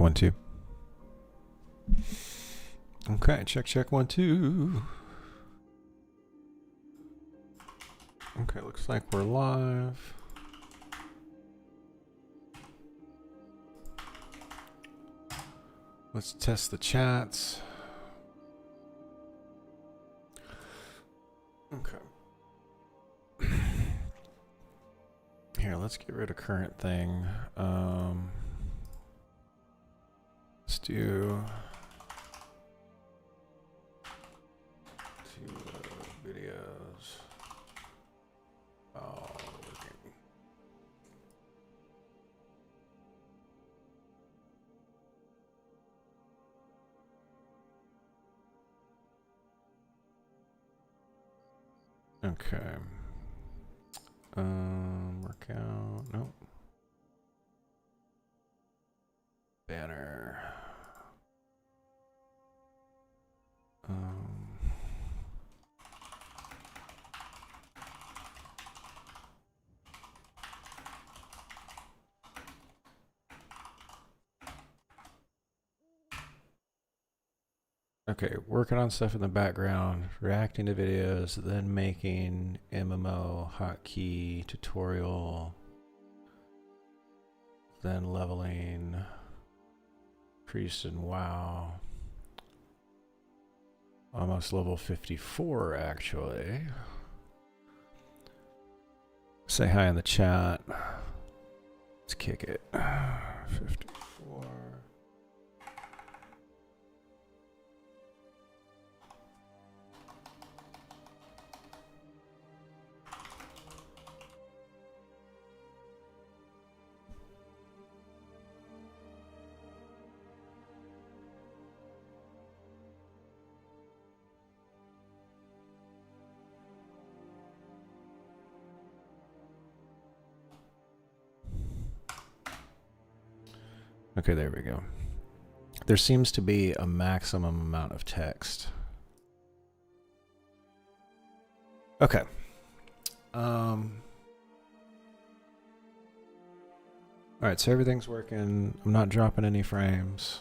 1 2. Okay, check 1 2. Okay, looks like we're live. Let's test the chats. Okay. Here, let's get rid of current thing. Let's do two videos. Oh, working. Okay. Workout. Nope. Banner. Okay, working on stuff in the background, reacting to videos, then making MMO hotkey tutorial, then leveling priest in WoW. Almost level 54 actually. Say hi in the chat. Let's kick it. 54. Okay, there we go. There seems to be a maximum amount of text. Okay. All right, so everything's working. I'm not dropping any frames.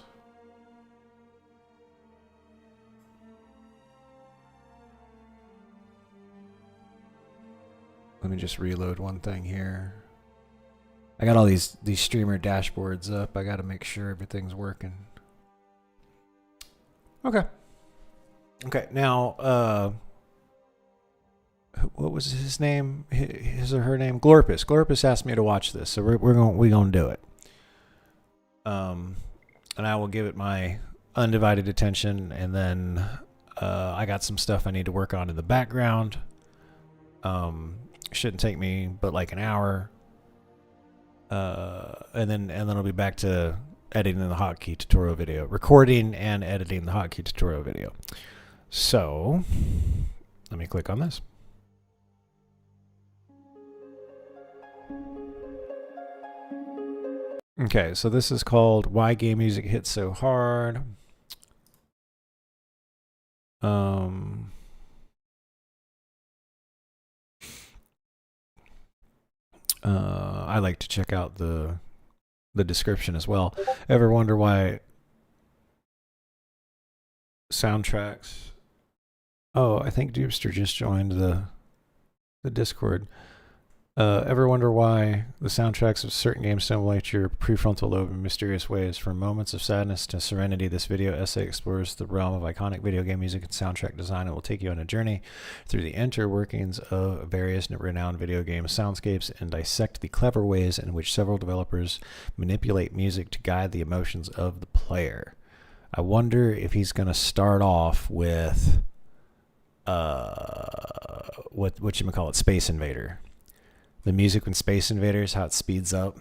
Let me just reload one thing here. I got all these streamer dashboards up. I got to make sure everything's working. Okay. Okay. Now, what was his name? His or her name? Glorpus. Glorpus asked me to watch this, so we're gonna do it. And I will give it my undivided attention, and then I got some stuff I need to work on in the background. Shouldn't take me but like an hour. And then I'll be back to editing the hotkey tutorial video, recording and editing the hotkey tutorial video. So let me click on this. Okay, so this is called Why Game Music Hits So Hard. I like to check out the description as well. Ever wonder why soundtracks? Oh, I think Dupster just joined the Discord. Ever wonder why the soundtracks of certain games stimulate your prefrontal lobe in mysterious ways? From moments of sadness to serenity, this video essay explores the realm of iconic video game music and soundtrack design. It will take you on a journey through the inner workings of various renowned video game soundscapes and dissect the clever ways in which several developers manipulate music to guide the emotions of the player. I wonder if he's going to start off with what you call it, Space Invader. The music when Space Invaders, how it speeds up,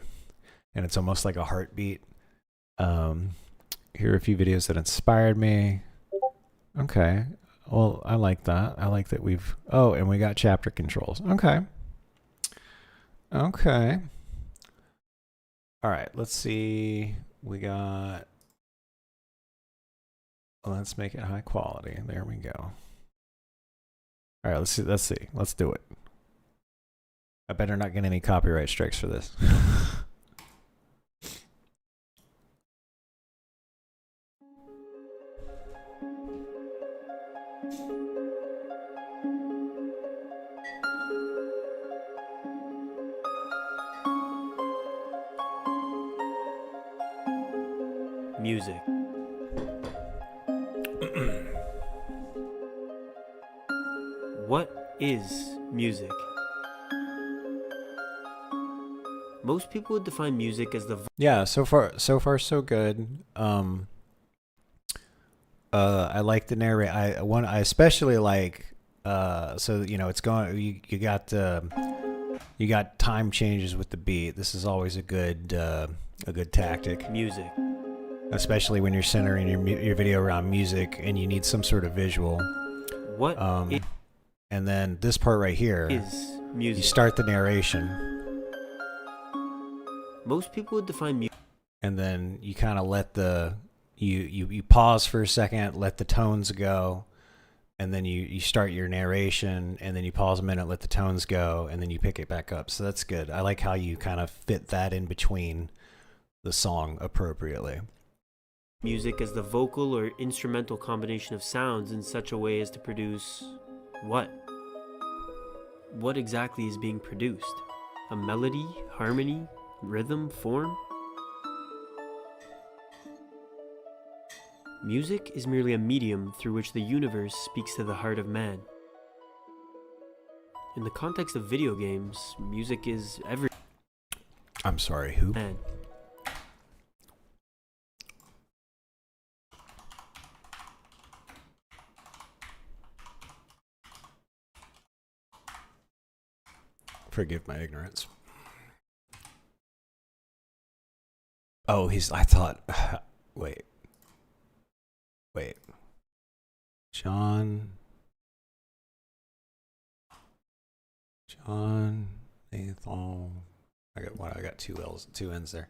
and it's almost like a heartbeat. Here are a few videos that inspired me. Okay, well, I like that. I like that we've... Oh, and we got chapter controls. Okay. Okay. All right, let's see. We got... Let's make it high quality. There we go. All right, let's see. Let's do it. I better not get any copyright strikes for this. Music. What is music? Most people would define music as the Yeah, so far so good. I like the narrate. I especially like so you know it's going you got time changes with the beat. This is always a good tactic, music. especially when you're centering your video around music and you need some sort of visual. What and then this part right here is music? You start the narration. Most people would define music. And then you kind of let you pause for a second, let the tones go, and then you start your narration, and then you pause a minute, let the tones go, and then you pick it back up. So that's good. I like how you kind of fit that in between the song appropriately. Music as the vocal or instrumental combination of sounds in such a way as to produce what? What exactly is being produced? A melody, harmony, rhythm, form? Music is merely a medium through which the universe speaks to the heart of man. In the context of video games, music is every. I'm sorry, who? Man. Forgive my ignorance. Oh, I thought, wait. John Nathan. I got two L's, two N's there.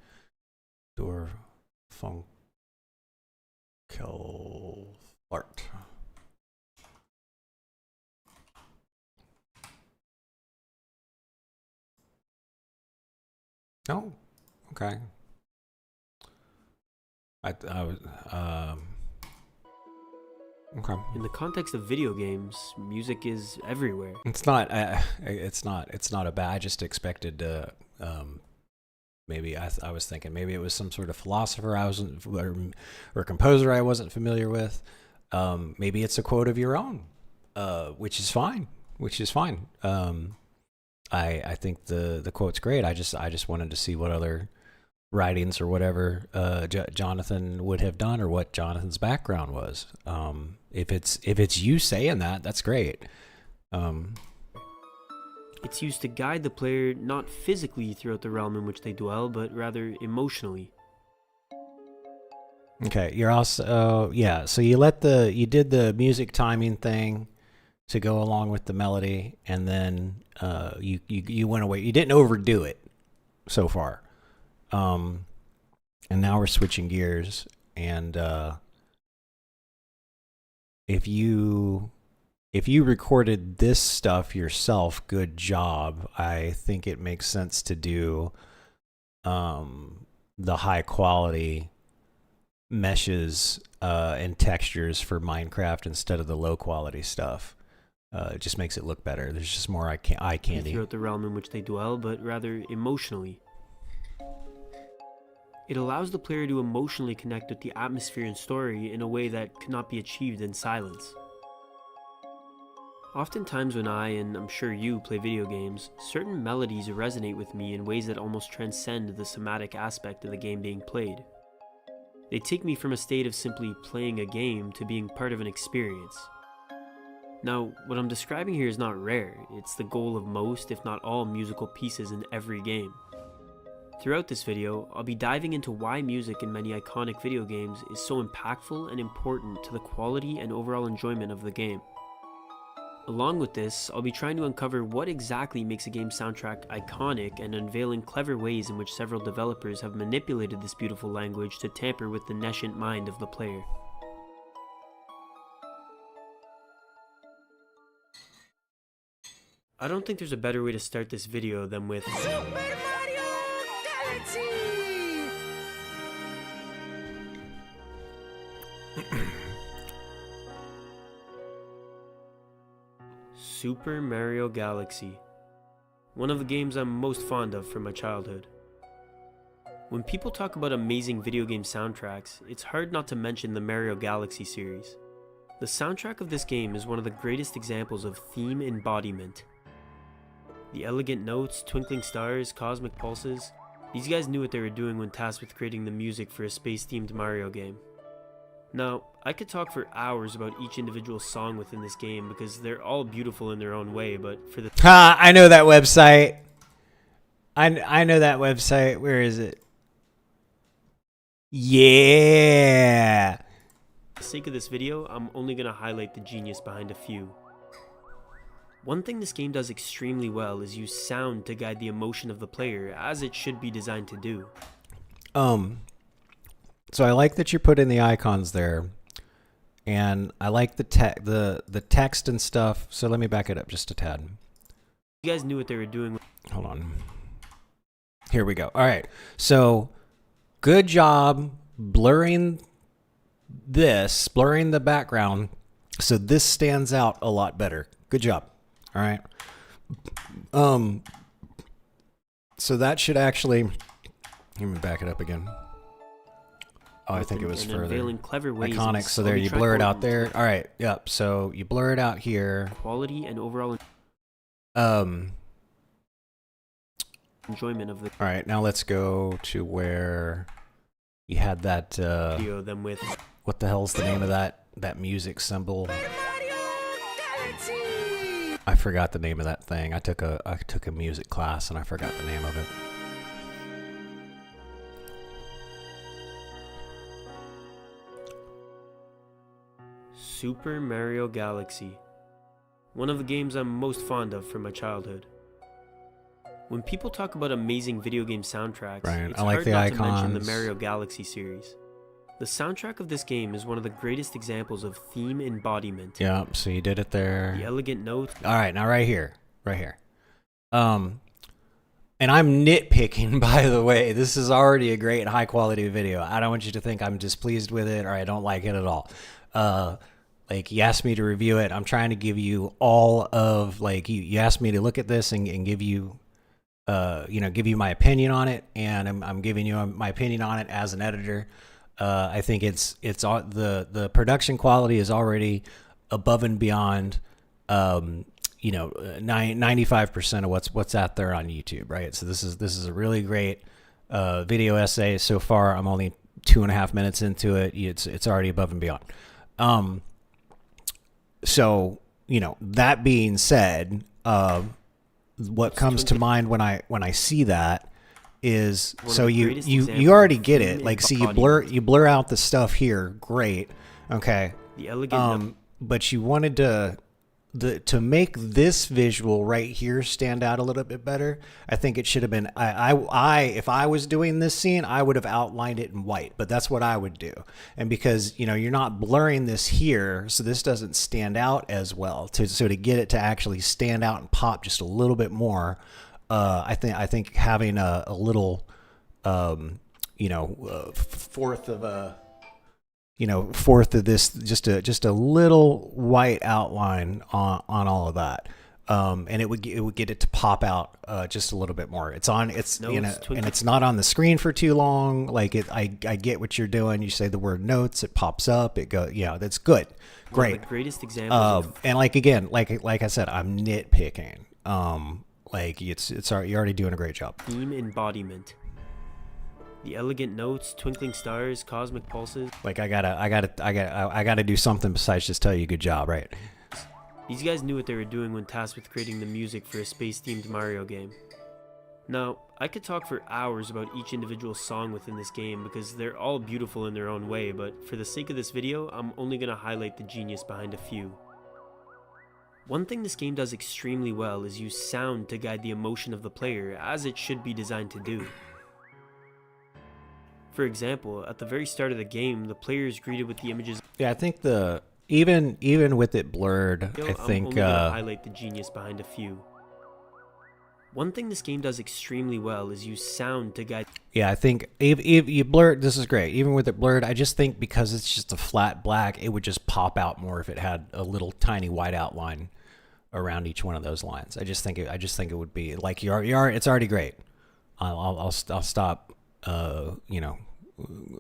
Door Funkelfart. Oh, okay. I was okay. In the context of video games, music is everywhere. It's not a bad. I just expected to. Maybe I was thinking maybe it was some sort of philosopher I wasn't or composer I wasn't familiar with. Maybe it's a quote of your own, which is fine. I think the quote's great. I just wanted to see what other writings or whatever Jonathan would have done or what Jonathan's background was. If it's you saying that, that's great. It's used to guide the player not physically throughout the realm in which they dwell, but rather emotionally. Okay, you're also yeah. So you did the music timing thing to go along with the melody, and then you went away. You didn't overdo it so far. And now we're switching gears, and if you recorded this stuff yourself, good job. I think it makes sense to do the high quality meshes and textures for Minecraft instead of the low quality stuff. It just makes it look better. There's just more eye candy throughout the realm in which they dwell, but rather emotionally. It allows the player to emotionally connect with the atmosphere and story in a way that could not be achieved in silence. Oftentimes when I, and I'm sure you, play video games, certain melodies resonate with me in ways that almost transcend the somatic aspect of the game being played. They take me from a state of simply playing a game to being part of an experience. Now, what I'm describing here is not rare. It's the goal of most, if not all, musical pieces in every game. Throughout this video, I'll be diving into why music in many iconic video games is so impactful and important to the quality and overall enjoyment of the game. Along with this, I'll be trying to uncover what exactly makes a game's soundtrack iconic and unveiling clever ways in which several developers have manipulated this beautiful language to tamper with the nescient mind of the player. I don't think there's a better way to start this video than with Super Mario Galaxy! Super Mario Galaxy, one of the games I'm most fond of from my childhood. When people talk about amazing video game soundtracks, it's hard not to mention the Mario Galaxy series. The soundtrack of this game is one of the greatest examples of theme embodiment. The elegant notes, twinkling stars, cosmic pulses, these guys knew what they were doing when tasked with creating the music for a space-themed Mario game. Now, I could talk for hours about each individual song within this game because they're all beautiful in their own way, but for the I know that website. I know that website. Where is it? Yeah. For the sake of this video, I'm only going to highlight the genius behind a few. One thing this game does extremely well is use sound to guide the emotion of the player, as it should be designed to do. So I like that you put in the icons there, and I like the text and stuff. So let me back it up just a tad. You guys knew what they were doing. Hold on. Here we go. All right. So good job blurring the background, so this stands out a lot better. Good job. All right. So that should actually, let me back it up again. Oh, I think it was further. Clever ways Iconic. So there, you blur it out there. All right. Yep. So you blur it out here. Quality and overall enjoyment of the. All right. Now let's go to where you had that. Video them with. What the hell's the name of that music symbol? I forgot the name of that thing. I took a music class and I forgot the name of it. Super Mario Galaxy, one of the games I'm most fond of from my childhood. When people talk about amazing video game soundtracks, Right. it's I like hard the not icons. to mention the Mario Galaxy series. The soundtrack of this game is one of the greatest examples of theme embodiment. Yeah, so you did it there. The elegant notes. All right, now right here. And I'm nitpicking, by the way. This is already a great high quality video. I don't want you to think I'm displeased with it or I don't like it at all. Like you asked me to review it. I'm trying to give you all of, like, you asked me to look at this and give you give you my opinion on it, and I'm giving you my opinion on it as an editor. I think it's the production quality is already above and beyond 95% of what's out there on YouTube, right? So this is a really great video essay so far. I'm only 2.5 minutes into it. It's already above and beyond. So that being said, what comes to mind when I see that is, so you already get it. Like, see, you blur out the stuff here. Great. Okay. The elegant but you wanted to make this visual right here stand out a little bit better. I think it should have been, if I was doing this scene, I would have outlined it in white, but that's what I would do. And because, you're not blurring this here, so this doesn't stand out as well. So to get it to actually stand out and pop just a little bit more, I think having a little, fourth of this, just a little white outline on all of that, and it would get it to pop out just a little bit more. It's and it's not on the screen for too long. Like I get what you're doing. You say the word notes, it pops up. It goes, that's good, great. One of the greatest examples. And like I said, I'm nitpicking. You're already doing a great job. Theme embodiment. The elegant notes, twinkling stars, cosmic pulses. Like I gotta do something besides just tell you good job, right? These guys knew what they were doing when tasked with creating the music for a space-themed Mario game. Now, I could talk for hours about each individual song within this game because they're all beautiful in their own way, but for the sake of this video, I'm only going to highlight the genius behind a few. One thing this game does extremely well is use sound to guide the emotion of the player, as it should be designed to do. For example, at the very start of the game, the player is greeted with the images. Yeah, I think even with it blurred, I think I'm only gonna highlight the genius behind a few. One thing this game does extremely well is use sound to guide. Yeah, I think if you blur, this is great. Even with it blurred, I just think because it's just a flat black, it would just pop out more if it had a little tiny white outline around each one of those lines. I just think it would be like it's already great. I'll stop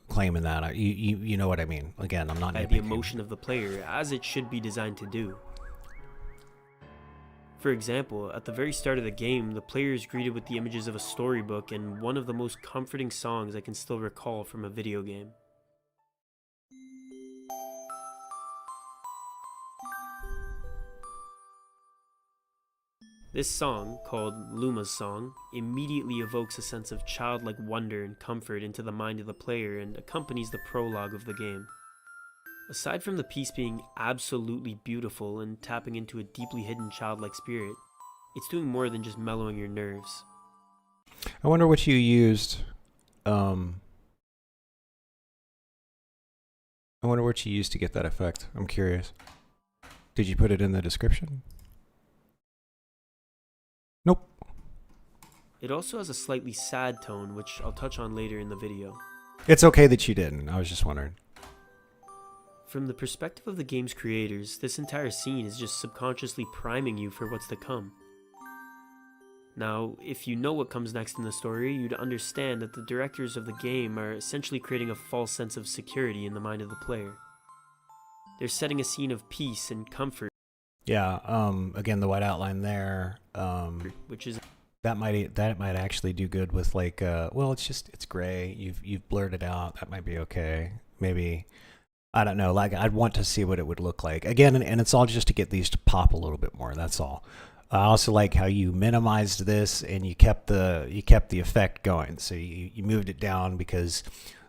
claiming that. You know what I mean. Again, I'm not by the emotion of the player, as it should be designed to do. For example, at the very start of the game, the player is greeted with the images of a storybook and one of the most comforting songs I can still recall from a video game. This song, called Luma's Song, immediately evokes a sense of childlike wonder and comfort into the mind of the player and accompanies the prologue of the game. Aside from the piece being absolutely beautiful and tapping into a deeply hidden childlike spirit, it's doing more than just mellowing your nerves. I wonder what you used. I wonder what you used to get that effect. I'm curious. Did you put it in the description? Nope. It also has a slightly sad tone, which I'll touch on later in the video. It's okay that you didn't. I was just wondering. From the perspective of the game's creators, this entire scene is just subconsciously priming you for what's to come. Now, if you know what comes next in the story, you'd understand that the directors of the game are essentially creating a false sense of security in the mind of the player. They're setting a scene of peace and comfort. Yeah, again, the white outline there, which is that might actually do good with like, well, it's gray. You've blurred it out. That might be okay. Maybe, I don't know. Like, I'd want to see what it would look like again, and it's all just to get these to pop a little bit more. That's all. I also like how you minimized this and you kept the effect going. So you moved it down because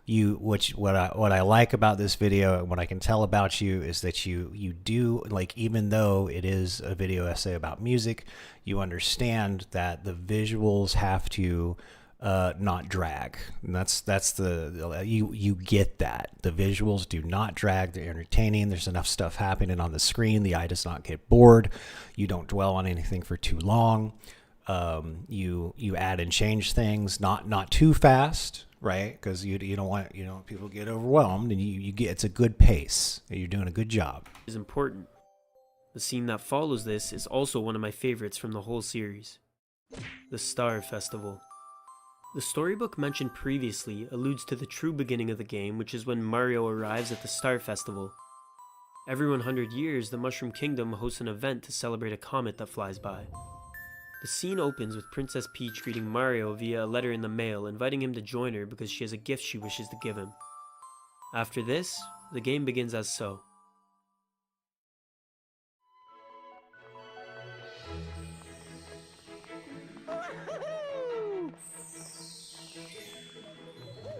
what I like about this video and what I can tell about you is that you do, like, even though it is a video essay about music, you understand that the visuals have to not drag. And that's the you get that the visuals do not drag. They're entertaining. There's enough stuff happening on the screen. The eye does not get bored. You don't dwell on anything for too long. You add and change things, not too fast, right? Because you don't want people to get overwhelmed, and you get, it's a good pace. You're doing a good job. Is important. The scene that follows this is also one of my favorites from the whole series. The Star Festival. The storybook mentioned previously alludes to the true beginning of the game, which is when Mario arrives at the Star Festival. Every 100 years, the Mushroom Kingdom hosts an event to celebrate a comet that flies by. The scene opens with Princess Peach greeting Mario via a letter in the mail, inviting him to join her because she has a gift she wishes to give him. After this, the game begins as so.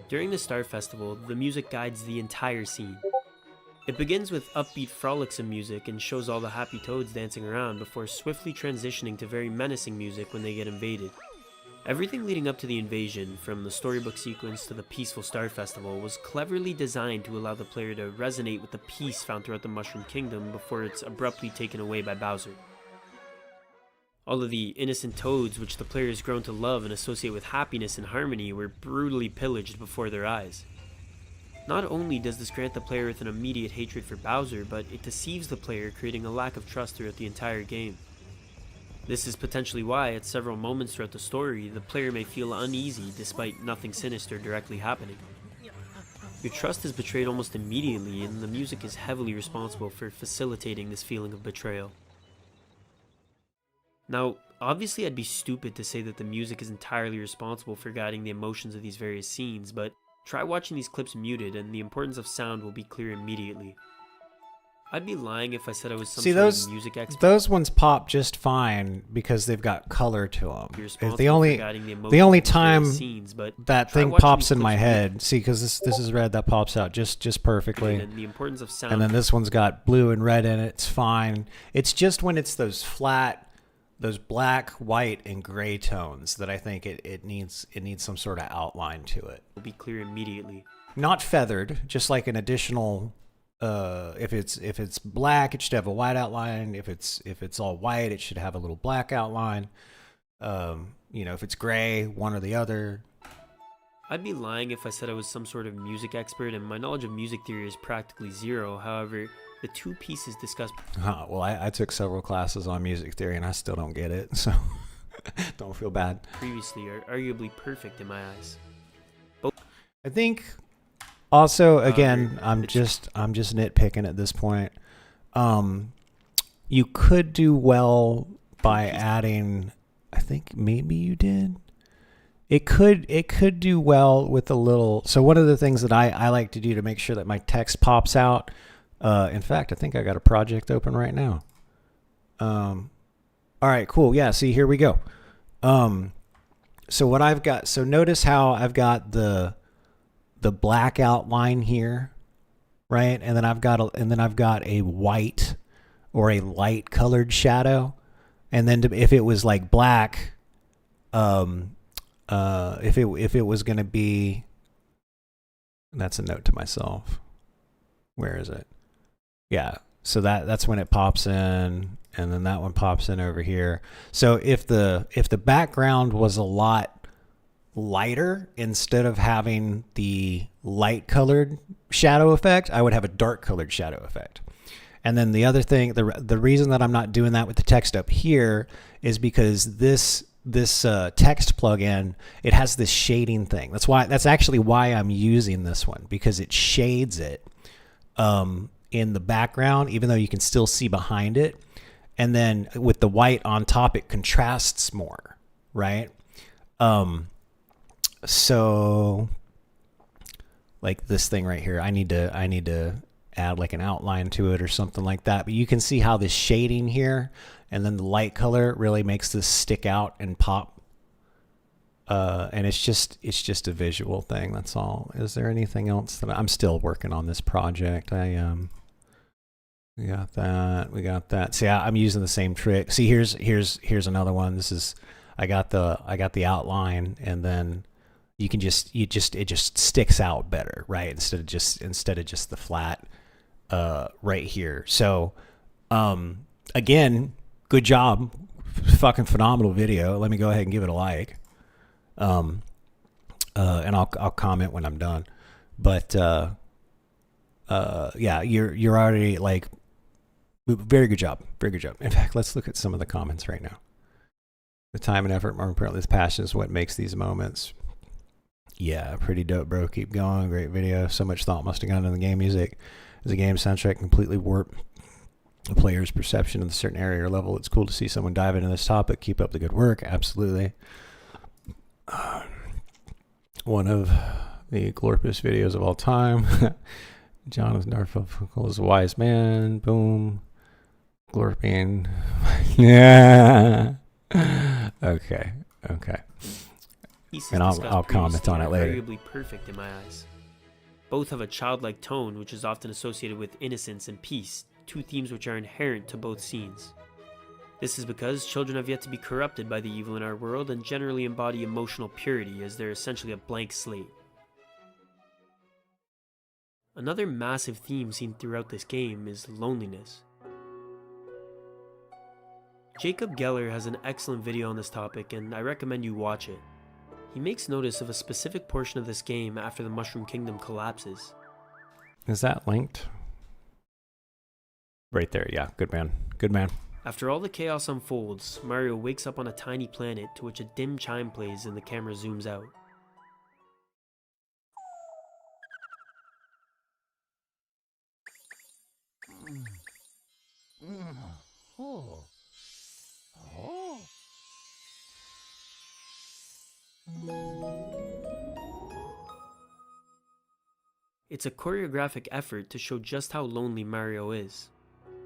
During the Star Festival, the music guides the entire scene. It begins with upbeat, frolicsome music and shows all the happy toads dancing around before swiftly transitioning to very menacing music when they get invaded. Everything leading up to the invasion, from the storybook sequence to the peaceful Star Festival, was cleverly designed to allow the player to resonate with the peace found throughout the Mushroom Kingdom before it's abruptly taken away by Bowser. All of the innocent toads which the player has grown to love and associate with happiness and harmony were brutally pillaged before their eyes. Not only does this grant the player with an immediate hatred for Bowser, but it deceives the player, creating a lack of trust throughout the entire game. This is potentially why, at several moments throughout the story, the player may feel uneasy despite nothing sinister directly happening. Your trust is betrayed almost immediately, and the music is heavily responsible for facilitating this feeling of betrayal. Now, obviously I'd be stupid to say that the music is entirely responsible for guiding the emotions of these various scenes, but try watching these clips muted and the importance of sound will be clear immediately. I'd be lying if I said I was some sort of music expert. Those ones pop just fine because they've got color to them. The only time that thing pops in my head, see, because this is red, that pops out just perfectly. And the importance of sound. And then this one's got blue and red in it. It's fine. It's just when it's those flat, those black, white, and gray tones that I think it needs some sort of outline to it. Will be clear immediately. Not feathered, just like an additional. If it's black, it should have a white outline. If it's all white, it should have a little black outline. If it's gray, one or the other. I'd be lying if I said I was some sort of music expert, and my knowledge of music theory is practically zero. However, the two pieces discussed. Well, I took several classes on music theory and I still don't get it, so don't feel bad. Previously are arguably perfect in my eyes. I think also, again, I'm just nitpicking at this point. You could do well by adding, I think maybe you did. It could do well with a little. So one of the things that I like to do to make sure that my text pops out. In fact, I think I got a project open right now. All right, cool. Yeah. See, here we go. So what I've got. So notice how I've got the black outline here, right? And then I've got a white or a light colored shadow. And then if it was like black, if it was going to be, that's a note to myself. Where is it? Yeah. So that's when it pops in, and then that one pops in over here. So if the background was a lot lighter, instead of having the light colored shadow effect, I would have a dark colored shadow effect. And then the other thing, the reason that I'm not doing that with the text up here is because this text plugin, it has this shading thing. That's actually why I'm using this one, because it shades it in the background, even though you can still see behind it. And then with the white on top, it contrasts more, right? So like this thing right here, I need to add like an outline to it or something like that. But you can see how this shading here and then the light color really makes this stick out and pop. And it's just a visual thing. That's all. Is there anything else that I'm still working on this project? We got that. See, I'm using the same trick. See, here's another one. This is, I got the outline, and then it just sticks out better, right? Instead of just the flat right here. So again, good job. Fucking phenomenal video. Let me go ahead and give it a like. And I'll comment when I'm done. But yeah, you're already like, very good job. Very good job. In fact, let's look at some of the comments right now. The time and effort, more importantly, this passion is what makes these moments. Yeah, pretty dope, bro. Keep going. Great video. So much thought must have gone into the game music. As a game soundtrack completely warped a player's perception of a certain area or level. It's cool to see someone dive into this topic. Keep up the good work. Absolutely. One of the glorpest videos of all time. John is Narful is a wise man. Boom. Glorping. Yeah. Okay. And I'll comment on it later. Arguably perfect in my eyes. Both have a childlike tone, which is often associated with innocence and peace, two themes which are inherent to both scenes. This is because children have yet to be corrupted by the evil in our world and generally embody emotional purity, as they're essentially a blank slate. Another massive theme seen throughout this game is loneliness. Jacob Geller has an excellent video on this topic, and I recommend you watch it. He makes notice of a specific portion of this game after the Mushroom Kingdom collapses. Is that linked? Right there, yeah. Good man. Good man. After all the chaos unfolds, Mario wakes up on a tiny planet to which a dim chime plays and the camera zooms out. It's a choreographic effort to show just how lonely Mario is.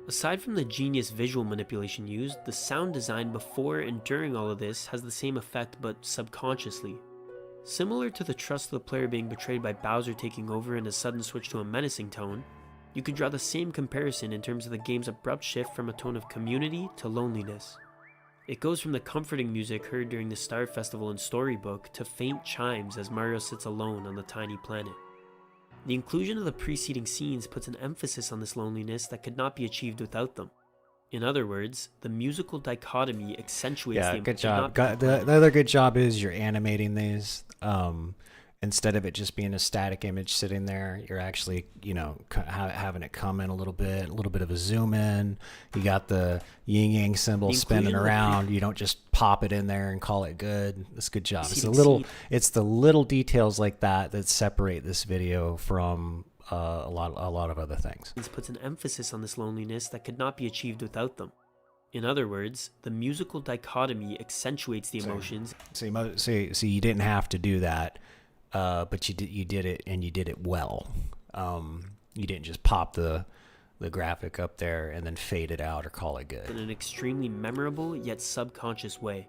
Aside from the genius visual manipulation used, the sound design before and during all of this has the same effect but subconsciously. Similar to the trust of the player being betrayed by Bowser taking over and a sudden switch to a menacing tone, you could draw the same comparison in terms of the game's abrupt shift from a tone of community to loneliness. It goes from the comforting music heard during the Star Festival and Storybook to faint chimes as Mario sits alone on the tiny planet. The inclusion of the preceding scenes puts an emphasis on this loneliness that could not be achieved without them. In other words, the musical dichotomy accentuates the good job. The other good job is you're animating these. instead of it just being a static image sitting there, you're actually, you know, having it come in a little bit of a zoom in. You got the yin yang symbol spinning around. You don't just pop it in there and call it good. That's a good job. It's the little details like that that separate this video from a lot of other things. This puts an emphasis on this loneliness that could not be achieved without them. In other words, the musical dichotomy accentuates the emotions. So you didn't have to do that. But you did it, and you did it well. You didn't just pop the graphic up there and then fade it out or call it good. In an extremely memorable yet subconscious way.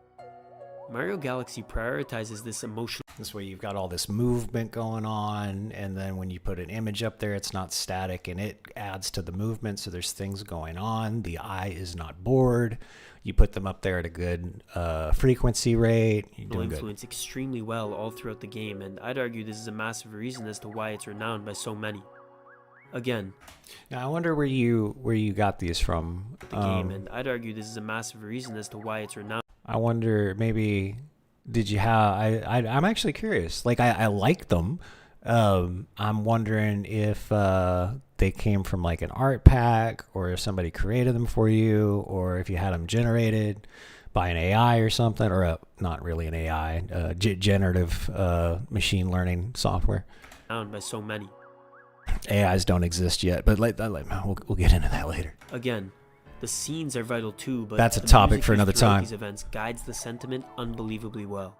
Mario Galaxy prioritizes this emotional. This way you've got all this movement going on, and then when you put an image up there, it's not static, and it adds to the movement, so there's things going on. The eye is not bored. You put them up there at a good frequency rate. You're doing influence good. Extremely well all throughout the game, and I'd argue this is a massive reason as to why it's renowned by so many. Again, now I wonder where you got these from. The game, and I'd argue this is a massive reason as to why it's renowned. I wonder, maybe did you have? I'm actually curious. Like I like them. I'm wondering if they came from like an art pack, or if somebody created them for you, or if you had them generated by an AI or something, or not really an AI, generative machine learning software. Found by so many. AIs don't exist yet, but we'll get into that later. Again, the scenes are vital too, but that's a topic for another time. These events guides the sentiment unbelievably well.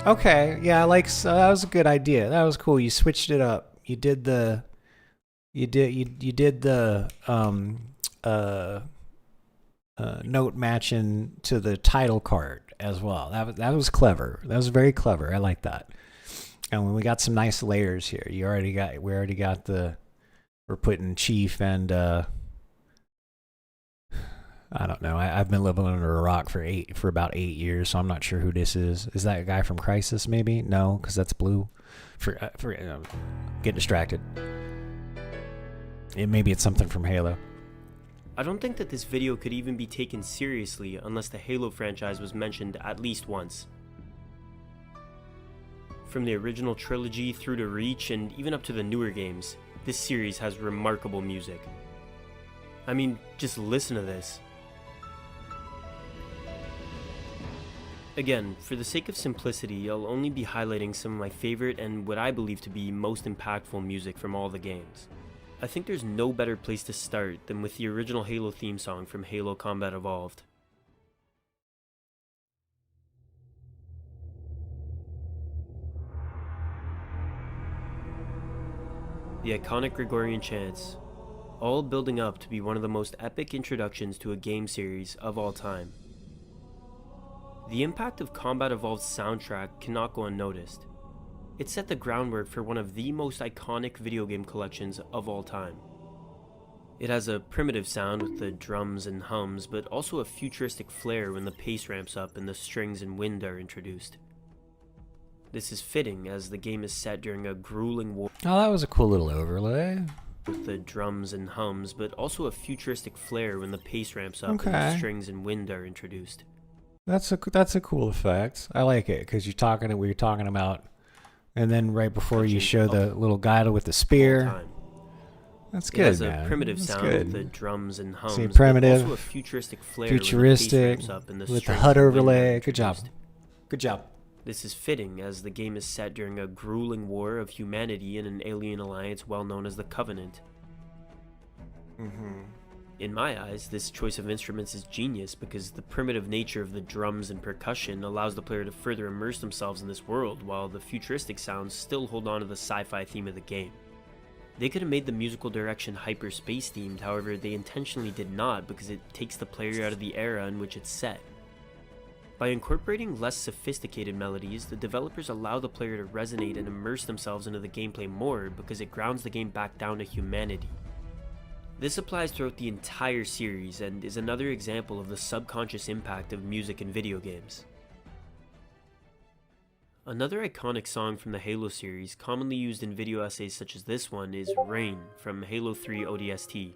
Okay, yeah, that was a good idea. That was cool. You switched it up. You did the note matching to the title card as well. That was clever. That was very clever. I like that. And when we got some nice layers here, we're putting Chief and I don't know. I've been living under a rock for about 8 years, so I'm not sure who this is. Is that a guy from Crisis? Maybe no, because that's blue. Get distracted. Maybe it's something from Halo. I don't think that this video could even be taken seriously unless the Halo franchise was mentioned at least once. From the original trilogy through to Reach and even up to the newer games, this series has remarkable music. I mean, just listen to this. Again, for the sake of simplicity, I'll only be highlighting some of my favorite and what I believe to be most impactful music from all the games. I think there's no better place to start than with the original Halo theme song from Halo Combat Evolved. The iconic Gregorian chants, all building up to be one of the most epic introductions to a game series of all time. The impact of Combat Evolved's soundtrack cannot go unnoticed. It set the groundwork for one of the most iconic video game collections of all time. It has a primitive sound with the drums and hums, but also a futuristic flair when the pace ramps up and the strings and wind are introduced. This is fitting as the game is set during a grueling war. Oh, that was a cool little overlay. With the drums and hums, but also a futuristic flair when the pace ramps up and the strings and wind are introduced. That's a cool effect. I like it because we were talking about, and then right before you show the little guy with the spear. That's good, it has man. A primitive That's sound good. with the drums and hums. See, primitive, but also a futuristic flair futuristic, with the HUD overlay. Good job. Good job. This is fitting as the game is set during a grueling war of humanity in an alien alliance well known as the Covenant. In my eyes, this choice of instruments is genius because the primitive nature of the drums and percussion allows the player to further immerse themselves in this world, while the futuristic sounds still hold on to the sci-fi theme of the game. They could have made the musical direction hyperspace themed, however they intentionally did not because it takes the player out of the era in which it's set. By incorporating less sophisticated melodies, the developers allow the player to resonate and immerse themselves into the gameplay more because it grounds the game back down to humanity. This applies throughout the entire series and is another example of the subconscious impact of music in video games. Another iconic song from the Halo series, commonly used in video essays such as this one, is Rain from Halo 3 ODST.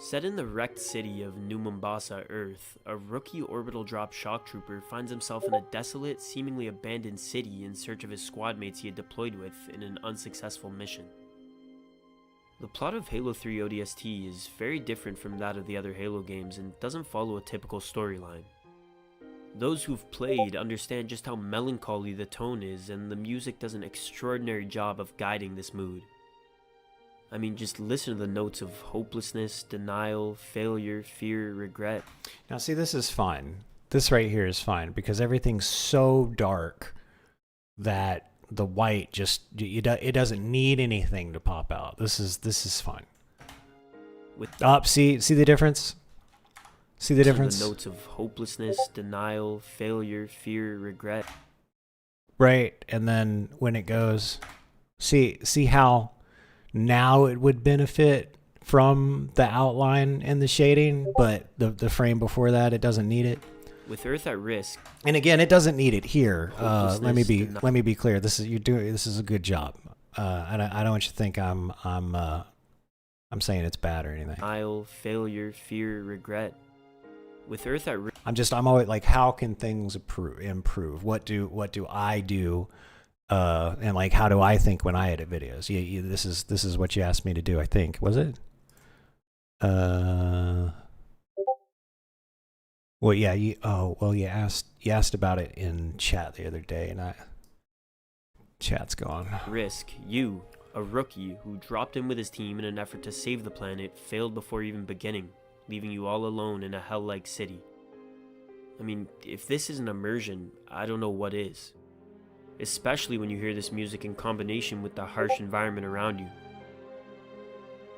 Set in the wrecked city of New Mombasa, Earth, a rookie orbital drop shock trooper finds himself in a desolate, seemingly abandoned city in search of his squad mates he had deployed with in an unsuccessful mission. The plot of Halo 3 ODST is very different from that of the other Halo games and doesn't follow a typical storyline. Those who've played understand just how melancholy the tone is, and the music does an extraordinary job of guiding this mood. I mean, just listen to the notes of hopelessness, denial, failure, fear, regret. Now, see, this is fun. This right here is fine because everything's so dark that the white just it doesn't need anything to pop out. This is fun. See the difference? See the difference? The notes of hopelessness, denial, failure, fear, regret. Right, and then when it goes, see how now it would benefit from the outline and the shading, but the frame before that, it doesn't need it. With Earth at risk. And again, it doesn't need it here. Let me be clear. This is a good job. I don't want you to think I'm saying it's bad or anything. Denial, failure, fear, regret. With Earth at risk. I'm always like, how can things improve? What do I do? And like, how do I think when I edit videos? This is what you asked me to do. I think, was it? Well, yeah. You asked about it in chat the other day, and chat's gone. Risk. You, a rookie who dropped in with his team in an effort to save the planet, failed before even beginning, leaving you all alone in a hell-like city. I mean, if this isn't immersion, I don't know what is. Especially when you hear this music in combination with the harsh environment around you.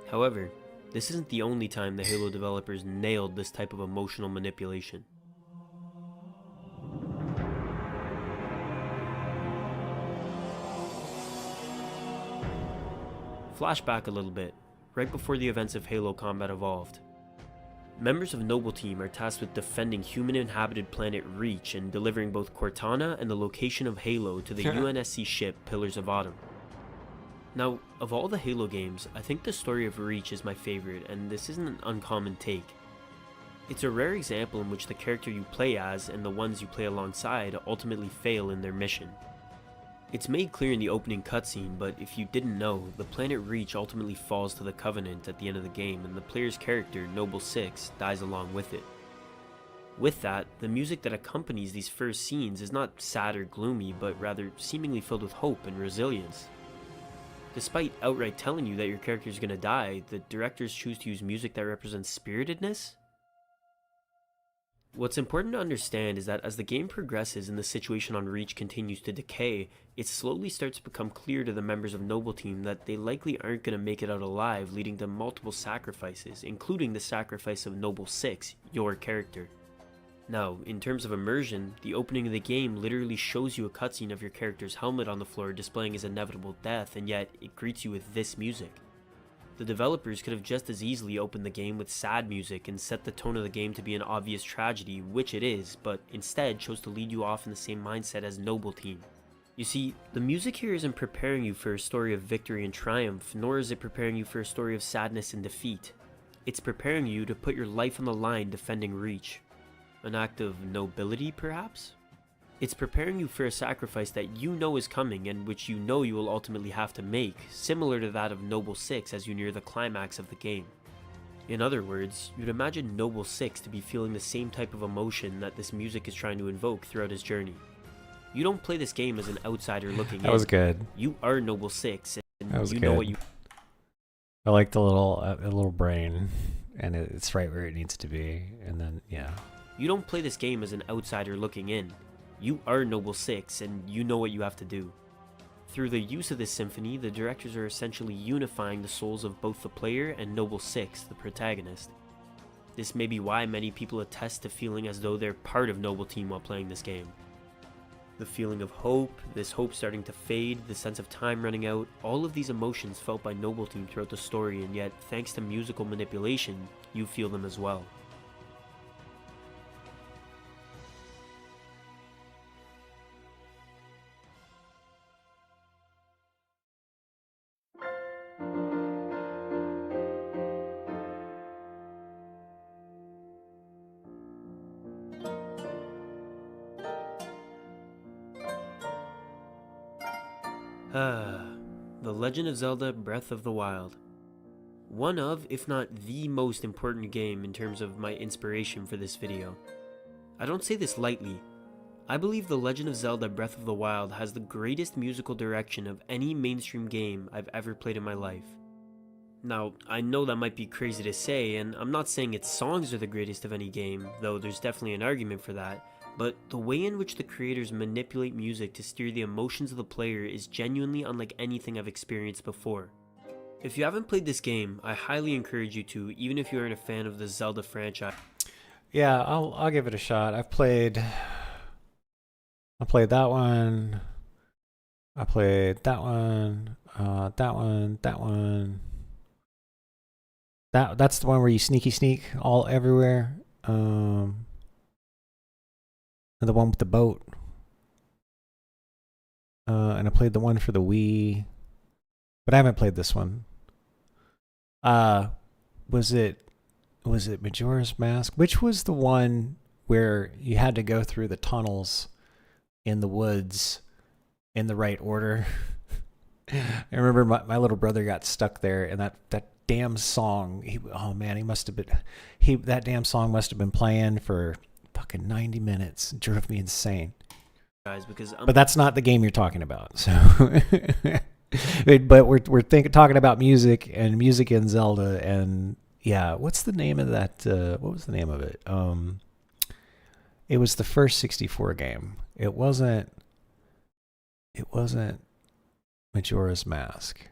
However, this isn't the only time the Halo developers nailed this type of emotional manipulation. Flashback a little bit, right before the events of Halo Combat Evolved. Members of Noble Team are tasked with defending human-inhabited planet Reach and delivering both Cortana and the location of Halo to the UNSC ship Pillars of Autumn. Now, of all the Halo games, I think the story of Reach is my favorite, and this isn't an uncommon take. It's a rare example in which the character you play as and the ones you play alongside ultimately fail in their mission. It's made clear in the opening cutscene, but if you didn't know, the planet Reach ultimately falls to the Covenant at the end of the game, and the player's character, Noble 6, dies along with it. With that, the music that accompanies these first scenes is not sad or gloomy, but rather seemingly filled with hope and resilience. Despite outright telling you that your character is going to die, the directors choose to use music that represents spiritedness? What's important to understand is that as the game progresses and the situation on Reach continues to decay, it slowly starts to become clear to the members of Noble Team that they likely aren't going to make it out alive, leading to multiple sacrifices, including the sacrifice of Noble 6, your character. Now, in terms of immersion, the opening of the game literally shows you a cutscene of your character's helmet on the floor displaying his inevitable death, and yet it greets you with this music. The developers could have just as easily opened the game with sad music and set the tone of the game to be an obvious tragedy, which it is, but instead chose to lead you off in the same mindset as Noble Team. You see, the music here isn't preparing you for a story of victory and triumph, nor is it preparing you for a story of sadness and defeat. It's preparing you to put your life on the line defending Reach. An act of nobility, perhaps? It's preparing you for a sacrifice that you know is coming and which you know you will ultimately have to make, similar to that of Noble 6 as you near the climax of the game. In other words, you'd imagine Noble 6 to be feeling the same type of emotion that this music is trying to invoke throughout his journey. You don't play this game as an outsider looking in. That was good. You are Noble 6, and that was you good. know what you... I like the little brain, and it's right where it needs to be, and then, yeah. You don't play this game as an outsider looking in. You are Noble 6, and you know what you have to do. Through the use of this symphony, the directors are essentially unifying the souls of both the player and Noble 6, the protagonist. This may be why many people attest to feeling as though they're part of Noble Team while playing this game. The feeling of hope, this hope starting to fade, the sense of time running out, all of these emotions felt by Noble Team throughout the story, and yet, thanks to musical manipulation, you feel them as well. The Legend of Zelda Breath of the Wild. One of, if not the most important game in terms of my inspiration for this video. I don't say this lightly. I believe The Legend of Zelda Breath of the Wild has the greatest musical direction of any mainstream game I've ever played in my life. Now, I know that might be crazy to say, and I'm not saying its songs are the greatest of any game, though there's definitely an argument for that, but the way in which the creators manipulate music to steer the emotions of the player is genuinely unlike anything I've experienced before. If you haven't played this game, I highly encourage you to, even if you aren't a fan of the Zelda franchise. Yeah, I'll give it a shot. I played that one. I played that one. That one. That's the one where you sneak all everywhere. And the one with the boat. And I played the one for the Wii, but I haven't played this one. Was it Majora's Mask? Which was the one where you had to go through the tunnels in the woods in the right order? I remember my little brother got stuck there, and that damn song. That damn song must have been playing for fucking 90 minutes. It drove me insane. Guys, because but that's not the game you're talking about. So, but we're talking about music in Zelda, and yeah, what's the name of that? What was the name of it? It was the first 64 game. It wasn't Majora's Mask.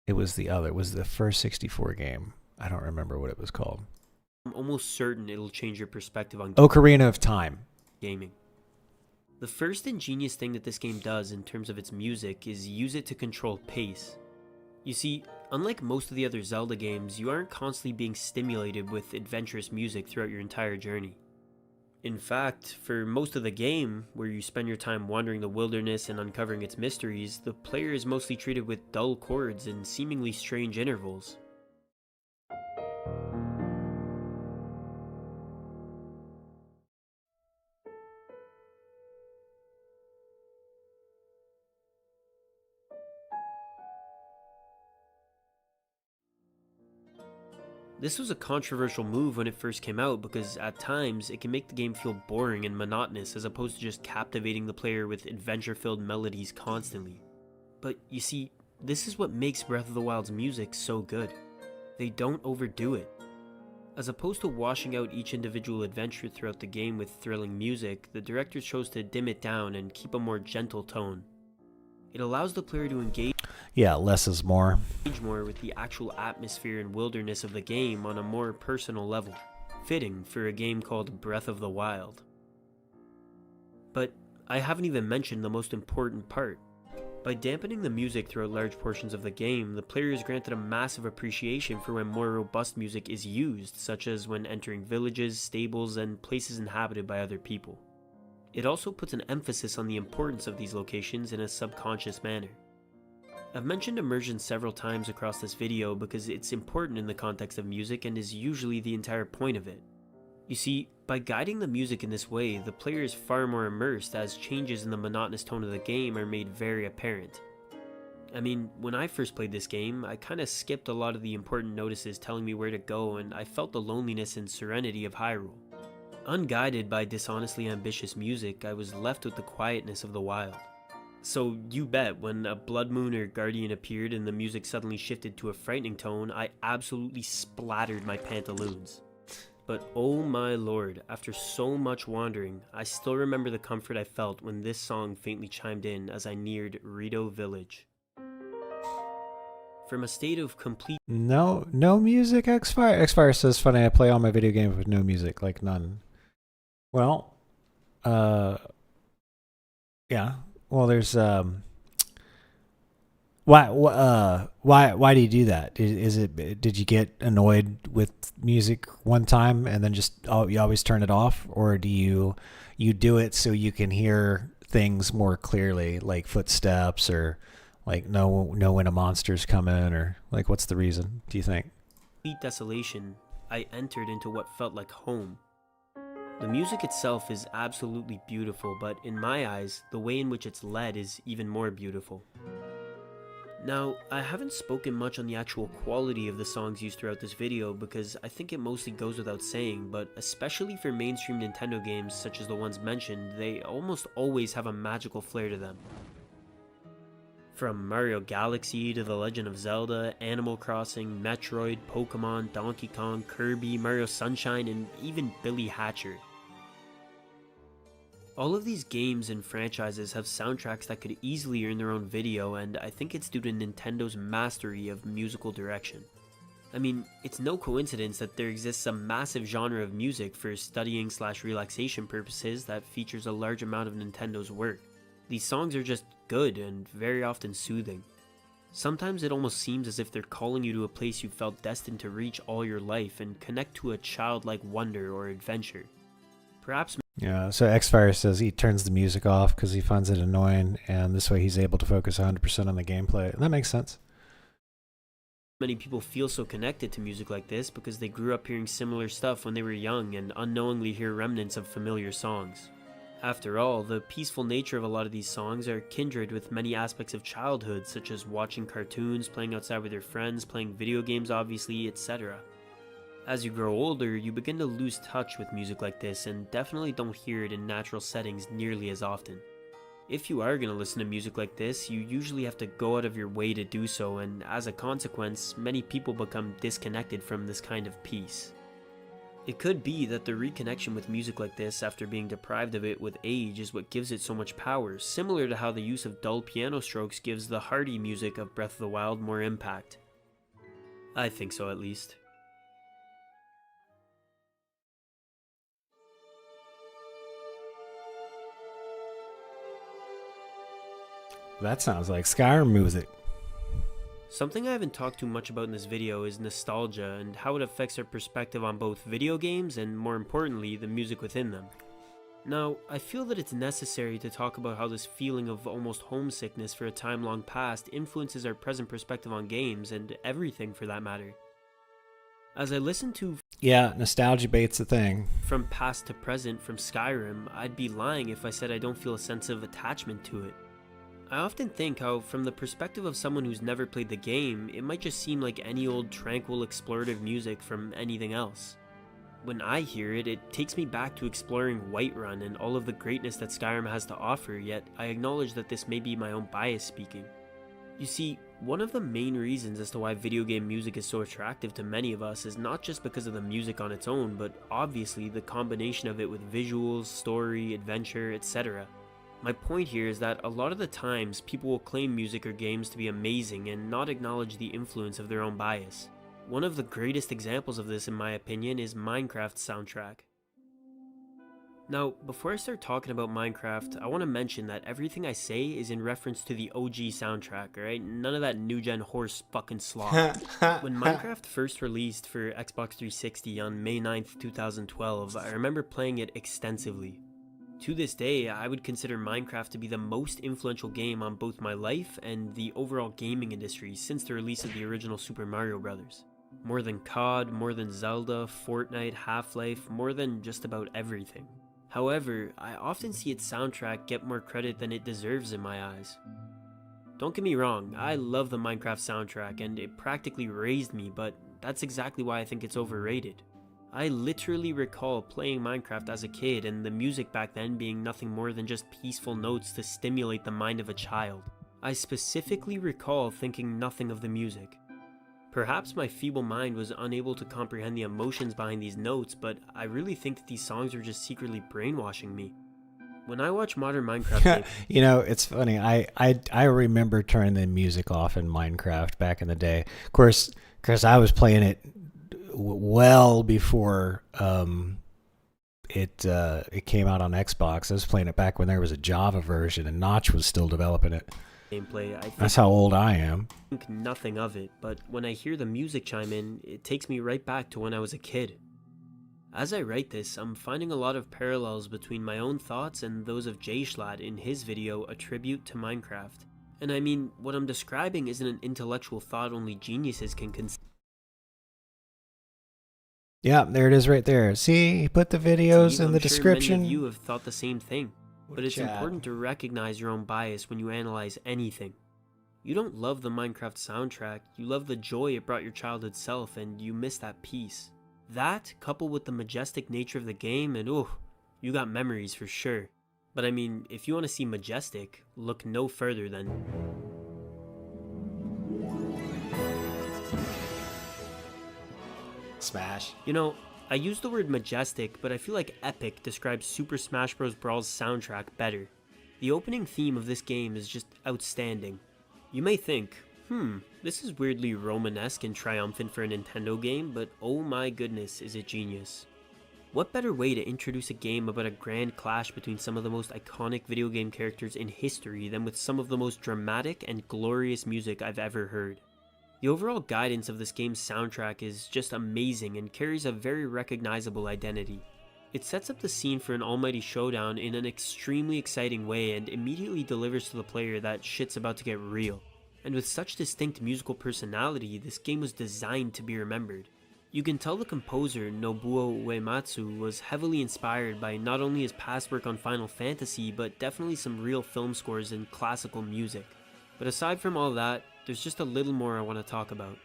It was the other. It was the first 64 game. I don't remember what it was called. I'm almost certain it'll change your perspective on Ocarina of Time. Gaming. The first ingenious thing that this game does in terms of its music is use it to control pace. You see, unlike most of the other Zelda games, you aren't constantly being stimulated with adventurous music throughout your entire journey. In fact, for most of the game, where you spend your time wandering the wilderness and uncovering its mysteries, the player is mostly treated with dull chords and seemingly strange intervals. This was a controversial move when it first came out because at times it can make the game feel boring and monotonous as opposed to just captivating the player with adventure-filled melodies constantly. But you see, this is what makes Breath of the Wild's music so good. They don't overdo it. As opposed to washing out each individual adventure throughout the game with thrilling music, the director chose to dim it down and keep a more gentle tone. It allows the player to engage Less is more. More with the actual atmosphere and wilderness of the game on a more personal level, fitting for a game called Breath of the Wild. But I haven't even mentioned the most important part. By dampening the music throughout large portions of the game, the player is granted a massive appreciation for when more robust music is used, such as when entering villages, stables, and places inhabited by other people. It also puts an emphasis on the importance of these locations in a subconscious manner. I've mentioned immersion several times across this video because it's important in the context of music and is usually the entire point of it. You see, by guiding the music in this way, the player is far more immersed as changes in the monotonous tone of the game are made very apparent. I mean, when I first played this game, I kinda skipped a lot of the important notices telling me where to go, and I felt the loneliness and serenity of Hyrule. Unguided by dishonestly ambitious music, I was left with the quietness of the wild. So you bet, when a Blood Moon or Guardian appeared and the music suddenly shifted to a frightening tone, I absolutely splattered my pantaloons. But oh my lord, after so much wandering, I still remember the comfort I felt when this song faintly chimed in as I neared Rito Village. From a state of complete No music, Xfire? Xfire says, funny, I play all my video games with no music, like none. Well, yeah. Well, there's why do you do that? Did you get annoyed with music one time and then you always turn it off, or do you do it so you can hear things more clearly, like footsteps, or like know when a monster's coming, or like what's the reason, do you think? desolation, I entered into what felt like home. The music itself is absolutely beautiful, but in my eyes, the way in which it's led is even more beautiful. Now, I haven't spoken much on the actual quality of the songs used throughout this video because I think it mostly goes without saying, but especially for mainstream Nintendo games such as the ones mentioned, they almost always have a magical flair to them. From Mario Galaxy to The Legend of Zelda, Animal Crossing, Metroid, Pokemon, Donkey Kong, Kirby, Mario Sunshine, and even Billy Hatcher. All of these games and franchises have soundtracks that could easily earn their own video, and I think it's due to Nintendo's mastery of musical direction. I mean, it's no coincidence that there exists a massive genre of music for studying/relaxation purposes that features a large amount of Nintendo's work. These songs are just good and very often soothing. Sometimes it almost seems as if they're calling you to a place you felt destined to reach all your life and connect to a childlike wonder or adventure. Perhaps Yeah, so Xfire says he turns the music off because he finds it annoying, and this way he's able to focus 100% on the gameplay. And that makes sense. many people feel so connected to music like this because they grew up hearing similar stuff when they were young and unknowingly hear remnants of familiar songs. After all, the peaceful nature of a lot of these songs are kindred with many aspects of childhood, such as watching cartoons, playing outside with your friends, playing video games obviously, etc. As you grow older, you begin to lose touch with music like this and definitely don't hear it in natural settings nearly as often. If you are going to listen to music like this, you usually have to go out of your way to do so, and as a consequence, many people become disconnected from this kind of peace. It could be that the reconnection with music like this after being deprived of it with age is what gives it so much power, similar to how the use of dull piano strokes gives the hearty music of Breath of the Wild more impact. I think so, at least. That sounds like Skyrim music. Something I haven't talked too much about in this video is nostalgia and how it affects our perspective on both video games and, more importantly, the music within them. Now, I feel that it's necessary to talk about how this feeling of almost homesickness for a time long past influences our present perspective on games and everything for that matter. As I listen to Yeah, nostalgia bait's a thing. From Past to Present from Skyrim, I'd be lying if I said I don't feel a sense of attachment to it. I often think how, from the perspective of someone who's never played the game, it might just seem like any old tranquil explorative music from anything else. When I hear it, it takes me back to exploring Whiterun and all of the greatness that Skyrim has to offer, yet I acknowledge that this may be my own bias speaking. You see, one of the main reasons as to why video game music is so attractive to many of us is not just because of the music on its own, but obviously the combination of it with visuals, story, adventure, etc. My point here is that a lot of the times people will claim music or games to be amazing and not acknowledge the influence of their own bias. One of the greatest examples of this in my opinion is Minecraft's soundtrack. Now, before I start talking about Minecraft, I want to mention that everything I say is in reference to the OG soundtrack, alright? None of that new gen horse fucking slop. When Minecraft first released for Xbox 360 on May 9th, 2012, I remember playing it extensively. To this day, I would consider Minecraft to be the most influential game on both my life and the overall gaming industry since the release of the original Super Mario Bros. More than COD, more than Zelda, Fortnite, Half-Life, more than just about everything. However, I often see its soundtrack get more credit than it deserves in my eyes. Don't get me wrong, I love the Minecraft soundtrack and it practically raised me, but that's exactly why I think it's overrated. I literally recall playing Minecraft as a kid and the music back then being nothing more than just peaceful notes to stimulate the mind of a child. I specifically recall thinking nothing of the music. Perhaps my feeble mind was unable to comprehend the emotions behind these notes, but I really think that these songs were just secretly brainwashing me. When I watch modern Minecraft games, You know, it's funny. I remember turning the music off in Minecraft back in the day. Of course, I was playing it well before it came out on Xbox. I was playing it back when there was a Java version and Notch was still developing it. gameplay, I That's how old I am. think nothing of it, but when I hear the music chime in, it takes me right back to when I was a kid. As I write this, I'm finding a lot of parallels between my own thoughts and those of Jay Schlatt in his video A Tribute to Minecraft. And I mean, what I'm describing isn't an intellectual thought only geniuses can consider. Yeah, there it is right there. See, he put the videos in the description. Many of you have thought the same thing, but it's Chad. important to recognize your own bias when you analyze anything. You don't love the Minecraft soundtrack, you love the joy it brought your childhood self, and you miss that piece. That, coupled with the majestic nature of the game, and you got memories for sure. But I mean, if you want to see majestic, look no further than... Smash. You know, I use the word majestic, but I feel like epic describes Super Smash Bros. Brawl's soundtrack better. The opening theme of this game is just outstanding. You may think, this is weirdly Romanesque and triumphant for a Nintendo game, but oh my goodness, is it genius. What better way to introduce a game about a grand clash between some of the most iconic video game characters in history than with some of the most dramatic and glorious music I've ever heard. The overall guidance of this game's soundtrack is just amazing and carries a very recognizable identity. It sets up the scene for an almighty showdown in an extremely exciting way and immediately delivers to the player that shit's about to get real. And with such distinct musical personality, this game was designed to be remembered. You can tell the composer Nobuo Uematsu was heavily inspired by not only his past work on Final Fantasy, but definitely some real film scores and classical music. But aside from all that, there's just a little more I want to talk about.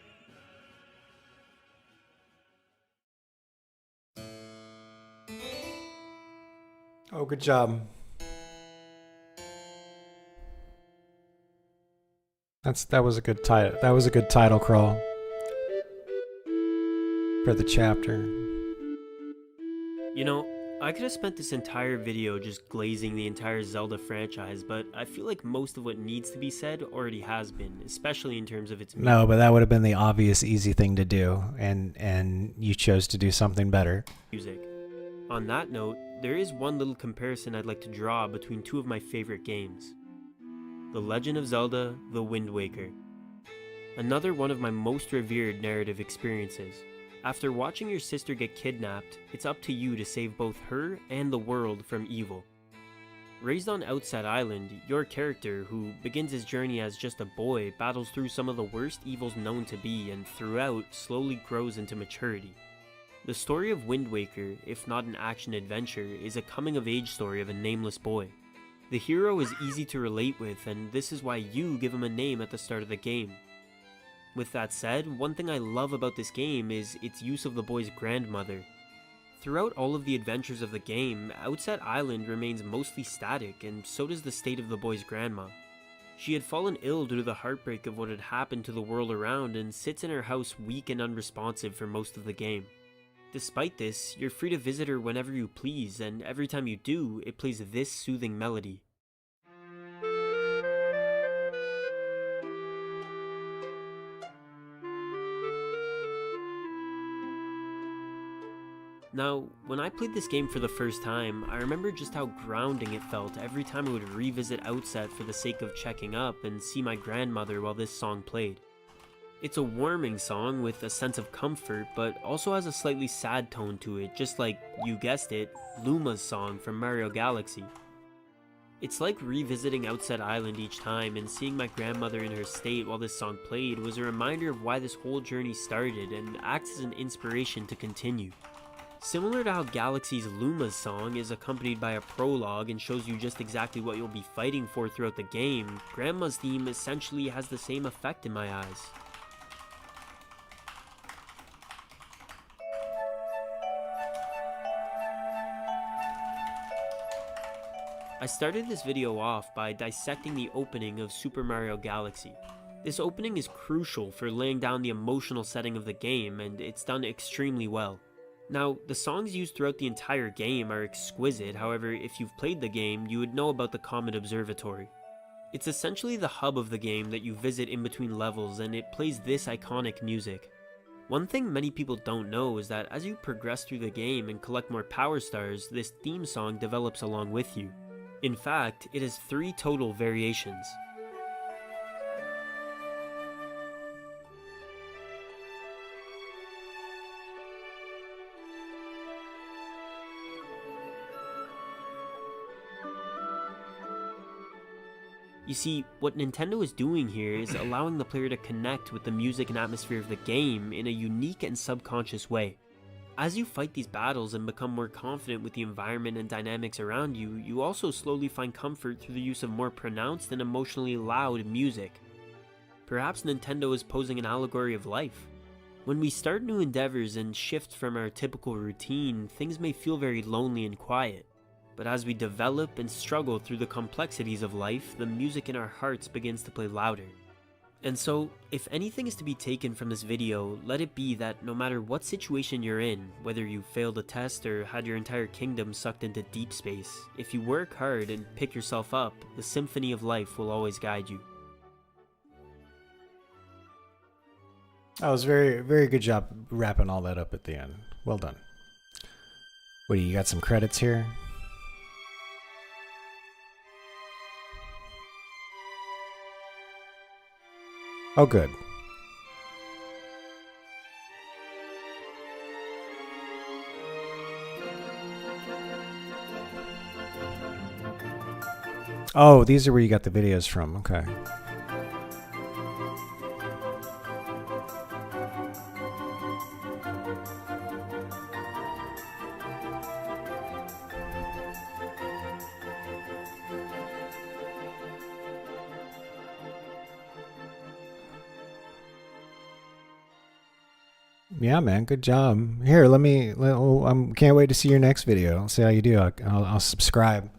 Oh, good job. That was a good title. That was a good title crawl for the chapter. You know, I could have spent this entire video just glazing the entire Zelda franchise, but I feel like most of what needs to be said already has been, especially in terms of its music. No, but that would have been the obvious, easy thing to do, and you chose to do something better. On that note, there is one little comparison I'd like to draw between two of my favorite games. The Legend of Zelda: The Wind Waker. Another one of my most revered narrative experiences. After watching your sister get kidnapped, it's up to you to save both her and the world from evil. Raised on Outset Island, your character, who begins his journey as just a boy, battles through some of the worst evils known to be and throughout slowly grows into maturity. The story of Wind Waker, if not an action-adventure, is a coming-of-age story of a nameless boy. The hero is easy to relate with, and this is why you give him a name at the start of the game. With that said, one thing I love about this game is its use of the boy's grandmother. Throughout all of the adventures of the game, Outset Island remains mostly static, and so does the state of the boy's grandma. She had fallen ill due to the heartbreak of what had happened to the world around and sits in her house weak and unresponsive for most of the game. Despite this, you're free to visit her whenever you please, and every time you do, it plays this soothing melody. Now, when I played this game for the first time, I remember just how grounding it felt every time I would revisit Outset for the sake of checking up and see my grandmother while this song played. It's a warming song with a sense of comfort, but also has a slightly sad tone to it, just like, you guessed it, Luma's song from Mario Galaxy. It's like revisiting Outset Island each time, and seeing my grandmother in her state while this song played was a reminder of why this whole journey started and acts as an inspiration to continue. Similar to how Galaxy's Luma's song is accompanied by a prologue and shows you just exactly what you'll be fighting for throughout the game, Grandma's theme essentially has the same effect in my eyes. I started this video off by dissecting the opening of Super Mario Galaxy. This opening is crucial for laying down the emotional setting of the game, and it's done extremely well. Now, the songs used throughout the entire game are exquisite, however, if you've played the game, you would know about the Comet Observatory. It's essentially the hub of the game that you visit in between levels, and it plays this iconic music. One thing many people don't know is that as you progress through the game and collect more power stars, this theme song develops along with you. In fact, it has 3 total variations. You see, what Nintendo is doing here is allowing the player to connect with the music and atmosphere of the game in a unique and subconscious way. As you fight these battles and become more confident with the environment and dynamics around you, you also slowly find comfort through the use of more pronounced and emotionally loud music. Perhaps Nintendo is posing an allegory of life. When we start new endeavors and shift from our typical routine, things may feel very lonely and quiet. But as we develop and struggle through the complexities of life, the music in our hearts begins to play louder. And so, if anything is to be taken from this video, let it be that no matter what situation you're in, whether you failed a test or had your entire kingdom sucked into deep space, if you work hard and pick yourself up, the symphony of life will always guide you. That was very, very good job wrapping all that up at the end. Well done. What do you got? Some credits here? Oh, good. Oh, these are where you got the videos from. Okay. Yeah, man, good job. Here, can't wait to see your next video. I'll see how you do. I'll subscribe,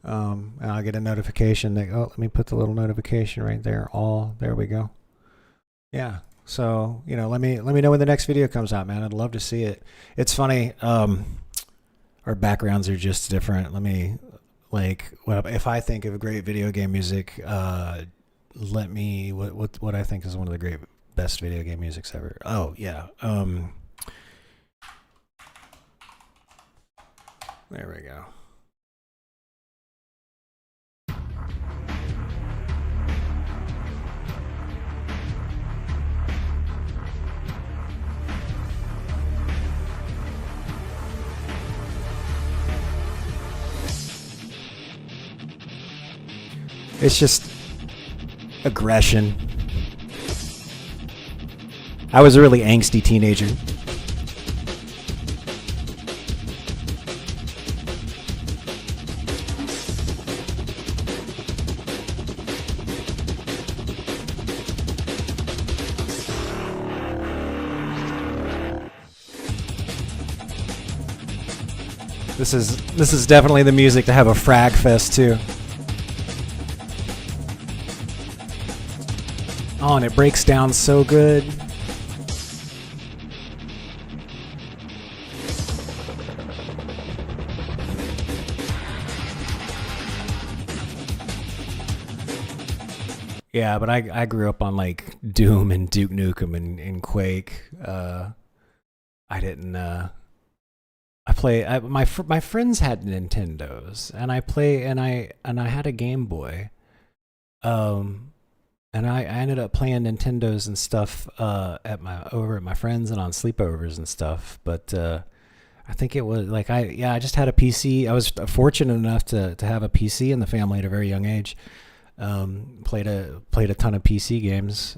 and I'll get a notification. Let me put the little notification right there. There we go. Yeah. So let me know when the next video comes out, man. I'd love to see it. It's funny. Our backgrounds are just different. If I think of great video game music, what I think is one of the great best video game musics ever. Oh yeah. There we go. It's just aggression. I was a really angsty teenager. This is definitely the music to have a frag fest too. Oh, and it breaks down so good. Yeah, but I grew up on like Doom and Duke Nukem and Quake. I didn't. My friends had Nintendos, and I had a Game Boy. And I ended up playing Nintendos and stuff over at my friends and on sleepovers and stuff. But I think it was like I just had a PC. I was fortunate enough to have a PC in the family at a very young age. Played a ton of PC games.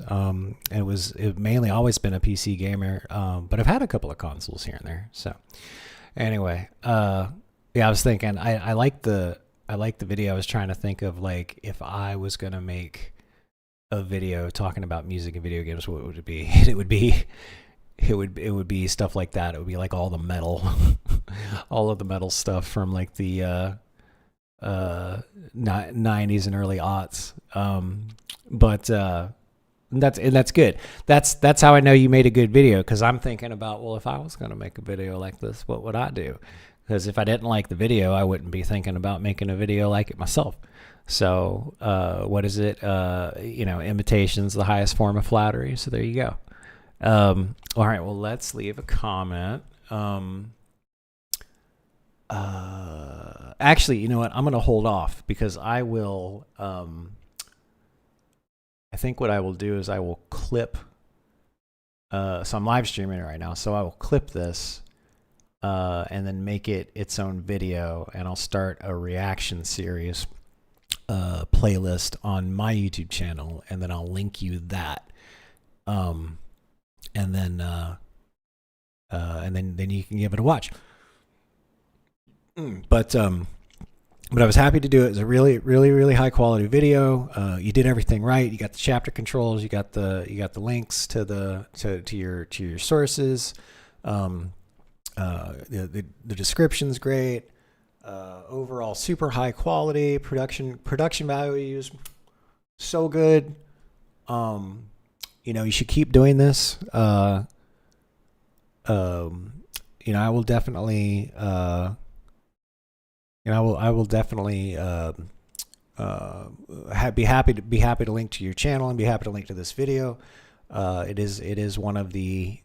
It mainly always been a PC gamer. But I've had a couple of consoles here and there. So anyway, I was thinking I like the video. I was trying to think of like if I was gonna make a video talking about music and video games, what would it be? It would be stuff like that. It would be like all the metal, all of the metal stuff from like the 90s and early aughts. But that's good. That's how I know you made a good video, because I'm thinking about, well, if I was going to make a video like this, what would I do? Because if I didn't like the video, I wouldn't be thinking about making a video like it myself. So what is it? Imitation's the highest form of flattery. So there you go. All right, well, let's leave a comment. Actually, you know what? I'm going to hold off, because I will, I think what I will do is I will clip, so I'm live streaming it right now. So I will clip this, and then make it its own video, and I'll start a reaction series playlist on my YouTube channel, and then I'll link you that. And then and then you can give it a watch. But I was happy to do it. It was a really, really, really high quality video. You did everything right. You got the chapter controls. You got the links to your sources. The description's great. Overall, super high quality production values. So good. You should keep doing this. I will definitely. I will definitely be happy to link to your channel and be happy to link to this video. It is one of the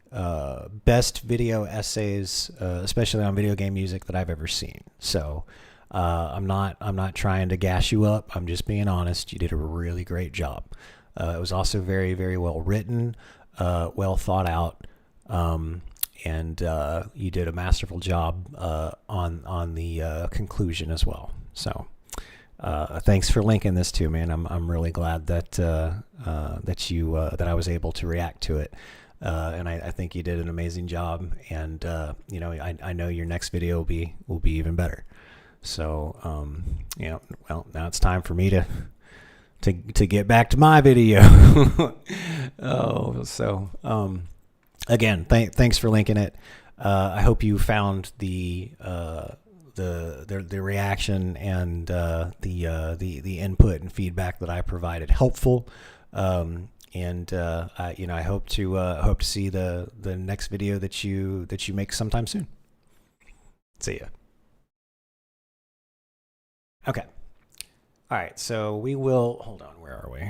best video essays, especially on video game music, that I've ever seen. So I'm not trying to gas you up. I'm just being honest. You did a really great job. It was also very, very well written, well thought out. And you did a masterful job on the conclusion as well. So thanks for linking this to me, and I'm really glad that that I was able to react to it. And I think you did an amazing job. And I know your next video will be even better. So well, now it's time for me to get back to my video. Again, thanks for linking it. I hope you found the reaction and the input and feedback that I provided helpful. I hope to see the next video that you make sometime soon. See ya. Okay. All right. So we will hold on. Where are we?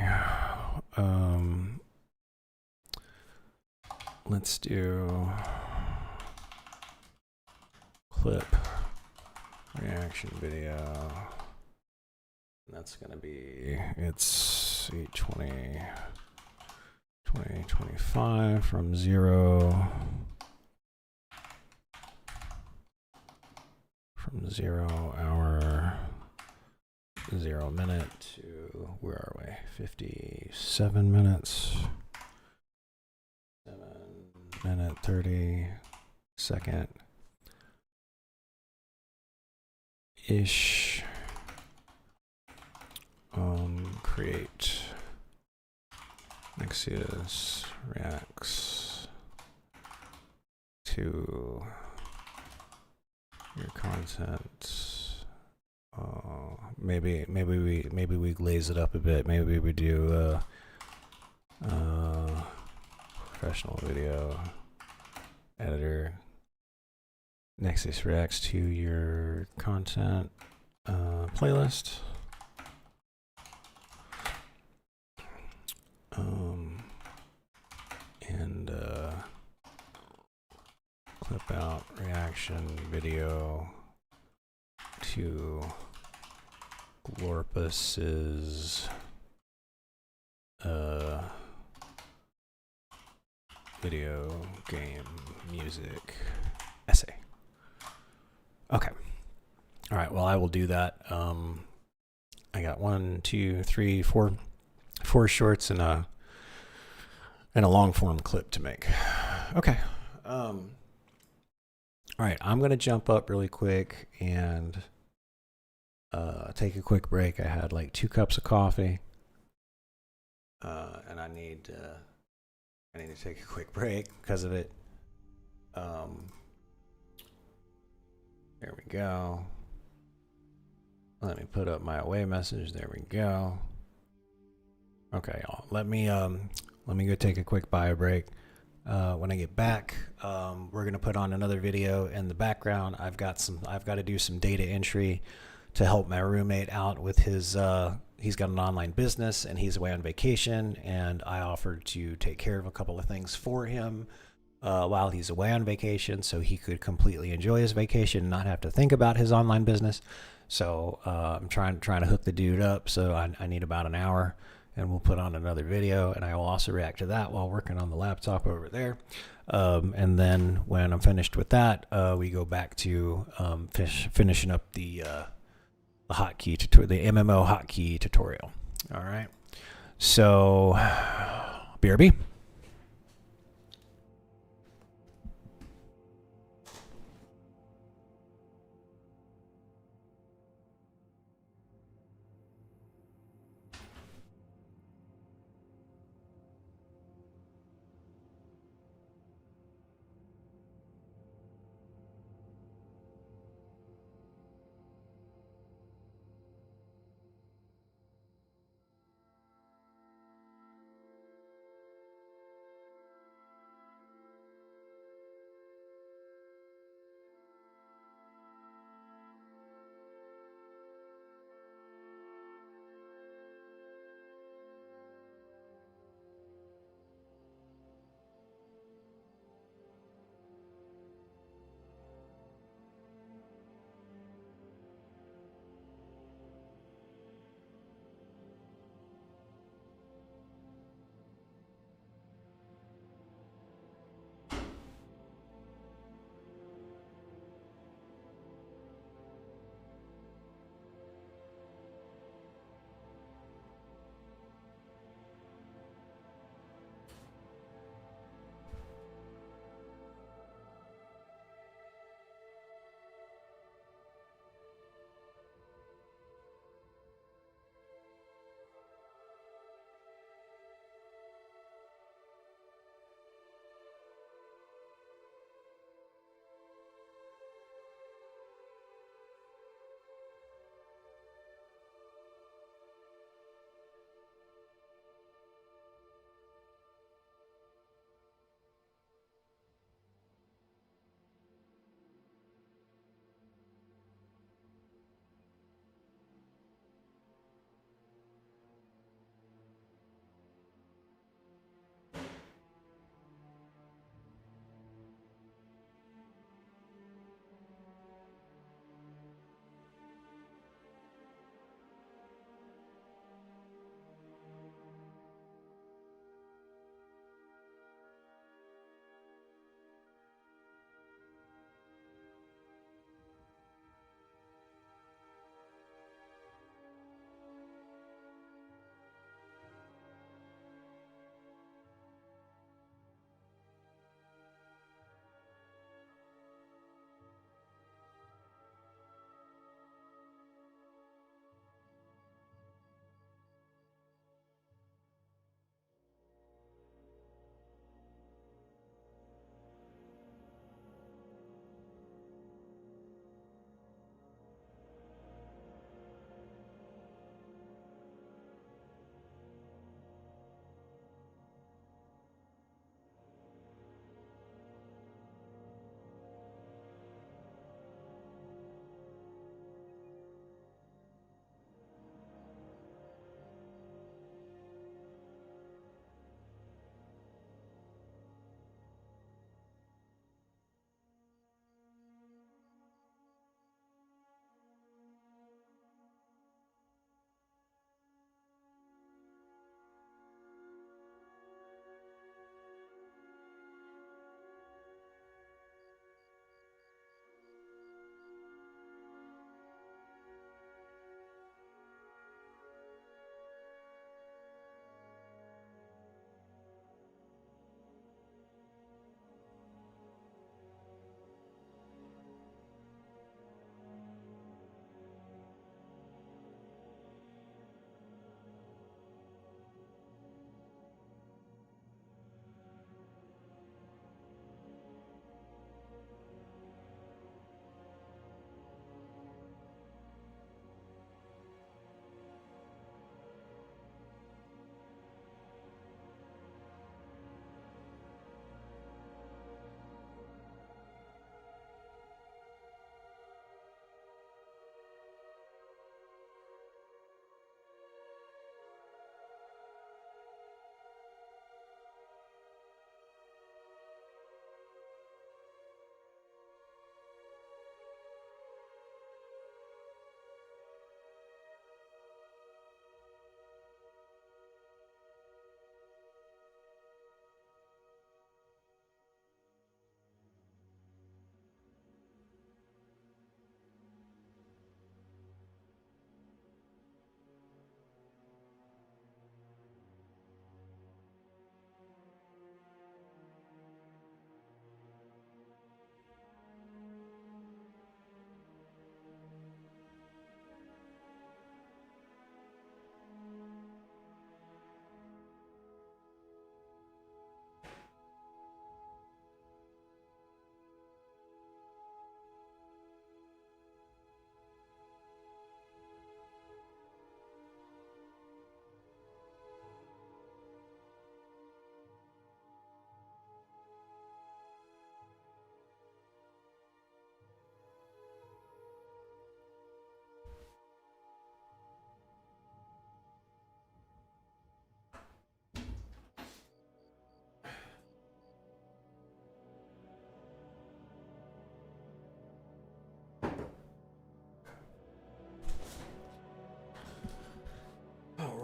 Let's do clip reaction video. That's going to be, it's 8/20, 2025 from 0 hour, 0 minute to, where are we? 57 minutes. 7-minute 30-second ish. Create Nexius reacts to your content. Maybe we glaze it up a bit. Maybe we do professional video editor. Nexus reacts to your content playlist. And clip out reaction video to Glorpus's video game music essay. Okay. All right. Well, I will do that. I got 1, 2, 3, 4 shorts and a long form clip to make. Okay. All right. I'm gonna jump up really quick and take a quick break. I had like 2 cups of coffee, and I need to take a quick break because of it. There we go. Let me put up my away message. There we go. Okay, y'all. Let me go take a quick bio break. When I get back, we're gonna put on another video in the background. I've got to do some data entry to help my roommate out with his. He's got an online business and he's away on vacation, and I offered to take care of a couple of things for him while he's away on vacation, so he could completely enjoy his vacation and not have to think about his online business. So I'm trying to hook the dude up. So I need about an hour, and we'll put on another video, and I will also react to that while working on the laptop over there. And then when I'm finished with that, we go back to finishing up the hotkey the MMO hotkey tutorial. All right. So BRB.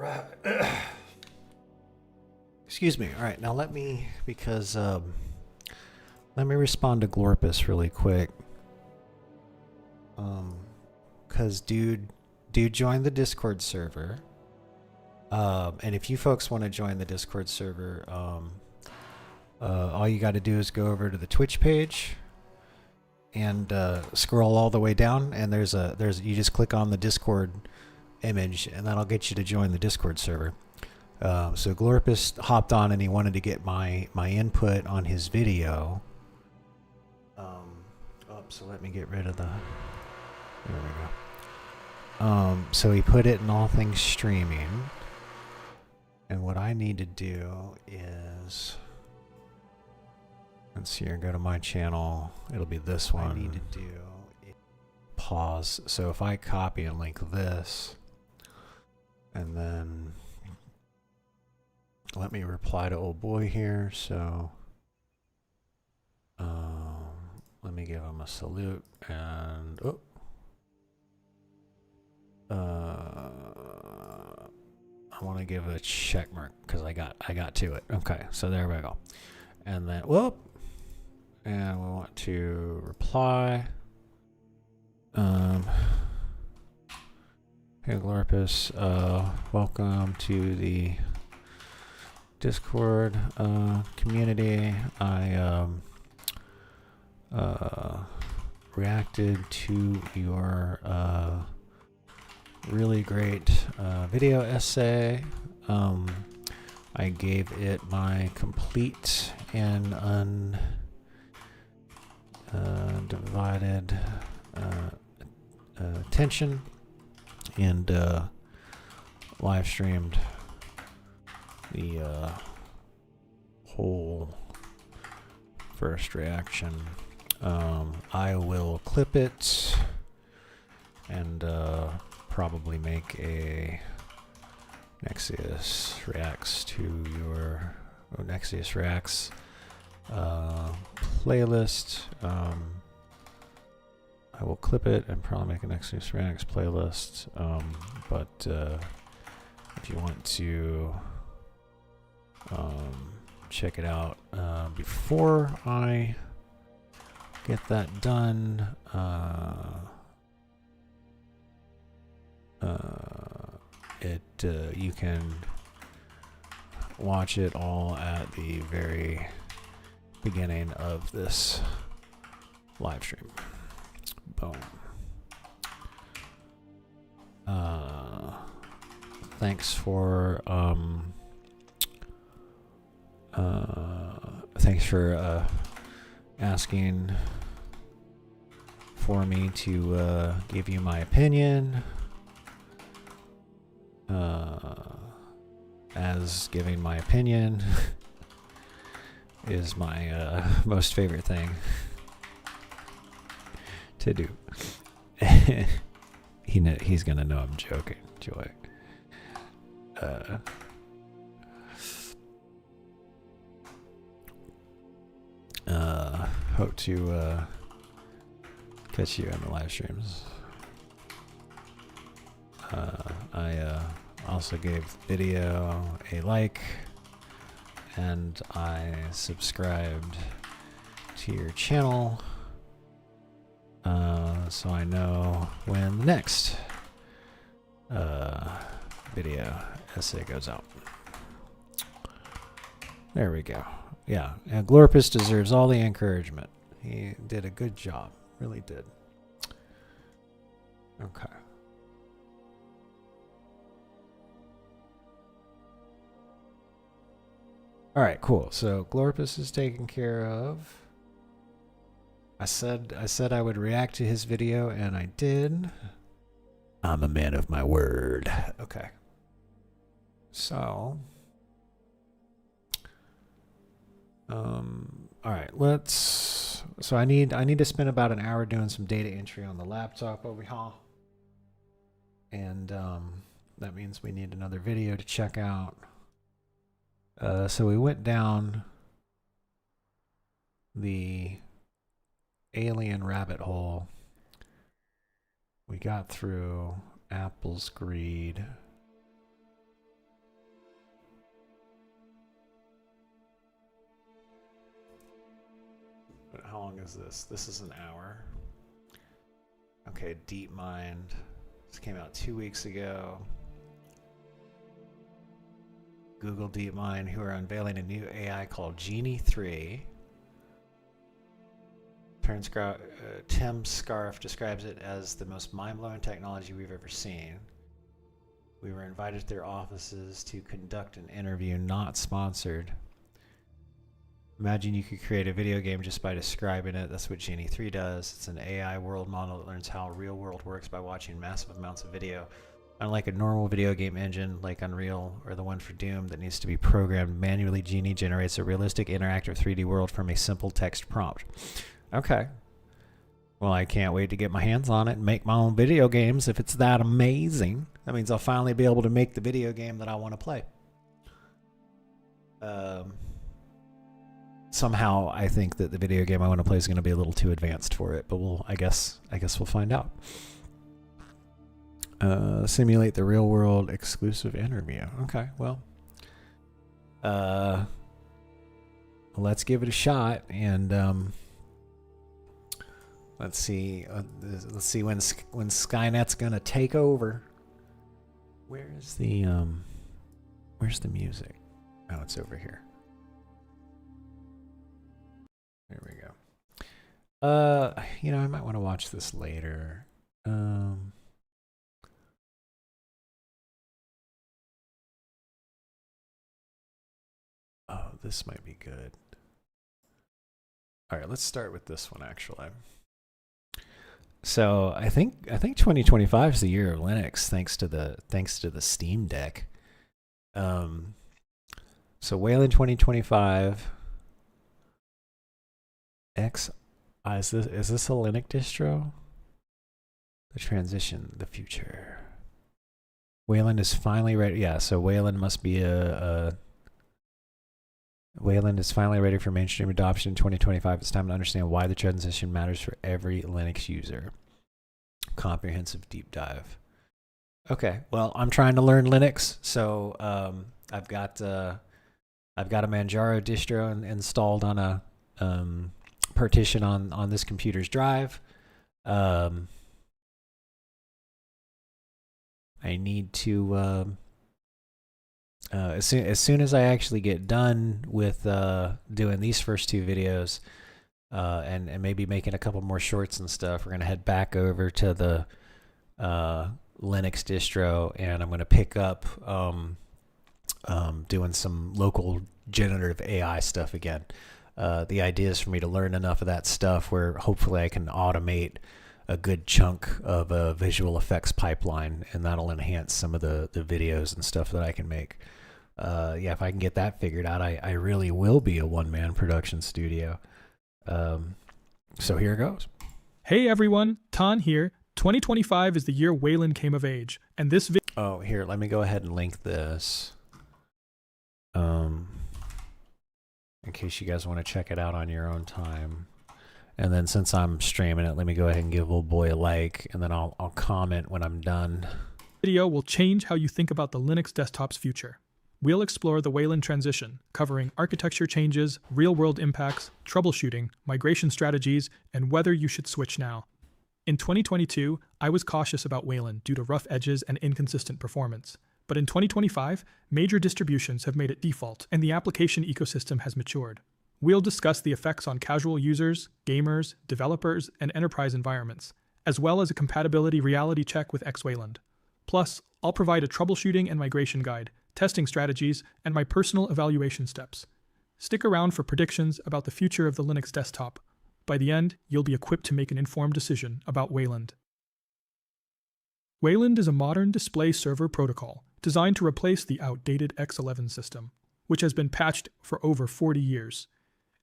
rabbit. Excuse me. All right, now let me respond to Glorpus really quick. Cause dude joined the Discord server. And if you folks want to join the Discord server, all you got to do is go over to the Twitch page and scroll all the way down, and you just click on the Discord image, and that'll get you to join the Discord server. So Glorpus hopped on and he wanted to get my input on his video. So let me get rid of the. There we go. So he put it in all things streaming, and what I need to do is, let's see here, go to my channel. It'll be this one. I need to do pause. So if I copy and link this, and then let me reply to old boy here. So let me give him a salute, and I want to give a check mark because I got to it. Okay, so there we go. And then whoop, and we want to reply. Hey Glorpus, welcome to the Discord community. I reacted to your really great video essay. I gave it my complete and undivided attention, and live streamed the whole first reaction. I will clip it and probably make a Nexius Reacts to your Nexius Reacts playlist. I will clip it and probably make a Nexius Reacts playlist. But if you want to check it out before I get that done, you can watch it all at the very beginning of this live stream. Boom. Thanks for asking for me to give you my opinion. As giving my opinion is my most favorite thing to do. He's gonna know I'm joking. Joy. Hope to catch you in the live streams. I also gave the video a like, and I subscribed to your channel, so I know when the next video essay goes out. There we go. Yeah, and Glorpus deserves all the encouragement. He did a good job, really did. Okay. All right, cool. So Glorpus is taken care of. I said I would react to his video, and I did. I'm a man of my word. Okay. So, all right, so I need to spend about an hour doing some data entry on the laptop over here. And that means we need another video to check out. So we went down the alien rabbit hole. We got through Apple's Greed. how long is this? This is an hour. Okay, DeepMind. This came out 2 weeks ago. Google DeepMind, who are unveiling a new AI called Genie 3. Tim Scarf describes it as the most mind-blowing technology we've ever seen. We were invited to their offices to conduct an interview, not sponsored. Imagine you could create a video game just by describing it. That's what Genie 3 does. It's an AI world model that learns how real world works by watching massive amounts of video. Unlike a normal video game engine like Unreal or the one for Doom that needs to be programmed manually, Genie generates a realistic interactive 3D world from a simple text prompt. Okay. Well, I can't wait to get my hands on it and make my own video games if it's that amazing. That means I'll finally be able to make the video game that I want to play. Somehow I think that the video game I want to play is going to be a little too advanced for it, but I guess we'll find out. Simulate the real world exclusive interview. Okay, well, let's give it a shot, and let's see when Skynet's gonna take over. Where's the music? Oh, it's over here. There we go. I might want to watch this later. Oh, this might be good. All right, let's start with this one actually. So I think 2025 is the year of Linux, thanks to the Steam Deck. So Wayland 2025. Is this a Linux distro? The transition, the future. Wayland is finally ready. Yeah, so Wayland must be Wayland is finally ready for mainstream adoption in 2025. It's time to understand why the transition matters for every Linux user. Comprehensive deep dive. Okay, well, I'm trying to learn Linux, so I've got a Manjaro distro installed on a partition on this computer's drive. I need to as soon as I actually get done with doing these first two videos and maybe making a couple more shorts and stuff, we're gonna head back over to the Linux distro, and I'm gonna pick up doing some local generative AI stuff again. The idea is for me to learn enough of that stuff where hopefully I can automate a good chunk of a visual effects pipeline, and that'll enhance some of the videos and stuff that I can make. Yeah, if I can get that figured out, I really will be a one-man production studio. So here goes. Hey everyone, Tan here. 2025 is the year Wayland came of age, and this video... Oh, here, let me go ahead and link this. In case you guys want to check it out on your own time. And then since I'm streaming it, let me go ahead and give old boy a like, and then I'll comment when I'm done. Video will change how you think about the Linux desktop's future. We'll explore the Wayland transition, covering architecture changes, real-world impacts, troubleshooting, migration strategies, and whether you should switch now. In 2022, I was cautious about Wayland due to rough edges and inconsistent performance. But in 2025, major distributions have made it default, and the application ecosystem has matured. We'll discuss the effects on casual users, gamers, developers, and enterprise environments, as well as a compatibility reality check with Wayland. Plus, I'll provide a troubleshooting and migration guide, testing strategies, and my personal evaluation steps. Stick around for predictions about the future of the Linux desktop. By the end, you'll be equipped to make an informed decision about Wayland. Wayland is a modern display server protocol designed to replace the outdated X11 system, which has been patched for over 40 years.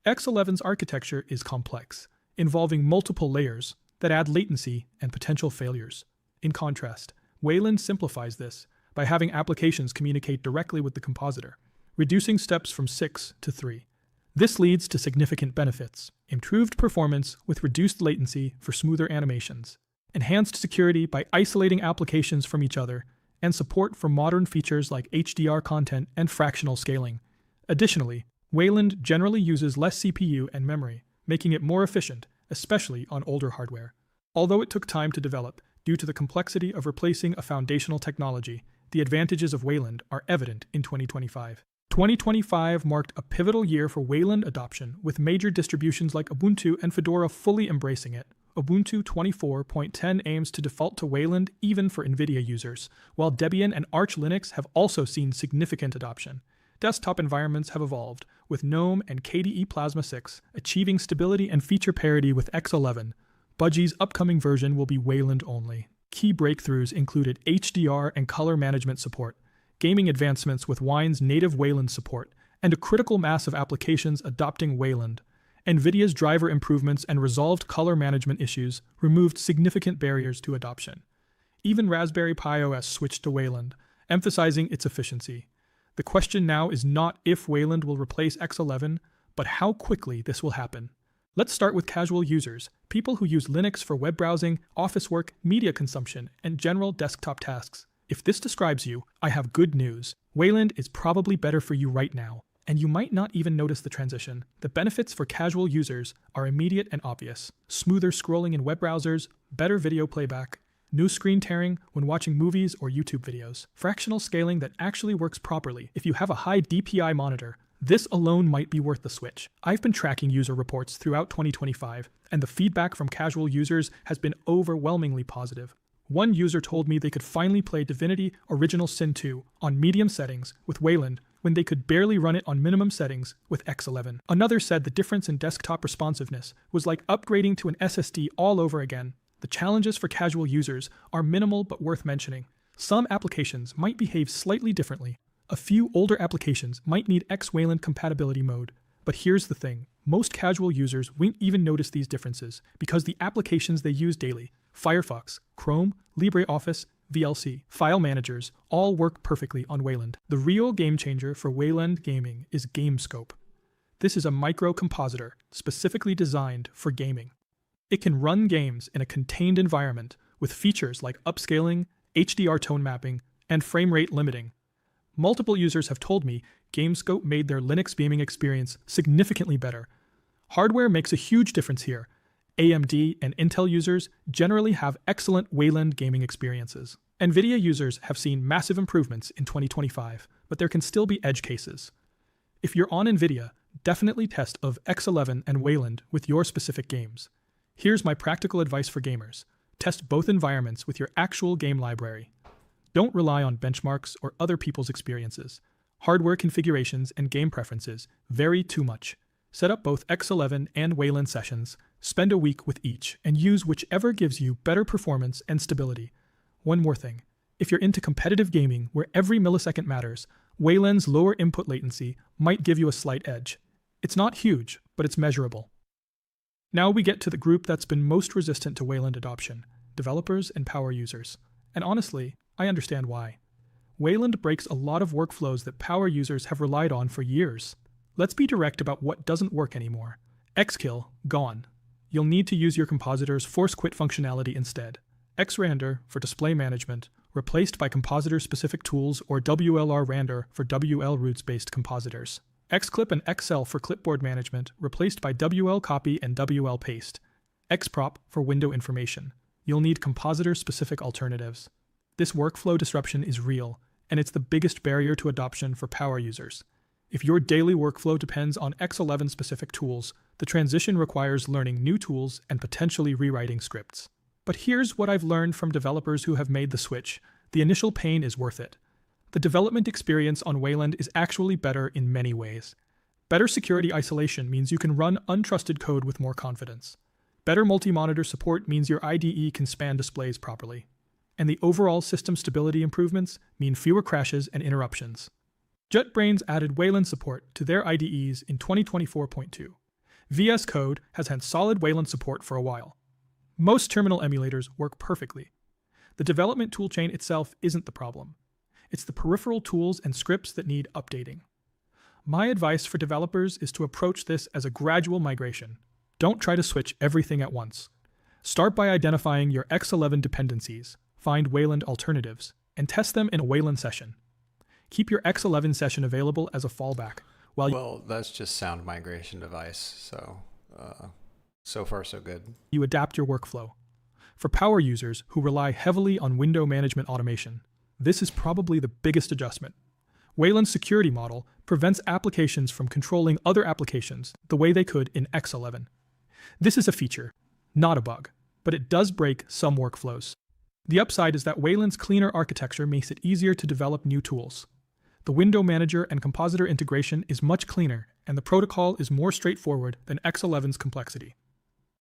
X11's architecture is complex, involving multiple layers that add latency and potential failures. In contrast, Wayland simplifies this by having applications communicate directly with the compositor, reducing steps from 6 to 3. This leads to significant benefits: improved performance with reduced latency for smoother animations, enhanced security by isolating applications from each other, and support for modern features like HDR content and fractional scaling. Additionally, Wayland generally uses less CPU and memory, making it more efficient, especially on older hardware. Although it took time to develop due to the complexity of replacing a foundational technology, the advantages of Wayland are evident in 2025. 2025 marked a pivotal year for Wayland adoption, with major distributions like Ubuntu and Fedora fully embracing it. Ubuntu 24.10 aims to default to Wayland even for NVIDIA users, while Debian and Arch Linux have also seen significant adoption. Desktop environments have evolved, with GNOME and KDE Plasma 6 achieving stability and feature parity with X11. Budgie's upcoming version will be Wayland only. Key breakthroughs included HDR and color management support, gaming advancements with Wine's native Wayland support, and a critical mass of applications adopting Wayland. NVIDIA's driver improvements and resolved color management issues removed significant barriers to adoption. Even Raspberry Pi OS switched to Wayland, emphasizing its efficiency. The question now is not if Wayland will replace X11, but how quickly this will happen. Let's start with casual users, people who use Linux for web browsing, office work, media consumption, and general desktop tasks. If this describes you, I have good news. Wayland is probably better for you right now, and you might not even notice the transition. The benefits for casual users are immediate and obvious. Smoother scrolling in web browsers, better video playback, no screen tearing when watching movies or YouTube videos, fractional scaling that actually works properly if you have a high DPI monitor. This alone might be worth the switch. I've been tracking user reports throughout 2025, and the feedback from casual users has been overwhelmingly positive. One user told me they could finally play Divinity Original Sin 2 on medium settings with Wayland when they could barely run it on minimum settings with X11. Another said the difference in desktop responsiveness was like upgrading to an SSD all over again. The challenges for casual users are minimal but worth mentioning. Some applications might behave slightly differently. A few older applications might need X-Wayland compatibility mode. But here's the thing. Most casual users won't even notice these differences because the applications they use daily, Firefox, Chrome, LibreOffice, VLC, file managers, all work perfectly on Wayland. The real game changer for Wayland gaming is GameScope. This is a micro-compositor specifically designed for gaming. It can run games in a contained environment with features like upscaling, HDR tone mapping, and frame rate limiting. Multiple users have told me GameScope made their Linux gaming experience significantly better. Hardware makes a huge difference here. AMD and Intel users generally have excellent Wayland gaming experiences. NVIDIA users have seen massive improvements in 2025, but there can still be edge cases. If you're on NVIDIA, definitely test of X11 and Wayland with your specific games. Here's my practical advice for gamers. Test both environments with your actual game library. Don't rely on benchmarks or other people's experiences. Hardware configurations and game preferences vary too much. Set up both X11 and Wayland sessions, spend a week with each, and use whichever gives you better performance and stability. One more thing. If you're into competitive gaming where every millisecond matters, Wayland's lower input latency might give you a slight edge. It's not huge, but it's measurable. Now we get to the group that's been most resistant to Wayland adoption, developers and power users. And honestly, I understand why. Wayland breaks a lot of workflows that power users have relied on for years. Let's be direct about what doesn't work anymore. Xkill, gone. You'll need to use your compositor's force quit functionality instead. Xrandr for display management, replaced by compositor-specific tools or WLR Randr for WL roots-based compositors. Xclip and Xcel for clipboard management, replaced by WL copy and WL paste. Xprop for window information. You'll need compositor-specific alternatives. This workflow disruption is real, and it's the biggest barrier to adoption for power users. If your daily workflow depends on X11-specific tools, the transition requires learning new tools and potentially rewriting scripts. But here's what I've learned from developers who have made the switch. The initial pain is worth it. The development experience on Wayland is actually better in many ways. Better security isolation means you can run untrusted code with more confidence. Better multi-monitor support means your IDE can span displays properly. And the overall system stability improvements mean fewer crashes and interruptions. JetBrains added Wayland support to their IDEs in 2024.2. VS Code has had solid Wayland support for a while. Most terminal emulators work perfectly. The development toolchain itself isn't the problem. It's the peripheral tools and scripts that need updating. My advice for developers is to approach this as a gradual migration. Don't try to switch everything at once. Start by identifying your X11 dependencies, find Wayland alternatives, and test them in a Wayland session. Keep your X11 session available as a fallback. Well, that's just sound migration device, so So far, so good. You adapt your workflow. For power users who rely heavily on window management automation, this is probably the biggest adjustment. Wayland's security model prevents applications from controlling other applications the way they could in X11. This is a feature, not a bug, but it does break some workflows. The upside is that Wayland's cleaner architecture makes it easier to develop new tools. The window manager and compositor integration is much cleaner, and the protocol is more straightforward than X11's complexity.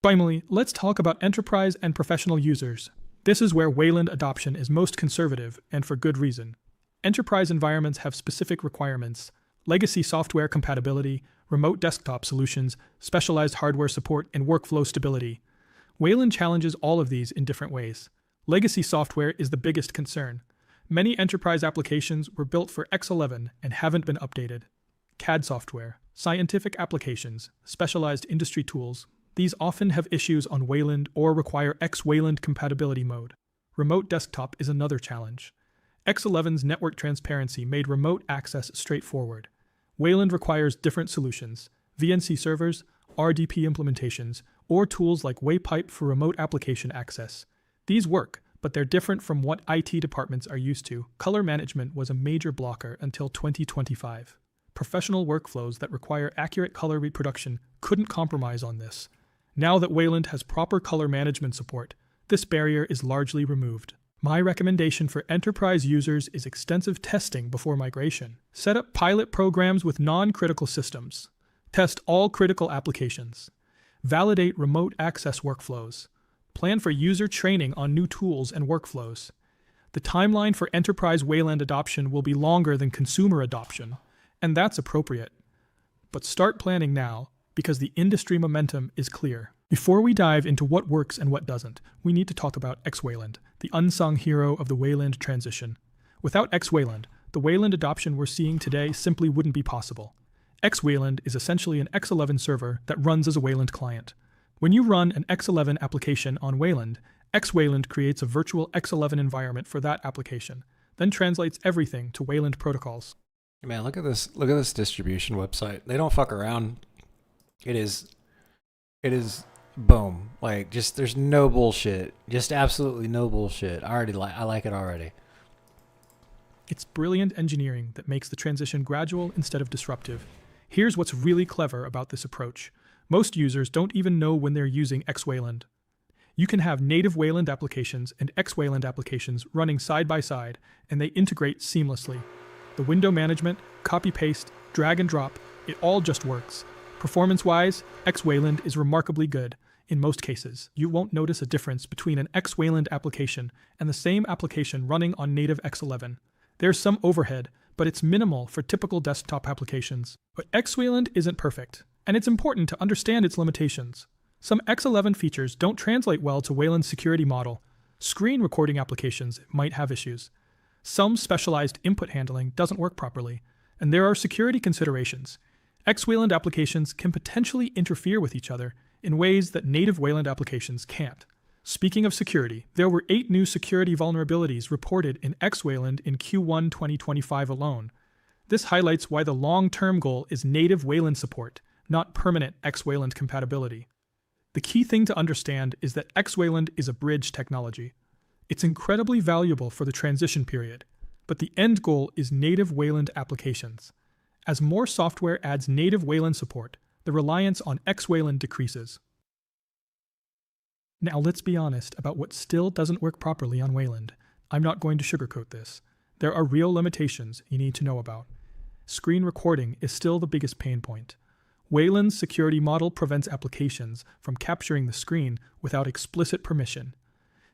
Finally, let's talk about enterprise and professional users. This is where Wayland adoption is most conservative, and for good reason. Enterprise environments have specific requirements: legacy software compatibility, remote desktop solutions, specialized hardware support, and workflow stability. Wayland challenges all of these in different ways. Legacy software is the biggest concern. Many enterprise applications were built for X11 and haven't been updated. CAD software, scientific applications, specialized industry tools, these often have issues on Wayland or require X-Wayland compatibility mode. Remote desktop is another challenge. X11's network transparency made remote access straightforward. Wayland requires different solutions: VNC servers, RDP implementations, or tools like Waypipe for remote application access. These work, but they're different from what IT departments are used to. Color management was a major blocker until 2025. Professional workflows that require accurate color reproduction couldn't compromise on this. Now that Wayland has proper color management support, this barrier is largely removed. My recommendation for enterprise users is extensive testing before migration. Set up pilot programs with non-critical systems. Test all critical applications. Validate remote access workflows. Plan for user training on new tools and workflows. The timeline for enterprise Wayland adoption will be longer than consumer adoption, and that's appropriate. But start planning now, because the industry momentum is clear. Before we dive into what works and what doesn't, we need to talk about X-Wayland, the unsung hero of the Wayland transition. Without X-Wayland, the Wayland adoption we're seeing today simply wouldn't be possible. X-Wayland is essentially an X11 server that runs as a Wayland client. When you run an X11 application on Wayland, X-Wayland creates a virtual X11 environment for that application, then translates everything to Wayland protocols. Man, look at this distribution website. They don't fuck around. It is boom. Like, just there's no bullshit. Just absolutely no bullshit. I like it already. It's brilliant engineering that makes the transition gradual instead of disruptive. Here's what's really clever about this approach. Most users don't even know when they're using X-Wayland. You can have native Wayland applications and X-Wayland applications running side by side, and they integrate seamlessly. The window management, copy-paste, drag and drop, it all just works. Performance-wise, X-Wayland is remarkably good. In most cases, you won't notice a difference between an X-Wayland application and the same application running on native X11. There's some overhead, but it's minimal for typical desktop applications. But X-Wayland isn't perfect, and it's important to understand its limitations. Some X11 features don't translate well to Wayland's security model. Screen recording applications might have issues. Some specialized input handling doesn't work properly, and there are security considerations. X-Wayland applications can potentially interfere with each other in ways that native Wayland applications can't. Speaking of security, there were 8 new security vulnerabilities reported in X-Wayland in Q1 2025 alone. This highlights why the long-term goal is native Wayland support, not permanent X-Wayland compatibility. The key thing to understand is that X-Wayland is a bridge technology. It's incredibly valuable for the transition period, but the end goal is native Wayland applications. As more software adds native Wayland support, the reliance on X-Wayland decreases. Now let's be honest about what still doesn't work properly on Wayland. I'm not going to sugarcoat this. There are real limitations you need to know about. Screen recording is still the biggest pain point. Wayland's security model prevents applications from capturing the screen without explicit permission.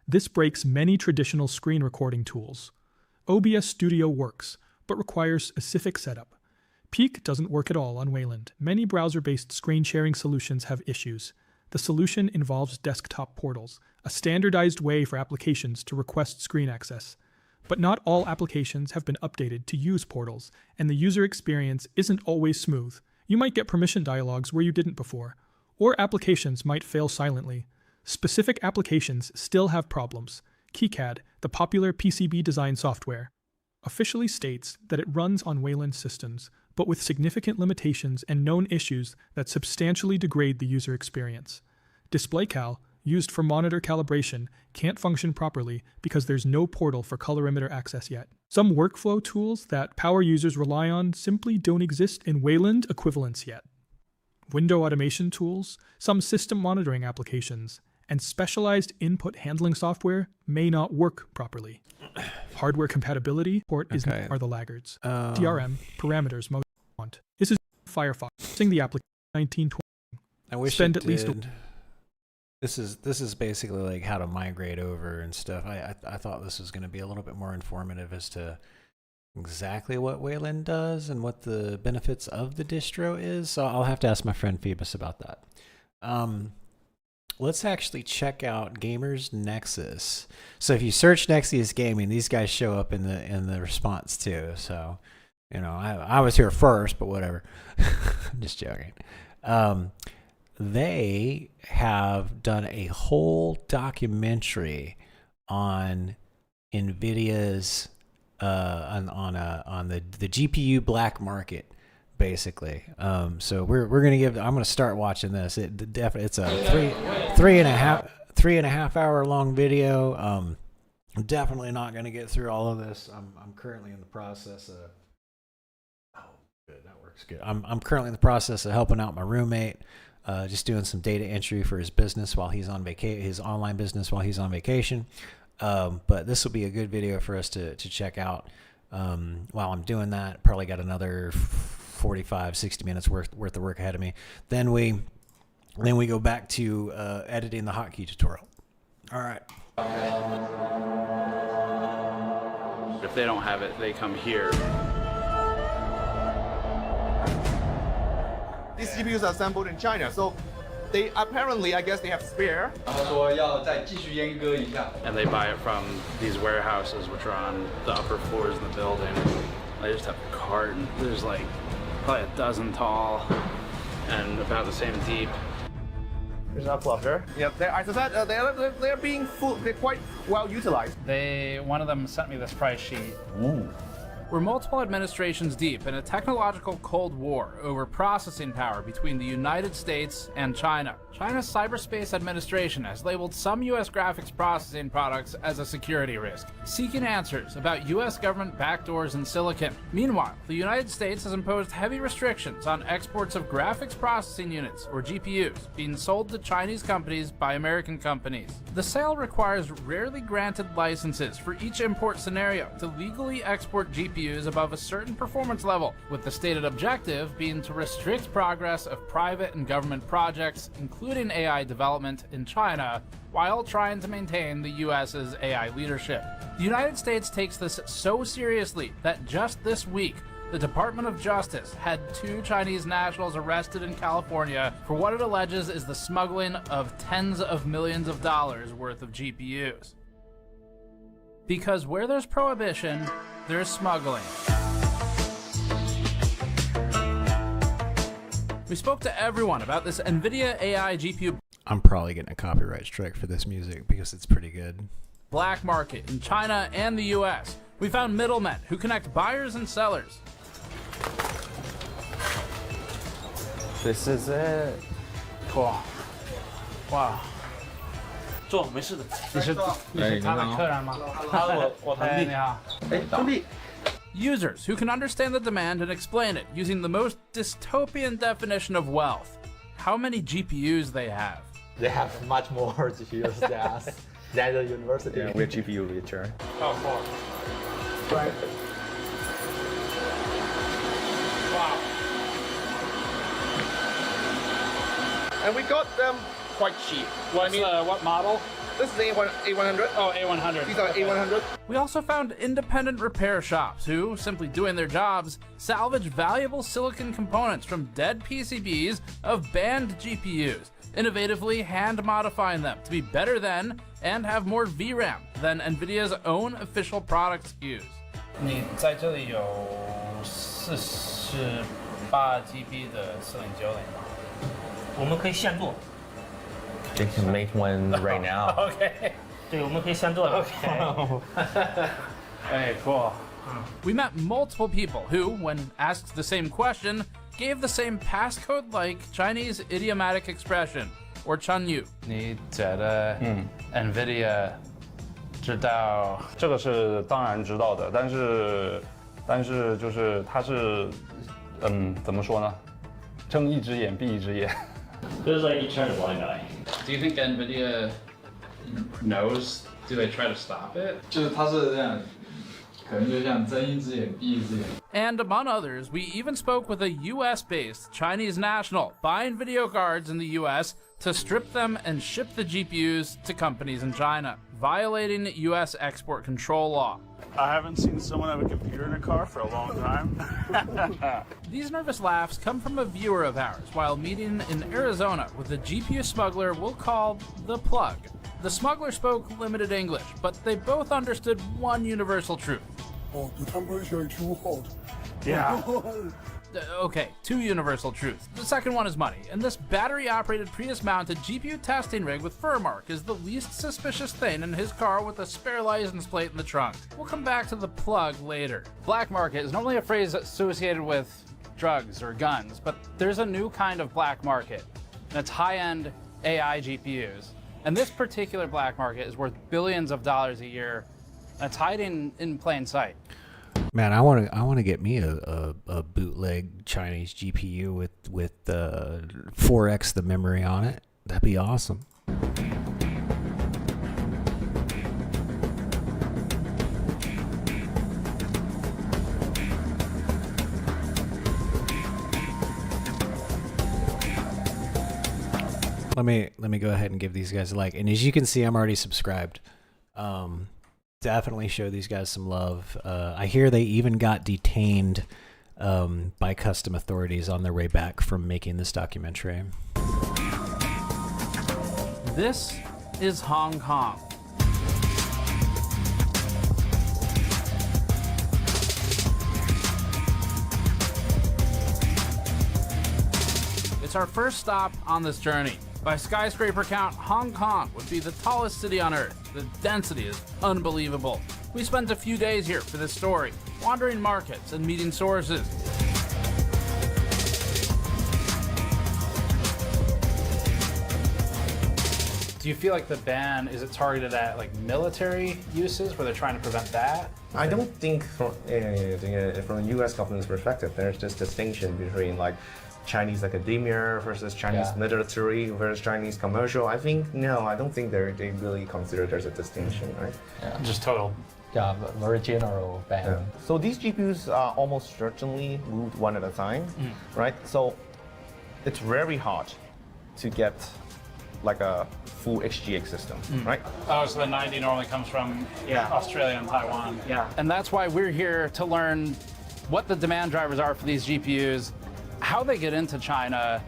This breaks many traditional screen recording tools. OBS Studio works, but requires specific setup. Peek doesn't work at all on Wayland. Many browser-based screen sharing solutions have issues. The solution involves desktop portals, a standardized way for applications to request screen access. But not all applications have been updated to use portals, and the user experience isn't always smooth. You might get permission dialogues where you didn't before, or applications might fail silently. Specific applications still have problems. KiCad, the popular PCB design software, officially states that it runs on Wayland systems, but with significant limitations and known issues that substantially degrade the user experience. DisplayCal, used for monitor calibration, can't function properly because there's no portal for colorimeter access yet. Some workflow tools that power users rely on simply don't exist in Wayland equivalents yet. Window automation tools, some system monitoring applications, and specialized input handling software may not work properly. Hardware compatibility port are the laggards. DRM parameters most want. This is Firefox using the application 1920. I wish Spend it at least did. This is basically like how to migrate over and stuff. I thought this was going to be a little bit more informative as to exactly what Wayland does and what the benefits of the distro is. So I'll have to ask my friend Phoebus about that. Let's actually check out Gamers Nexus. So if you search Nexius Gaming, these guys show up in the response too. So, you know, I was here first, but whatever. I'm just joking. They have done a whole documentary on NVIDIA's on the GPU black market, basically. So we're gonna I'm gonna start watching this. It's a three and a half hour long video. I'm definitely not gonna get through all of this. I'm currently in the process of good, that works good. I'm currently in the process of helping out my roommate. Just doing some data entry for his business while he's on his online business while he's on vacation. But this will be a good video for us to check out while I'm doing that. Probably got another 45, 60 minutes worth of work ahead of me. Then we go back to editing the hotkey tutorial. All right. If they don't have it, they come here. These GPUs are assembled in China, so they apparently, I guess, they have spare. And they buy it from these warehouses, which are on the upper floors of the building. They just have a carton. There's like probably a dozen tall and about the same deep. There's a cluster. Yeah, as I said, they're being full. They're quite well utilized. One of them sent me this price sheet. Ooh. We're multiple administrations deep in a technological Cold War over processing power between the United States and China. China's Cyberspace Administration has labeled some U.S. graphics processing products as a security risk, seeking answers about U.S. government backdoors in silicon. Meanwhile, the United States has imposed heavy restrictions on exports of graphics processing units, or GPUs, being sold to Chinese companies by American companies. The sale requires rarely granted licenses for each import scenario to legally export GPUs above a certain performance level, with the stated objective being to restrict progress of private and government projects, including AI development in China, while trying to maintain the US's AI leadership. The United States takes this so seriously that just this week, the Department of Justice had 2 Chinese nationals arrested in California for what it alleges is the smuggling of tens of millions of dollars worth of GPUs. Because where there's prohibition, there's smuggling. We spoke to everyone about this NVIDIA AI GPU I'm probably getting a copyright strike for this music because it's pretty good. black market in China and the US. We found middlemen who connect buyers and sellers. This is it. Cool. Wow. 坐，没事的。你是他的客人吗？我堂弟。你好。兄弟。 Users who can understand the demand and explain it using the most dystopian definition of wealth. How many GPUs they have. They have much more GPUs than us. Than the university. Yeah, we're GPU richer. Oh, cool. Right. Wow. And we got them quite cheap. What model? This is A100. Oh, A100. These are A100. We also found independent repair shops who, simply doing their jobs, salvage valuable silicon components from dead PCBs of banned GPUs, innovatively hand-modifying them to be better than and have more VRAM than NVIDIA's own official product SKUs. 你在这里有48 GB 的409我们可以现做。 They can make one right now. OK， 对，我们可以现做的。OK， 哎，cool。We met multiple people who, when asked the same question, gave the same passcode-like Chinese idiomatic expression, or Chunyu. 你觉得 NVIDIA 知道这个是当然知道的，但是就是它是怎么说呢？睁一只眼闭一只眼。It's like you turn a blind eye. Do you think NVIDIA knows? Do they try to stop it? 就是它是这样，可能就像睁一只眼闭一只眼。 And among others, we even spoke with a US-based Chinese national buying video cards in the US to strip them and ship the GPUs to companies in China, violating US export control law. I haven't seen someone have a computer in a car for a long time. These nervous laughs come from a viewer of ours while meeting in Arizona with a GPU smuggler we'll call the Plug. The smuggler spoke limited English, but they both understood one universal truth. Oh, the temperature is too hot. Yeah. Okay, two universal truths. The second one is money, and this battery-operated Prius-mounted GPU testing rig with fur mark is the least suspicious thing in his car with a spare license plate in the trunk. We'll come back to the Plug later. Black market is normally a phrase associated with drugs or guns, but there's a new kind of black market, and it's high-end AI GPUs. And this particular black market is worth billions of dollars a year, and it's hiding in plain sight. Man, I want to get me a bootleg Chinese GPU with 4x the memory on it. That'd be awesome. Let me go ahead and give these guys a like. And as you can see, I'm already subscribed. Definitely show these guys some love. I hear they even got detained by custom authorities on their way back from making this documentary. This is Hong Kong. It's our first stop on this journey. By skyscraper count, Hong Kong would be the tallest city on Earth. The density is unbelievable. We spent a few days here for this story, wandering markets and meeting sources. Do you feel like the ban, is it targeted at like military uses where they're trying to prevent that? I don't think from the U.S. government's perspective, there's this distinction between like Chinese academia versus Chinese military versus Chinese commercial. I think, no, I don't think they really consider there's a distinction, right? Yeah. Just total. Yeah, very general ban. Yeah. So these GPUs are almost certainly moved one at a time, right? So it's very hard to get like a full HGX system, right? Oh, so the 90 normally comes from Australia and Taiwan. Yeah, and that's why we're here to learn what the demand drivers are for these GPUs, how they get into China,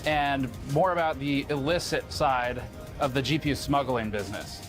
and more about the illicit side of the GPU smuggling business.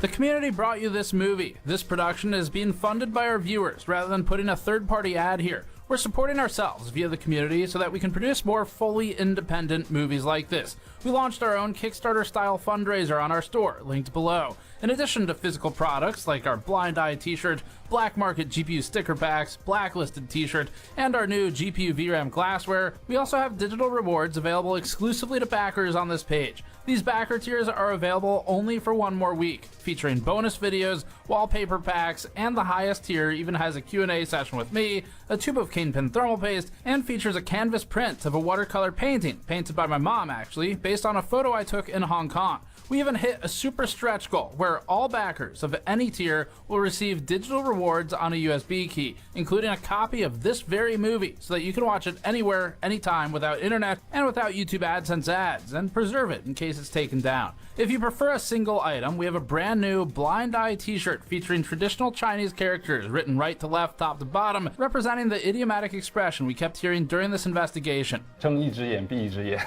The community brought you this movie. This production is being funded by our viewers rather than putting a third-party ad here. We're supporting ourselves via the community so that we can produce more fully independent movies like this. We launched our own Kickstarter-style fundraiser on our store, linked below. In addition to physical products like our Blind Eye t-shirt, Black Market GPU sticker packs, Blacklisted t-shirt, and our new GPU VRAM glassware, we also have digital rewards available exclusively to backers on this page. These backer tiers are available only for one more week, featuring bonus videos, wallpaper packs, and the highest tier even has a Q&A session with me, a tube of Kingpin thermal paste, and features a canvas print of a watercolor painting, painted by my mom actually, based on a photo I took in Hong Kong. We even hit a super stretch goal where all backers of any tier will receive digital rewards on a USB key, including a copy of this very movie so that you can watch it anywhere, anytime without internet and without YouTube AdSense ads, and preserve it in case it's taken down. If you prefer a single item, we have a brand new Blind Eye t-shirt featuring traditional Chinese characters written right to left, top to bottom, representing the idiomatic expression we kept hearing during this investigation. 睁一只眼闭一只眼。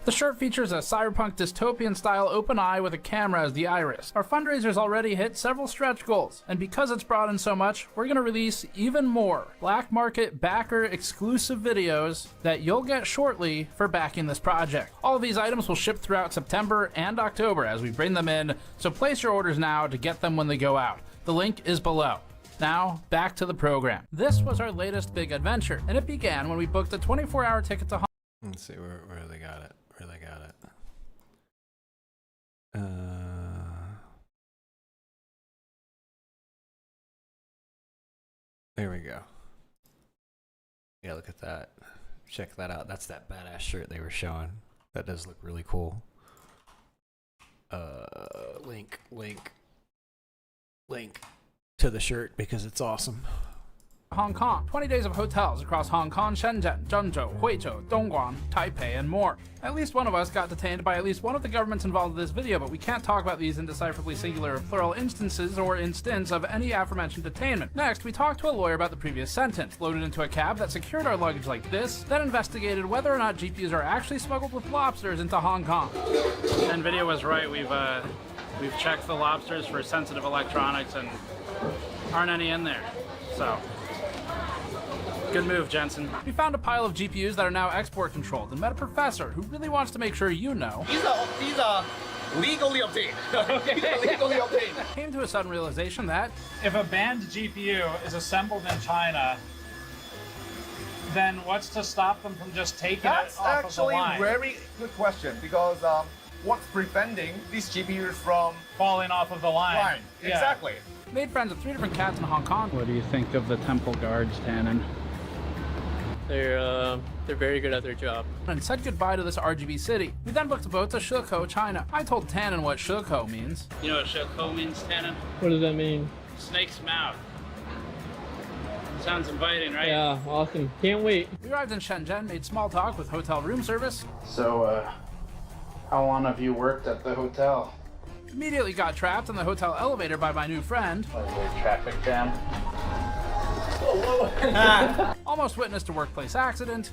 The shirt features a cyberpunk dystopian-style open eye with a camera as the iris. Our fundraiser's already hit several stretch goals, and because it's brought in so much, we're going to release even more black market backer exclusive videos that you'll get shortly for backing this project. All of these items will ship throughout September and October as we bring them in, so place your orders now to get them when they go out. The link is below. Now, back to the program. This was our latest big adventure, and it began when we booked a 24-hour ticket to Hong Kong. Let's see where they got it. Where they got it. There we go. Yeah, look at that. Check that out. That's that badass shirt they were showing. That does look really cool. Link to the shirt because it's awesome. Hong Kong. 20 days of hotels across Hong Kong, Shenzhen, Zhengzhou, Huizhou, Dongguan, Taipei, and more. At least one of us got detained by at least one of the governments involved in this video, but we can't talk about these indecipherably singular or plural instances or instance of any aforementioned detainment. Next, we talked to a lawyer about the previous sentence, loaded into a cab that secured our luggage like this, then investigated whether or not GPUs are actually smuggled with lobsters into Hong Kong. And video was right. We've checked the lobsters for sensitive electronics and aren't any in there. So, good move, Jensen. We found a pile of GPUs that are now export controlled and met a professor who really wants to make sure you know. These are legally obtained. Legally obtained. Came to a sudden realization that if a banned GPU is assembled in China, then what's to stop them from just taking it off of the line? That's actually a very good question, because what's preventing these GPUs from falling off of the line? Yeah. Exactly. Made friends with 3 different cats in Hong Kong. What do you think of the temple guards, Tannen? They're very good at their job. And said goodbye to this RGB city. We then booked a boat to Shekou, China. I told Tannen what Shekou means. You know what Shekou means, Tannen? What does that mean? Snake's mouth. Sounds inviting, right? Yeah, awesome. Can't wait. We arrived in Shenzhen, made small talk with hotel room service. So, how long have you worked at the hotel? Immediately got trapped in the hotel elevator by my new friend. Like a traffic jam. Almost witnessed a workplace accident.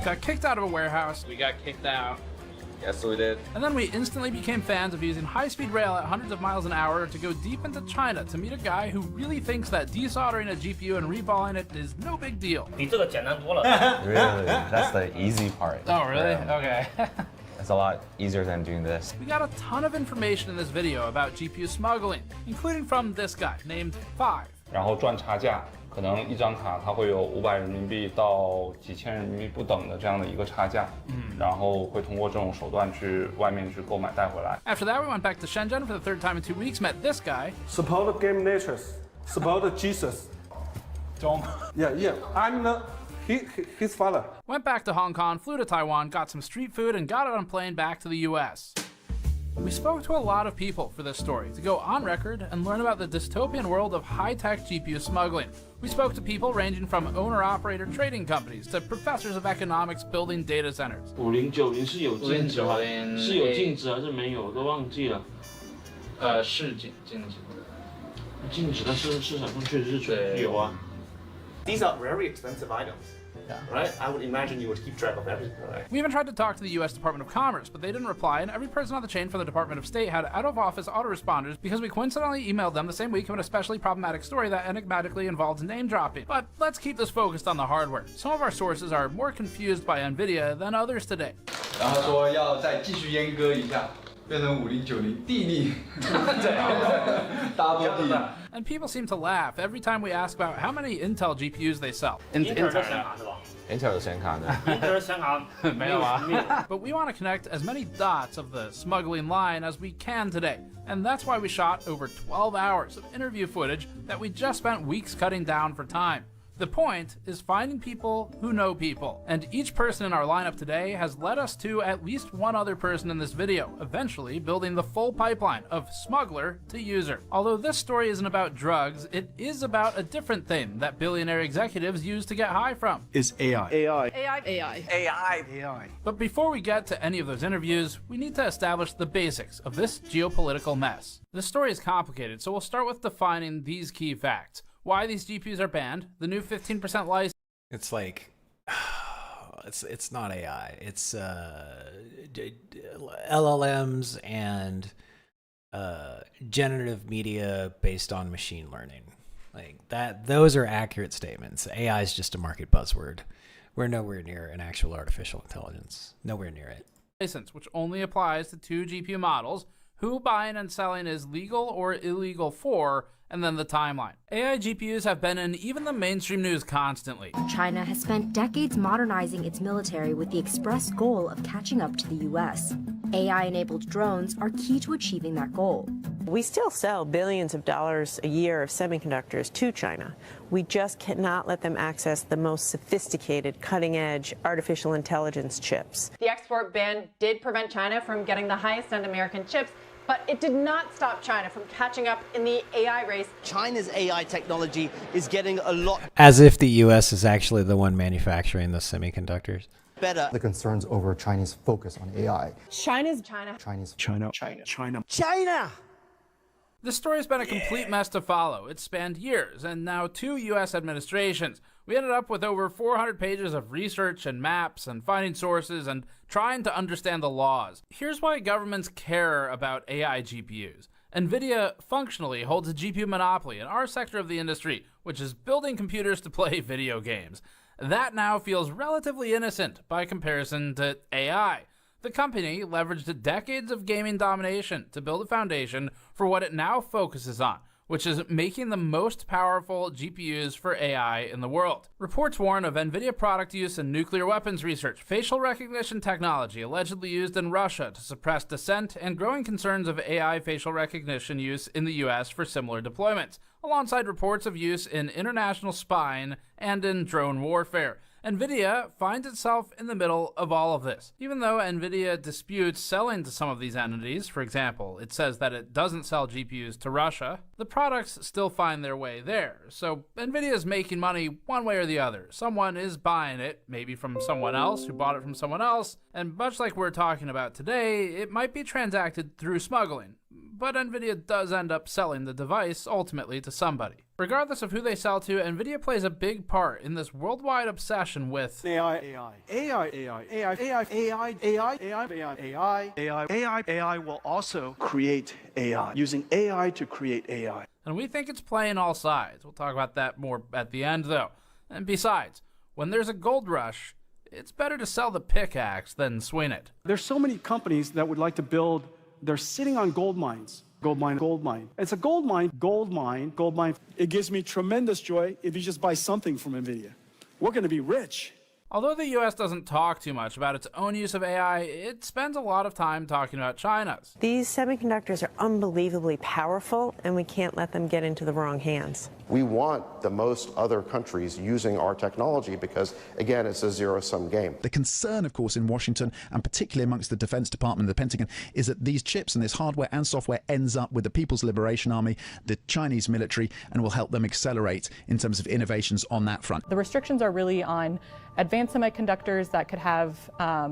Got kicked out of a warehouse. We got kicked out. Yes, we did. And then we instantly became fans of using high-speed rail at hundreds of miles an hour to go deep into China to meet a guy who really thinks that desoldering a GPU and reballing it is no big deal. Really? That's the easy part. Oh, really? Okay. It's a lot easier than doing this. We got a ton of information in this video about GPU smuggling, including from this guy named Five. 然后赚差价，可能一张卡它会有500人民币到几千人民币不等的这样的一个差价，然后会通过这种手段去外面去购买带回来。 After that, we went back to Shenzhen for the 3rd time in 2 weeks, met this guy. Support game natures. Support Jesus. Don't. Yeah. I'm his father. Went back to Hong Kong, flew to Taiwan, got some street food, and got on a plane back to the US. We spoke to a lot of people for this story to go on record and learn about the dystopian world of high-tech GPU smuggling. We spoke to people ranging from owner-operator trading companies to professors of economics building data centers. 5090是有禁止吗？是有禁止还是没有？都忘记了。是禁止的。禁止的市场上确实是有啊。These are very expensive items. Yeah. Right? I would imagine you would keep track of everything, right? We even tried to talk to the US Department of Commerce, but they didn't reply, and every person on the chain from the Department of State had out-of-office autoresponders because we coincidentally emailed them the same week of an especially problematic story that enigmatically involved name-dropping. But let's keep this focused on the hardware. Some of our sources are more confused by NVIDIA than others today. 然后说要再继续阉割一下，变成5090地利，double 地。 And people seem to laugh every time we ask about how many Intel GPUs they sell. Intel 有显卡的。Intel 显卡没有啊。But we want to connect as many dots of the smuggling line as we can today. And that's why we shot over 12 hours of interview footage that we just spent weeks cutting down for time. The point is finding people who know people, and each person in our lineup today has led us to at least one other person in this video, eventually building the full pipeline of smuggler to user. Although this story isn't about drugs, it is about a different thing that billionaire executives use to get high from. Is AI. AI. But before we get to any of those interviews, we need to establish the basics of this geopolitical mess. The story is complicated, so we'll start with defining these key facts. Why these GPUs are banned, the new 15% license. It's like, it's not AI. It's LLMs and generative media based on machine learning. Like that, those are accurate statements. AI is just a market buzzword. We're nowhere near an actual artificial intelligence. Nowhere near it. License, which only applies to 2 GPU models, who buying and selling is legal or illegal for, and then the timeline. AI GPUs have been in even the mainstream news constantly. China has spent decades modernizing its military with the express goal of catching up to the US. AI-enabled drones are key to achieving that goal. We still sell billions of dollars a year of semiconductors to China. We just cannot let them access the most sophisticated, cutting-edge artificial intelligence chips. The export ban did prevent China from getting the highest-end American chips, but it did not stop China from catching up in the AI race. China's AI technology is getting a lot As if the U.S. is actually the one manufacturing the semiconductors. better. The concerns over Chinese focus on AI. China. China! This story has been a complete mess to follow. It spanned years, and now 2 U.S. administrations. We ended up with over 400 pages of research and maps and finding sources and trying to understand the laws. Here's why governments care about AI GPUs. NVIDIA functionally holds a GPU monopoly in our sector of the industry, which is building computers to play video games. That now feels relatively innocent by comparison to AI. The company leveraged decades of gaming domination to build a foundation for what it now focuses on, which is making the most powerful GPUs for AI in the world. Reports warn of NVIDIA product use in nuclear weapons research, facial recognition technology allegedly used in Russia to suppress dissent, and growing concerns of AI facial recognition use in the US for similar deployments, alongside reports of use in international spying and in drone warfare. NVIDIA finds itself in the middle of all of this. Even though NVIDIA disputes selling to some of these entities, for example, it says that it doesn't sell GPUs to Russia, the products still find their way there. So NVIDIA is making money one way or the other. Someone is buying it, maybe from someone else who bought it from someone else, and much like we're talking about today, it might be transacted through smuggling. But NVIDIA does end up selling the device ultimately to somebody. Regardless of who they sell to, NVIDIA plays a big part in this worldwide obsession with AI will also create AI, using AI to create AI. And we think it's playing all sides. We'll talk about that more at the end, though. And besides, when there's a gold rush, it's better to sell the pickaxe than swing it. There's so many companies that would like to build, they're sitting on gold mines. Gold mine, gold mine. It's a gold mine, gold mine, gold mine. It gives me tremendous joy if you just buy something from NVIDIA. We're going to be rich. Although the US doesn't talk too much about its own use of AI, it spends a lot of time talking about China's. These semiconductors are unbelievably powerful, and we can't let them get into the wrong hands. We want the most other countries using our technology because, again, it's a zero-sum game. The concern, of course, in Washington, and particularly amongst the Defense Department and the Pentagon, is that these chips and this hardware and software ends up with the People's Liberation Army, the Chinese military, and will help them accelerate in terms of innovations on that front. The restrictions are really on advanced semiconductors that could have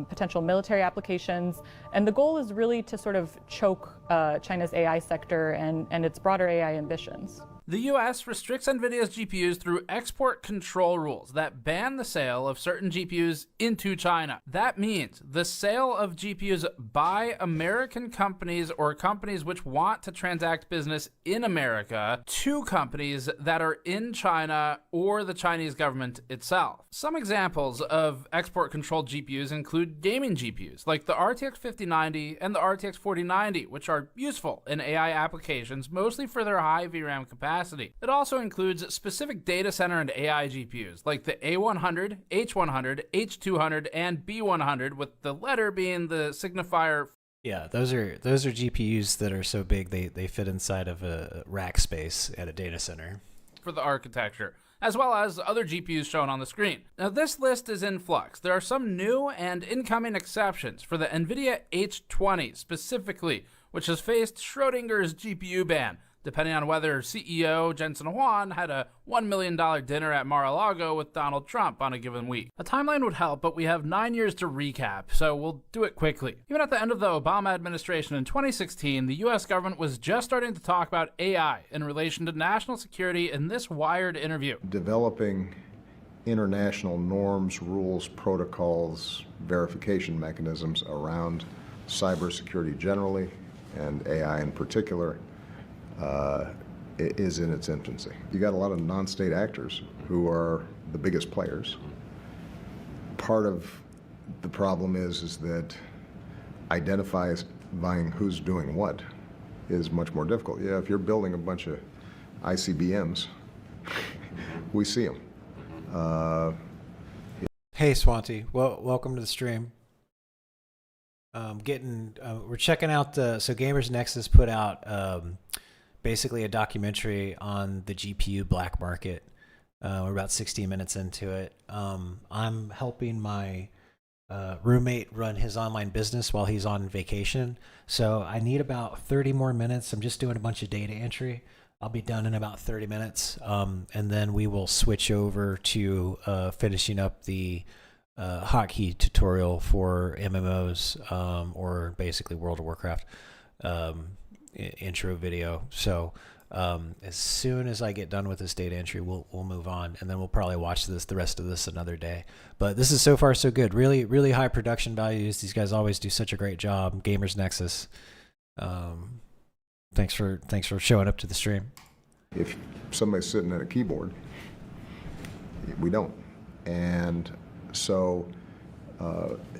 potential military applications, and the goal is really to sort of choke China's AI sector and its broader AI ambitions. The US restricts NVIDIA's GPUs through export control rules that ban the sale of certain GPUs into China. That means the sale of GPUs by American companies or companies which want to transact business in America to companies that are in China or the Chinese government itself. Some examples of export-controlled GPUs include gaming GPUs, like the RTX 5090 and the RTX 4090, which are useful in AI applications, mostly for their high VRAM capacity. It also includes specific data center and AI GPUs, like the A100, H100, H200, and B100, with the letter being the signifier. Yeah, those are GPUs that are so big they fit inside of a rack space at a data center. For the architecture, as well as other GPUs shown on the screen. Now, this list is in flux. There are some new and incoming exceptions for the NVIDIA H20 specifically, which has faced Schrodinger's GPU ban, depending on whether CEO Jensen Huang had a $1 million dinner at Mar-a-Lago with Donald Trump on a given week. A timeline would help, but we have 9 years to recap, so we'll do it quickly. Even at the end of the Obama administration in 2016, the US government was just starting to talk about AI in relation to national security in this Wired interview. Developing international norms, rules, protocols, verification mechanisms around cybersecurity generally, and AI in particular, is in its infancy. You got a lot of non-state actors who are the biggest players. Part of the problem is that identifying who's doing what is much more difficult. Yeah, if you're building a bunch of ICBMs, we see them. Hey Swanti, well, welcome to the stream. We're checking out so Gamers Nexus put out basically a documentary on the GPU black market. We're about 16 minutes into it. I'm helping my roommate run his online business while he's on vacation, so I need about 30 more minutes. I'm just doing a bunch of data entry. I'll be done in about 30 minutes, and then we will switch over to finishing up the hotkey tutorial for MMOs, or basically World of Warcraft intro video. So as soon as I get done with this data entry, we'll move on, and then we'll probably watch the rest of this another day. But this is so far so good. Really, really high production values. These guys always do such a great job. Gamers Nexus. Thanks for showing up to the stream. If somebody's sitting at a keyboard, we don't. And so,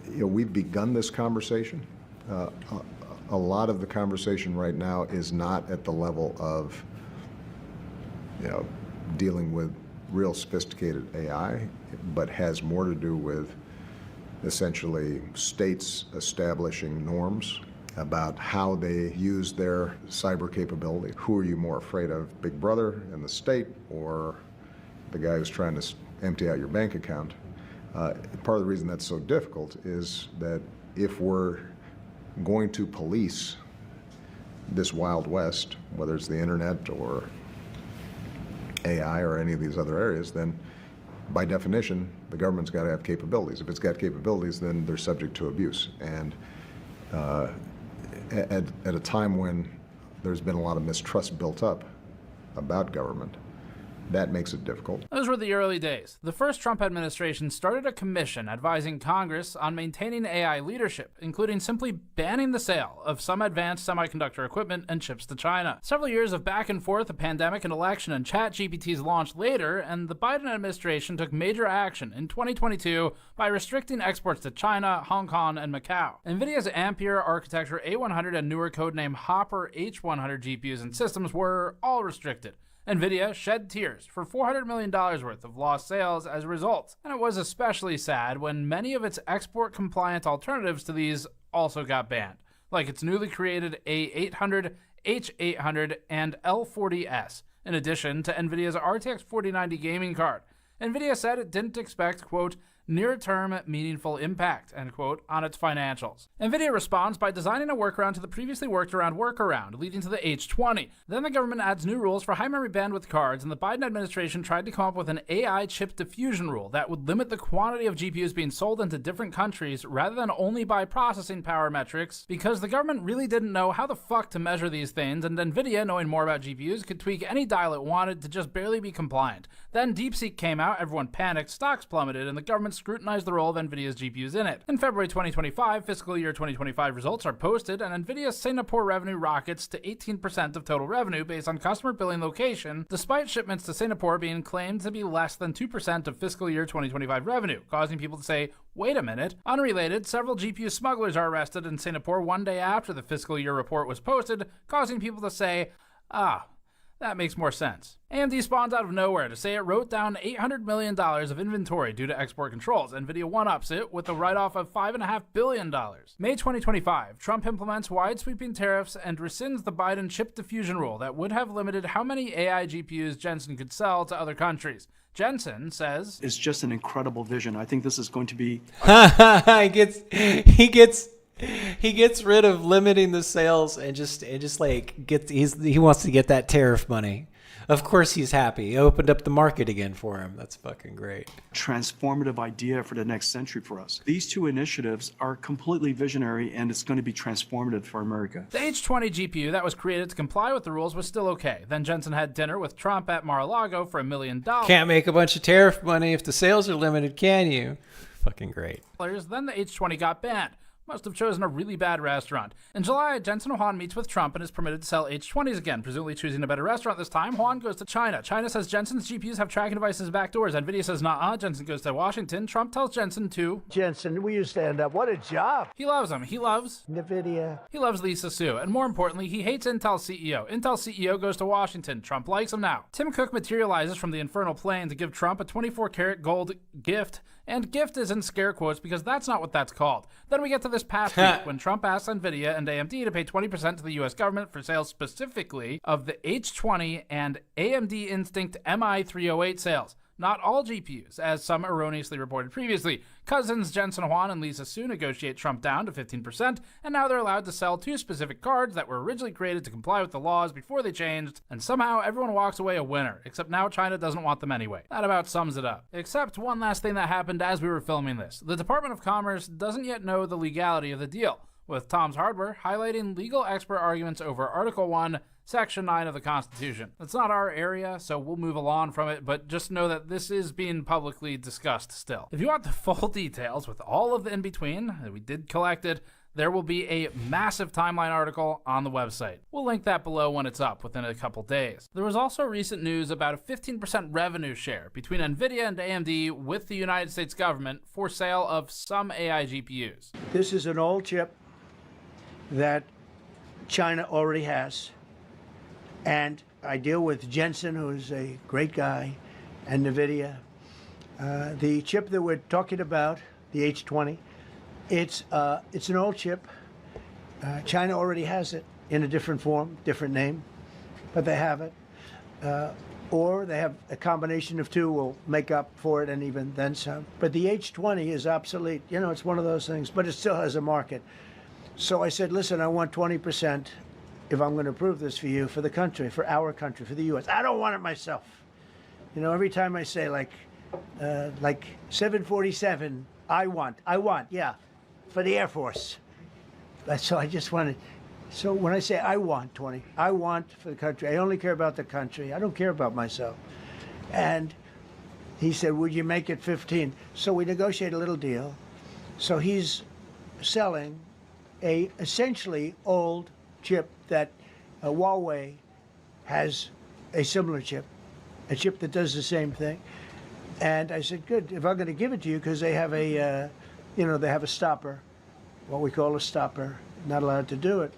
we've begun this conversation. A lot of the conversation right now is not at the level of, dealing with real sophisticated AI, but has more to do with essentially states establishing norms about how they use their cyber capability. Who are you more afraid of, Big Brother and the state, or the guy who's trying to empty out your bank account? Part of the reason that's so difficult is that if we're going to police this Wild West, whether it's the internet or AI or any of these other areas, then by definition, the government's got to have capabilities. If it's got capabilities, then they're subject to abuse. And at a time when there's been a lot of mistrust built up about government, that makes it difficult. Those were the early days. The first Trump administration started a commission advising Congress on maintaining AI leadership, including simply banning the sale of some advanced semiconductor equipment and chips to China. Several years of back and forth, a pandemic, an election, and ChatGPT's launch later, and the Biden administration took major action in 2022 by restricting exports to China, Hong Kong, and Macau. NVIDIA's Ampere architecture A100 and newer codename Hopper H100 GPUs and systems were all restricted. NVIDIA shed tears for $400 million worth of lost sales as a result, and it was especially sad when many of its export-compliant alternatives to these also got banned, like its newly created A800, H800, and L40S, in addition to NVIDIA's RTX 4090 gaming card. NVIDIA said it didn't expect, quote, near-term meaningful impact, end quote, on its financials. NVIDIA responds by designing a workaround to the previously worked-around workaround, leading to the H20. Then the government adds new rules for high memory bandwidth cards, and the Biden administration tried to come up with an AI chip diffusion rule that would limit the quantity of GPUs being sold into different countries rather than only by processing power metrics, because the government really didn't know how the fuck to measure these things, and NVIDIA, knowing more about GPUs, could tweak any dial it wanted to just barely be compliant. Then DeepSeek came out, everyone panicked, stocks plummeted, and the government scrutinized the role of NVIDIA's GPUs in it. In February 2025, fiscal year 2025 results are posted, and NVIDIA's Singapore revenue rockets to 18% of total revenue based on customer billing location, despite shipments to Singapore being claimed to be less than 2% of fiscal year 2025 revenue, causing people to say, wait a minute. Unrelated, several GPU smugglers are arrested in Singapore one day after the fiscal year report was posted, causing people to say, that makes more sense. AMD spawns out of nowhere to say it wrote down $800 million of inventory due to export controls. NVIDIA one-ups it with a write-off of $5.5 billion. May 2025, Trump implements wide-sweeping tariffs and rescinds the Biden chip diffusion rule that would have limited how many AI GPUs Jensen could sell to other countries. Jensen says, It's just an incredible vision. I think this is going to be... He gets rid of limiting the sales and he wants to get that tariff money. Of course he's happy. He opened up the market again for him. That's fucking great. Transformative idea for the next century for us. These two initiatives are completely visionary, and it's going to be transformative for America. The H20 GPU that was created to comply with the rules was still okay. Then Jensen had dinner with Trump at Mar-a-Lago for $1 million. Can't make a bunch of tariff money if the sales are limited, can you? Fucking great. Then the H20 got banned. Must have chosen a really bad restaurant. In July, Jensen Huang meets with Trump and is permitted to sell H20s again, presumably choosing a better restaurant this time. Huang goes to China. China says Jensen's GPUs have tracking devices backdoors. NVIDIA says nah. Jensen goes to Washington. Trump tells Jensen to... Jensen, will you stand up? What a job. He loves him. He loves... NVIDIA. He loves Lisa Su. And more importantly, he hates Intel CEO. Intel CEO goes to Washington. Trump likes him now. Tim Cook materializes from the infernal plane to give Trump a 24-karat gold gift. And gift is in scare quotes because that's not what that's called. Then we get to this past week when Trump asks NVIDIA and AMD to pay 20% to the U.S. government for sales specifically of the H20 and AMD Instinct MI308 sales. Not all GPUs, as some erroneously reported previously. Cousins Jensen Huang and Lisa Su negotiate Trump down to 15%, and now they're allowed to sell 2 specific cards that were originally created to comply with the laws before they changed, and somehow everyone walks away a winner, except now China doesn't want them anyway. That about sums it up. Except one last thing that happened as we were filming this. The Department of Commerce doesn't yet know the legality of the deal, with Tom's Hardware highlighting legal expert arguments over Article 1, Section 9 of the Constitution. It's not our area, so we'll move along from it, but just know that this is being publicly discussed still. If you want the full details with all of the in-between, we did collect it, there will be a massive timeline article on the website. We'll link that below when it's up within a couple days. There was also recent news about a 15% revenue share between NVIDIA and AMD with the United States government for sale of some AI GPUs. This is an old chip that China already has. And I deal with Jensen, who's a great guy, and NVIDIA. The chip that we're talking about, the H20, it's an old chip. China already has it in a different form, different name, but they have it. Or they have a combination of two will make up for it and even then some. But the H20 is obsolete. You know, it's one of those things, but it still has a market. So I said, listen, I want 20%. If I'm going to approve this for you, for the country, for our country, for the U.S. I don't want it myself. You know, every time I say like 747, I want, yeah, for the Air Force. So I just wanted, so when I say I want 20, I want for the country. I only care about the country. I don't care about myself. And he said, would you make it 15? So we negotiate a little deal. So he's selling a essentially old chip that Huawei has a similar chip, a chip that does the same thing. And I said, good, if I'm going to give it to you, because they have a, they have a stopper, what we call a stopper, not allowed to do it.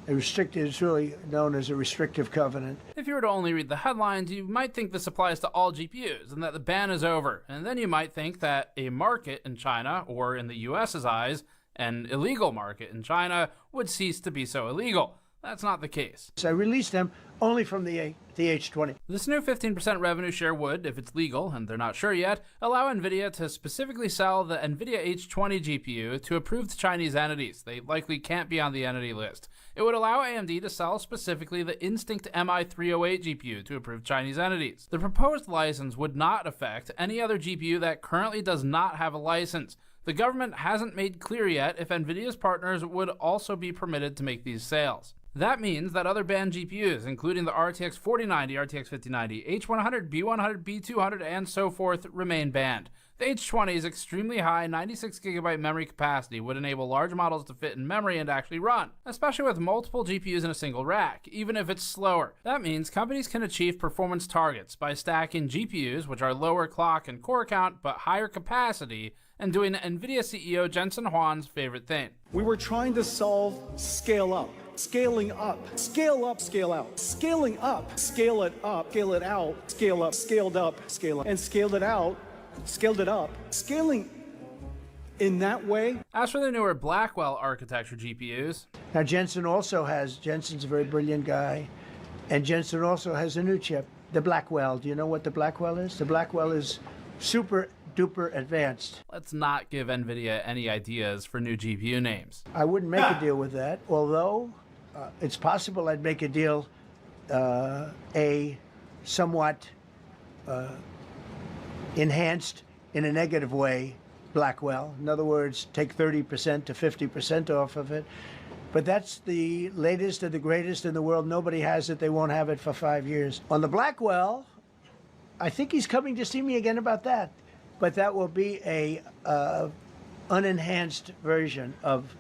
A restricted, it's really known as a restrictive covenant. If you were to only read the headlines, you might think this applies to all GPUs and that the ban is over. And then you might think that a market in China, or in the US's eyes, an illegal market in China, would cease to be so illegal. That's not the case. So I released them only from the H20. This new 15% revenue share would, if it's legal, and they're not sure yet, allow NVIDIA to specifically sell the NVIDIA H20 GPU to approved Chinese entities. They likely can't be on the entity list. It would allow AMD to sell specifically the Instinct MI308 GPU to approved Chinese entities. The proposed license would not affect any other GPU that currently does not have a license. The government hasn't made clear yet if NVIDIA's partners would also be permitted to make these sales. That means that other banned GPUs, including the RTX 4090, RTX 5090, H100, B100, B200, and so forth, remain banned. The H20's extremely high 96GB memory capacity would enable large models to fit in memory and actually run, especially with multiple GPUs in a single rack, even if it's slower. That means companies can achieve performance targets by stacking GPUs, which are lower clock and core count but higher capacity, and doing NVIDIA CEO Jensen Huang's favorite thing. We were trying to solve scale up. Scaling up, scale up, scale out, scaling up, scale it up, scale it out, scale up, scaled up, scale up, and scaled it out, scaled it up, scaling in that way. As for the newer Blackwell architecture GPUs, now Jensen Jensen's a very brilliant guy, and Jensen also has a new chip, the Blackwell. Do you know what the Blackwell is? The Blackwell is super duper advanced. Let's not give NVIDIA any ideas for new GPU names. I wouldn't make a deal with that, although it's possible I'd make a deal, a somewhat enhanced in a negative way Blackwell. In other words, take 30% to 50% off of it. But that's the latest and the greatest in the world. Nobody has it. They won't have it for 5 years. On the Blackwell, I think he's coming to see me again about that. But that will be a unenhanced version of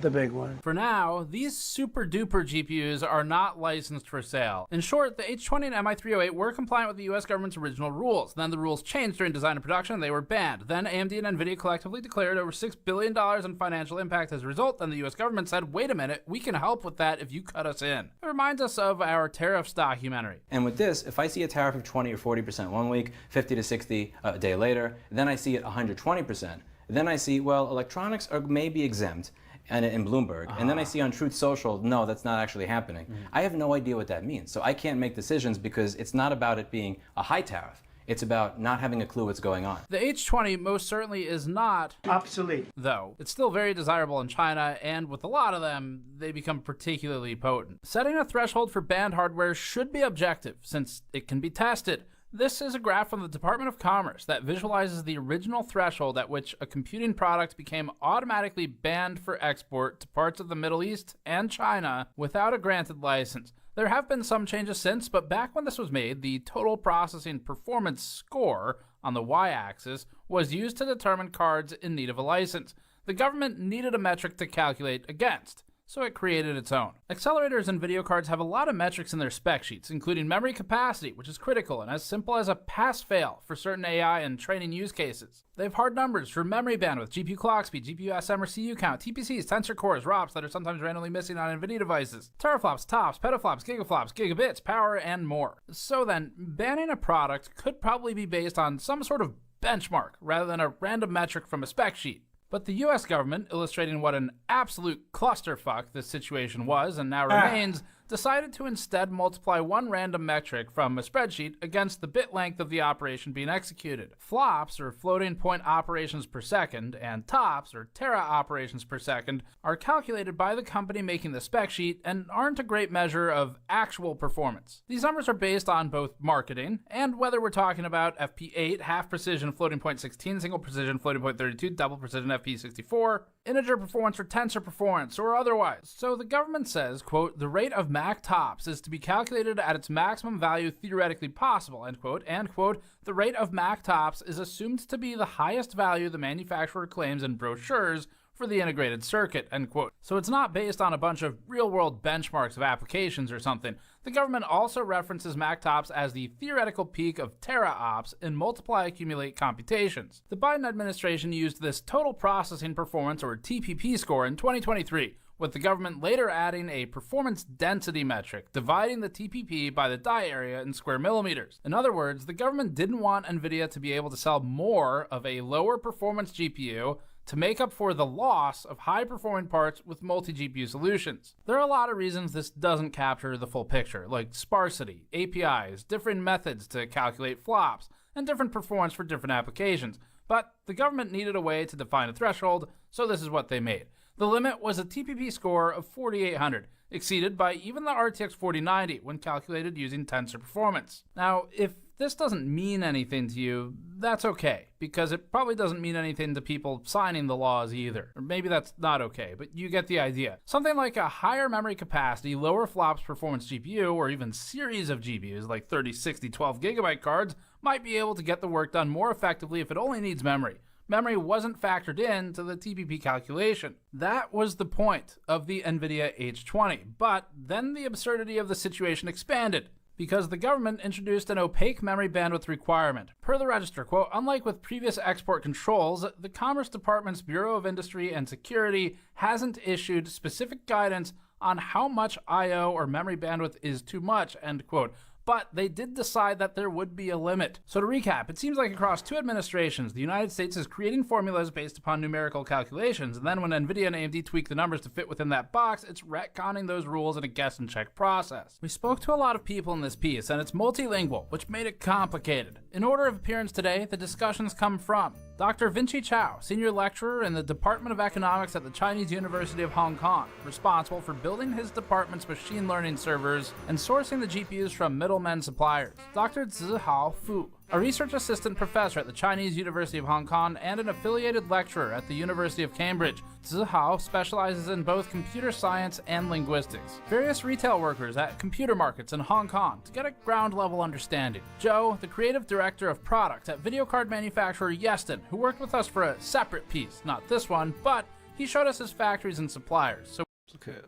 the big one. For now, these super duper GPUs are not licensed for sale. In short, the H20 and MI308 were compliant with the US government's original rules. Then the rules changed during design and production, and they were banned. Then AMD and NVIDIA collectively declared over $6 billion in financial impact as a result. Then the US government said, wait a minute, we can help with that if you cut us in. It reminds us of our tariffs documentary. And with this, if I see a tariff of 20 or 40% one week, 50 to 60 a day later, then I see it 120%. Then I see, well, electronics are maybe exempt, and in Bloomberg, and then I see on Truth Social, no, that's not actually happening. I have no idea what that means, so I can't make decisions because it's not about it being a high tariff. It's about not having a clue what's going on. The H20 most certainly is not obsolete, though. It's still very desirable in China, and with a lot of them, they become particularly potent. Setting a threshold for banned hardware should be objective, since it can be tested. This is a graph from the Department of Commerce that visualizes the original threshold at which a computing product became automatically banned for export to parts of the Middle East and China without a granted license. There have been some changes since, but back when this was made, the total processing performance score on the y-axis was used to determine cards in need of a license. The government needed a metric to calculate against, so it created its own. Accelerators and video cards have a lot of metrics in their spec sheets, including memory capacity, which is critical and as simple as a pass-fail for certain AI and training use cases. They have hard numbers for memory bandwidth, GPU clock speed, GPU SM or CU count, TPCs, tensor cores, ROPs that are sometimes randomly missing on NVIDIA devices, teraflops, tops, petaflops, gigaflops, gigabits, power, and more. So then, banning a product could probably be based on some sort of benchmark rather than a random metric from a spec sheet. But the US government, illustrating what an absolute clusterfuck this situation was and now remains, decided to instead multiply one random metric from a spreadsheet against the bit length of the operation being executed. Flops, or floating point operations per second, and tops, or tera operations per second, are calculated by the company making the spec sheet and aren't a great measure of actual performance. These numbers are based on both marketing and whether we're talking about FP8, half precision floating point 16, single precision floating point 32, double precision FP64, integer performance or tensor performance, or otherwise. So the government says, quote, the rate of Mac tops is to be calculated at its maximum value theoretically possible, end quote, and quote, the rate of Mac tops is assumed to be the highest value the manufacturer claims in brochures for the integrated circuit, end quote. So it's not based on a bunch of real-world benchmarks of applications or something. The government also references Mac tops as the theoretical peak of tera-ops in multiply-accumulate computations. The Biden administration used this total processing performance, or TPP score, in 2023, with the government later adding a performance density metric, dividing the TPP by the die area in square millimeters. In other words, the government didn't want NVIDIA to be able to sell more of a lower performance GPU to make up for the loss of high-performing parts with multi-GPU solutions. There are a lot of reasons this doesn't capture the full picture, like sparsity, APIs, different methods to calculate flops, and different performance for different applications. But the government needed a way to define a threshold, so this is what they made. The limit was a TPP score of 4,800, exceeded by even the RTX 4090 when calculated using tensor performance. Now, if this doesn't mean anything to you, that's okay, because it probably doesn't mean anything to people signing the laws either. Or maybe that's not okay, but you get the idea. Something like a higher memory capacity, lower flops performance GPU, or even series of GPUs like 30, 60, 12 gigabyte cards might be able to get the work done more effectively if it only needs memory. Memory wasn't factored into the TPP calculation. That was the point of the NVIDIA H20, but then the absurdity of the situation expanded, because the government introduced an opaque memory bandwidth requirement. Per the register, quote, unlike with previous export controls, the Commerce Department's Bureau of Industry and Security hasn't issued specific guidance on how much I/O or memory bandwidth is too much, end quote. But they did decide that there would be a limit. So to recap, it seems like across two administrations, the United States is creating formulas based upon numerical calculations, and then when NVIDIA and AMD tweak the numbers to fit within that box, it's retconning those rules in a guess and check process. We spoke to a lot of people in this piece, and it's multilingual, which made it complicated. In order of appearance today, the discussions come from Dr. Vinci Chao, senior lecturer in the Department of Economics at the Chinese University of Hong Kong, responsible for building his department's machine learning servers and sourcing the GPUs from middlemen suppliers. Dr. Zihao Fu, a research assistant professor at the Chinese University of Hong Kong and an affiliated lecturer at the University of Cambridge. Zihao specializes in both computer science and linguistics. Various retail workers at computer markets in Hong Kong to get a ground-level understanding. Joe, the creative director of product at video card manufacturer Yeston, who worked with us for a separate piece, not this one, but He showed us his factories and suppliers. So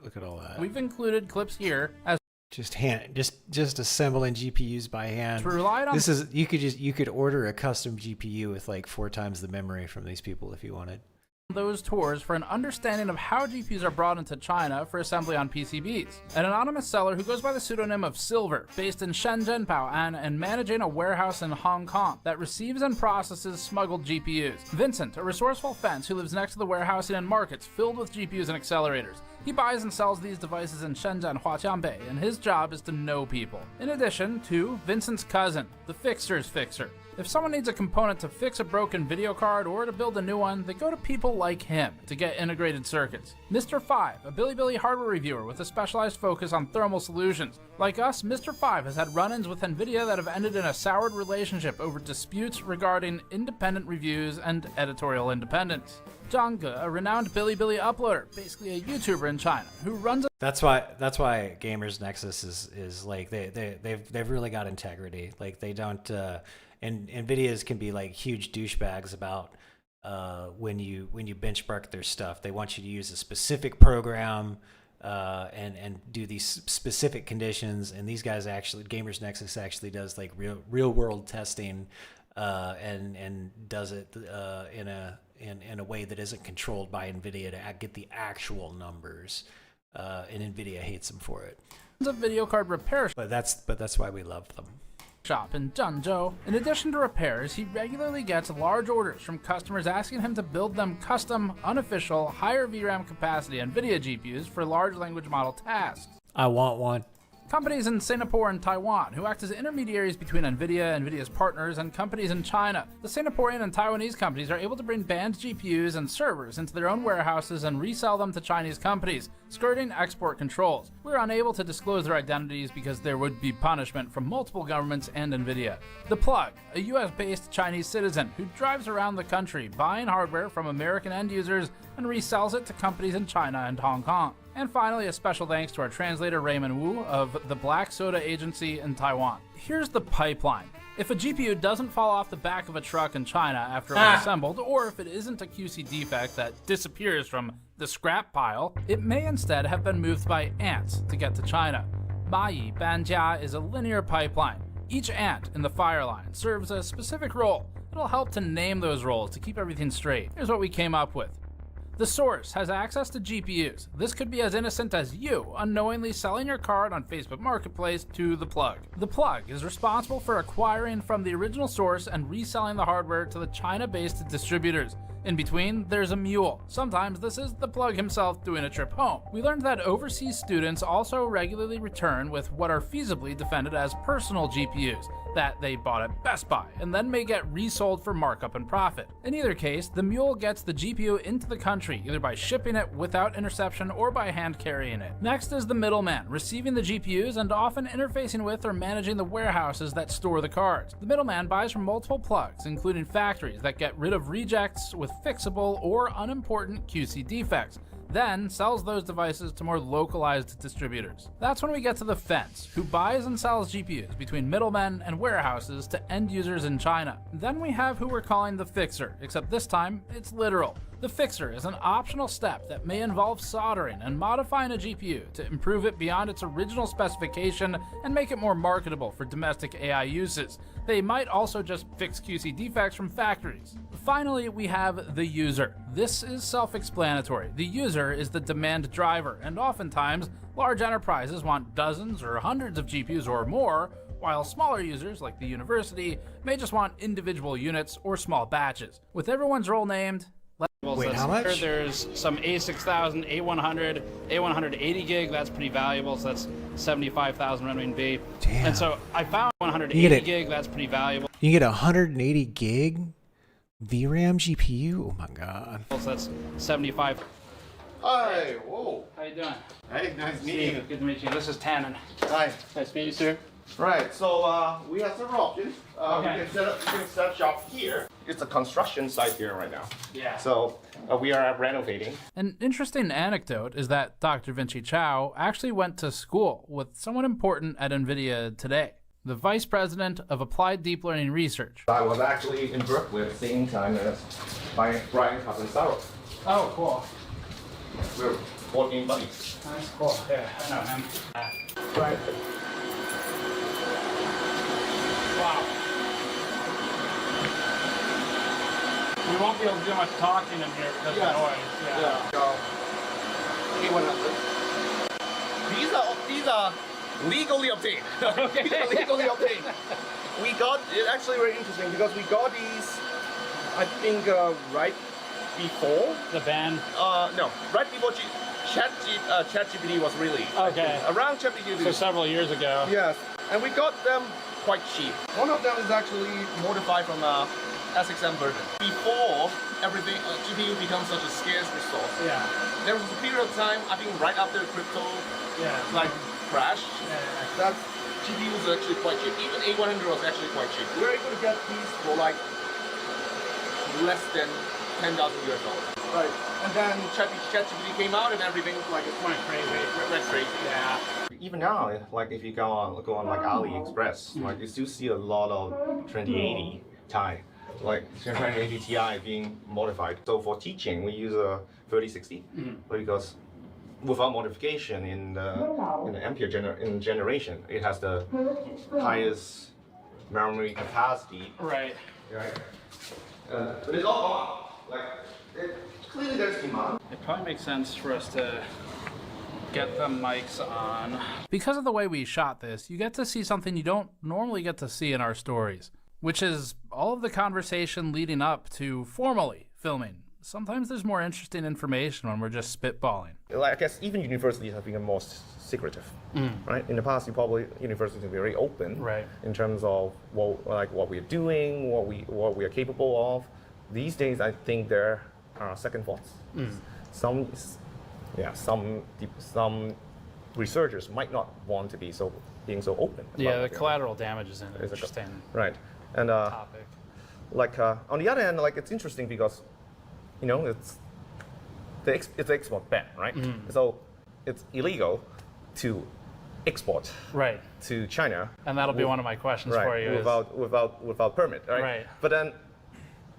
look at all that. We've included clips here as just assembling GPUs by hand. we relied on This is you could order a custom GPU with like 4 times the memory from these people if you wanted. those tours for an understanding of how GPUs are brought into China for assembly on PCBs. An anonymous seller who goes by the pseudonym of Silver, based in Shenzhen, Bao'an, and managing a warehouse in Hong Kong that receives and processes smuggled GPUs. Vincent, a resourceful fence who lives next to the warehousing and markets filled with GPUs and accelerators. He buys and sells these devices in Shenzhen, Huaqiangbei, and his job is to know people. In addition to Vincent's cousin, the Fixer's Fixer. If someone needs a component to fix a broken video card or to build a new one, they go to people like him to get integrated circuits. Mr. 5, a Bilibili hardware reviewer with a specialized focus on thermal solutions. Like us, Mr. 5 has had run-ins with NVIDIA that have ended in a soured relationship over disputes regarding independent reviews and editorial independence. Zhang Ge, a renowned Bilibili uploader, basically a YouTuber in China, who runs a That's why Gamers Nexus is like they've really got integrity. Like they don't and NVIDIA's can be like huge douchebags about when you benchmark their stuff. They want you to use a specific program and do these specific conditions. And these guys actually, Gamers Nexus actually does like real world testing and does it in a way that isn't controlled by NVIDIA to get the actual numbers. And NVIDIA hates them for it. a video card repair But that's why we love them. shop in Zhengzhou. In addition to repairs, he regularly gets large orders from customers asking him to build them custom, unofficial, higher VRAM capacity NVIDIA GPUs for large language model tasks. I want one. Companies in Singapore and Taiwan who act as intermediaries between NVIDIA, NVIDIA's partners, and companies in China. The Singaporean and Taiwanese companies are able to bring banned GPUs and servers into their own warehouses and resell them to Chinese companies, skirting export controls. We're unable to disclose their identities because there would be punishment from multiple governments and NVIDIA. The Plug, a US-based Chinese citizen who drives around the country buying hardware from American end users and resells it to companies in China and Hong Kong. And finally, a special thanks to our translator Raymond Wu of the Black Soda Agency in Taiwan. Here's the pipeline. If a GPU doesn't fall off the back of a truck in China after it was assembled, or if it isn't a QC defect that disappears from the scrap pile, it may instead have been moved by ants to get to China. Mayi Banjia is a linear pipeline. Each ant in the fire line serves a specific role. It'll help to name those roles to keep everything straight. Here's what we came up with. The source has access to GPUs. This could be as innocent as you unknowingly selling your card on Facebook Marketplace to the Plug. The Plug is responsible for acquiring from the original source and reselling the hardware to the China-based distributors. In between, there's a mule. Sometimes this is the Plug himself doing a trip home. We learned that overseas students also regularly return with what are feasibly defended as personal GPUs that they bought at Best Buy and then may get resold for markup and profit. In either case, the mule gets the GPU into the country either by shipping it without interception or by hand carrying it. Next is the middleman, receiving the GPUs and often interfacing with or managing the warehouses that store the cards. The middleman buys from multiple plugs, including factories that get rid of rejects with fixable or unimportant QC defects, then sells those devices to more localized distributors. That's when we get to the fence, who buys and sells GPUs between middlemen and warehouses to end users in China. Then we have who we're calling the fixer, except this time it's literal. The fixer is an optional step that may involve soldering and modifying a GPU to improve it beyond its original specification and make it more marketable for domestic AI uses. They might also just fix QC defects from factories. Finally, we have the user. This is self-explanatory. The user is the demand driver, and oftentimes, large enterprises want dozens or hundreds of GPUs or more, while smaller users, like the university, may just want individual units or small batches. With everyone's role named, Wait, how much? There's some A6000, A100, A180 gig, that's pretty valuable, so that's 75,000 renminbi. Damn. And so I found 180 gig, that's pretty valuable. You get 180 gig VRAM GPU? Oh my god. So that's 75. Hi, whoa. How you doing? Hey, nice meeting you. Good to meet you. This is Tannen. Hi. Nice to meet you, sir. Right, so we have several options. Okay. You can set up shop here. It's a construction site here right now. Yeah. So we are renovating. An interesting anecdote is that Dr. Vinci Chao actually went to school with someone important at NVIDIA today, the Vice President of Applied Deep Learning Research. I was actually in Berkeley at the same time as my Brian Catanzaro. Oh, cool. We're working buddies. That's cool. Yeah, I know him. Right. Wow. We won't be able to do much talking in here because of the noise. Yeah. So, these are legally obtained. These are legally obtained. We got it actually very interesting because we got these, I think, right before the ban. No, right before ChatGPT was released. Okay. Around ChatGPT. So several years ago. Yes, and we got them quite cheap. One of them is actually modified from SXM version. Before everything, GPU becomes such a scarce resource. Yeah. There was a period of time, I think right after crypto crash, that GPU was actually quite cheap. Even A100 was actually quite cheap. We were able to get these for like less than $10,000 US. Right. And then ChatGPT came out and everything like it went crazy. Yeah. Even now, like if you go on like AliExpress, like you still see a lot of 2080 Ti, like 2080 Ti being modified. So for teaching, we use a 3060 because without modification in the Ampere generation, it has the highest memory capacity. Right. Right. But it's all gone. Like clearly there's demand. It probably makes sense for us to get the mics on. Because of the way we shot this, you get to see something you don't normally get to see in our stories, which is all of the conversation leading up to formally filming. Sometimes there's more interesting information when we're just spitballing. Like, I guess even universities have become more secretive, right? In the past, universities are very open, right, in terms of what we're doing, what we are capable of. These days, I think there are second thoughts. Some researchers might not want to be being so open. Yeah, the collateral damage is an interesting right, and topic. On the other hand, it's interesting because it's the export ban, right? So it's illegal to export to China, and that'll be one of my questions for you. Without permit, right? Right. But then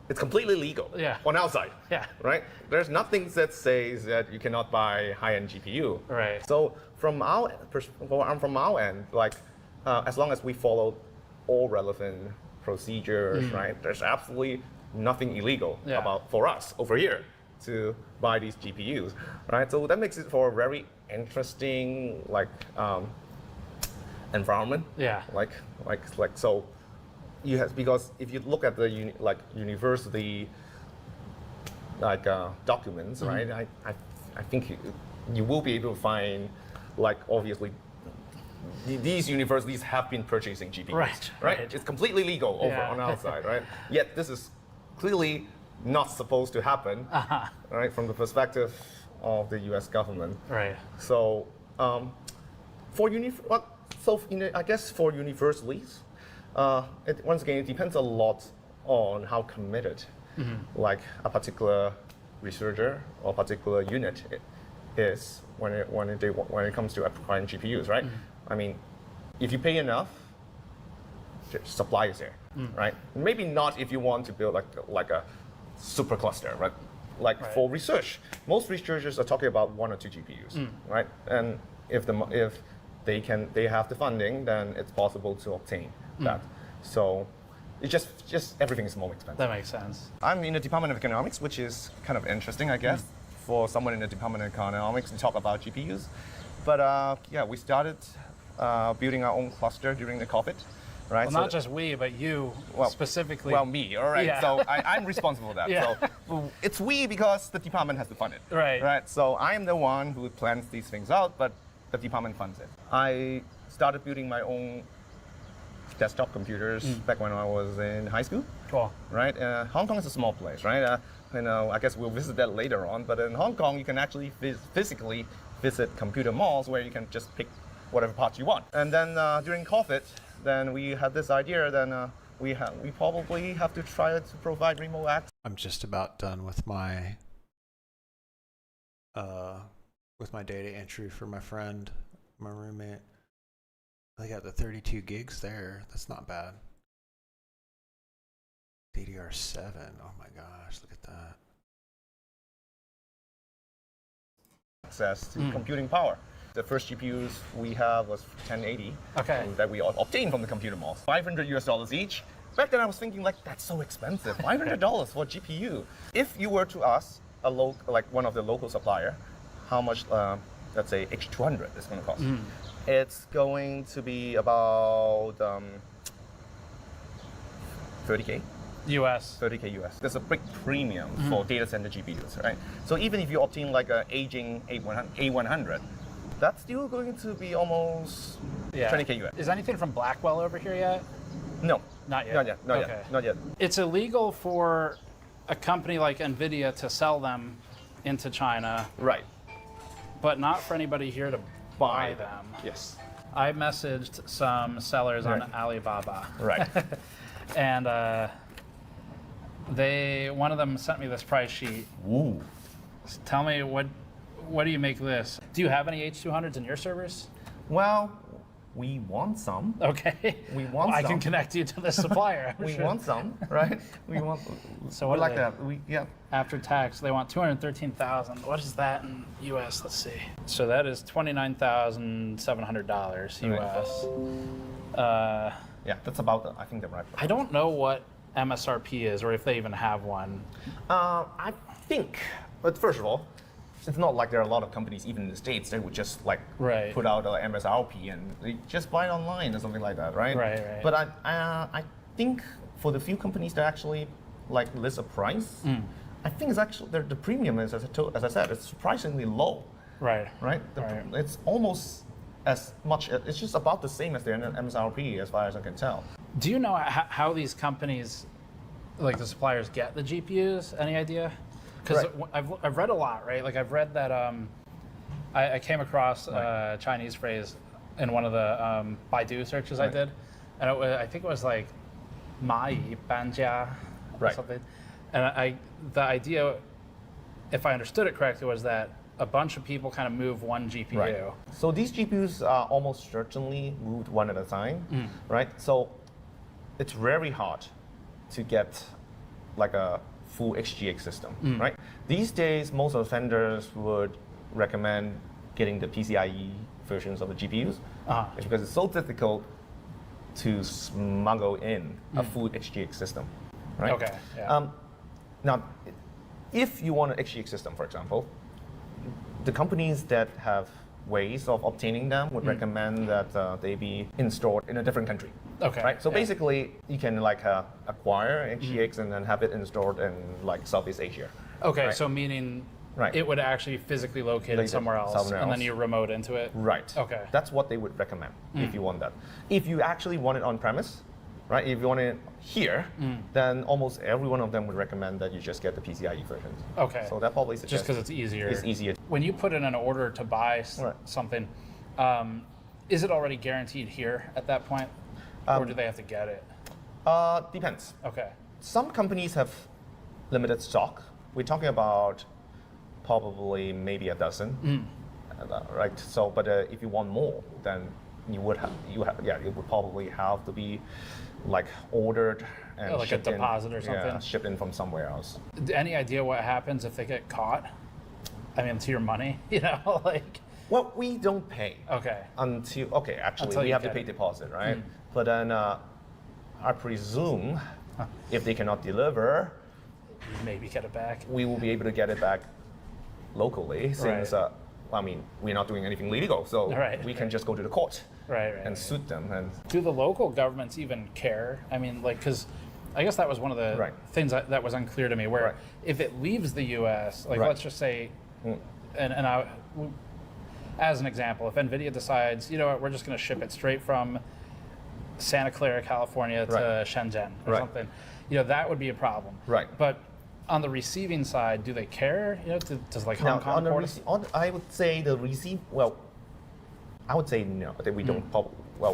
it's completely legal on our side. Yeah. Right? There's nothing that says that you cannot buy high-end GPU. Right. So from our end, as long as we follow all relevant procedures, right? There's absolutely nothing illegal for us over here to buy these GPUs, right? So that makes it for a very interesting environment. Yeah. So you have, because if you look at the university documents, right? I think you will be able to find obviously these universities have been purchasing GPUs, right? It's completely legal over on our side, right? Yet this is clearly not supposed to happen, right? From the perspective of the U.S. government, right? So, I guess for universities, once again, it depends a lot on how committed, a particular researcher or particular unit is when it comes to acquiring GPUs, right? I mean, if you pay enough, supply is there, right? Maybe not if you want to build like a super cluster, right? For research, most researchers are talking about 1 or 2 GPUs, right? And if they have the funding, then it's possible to obtain that. So it's just everything is more expensive. That makes sense. I'm in the Department of Economics, which is kind of interesting, I guess, for someone in the Department of Economics to talk about GPUs. But we started building our own cluster during the COVID, right? Well, not just we, but you specifically. Well, me, all right. Yeah. So I'm responsible for that. Yeah. So it's we because the department has to fund it. Right. Right. So I am the one who plans these things out, but the department funds it. I started building my own desktop computers back when I was in high school. Cool. Right. Hong Kong is a small place, right? I guess we'll visit that later on. But in Hong Kong, you can actually physically visit computer malls where you can just pick whatever parts you want. And then during COVID, then we had this idea. Then we probably have to try to provide remote access. I'm just about done with my data entry for my friend, my roommate. They got the 32 gigs there. That's not bad. DDR7. Oh my gosh, look at that. access to computing power. The first GPUs we have was 1080 that we obtained from the computer malls. $500 US each. Back then I was thinking like, that's so expensive, $500 for a GPU. If you were to ask like one of the local supplier, how much, let's say H200 is going to cost. It's going to be about 30K. US. 30K US. There's a big premium for data center GPUs, right? So even if you obtain like an aging A100, that's still going to be almost 20K US. Is anything from Blackwell over here yet? No. Not yet? Not yet, not yet. It's illegal for a company like NVIDIA to sell them into China. Right. But not for anybody here to buy them. Yes. I messaged some sellers on Alibaba. Right. And one of them sent me this price sheet. Ooh. Tell me, what do you make this? Do you have any H200s in your servers? Well, we want some. Okay. We want some. I can connect you to the supplier. We want some, right? We want. So what like they, that? After tax, they want $213,000. What is that in US? Let's see. So that is $29,700 US. Yeah, that's about. I think the right. I don't know what MSRP is, or if they even have one. I think, but first of all, it's not like there are a lot of companies, even in the States, that would just like put out an MSRP and they just buy it online or something like that, right? Right. But I think for the few companies that actually like list a price, I think it's actually the premium is, as I said, it's surprisingly low. Right. It's almost as much. It's just about the same as the MSRP, as far as I can tell. Do you know how these companies, like the suppliers, get the GPUs? Any idea? Because I've read a lot, right? Like I've read that I came across a Chinese phrase in one of the Baidu searches I did, and I think it was like "mai banjia" or something. And the idea, if I understood it correctly, was that a bunch of people kind of move one GPU. Right. So these GPUs are almost certainly moved one at a time, right? So it's very hard to get like a full HGX system, right? These days, most of the vendors would recommend getting the PCIe versions of the GPUs because it's so difficult to smuggle in a full HGX system, right? Okay. Yeah. Now, if you want an HGX system, for example, the companies that have ways of obtaining them would recommend that they be installed in a different country. Okay. Right. So basically, you can like acquire HGX and then have it installed in like Southeast Asia. Okay. Right? So meaning it would actually physically locate it somewhere else, and then you remote into it. Right. Okay. That's what they would recommend if you want that. If you actually want it on premise, right? If you want it here, then almost every one of them would recommend that you just get the PCIe version. Okay. So that probably just because it's easier. It's easier. When you put in an order to buy something, is it already guaranteed here at that point, or do they have to get it? Depends. Okay. Some companies have limited stock. We're talking about probably maybe a dozen, right? So, but if you want more, then it would probably have to be like ordered and like a deposit or something. Yeah, shipped in from somewhere else. Any idea what happens if they get caught? I mean, it's your money, you know, like. Well, we don't pay. Okay. Until we have to pay deposit, right? But then I presume if they cannot deliver, you maybe get it back. We will be able to get it back locally, since I mean, we're not doing anything illegal, so we can just go to the court and suit them. And do the local governments even care? I mean, like, because I guess that was one of the things that was unclear to me, where if it leaves the U.S., like let's just say, as an example, if NVIDIA decides, you know what, we're just going to ship it straight from Santa Clara, California to Shenzhen or something, you know, that would be a problem. Right. But on the receiving side, do they care? You know, does like Hong Kong I would say the receive. Well, I would say no. That we don't.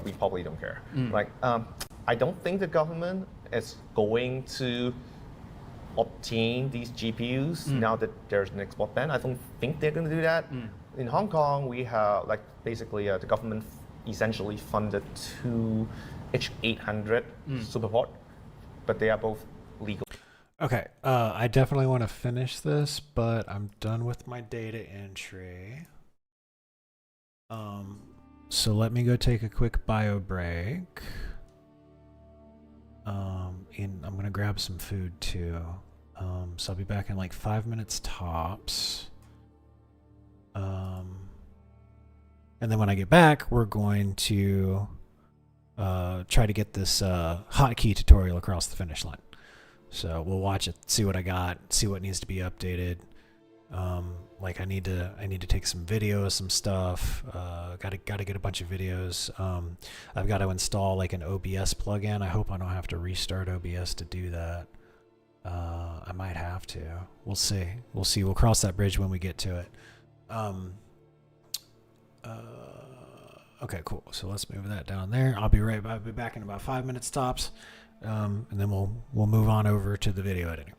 We probably don't care. Right. I don't think the government is going to obtain these GPUs now that there's an export ban. I don't think they're going to do that. In Hong Kong, we have like basically the government essentially funded 2 H800 Superport, but they are both legal. Okay, I definitely want to finish this, but I'm done with my data entry. So let me go take a quick bio break. And I'm gonna grab some food too. So I'll be back in like 5 minutes tops. And then when I get back, we're going to try to get this hotkey tutorial across the finish line. So we'll watch it, see what I got, see what needs to be updated. Like I need to take some videos, some stuff. Gotta get a bunch of videos. I've got to install like an OBS plugin. I hope I don't have to restart OBS to do that. I might have to. We'll see. We'll see. We'll cross that bridge when we get to it. Okay, cool. So let's move that down there. I'll be back in about 5 minutes tops, and then we'll move on over to the video editing.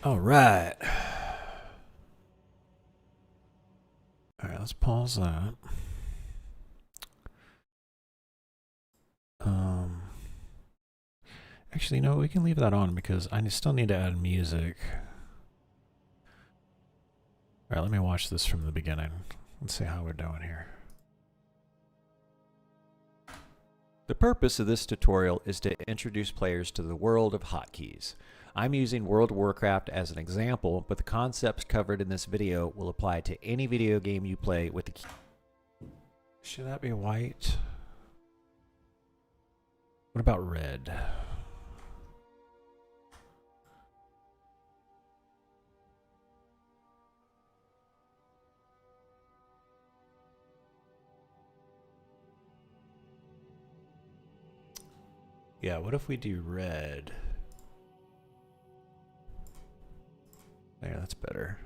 All right. All right, let's pause that. Actually, no, we can leave that on because I still need to add music. All right, let me watch this from the beginning. Let's see how we're doing here. The purpose of this tutorial is to introduce players to the world of hotkeys. I'm using World of Warcraft as an example, but the concepts covered in this video will apply to any video game you play with the key. Should that be white? What about red? Yeah, what if we do red? There, that's better.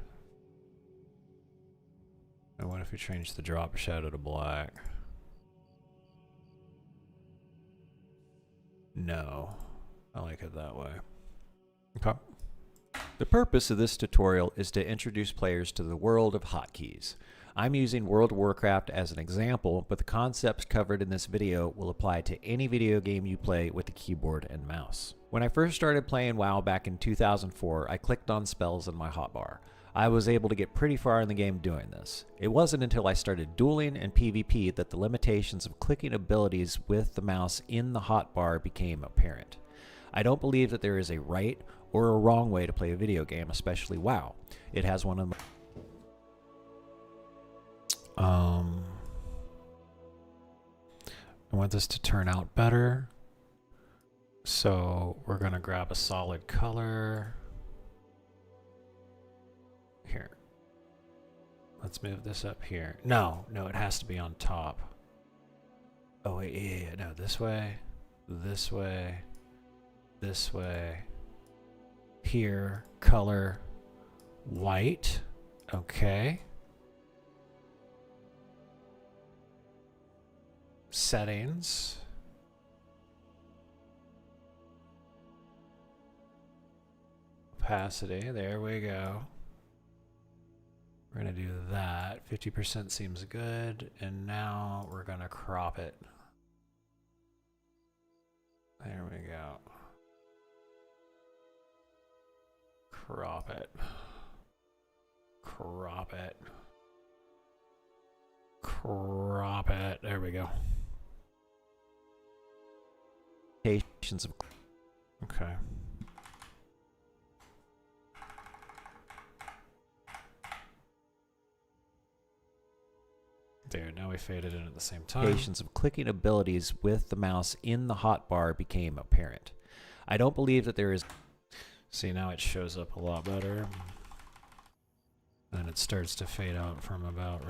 And what if we change the drop shadow to black? No, I like it that way. Okay. The purpose of this tutorial is to introduce players to the world of hotkeys. I'm using World of Warcraft as an example, but the concepts covered in this video will apply to any video game you play with a keyboard and mouse. When I first started playing WoW back in 2004, I clicked on spells in my hotbar. I was able to get pretty far in the game doing this. It wasn't until I started dueling and PvP that the limitations of clicking abilities with the mouse in the hotbar became apparent. I don't believe that there is a right or a wrong way to play a video game, especially WoW. It has one of the I want this to turn out better. So we're gonna grab a solid color. Here. Let's move this up here. No, it has to be on top. Oh wait, yeah, no, this way, this way, this way. Here, color, white. Okay. Settings. Opacity, there we go. We're gonna do that. 50% seems good, and now we're gonna crop it. There we go. Crop it. Crop it. Crop it. There we go. Okay. There, now we faded in at the same time. Limitations of clicking abilities with the mouse in the hotbar became apparent. I don't believe that there is... See, now it shows up a lot better. And it starts to fade out from about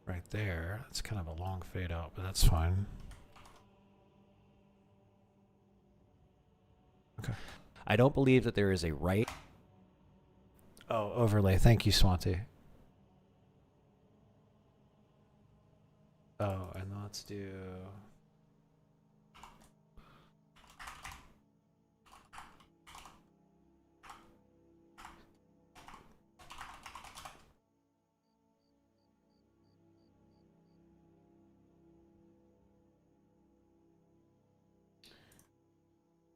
right there. It's kind of a long fade out, but that's fine. Okay. I don't believe that there is a right... Oh, overlay. Thank you, Swanti. Oh, and let's do...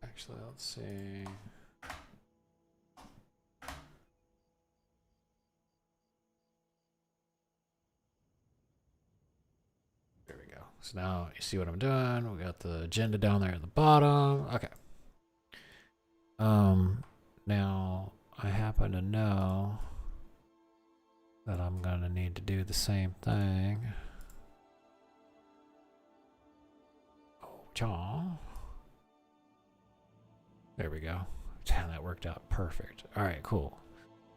Actually, let's see. There we go. So now you see what I'm doing. We got the agenda down there at the bottom. Okay. Now I happen to know that I'm gonna need to do the same thing. Oh, chaw. There we go. Damn, that worked out perfect. All right, cool.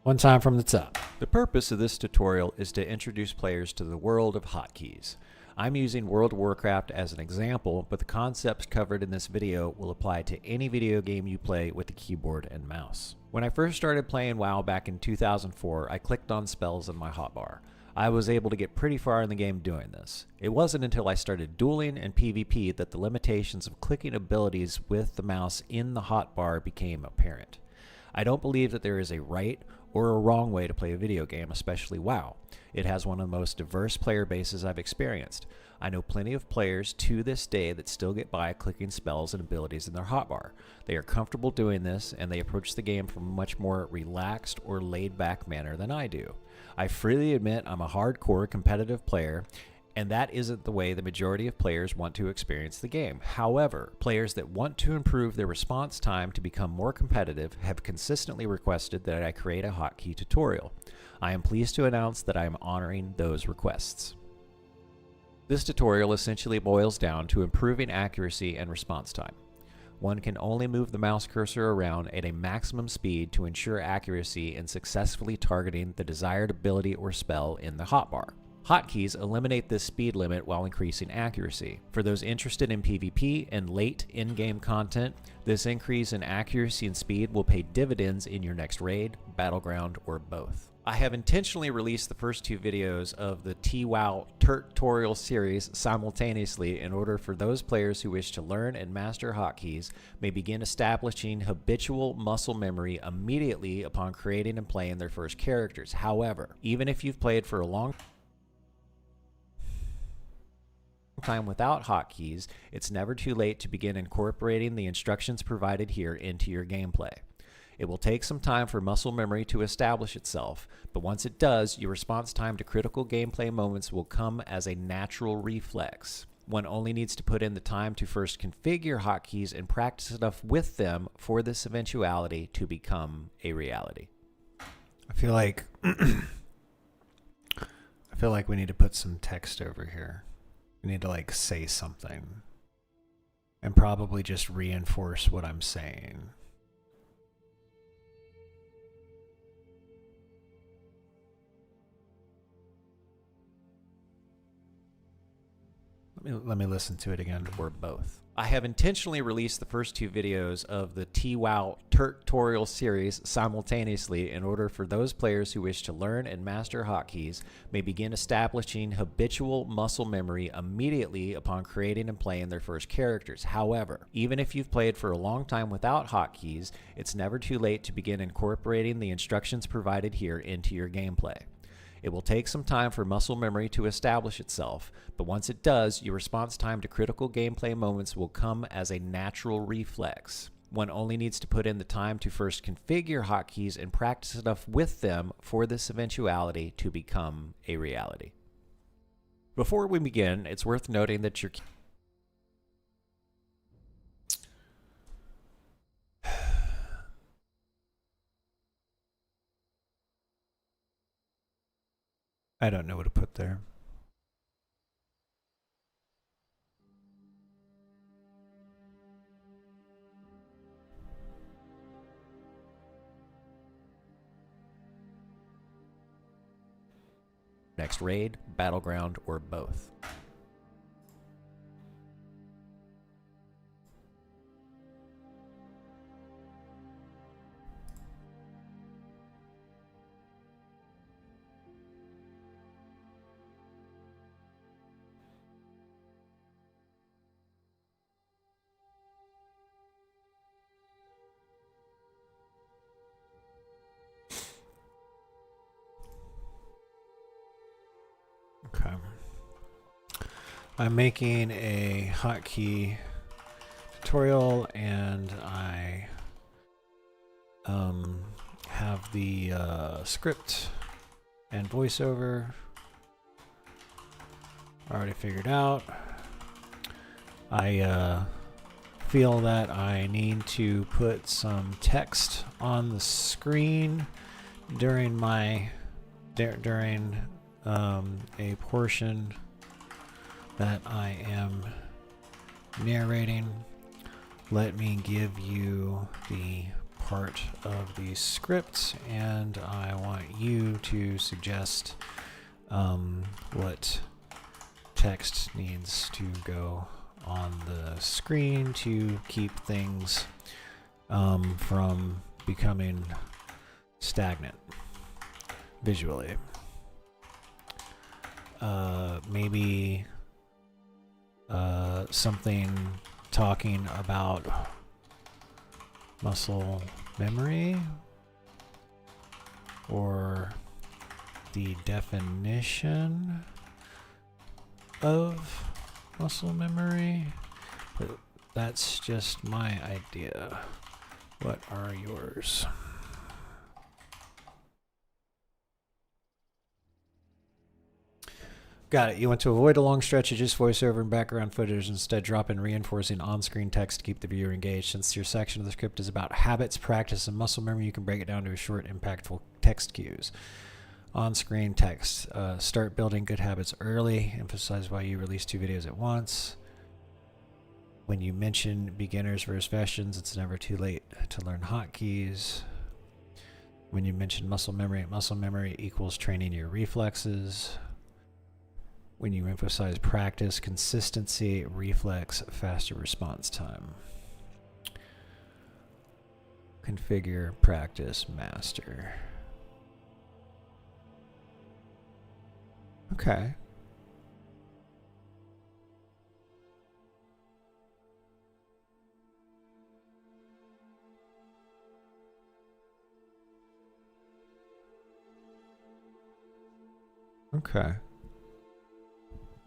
One time from the top. The purpose of this tutorial is to introduce players to the world of hotkeys. I'm using World of Warcraft as an example, but the concepts covered in this video will apply to any video game you play with a keyboard and mouse. When I first started playing WoW back in 2004, I clicked on spells in my hotbar. I was able to get pretty far in the game doing this. It wasn't until I started dueling and PvP that the limitations of clicking abilities with the mouse in the hotbar became apparent. I don't believe that there is a right or a wrong way to play a video game, especially WoW. It has one of the most diverse player bases I've experienced. I know plenty of players to this day that still get by clicking spells and abilities in their hotbar. They are comfortable doing this, and they approach the game from a much more relaxed or laid-back manner than I do. I freely admit I'm a hardcore competitive player, and that isn't the way the majority of players want to experience the game. However, players that want to improve their response time to become more competitive have consistently requested that I create a hotkey tutorial. I am pleased to announce that I am honoring those requests. This tutorial essentially boils down to improving accuracy and response time. One can only move the mouse cursor around at a maximum speed to ensure accuracy in successfully targeting the desired ability or spell in the hotbar. Hotkeys eliminate this speed limit while increasing accuracy. For those interested in PvP and late in-game content, this increase in accuracy and speed will pay dividends in your next raid, battleground, or both. I have intentionally released the first 2 videos of the WoW tutorial series simultaneously in order for those players who wish to learn and master hotkeys may begin establishing habitual muscle memory immediately upon creating and playing their first characters. However, even if you've played for a long time without hotkeys, it's never too late to begin incorporating the instructions provided here into your gameplay. It will take some time for muscle memory to establish itself, but once it does, your response time to critical gameplay moments will come as a natural reflex. One only needs to put in the time to first configure hotkeys and practice enough with them for this eventuality to become a reality. I feel like we need to put some text over here. We need to like say something and probably just reinforce what I'm saying. Let me listen to it again, or both. I have intentionally released the first 2 videos of the WoW tutorial series simultaneously in order for those players who wish to learn and master hotkeys may begin establishing habitual muscle memory immediately upon creating and playing their first characters. However, even if you've played for a long time without hotkeys, it's never too late to begin incorporating the instructions provided here into your gameplay. It will take some time for muscle memory to establish itself, but once it does, your response time to critical gameplay moments will come as a natural reflex. One only needs to put in the time to first configure hotkeys and practice enough with them for this eventuality to become a reality. Before we begin, it's worth noting that your I don't know what to put there. Next raid, battleground, or both. Okay. I'm making a hotkey tutorial and I have the script and voiceover already figured out. I feel that I need to put some text on the screen during my a portion that I am narrating. Let me give you the part of the script, and I want you to suggest what text needs to go on the screen to keep things from becoming stagnant visually. Maybe something talking about muscle memory or the definition of muscle memory, but that's just my idea. What are yours? Got it. You want to avoid a long stretch of just voiceover and background footage, instead drop in reinforcing on-screen text to keep the viewer engaged. Since your section of the script is about habits, practice, and muscle memory, you can break it down to a short, impactful text cues. On-screen text. Start building good habits early. Emphasize why you release 2 videos at once. When you mention beginners versus veterans, it's never too late to learn hotkeys. When you mention muscle memory equals training your reflexes. When you emphasize practice, consistency, reflex, faster response time. Configure, practice, master. Okay. Okay. All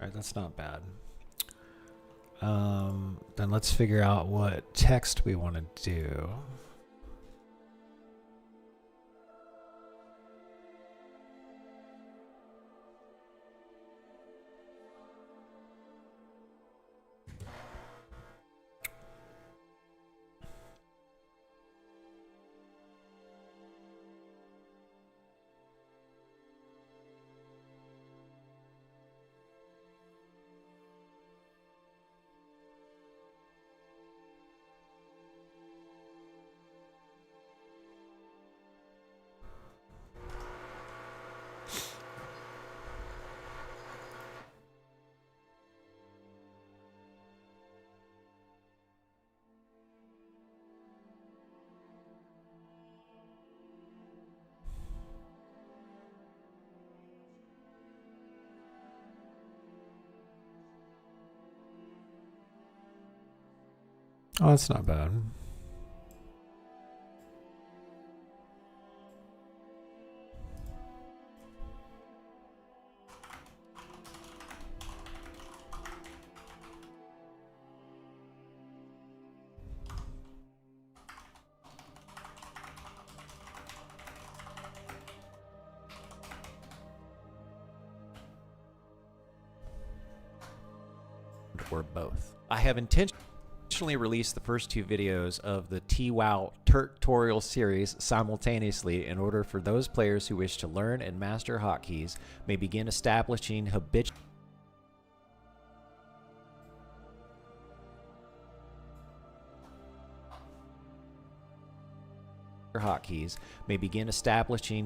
right, that's not bad. Then let's figure out what text we want to do. Oh, that's not bad. Or both. I have intentionally released the first 2 videos of the TWoW tutorial series simultaneously in order for those players who wish to learn and master hotkeys may begin establishing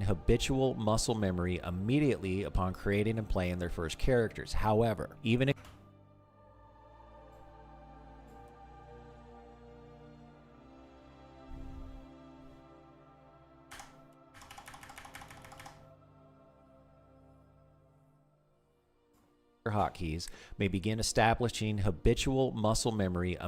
habitual muscle memory immediately upon creating and playing their first characters. However, even if hotkeys may begin establishing habitual muscle memory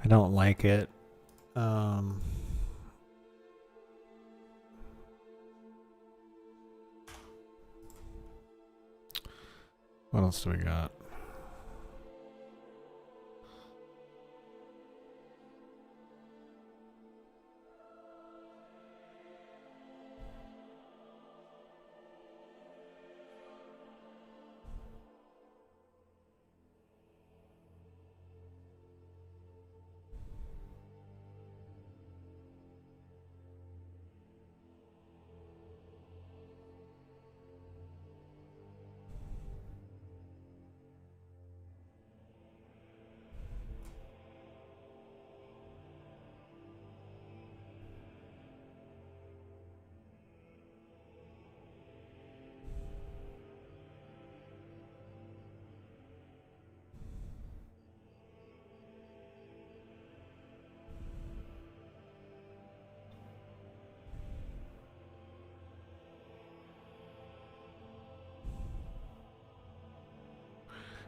I don't like it. What else do we got?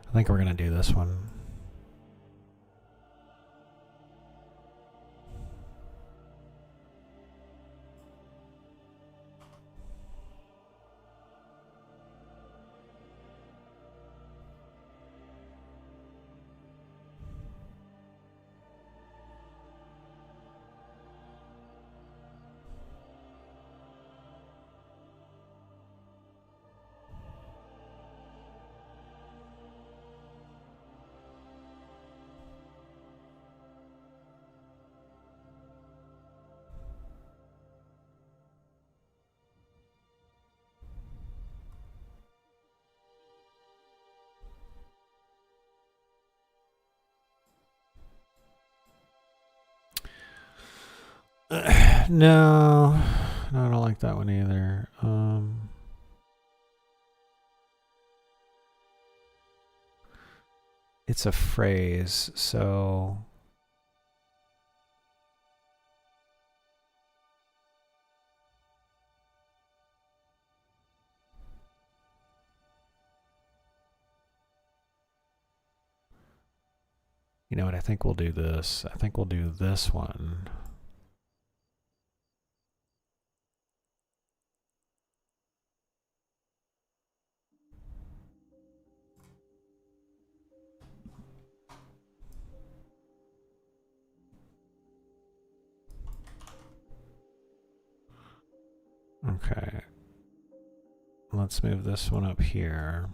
I think we're going to do this one. No, I don't like that one either. It's a phrase, so you know what? I think we'll do this. I think we'll do this one. Okay. Let's move this one up here.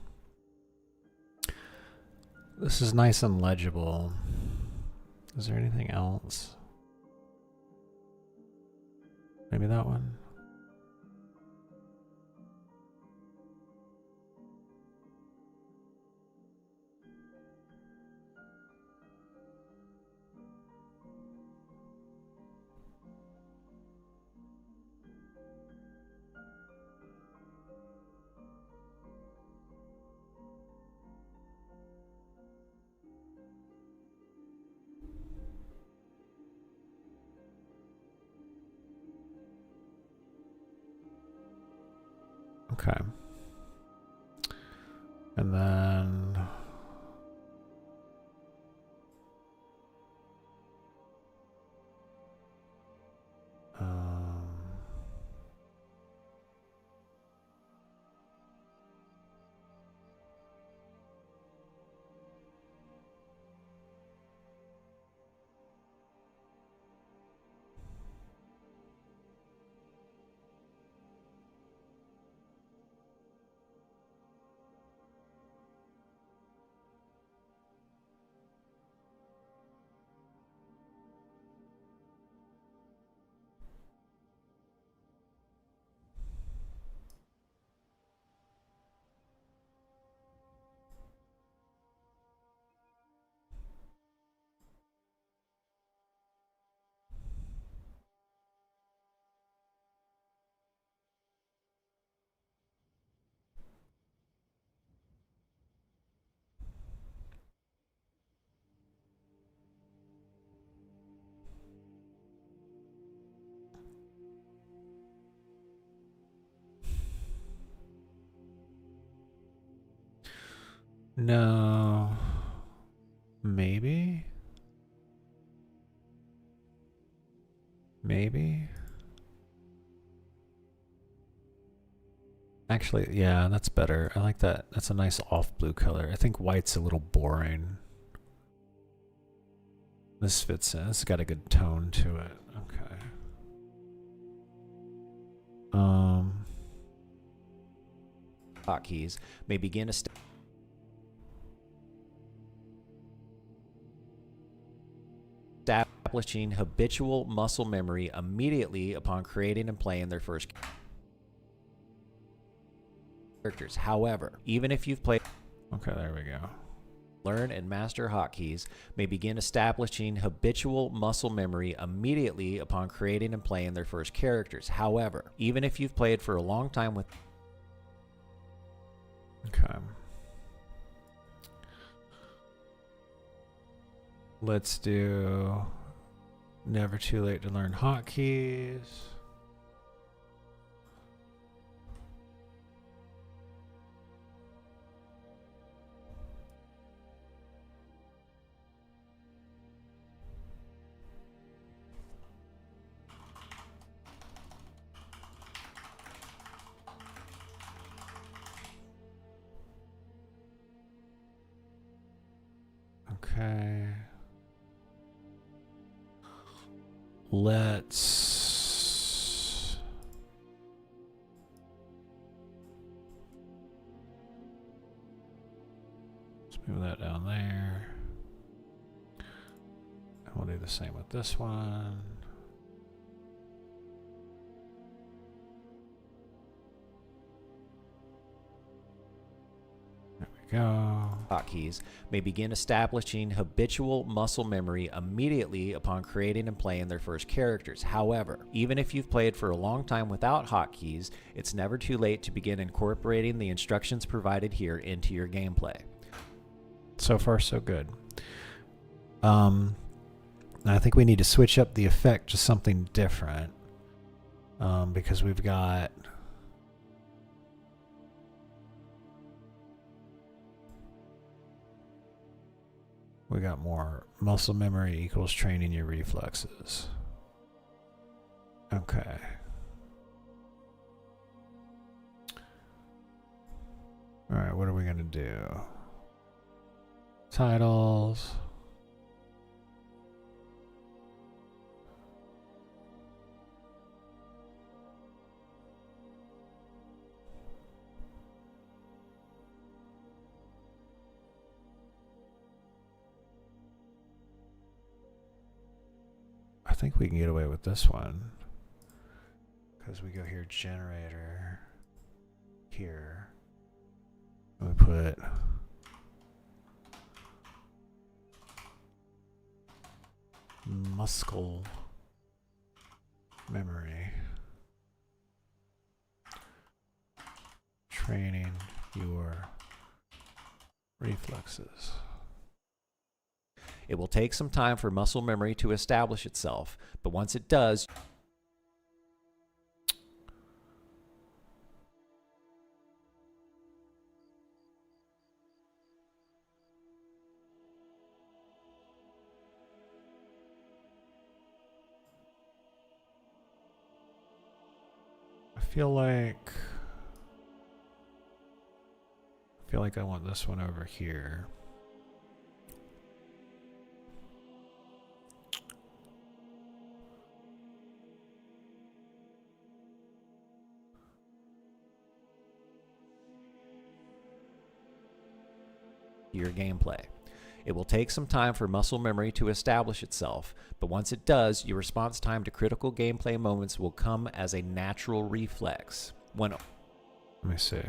This is nice and legible. Is there anything else? Maybe that one? Okay. And then no. Maybe? Maybe? Actually, yeah, that's better. I like that. That's a nice off blue color. I think white's a little boring. This fits in. It's got a good tone to it. Okay. Hotkeys may begin establishing habitual muscle memory immediately upon creating and playing their first characters. However, even if you've played... Okay, there we go. Learn and master hotkeys may begin establishing habitual muscle memory immediately upon creating and playing their first characters. However, even if you've played for a long time with... Okay. Let's do never too late to learn hotkeys. Okay. Let's move that down there. And we'll do the same with this one. There we Go. Hotkeys may begin establishing habitual muscle memory immediately upon creating and playing their first characters. However, even if you've played for a long time without hotkeys, it's never too late to begin incorporating the instructions provided here into your gameplay. So far, so good. I think we need to switch up the effect to something different, because we've got more muscle memory equals training your reflexes. Okay. All right, what are we gonna do? Titles. I think we can get away with this one because we go here, generator, here, and we put muscle memory, training your reflexes. It will take some time for muscle memory to establish itself, but once it does, I feel like I want this one over here. your gameplay. It will take some time for muscle memory to establish itself, but once it does, your response time to critical gameplay moments will come as a natural reflex. Let me see.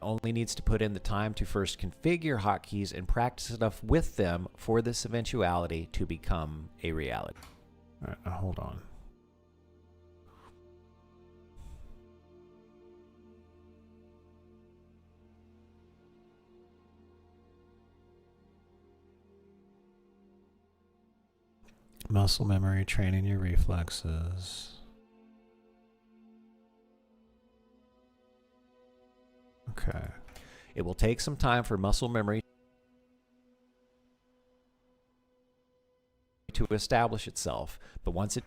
only needs to put in the time to first configure hotkeys and practice enough with them for this eventuality to become a reality. All right, now hold on. Muscle memory, training your reflexes. Okay. It will take some time for muscle memory to establish itself, but once it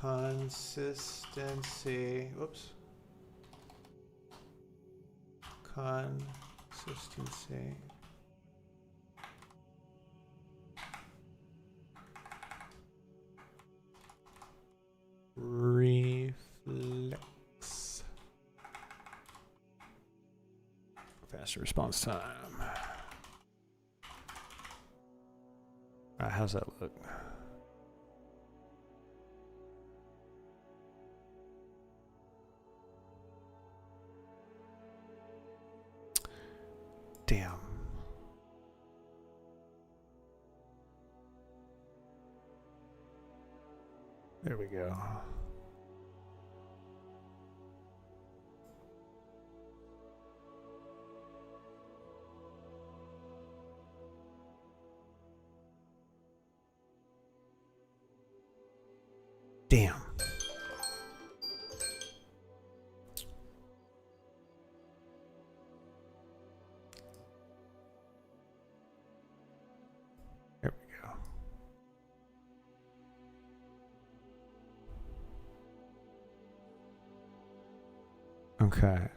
Consistency. Whoops. Consistency. Reflex. Faster response time. All right, how's that look? There we go. Damn. There we go. Okay.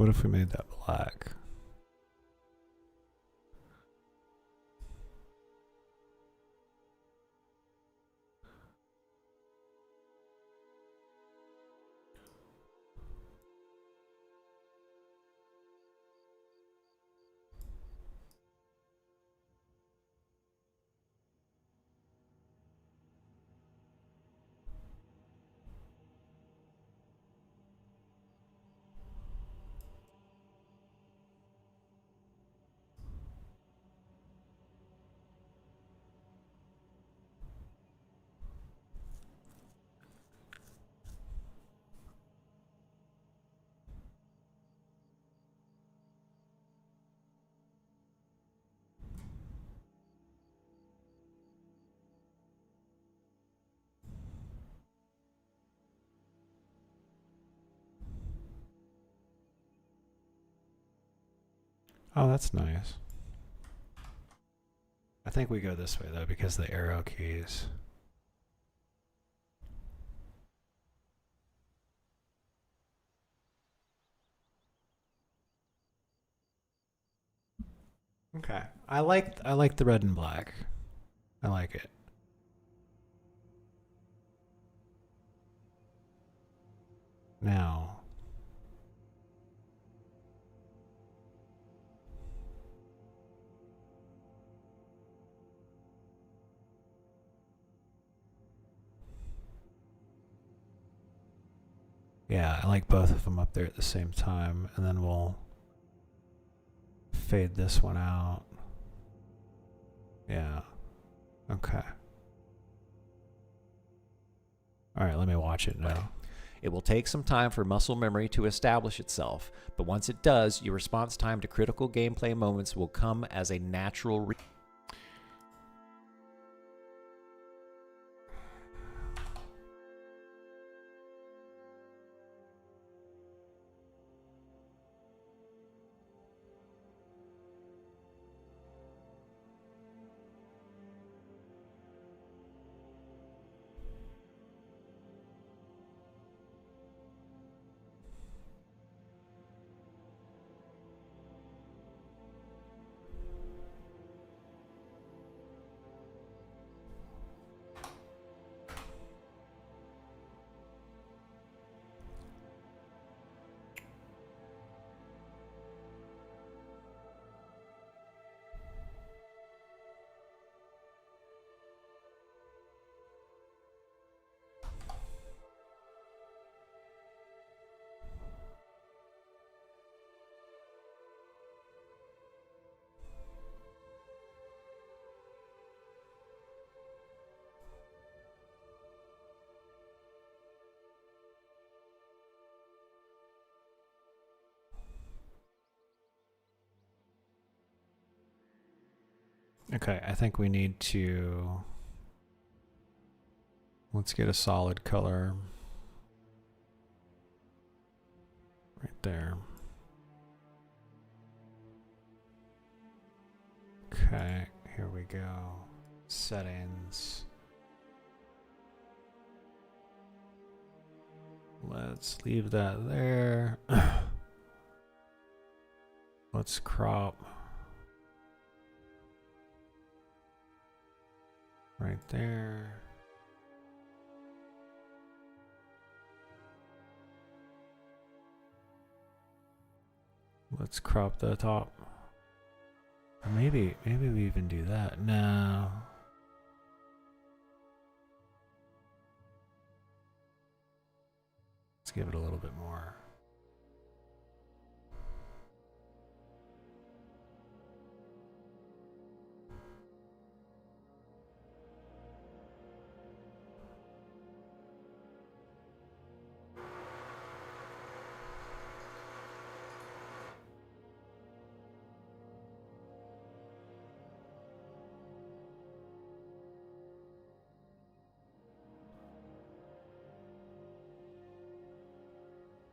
What if we made that black? Oh, that's nice. I think we go this way though because the arrow keys. Okay. I like the red and black. I like it. Now, yeah, I like both of them up there at the same time, and then we'll fade this one out. Yeah. Okay. All right, let me watch it now. It will take some time for muscle memory to establish itself, but once it does, your response time to critical gameplay moments will come as a natural Okay, I think we need to... Let's get a solid color. Right there. Okay, here we go. Settings. Let's leave that there. Let's crop right there. Let's crop the top. Or maybe we even do that. No. Let's give it a little bit more.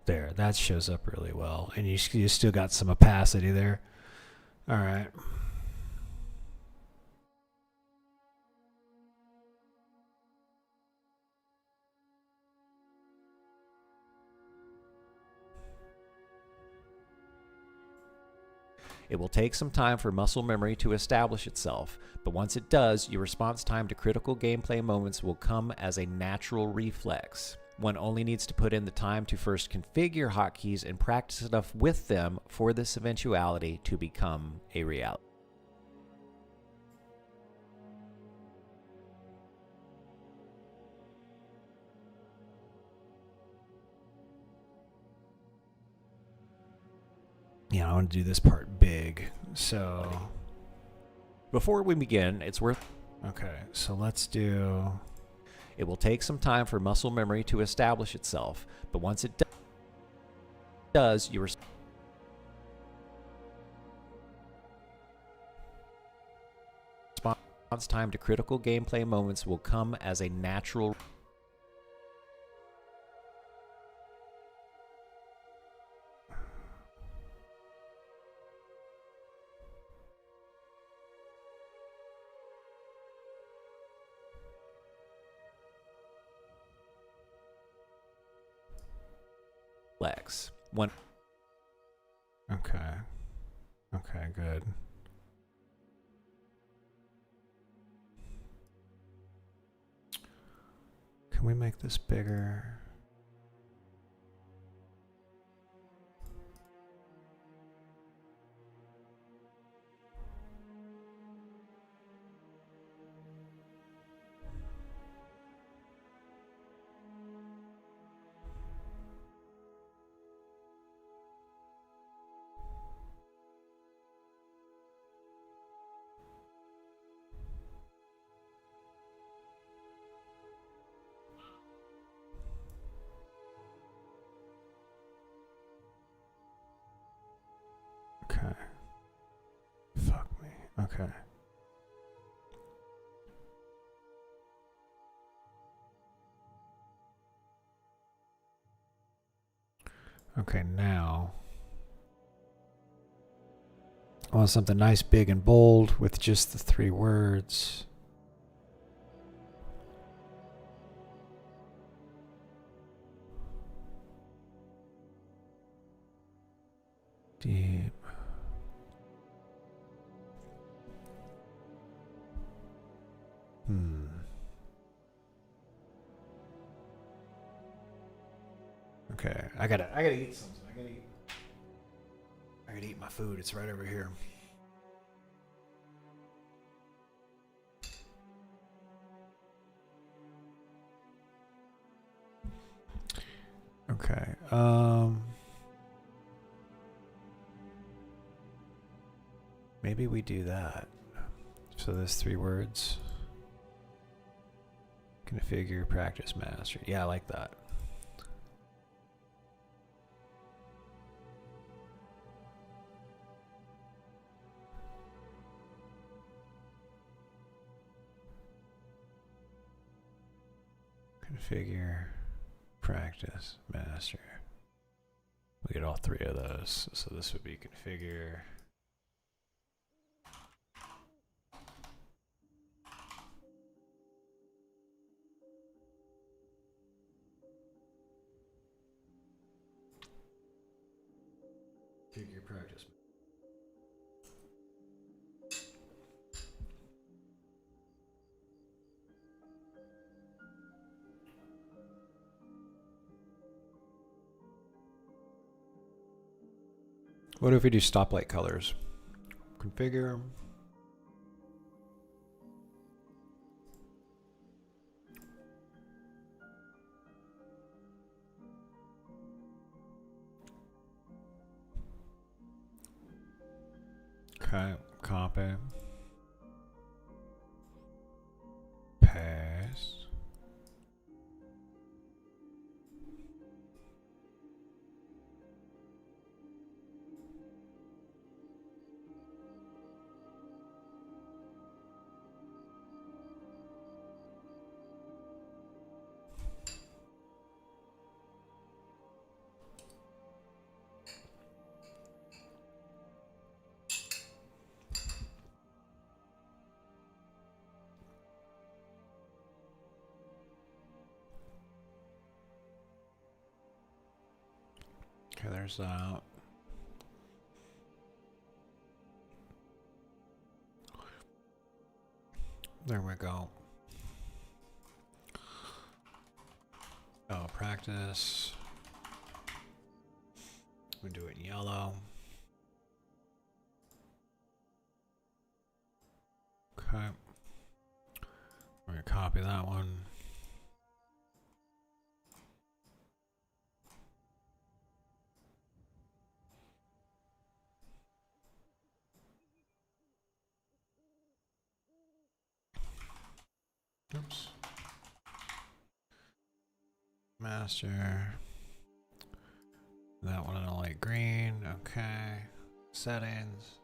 There, that shows up really well. And you still got some opacity there. All right. It will take some time for muscle memory to establish itself, but once it does, your response time to critical gameplay moments will come as a natural reflex. One only needs to put in the time to first configure hotkeys and practice enough with them for this eventuality to become a reality. Yeah, I want to do this part big. So before we begin, it's worth... Okay, so let's do... It will take some time for muscle memory to establish itself, but once it does, your response time to critical gameplay moments will come as a natural reflex. One. Okay. Okay, good. Can we make this bigger? Okay. Fuck me. Okay. Okay, now I want something nice, big, and bold with just the 3 words. Deep. Okay, I gotta eat something. I gotta eat my food. It's right over here. Okay. Maybe we do that. So there's 3 words. Configure, practice, master. Yeah, I like that. Configure, practice, master. We get all 3 of those. So this would be configure. Configure, practice. What if we do stoplight colors? Configure. Okay, copy. Paste. Okay, there's that. There we go. Oh, practice. We do it in yellow. Okay. We're gonna copy that one. Oops. Master. That one in a light green. Okay. Settings.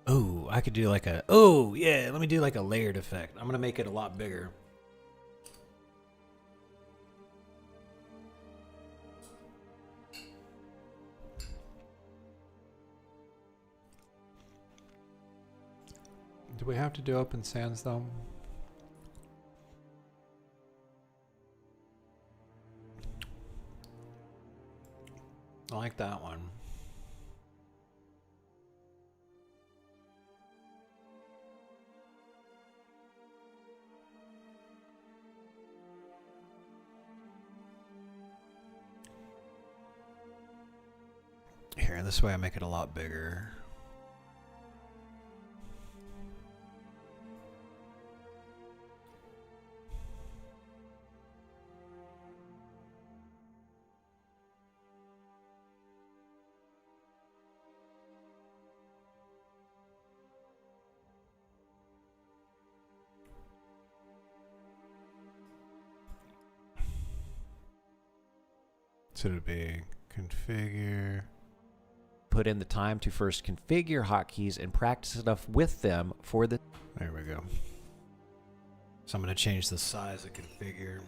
Oh, I could do like a, oh yeah, let me do like a layered effect. I'm gonna make it a lot bigger. Do we have to do open sans though? I like that one. Here, this way I make it a lot bigger. So it'd be configure. Put in the time to first configure hotkeys and practice enough with them for the... There we go. So I'm going to change the size of configure.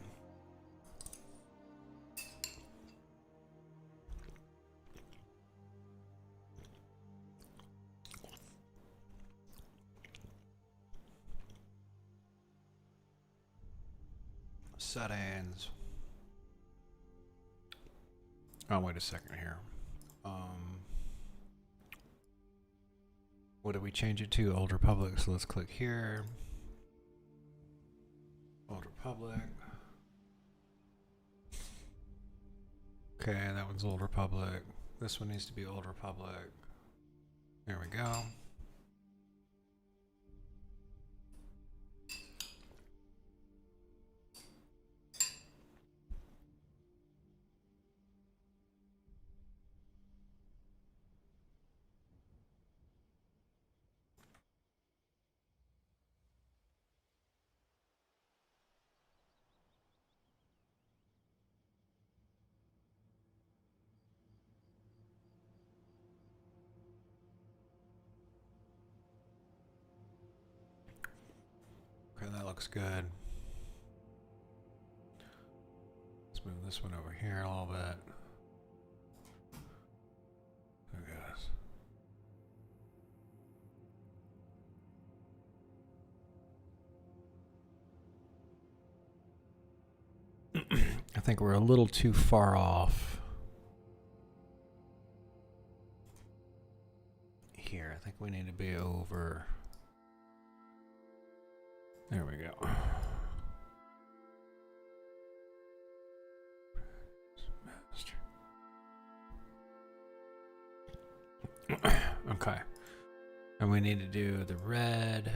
Settings. Oh, wait a second here. What did we change it to? Old Republic. So let's click here. Old Republic. Okay, that one's Old Republic. This one needs to be Old Republic. There we go. Okay, that looks good. Let's move this one over here a little bit. There it goes. think we're a little too far off. Here, I think we need to be over. There we go. Okay. And we need to do the red.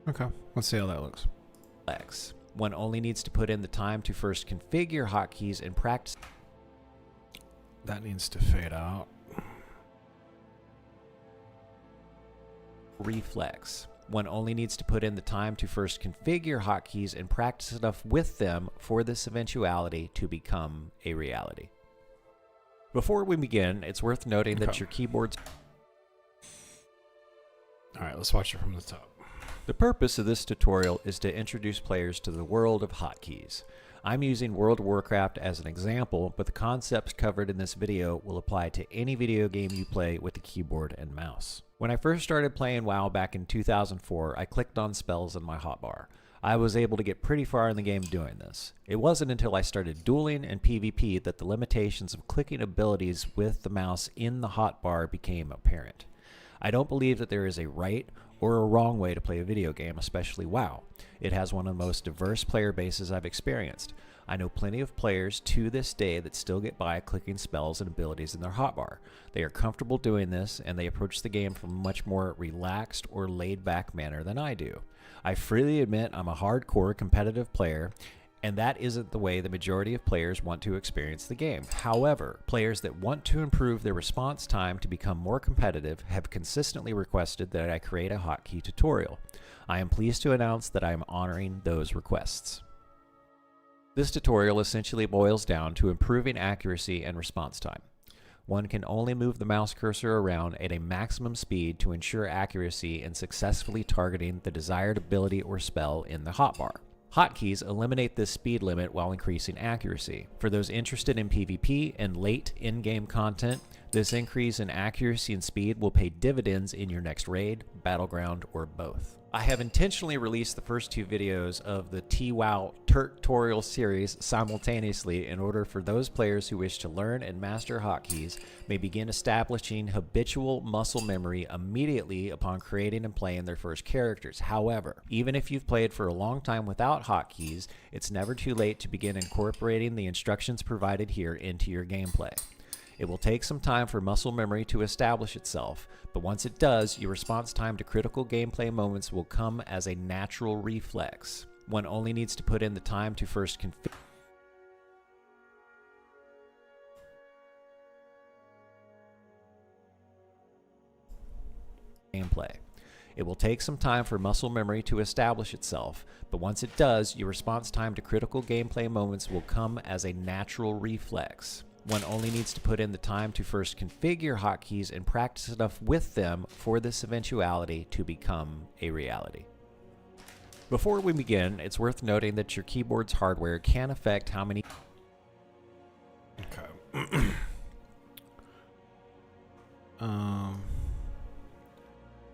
Okay, let's see how that looks. One only needs to put in the time to first configure hotkeys and practice. That needs to fade out. Reflex. One only needs to put in the time to first configure hotkeys and practice enough with them for this eventuality to become a reality. Before we begin, it's worth noting that your keyboard's... Alright, let's watch it from the top. The purpose of this tutorial is to introduce players to the world of hotkeys. I'm using World of Warcraft as an example, but the concepts covered in this video will apply to any video game you play with the keyboard and mouse. When I first started playing WoW back in 2004, I clicked on spells in my hotbar. I was able to get pretty far in the game doing this. It wasn't until I started dueling and PvP that the limitations of clicking abilities with the mouse in the hotbar became apparent. I don't believe that there is a right or a wrong way to play a video game, especially WoW. It has one of the most diverse player bases I've experienced. I know plenty of players to this day that still get by clicking spells and abilities in their hotbar. They are comfortable doing this, and they approach the game from a much more relaxed or laid-back manner than I do. I freely admit I'm a hardcore competitive player, and that isn't the way the majority of players want to experience the game. However, players that want to improve their response time to become more competitive have consistently requested that I create a hotkey tutorial. I am pleased to announce that I am honoring those requests. This tutorial essentially boils down to improving accuracy and response time. One can only move the mouse cursor around at a maximum speed to ensure accuracy in successfully targeting the desired ability or spell in the hotbar. Hotkeys eliminate this speed limit while increasing accuracy. For those interested in PvP and late in-game content, this increase in accuracy and speed will pay dividends in your next raid, battleground, or both. I have intentionally released the first two videos of the TWoW tutorial series simultaneously in order for those players who wish to learn and master hotkeys may begin establishing habitual muscle memory immediately upon creating and playing their first characters. However, even if you've played for a long time without hotkeys, it's never too late to begin incorporating the instructions provided here into your gameplay. It will take some time for muscle memory to establish itself, but once it does, your response time to critical gameplay moments will come as a natural reflex. One only needs to put in the time to first configure gameplay. It will take some time for muscle memory to establish itself, but once it does, your response time to critical gameplay moments will come as a natural reflex. One only needs to put in the time to first configure hotkeys and practice enough with them for this eventuality to become a reality. Before we begin, it's worth noting that your keyboard's hardware can affect how many... Okay.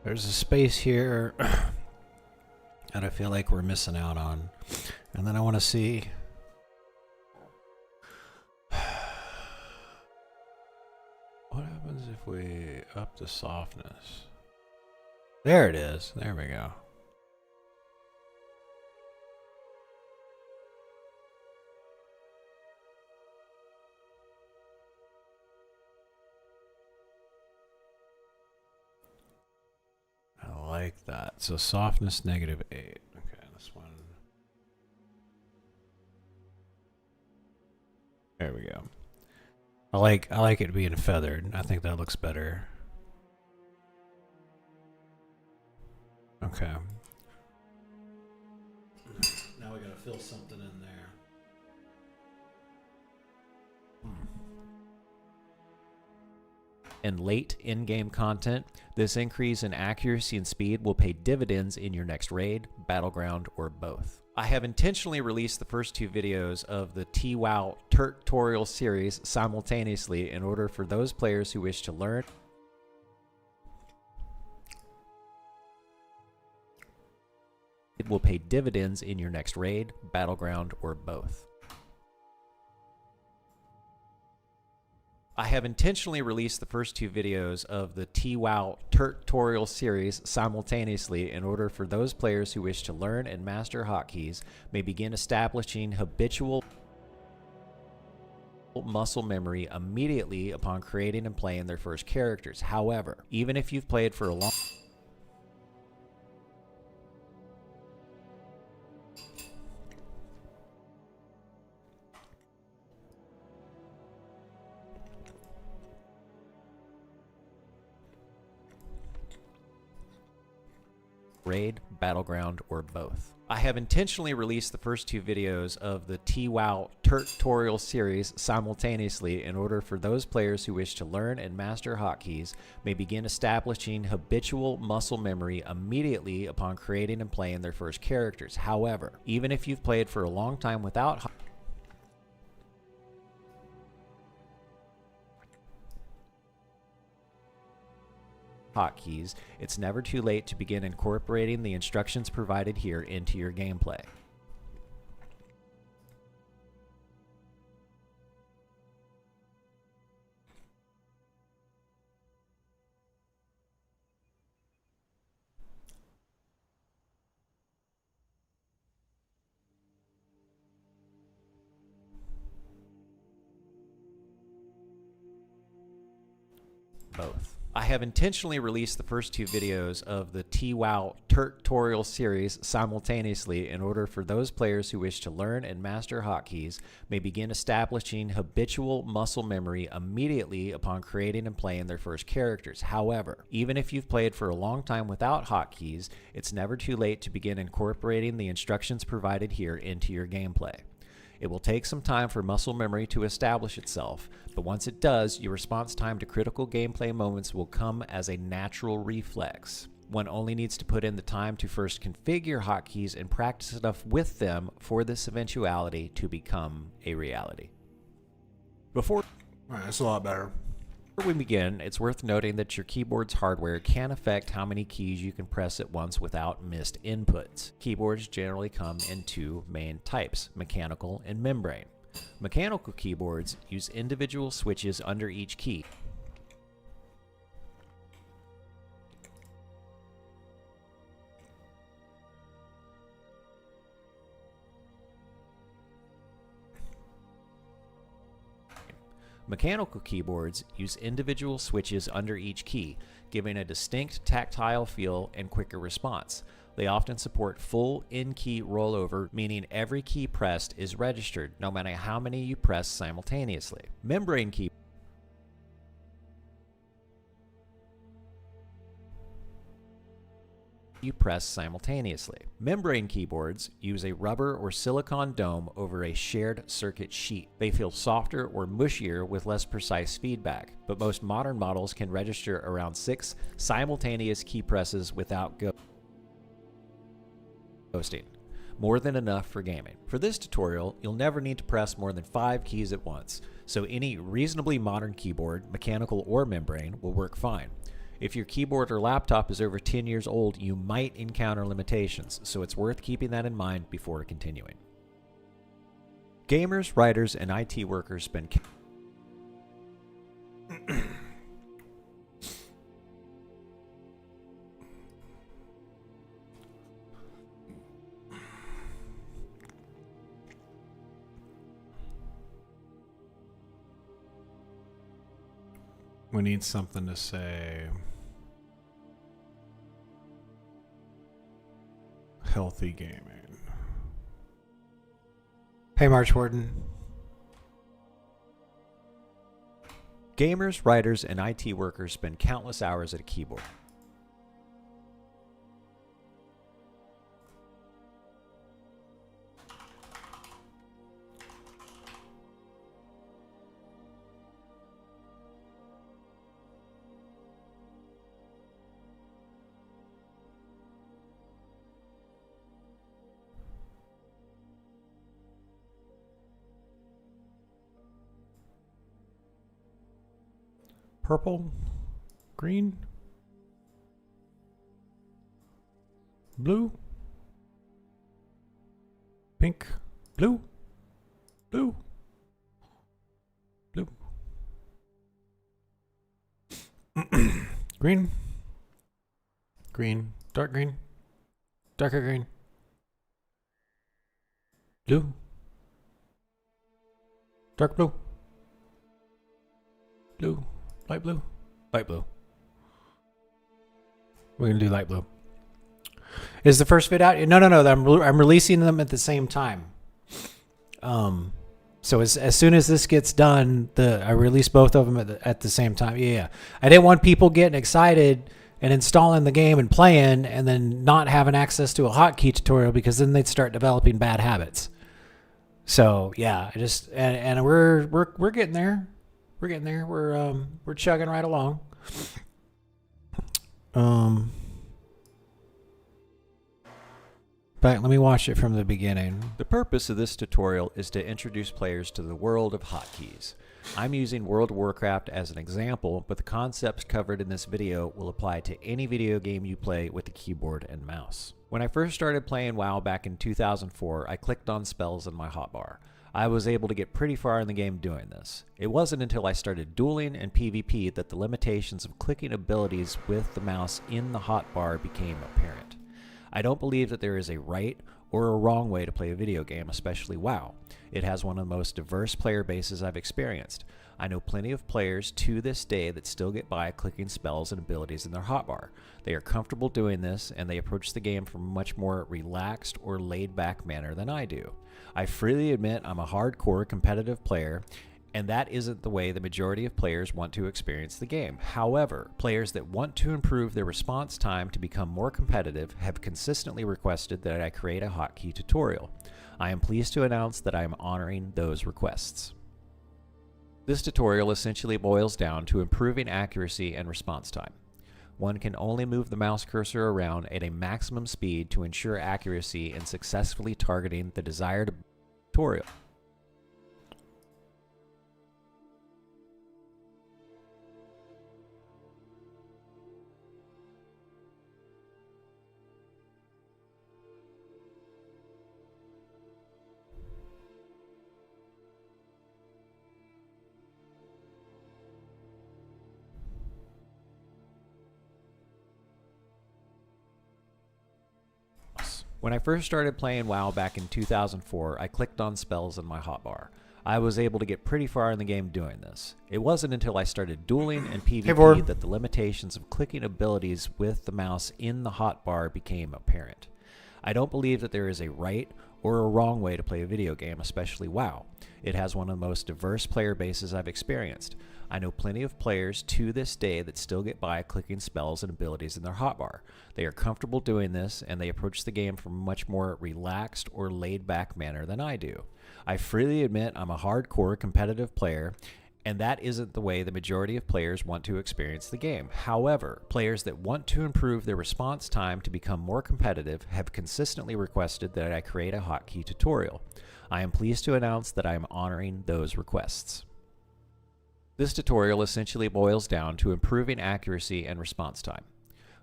There's a space here that I feel like we're missing out on. And then I want to see... What happens if we up the softness? There it is. There we go. I like that. So softness -8. Okay, this one. There we go. I like it being feathered. I think that looks better. Okay. Now we gotta fill something in there. and late in-game content, this increase in accuracy and speed will pay dividends in your next raid, battleground, or both. I have intentionally released the first 2 videos of the WoW tutorial series simultaneously in order for those players who wish to learn it will pay dividends in your next raid, battleground, or both. I have intentionally released the first 2 videos of the WoW tutorial series simultaneously in order for those players who wish to learn and master hotkeys may begin establishing habitual muscle memory immediately upon creating and playing their first characters. However, even if you've played for a long raid, battleground, or both. I have intentionally released the first 2 videos of the WoW tutorial series simultaneously in order for those players who wish to learn and master hotkeys may begin establishing habitual muscle memory immediately upon creating and playing their first characters. However, even if you've played for a long time without hotkeys, it's never too late to begin incorporating the instructions provided here into your gameplay. Both. I have intentionally released the first 2 videos of the WoW tutorial series simultaneously in order for those players who wish to learn and master hotkeys may begin establishing habitual muscle memory immediately upon creating and playing their first characters. However, even if you've played for a long time without hotkeys, it's never too late to begin incorporating the instructions provided here into your gameplay. It will take some time for muscle memory to establish itself, but once it does, your response time to critical gameplay moments will come as a natural reflex. One only needs to put in the time to first configure hotkeys and practice enough with them for this eventuality to become a reality. Before that's a lot better. Before we begin, it's worth noting that your keyboard's hardware can affect how many keys you can press at once without missed inputs. Keyboards generally come in 2 main types, mechanical and membrane. Mechanical keyboards use individual switches under each key. Mechanical keyboards use individual switches under each key, giving a distinct tactile feel and quicker response. They often support full in-key rollover, meaning every key pressed is registered, no matter how many you press simultaneously. Membrane keyboards you press simultaneously. Membrane keyboards use a rubber or silicone dome over a shared circuit sheet. They feel softer or mushier with less precise feedback, but most modern models can register around 6 simultaneous key presses without ghosting. More than enough for gaming. For this tutorial, you'll never need to press more than 5 keys at once, so any reasonably modern keyboard, mechanical or membrane, will work fine. If your keyboard or laptop is over 10 years old, you might encounter limitations, so it's worth keeping that in mind before continuing. Gamers, writers, and IT workers spend We need something to say. Healthy gaming. Hey, March Warden. Gamers, writers, and IT workers spend countless hours at a keyboard. purple, green, blue, pink, blue, blue, blue, green, green, darker green, blue, dark blue, blue, light blue, light blue. We're gonna do light blue. Is the first vid out? No. I'm releasing them at the same time. So as soon as this gets done, I release both of them at the same time. Yeah. I didn't want people getting excited and installing the game and playing, and then not having access to a hotkey tutorial, because then they'd start developing bad habits. So yeah, and we're getting there. We're getting there. We're chugging right along. But let me watch it from the beginning. The purpose of this tutorial is to introduce players to the world of hotkeys. I'm using World of Warcraft as an example, but the concepts covered in this video will apply to any video game you play with the keyboard and mouse. When I first started playing WoW back in 2004, I clicked on spells in my hotbar. I was able to get pretty far in the game doing this. It wasn't until I started dueling and PvP that the limitations of clicking abilities with the mouse in the hotbar became apparent. I don't believe that there is a right or a wrong way to play a video game, especially WoW. It has one of the most diverse player bases I've experienced. I know plenty of players to this day that still get by clicking spells and abilities in their hotbar. They are comfortable doing this, and they approach the game from a much more relaxed or laid-back manner than I do. I freely admit I'm a hardcore competitive player, and that isn't the way the majority of players want to experience the game. However, players that want to improve their response time to become more competitive have consistently requested that I create a hotkey tutorial. I am pleased to announce that I am honoring those requests. This tutorial essentially boils down to improving accuracy and response time. One can only move the mouse cursor around at a maximum speed to ensure accuracy in successfully targeting the desired tutorial. When I first started playing WoW back in 2004, I clicked on spells in my hotbar. I was able to get pretty far in the game doing this. It wasn't until I started dueling and PvP that the limitations of clicking abilities with the mouse in the hotbar became apparent. I don't believe that there is a right or a wrong way to play a video game, especially WoW. It has one of the most diverse player bases I've experienced. I know plenty of players to this day that still get by clicking spells and abilities in their hotbar. They are comfortable doing this, and they approach the game from a much more relaxed or laid-back manner than I do. I freely admit I'm a hardcore competitive player, and that isn't the way the majority of players want to experience the game. However, players that want to improve their response time to become more competitive have consistently requested that I create a hotkey tutorial. I am pleased to announce that I am honoring those requests. This tutorial essentially boils down to improving accuracy and response time.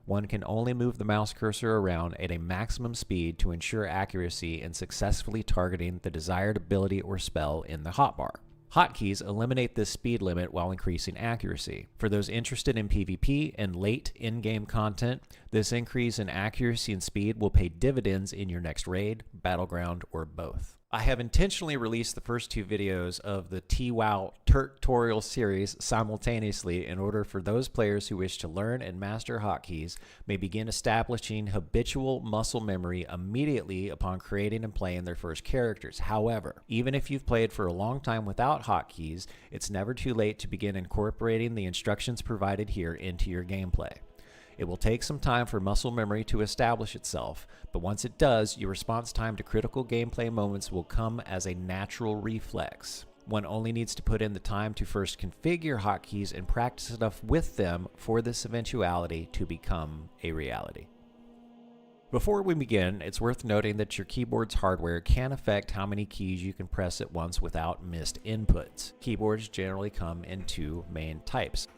One can only move the mouse cursor around at a maximum speed to ensure accuracy in successfully targeting the desired ability or spell in the hotbar. Hotkeys eliminate this speed limit while increasing accuracy. For those interested in PvP and late in-game content, this increase in accuracy and speed will pay dividends in your next raid, battleground, or both. I have intentionally released the first two videos of the TWoW tutorial series simultaneously in order for those players who wish to learn and master hotkeys may begin establishing habitual muscle memory immediately upon creating and playing their first characters. However, even if you've played for a long time without hotkeys, it's never too late to begin incorporating the instructions provided here into your gameplay. It will take some time for muscle memory to establish itself, but once it does, your response time to critical gameplay moments will come as a natural reflex. One only needs to put in the time to first configure hotkeys and practice enough with them for this eventuality to become a reality. Before we begin, it's worth noting that your keyboard's hardware can affect how many keys you can press at once without missed inputs. Keyboards generally come in two main types: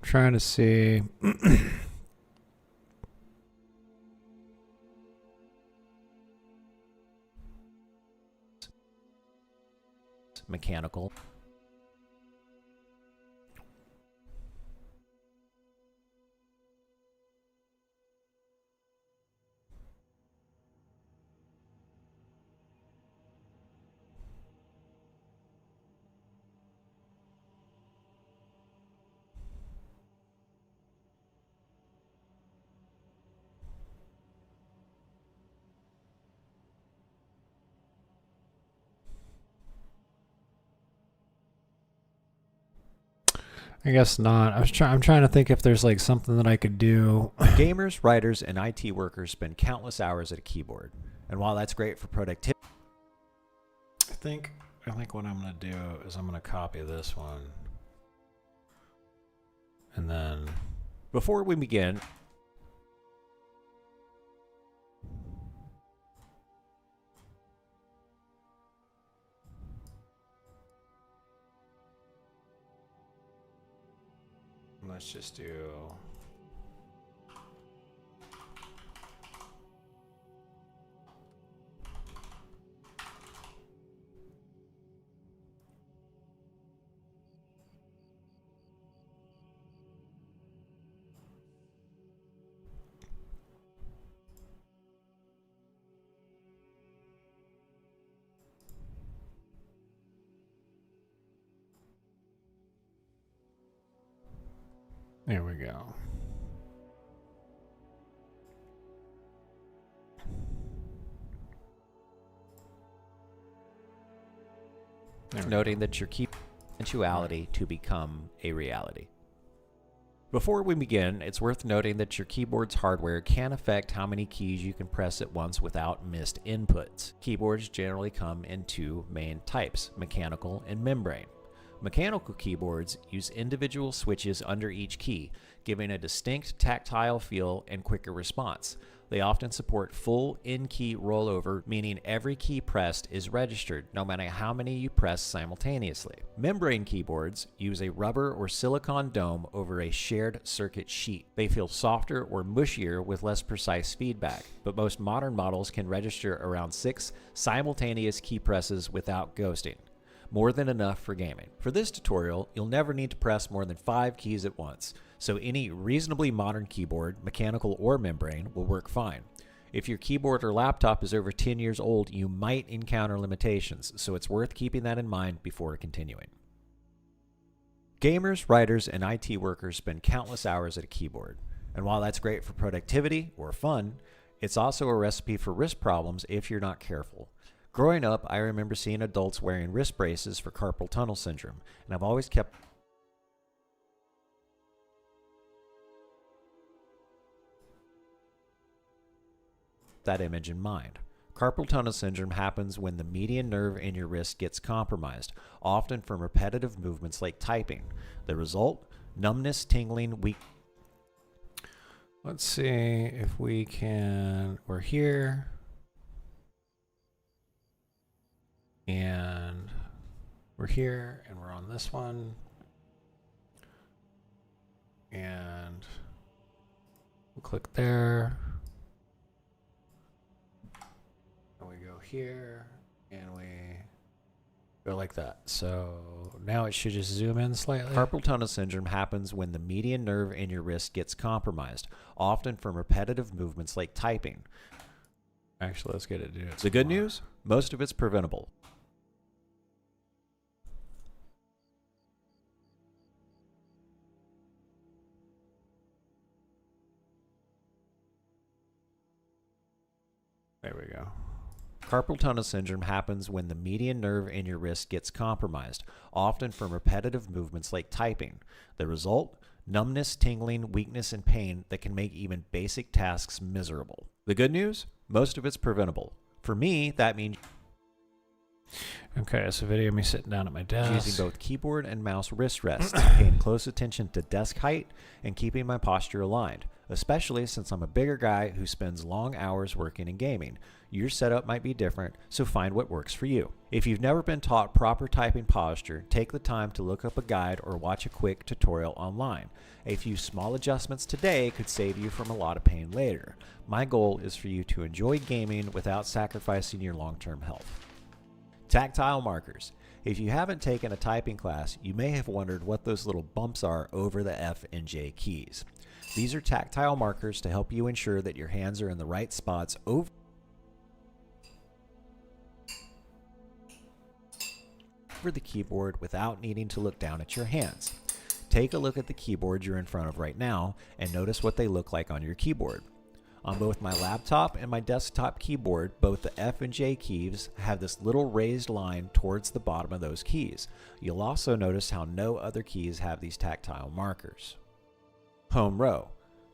Trying to see. Mechanical. I guess not. I'm trying to think if there's like something that I could do. Gamers, writers, and IT workers spend countless hours at a keyboard. And while that's great for productivity, I think what I'm gonna do is I'm gonna copy this one. And then before we begin, let's just do. There we go. noting that you're keeping eventuality to become a reality. Before we begin, it's worth noting that your keyboard's hardware can affect how many keys you can press at once without missed inputs. Keyboards generally come in two main types, mechanical and membrane. Mechanical keyboards use individual switches under each key, giving a distinct tactile feel and quicker response. They often support full in-key rollover, meaning every key pressed is registered, no matter how many you press simultaneously. Membrane keyboards use a rubber or silicone dome over a shared circuit sheet. They feel softer or mushier with less precise feedback, but most modern models can register around 6 simultaneous key presses without ghosting. More than enough for gaming. For this tutorial, you'll never need to press more than 5 keys at once, so any reasonably modern keyboard, mechanical or membrane, will work fine. If your keyboard or laptop is over 10 years old, you might encounter limitations, so it's worth keeping that in mind before continuing. Gamers, writers, and IT workers spend countless hours at a keyboard, and while that's great for productivity or fun, it's also a recipe for wrist problems if you're not careful. Growing up, I remember seeing adults wearing wrist braces for carpal tunnel syndrome, and I've always kept that image in mind. Carpal tunnel syndrome happens when the median nerve in your wrist gets compromised, often from repetitive movements like typing. The result? Numbness, tingling, weak. Let's see if we can. We're here. And we're here, and we're on this one. And we'll click there. And we go here, and we go like that. So now it should just zoom in slightly. Carpal tunnel syndrome happens when the median nerve in your wrist gets compromised, often from repetitive movements like typing. Actually, let's get it to do it. The good news? Most of it's preventable. There we go. Carpal tunnel syndrome happens when the median nerve in your wrist gets compromised, often from repetitive movements like typing. The result? Numbness, tingling, weakness, and pain that can make even basic tasks miserable. The good news? Most of it's preventable. For me, that means okay, so video of me sitting down at my desk. Using both keyboard and mouse wrist rests, paying close attention to desk height, and keeping my posture aligned. especially since I'm a bigger guy who spends long hours working in gaming. Your setup might be different, so find what works for you. If you've never been taught proper typing posture, take the time to look up a guide or watch a quick tutorial online. A few small adjustments today could save you from a lot of pain later. My goal is for you to enjoy gaming without sacrificing your long-term health. Tactile markers. If you haven't taken a typing class, you may have wondered what those little bumps are over the F and J keys. These are tactile markers to help you ensure that your hands are in the right spots over the keyboard without needing to look down at your hands. Take a look at the keyboard you're in front of right now and notice what they look like on your keyboard. On both my laptop and my desktop keyboard, both the F and J keys have this little raised line towards the bottom of those keys. You'll also notice how no other keys have these tactile markers. Home row.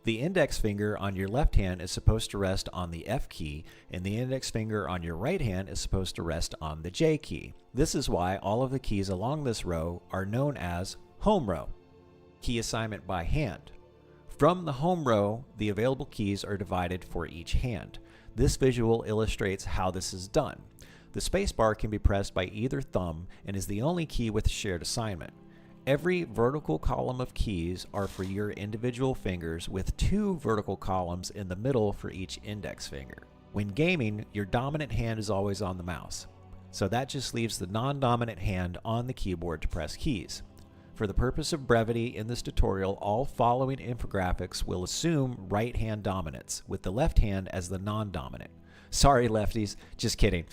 The index finger on your left hand is supposed to rest on the F key, and the index finger on your right hand is supposed to rest on the J key. This is why all of the keys along this row are known as home row. Key assignment by hand. From the home row, the available keys are divided for each hand. This visual illustrates how this is done. The spacebar can be pressed by either thumb and is the only key with a shared assignment. Every vertical column of keys are for your individual fingers, with 2 vertical columns in the middle for each index finger. When gaming, your dominant hand is always on the mouse, so that just leaves the non-dominant hand on the keyboard to press keys. For the purpose of brevity in this tutorial, all following infographics will assume right hand dominance, with the left hand as the non-dominant. Sorry lefties, just kidding.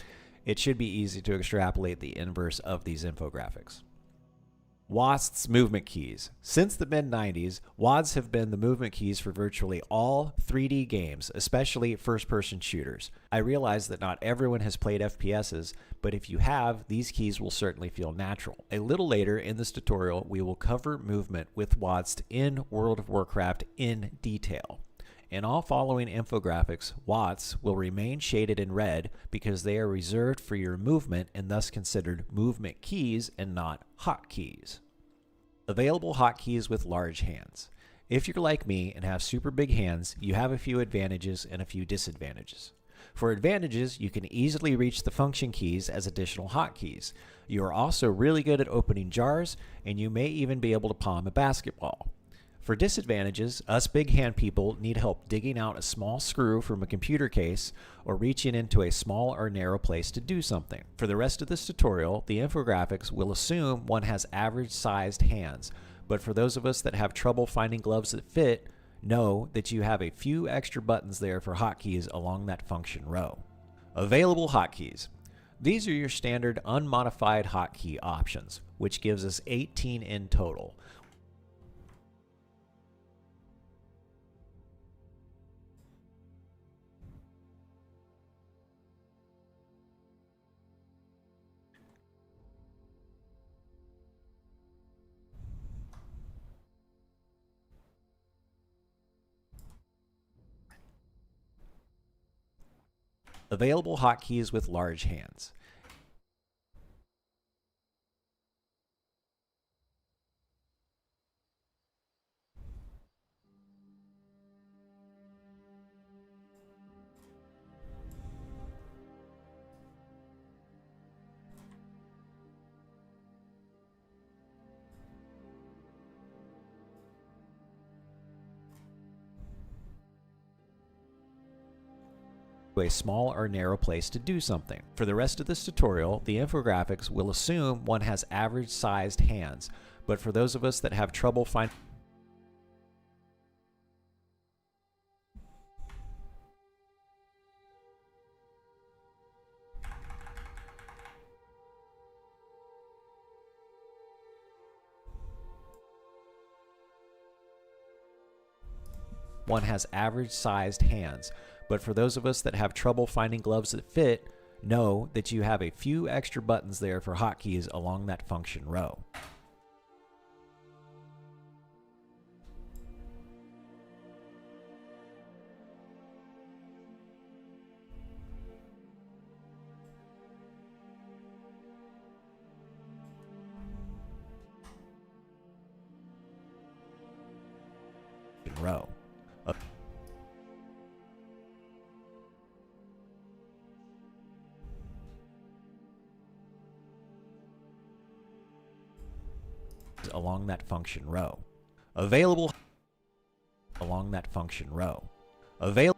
It should be easy to extrapolate the inverse of these infographics. WASD's movement keys. Since the mid-90s, WASDs have been the movement keys for virtually all 3D games, especially first-person shooters. I realize that not everyone has played FPSs, but if you have, these keys will certainly feel natural. A little later in this tutorial, we will cover movement with WASD in World of Warcraft in detail. In all following infographics, WASDs will remain shaded in red because they are reserved for your movement and thus considered movement keys and not hotkeys. Available hotkeys with large hands. If you're like me and have super big hands, you have a few advantages and a few disadvantages. For advantages, you can easily reach the function keys as additional hotkeys. You are also really good at opening jars, and you may even be able to palm a basketball. For disadvantages, us big hand people need help digging out a small screw from a computer case or reaching into a small or narrow place to do something. For the rest of this tutorial, the infographics will assume one has average sized hands, but for those of us that have trouble finding gloves that fit, know that you have a few extra buttons there for hotkeys along that function row. Available hotkeys. These are your standard unmodified hotkey options, which gives us 18 in total. Available hotkeys with large hands. A small or narrow place to do something. For the rest of this tutorial, the infographics will assume one has average sized hands, but for those of us that have trouble finding one has average sized hands, but for those of us that have trouble finding gloves that fit, know that you have a few extra buttons there for hotkeys along that function row. along that function row. Available along that function row. Available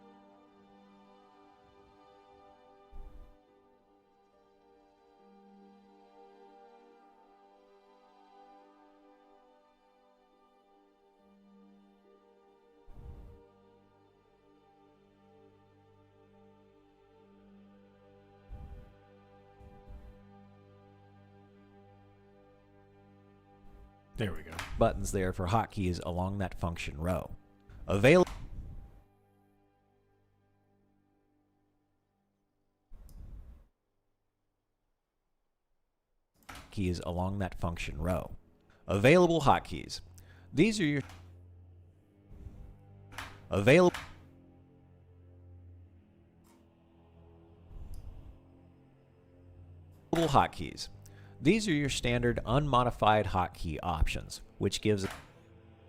There we go. buttons there for hotkeys along that function row. Available keys along that function row. Available hotkeys. These are your available hotkeys. These are your standard unmodified hotkey options, which gives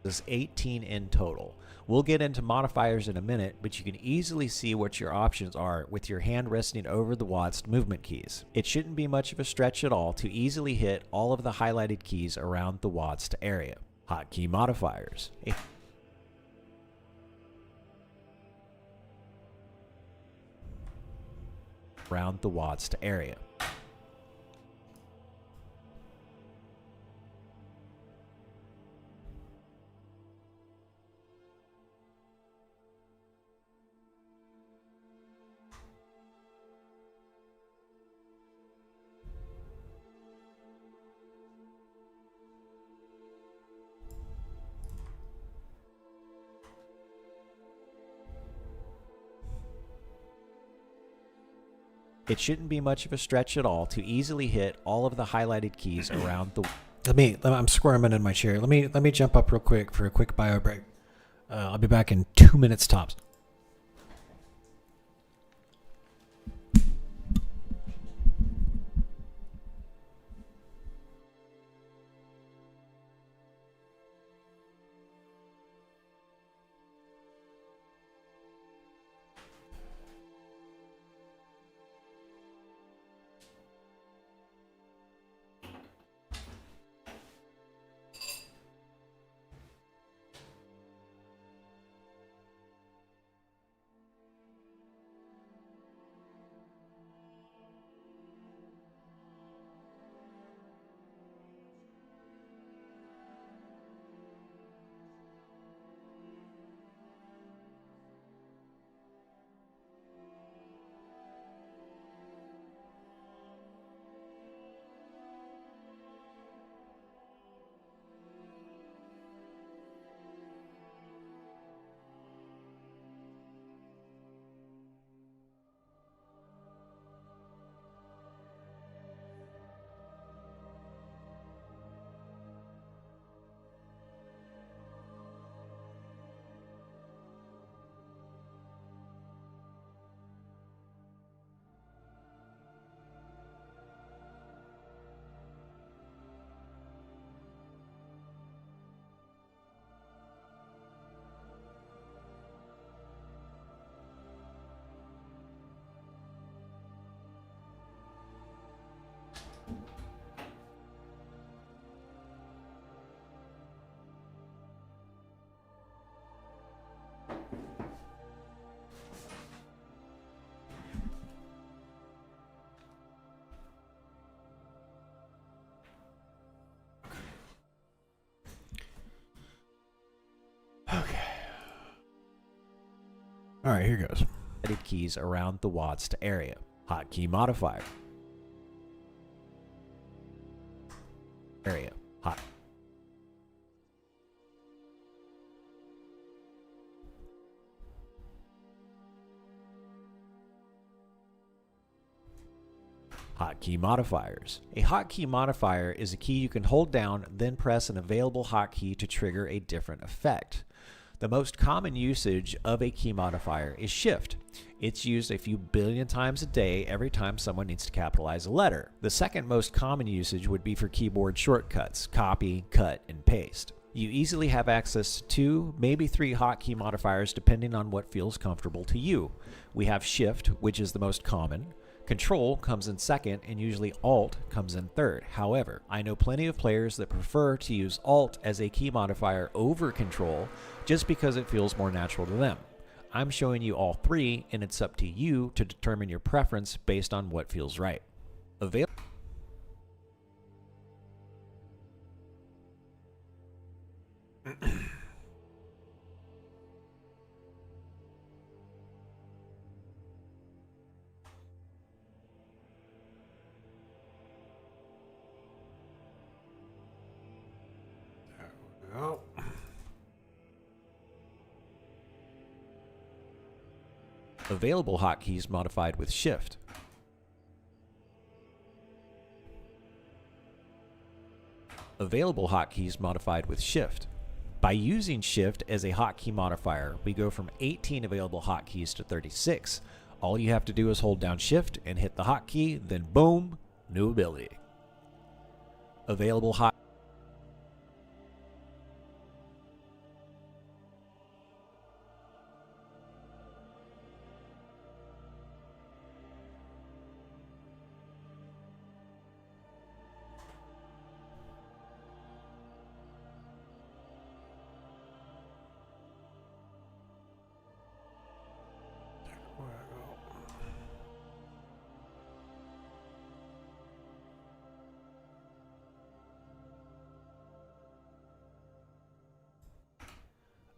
us 18 in total. We'll get into modifiers in a minute, but you can easily see what your options are with your hand resting over the WASD movement keys. It shouldn't be much of a stretch at all to easily hit all of the highlighted keys around the WASD area. Hotkey modifiers. Around the WASD area. It shouldn't be much of a stretch at all to easily hit all of the highlighted keys around the. I'm squirming in my chair. Let me jump up real quick for a quick bio break. I'll be back in 2 minutes tops. All right, here goes. Keys around the WASD area. Hotkey modifier. Area. Hot. Hotkey modifiers. A hotkey modifier is a key you can hold down, then press an available hotkey to trigger a different effect. The most common usage of a key modifier is shift. It's used a few billion times a day every time someone needs to capitalize a letter. The second most common usage would be for keyboard shortcuts, copy, cut, and paste. You easily have access to 2, maybe 3 hotkey modifiers depending on what feels comfortable to you. We have shift, which is the most common, Control comes in second, and usually Alt comes in third. However, I know plenty of players that prefer to use Alt as a key modifier over Control just because it feels more natural to them. I'm showing you all three, and it's up to you to determine your preference based on what feels right. Oh. Available hotkeys modified with Shift. Available hotkeys modified with Shift. By using Shift as a hotkey modifier, we go from 18 available hotkeys to 36. All you have to do is hold down Shift and hit the hotkey, then boom, new ability. Available hot.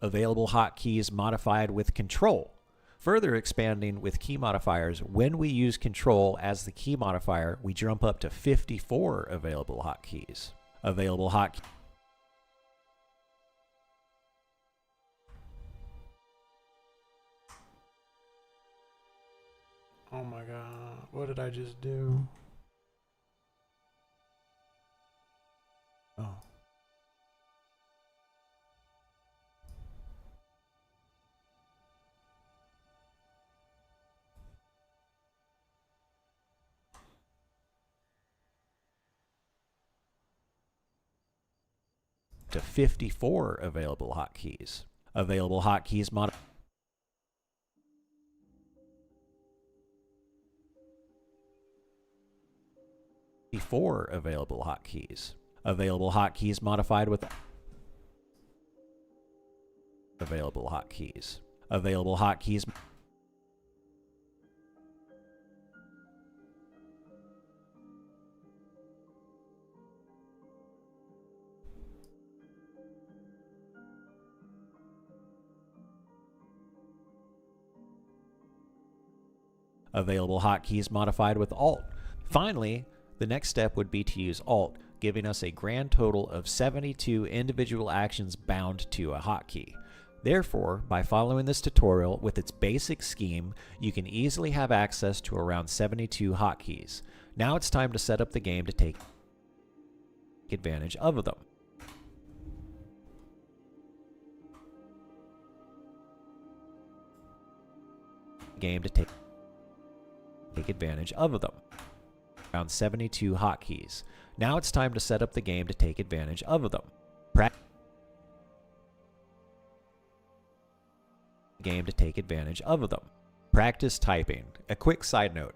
Available hotkeys modified with Control. Further expanding with key modifiers, when we use Control as the key modifier, we jump up to 54 available hotkeys. Available hotkey. Oh my god, what did I just do? Oh. To 54 available hotkeys. Available hotkeys modified. Four available hotkeys. Available hotkeys modified with available hotkeys. Available hotkeys. Available hotkeys modified with Alt. Finally, the next step would be to use Alt, giving us a grand total of 72 individual actions bound to a hotkey. Therefore, by following this tutorial with its basic scheme, you can easily have access to around 72 hotkeys. Now it's time to set up the game to take advantage of them. Game to take advantage of them. Around 72 hotkeys. Now it's time to set up the game to take advantage of them. Game to take advantage of them. Practice typing. A quick side note.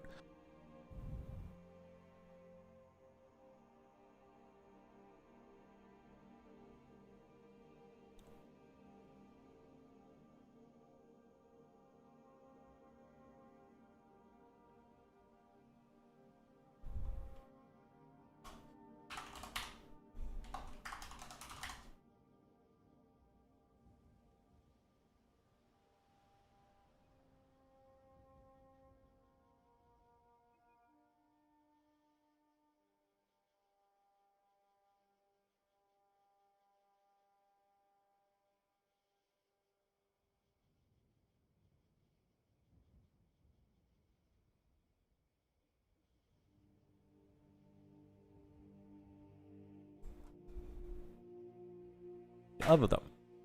Of them.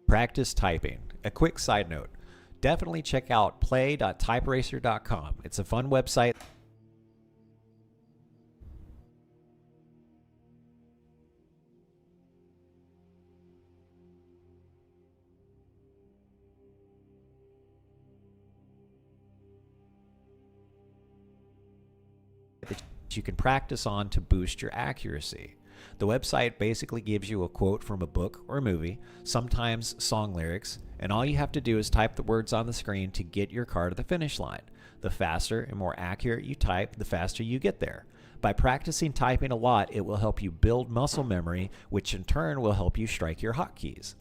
Practice typing. A quick side note. Definitely check out play.typeracer.com. It's a fun website. you can practice on to boost your accuracy. The website basically gives you a quote from a book or movie, sometimes song lyrics, and all you have to do is type the words on the screen to get your car to the finish line. The faster and more accurate you type, the faster you get there. By practicing typing a lot, it will help you build muscle memory, which in turn will help you strike your hotkeys.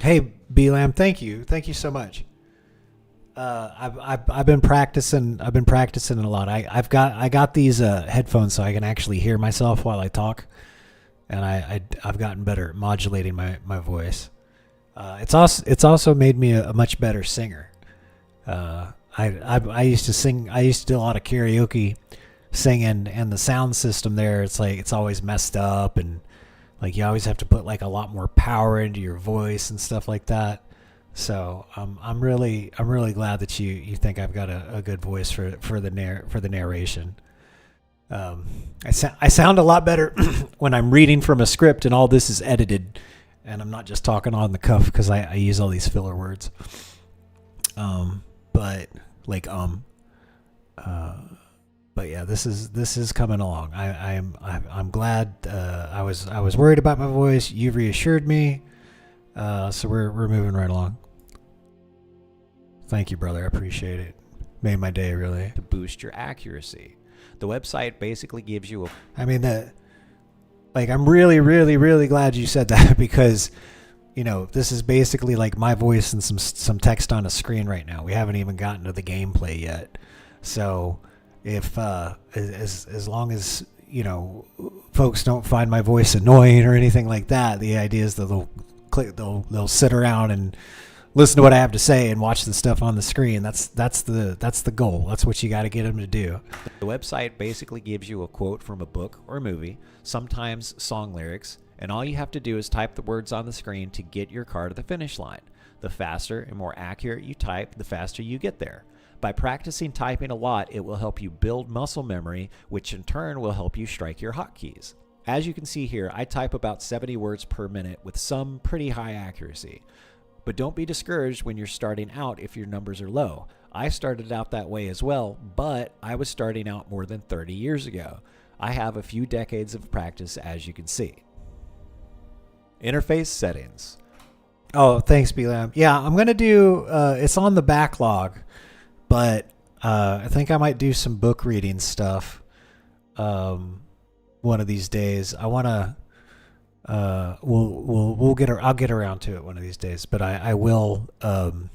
Hey, B-Lam, thank you so much. I've been practicing. I've been practicing a lot. I got these headphones so I can actually hear myself while I talk, and I've gotten better at modulating my voice. It's also made me a much better singer. I used to sing. I used to do a lot of karaoke singing, and the sound system there, it's always messed up, and like you always have to put like a lot more power into your voice and stuff like that. So I'm really glad that you think I've got a good voice for the narration. I sound a lot better when I'm reading from a script and all this is edited, and I'm not just talking on the cuff because I use all these filler words. But yeah, this is coming along. I'm glad. I was worried about my voice. You've reassured me. So we're moving right along. Thank you, brother. I appreciate it. Made my day, really. To boost your accuracy. The website basically gives you I'm really glad you said that because, this is basically like my voice and some text on a screen right now. We haven't even gotten to the gameplay yet. So if as long as, folks don't find my voice annoying or anything like that, the idea is that they'll sit around and listen to what I have to say and watch the stuff on the screen. That's the goal. That's what you got to get them to do. The website basically gives you a quote from a book or movie, sometimes song lyrics, and all you have to do is type the words on the screen to get your car to the finish line. The faster and more accurate you type, the faster you get there. By practicing typing a lot, it will help you build muscle memory, which in turn will help you strike your hotkeys. As you can see here, I type about 70 words per minute with some pretty high accuracy. But don't be discouraged when you're starting out if your numbers are low. I started out that way as well, but I was starting out more than 30 years ago. I have a few decades of practice, as you can see. Interface settings. Oh, thanks, B-Lam. Yeah, I'm going to do, it's on the backlog, but I think I might do some book reading stuff one of these days. I want to, I'll get around to it one of these days, but I will, I'm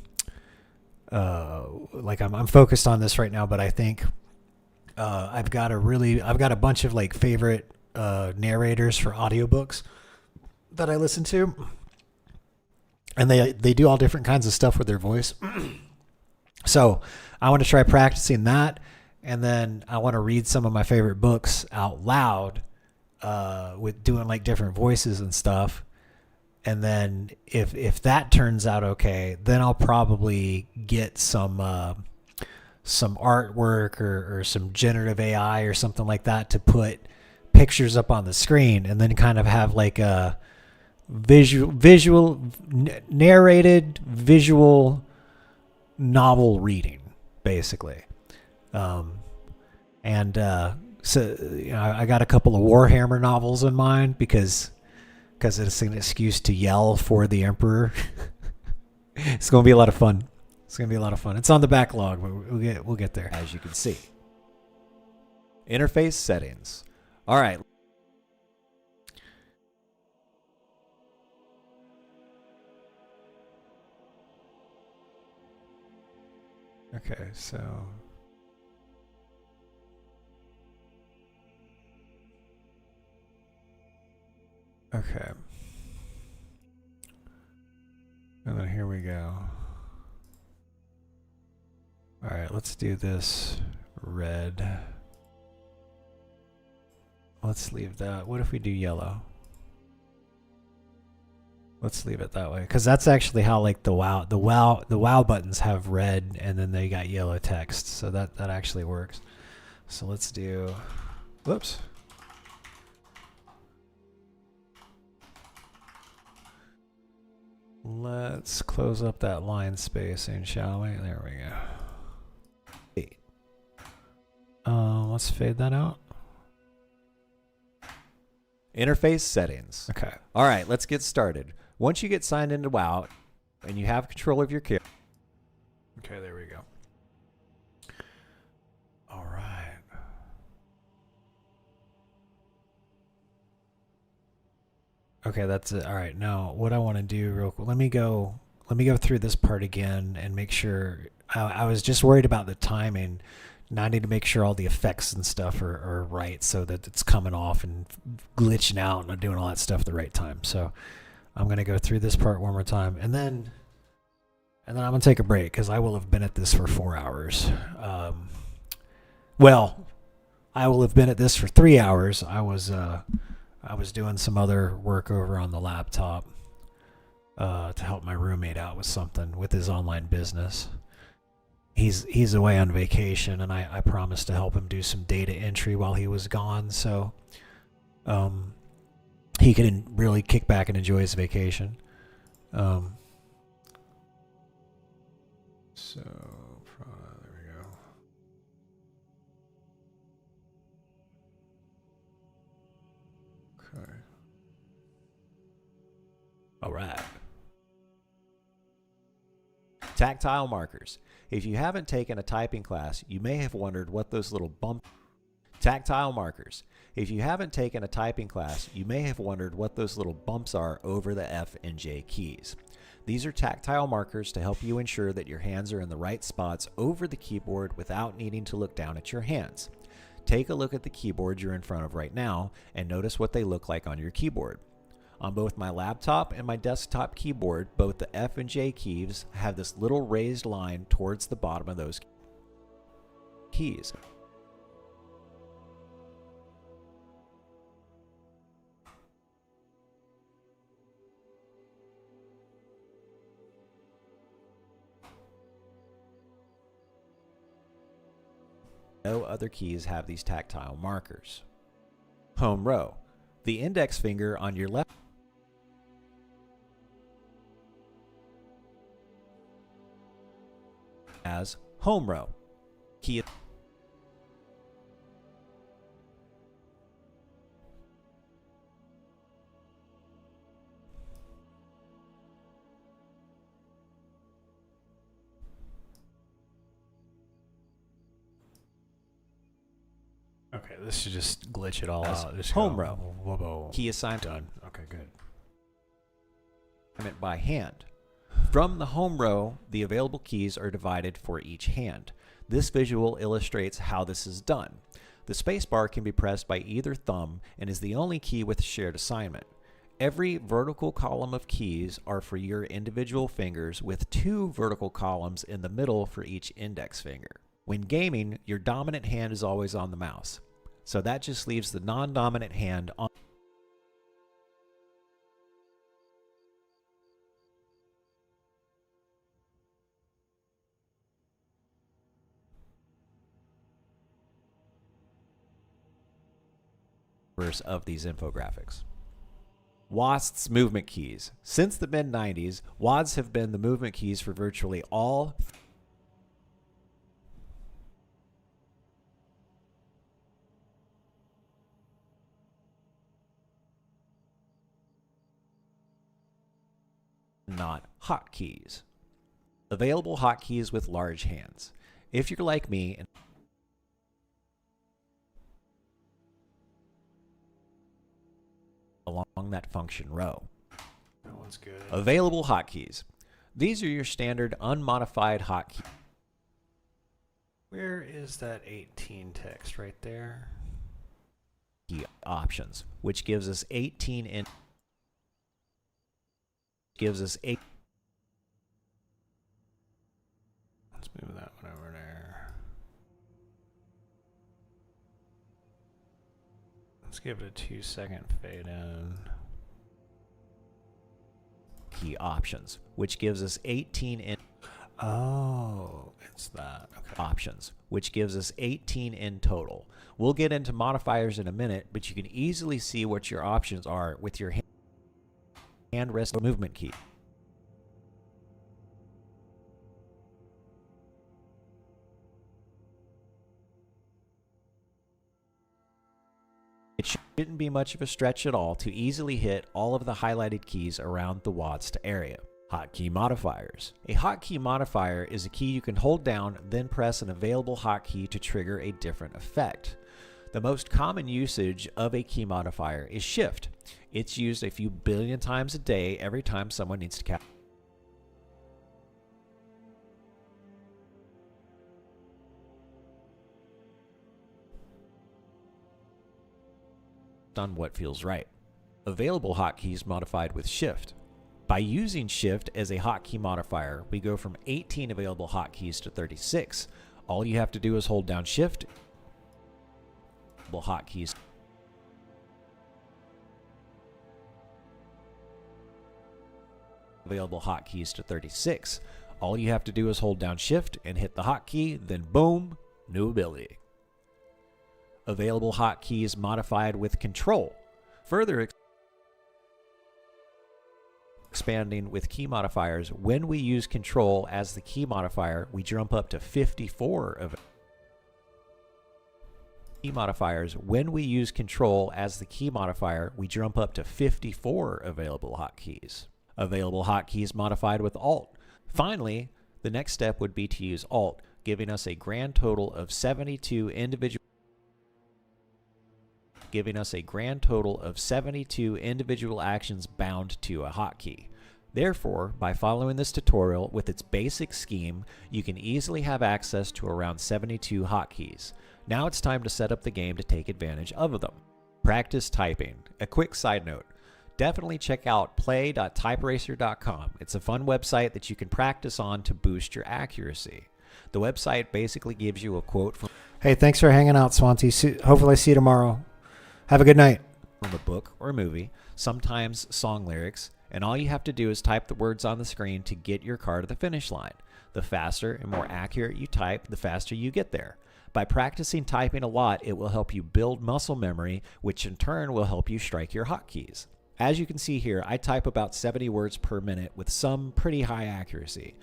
focused on this right now, but I think, I've got a bunch of like favorite, narrators for audiobooks that I listen to, and they do all different kinds of stuff with their voice. So I want to try practicing that. And then I want to read some of my favorite books out loud, with doing like different voices and stuff. And then if that turns out okay, then I'll probably get some artwork or some generative AI or something like that to put pictures up on the screen, and then kind of have like a narrated visual novel reading, basically. So I got a couple of Warhammer novels in mind because it's an excuse to yell for the Emperor. It's going to be a lot of fun. It's on the backlog, but we'll get there. As you can see. Interface settings. All right. Okay, so okay. And then here we go. All right, let's do this red. Let's leave that. What if we do yellow? Let's leave it that way, because that's actually how like the WoW buttons have red and then they got yellow text, so that actually works. So let's do. Whoops. Let's close up that line spacing, shall we? There we go. Let's fade that out. Interface settings. Okay. All right, let's get started. Once you get signed into WoW and you have control of your character. Okay, there we go. All right. Okay, that's it. All right. Now, what I want to do real quick, let me go through this part again and make sure. I was just worried about the timing. Now I need to make sure all the effects and stuff are right so that it's coming off and glitching out and doing all that stuff at the right time. So I'm going to go through this part one more time, and then I'm going to take a break because I will have been at this for 4 hours. Well, I will have been at this for 3 hours. I was doing some other work over on the laptop to help my roommate out with something with his online business. He's away on vacation, and I promised to help him do some data entry while he was gone, so he could really kick back and enjoy his vacation. There we go. Okay. All right. Tactile markers. If you haven't taken a typing class, you may have wondered what those little Tactile markers. If you haven't taken a typing class, you may have wondered what those little bumps are over the F and J keys. These are tactile markers to help you ensure that your hands are in the right spots over the keyboard without needing to look down at your hands. Take a look at the keyboard you're in front of right now and notice what they look like on your keyboard. On both my laptop and my desktop keyboard, both the F and J keys have this little raised line towards the bottom of those keys. No other keys have these tactile markers. Home row. The index finger on your left as home row. Key Okay, this should just glitch it all as out. Just home go, row. whoa, whoa. Key assignment Done. Okay, good. by hand. From the home row, the available keys are divided for each hand. This visual illustrates how this is done. The spacebar can be pressed by either thumb and is the only key with shared assignment. Every vertical column of keys are for your individual fingers, with 2 vertical columns in the middle for each index finger. When gaming, your dominant hand is always on the mouse, so that just leaves the non-dominant hand on. Of these infographics. WASD's movement keys. Since the mid-90s, WASDs have been the movement keys for virtually all not hotkeys. Available hotkeys with large hands. If you're like me and along that function row. That one's good. Available hotkeys. These are your standard unmodified hotkeys. Where is that 18 text right there? Key options, which gives us 18 in. Gives us 8. Let's move that one over there. Let's give it a 2-second fade in. Key options, which gives us 18 in. Oh, it's that. Okay. Options, which gives us 18 in total. We'll get into modifiers in a minute, but you can easily see what your options are with your hand rest movement key. It should shouldn't be much of a stretch at all to easily hit all of the highlighted keys around the WASD area. Hotkey modifiers. A hotkey modifier is a key you can hold down, then press an available hotkey to trigger a different effect. The most common usage of a key modifier is Shift. It's used a few billion times a day every time someone needs to cast on what feels right. Available hotkeys modified with Shift. By using Shift as a hotkey modifier, we go from 18 available hotkeys to 36. All you have to do is hold down Shift. Hotkeys. Available hotkeys to 36. All you have to do is hold down Shift and hit the hotkey, then boom, new ability. Available hotkeys modified with Control. Further expanding with key modifiers, when we use Control as the key modifier, we jump up to 54 of key modifiers. When we use Control as the key modifier, we jump up to 54 available hotkeys. Available hotkeys modified with Alt. Finally, the next step would be to use Alt, giving us a grand total of 72 individual actions bound to a hotkey. Therefore, by following this tutorial with its basic scheme, you can easily have access to around 72 hotkeys. Now it's time to set up the game to take advantage of them. Practice typing. A quick side note. Definitely check out play.typeracer.com. It's a fun website that you can practice on to boost your accuracy. The website basically gives you a quote from... Hey, thanks for hanging out, Swanty. Hopefully I see you tomorrow. Have a good night. From a book or movie, sometimes song lyrics, and all you have to do is type the words on the screen to get your car to the finish line. The faster and more accurate you type, the faster you get there. By practicing typing a lot, it will help you build muscle memory, which in turn will help you strike your hotkeys. As you can see here, I type about 70 words per minute with some pretty high accuracy.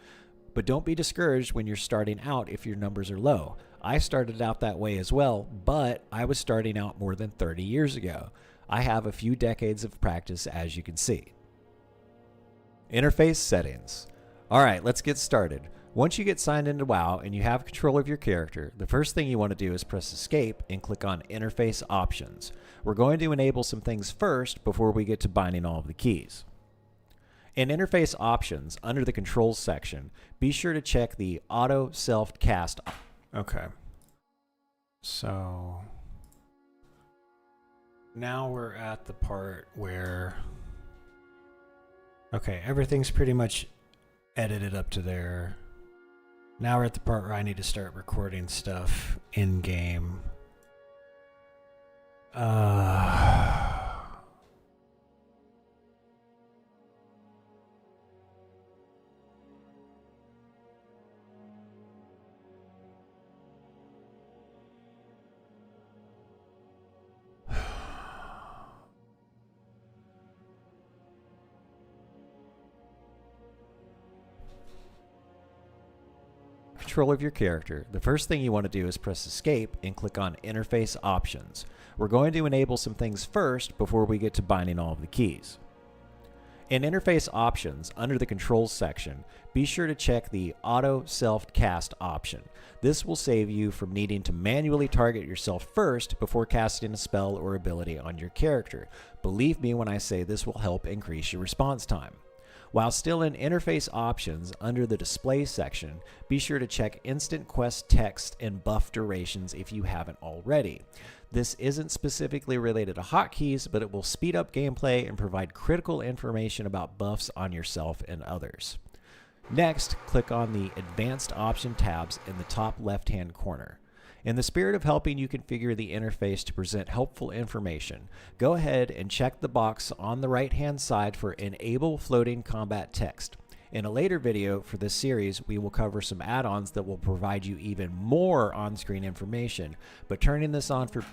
But don't be discouraged when you're starting out if your numbers are low. I started out that way as well, but I was starting out more than 30 years ago. I have a few decades of practice, as you can see. Interface settings. All right, let's get started. Once you get signed into WoW and you have control of your character, the first thing you want to do is press Escape and click on Interface Options. We're going to enable some things first before we get to binding all of the keys. In Interface Options, under the Controls section, be sure to check the Auto Self-Cast. Okay. So now we're at the part where, okay, everything's pretty much edited up to there. Now we're at the part where I need to start recording stuff in game. Control of your character, the first thing you want to do is press Escape and click on Interface Options. We're going to enable some things first before we get to binding all of the keys. In Interface Options, under the Controls section, be sure to check the Auto Self-Cast option. This will save you from needing to manually target yourself first before casting a spell or ability on your character. Believe me when I say this will help increase your response time. While still in Interface Options, under the Display section, be sure to check Instant Quest Text and Buff Durations if you haven't already. This isn't specifically related to hotkeys, but it will speed up gameplay and provide critical information about buffs on yourself and others. Next, click on the Advanced Option tabs in the top left-hand corner. In the spirit of helping you configure the interface to present helpful information, go ahead and check the box on the right-hand side for Enable Floating Combat Text. In a later video for this series, we will cover some add-ons that will provide you even more on-screen information, but turning this on for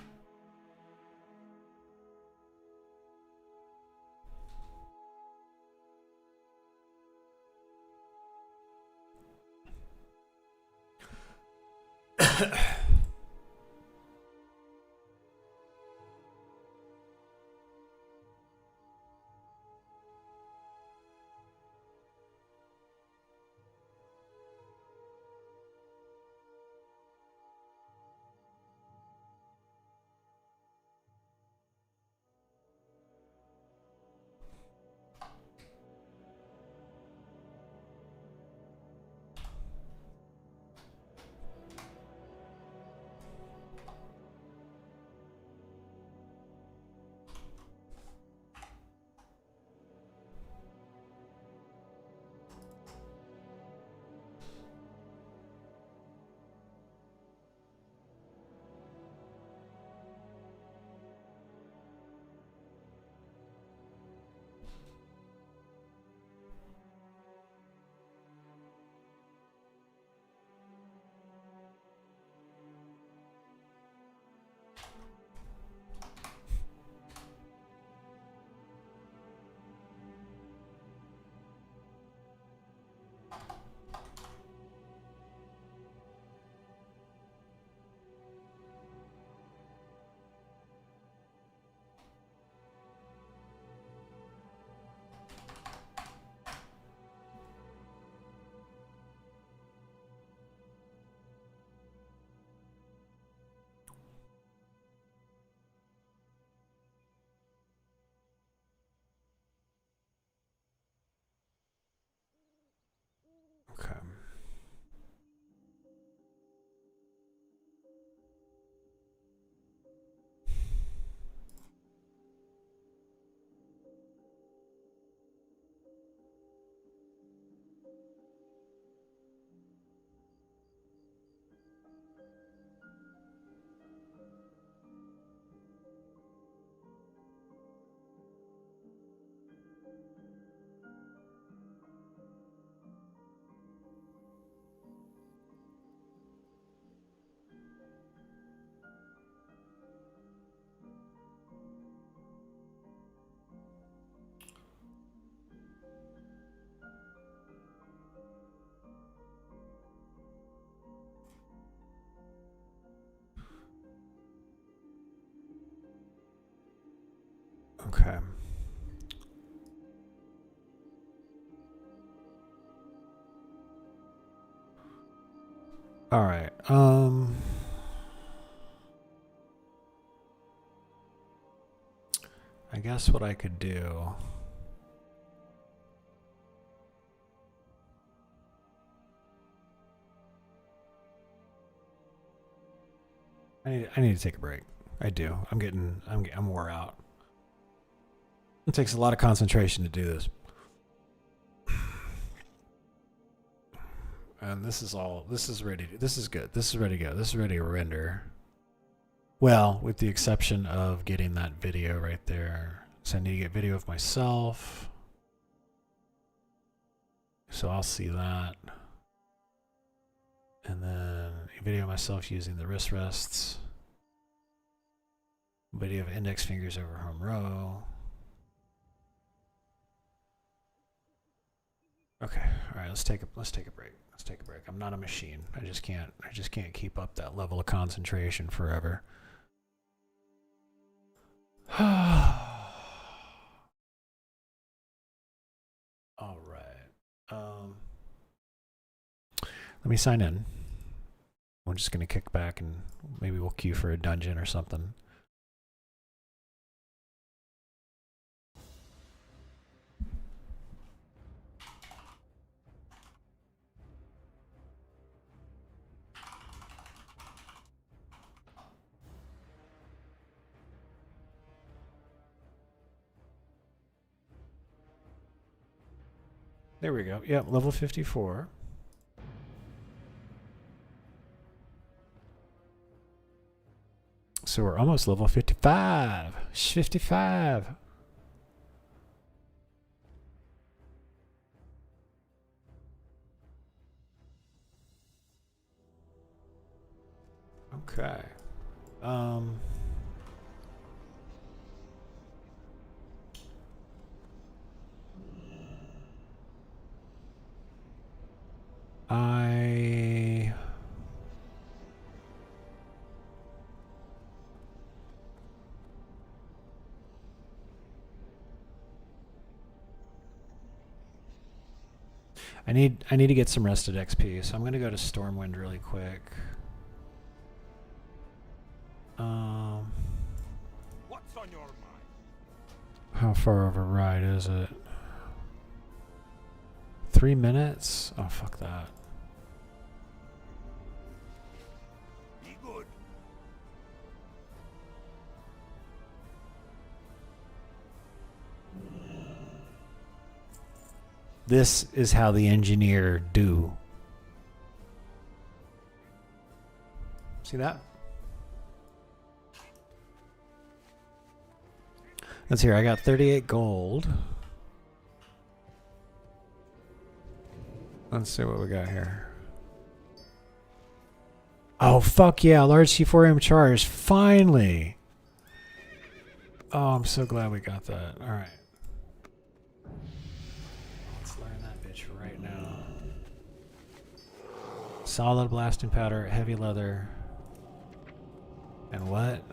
Okay. All right. I guess what I could do. I need to take a break. I do. I'm wore out. It takes a lot of concentration to do this. And this is ready. This is good. This is ready to go. This is ready to render. Well, with the exception of getting that video right there. So I need to get video of myself. So I'll see that. And then a video of myself using the wrist rests. Video of index fingers over home row. Okay, all right, let's take a break. Let's take a break. I'm not a machine. I just can't keep up that level of concentration forever. All right. Let me sign in. I'm just gonna kick back and maybe we'll queue for a dungeon or something. There we go. Yep, level 54. So we're almost level 55. 55. Okay. I need to get some rested XP, so I'm gonna go to Stormwind really quick. What's on your mind? How far of a ride is it? 3 minutes? Oh, fuck that. Be good. This is how the engineer do. See that? Let's hear. I got 38 gold. Let's see what we got here. Oh, fuck yeah. Large C4M charge. Finally. Oh, I'm so glad we got that. All right. Let's learn that bitch right now. Solid blasting powder, heavy leather. And what?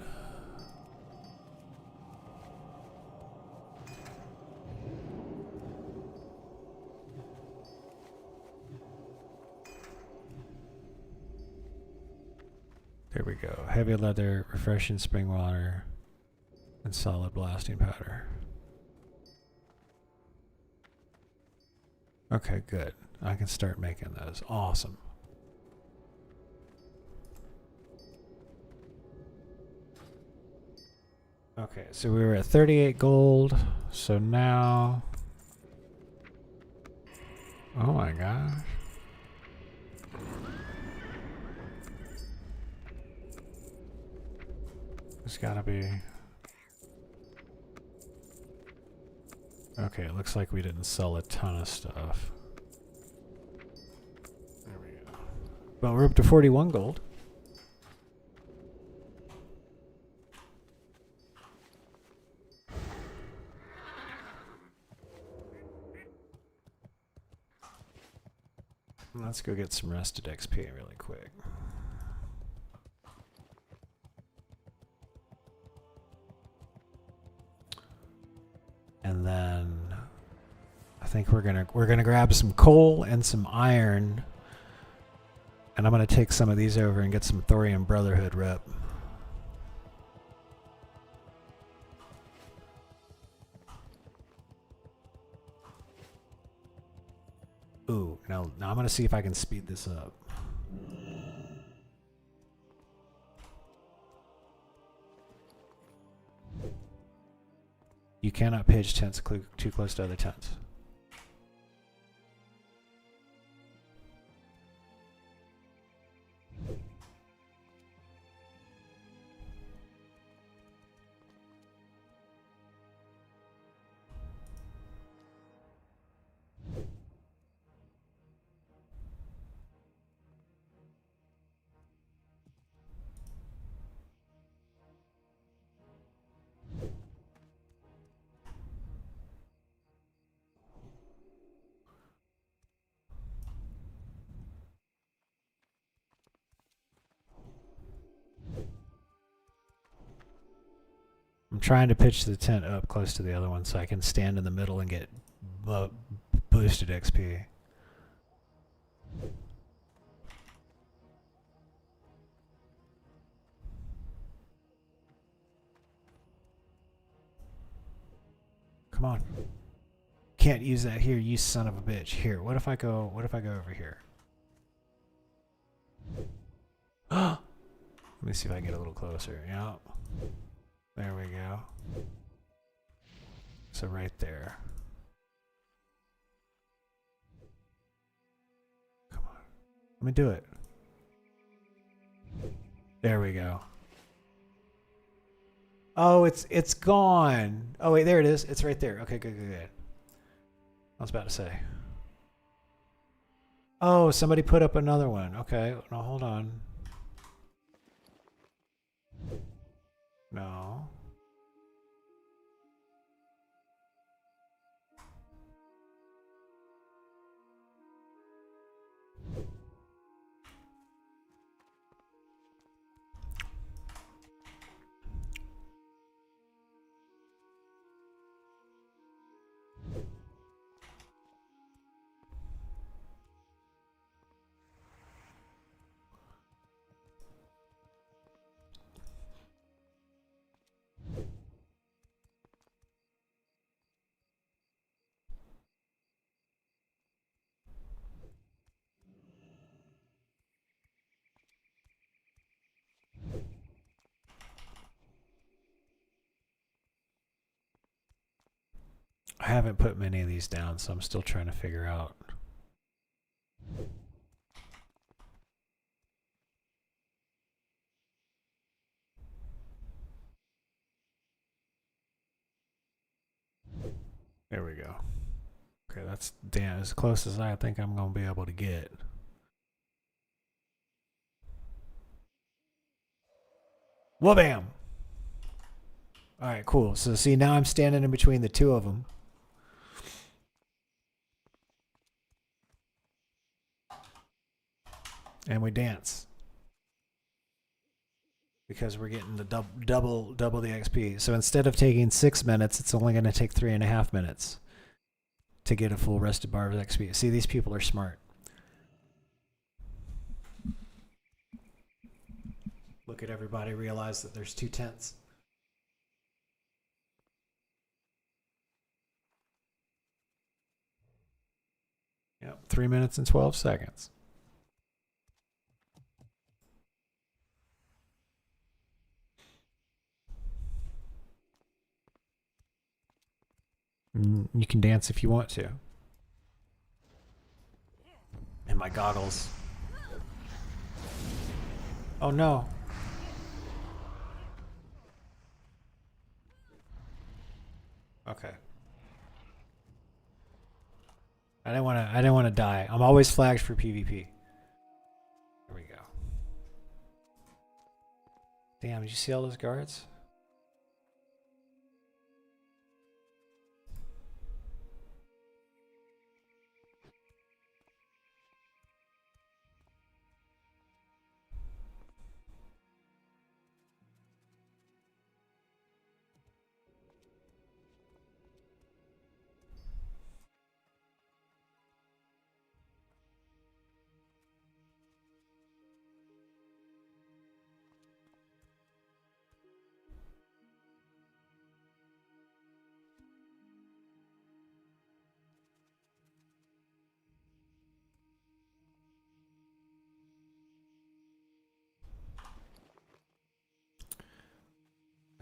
There we go. Heavy leather, refreshing spring water, and solid blasting powder. Okay, good. I can start making those. Awesome. Okay, so we were at 38 gold. So now... Oh my gosh. It's gotta be... Okay, it looks like we didn't sell a ton of stuff. There we go. Well, we're up to 41 gold. Let's go get some rested XP really quick. think we're gonna grab some coal and some iron, and I'm gonna take some of these over and get some Thorium Brotherhood rep. Ooh, now I'm gonna see if I can speed this up. You cannot pitch tents too close to other tents. I'm trying to pitch the tent up close to the other one so I can stand in the middle and get boosted XP. Come on. Can't use that here, you son of a bitch. Here, what if I go over here? Let me see if I can get a little closer. Yeah. There we go. So right there. Come on. Let me do it. There we go. Oh, it's gone. Oh wait, there it is. It's right there. Okay, good. I was about to say. Oh, somebody put up another one. Okay, no, hold on. No. I haven't put many of these down, so I'm still trying to figure out. There we go. Okay, that's damn as close as I think I'm going to be able to get. Wha-bam! Alright, cool. So see, now I'm standing in between the two of them. And we dance. Because we're getting the double the XP. So instead of taking 6 minutes, it's only going to take 3.5 minutes to get a full rested bar of XP. See, these people are smart. Look at everybody realize that there's 2 tents. Yep, 3 minutes and 12 seconds. You can dance if you want to. And my goggles. Oh no. Okay. I didn't want to die. I'm always flagged for PvP. There we go. Damn, did you see all those guards?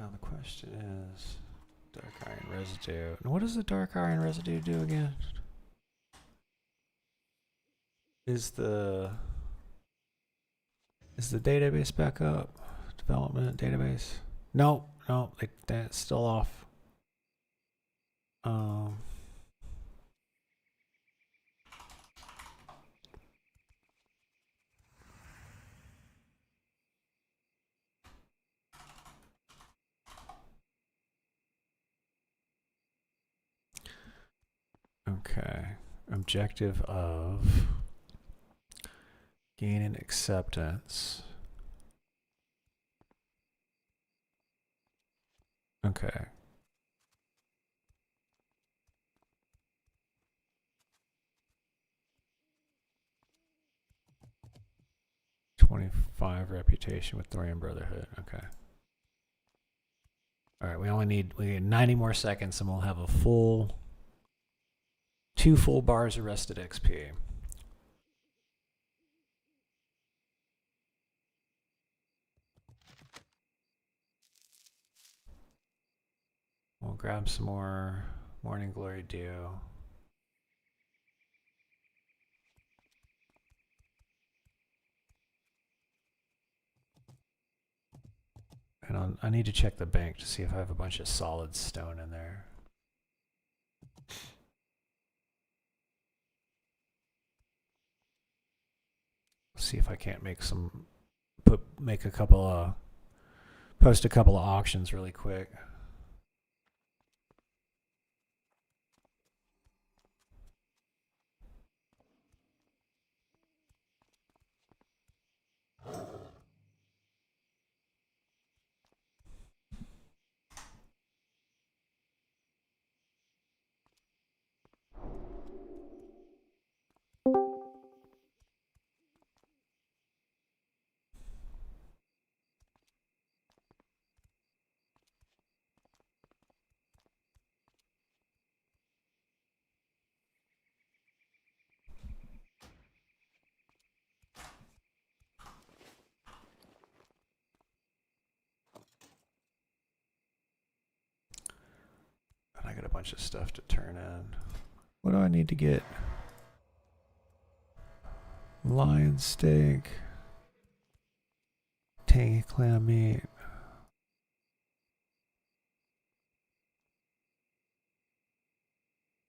Now the question is dark iron residue. And what does the dark iron residue do again? Is the database back up? Development database? No, that's still off. Okay. Objective of gaining acceptance. Okay. .25 reputation with Thorium Brotherhood. Okay. All right, we need 90 more seconds and we'll have a full 2 full bars of rested XP. We'll grab some more Morning Glory Dew. And I need to check the bank to see if I have a bunch of solid stone in there. See if I can't make post a couple of auctions really quick. I got a bunch of stuff to turn in. What do I need to get? Lion steak. Tangy clam meat.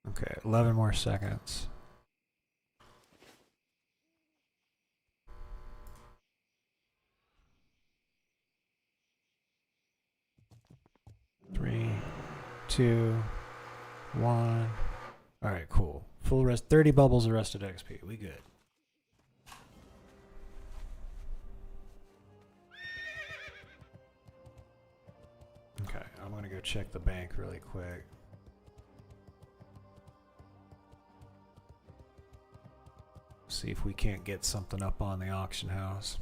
Okay, 11 more seconds. Three, 2, 1. All right, cool. Full rest. 30 bubbles of rested XP. We good. Okay, I'm gonna go check the bank really quick. See if we can't get something up on the auction house.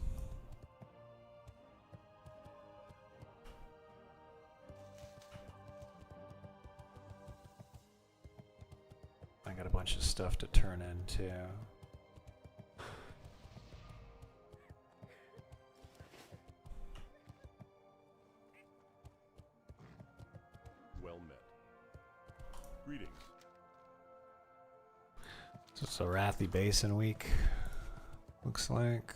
I got a bunch of stuff to turn in too. Well met. Greetings. It's a Wrathy Basin week, looks like.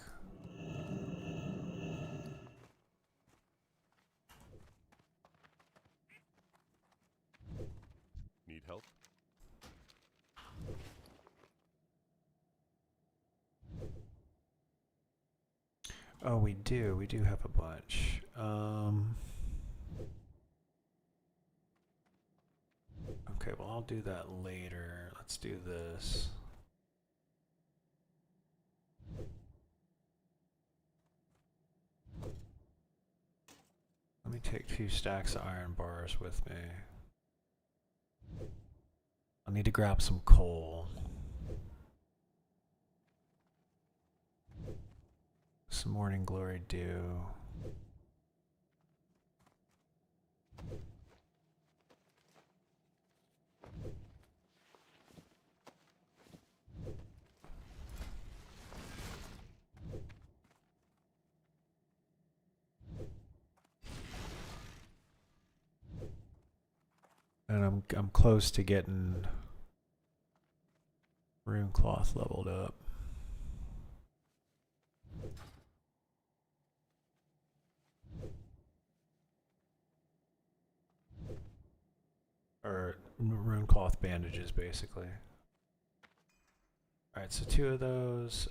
Need help? Oh, we do have a bunch. Okay, well, I'll do that later. Let's do this. Let me take 2 stacks of iron bars with me. I need to grab some coal. Some Morning Glory Dew. I'm close to getting rune cloth leveled up. Or rune cloth bandages, basically. All right, so 2 of those.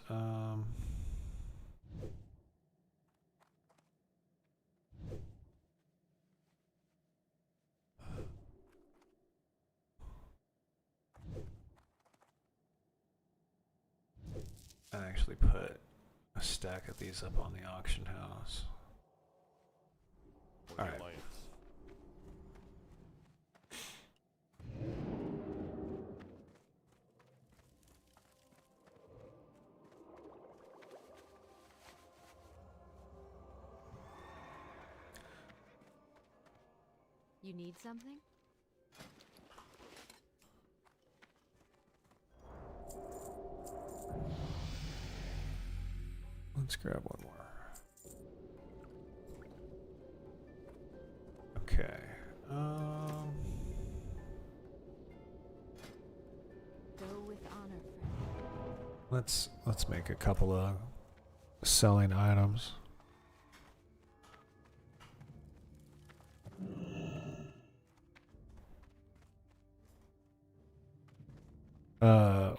I actually put a stack of these up on the auction house. All right. You need something? Let's grab one more. Okay. Go with honor, friend. Let's make a couple of selling items.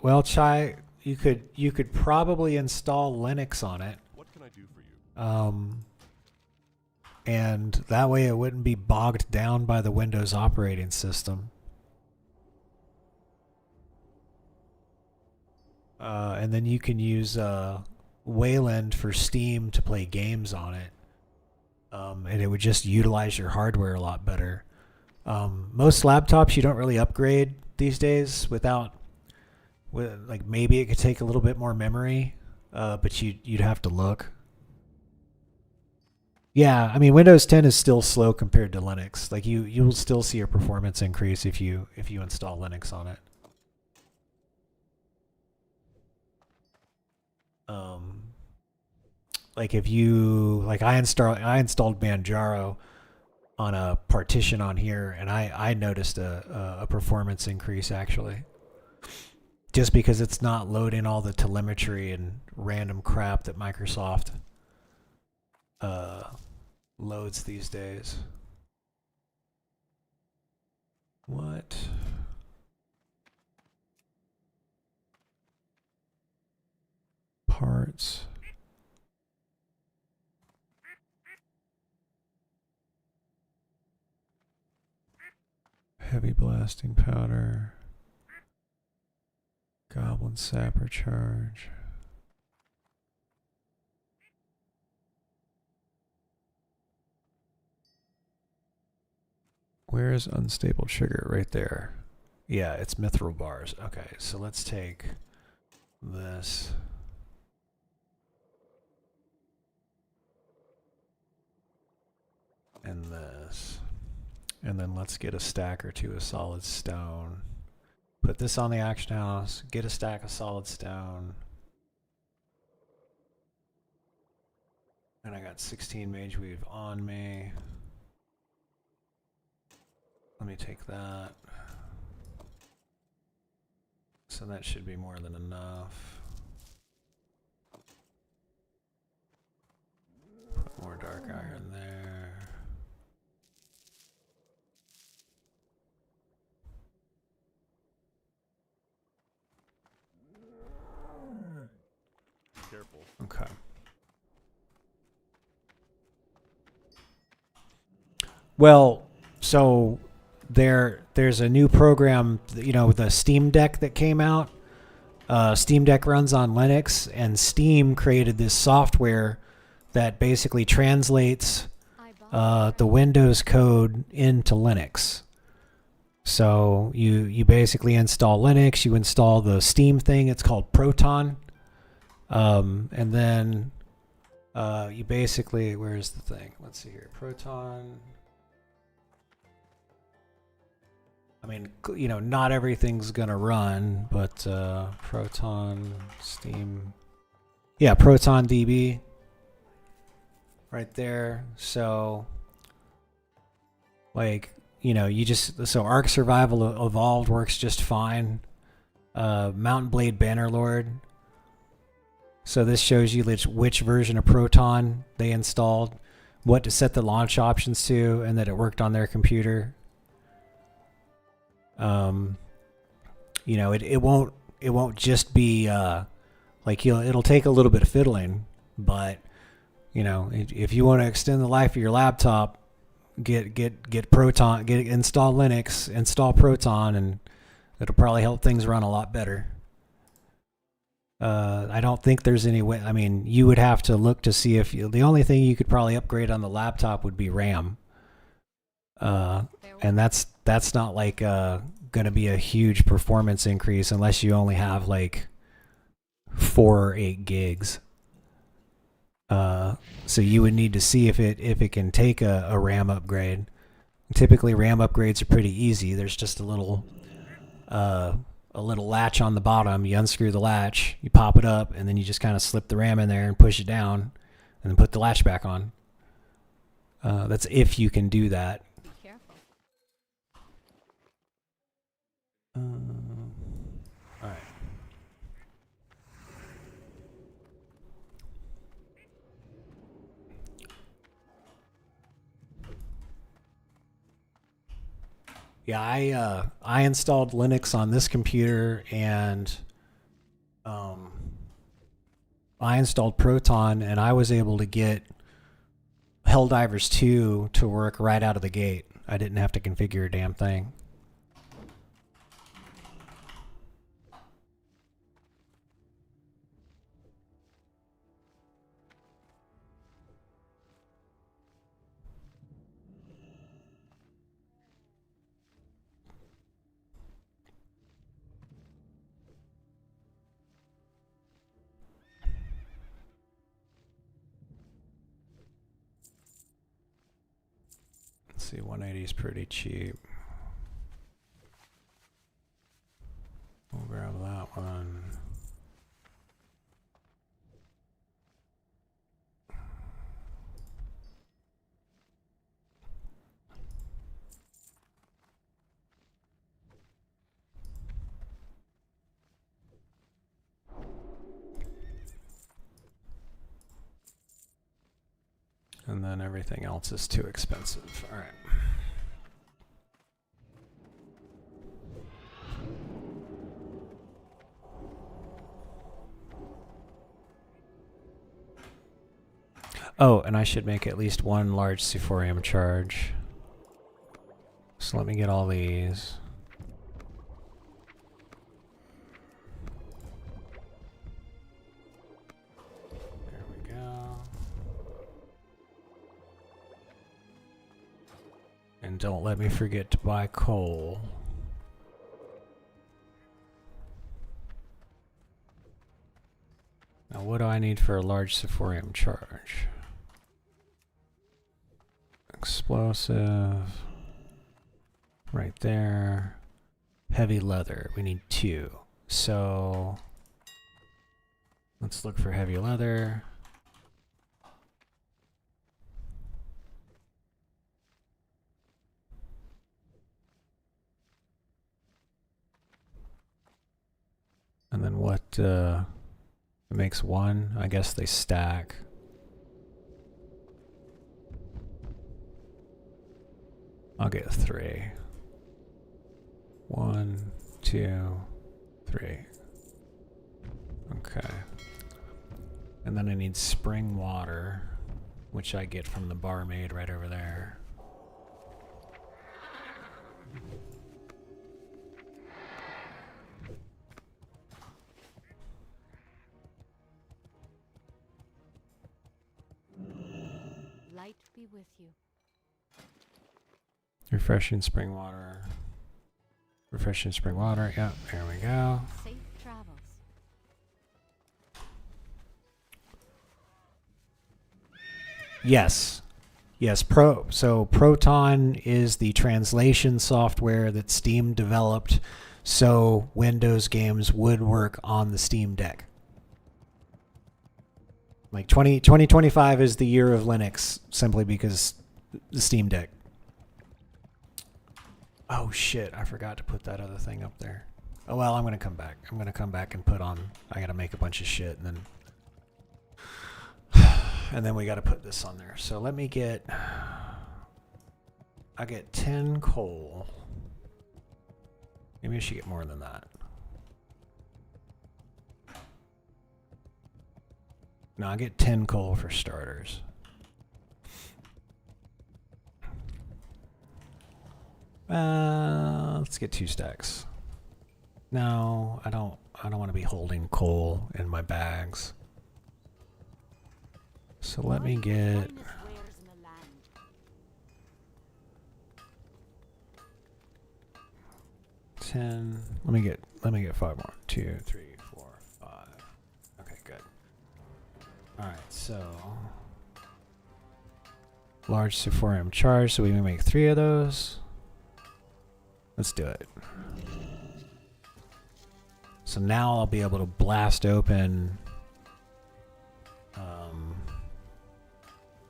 Well, Chai, you could probably install Linux on it. What can I do for you? And that way it wouldn't be bogged down by the Windows operating system. And then you can use Wayland for Steam to play games on it. And it would just utilize your hardware a lot better. Most laptops you don't really upgrade these days without, like maybe it could take a little bit more memory, but you'd have to look. Yeah, I mean Windows 10 is still slow compared to Linux. Like you'll still see a performance increase if you install Linux on it. Like if you I installed Manjaro on a partition on here, and I noticed a performance increase actually. Just because it's not loading all the telemetry and random crap that Microsoft loads these days. What? Parts. Heavy blasting powder. Goblin sapper charge. Where is unstable trigger? Right there. Yeah, it's mithril bars. Okay, so let's take this. And this. And then let's get a stack or two of solid stone. Put this on the action house. Get a stack of solid stone. And I got 16 mage weave on me. Let me take that. So that should be more than enough. Put more dark iron there. Careful. Okay. Well, so there's a new program, the Steam Deck that came out. Steam Deck runs on Linux, and Steam created this software that basically translates the Windows code into Linux. So you basically install Linux, you install the Steam thing, it's called Proton. And then you basically, where's the thing? Let's see here, Proton. I mean, not everything's gonna run, but Proton, Steam, yeah, Proton DB, right there. So, you know, so Ark Survival Evolved works just fine. Mountain Blade Bannerlord. So this shows you which version of Proton they installed, what to set the launch options to, and that it worked on their computer. You know, it won't just be like it'll take a little bit of fiddling, but you know, if you want to extend the life of your laptop, get Proton, install Linux, install Proton, and it'll probably help things run a lot better. I don't think there's any way. I mean, you would have to look to see if the only thing you could probably upgrade on the laptop would be RAM. And that's not like going to be a huge performance increase unless you only have like 4 or 8 gigs. So you would need to see if it can take a RAM upgrade. Typically, RAM upgrades are pretty easy. There's just a little latch on the bottom. You unscrew the latch, you pop it up, and then you just kind of slip the RAM in there and push it down, and then put the latch back on. That's if you can do that. Be careful. All right. Yeah, I installed Linux on this computer, and I installed Proton, and I was able to get Helldivers 2 to work right out of the gate. I didn't have to configure a damn thing. Let's see, 180 is pretty cheap. We'll grab that one. And then everything else is too expensive. All right. Oh, and I should make at least one large C4M charge. So let me get all these. There we go. And don't let me forget to buy coal. Now what do I need for a large C4M charge? Explosive. Right there. Heavy leather. We need 2. So let's look for heavy leather. And then what it makes 1? I guess they stack. I'll get 3. 1, 2, 3. Okay. And then I need spring water, which I get from the barmaid right over there. Light be with you. Refreshing spring water. Refreshing spring water. Yeah, there we go. Safe travels. Yes. Yes, so Proton is the translation software that Steam developed so Windows games would work on the Steam Deck. Like 2025 is the year of Linux simply because the Steam Deck. Oh shit, I forgot to put that other thing up there. Oh well, I'm gonna come back. I'm gonna come back and put on, I gotta make a bunch of shit and then we gotta put this on there. So let me get, I get 10 coal. Maybe I should get more than that. No, I get 10 coal for starters. Let's get 2 stacks. No, I don't want to be holding coal in my bags. So let me get 10. Let me get 5 more. 2, 3, 4, 5. Okay, good. All right, so large Sephorium charge, so we can make 3 of those. Let's do it. So now I'll be able to blast open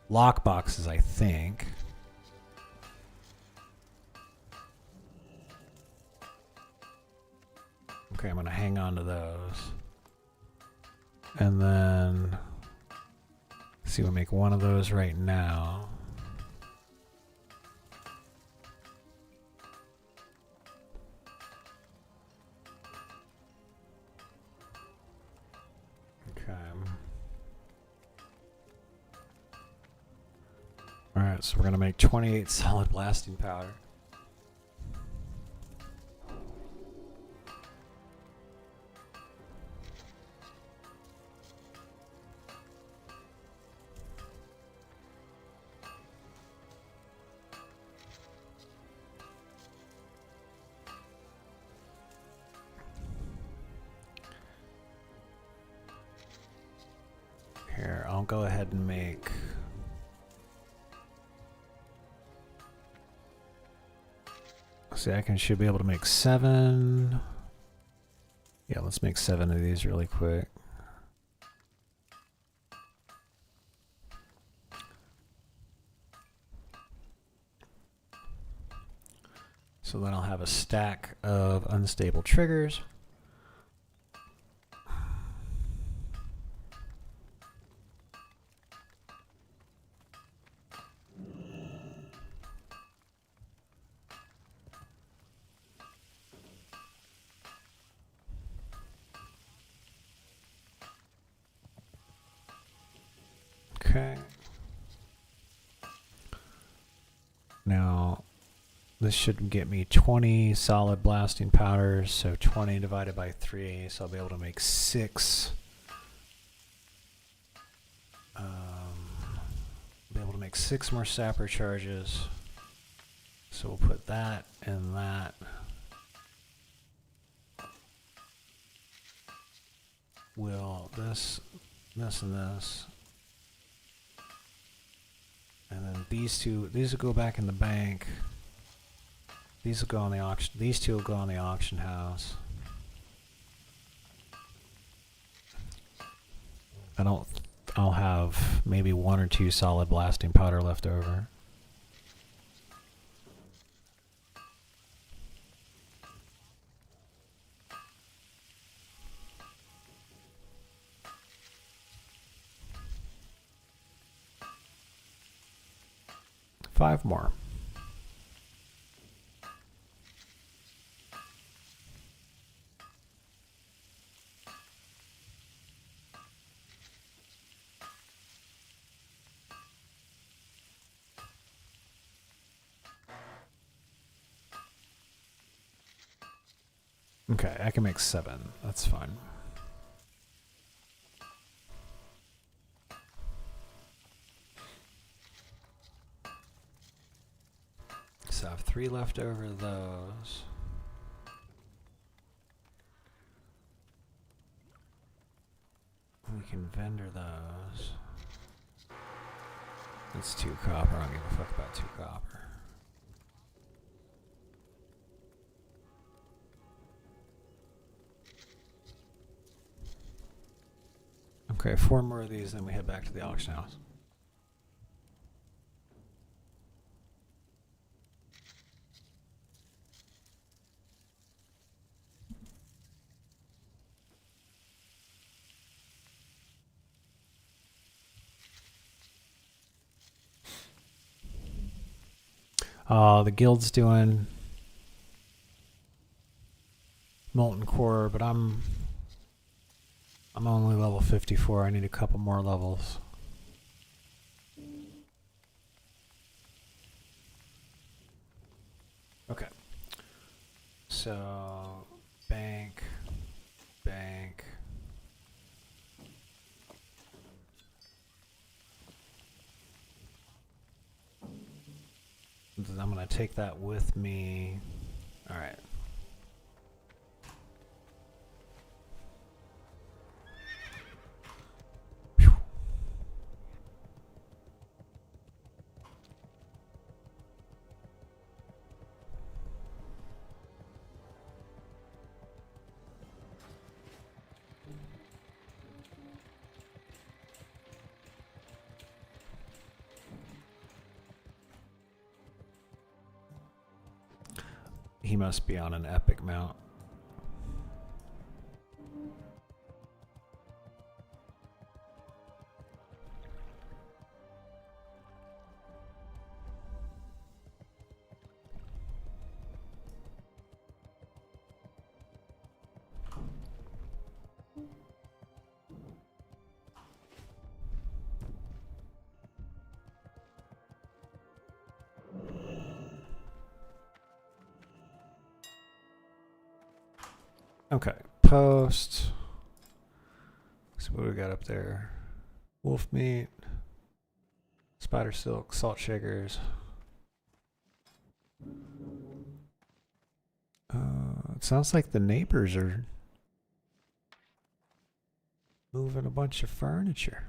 lock boxes, I think. Okay, I'm gonna hang on to those. And then see, we'll make 1 of those right now. Alright, so we're going to make 28 solid blasting powder. Here, I'll go ahead and make... See, should be able to make 7. Yeah, let's make 7 of these really quick. So then I'll have a stack of unstable triggers. Okay. Now, this should get me 20 solid blasting powders, so 20 divided by 3, so I'll be able to make 6. Be able to make 6 more sapper charges. So we'll put that and that. Will this, this, and this. And then these will go back in the bank. These will go on the auction. These 2 will go on the auction house. I'll have maybe 1 or 2 solid blasting powder left over. Five more. Okay, I can make 7. That's fine. So I have 3 left over of those. We can vendor those. That's 2 copper. I don't give a fuck about 2 copper. Okay, 4 more of these, then we head back to the auction house. The guild's doing molten core, but I'm only level 54. I need a couple more levels. Okay. So bank. I'm gonna take that with me. All right. He must be on an epic mount. Okay, post. So what do we got up there? Wolf meat, spider silk, salt shakers. It sounds like the neighbors are moving a bunch of furniture.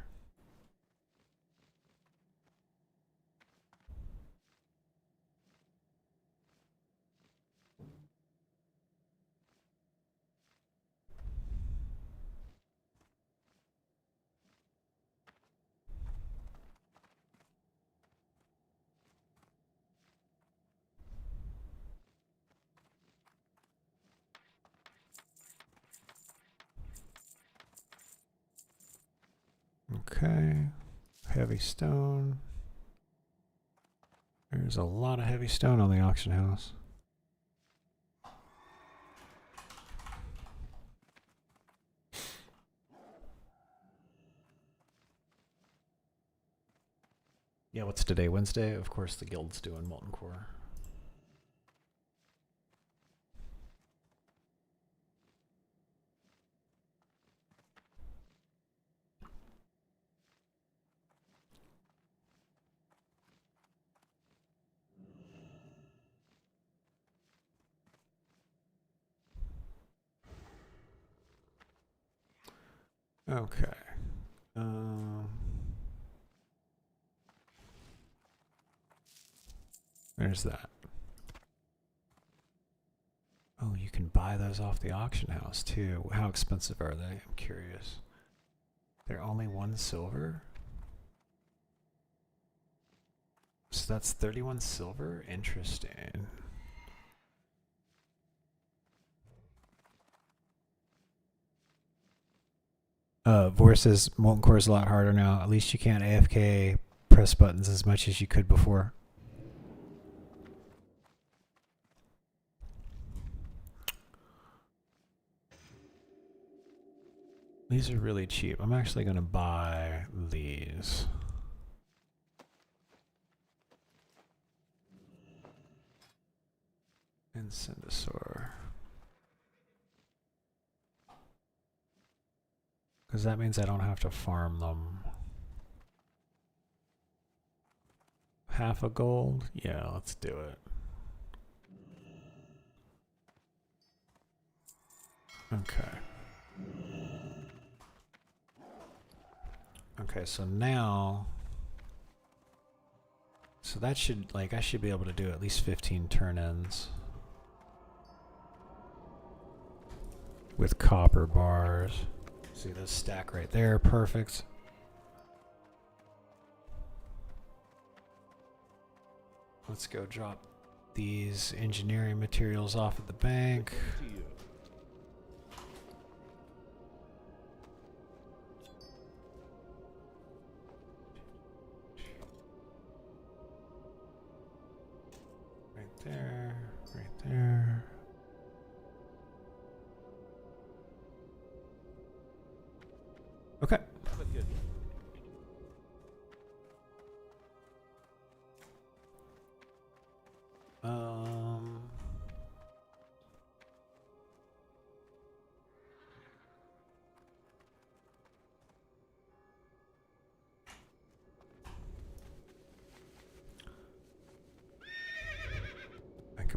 Okay, heavy stone. There's a lot of heavy stone on the auction house. Yeah, what's today? Wednesday? Of course the guild's doing molten core. Okay. There's that. Oh, you can buy those off the auction house too. How expensive are they? I'm curious. They're only 1 silver? So that's 31 silver? Interesting. Vor says molten core is a lot harder now. At least you can't AFK press buttons as much as you could before. These are really cheap. I'm actually going to buy these. And Cindosaur. Because that means I don't have to farm them. Half a gold? Yeah, let's do it. Okay. Okay, so now... So that should, like, I should be able to do at least 15 turn-ins. With copper bars. See this stack right there, perfect. Let's go drop these engineering materials off at the bank.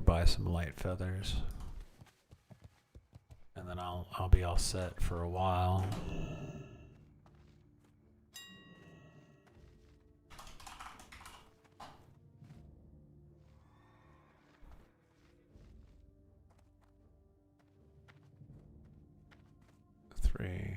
buy some light feathers. And then I'll be all set for a while. Three.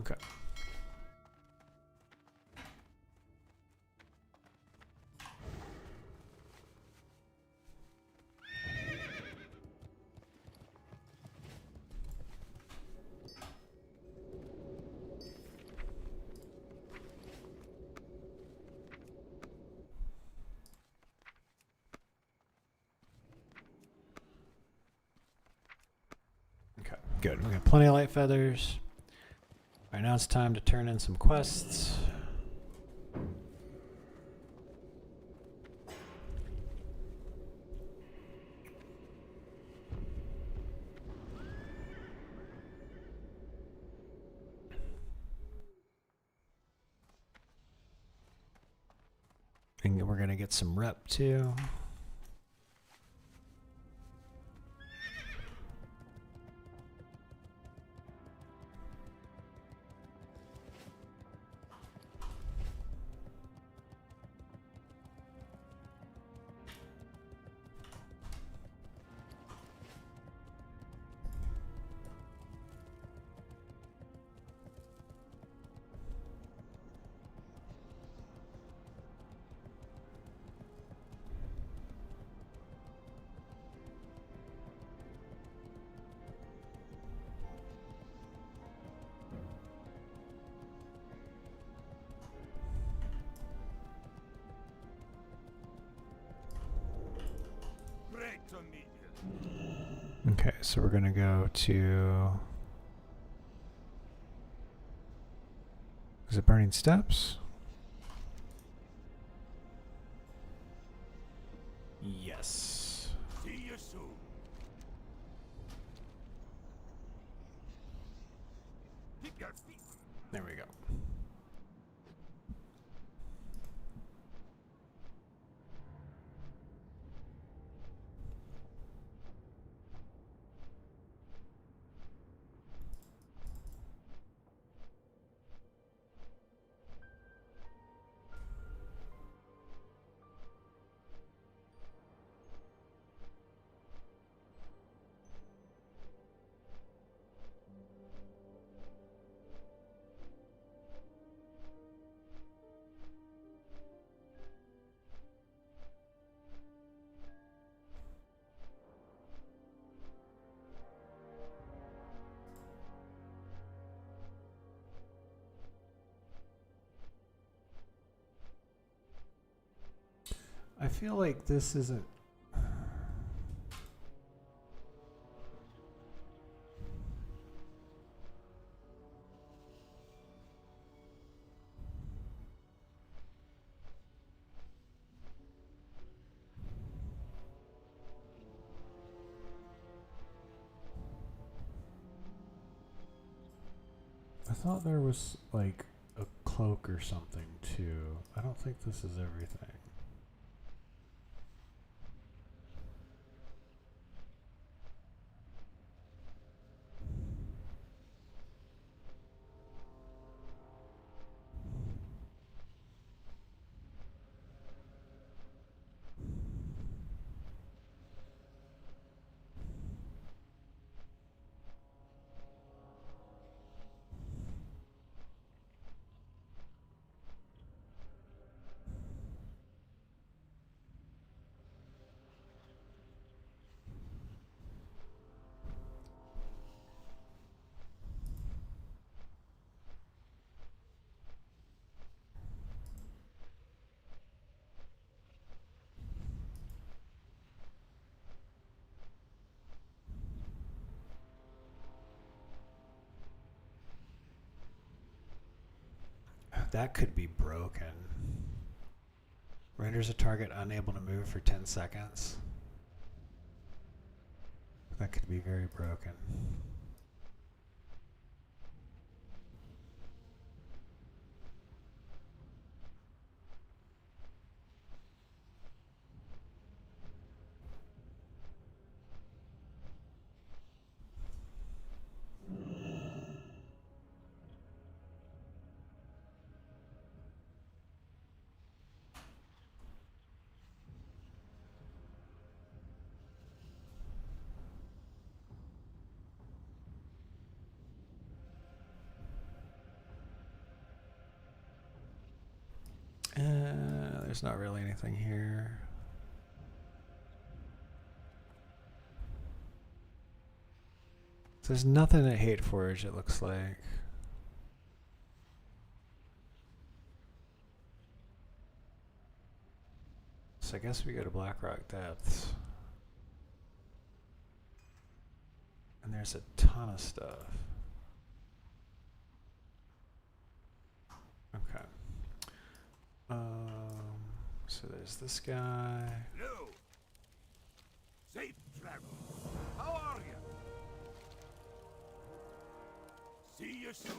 Okay. Okay, good. We got plenty of light feathers. All right, now it's time to turn in some quests. And we're gonna get some rep too. Okay, so we're gonna go to, is it Burning Steps? Yes. See you soon. Keep your feet. There we go. I feel like this isn't. I thought there was like a cloak or something too. I don't think this is everything. that could be broken. Renders a target unable to move for 10 seconds. That could be very broken. There's not really anything here. So there's nothing at Hate Forge, it looks like. So I guess we go to Blackrock Depths. And there's a ton of stuff. Okay. So there's this guy. Hello. Safe travel. How are you? See you soon.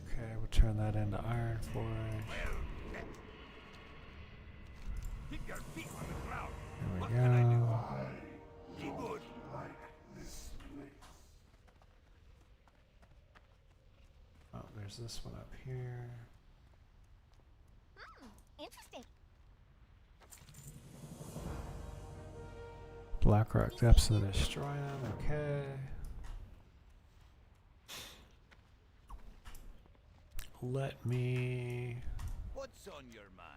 Okay, we'll turn that into Iron Forge. Well met. Keep your feet on the ground. There What we can I do? go. Be good. Oh, there's this one up here. Interesting. Blackrock Depths of the Destroy them, okay. Let me... What's on your mind?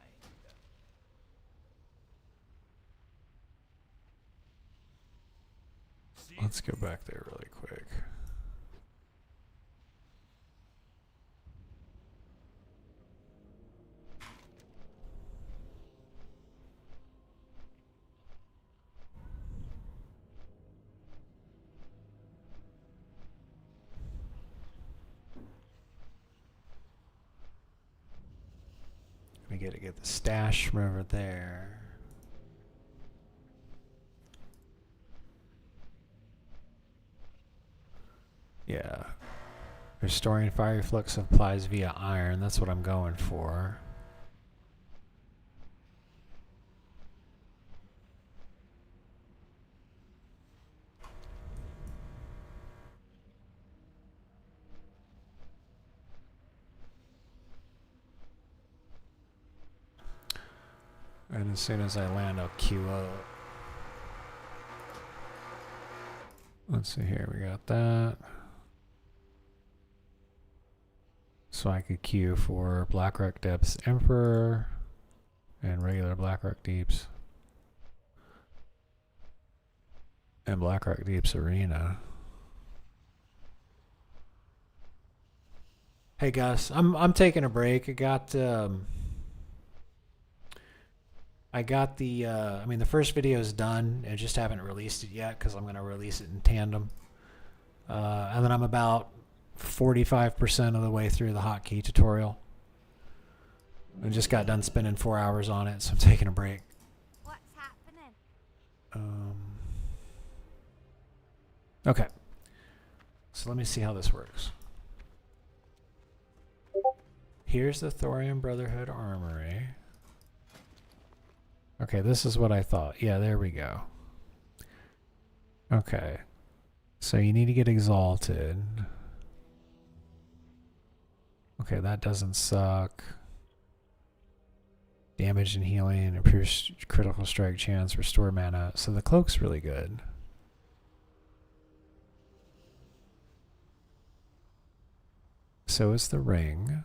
Let's go back there really quick. We get to get the stash from over there. Yeah. Restoring fire flux supplies via iron. That's what I'm going for. And as soon as I land, I'll queue up. Let's see here. We got that. So I could queue for Blackrock Depths Emperor and regular Blackrock Deeps. And Blackrock Deeps Arena. Hey Gus, I'm taking a break. I got the I mean the first video is done. I just haven't released it yet because I'm going to release it in tandem. And then I'm about 45% of the way through the hotkey tutorial. I just got done spending 4 hours on it, so I'm taking a break. What's happening? Okay. So let me see how this works. Here's the Thorium Brotherhood Armory. Okay, this is what I thought. Yeah, there we go. Okay. So you need to get exalted. Okay, that doesn't suck. Damage and healing, improves critical strike chance, restore mana. So the cloak's really good. So is the ring.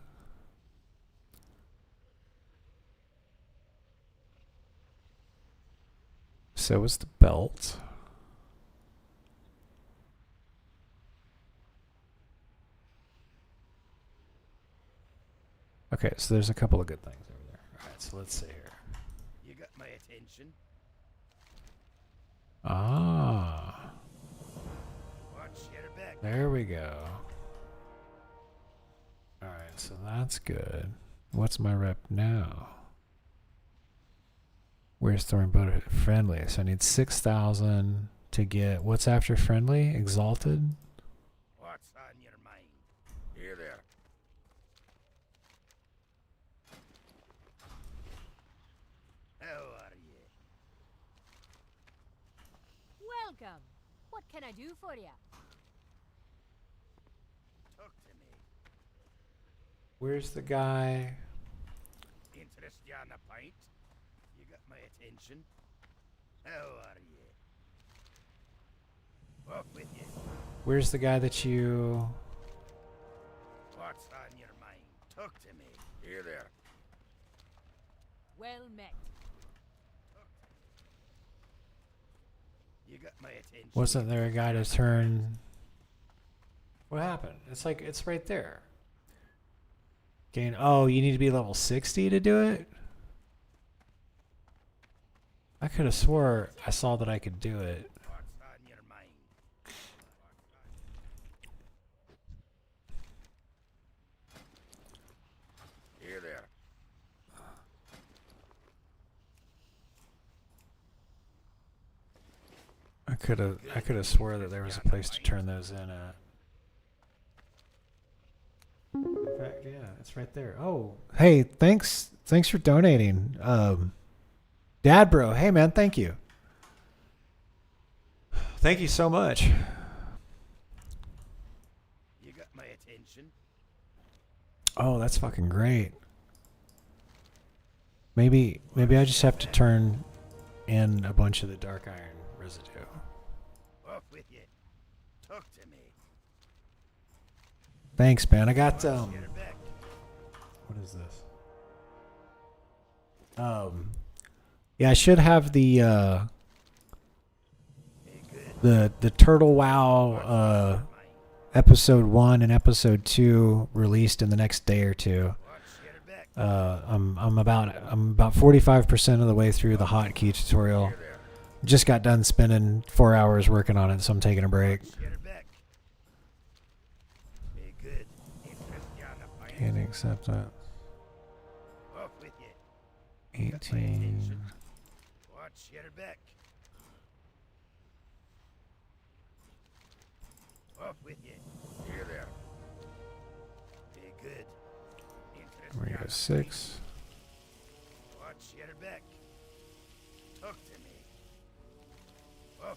So is the belt. Okay, so there's a couple of good things over there. Alright, so let's see here. You got my attention. Ah. Watch your back. There we go. Alright, so that's good. What's my rep now? Where's throwing butter? Friendly. So I need 6,000 to get. What's after friendly? Exalted? What's on your mind? Here there. How are you? Welcome. What can I do for you? Talk to me. Where's the guy? Interest you on a pint? You got my attention. How are you? Off with you. Where's the guy that you... What's on your mind? Talk to me. Here there. Well met. You got my attention. Wasn't there a guy to turn... What happened? It's like, it's right there. Gain... Oh, you need to be level 60 to do it? I could have swore I saw that I could do it. What's on your mind? Here there. I could have swore that there was a place to turn those in at. In fact, yeah, it's right there. Oh, hey, thanks for donating. Dad bro, hey man, thank you. Thank you so much. You got my attention. Oh, that's fucking great. Maybe I just have to turn in a bunch of the dark iron residue. Off with you. Talk to me. Thanks, man. I got what is this? Yeah, I should have the Turtle WoW episode 1 and episode 2 released in the next day or two. I'm about 45% of the way through the hotkey tutorial. Just got done spending 4 hours working on it, so I'm taking a break. Can't accept that. 18. Watch your back. Off with you. Here there. Be good. Where you go? 6. Watch your back. Talk to me.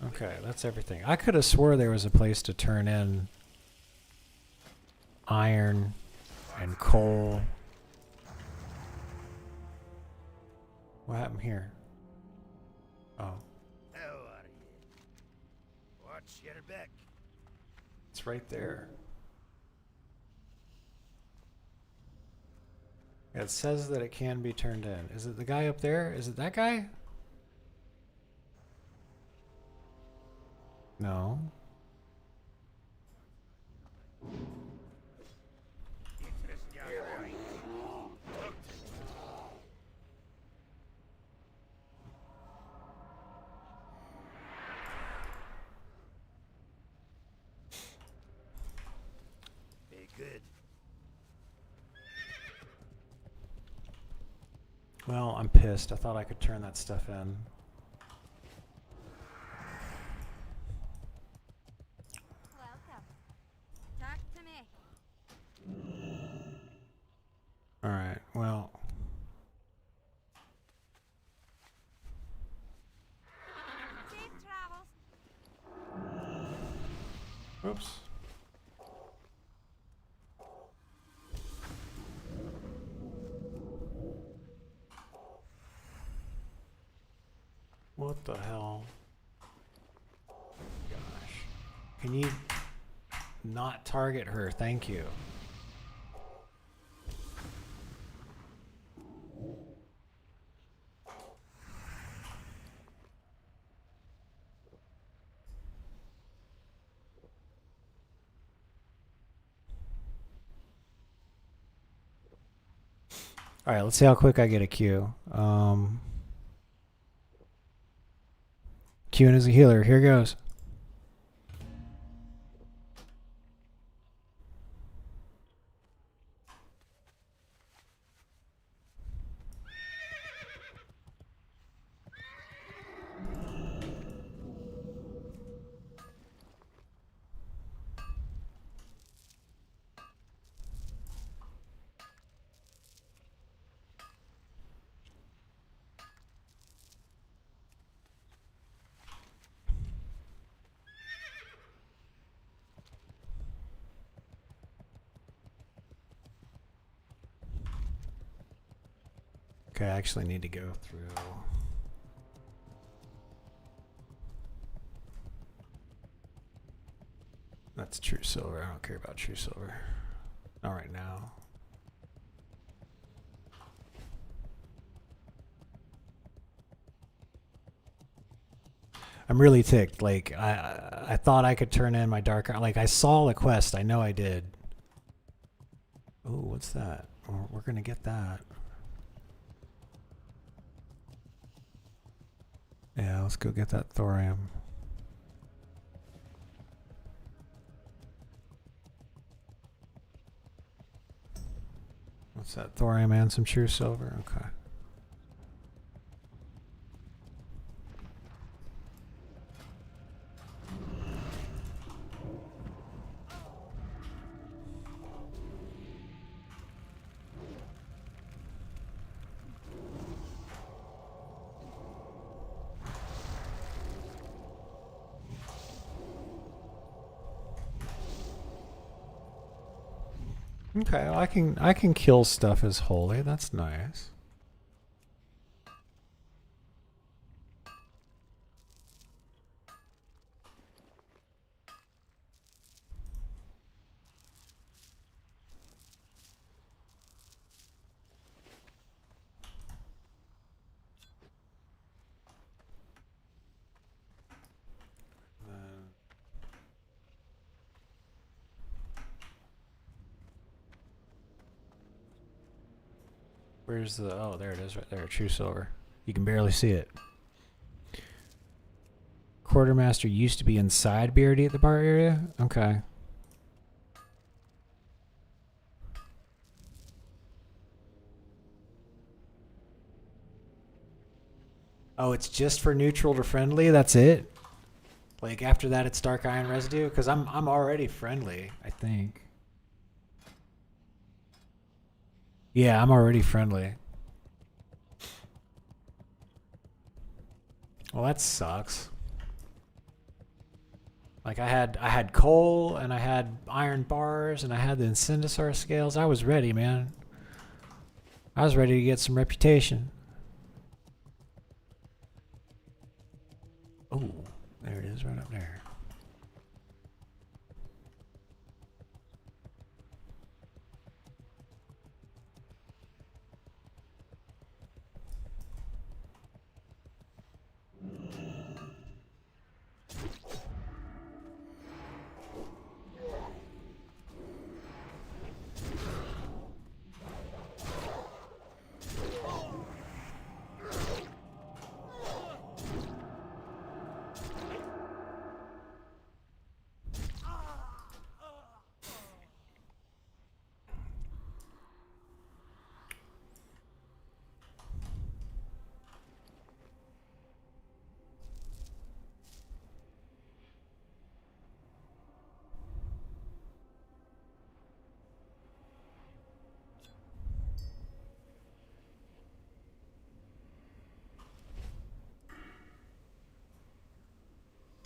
Okay, that's everything. I could have swore there was a place to turn in iron and coal. What happened here? Oh. How are you? Watch your back. It's right there. It says that it can be turned in. Is it the guy up there? Is it that guy? No. Good. Well, I'm pissed. I thought I could turn that stuff in. Welcome. Talk to me. All right. Well. Safe travels. Oops. What the hell? Gosh. Can you not target her? Thank you. All right, let's see how quick I get a Q. Qing as a healer. Here goes. Okay, I actually need to go through. That's true silver. I don't care about true silver. Not right now. I'm really ticked. Like I thought I could turn in my dark. Like I saw the quest. I know I did. Oh, what's that? We're gonna get that. Yeah, let's go get that thorium. What's that? Thorium and some true silver? Okay. Okay, well, I can kill stuff as holy. That's nice. Where's the... Oh, there it is right there. True silver. You can barely see it. Quartermaster used to be inside Beardy at the bar area? Okay. Oh, it's just for neutral to friendly? That's it? Like, after that it's dark iron residue? Because I'm already friendly, I think. Yeah, I'm already friendly. Well, that sucks. Like I had coal and I had iron bars and I had the Incendisar scales. I was ready, man. I was ready to get some reputation. Oh, there it is right up there.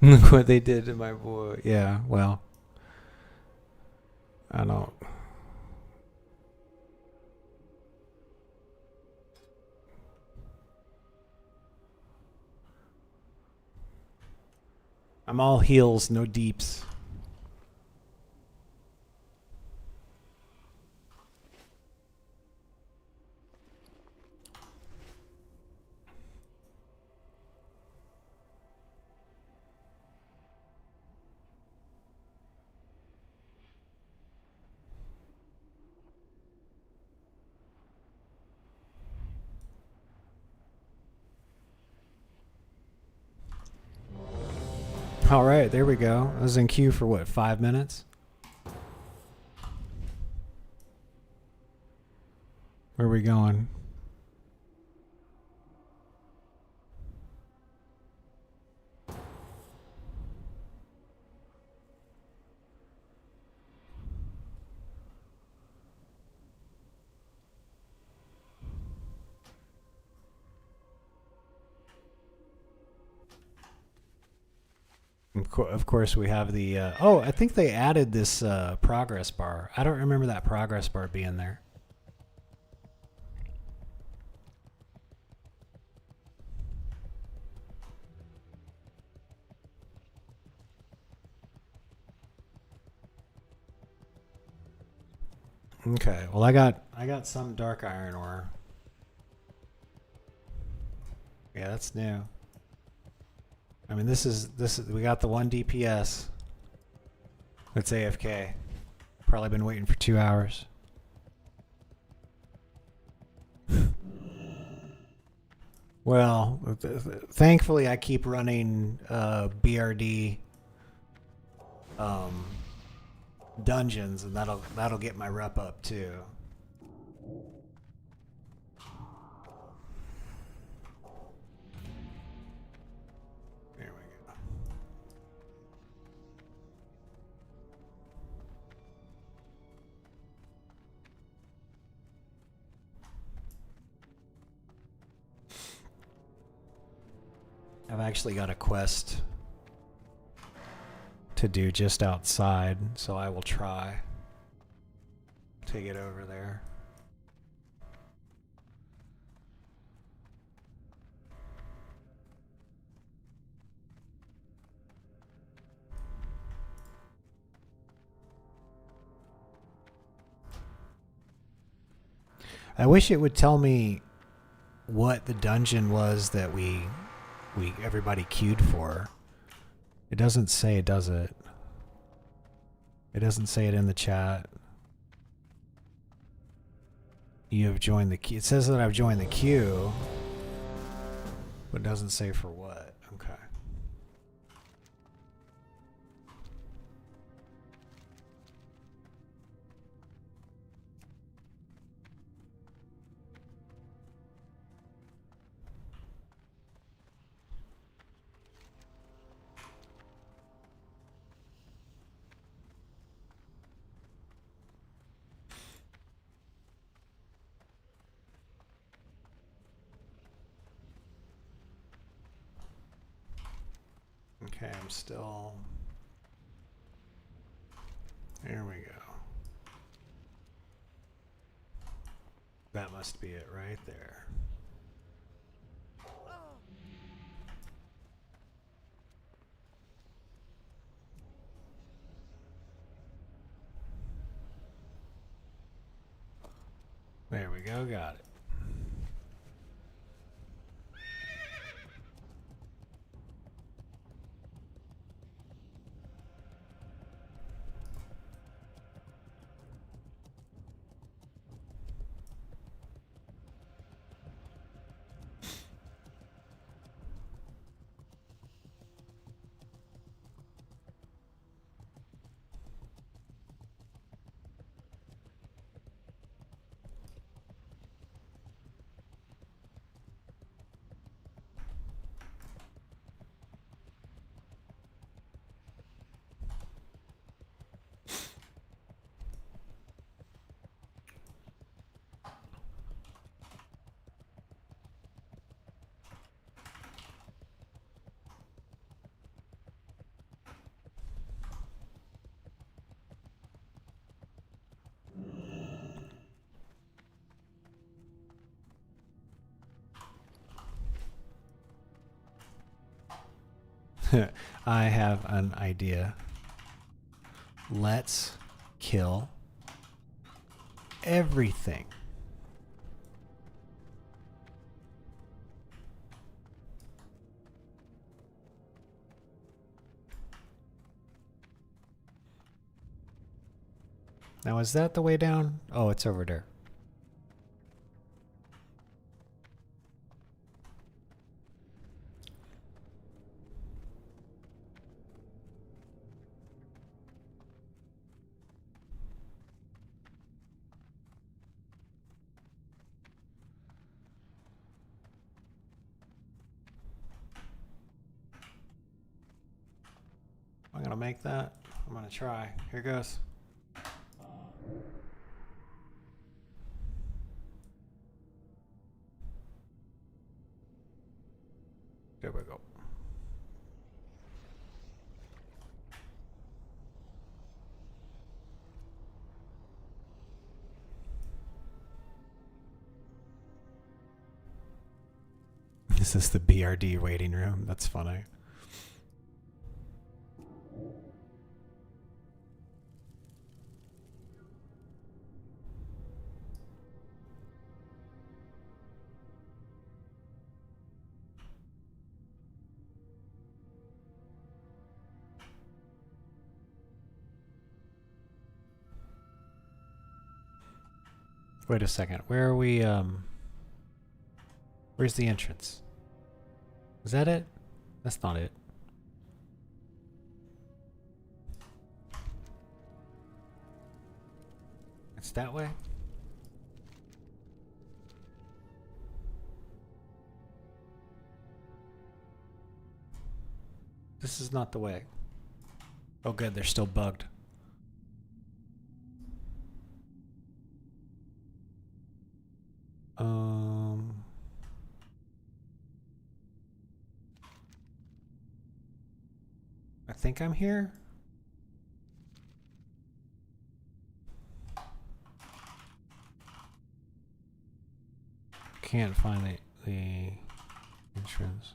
Look what they did to my boy. Yeah, well. I don't. I'm all heals, no deeps. All right, there we go. I was in queue for what, 5 minutes? Where are we going? Of course, we have the... oh, I think they added this progress bar. I don't remember that progress bar being there. Okay. Well, I got some dark iron ore. Yeah, that's new. I mean, this is we got the 1 DPS. It's AFK. Probably been waiting for 2 hours. Well, thankfully I keep running BRD dungeons, and that'll get my rep up too. There we go. I've actually got a quest to do just outside, so I will try to get over there. I wish it would tell me what the dungeon was that everybody queued for. It doesn't say, does it? It doesn't say it in the chat. You have joined the queue. It says that I've joined the queue, but it doesn't say for what. Okay. Okay, I'm still... There we go. That must be it right there. There we go, got it. I have an idea. Let's kill everything. Now, is that the way down? Oh, it's over there. I'm gonna make that. I'm gonna try. Here goes. There we go. This is the BRD waiting room. That's funny. Wait a second. Where are we? Where's the entrance? Is that it? That's not it. It's that way? This is not the way. Oh good, they're still bugged. I think I'm here. Can't find the entrance.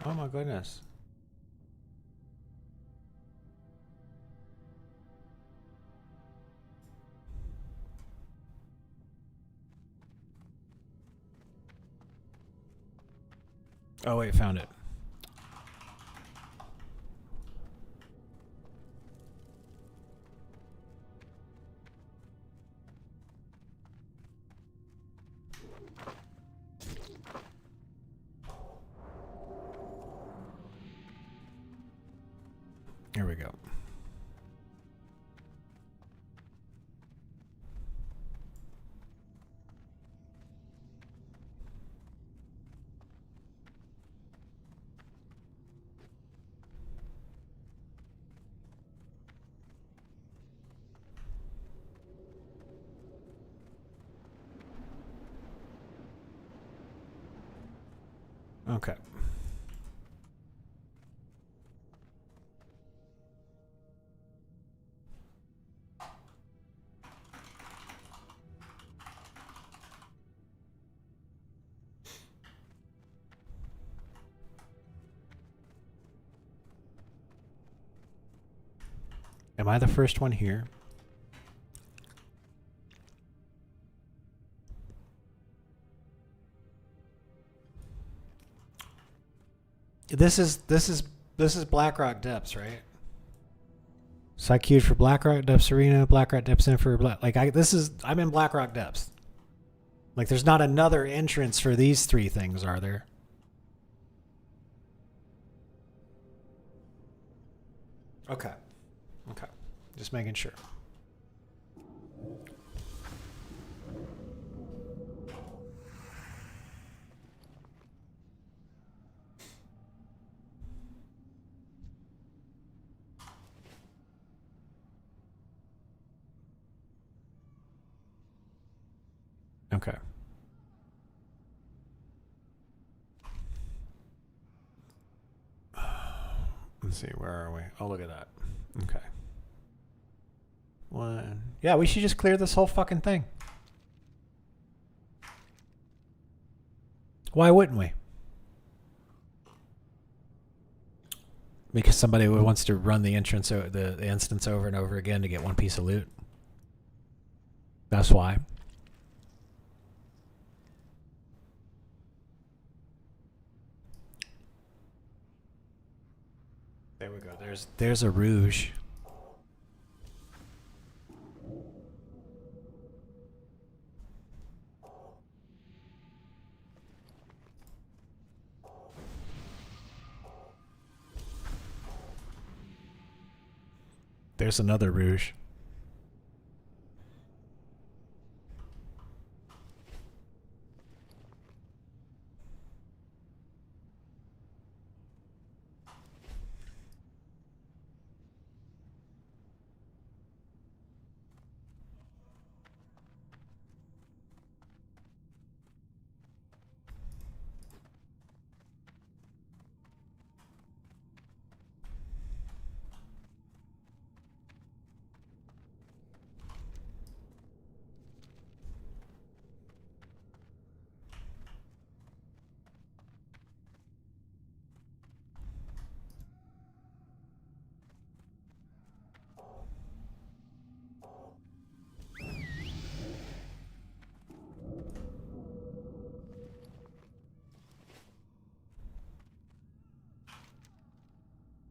Oh my goodness. Oh wait, found it. Here we go. Okay. Am I the first one here? This is Blackrock Depths, right? So I queued for Blackrock Depths Arena, Blackrock Depths in for I'm in Blackrock Depths. Like there's not another entrance for these three things, are there? Okay. Okay. Just making sure. Okay. Let's see, where are we? Oh, look at that. Okay. One. Yeah, we should just clear this whole fucking thing. Why wouldn't we? Because somebody wants to run the entrance, the instance over and over again to get one piece of loot. That's why. There we go. There's a rouge. There's another rouge.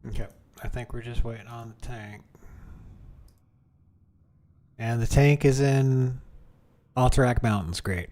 Okay, I think we're just waiting on the tank. And the tank is in Alterac Mountains. Great.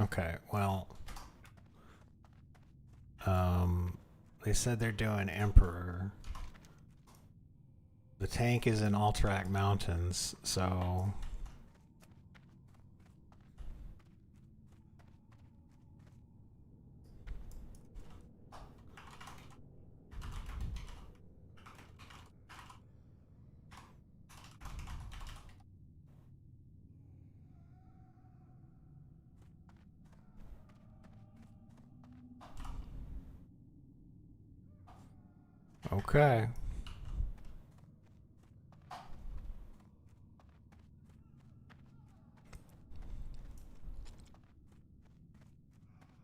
Okay, well, they said they're doing Emperor. The tank is in Alterac Mountains, so okay.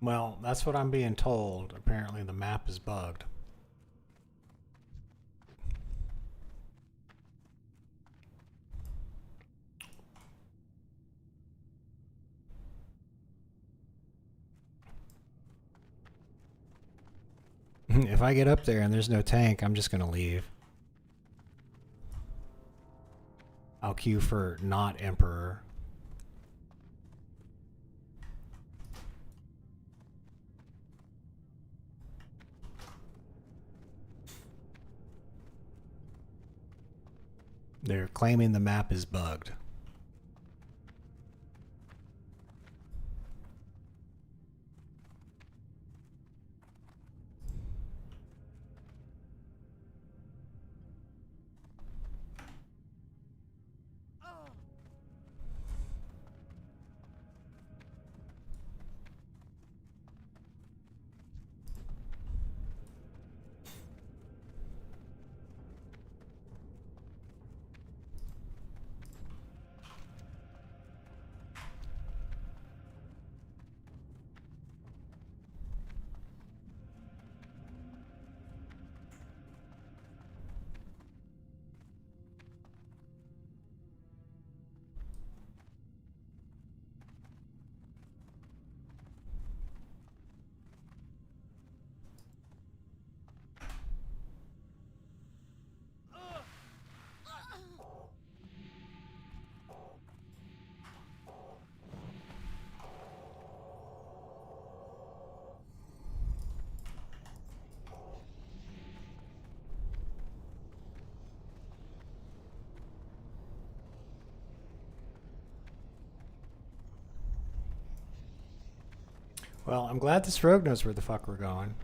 Well, that's what I'm being told. Apparently the map is bugged. If I get up there and there's no tank, I'm just gonna leave. I'll queue for not Emperor. They're claiming the map is bugged. Well, I'm glad this rogue knows where the fuck we're going.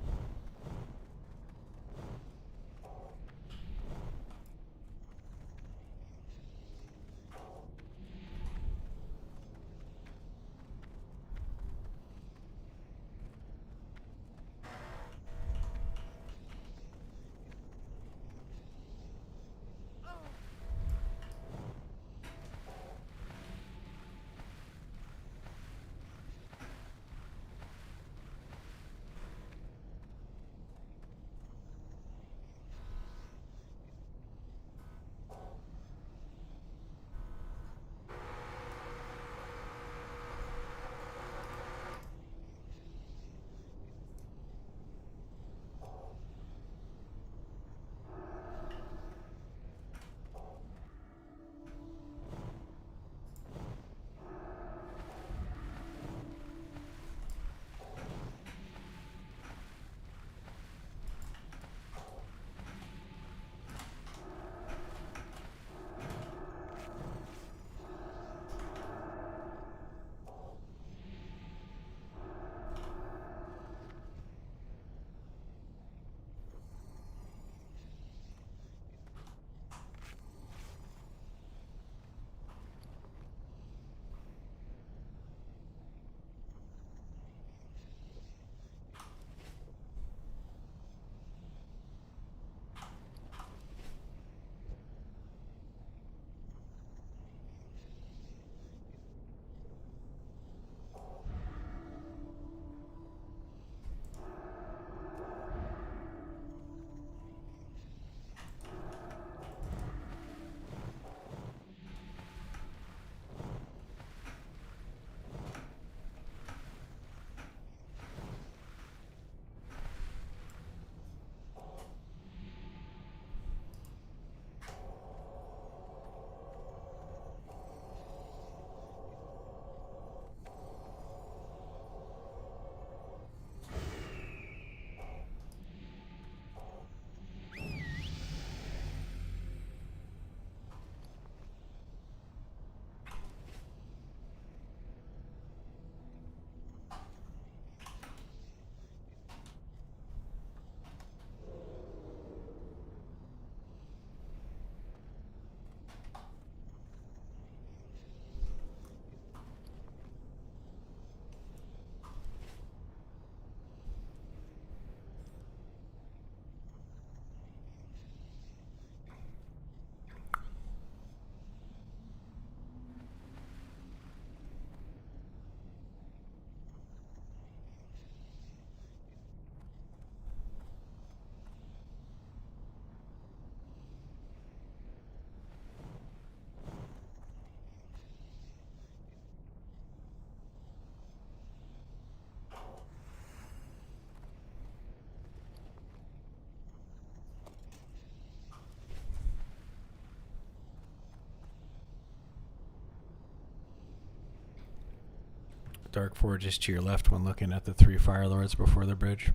Dark Forge is to your left when looking at the 3 Fire Lords before the bridge.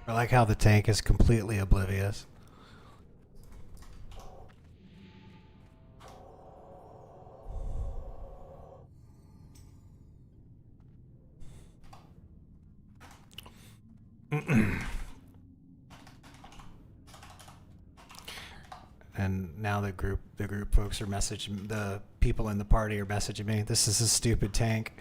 I like how the tank is completely oblivious. And now the group folks are messaging, the people in the party are messaging me, this is a stupid tank.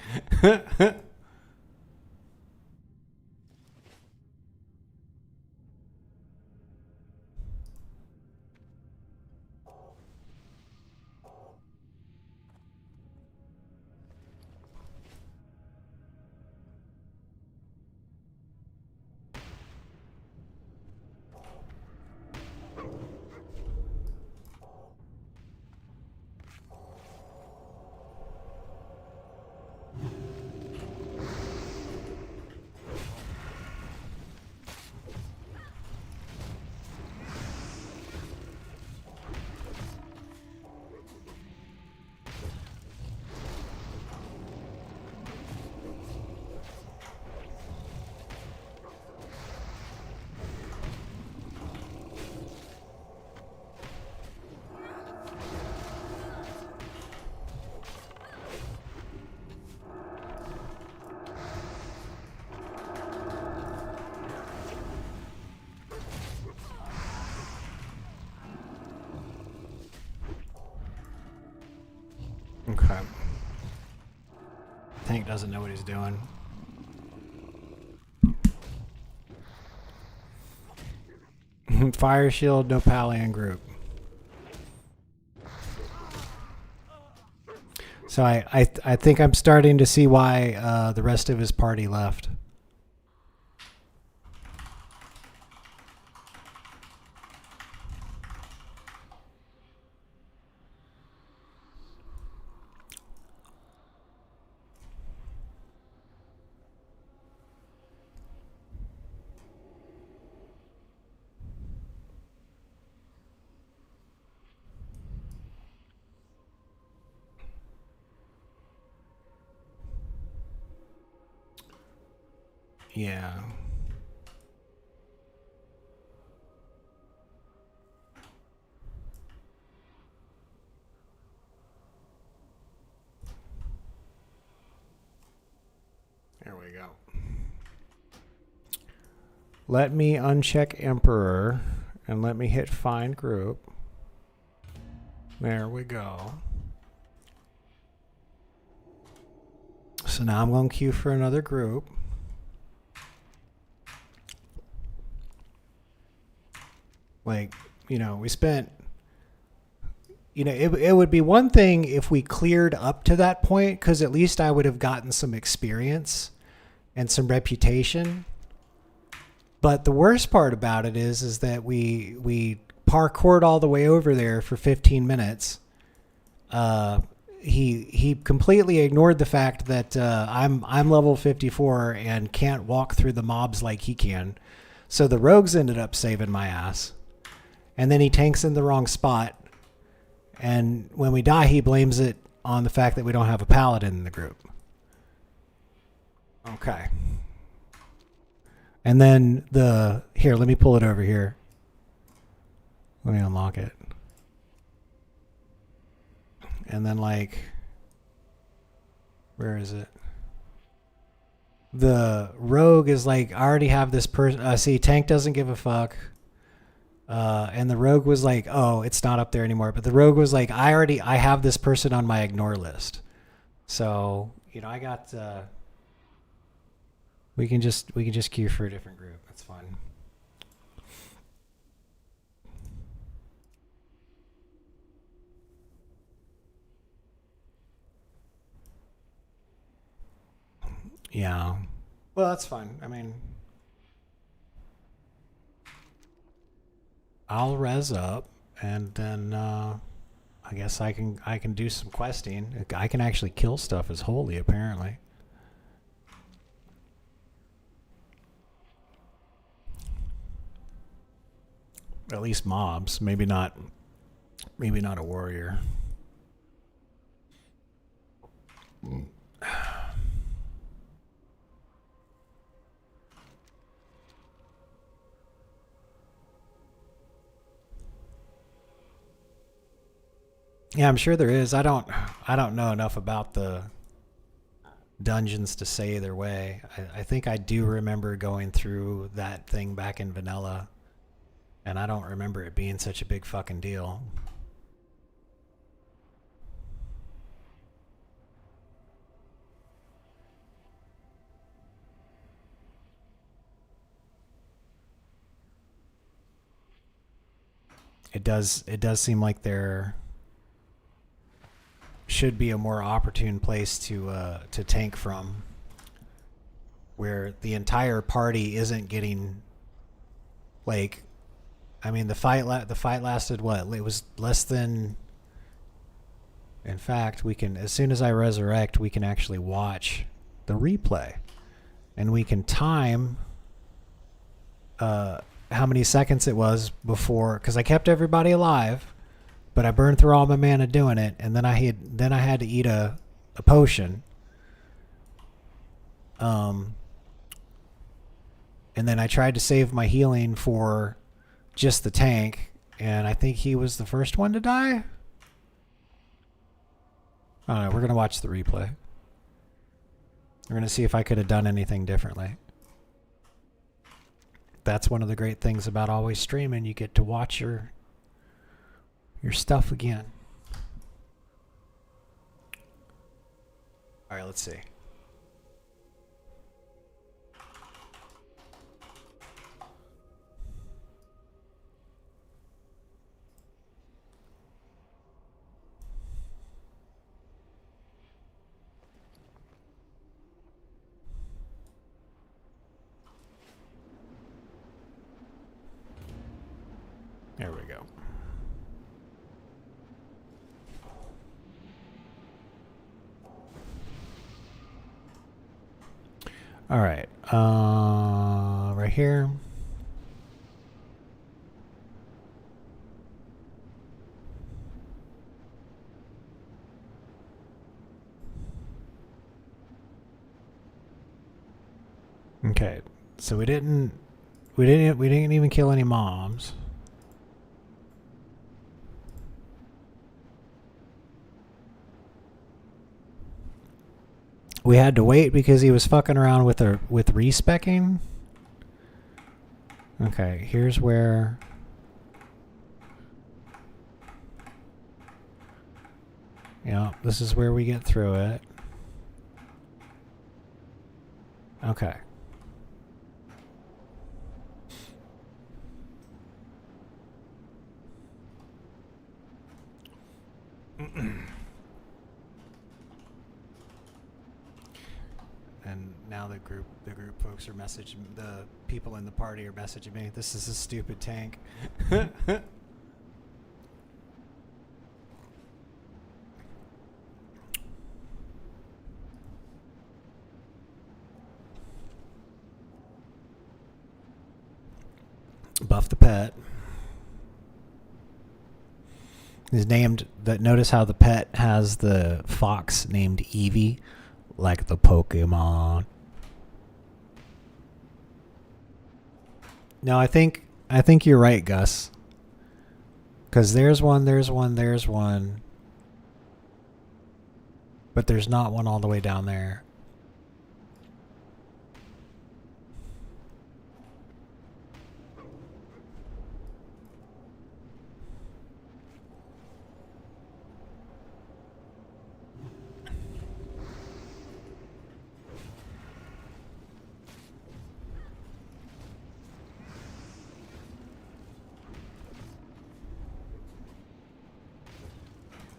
Okay. Tank doesn't know what he's doing. Fire shield, no Palian group. So I think I'm starting to see why the rest of his party left. Yeah. There we go. Let me uncheck Emperor and let me hit find group. There we go. So now I'm going to queue for another group. Like, you know, we spent, you know, it would be one thing if we cleared up to that point, because at least I would have gotten some experience and some reputation. But the worst part about it is that we parkoured all the way over there for 15 minutes. He completely ignored the fact that I'm level 54 and can't walk through the mobs like he can. So the rogues ended up saving my ass. And then he tanks in the wrong spot. And when we die, he blames it on the fact that we don't have a paladin in the group. Okay. And then here, let me pull it over here. Let me unlock it. And then like, where is it? The rogue is like, I already have this person. See, tank doesn't give a fuck. And the rogue was like, oh, it's not up there anymore. But the rogue was like, I have this person on my ignore list. So, you know, I got, we can just queue for a different group. That's fine. Yeah. Well, that's fine. I mean, I'll res up and then I guess I can do some questing. I can actually kill stuff as holy, apparently. At least mobs, maybe not a warrior. Yeah, I'm sure there is. I don't know enough about the dungeons to say either way. I think I do remember going through that thing back in vanilla, and I don't remember it being such a big fucking deal. It does seem like there should be a more opportune place to tank from, where the entire party isn't getting, like, I mean, the fight lasted what? It was less than. In fact, we can, as soon as I resurrect, we can actually watch the replay, and we can time how many seconds it was before, because I kept everybody alive, but I burned through all my mana doing it, and then I had to eat a potion. And then I tried to save my healing for just the tank, and I think he was the first one to die. I don't know. We're going to watch the replay. We're going to see if I could have done anything differently. That's one of the great things about always streaming. You get to watch your stuff again. All right, let's see. There we go. All right. Right here. Okay. So we didn't even kill any moms. We had to wait because he was fucking around with respecking. Okay, here's where. Yeah, this is where we get through it. Okay. And now the group folks are messaging, the people in the party are messaging me, this is a stupid tank. Buff the pet. He's named that. Notice how the pet has the fox named Eevee, like the Pokemon. No, I think you're right, Gus. Because there's one, but there's not one all the way down there.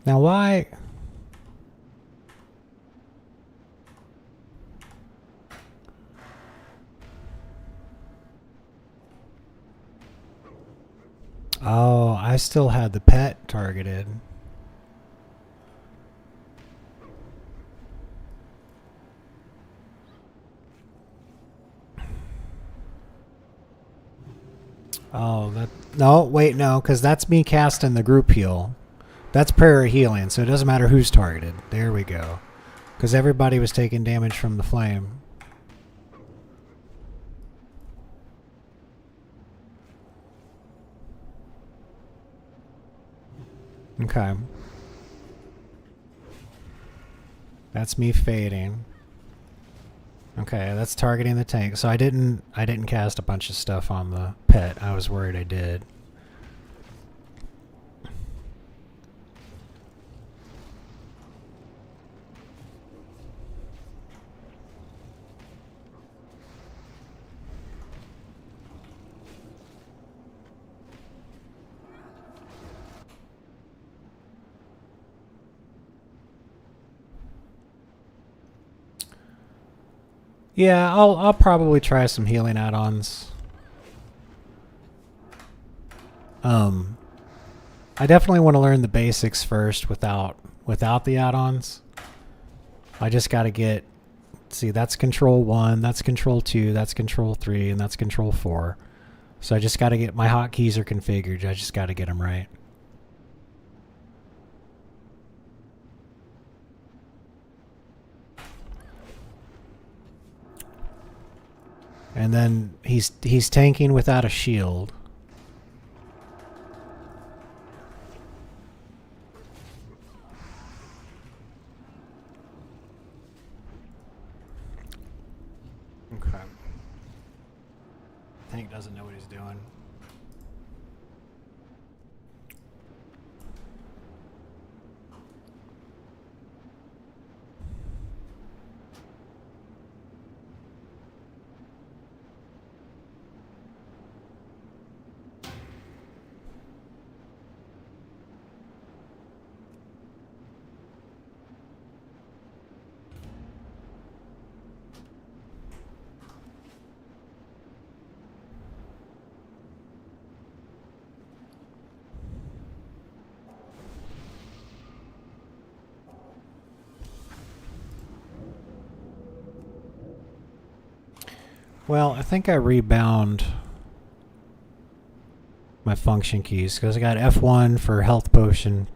Now why? Oh, I still had the pet targeted. Oh, no, wait, no, because that's me casting the group heal. That's prayer healing, so it doesn't matter who's targeted. There we go. Because everybody was taking damage from the flame. Okay. That's me fading. Okay, that's targeting the tank. So I didn't cast a bunch of stuff on the pet. I was worried I did. Yeah, I'll probably try some healing add-ons. I definitely want to learn the basics first without the add-ons. I just got to get, see, that's control 1, that's control 2, that's control 3, and that's control 4. So I just got to get, my hotkeys are configured. I just got to get them right. And then he's tanking without a shield. Okay. Tank doesn't know what he's doing. Well, I think I rebound my function keys because I got F1 for health potion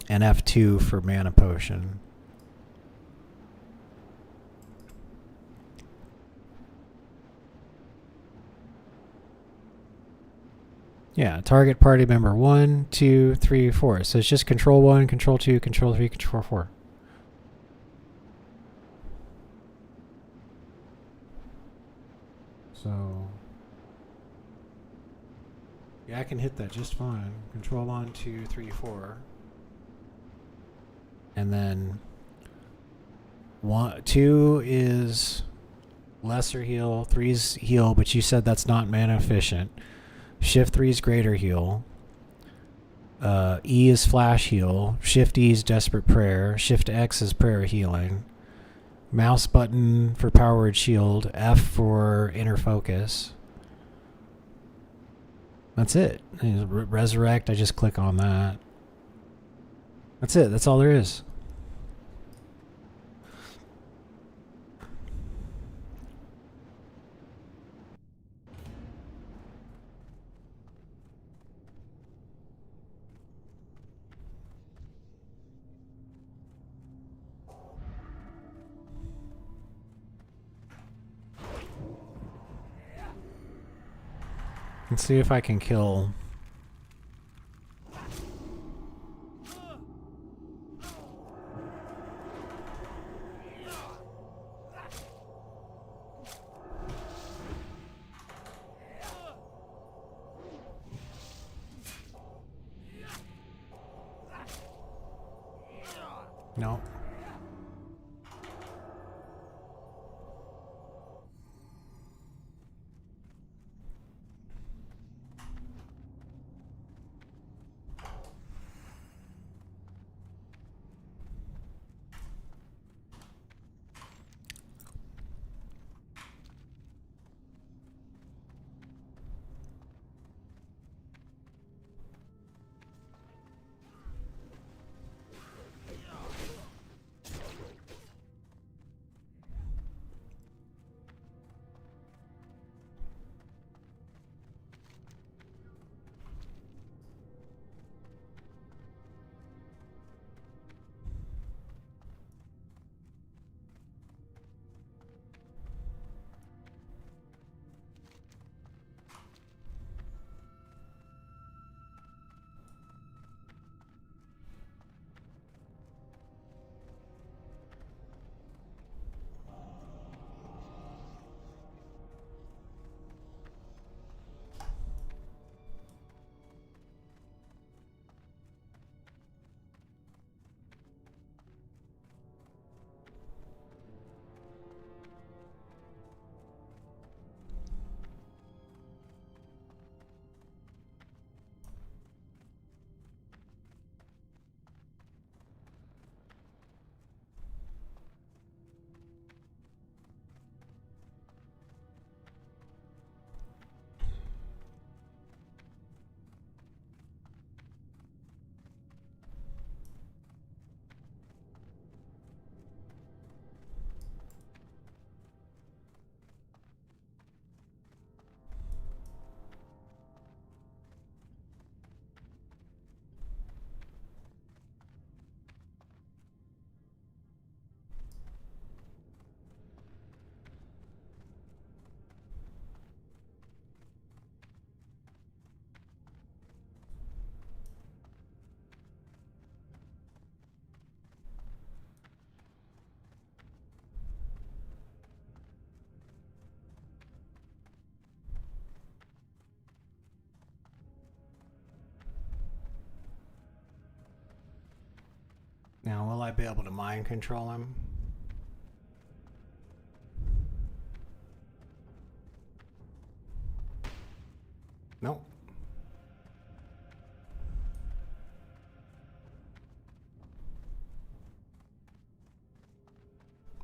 and F2 for mana potion. Yeah, target party member 1, 2, 3, 4. So it's just control 1, control 2, control 3, control 4. So yeah, I can hit that just fine. Control 1, 2, 3, 4. And then 2 is lesser heal, 3's heal, but you said that's not mana efficient. Shift 3 is greater heal. E is flash heal. Shift E is desperate prayer. Shift X is prayer healing. Mouse button for power word shield. F for inner focus. That's it. Resurrect, I just click on that. That's it. That's all there is. Let's see if I can kill. No. Now, will I be able to mind control him? Nope.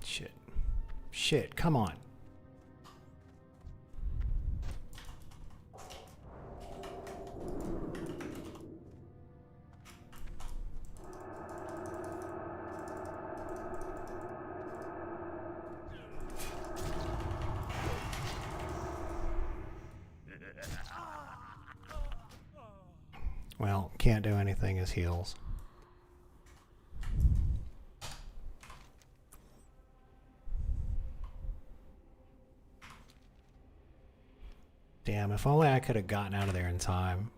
Shit. Shit, come on. Well, can't do anything as heals. Damn, if only I could have gotten out of there in time.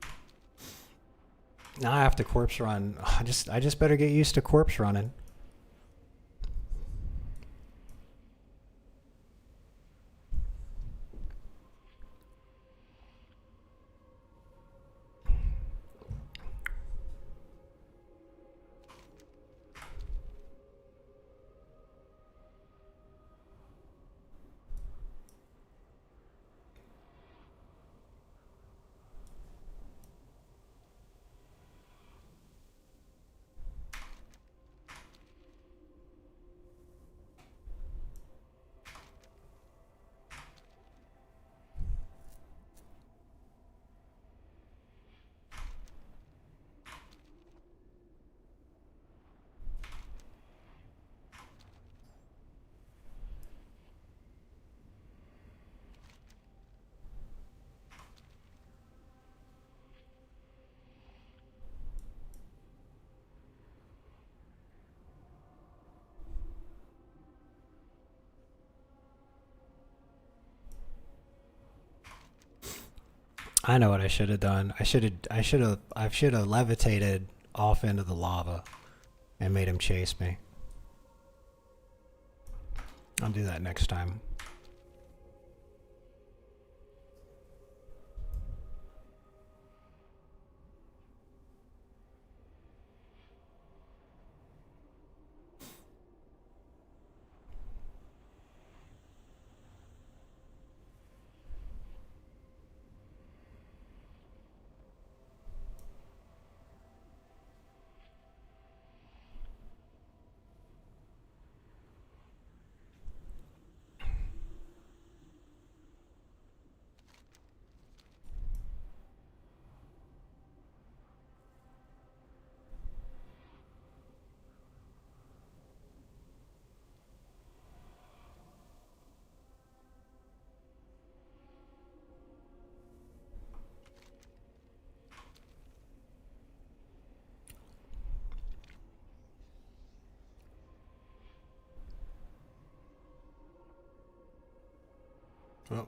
Now I have to corpse run. I just better get used to corpse running. I know what I should have done. I should have levitated off into the lava and made him chase me. I'll do that next time. Oh.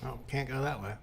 Oh, can't go that way.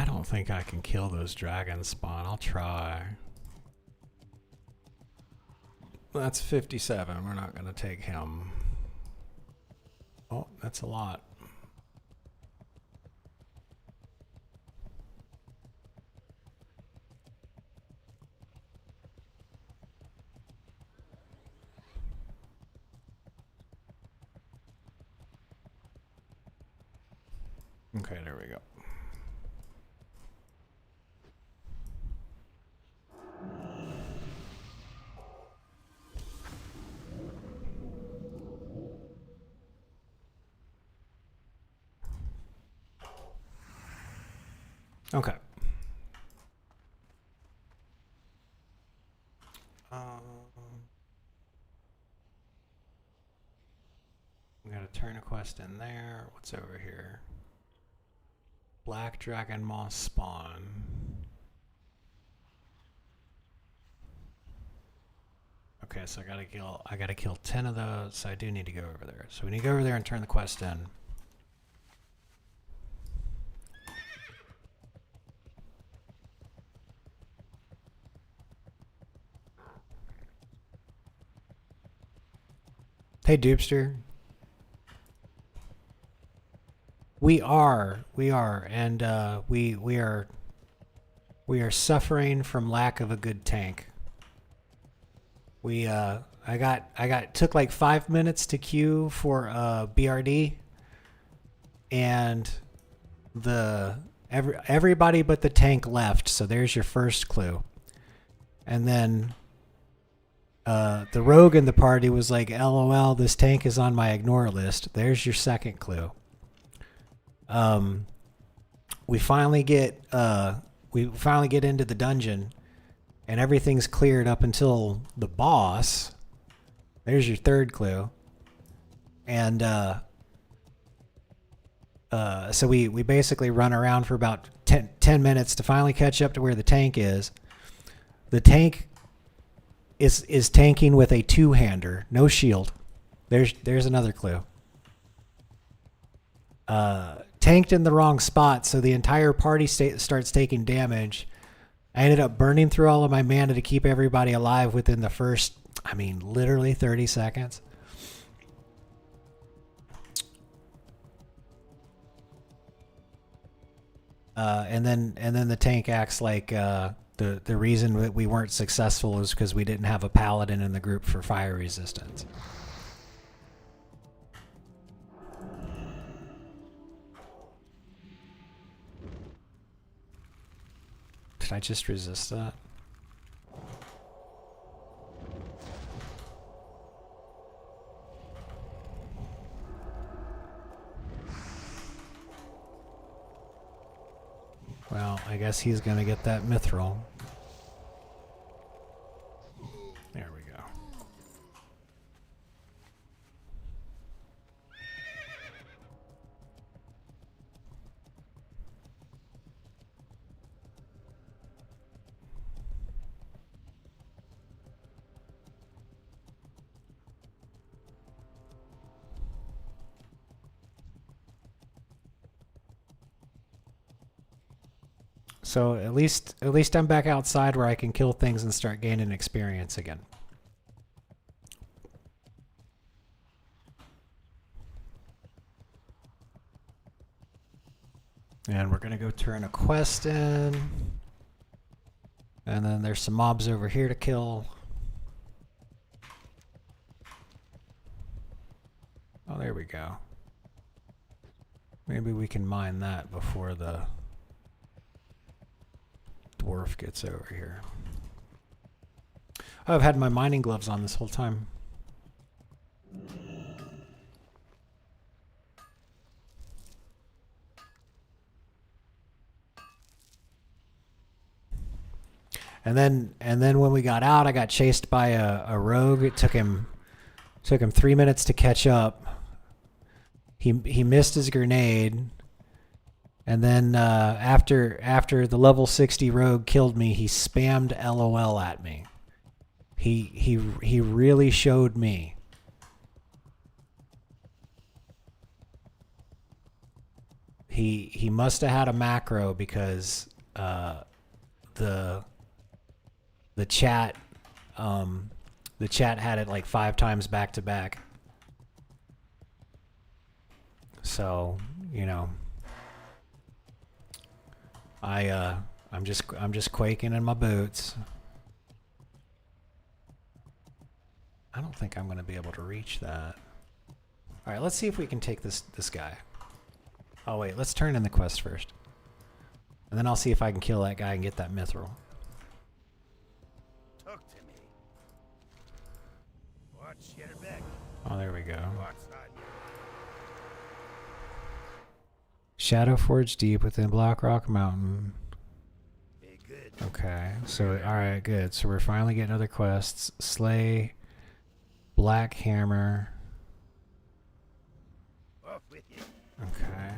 I don't think I can kill those dragons spawn. I'll try. That's 57. We're not going to take him. Oh, that's a lot. Okay, there we go. Okay. I'm gonna turn a quest in there. What's over here? Black Dragon Moss spawn. Okay, so I gotta kill 10 of those, so I do need to go over there. So we need to go over there and turn the quest in. Hey Dupster. We are, and we are suffering from lack of a good tank. Took like 5 minutes to queue for BRD, and everybody but the tank left. So there's your first clue, and then the rogue in the party was like, "LOL, this tank is on my ignore list." There's your second clue. We finally get into the dungeon, and everything's cleared up until the boss. There's your third clue. And so we basically run around for about 10 minutes to finally catch up to where the tank is. The tank is tanking with a two-hander, no shield. There's another clue. Tanked in the wrong spot, so the entire party starts taking damage. I ended up burning through all of my mana to keep everybody alive within the first, literally 30 seconds. And then the tank acts like the reason that we weren't successful was because we didn't have a paladin in the group for fire resistance. Did I just resist that? Well, I guess he's gonna get that mithril. There we go. So at least I'm back outside where I can kill things and start gaining experience again. And we're gonna go turn a quest in. And then there's some mobs over here to kill. Oh, there we go. Maybe we can mine that before the dwarf gets over here. I've had my mining gloves on this whole time. And then when we got out, I got chased by a rogue. It took him 3 minutes to catch up. He missed his grenade. And then after the level 60 rogue killed me, he spammed LOL at me. He really showed me. He must have had a macro because the chat had it like 5 times back to back. So, you know, I'm just quaking in my boots. I don't think I'm going to be able to reach that. All right, let's see if we can take this guy. Oh wait, let's turn in the quest first. And then I'll see if I can kill that guy and get that mithril. Talk to me. Watch your back. Oh, there we go. What's on you? Shadow Forge deep within Black Rock Mountain. Hey, good. Okay, so alright, good. So we're finally getting other quests. Slay Black Hammer. Off with you. Okay.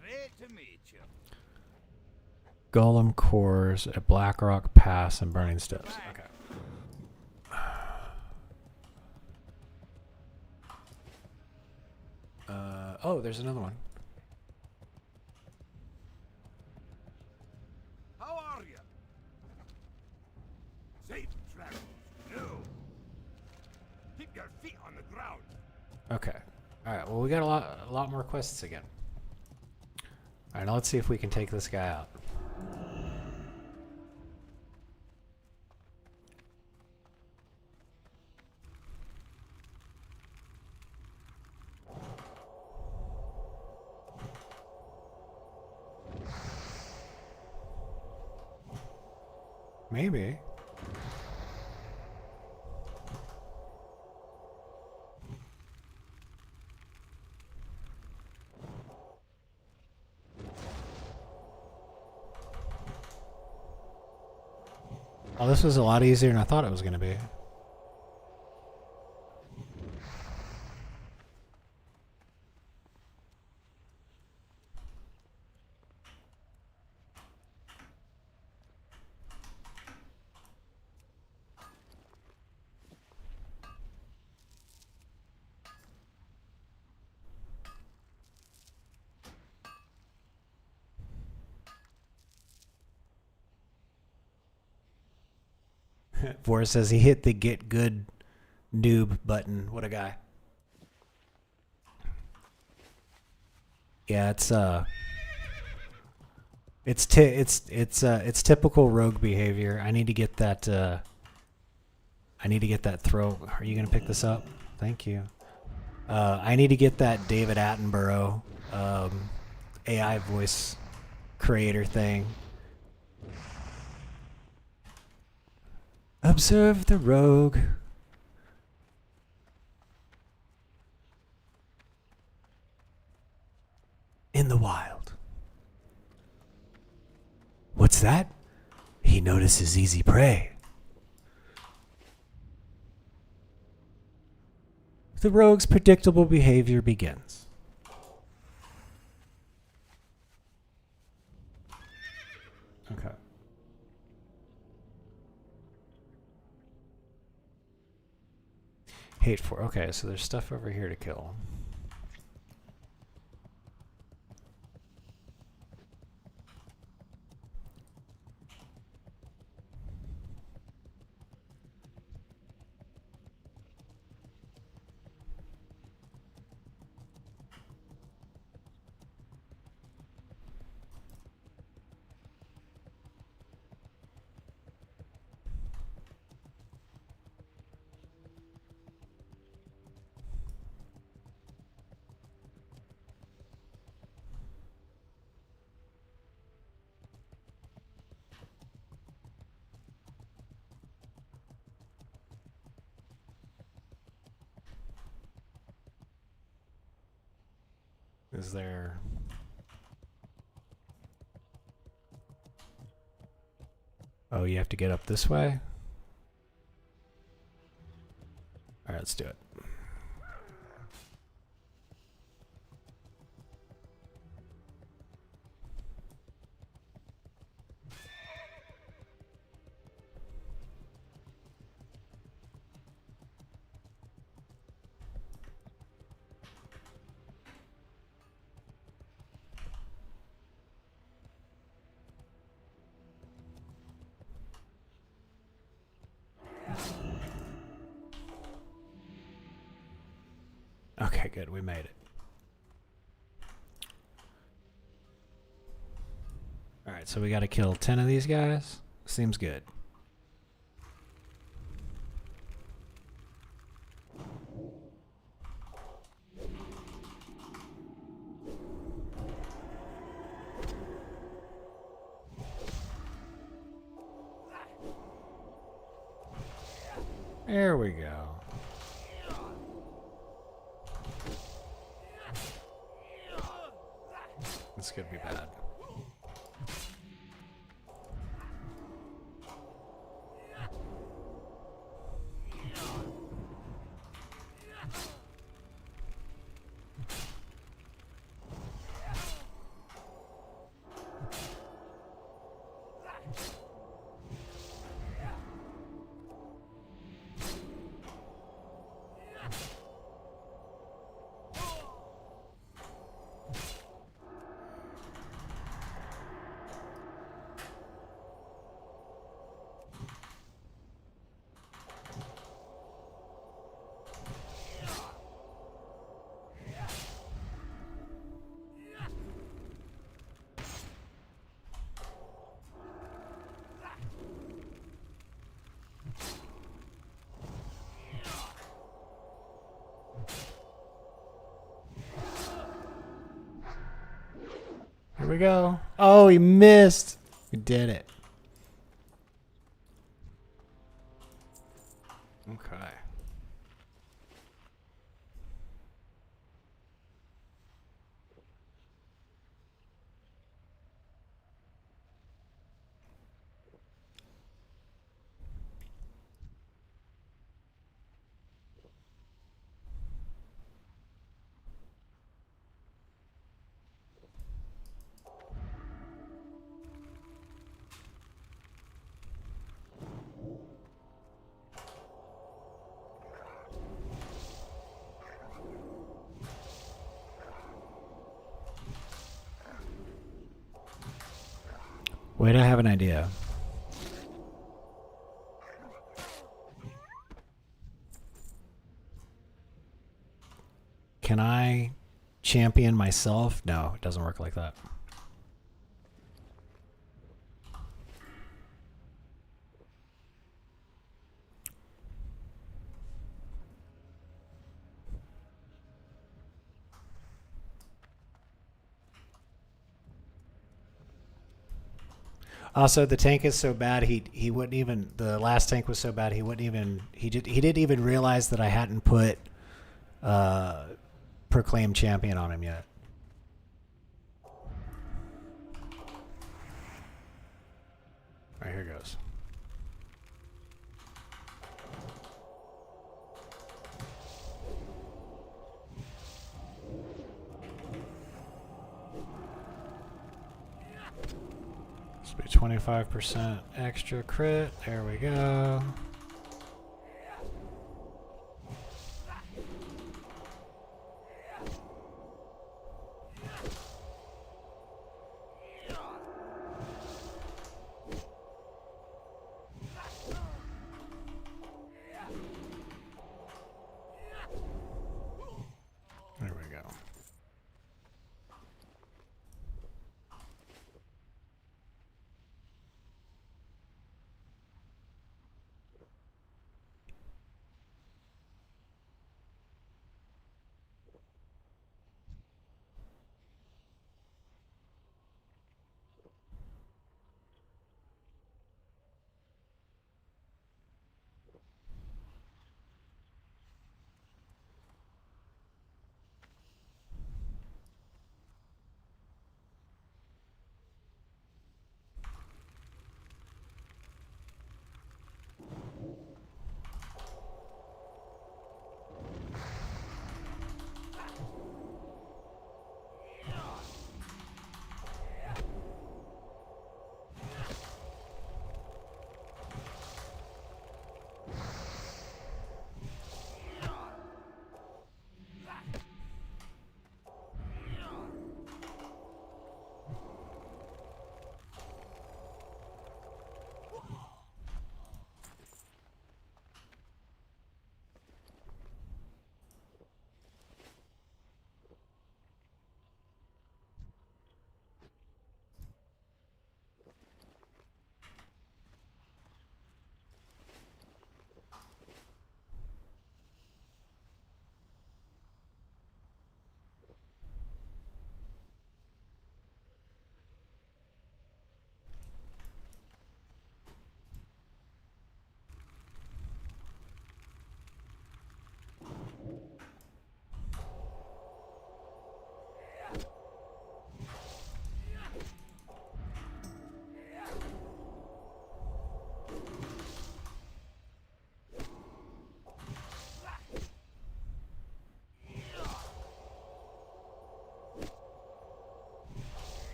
Great to meet you. Golem Cores at Black Rock Pass and Burning Steps. Okay. Oh, there's another one. How are you? Safe travels. No. Keep your feet on the ground. Okay. All right. Well, we got a lot more quests again. All right. Now let's see if we can take this guy out. Maybe. Oh, this was a lot easier than I thought it was going to be. Vor says he hit the get good noob button. What a guy. Yeah, it's typical rogue behavior. I need to get that throw. Are you going to pick this up? Thank you. I need to get that David Attenborough AI voice creator thing. Observe the rogue. In the wild. What's that? He notices easy prey. The rogue's predictable behavior begins. Okay. Hate for. Okay, so there's stuff over here to kill. Is there... Oh, you have to get up this way? Alright, let's do it. Okay, good. We made it. All right, so we got to kill 10 of these guys. Seems good. There we go. This could be bad. Here we go. Oh, he missed. We did it. Okay. Wait, I have an idea. Can I champion myself? No, it doesn't work like that. Also, the tank is so bad he wouldn't even, the last tank was so bad he wouldn't even, he didn't even realize that I hadn't put Proclaim Champion on him yet. Alright, here goes. This will be 25% extra crit. There we go. There we go.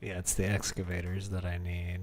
Yeah, it's the excavators that I need.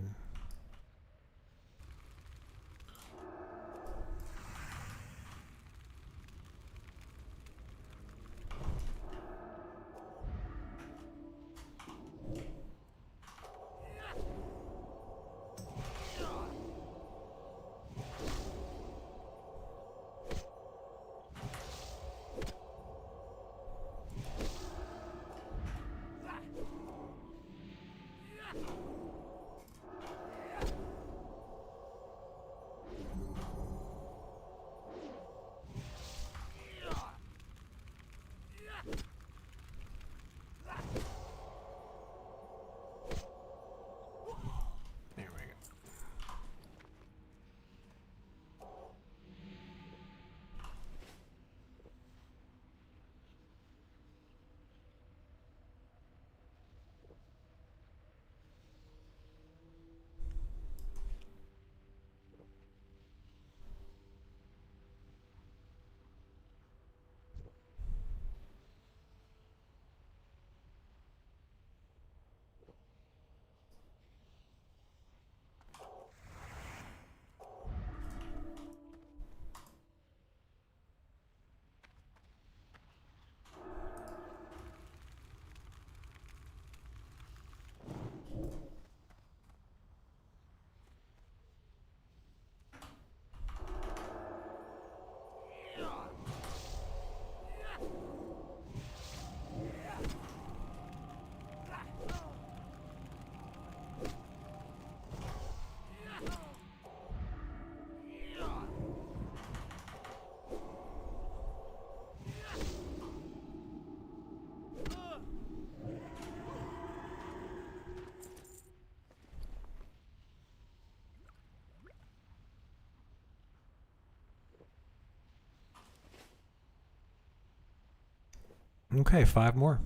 Okay, 5 more.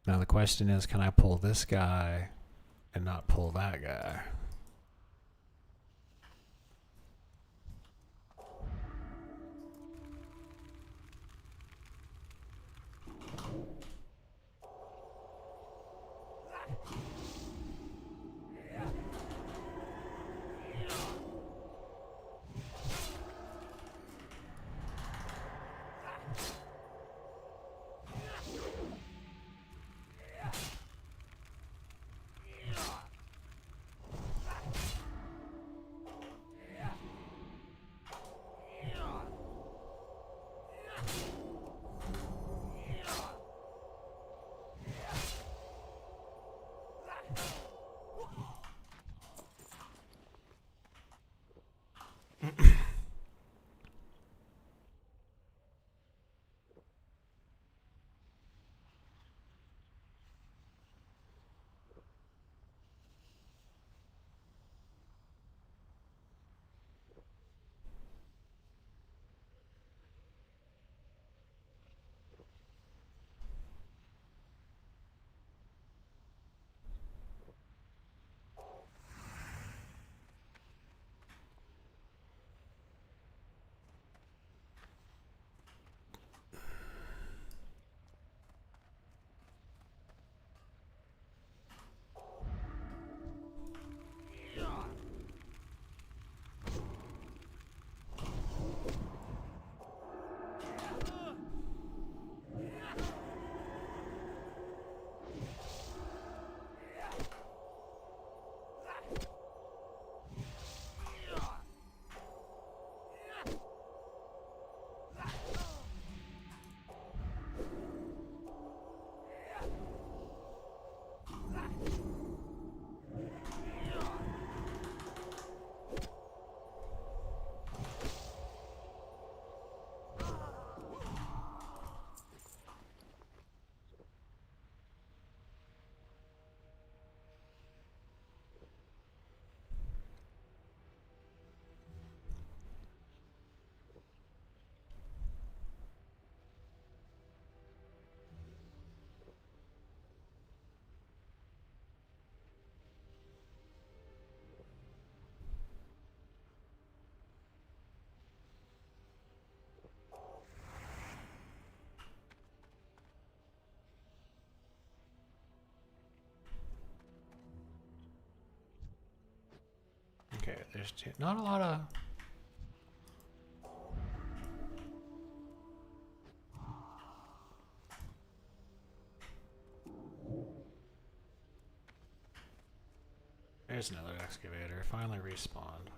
Now the question is, can I pull this guy and not pull that guy? Okay, there's not a lot of... There's another excavator. Finally respawned.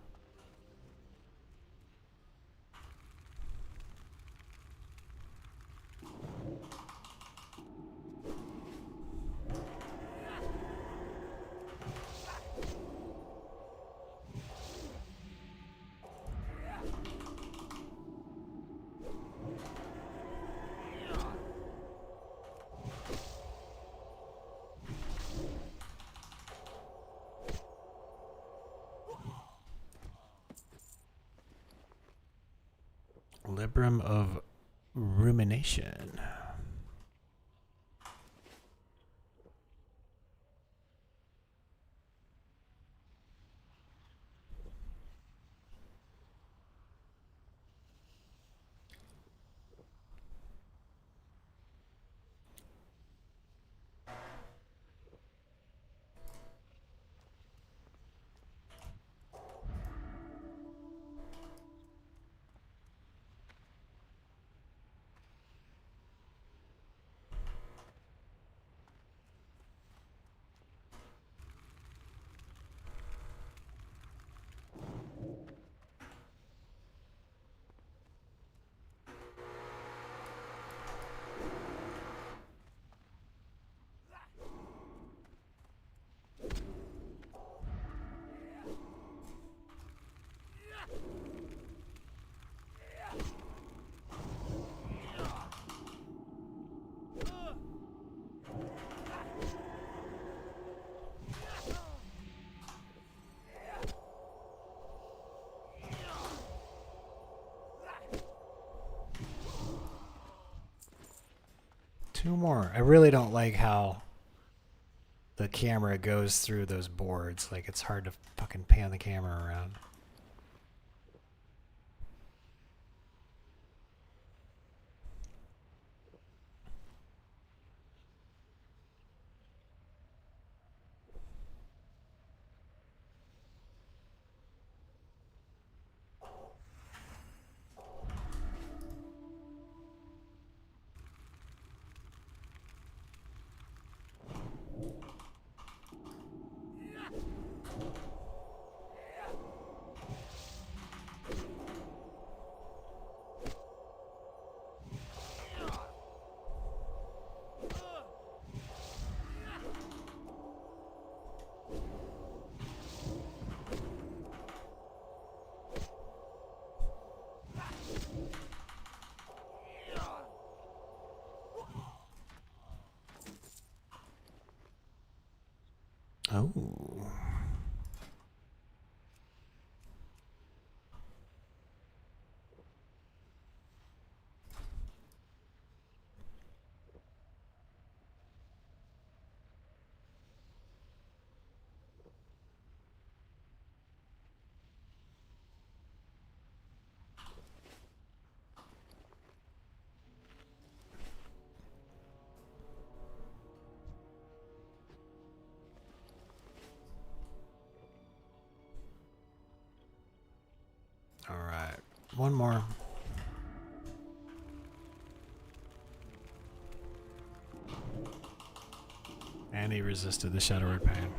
Librum of Rumination. Two more. I really don't like how the camera goes through those boards. Like, it's hard to fucking pan the camera around. Oh. All right, one more. And he resisted the Shadow Word Pain.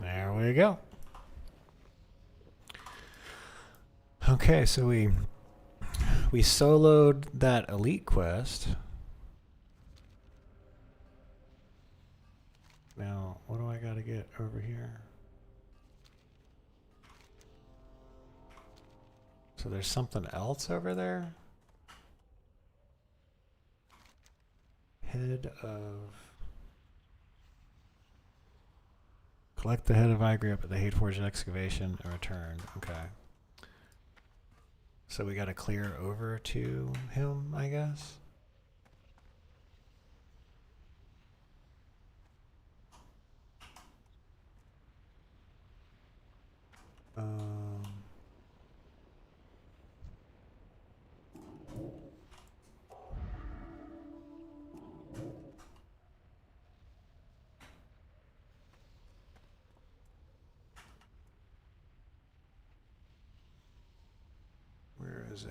There we go. Okay, so we soloed that elite quest. Now, what do I got to get over here? So there's something else over there? Head of... Collect the head of Igrip at the Hateforged excavation and return. Okay. So we got to clear over to him, I guess? Um, where is he?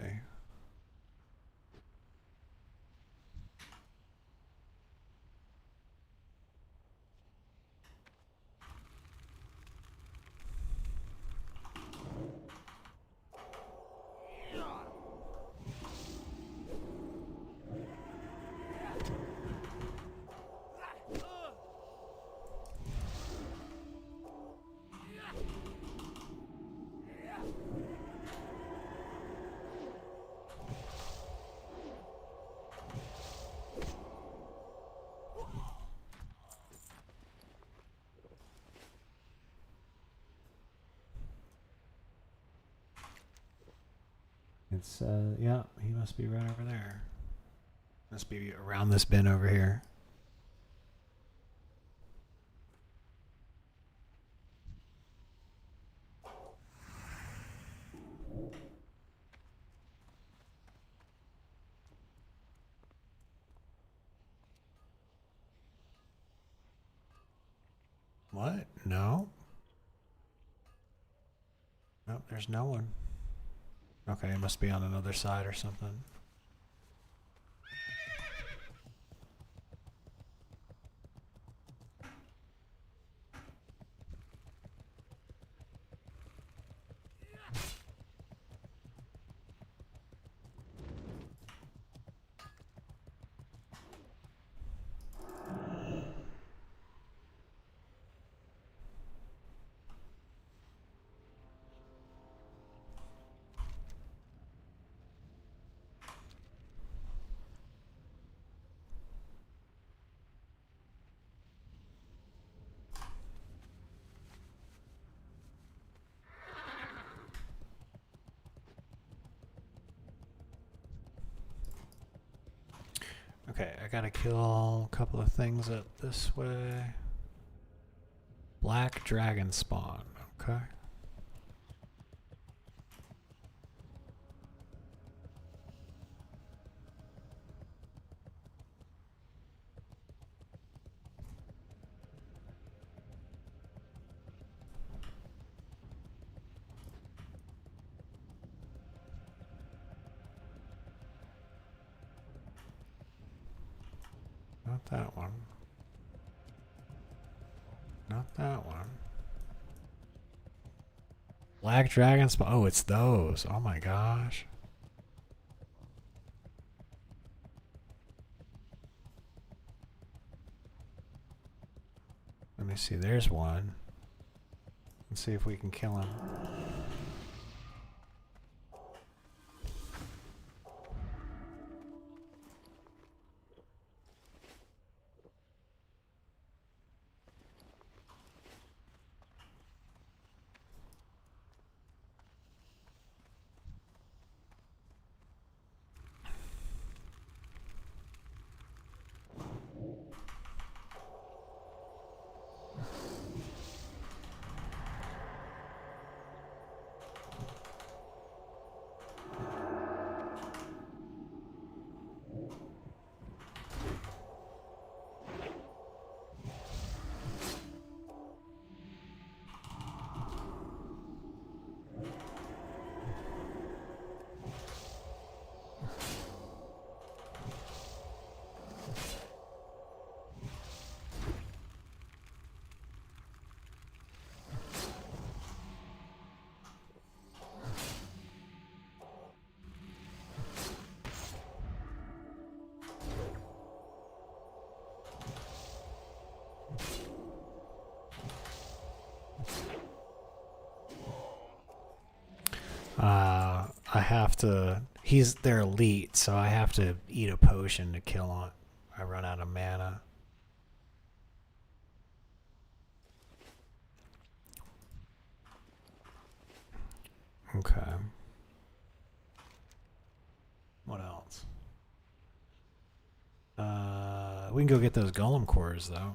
It's, yeah, he must be right over there. Must be around this bin over here. What? No? Nope, there's no one. Okay, it must be on another side or something. Okay, I gotta kill a couple of things up this way. Black dragon spawn, okay. Not that one. Not that one. Black dragon spawn. Oh, it's those. Oh my gosh. Let me see. There's one. Let's see if we can kill him. I have to. He's their elite, so I have to eat a potion to kill him. I run out of mana. Okay. What else? We can go get those golem cores though.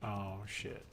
Oh, shit.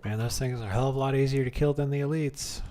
Man, those things are a hell of a lot easier to kill than the elites.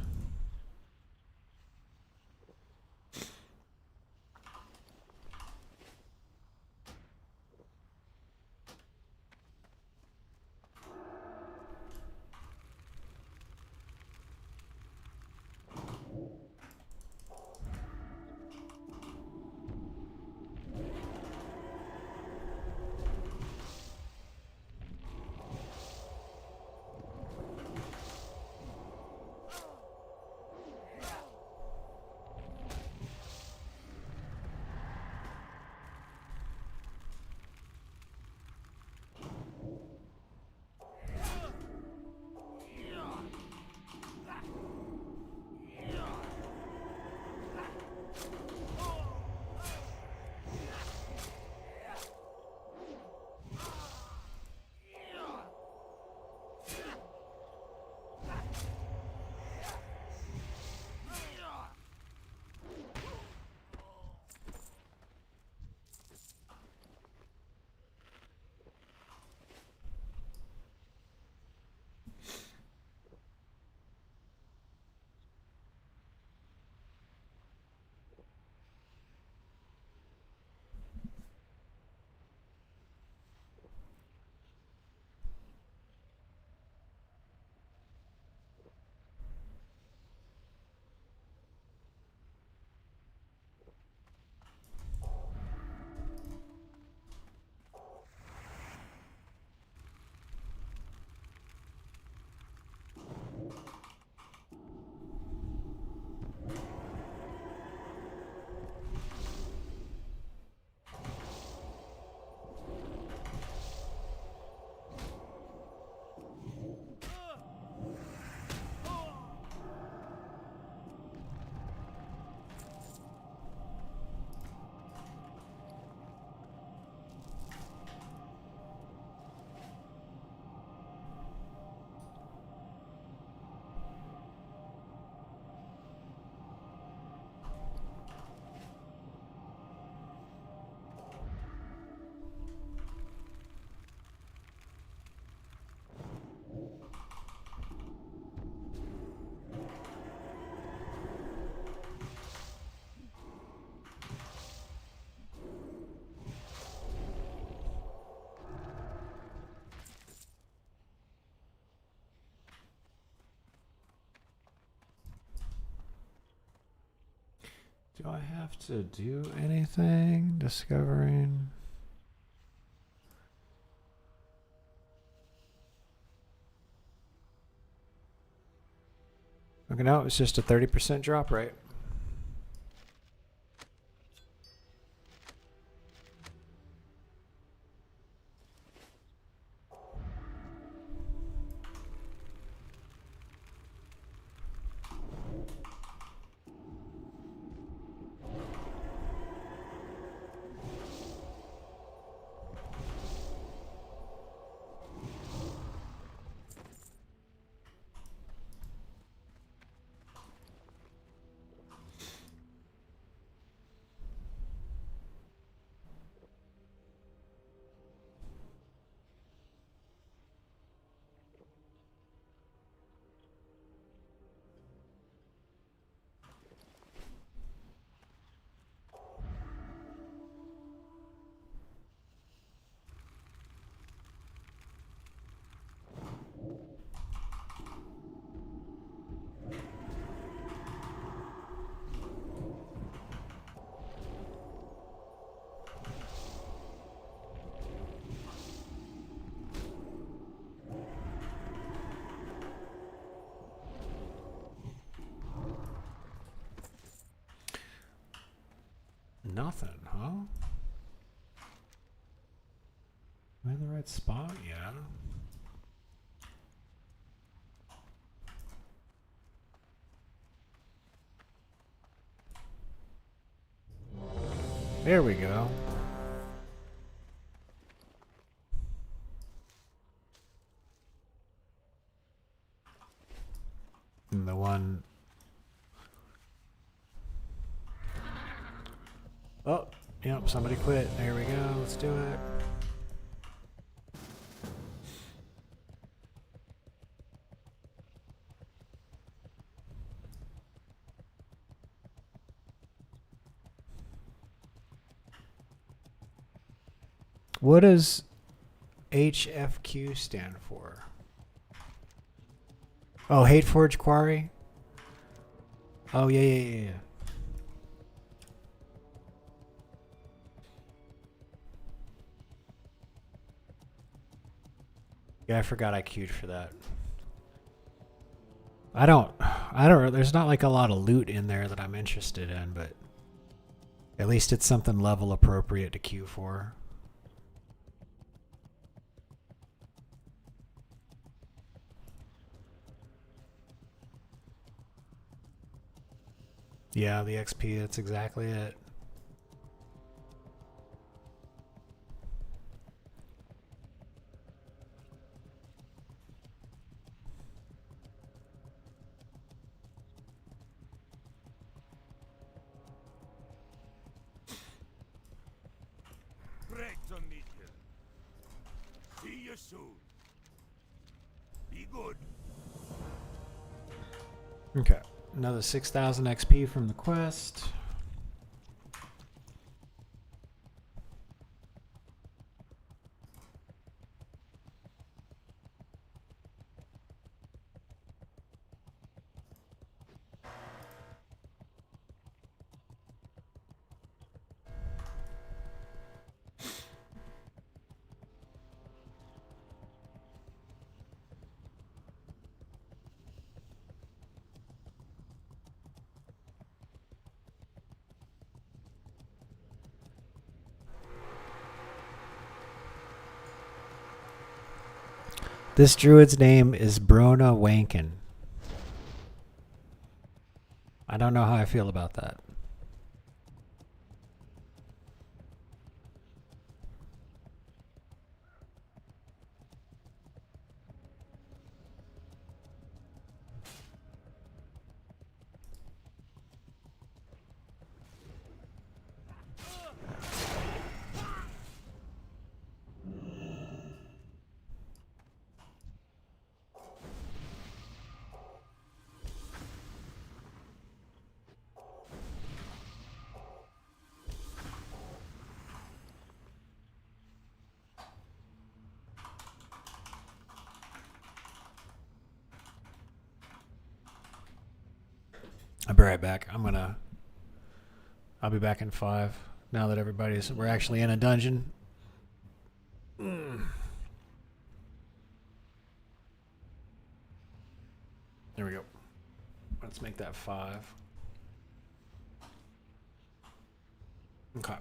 Do I have to do anything? Discovering. Okay, no, it's just a 30% drop rate. nothing, huh? Am I in the right spot? Yeah. There we go. And the one... Oh, yep, somebody quit. There we go. Let's do it. What does HFQ stand for? Oh, Hate Forge Quarry? Oh, yeah. Yeah, I forgot I queued for that. I don't, there's not like a lot of loot in there that I'm interested in, but at least it's something level appropriate to queue for. Yeah, the XP, that's exactly it. Great to meet you. See you soon. Be good. Okay, another 6,000 XP from the quest. This druid's name is Brona Wankin. I don't know how I feel about that. I'll be right back. I'll be back in 5 now that we're actually in a dungeon. There we go. Let's make that 5. Okay.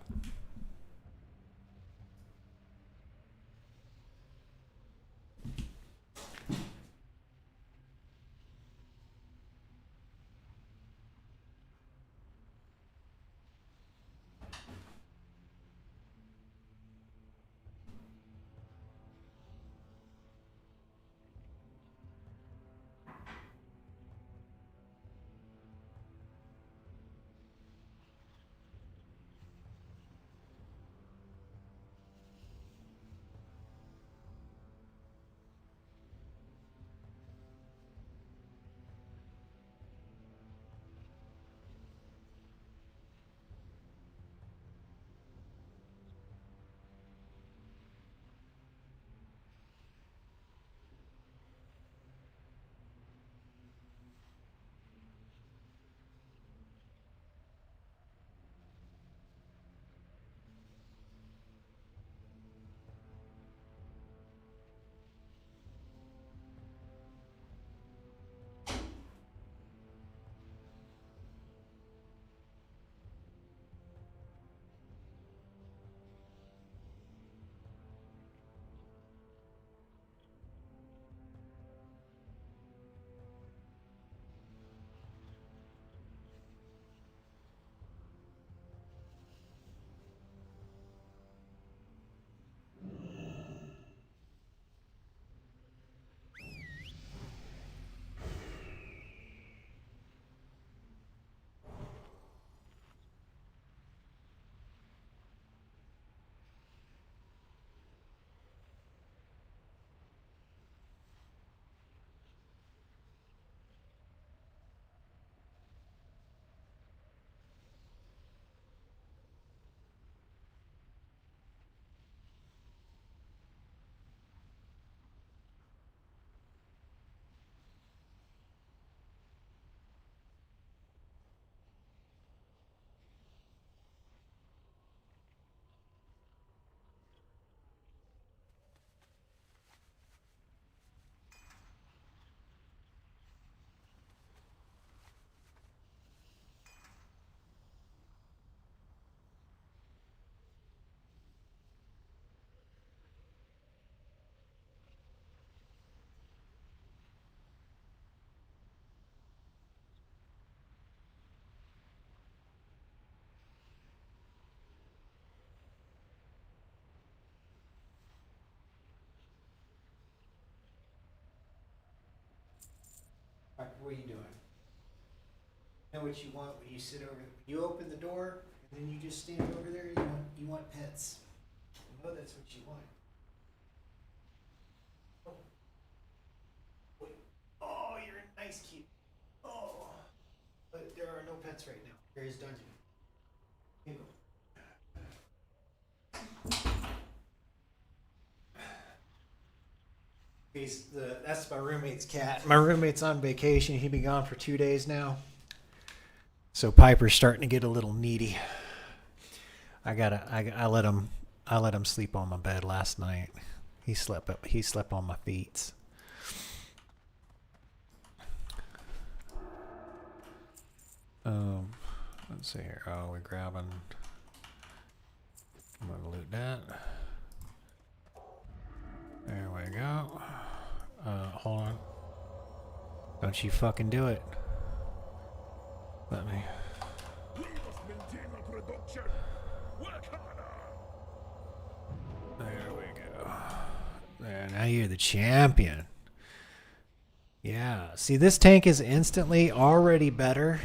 what are you doing? Know what you want when you sit over. You open the door and then you just stand over there. You want pets. You know that's what you want. Oh, you're a nice kid. Oh, but there are no pets right now. There is dungeon. Here you go. That's my roommate's cat. My roommate's on vacation. He'd be gone for 2 days now. So Piper's starting to get a little needy. I let him sleep on my bed last night. He slept on my feet. Let's see here. Oh, we're grabbing. I'm gonna loot that. There we go. Hold on. Don't you fucking do it. Let me. There we go. There, now you're the champion. Yeah. See, this tank is instantly already better.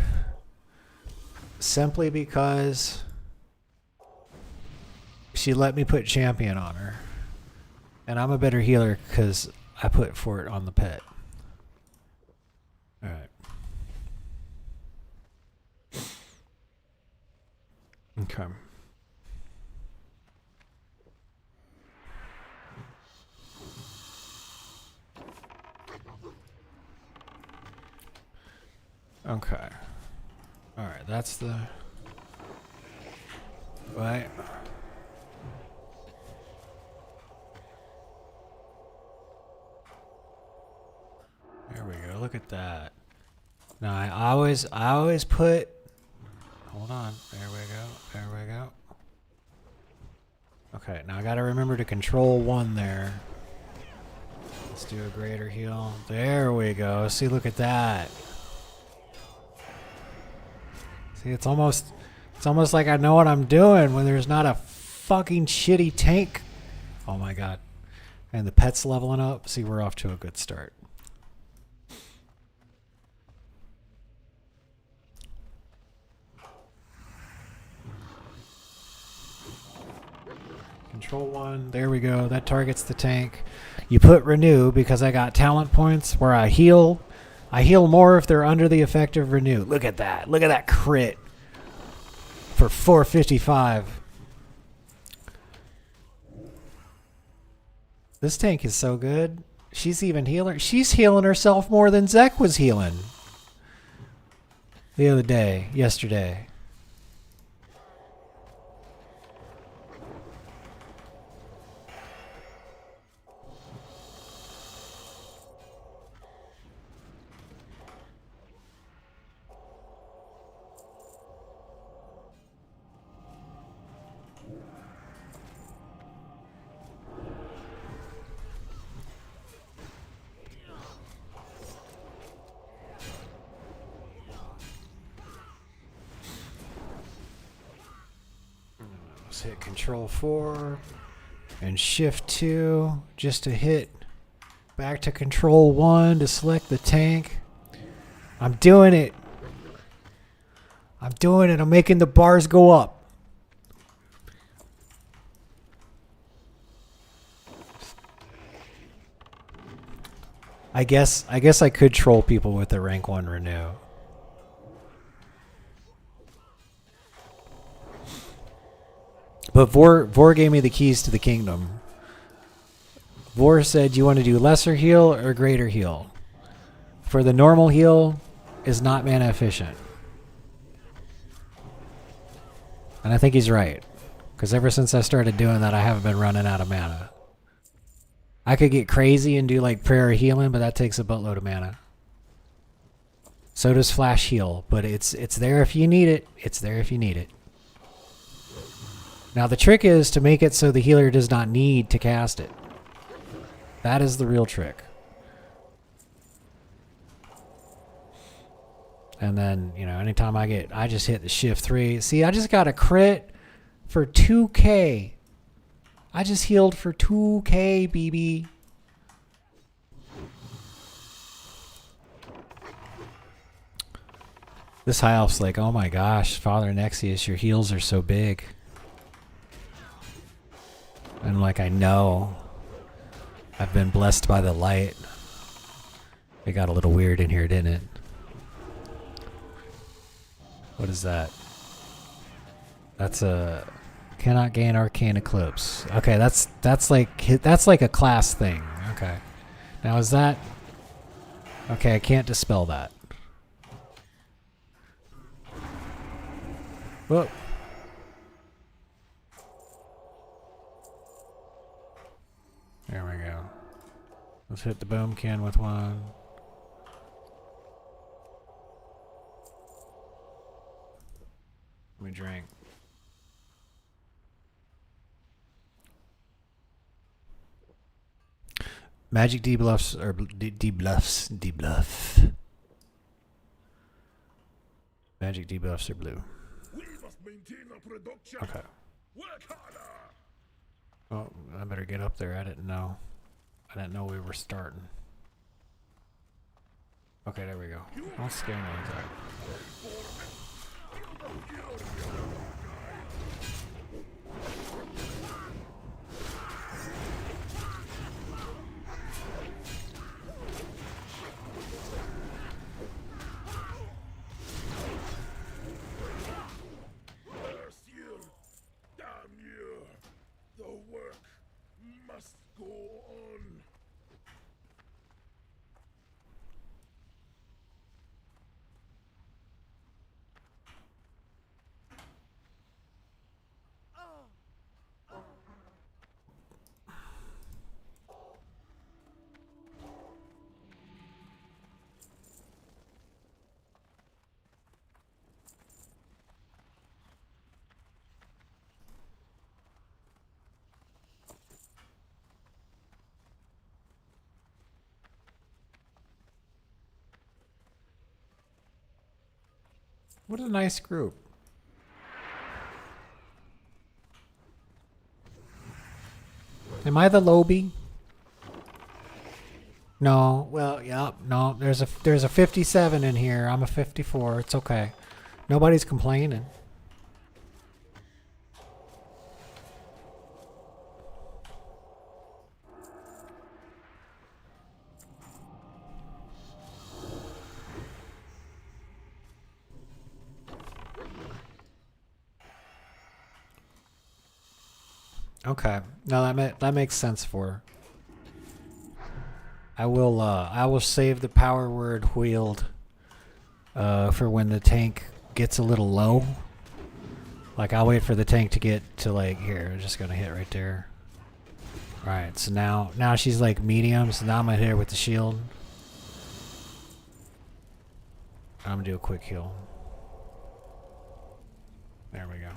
Simply because she let me put champion on her. And I'm a better healer because I put for it on the pet. Alright. Okay. Okay. Alright, that's the... Right. There we go. Look at that. Now I always put... Hold on. There we go. There we go. Okay, now I gotta remember to control 1 there. Let's do a greater heal. There we go. See, look at that. See, it's almost like I know what I'm doing when there's not a fucking shitty tank. Oh my god. And the pet's leveling up. See, we're off to a good start. Control 1. There we go. That targets the tank. You put renew because I got talent points where I heal. I heal more if they're under the effect of renew. Look at that. Look at that crit for 455. This tank is so good. She's even healing. She's healing herself more than Zek was healing the other day, yesterday. Hit control 4 and shift 2 just to hit back to control 1 to select the tank. I'm doing it. I'm doing it. I'm making the bars go up. I guess I could troll people with the rank 1 renew. But Vor gave me the keys to the kingdom. Vor said, you want to do lesser heal or greater heal? For the normal heal is not mana efficient. And I think he's right. Because ever since I started doing that, I haven't been running out of mana. I could get crazy and do like prayer healing, but that takes a buttload of mana. So does flash heal, but it's there if you need it. It's there if you need it. Now the trick is to make it so the healer does not need to cast it. That is the real trick. And then, you know, anytime I just hit the shift 3. See, I just got a crit for 2k. I just healed for 2k, BB. This high elf's like, oh my gosh, Father Nexius, your heels are so big. And I'm like, I know. I've been blessed by the light. It got a little weird in here, didn't it? What is that? That's a cannot gain arcane eclipse. Okay, that's like a class thing. Okay. Now is that okay? I can't dispel that. Whoa. There we go. Let's hit the boom can with one. Let me drink. Magic debuffs or debuff. Magic debuffs are blue. Okay. Oh, I better get up there. I didn't know we were starting. Okay, there we go. I'll scan one time. What a nice group. Am I the Lobie? No. Well, yeah. No. There's a 57 in here. I'm a 54. It's okay. Nobody's complaining. Okay. No, that makes sense for her. I will save the power word wheeled for when the tank gets a little low. Like I'll wait for the tank to get to like here. I'm just gonna hit right there. Alright, so now she's like medium, so now I'm gonna hit her with the shield. I'm gonna do a quick heal. There we go.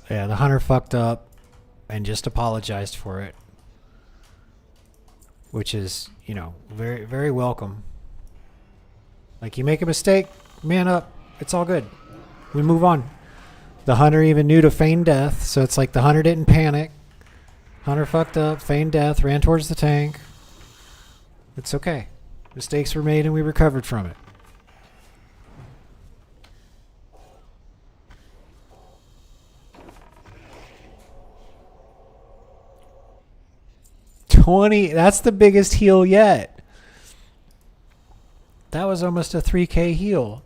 Yeah, the hunter fucked up and just apologized for it. Which is, you know, very, very welcome. Like, you make a mistake, man up. It's all good. We move on. The hunter even knew to feign death, so it's like the hunter didn't panic. Hunter fucked up, feigned death, ran towards the tank. It's okay. Mistakes were made and we recovered from it. 20. That's the biggest heal yet. That was almost a 3K heal.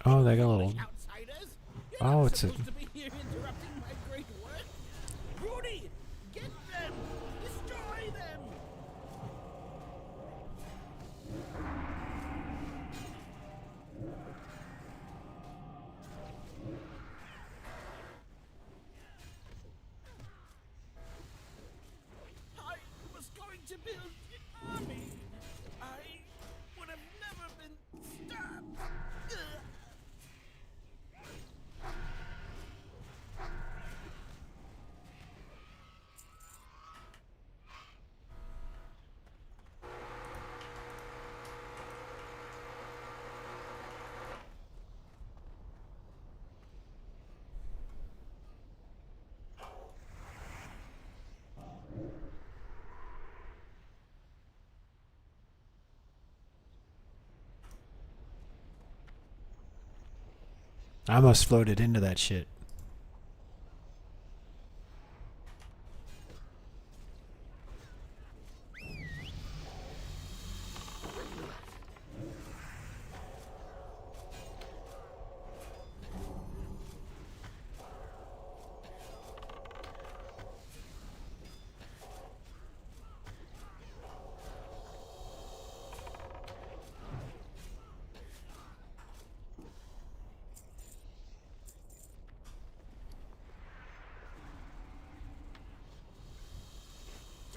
Oh, they got a little. Oh, it's a. Rudy, get them! Destroy them! I was going to build an army. I would have never been stopped. I almost floated into that shit.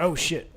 Oh shit.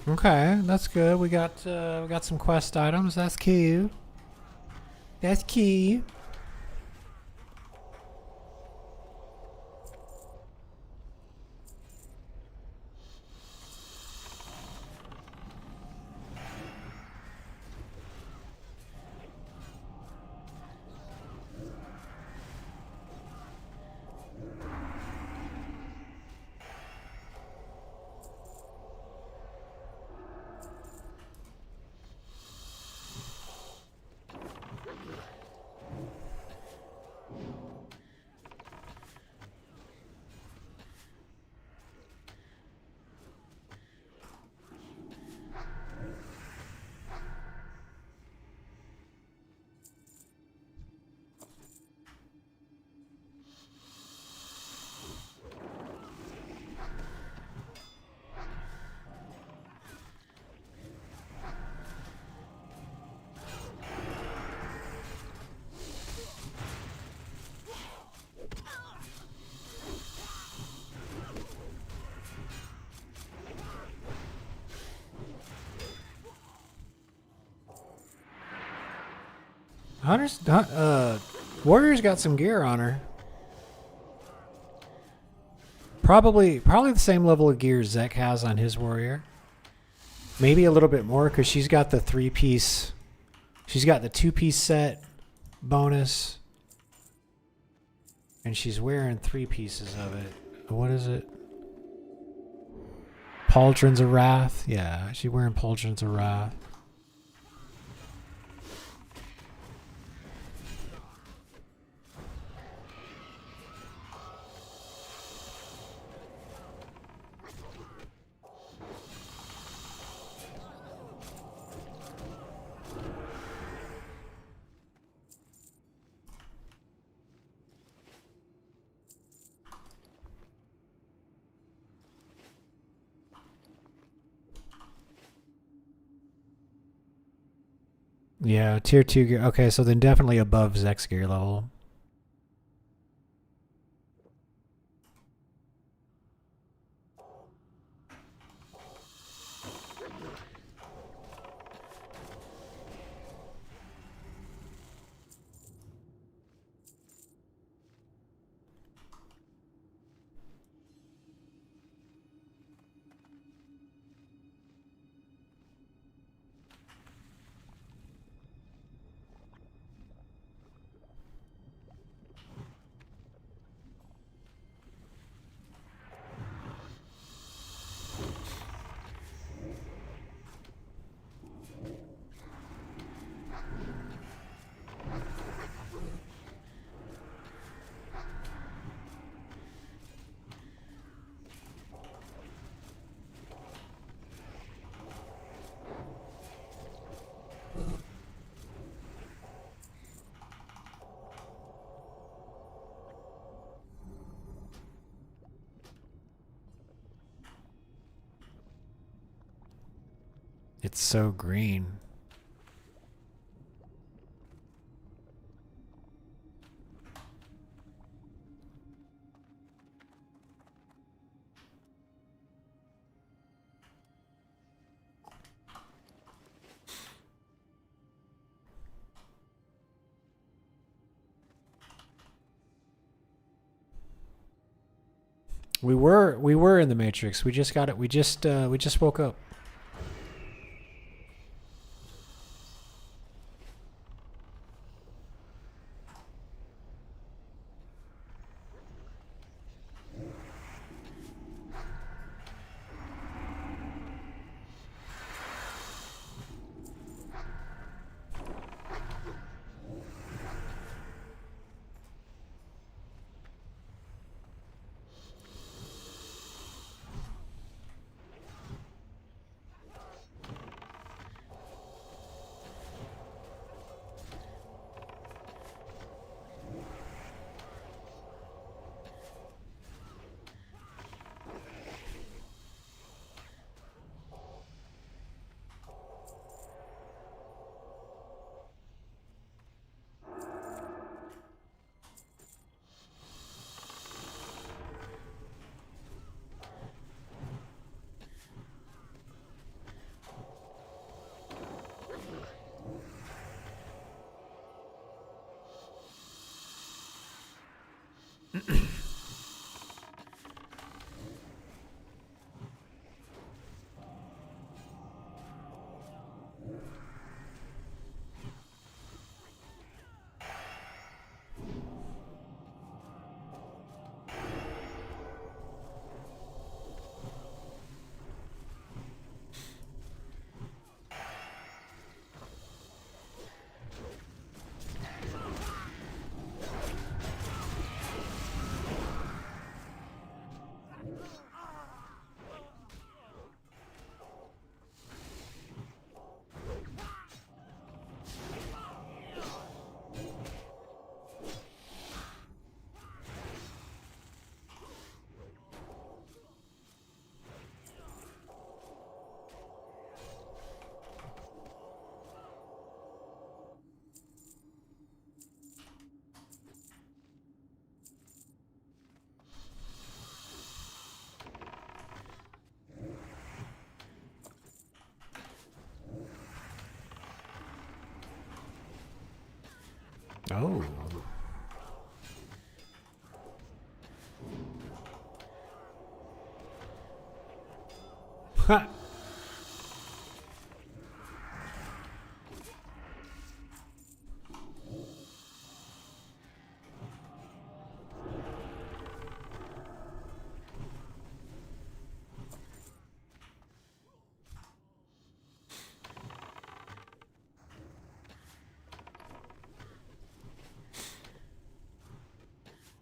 Okay, that's good. We got some quest items. That's key. That's key. Warrior's got some gear on her. Probably the same level of gear Zek has on his warrior. Maybe a little bit more because she's got the 3-piece. She's got the 2-piece set bonus. And she's wearing 3 pieces of it. What is it? Pauldrons of Wrath. Yeah, she's wearing Pauldrons of Wrath. Yeah, tier 2 gear. Okay, so then definitely above Zex gear level. It's so green. We were in the Matrix. We just got it. We just woke up. Oh. Ha.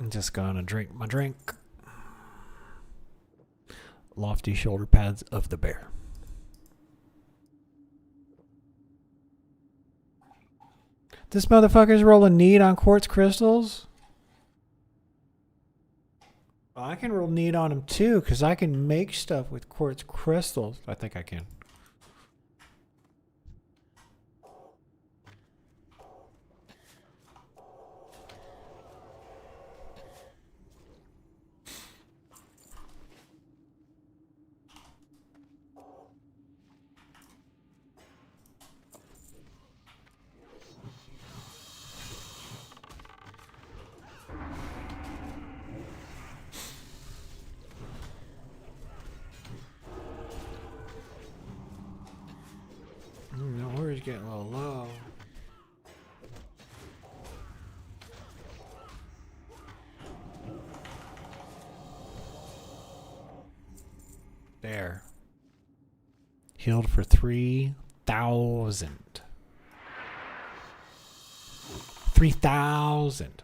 I'm just gonna drink my drink. Lofty shoulder pads of the bear. This motherfucker's rolling neat on quartz crystals? Well, I can roll neat on them too, because I can make stuff with quartz crystals. I think I can. No, we're just getting a little low. There. Healed for 3,000. 3,000.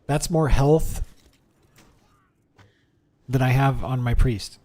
That's more health than I have on my priest.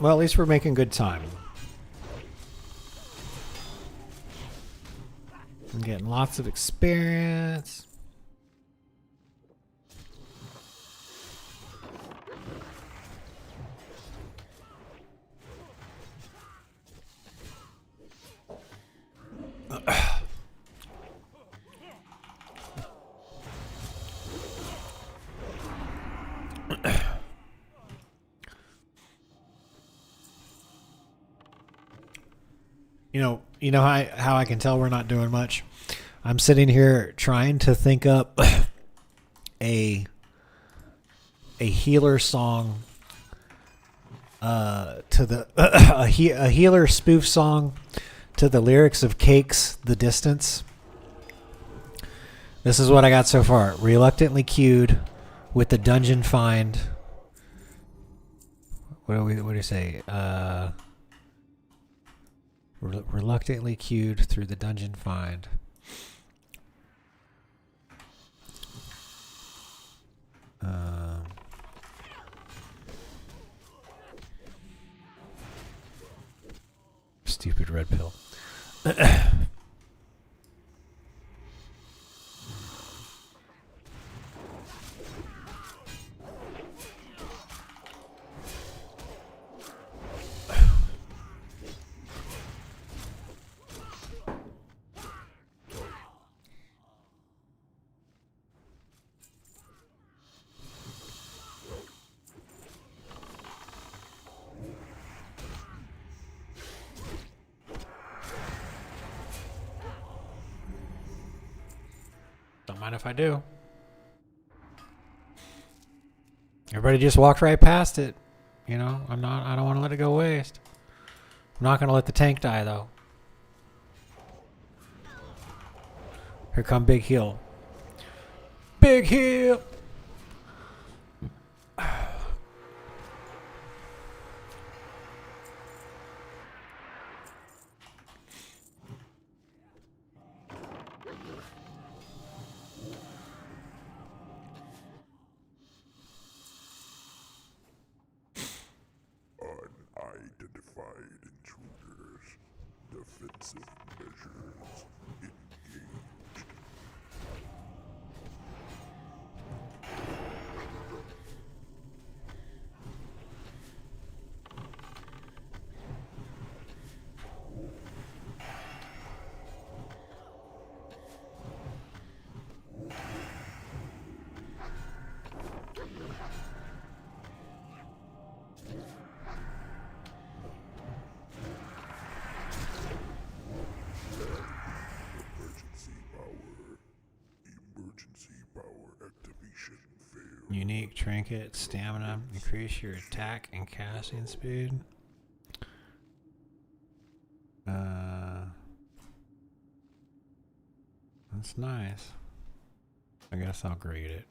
Well, at least we're making good time. I'm getting lots of experience. You know how I can tell we're not doing much? I'm sitting here trying to think up a healer song to the a healer spoof song to the lyrics of Cake's The Distance. This is what I got so far. Reluctantly queued with the dungeon find. What do you say? Reluctantly queued through the dungeon find. Stupid red pill. Don't mind if I do. Everybody just walked right past it. You know, I don't want to let it go waste. I'm not going to let the tank die, though. Here come Big Heel. Big Heel! Unidentified intruders. Defensive measures engaged. Emergency power activation failed. Unique trinket, stamina, increase your attack and casting speed. That's nice. I guess I'll grade it.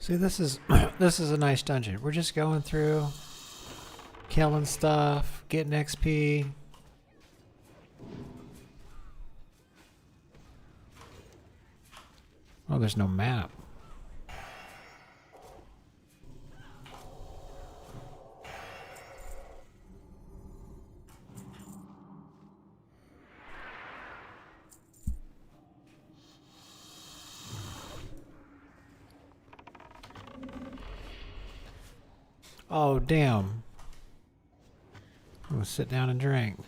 See, this is this is a nice dungeon. We're just going through, killing stuff, getting XP. Oh, there's no map. Oh, damn. I'm gonna sit down and drink.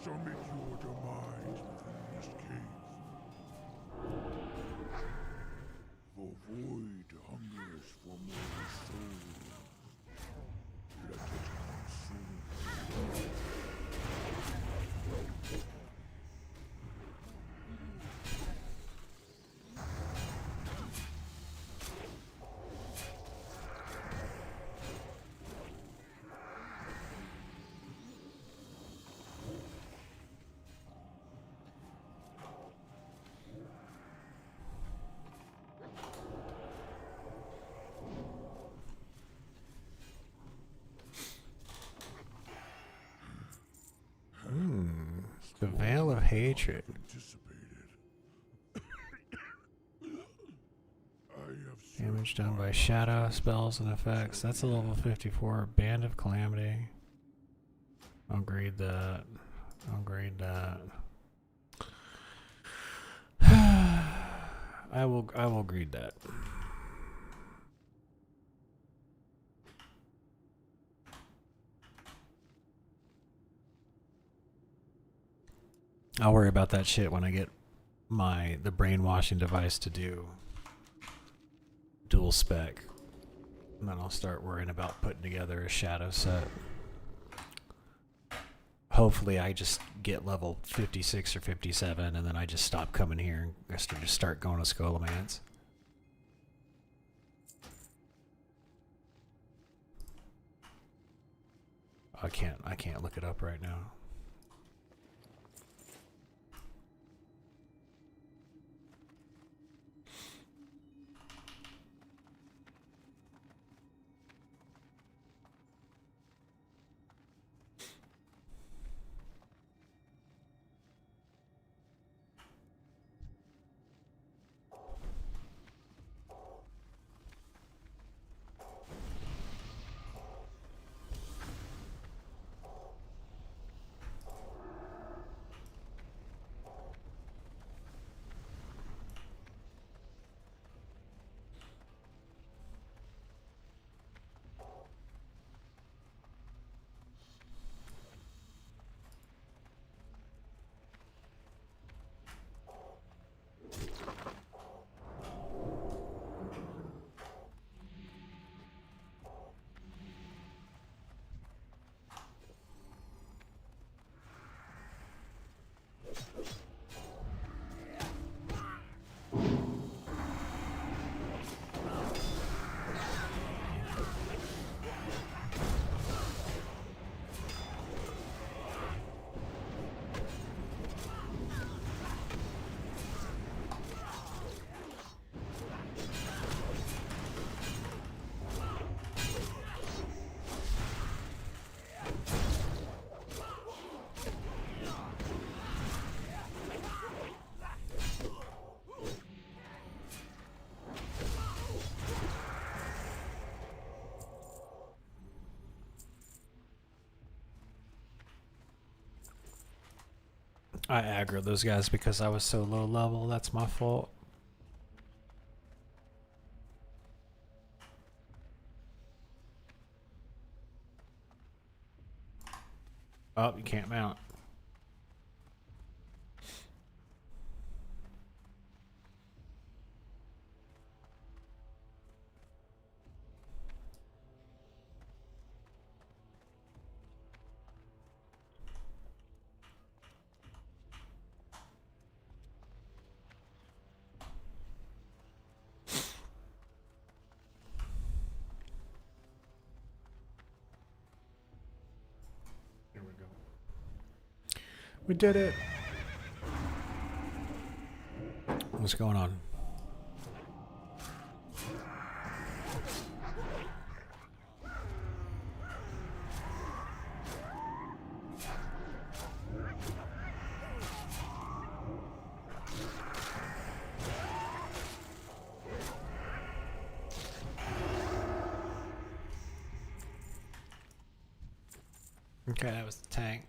summit your demise within this cave. The void hungers for more souls. Let it consume. The Veil of Hatred. Damage done by shadow, spells, and effects. That's a level 54. Band of Calamity. I'll grade that. I'll grade that. I will grade that. I'll worry about that shit when I get the brainwashing device to do dual spec. And then I'll start worrying about putting together a shadow set. Hopefully I just get level 56 or 57 and then I just stop coming here and I just start going to Scholomance. I can't look it up right now. I aggroed those guys because I was so low level. That's my fault. Oh, you can't mount. We did it. What's going on? Okay, that was the tank.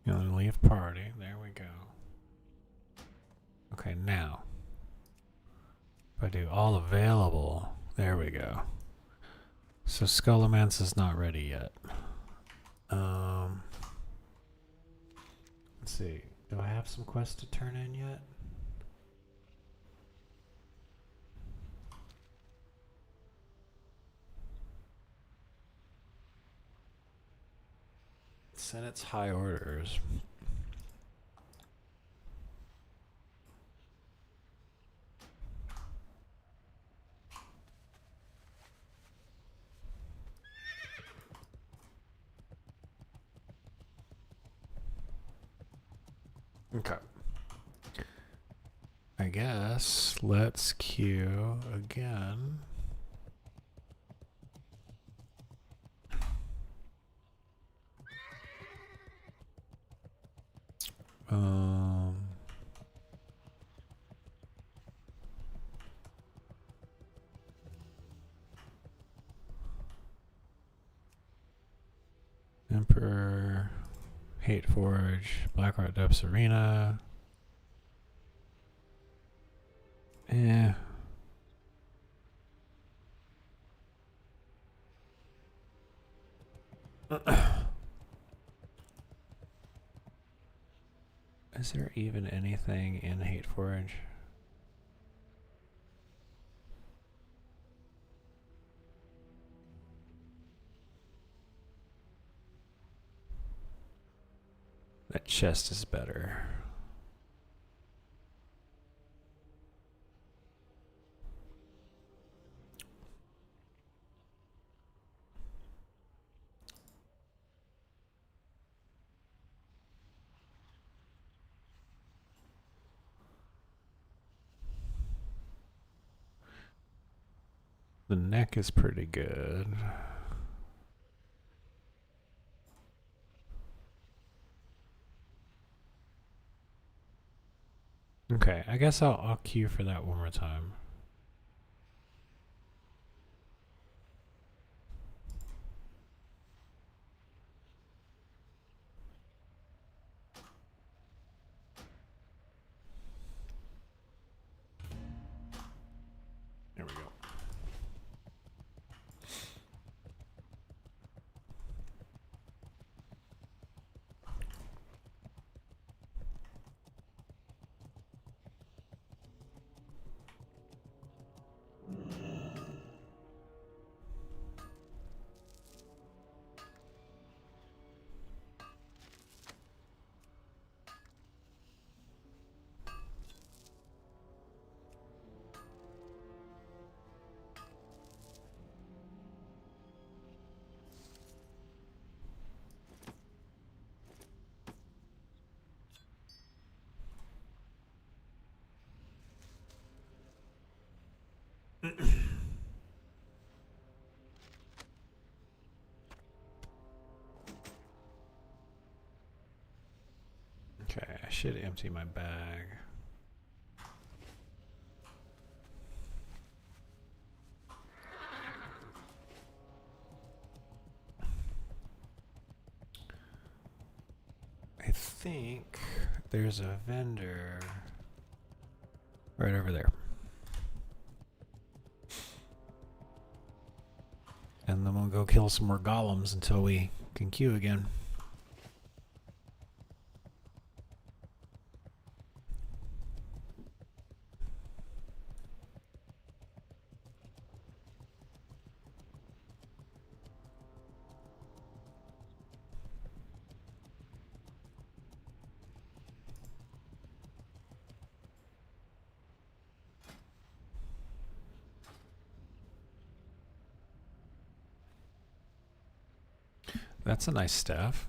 You know, leave party. There we go. Okay, now. If I do? All available. There we go. So Skullomance is not ready yet. Let's see. Do I have some quests to turn in yet? Senate's high orders. Okay. I guess let's queue again. Emperor, Hate Forge, Blackheart Depths Arena. Yeah. Is there even anything in Hate Forge? That chest is better. The neck is pretty good. Okay, I guess I'll queue for that one more time. There we go. Okay, I should empty my bag. I think there's a vendor right over there. And then we'll go kill some more golems until we can queue again. That's a nice staff.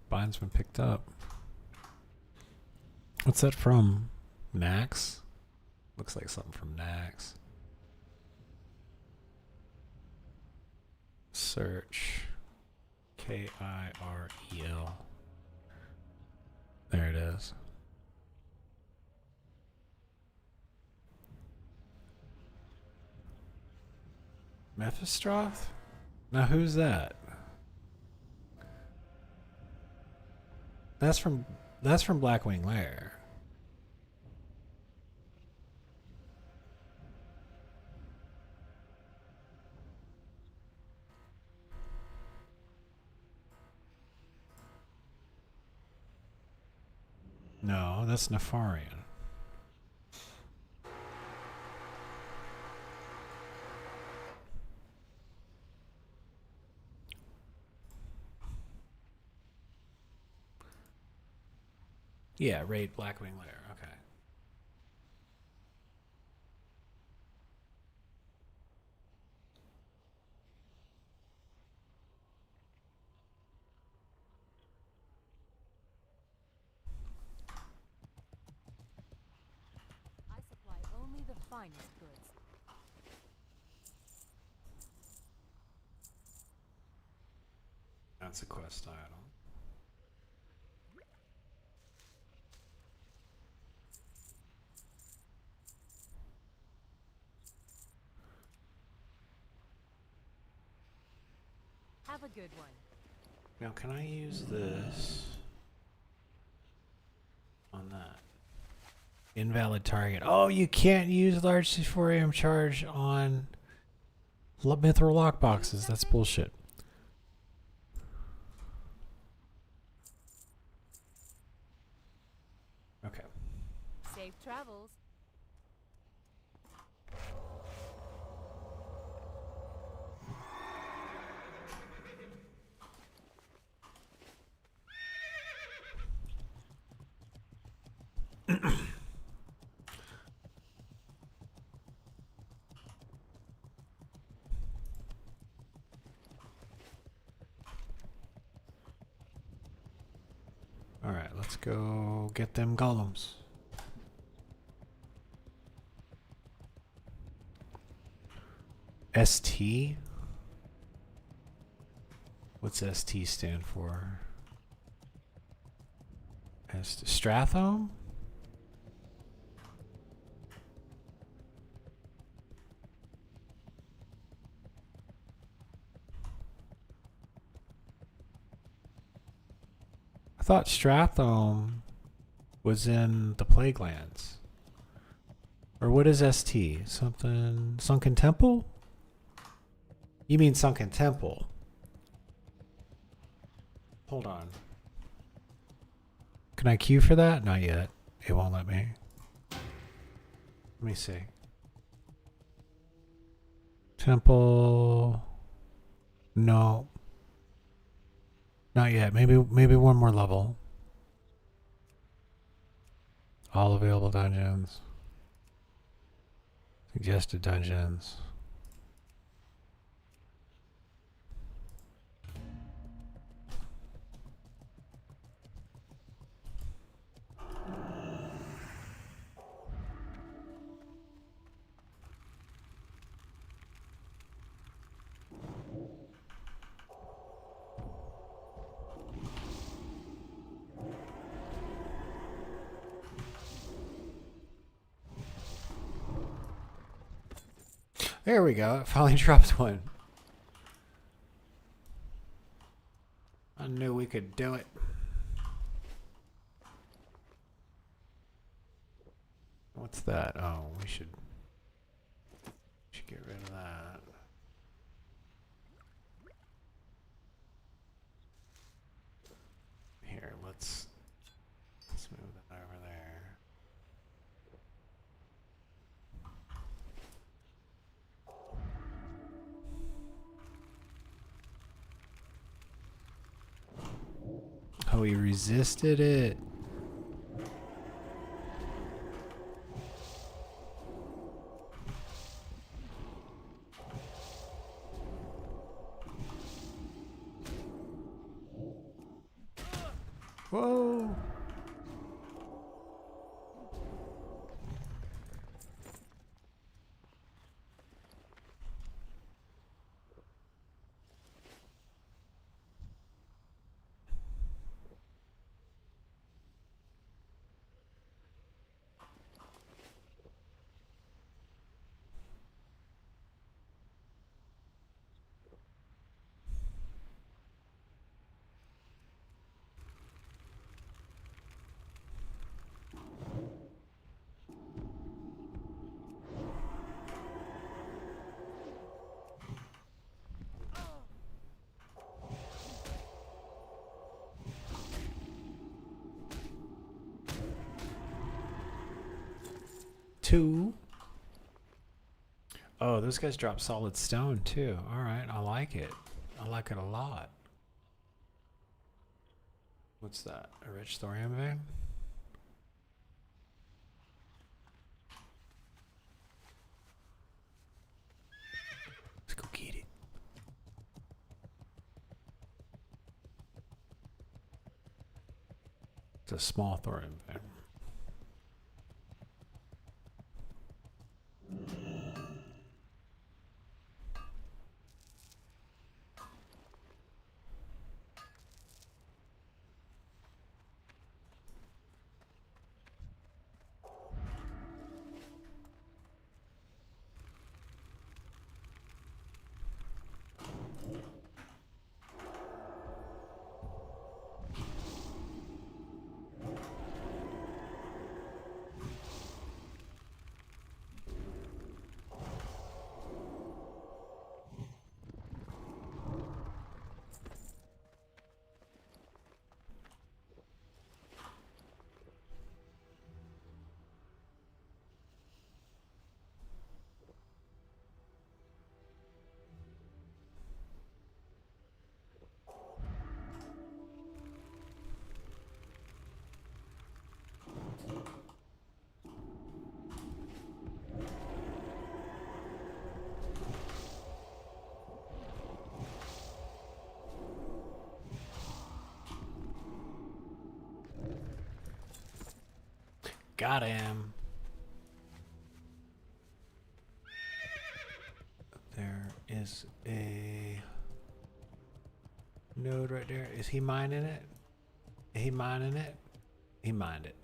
Bind's been picked up. What's that from? Nax? Looks like something from Nax. Search. Kirel. There it is. Mephistroth? Now who's that? That's from Blackwing Lair. Oh, that's Nefarian. Yeah, raid Blackwing Lair. Okay. I supply only the finest goods. That's a quest item. Have a good one. Now, can I use this on that? Invalid target. Oh, you can't use large C4AM charge on mithril lockboxes. That's bullshit. Okay. Safe travels. All right, let's go get them golems. ST? What's ST stand for? Strathome? I thought Strathome was in the Plague Lands. Or what is ST? Something... Sunken Temple? You mean Sunken Temple. Hold on. Can I queue for that? Not yet. It won't let me. Let me see. Temple... No. Not yet. Maybe one more level. All available dungeons. Suggested dungeons. There we go. It finally dropped one. I knew we could do it. What's that? Oh, we should get rid of that. Here, let's move that over there. Oh, he resisted it. Whoa. 2. Oh, those guys drop solid stone too. All right, I like it. I like it a lot. What's that? A rich thorium vein? Let's go get it. It's a small thorium vein. Got him. There is a node right there. Is he mining it? He mining it? He mined it.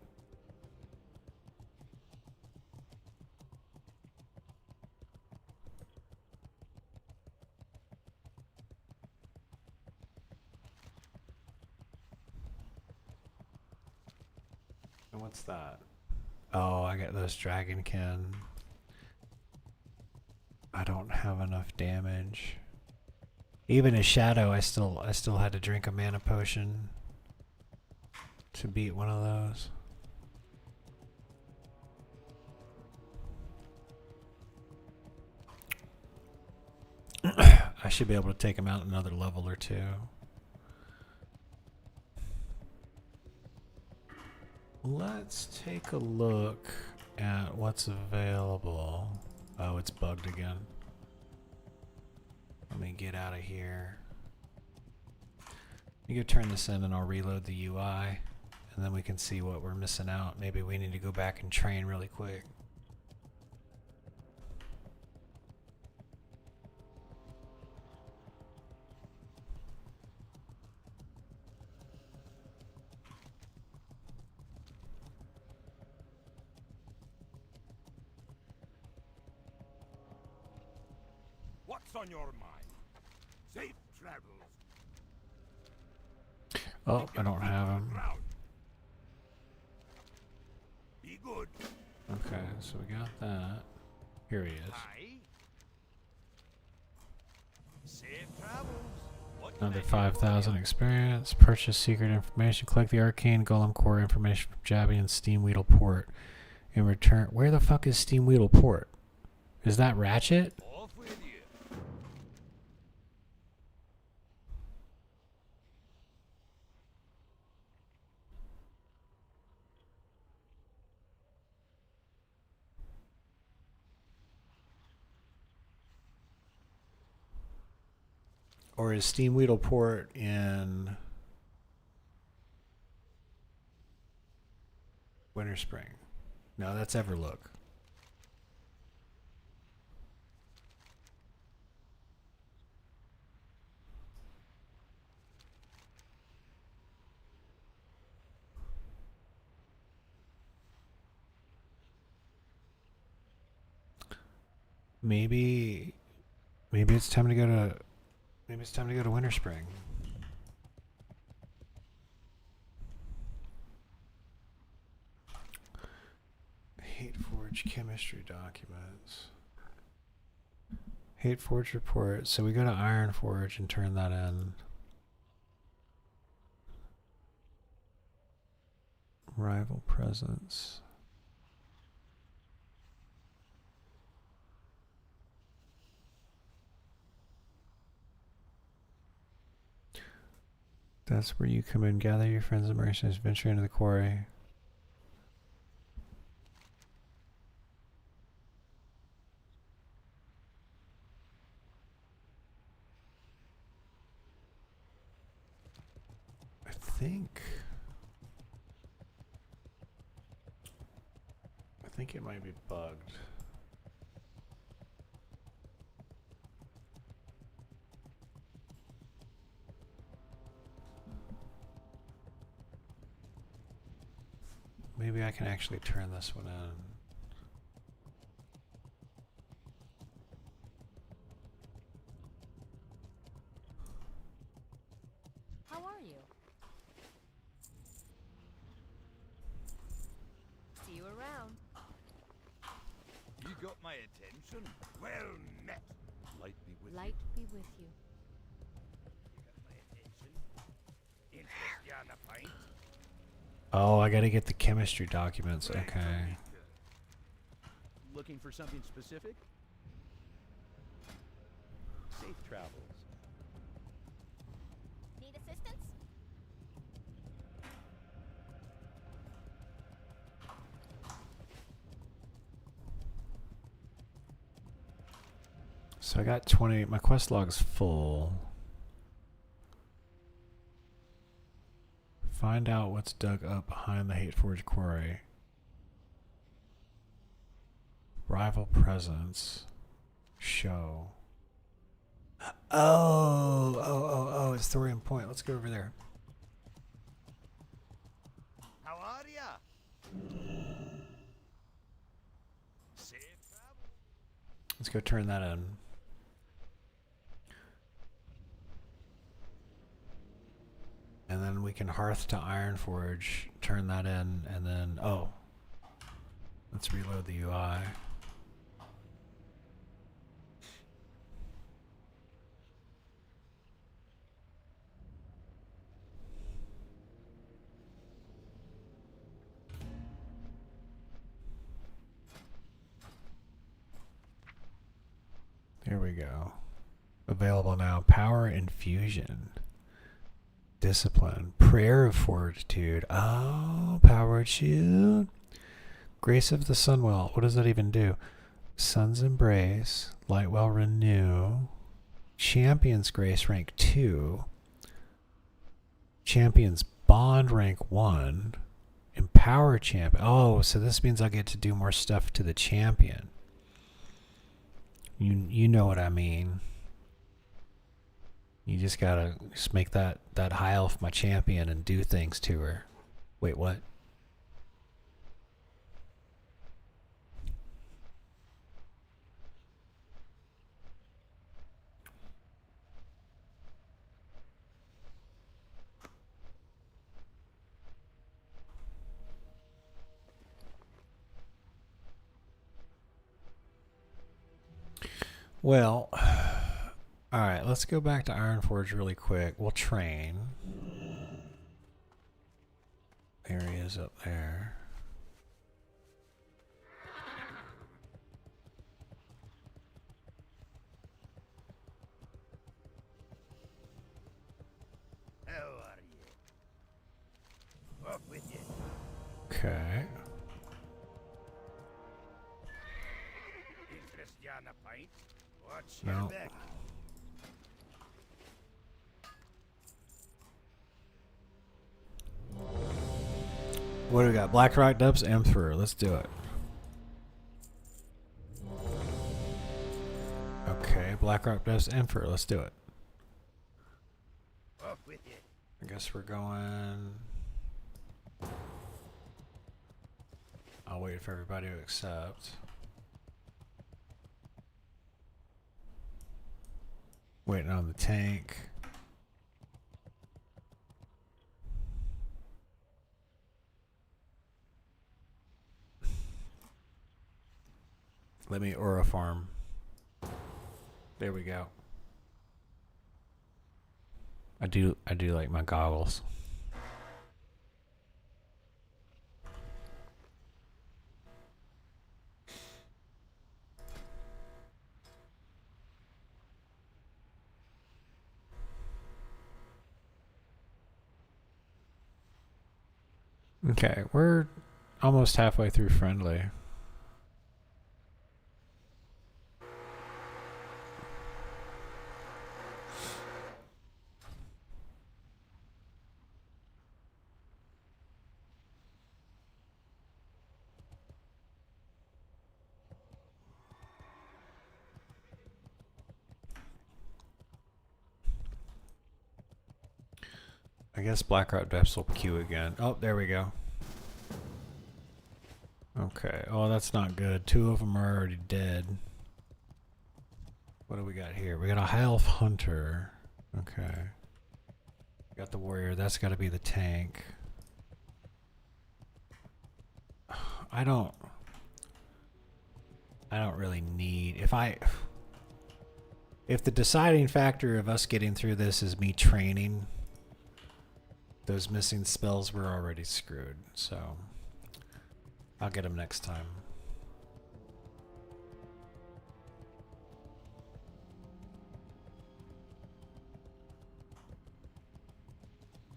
And what's that? Oh, I got those dragonkin. I don't have enough damage. Even as Shadow, I still had to drink a mana potion to beat one of those. I should be able to take him out another level or two. Let's take a look at what's available. Oh, it's bugged again. Let me get out of here. You go turn this in and I'll reload the UI and then we can see what we're missing out. Maybe we need to go back and train really quick. What's on your mind? Safe travels. Oh, I don't have him. Be good. Okay, so we got that. Here he is. Safe travels. Another 5,000 experience. Purchase secret information. Collect the arcane golem core information from Jabby and Steam Weedle Port. In return, where the fuck is Steam Weedle Port? Is that Ratchet? Off with you. Or is Steam Weedle Port in Winter Spring? No, that's Everlook. Maybe it's time to go to Winter Spring. Hate Forge chemistry documents. Hate Forge report. So we go to Iron Forge and turn that in. Rival presence. That's where you come in, gather your friends and mercenaries, venture into the quarry. I think it might be bugged. Maybe I can actually turn this one in. How are you? See you around. You got my attention? Well met. Light be with Light be with you. you. Got my attention? Interest you on a pint? Oh, I gotta get the chemistry documents. Okay. Looking for something specific? Safe travels. Need assistance? So I got 20. My quest log's full. Find out what's dug up behind the Hateforge quarry. Rival presence. Show. Oh, it's Thorium Point. Let's go over there. How are ya? Safe travel. Let's go turn that in. And then we can hearth to Ironforge, turn that in, and then, oh. Let's reload the UI. There we go. Available now. Power Infusion. Discipline. Prayer of Fortitude. Oh, Powered Shield. Grace of the Sunwell. What does that even do? Sun's Embrace. Lightwell Renew. Champion's Grace rank 2. Champion's Bond rank 1. Empower Champion. Oh, so this means I get to do more stuff to the champion. You know what I mean. You just gotta make that high elf my champion and do things to her. Wait, what? Well, alright, let's go back to Ironforge really quick. We'll train. There he is up there. How are you? Off with you. Okay. Interest you on a pint? Watch No. your back. What do we got? Blackrock Depths, Emperor. Let's do it. Okay, Blackrock Depths, Emperor. Let's do it. Off with you. I guess we're going. I'll wait for everybody to accept. Waiting on the tank. Let me aura farm. There we go. I do like my goggles. Okay, we're almost halfway through friendly. I guess Blackrock Depths will queue again. Oh, there we go. Okay. Oh, that's not good. 2 of them are already dead. What do we got here? We got a High Elf Hunter. Okay. Got the Warrior. That's got to be the tank. I don't really need... If the deciding factor of us getting through this is me training, those missing spells were already screwed, so I'll get them next time.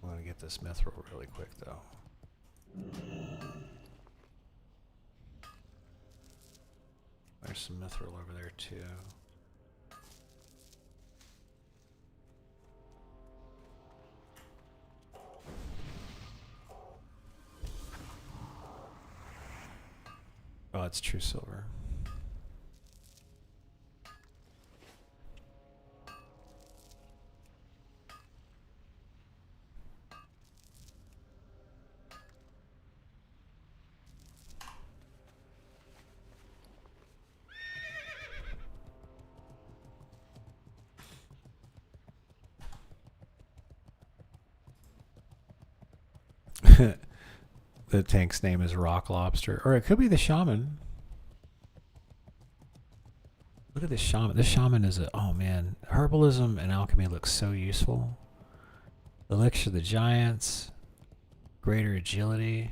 I'm gonna get this mithril really quick though. There's some mithril over there too. Oh, it's true silver. The tank's name is Rock Lobster. Or it could be the Shaman. Look at this Shaman. This Shaman is a... Oh, man. Herbalism and alchemy looks so useful. Elixir of the Giants. Greater agility.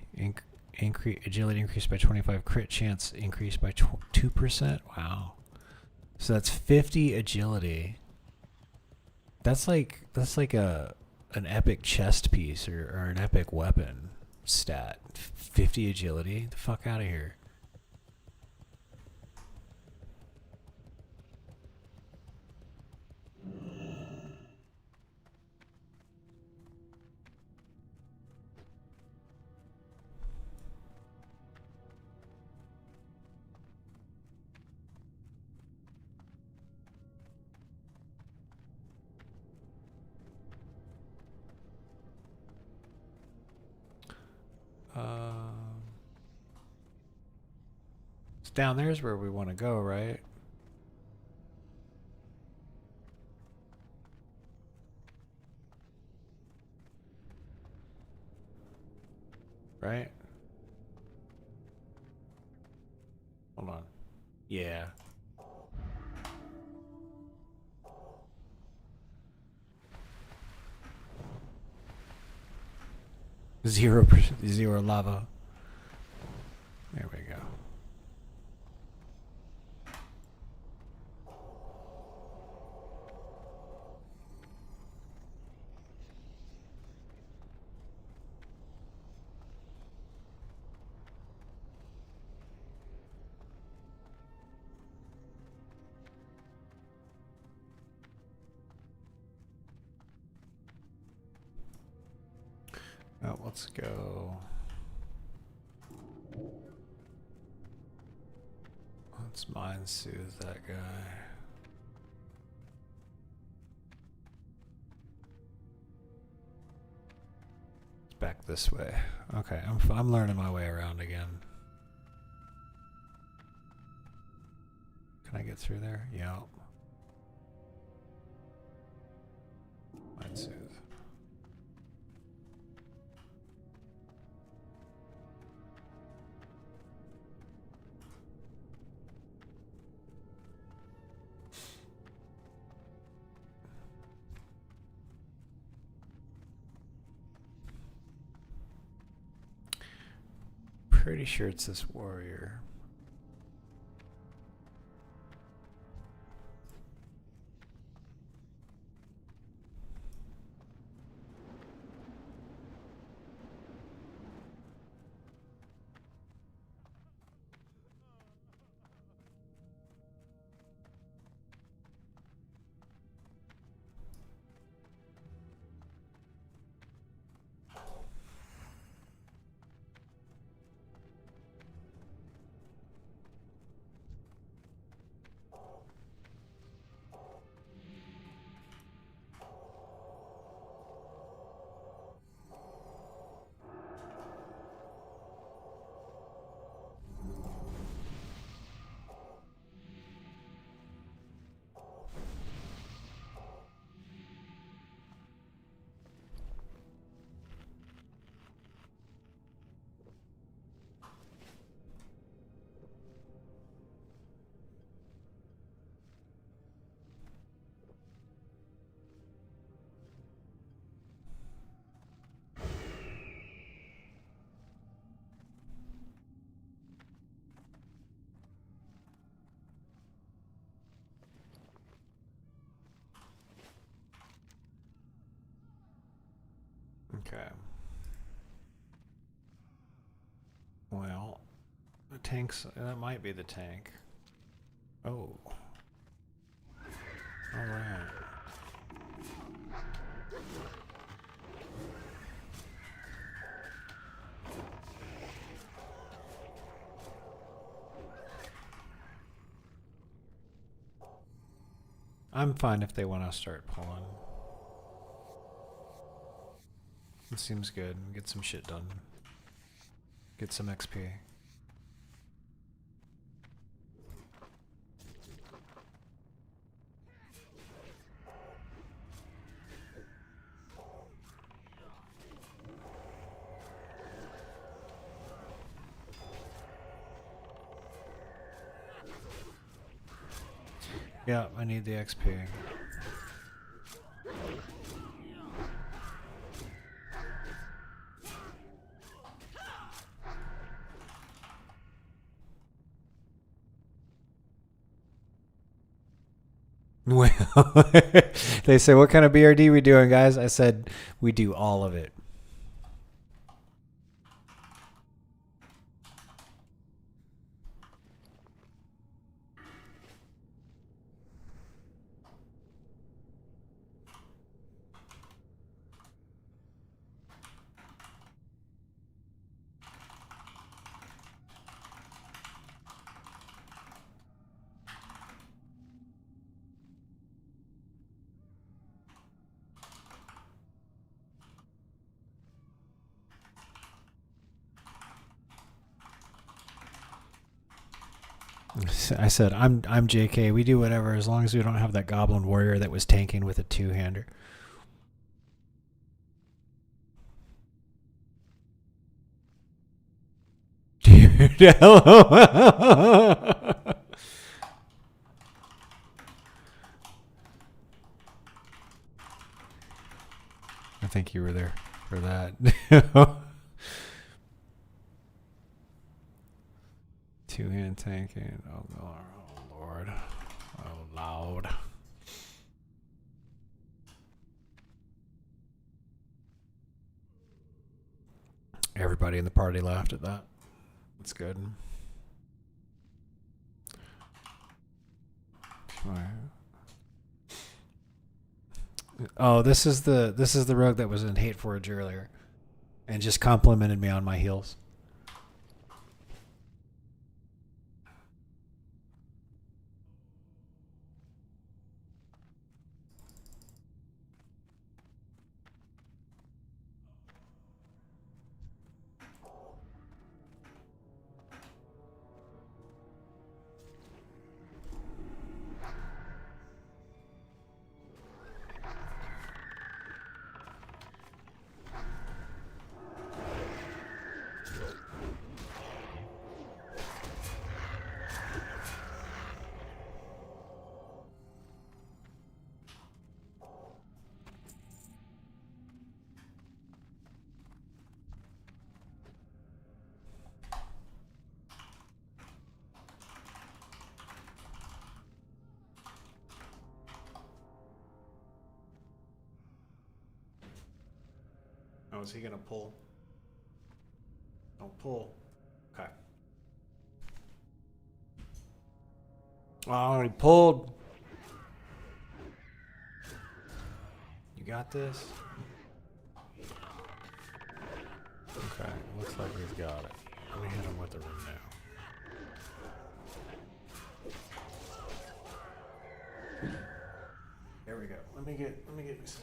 Agility increased by 25. Crit chance increased by 2%. Wow. So that's 50 agility. That's like an epic chest piece or an epic weapon stat. 50 agility. The fuck out of here. Down there's where we want to go, right? Right? Hold on. Yeah. 0% 0 lava. There we go. Oh, let's go. Let's mind soothe that guy. It's back this way. Okay, I'm learning my way around again. Can I get through there? Yeah. Mind soothe. Pretty sure it's this warrior. Okay. Well, the tanks, that might be the tank. Oh. Alright. I'm fine if they want to start pulling. It seems good. Get some shit done. Get some XP. Yeah, I need the XP. Well, they say, what kind of BRD we doing, guys? I said, we do all of it. I said, I'm JK. We do whatever as long as we don't have that goblin warrior that was tanking with a two-hander. I think you were there for that. Two-hand tanking. Oh, God. Oh, Lord. Oh, loud. Everybody in the party laughed at that. That's good. Oh, this is the rogue that was in Hate Forge earlier, and just complimented me on my heels. Oh, is he gonna pull? Don't pull. Okay. Oh, he pulled. You got this? Okay, looks like he's got it. Let me hit him with the room now. There we go. Let me get me some.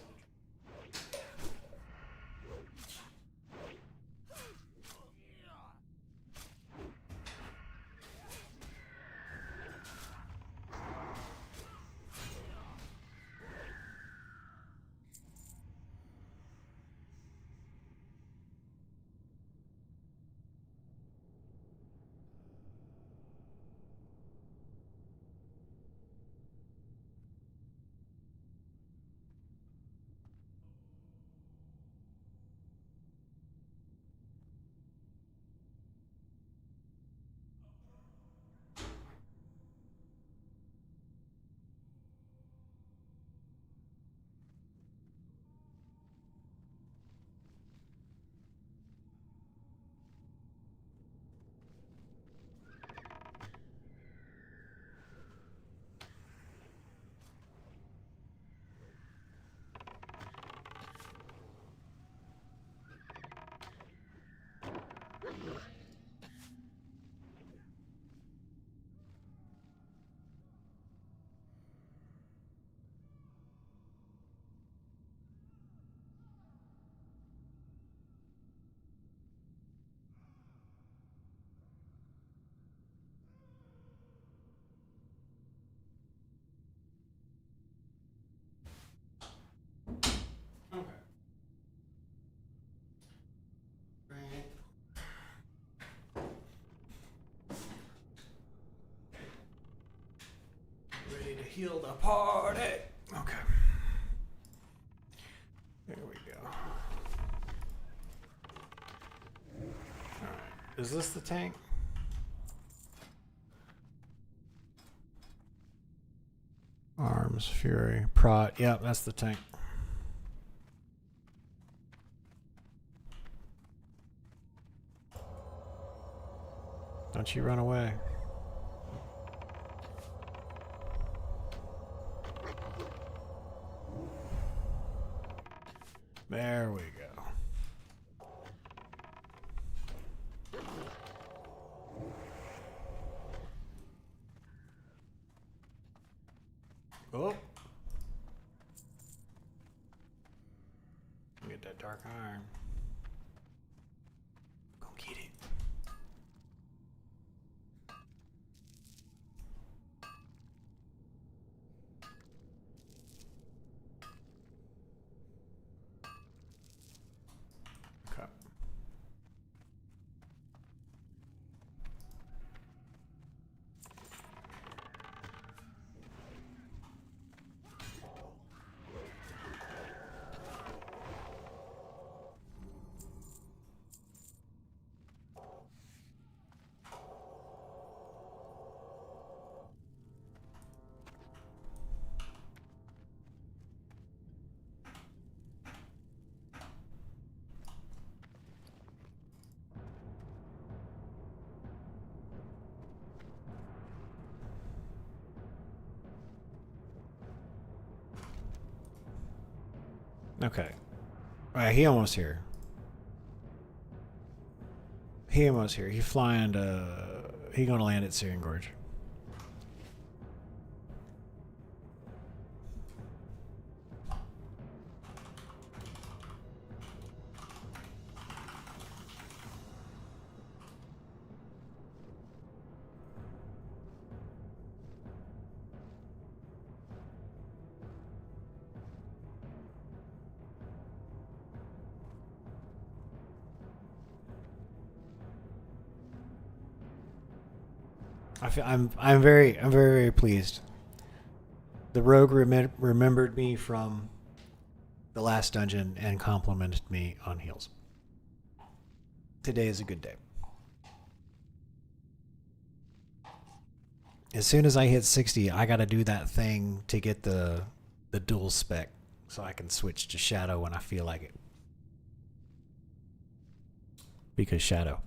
kill the party. Okay. There we go. Alright. Is this the tank? Arms, Fury, Prot. Yep, that's the tank. Don't you run away. There we go. Oh. Get that dark iron. Go get it. Okay. Okay. Alright, he almost here. He almost here. He flying to... He gonna land at Syrian Gorge. I'm very pleased. The rogue remembered me from the last dungeon and complimented me on heals. Today is a good day. As soon as I hit 60, I gotta do that thing to get the dual spec so I can switch to Shadow when I feel like it. Because Shadow.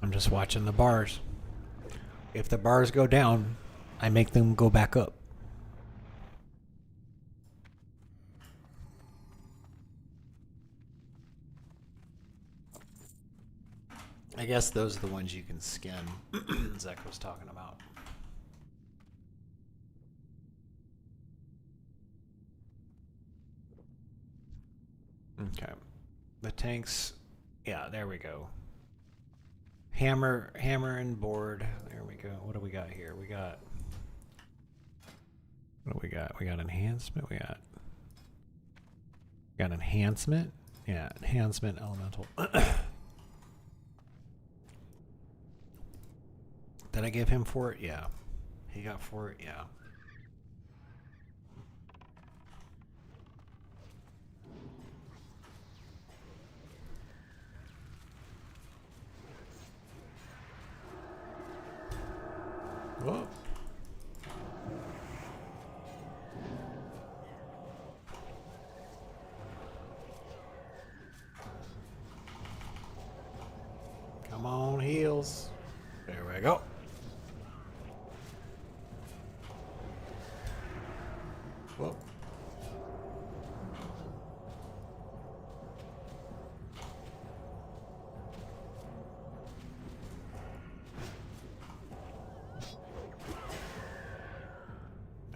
I'm just watching the bars. If the bars go down, I make them go back up. I guess those are the ones you can skin. Zek was talking about. Okay. The tanks. Yeah, there we go. Hammer and board. There we go. What do we got here? What do we got? We got enhancement. We got enhancement. Yeah, enhancement elemental. Did I give him fort? Yeah. He got fort? Yeah. Whoa. Come on, heals. There we go. Whoa.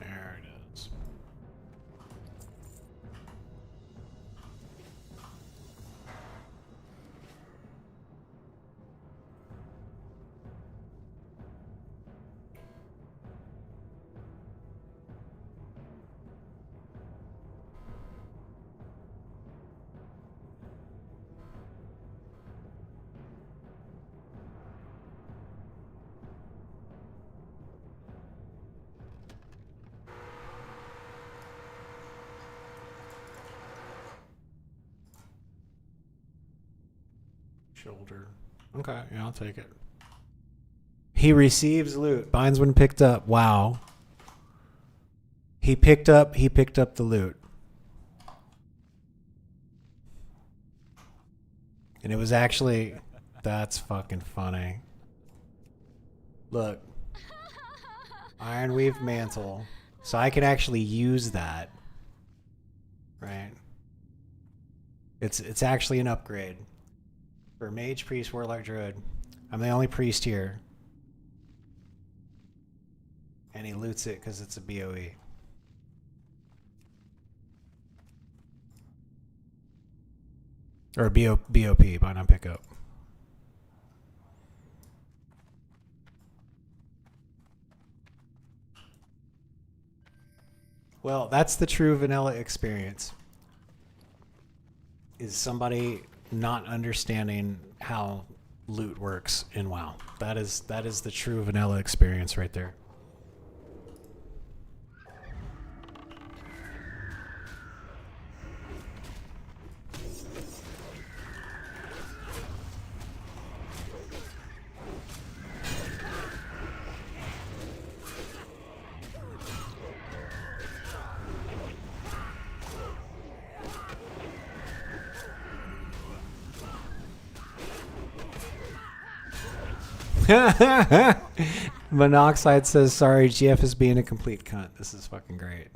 There it is. Shoulder. Okay, yeah, I'll take it. He receives loot. Binds when picked up. Wow. He picked up the loot. And it was actually, that's fucking funny. Look. Ironweave mantle. So I can actually use that. Right? It's actually an upgrade. For mage, priest, warlock, druid. I'm the only priest here. And he loots it because it's a BOE. Or BOP, buy not pick up. Well, that's the true vanilla experience. Is somebody not understanding how loot works in WoW. That is the true vanilla experience right there. Monoxide says, sorry, GF is being a complete cunt. This is fucking great.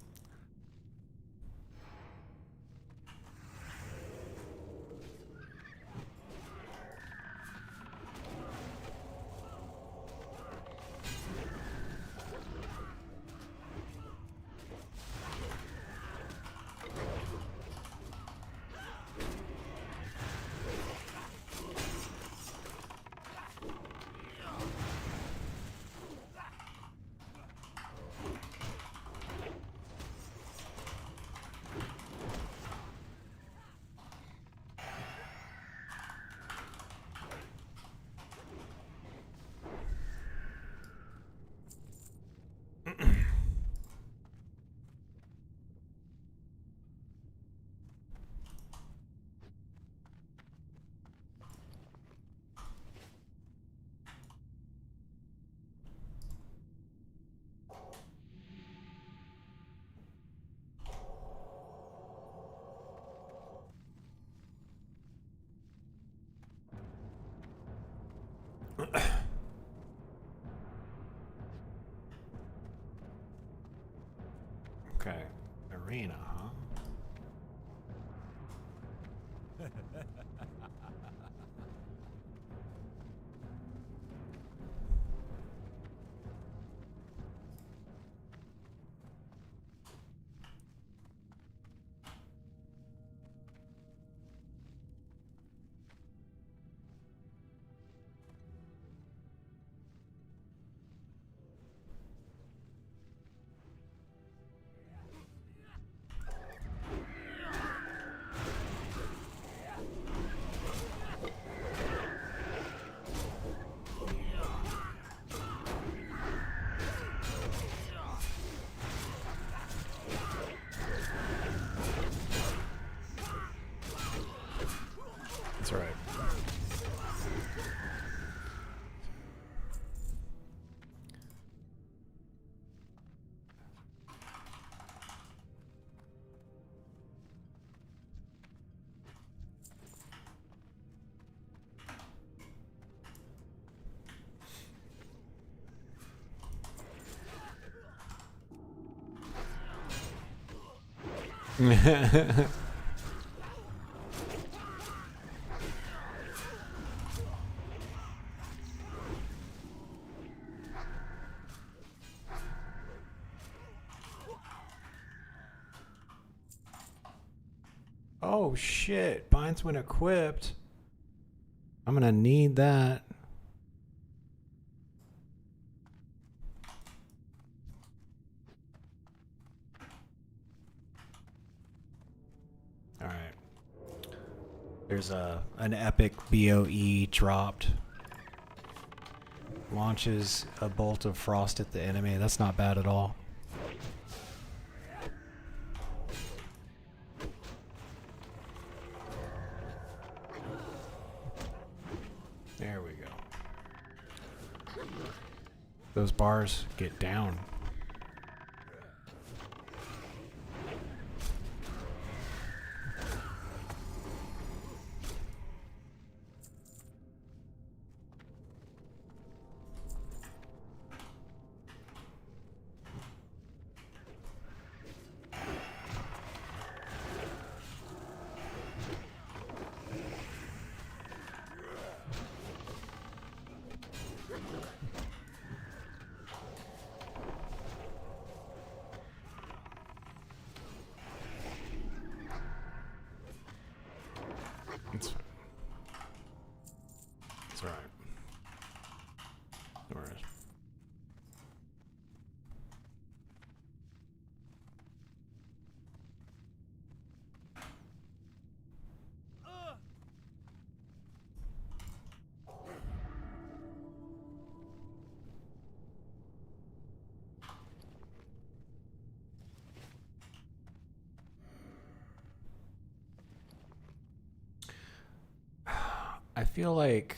Okay, arena, huh? That's right. Oh shit, binds when equipped. I'm gonna need that. All right. There's an epic BOE dropped. Launches a bolt of frost at the enemy. That's not bad at all. There we go. Those bars get down. It's fine. It's alright. No worries. I feel like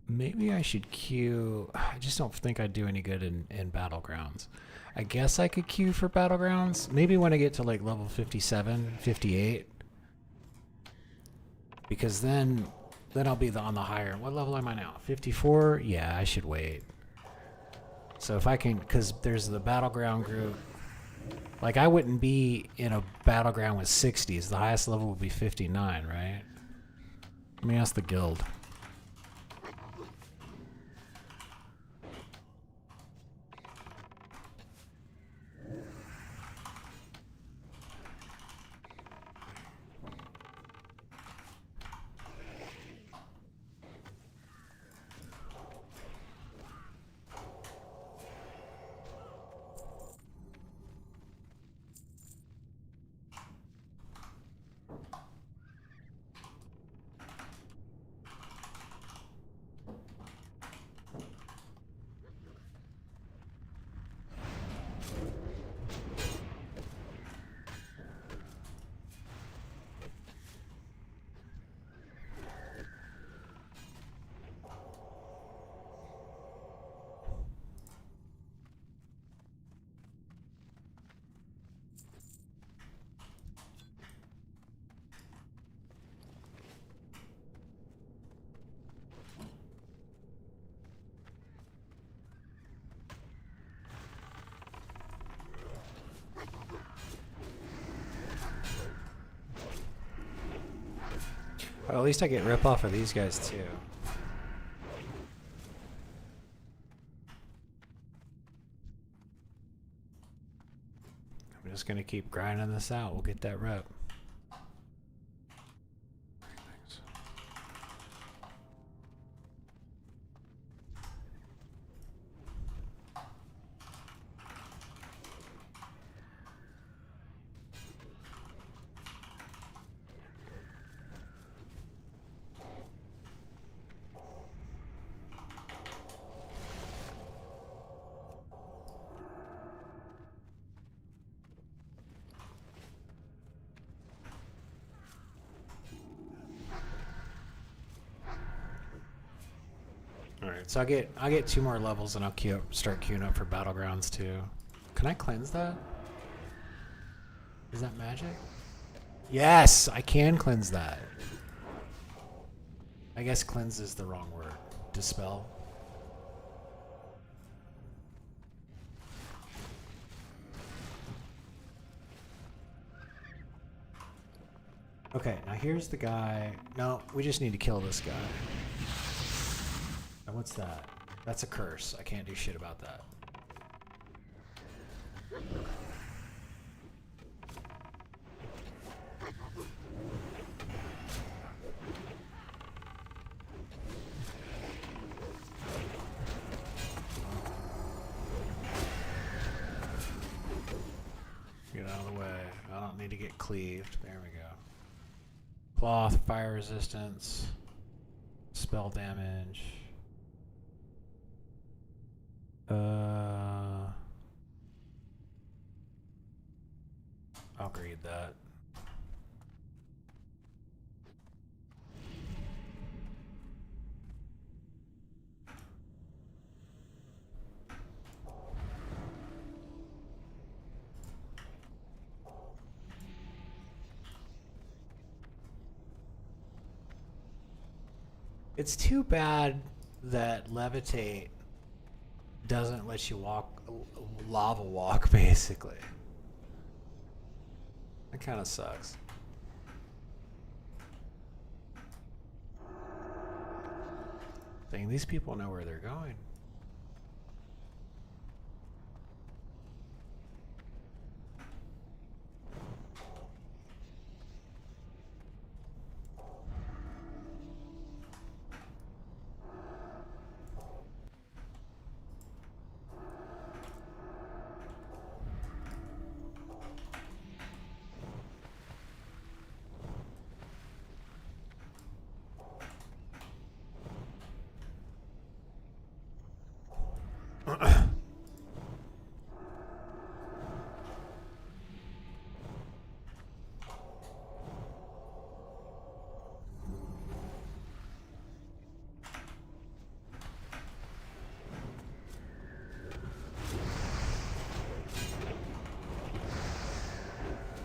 maybe I should queue. I just don't think I'd do any good in Battlegrounds. I guess I could queue for Battlegrounds. Maybe when I get to like level 57, 58. Because then I'll be on the higher. What level am I now? 54? Yeah, I should wait. So if I can, because there's the Battleground group. Like, I wouldn't be in a battleground with 60s. The highest level would be 59, right? Let me ask the guild. Well, at least I get rip off of these guys too. I'm just gonna keep grinding this out. We'll get that rep. weird. So I'll get 2 more levels and I'll start queuing up for Battlegrounds too. Can I cleanse that? Is that magic? Yes, I can cleanse that. I guess cleanse is the wrong word. Dispel. Okay, now here's the guy. No, we just need to kill this guy. And what's that? That's a curse. I can't do shit about that. Get out of the way. I don't need to get cleaved. There we go. Cloth, fire resistance, spell damage. I'll grade that. It's too bad that levitate doesn't let you walk, lava walk, basically. That kind of sucks. Dang, these people know where they're going.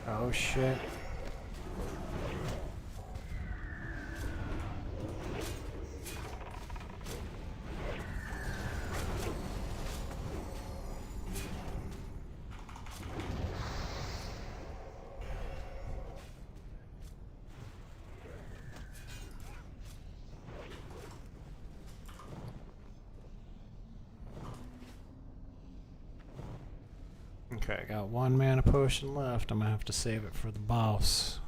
Oh shit. Okay, I got 1 mana potion left. I'm gonna have to save it for the boss.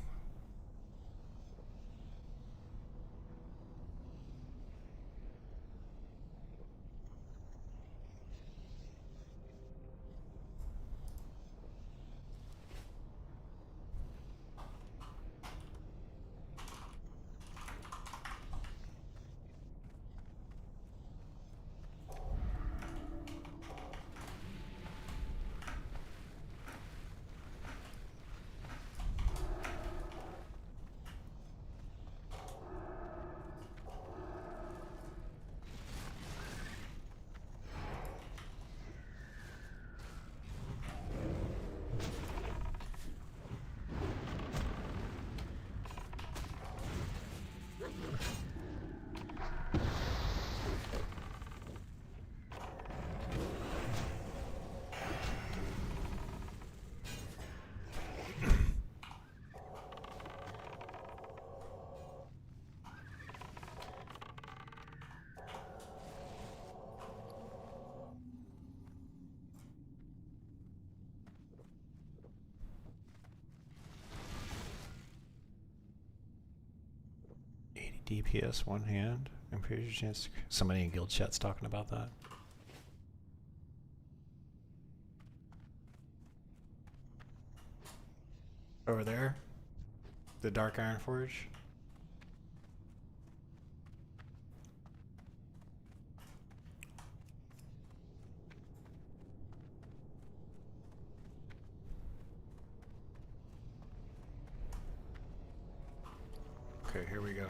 DPS one hand. Increase your chance to... Somebody in guild chat's talking about that. Over there? The Dark Iron Forge? Okay, here we go.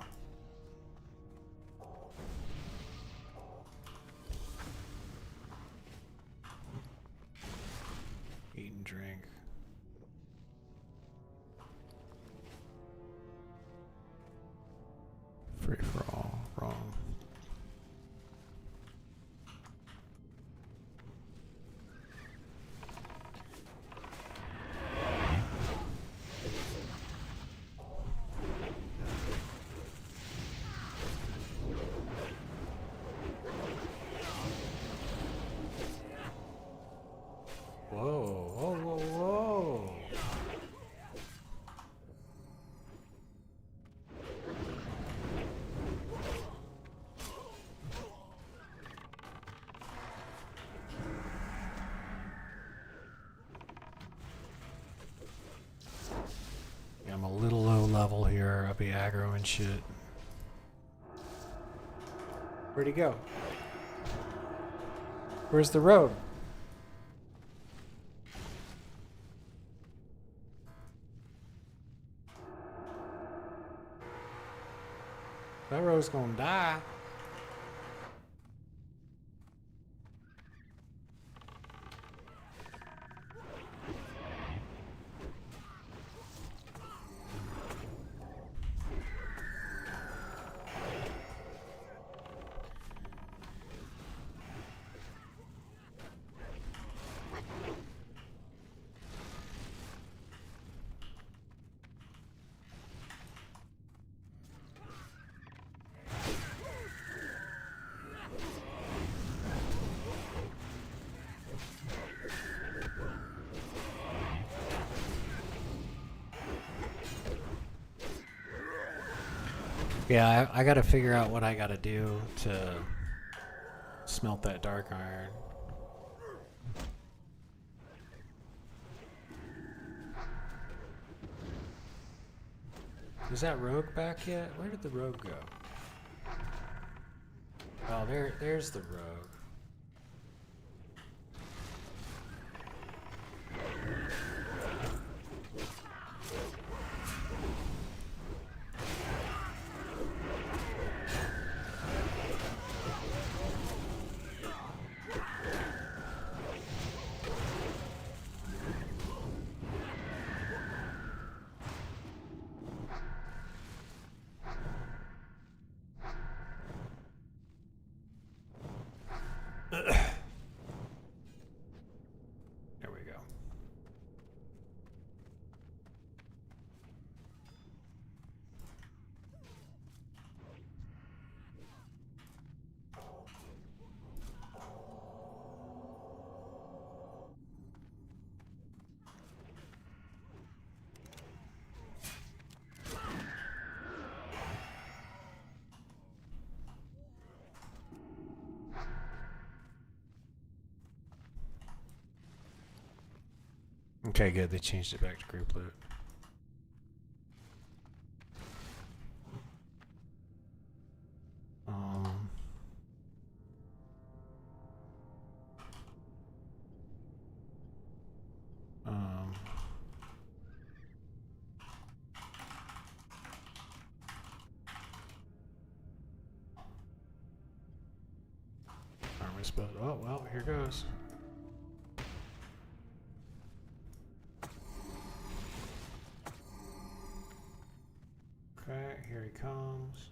be aggro and shit. Where'd he go? Where's the road? That road's gonna die. Yeah, I gotta figure out what I gotta do to smelt that dark iron. Is that rogue back yet? Where did the rogue go? Oh, there's the rogue. There we go. Okay, good. They changed it back to group loot. Um, um, armor spell. Oh, well, here goes. Okay, here he comes.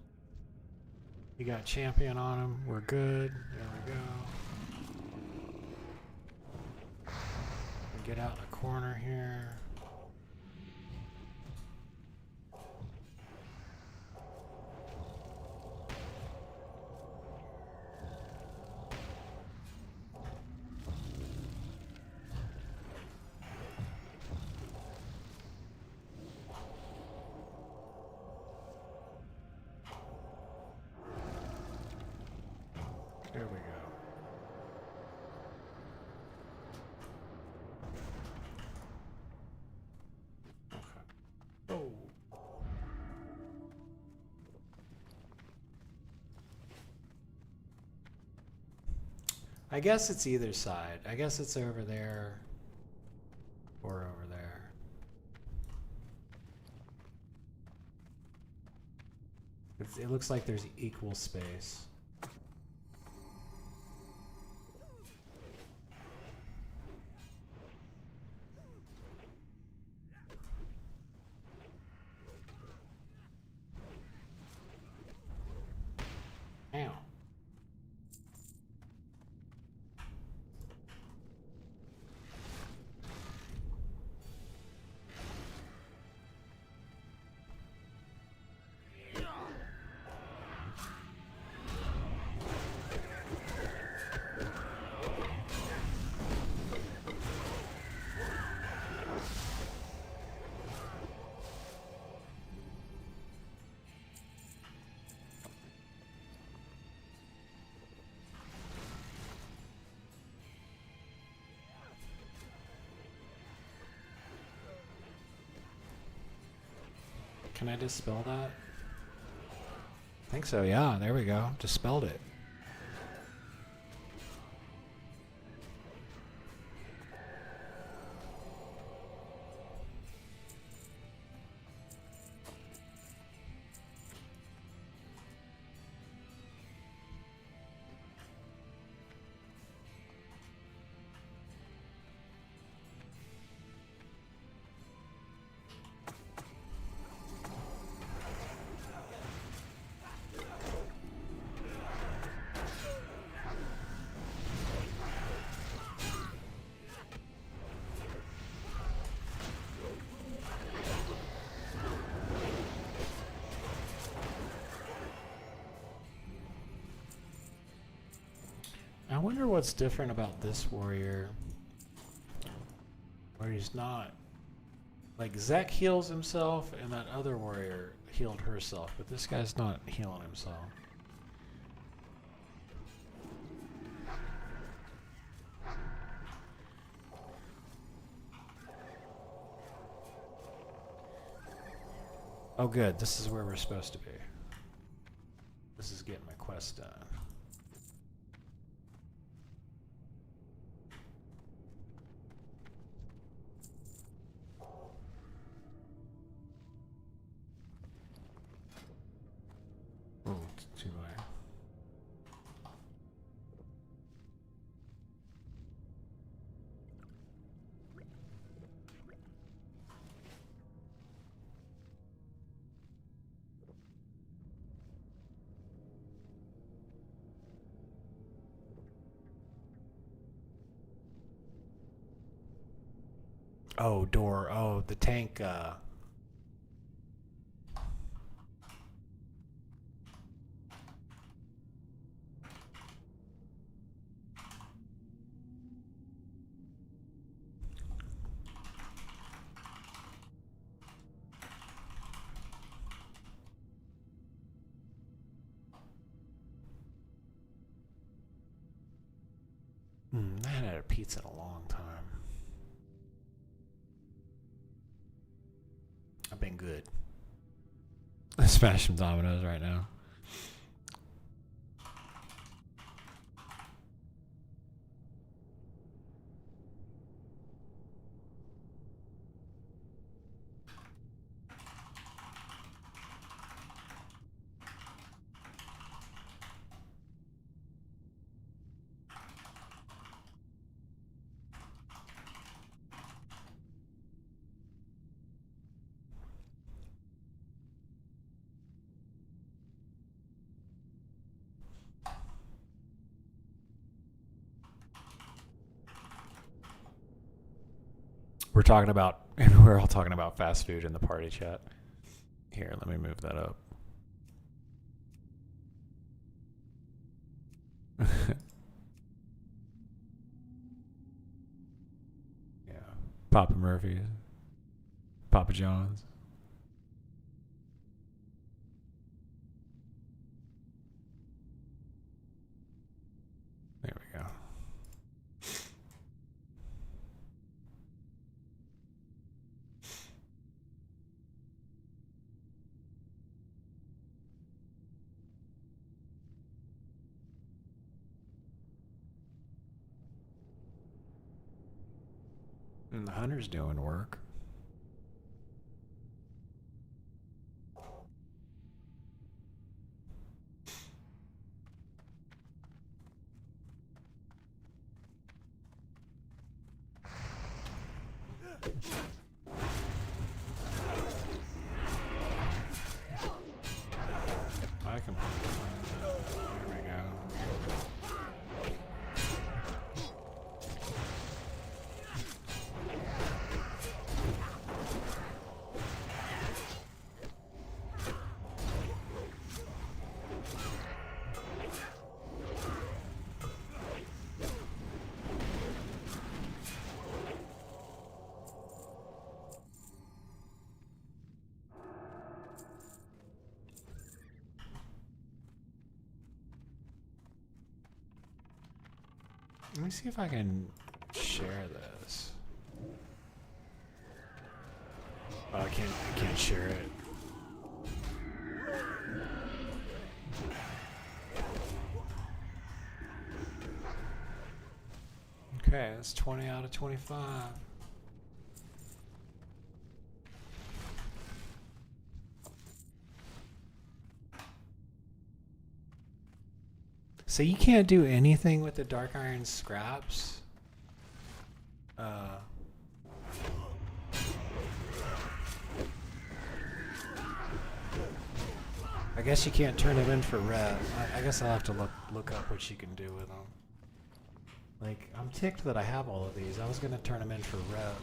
You got champion on him. We're good. There we go. Get out in the corner here. There we go. Okay. Oh. I guess it's either side. I guess it's over there or over there. It looks like there's equal space. Ow. Can I dispel that? I think so, yeah. There we go. Dispelled it. I wonder what's different about this warrior. Where he's not... Like, Zek heals himself, and that other warrior healed herself, but this guy's not healing himself. Oh good, this is where we're supposed to be. This is getting my quest done. Oh, it's too late. Oh, door. Oh, the tank, I haven't had a pizza in a long time. I've been good. I smash some dominoes right now. We're talking about, we're all talking about fast food in the party chat. Here, let me move that up. Yeah. Papa Murphy's. Papa John's. There we go. And the hunter's doing work. I can. There we go. Let me see if I can share this. Oh, I can't share it. Okay, that's 20 out of 25. So you can't do anything with the dark iron scraps? I guess you can't turn them in for rev. I guess I'll have to look up what you can do with them. Like, I'm ticked that I have all of these. I was gonna turn them in for rev.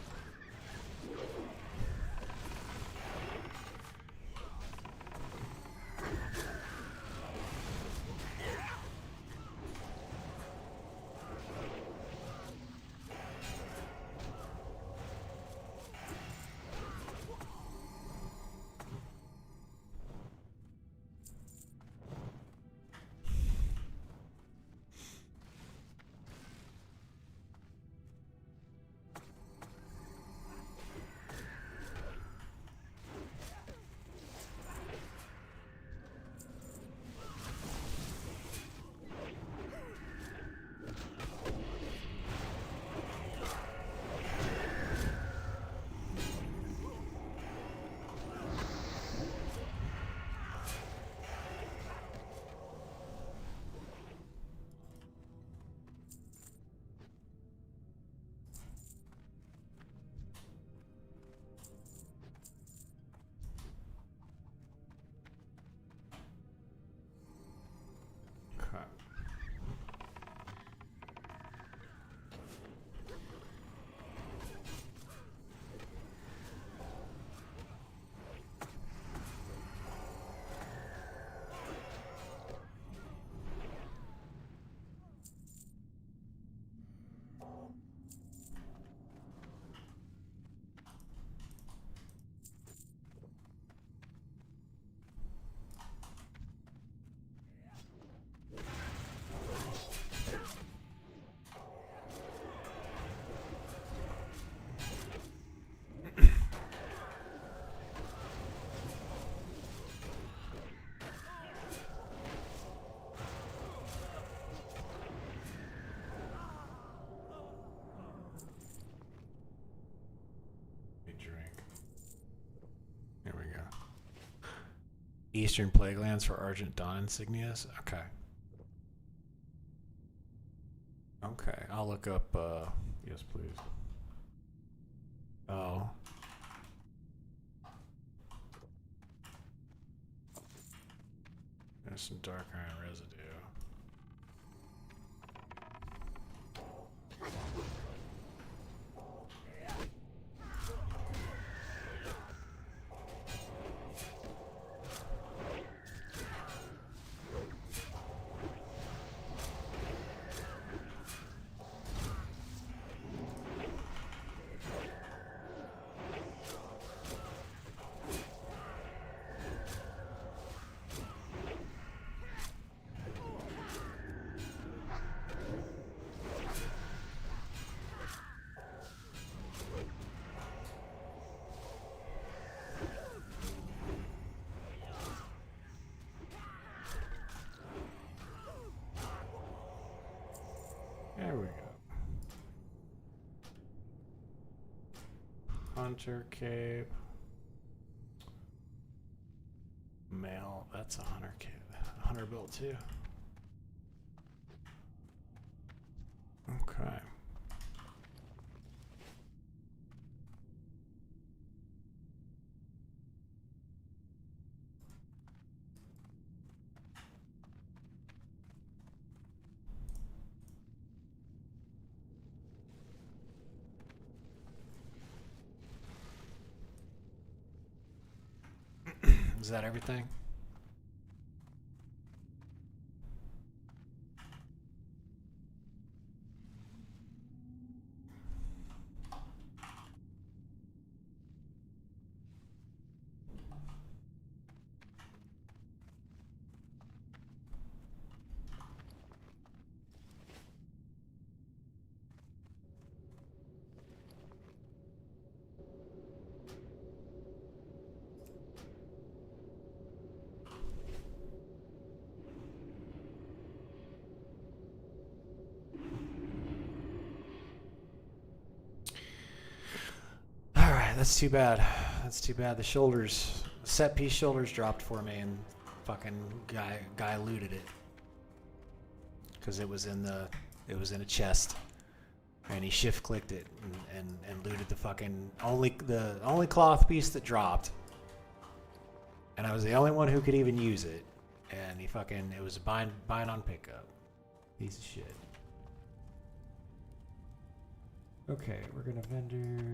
Eastern Plaguelands for Argent Dawn insignias? Okay. Okay, I'll look up, yes please. Oh. There's some dark iron residue. There we go. Hunter cape. Mail. That's a hunter cape. Hunter built too. Okay. Is that everything? That's too bad. That's too bad. The shoulders, set piece shoulders dropped for me, and fucking guy looted it because it was in a chest, and he shift clicked it and looted the fucking only cloth piece that dropped, and I was the only one who could even use it, and it was buying on pickup. Piece of shit. Okay, we're gonna vendor.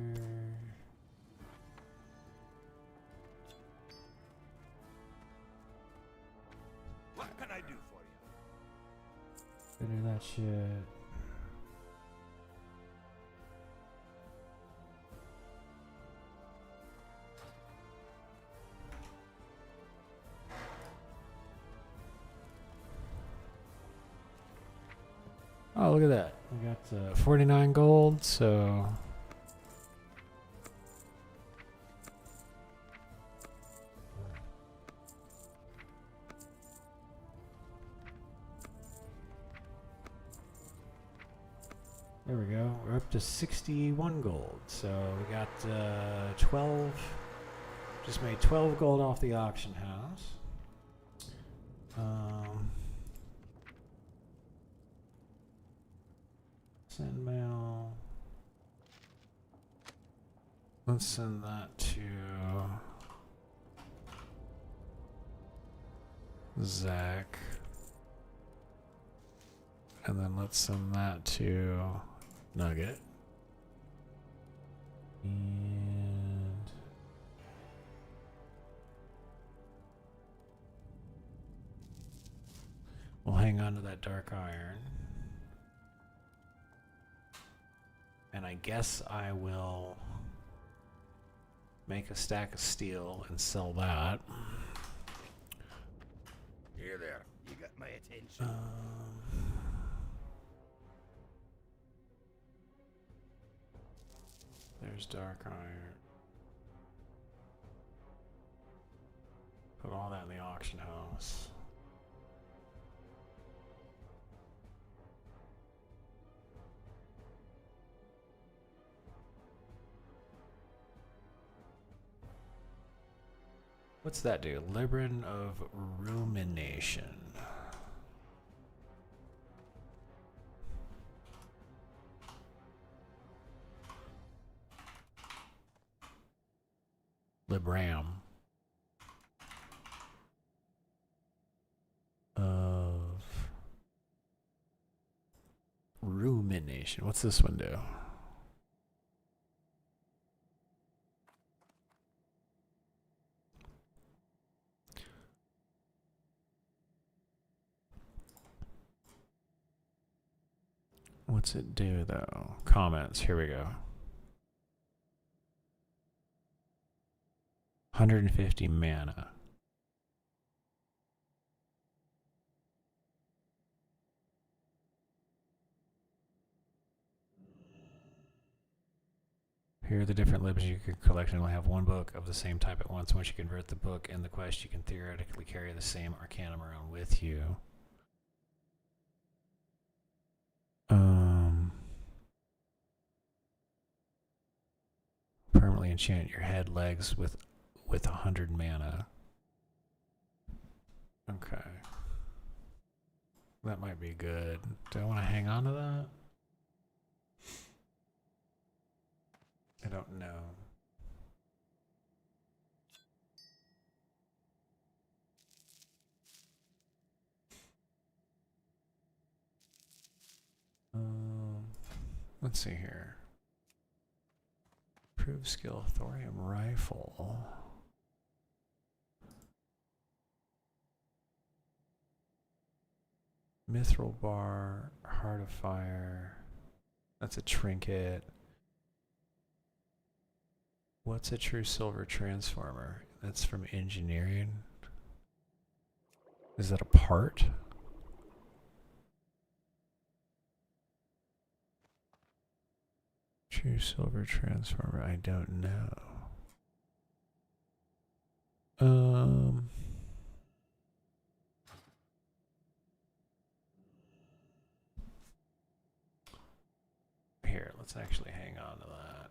What can I do for you? Vendor that shit. Oh, look at that. We got 49 gold, so... There we go. We're up to 61 gold. So we got 12... Just made 12 gold off the auction house. Send mail. Let's send that to Zach. And then let's send that to Nugget. And we'll hang on to that dark iron. And I guess I will make a stack of steel and sell that. Here there. You got my attention. There's dark iron. Put all that in the auction house. What's that do? Libran of Rumination. Libram of Rumination. What's this one do? What's it do though? Comments. Here we go. 150 mana. Here are the different libs you could collect, and only have one book of the same type at once. Once you convert the book and the quest, you can theoretically carry the same arcanum around with you. Permanently enchant your head, legs with 100 mana. Okay. That might be good. Do I want to hang on to that? I don't know. Let's see here. Improved skill, thorium rifle. Mithril bar, heart of fire. That's a trinket. What's a true silver transformer? That's from engineering. Is that a part? True silver transformer, I don't know. Here, let's actually hang on to that.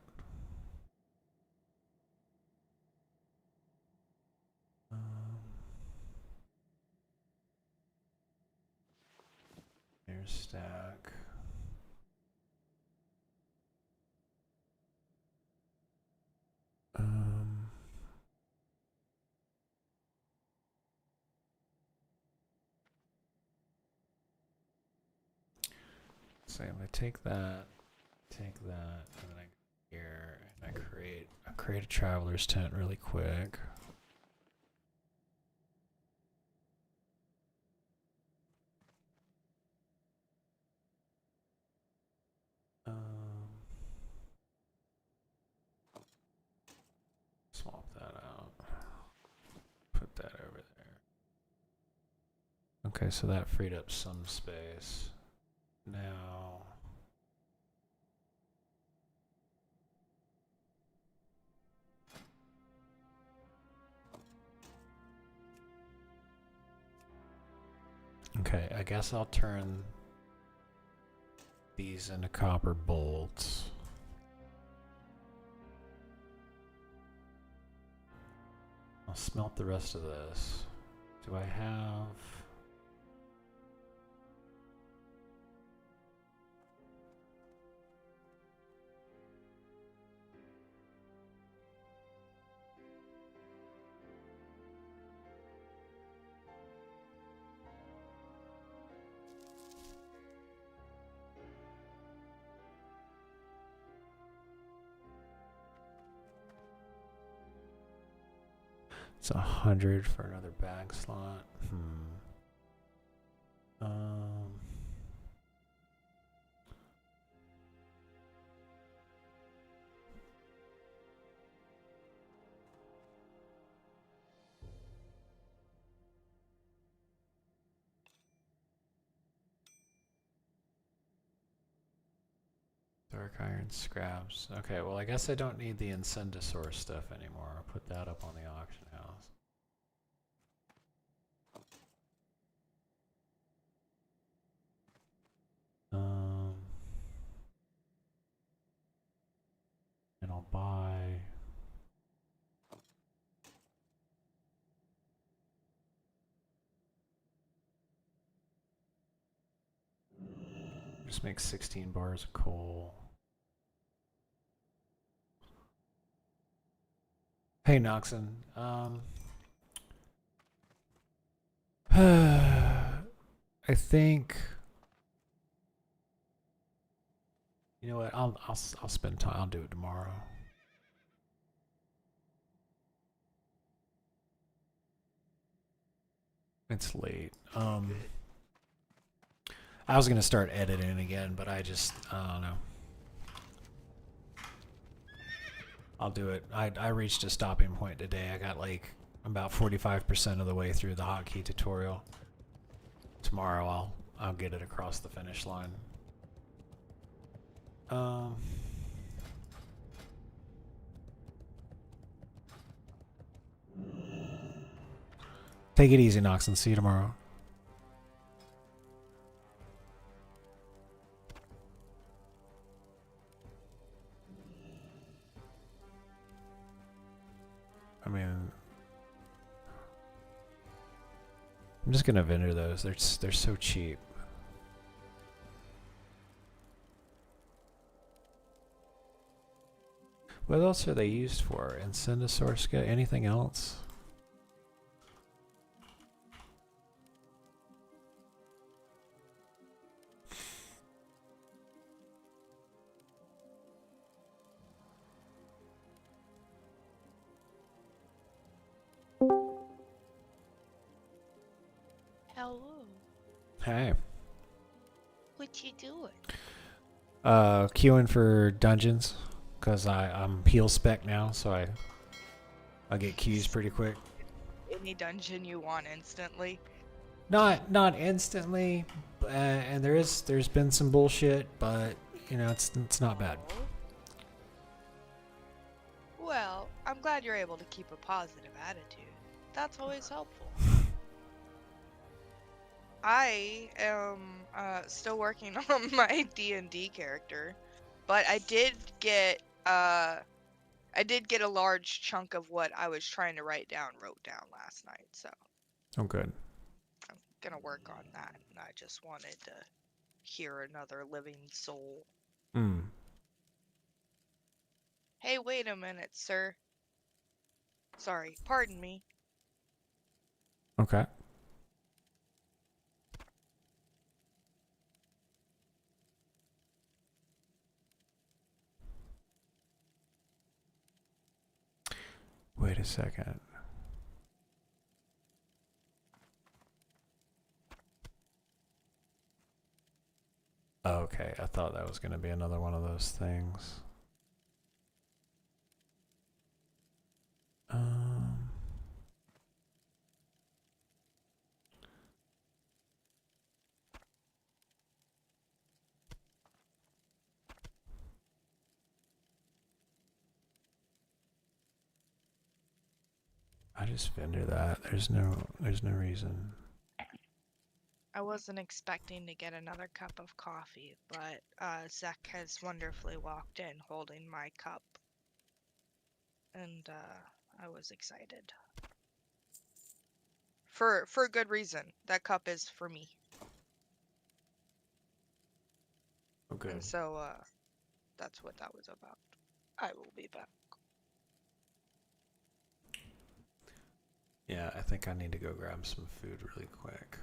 stack. So I'm gonna take that, and then I go here, and I create a traveler's tent really quick. Swap that out. Put that over there. Okay, so that freed up some space. Now, okay, I guess I'll turn these into copper bolts. I'll smelt the rest of this. Do I have... It's 100 for another bag slot. Dark iron scraps. Okay, well I guess I don't need the Incendisaur stuff anymore. I'll put that up on the auction house. And I'll buy... Just make 16 bars of coal. Hey Noxon, I think, you know what? I'll spend time. I'll do it tomorrow. It's late. I was gonna start editing again, but I don't know. I'll do it. I reached a stopping point today. I got like about 45% of the way through the hotkey tutorial. Tomorrow I'll get it across the finish line. Take it easy, Nox, and see you tomorrow. I mean, I'm just gonna vendor those. They're so cheap. What else are they used for? Incendisaur scale? Anything else? Hello. Hey. What you doing? Queuing for dungeons, cause I'm heal spec now, so I get queues pretty quick. Any dungeon you want instantly? Not instantly, and there's been some bullshit, but you know it's not bad. Well, I'm glad you're able to keep a positive attitude. That's always helpful. I am still working on my D&D character, but I did get a large chunk of what I was trying to wrote down last night, so Oh, good. I'm gonna work on that, and I just wanted to hear another living soul. Hmm. Hey, wait a minute, sir. Sorry, pardon me. Okay. Wait a second. Okay, I thought that was going to be another one of those things. I just vendor that. There's no reason. I wasn't expecting to get another cup of coffee, but Zach has wonderfully walked in holding my cup. And I was excited. For good reason. That cup is for me. Okay. And so that's what that was about. I will be back. Yeah, I think I need to go grab some food really quick.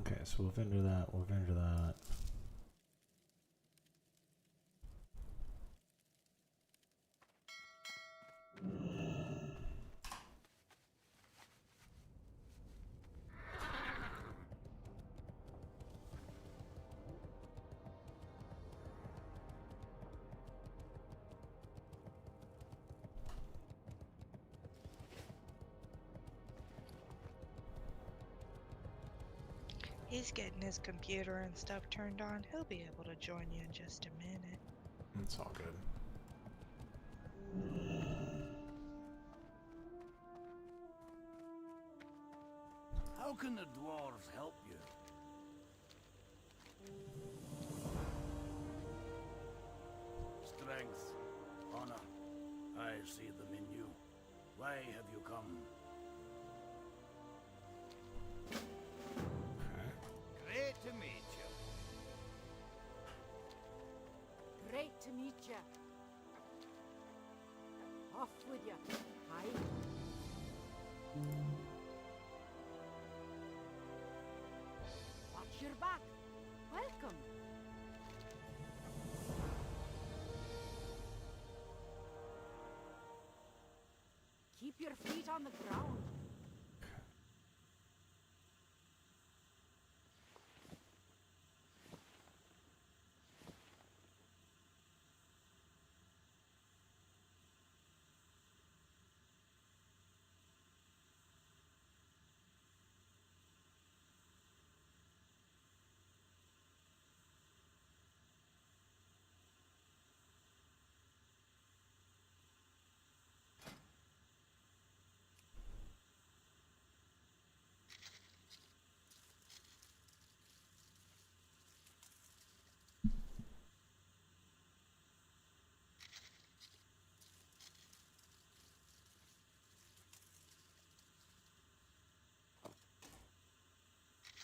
Okay, so we'll vendor that. We'll vendor that. He's getting his computer and stuff turned on. He'll be able to join you in just a minute. It's all good. How can the dwarves help you? Strength, honor. I see them in you. Why have you come? Great to meet you. Great to meet ya. Off with ya. Hi. Watch your back. Welcome. Keep your feet on the ground.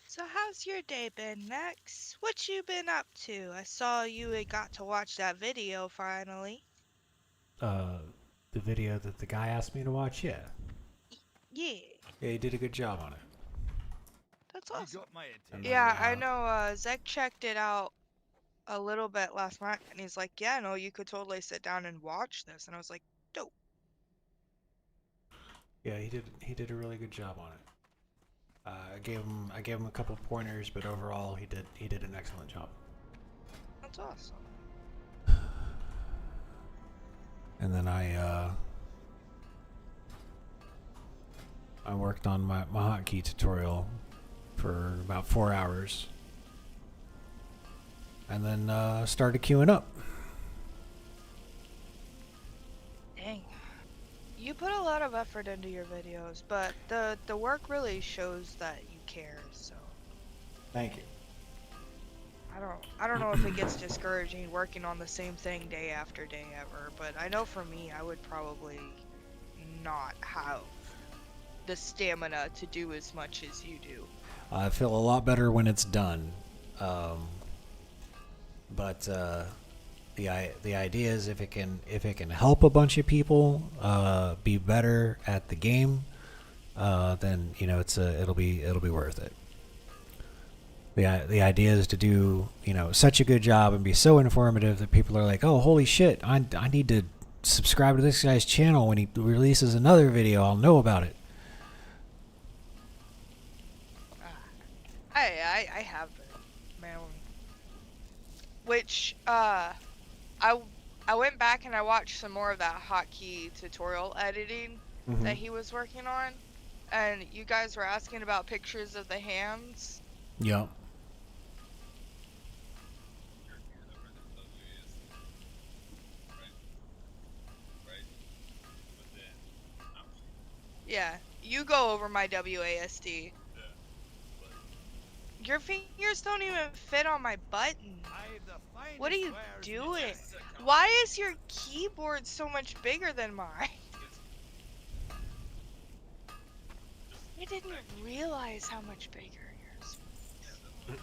So how's your day been, Max? What you been up to? I saw you had got to watch that video finally. The video that the guy asked me to watch, yeah. Yeah, Yeah, he did a good job on it. that's awesome. Got my attention. Yeah, I know Zach checked it out a little bit last night and he's like, yeah, no, you could totally sit down and watch this. And I was like, dope. Yeah, he did a really good job on it. I gave him a couple pointers, but overall he did an excellent job. That's awesome. And then I worked on my hotkey tutorial for about 4 hours. and then started queuing up. Dang. You put a lot of effort into your videos, but the work really shows that you care, so Thank you. I don't know if it gets discouraging working on the same thing day after day ever, but I know for me I would probably not have the stamina to do as much as you do. I feel a lot better when it's done. But the idea is if it can help a bunch of people be better at the game, then it'll be worth it. The idea is to do such a good job and be so informative that people are like, oh, holy shit, I need to subscribe to this guy's channel. When he releases another video, I'll know about it. I have my own, which I went back and I watched some more of that hotkey tutorial editing that he was working on, and you guys were asking about pictures of the hands. Yep. Yeah, you go over my WASD. Your fingers don't even fit on my button. What are you doing? Why is your keyboard so much bigger than mine? I didn't realize how much bigger yours was.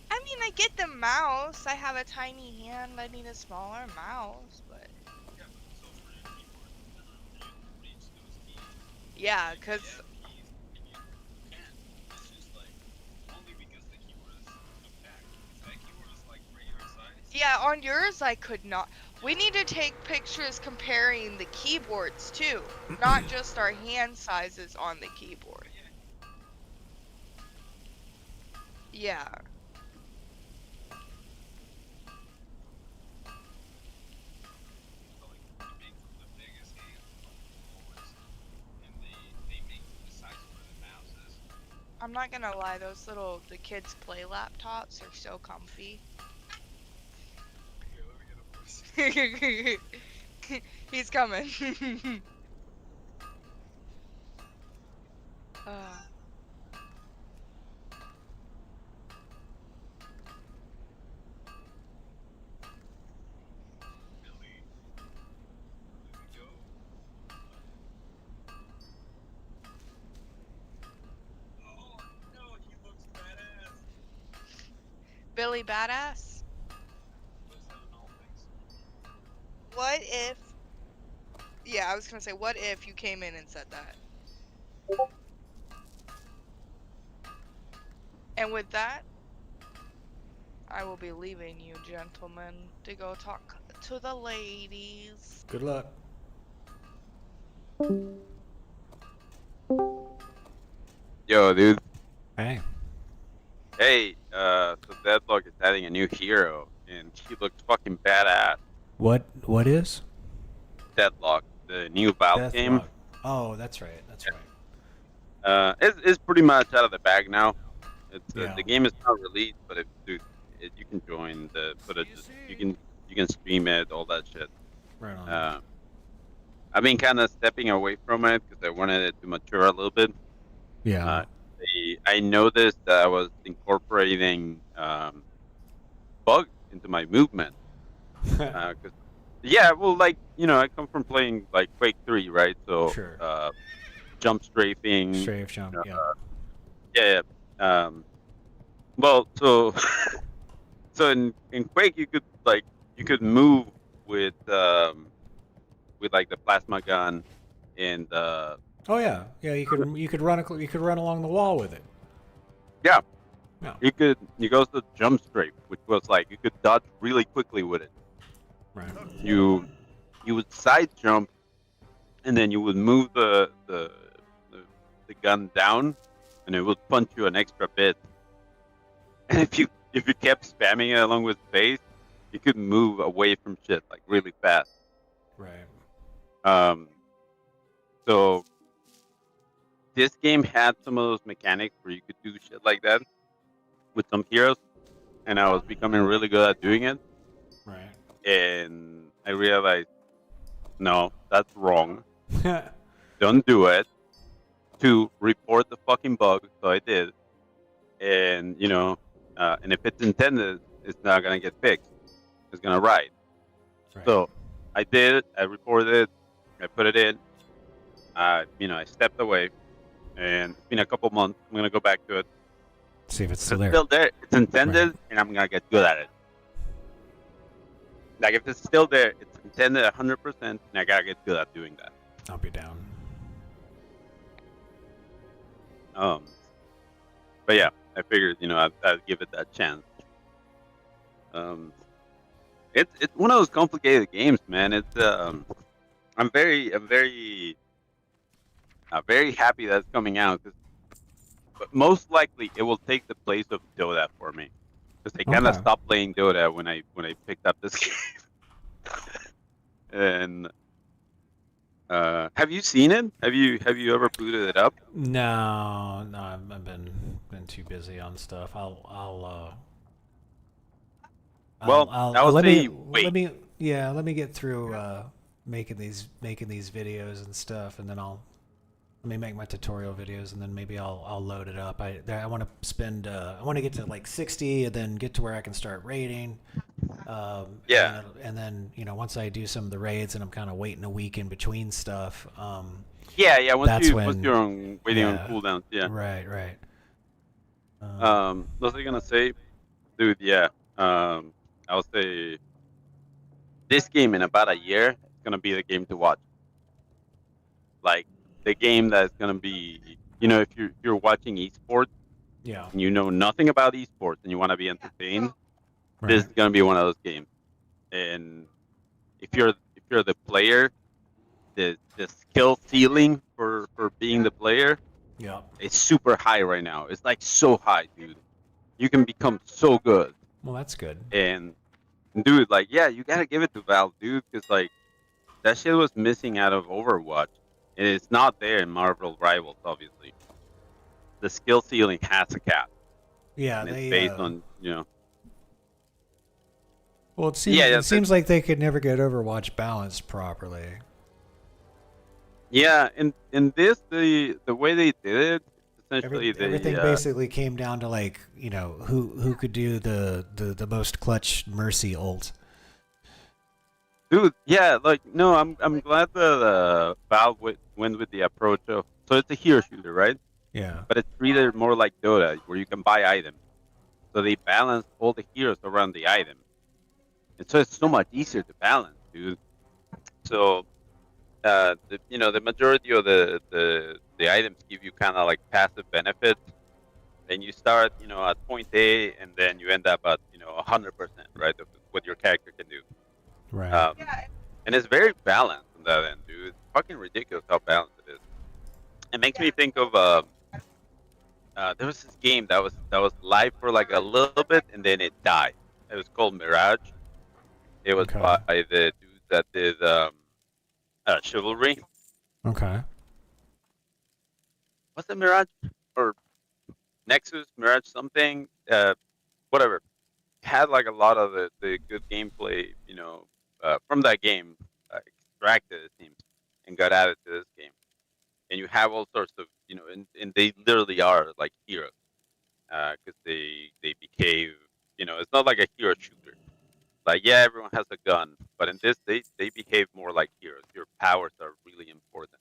I mean, I get the mouse. I have a tiny hand. I need a smaller mouse, but... Yeah, because... Yeah, on yours I could not. We need to take pictures comparing the keyboards too, not just our hand sizes on the keyboard. Yeah. I'm not gonna lie, the kids' play laptops are so comfy. He's coming. Billy Badass? What if... Yeah, I was gonna say, what if you came in and said that? And with that, I will be leaving you gentlemen to go talk to the ladies. Good luck. Yo, dude. Hey. Hey, so Deadlock is adding a new hero, and he looks fucking badass. What is? Deadlock, the new Valve game. Deathlock. Oh, that's right. That's right. It's pretty much out of the bag now. It's Yeah. the game is not released, but you can join you can stream it, all that shit. Right on. I've been kind of stepping away from it because I wanted it to mature a little bit. Yeah. I noticed that I was incorporating bugs into my movement. Yeah, well, like, I come from playing like Quake 3, right? So Sure. Jump strafing. Strafe jump, yeah. Yeah. Well, so so in Quake you could move with like the plasma gun and Oh yeah, you could run along the wall with it. yeah. Yeah. You go to jump strafe, which was like you could dodge really quickly with it. Right. You would side jump, and then you would move the gun down, and it would punch you an extra bit. And if you kept spamming it along with space, you could move away from shit like really fast. Right. So this game had some of those mechanics where you could do shit like that. with some heroes, and I was becoming really good at doing it. Right. And I realized, no, that's wrong. Don't do it. 2, report the fucking bug. So I did. And, and if it's intended, it's not going to get fixed. It's going to write. Right. So I did it. I reported it. I put it in. I stepped away. And it's been a couple months. I'm going to go back to it. See if it's If still it's there. still there. It's intended, Right. and I'm going to get good at it. Like, if it's still there, it's intended 100%, and I got to get good at doing that. I'll be down. But yeah, I figured, I'd give it that chance. It's one of those complicated games, man. It's I'm very happy that it's coming out, but most likely it will take the place of Dota for me, because I kind of Okay. stopped playing Dota when I picked up this game. And have you seen it? Have you ever booted it up? No, I've been too busy on stuff. Well, I would let say me let me get through making these videos and stuff, and then let me make my tutorial videos, and then maybe I'll load it up. I want to spend I want to get to like 60, and then get to where I can start raiding. Yeah. And then once I do some of the raids, and I'm kind of waiting a week in between stuff. Yeah. Once you're waiting on yeah, cooldowns, yeah. Right. What was I gonna say, dude? Yeah. I'll say this game in about a year is gonna be the game to watch. Like, the game that's gonna be, if you're watching esports, Yeah. and you know nothing about esports and you want to be entertained, Right. this is gonna be one of those games. And if you're the player, the skill ceiling for being the player, Yeah. it's super high right now. It's like so high, dude. You can become so good. Well, that's good. And dude, like, yeah, you gotta give it to Valve, dude, because like that shit was missing out of Overwatch, and it's not there in Marvel Rivals. Obviously, the skill ceiling has a cap. Yeah, and it's they based on Well, it seems like they could never get Overwatch balanced properly. Yeah, and in this, the way they did it, essentially Everything basically came down to like who could do the most clutch Mercy ult. Dude, yeah, like, no, I'm glad that Valve went with the approach of, so it's a hero shooter, right? Yeah. But it's treated more like Dota, where you can buy items. So they balance all the heroes around the item, and so it's so much easier to balance, dude. So, the majority of the items give you kind of like passive benefits, and you start, at point A, and then you end up at 100%, right, of what your character can do. Right. And it's very balanced on that end, dude. It's fucking ridiculous how balanced it is. It makes me think of there was this game that was live for like a little bit, and then it died. It was called Mirage. It was by the dude that did Chivalry. Okay. What's it, Mirage or Nexus? Mirage something? Whatever. It had like a lot of the good gameplay, from that game, extracted, it seems, and got added to this game. And you have all sorts of, and they literally are like heroes, because they behave, it's not like a hero shooter. Like, yeah, everyone has a gun, but in this, they behave more like heroes. Your powers are really important.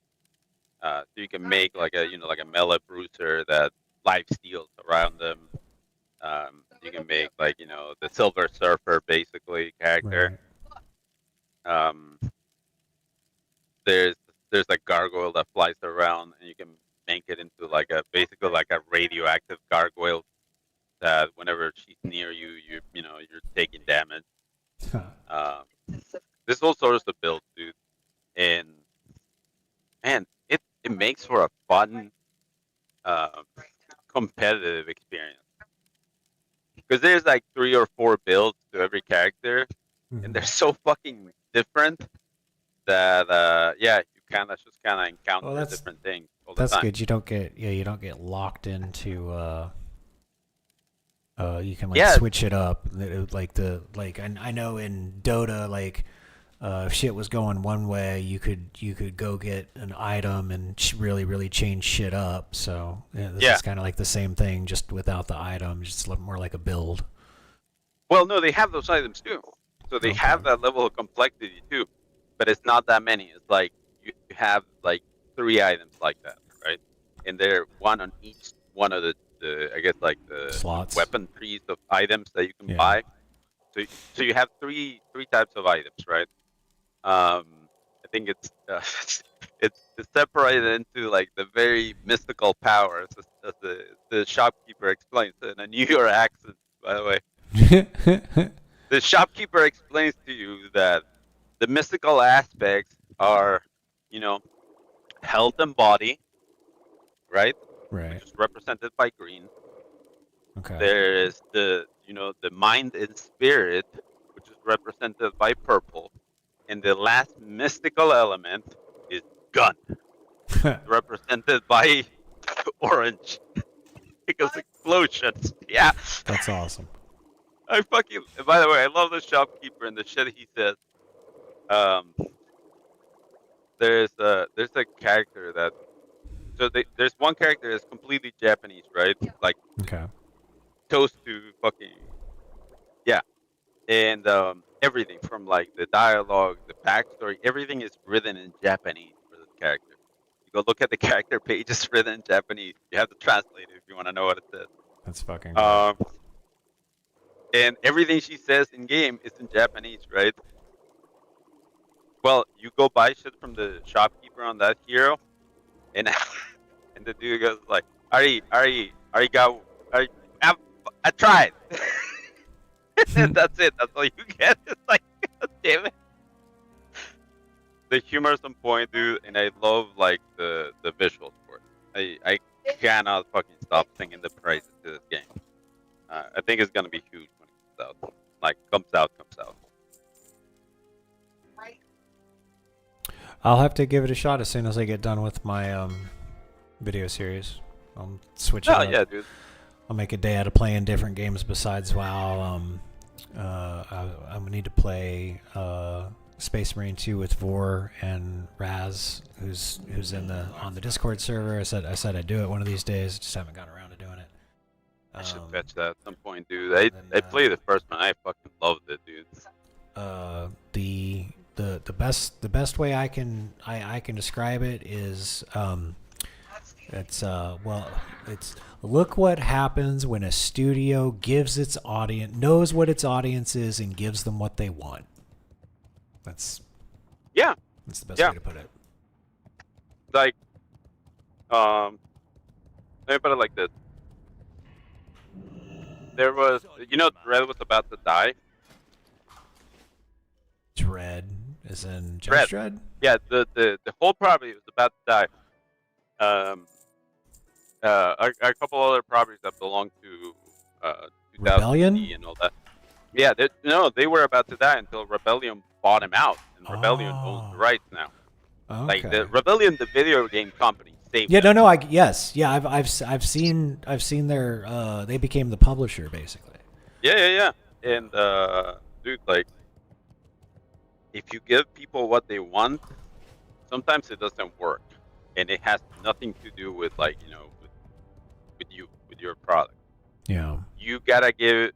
So you can make like a melee bruiser that life steals around them. You can make like the Silver Surfer basically character. There's like gargoyle that flies around, and you can make it into like basically like a radioactive gargoyle that whenever she's near you, you're taking damage. There's all sorts of builds, dude, and man, it makes for a fun, competitive experience. Because there's like 3 or 4 builds to every character, and they're so fucking different that you just encounter different things all the That's time. good. You don't get locked into You can like Yeah. switch it up. I know in Dota, like if shit was going one way, you could go get an item and really change shit up. So this is kind of like the same thing, just without the item, just more like a build. Well, no, they have those items too. So they have that level of complexity too, but it's not that many. It's like you have like 3 items like that, right? And they're one on each one of the I guess like the slots, weapon trees of items that you can buy. So you have three types of items, right? I think it's it's separated into like the very mystical powers, as the shopkeeper explains in a New York accent, by the way. The shopkeeper explains to you that the mystical aspects are, health and body, right? Right. Which is represented by green. Okay. There is the mind and spirit, which is represented by purple. And the last mystical element is gun, represented by orange. Because explosions. Yeah. That's awesome. By the way, I love the shopkeeper and the shit he says. There's a character that, there's one character that's completely Japanese, right? Like, toast to fucking, yeah. And everything from like the dialogue, the backstory, everything is written in Japanese for this character. You go look at the character page, it's written in Japanese. You have to translate it if you want to know what it says. That's fucking cool. And everything she says in game is in Japanese, right? Well, you go buy shit from the shopkeeper on that hero, and and the dude goes like, I tried. And that's it. That's all you get. It's like, God damn it. The humor is on point, dude, and I love like the visuals for it. I cannot fucking stop singing the praises to this game. I think it's gonna be huge when it comes out. Like comes out. I'll have to give it a shot as soon as I get done with my video series. I'll switch it up. Yeah, dude. I'll make a day out of playing different games besides WoW. I'm gonna need to play Space Marine 2 with Vor and Raz, who's on the Discord server. I said I'd do it one of these days. Just haven't gotten around to doing it. I should fetch that at some point, dude. I played the first one. I fucking loved it, dude. The best way I can describe it is it's look what happens when a studio knows what its audience is and gives them what they want. That's the best way to put it. Like, let me put it like this. There was, Dread was about to die. Dread, as in Judge Dredd? Yeah, the whole property was about to die. A couple other properties that belonged to 2000 Rebellion and all that. Yeah, they were about to die until Rebellion bought him out, and Rebellion owns the rights now. Okay. Like the Rebellion, the video game company, saved Yeah, them. no, I've seen their they became the publisher basically. Yeah. And dude, like, if you give people what they want, sometimes it doesn't work, and it has nothing to do with like with your product. Yeah. You gotta get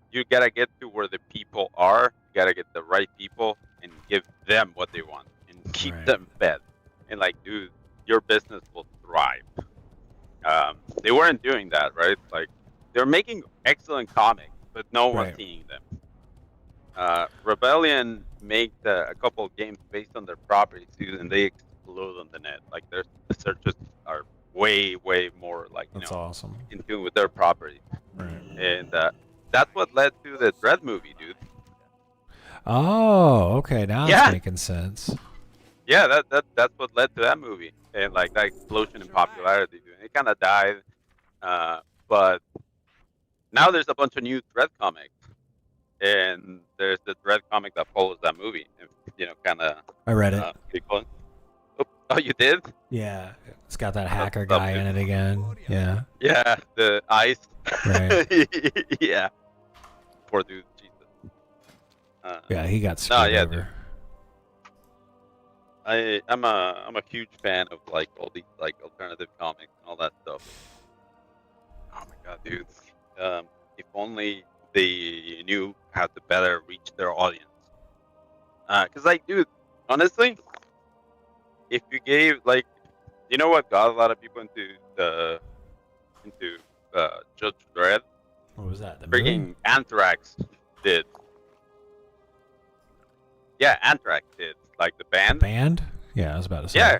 to where the people are. You gotta get the right people and give them what they want and keep them fed. And like, dude, your business will thrive. They weren't doing that, right? Like, they're making excellent comics, but no one's seeing them. Rebellion made a couple of games based on their properties, dude, and they explode on the net. Like, their searches are way more like awesome. in tune with their property. Right. And that's what led to the Dread movie, dude. Oh, okay, now it's making sense. Yeah, that's what led to that movie, and like that explosion in popularity, dude. It kind of died, but now there's a bunch of new Dread comics, and there's the Dread comic that follows that movie. Kind of. I read it. Oh, you did? Yeah, it's got that hacker guy in it again. Yeah. Yeah, the ice. Right. Yeah. poor dude. Jesus. Yeah, he got No, screwed yeah, over. dude. I'm a huge fan of like all these like alternative comics and all that stuff. Oh my god, dude. If only they knew how to better reach their audience. Cause like, dude, honestly, if you gave like, you know what got a lot of people into Judge Dredd? What was that? The movie? Freaking Anthrax did. Yeah, Anthrax did. Like the band. Band? Yeah, I was about to say. Yeah,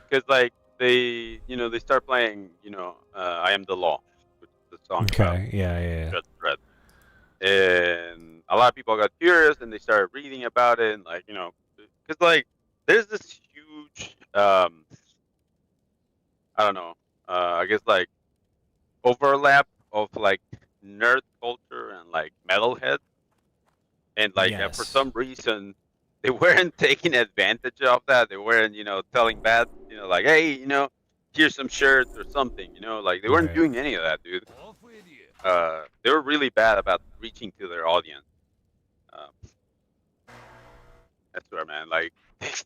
because like they, they start playing, "I Am the Law," which is the song about Okay. Yeah. Judge Dredd, and a lot of people got curious and they started reading about it, and like, because like there's this huge, I don't know, I guess like overlap of like nerd culture and like metalhead, and like for Yes. some reason they weren't taking advantage of that. They weren't, telling bad, like, hey, here's some shirts or something, like they weren't Right. doing any of that, dude. They were really bad about reaching to their audience. I swear, man, like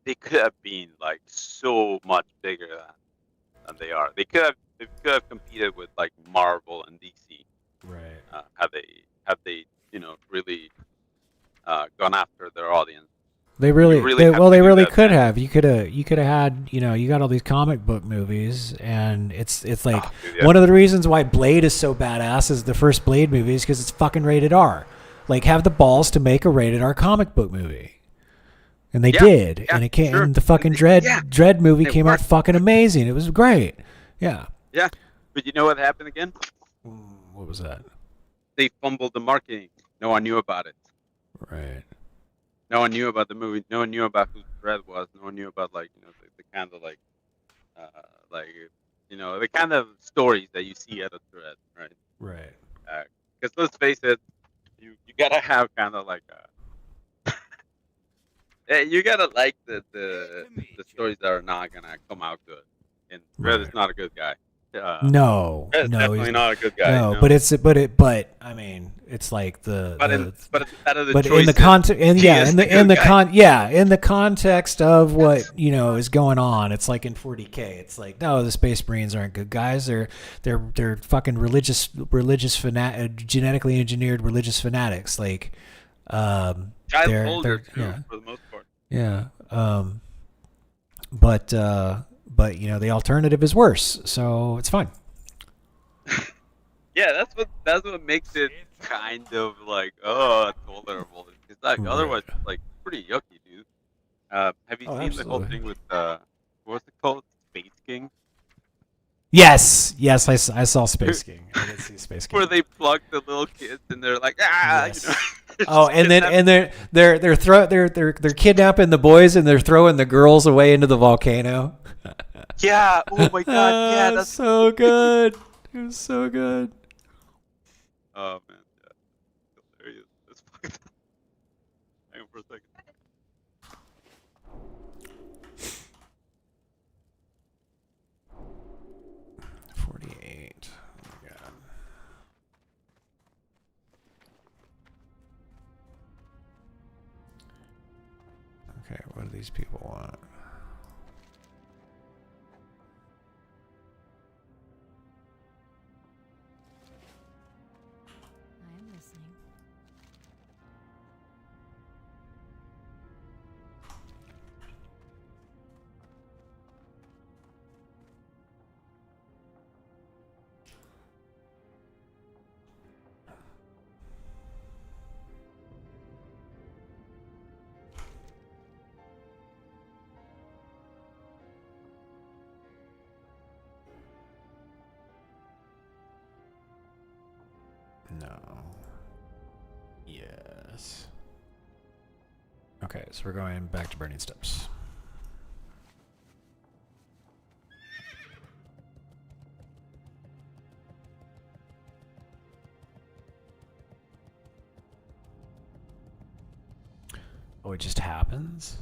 they could have been like so much bigger than they are. They could have competed with like Marvel and DC. Right. Have they really gone after their audience. They You really, really have to they do really that, could man. have. You could have had, you got all these comic book movies, and it's like dude, yeah. one of the reasons why Blade is so badass is the first Blade movie is because it's fucking rated R. Like, have the balls to make a rated R comic book movie, and they did, yeah, and it came. sure. And the fucking Dread movie came out fucking amazing. It was great. Yeah. Yeah, but you know what happened again? What was that? They fumbled the marketing. No one knew about it. Right. No one knew about the movie. No one knew about who Dredd was. No one knew about like the kind of like the kind of stories that you see out of Dredd, right? Right. Because let's face it, you gotta have kind of like you gotta like the stories that are not gonna come out good. And Dredd is not a good guy. No, Dredd is no, definitely he's not a good guy. No, you know? but I mean, it's like But out of the but in choices, the context, and he yeah, is in the the in good the guy. in the context of what is going on, it's like in 40K. It's like, no, the Space Marines aren't good guys. They're fucking genetically engineered religious fanatics. Like, Child they're holder too, yeah. for the most part. Yeah. But the alternative is worse, so it's fine. Yeah, that's what makes it kind of like tolerable. It's like otherwise it's like pretty yucky, dude. Have you Oh, seen the whole absolutely. thing with what's it called? Space King? Yes, I saw Space King. I did see Space King. Where they plug the little kids and they're like, Oh, and they're kidnapping the boys and they're throwing the girls away into the volcano. Yeah. Oh my god. Yeah, that's so good. It was so good. Oh man, yeah. Hilarious. That's fucked up. Hang on for a second. Okay, what do these people want? I am listening. No. Yes. Okay, so we're going back to Burning Steps. Oh, it just happens?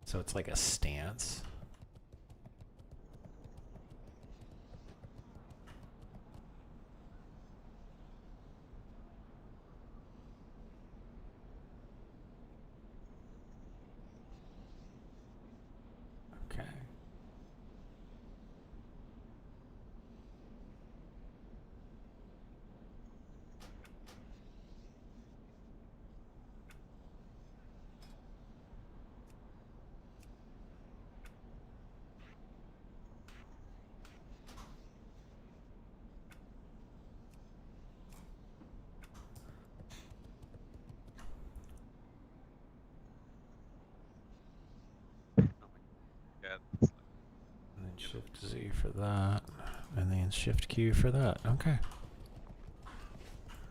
So it's like a stance? Shift Z for that, and then Shift Q for that. Okay.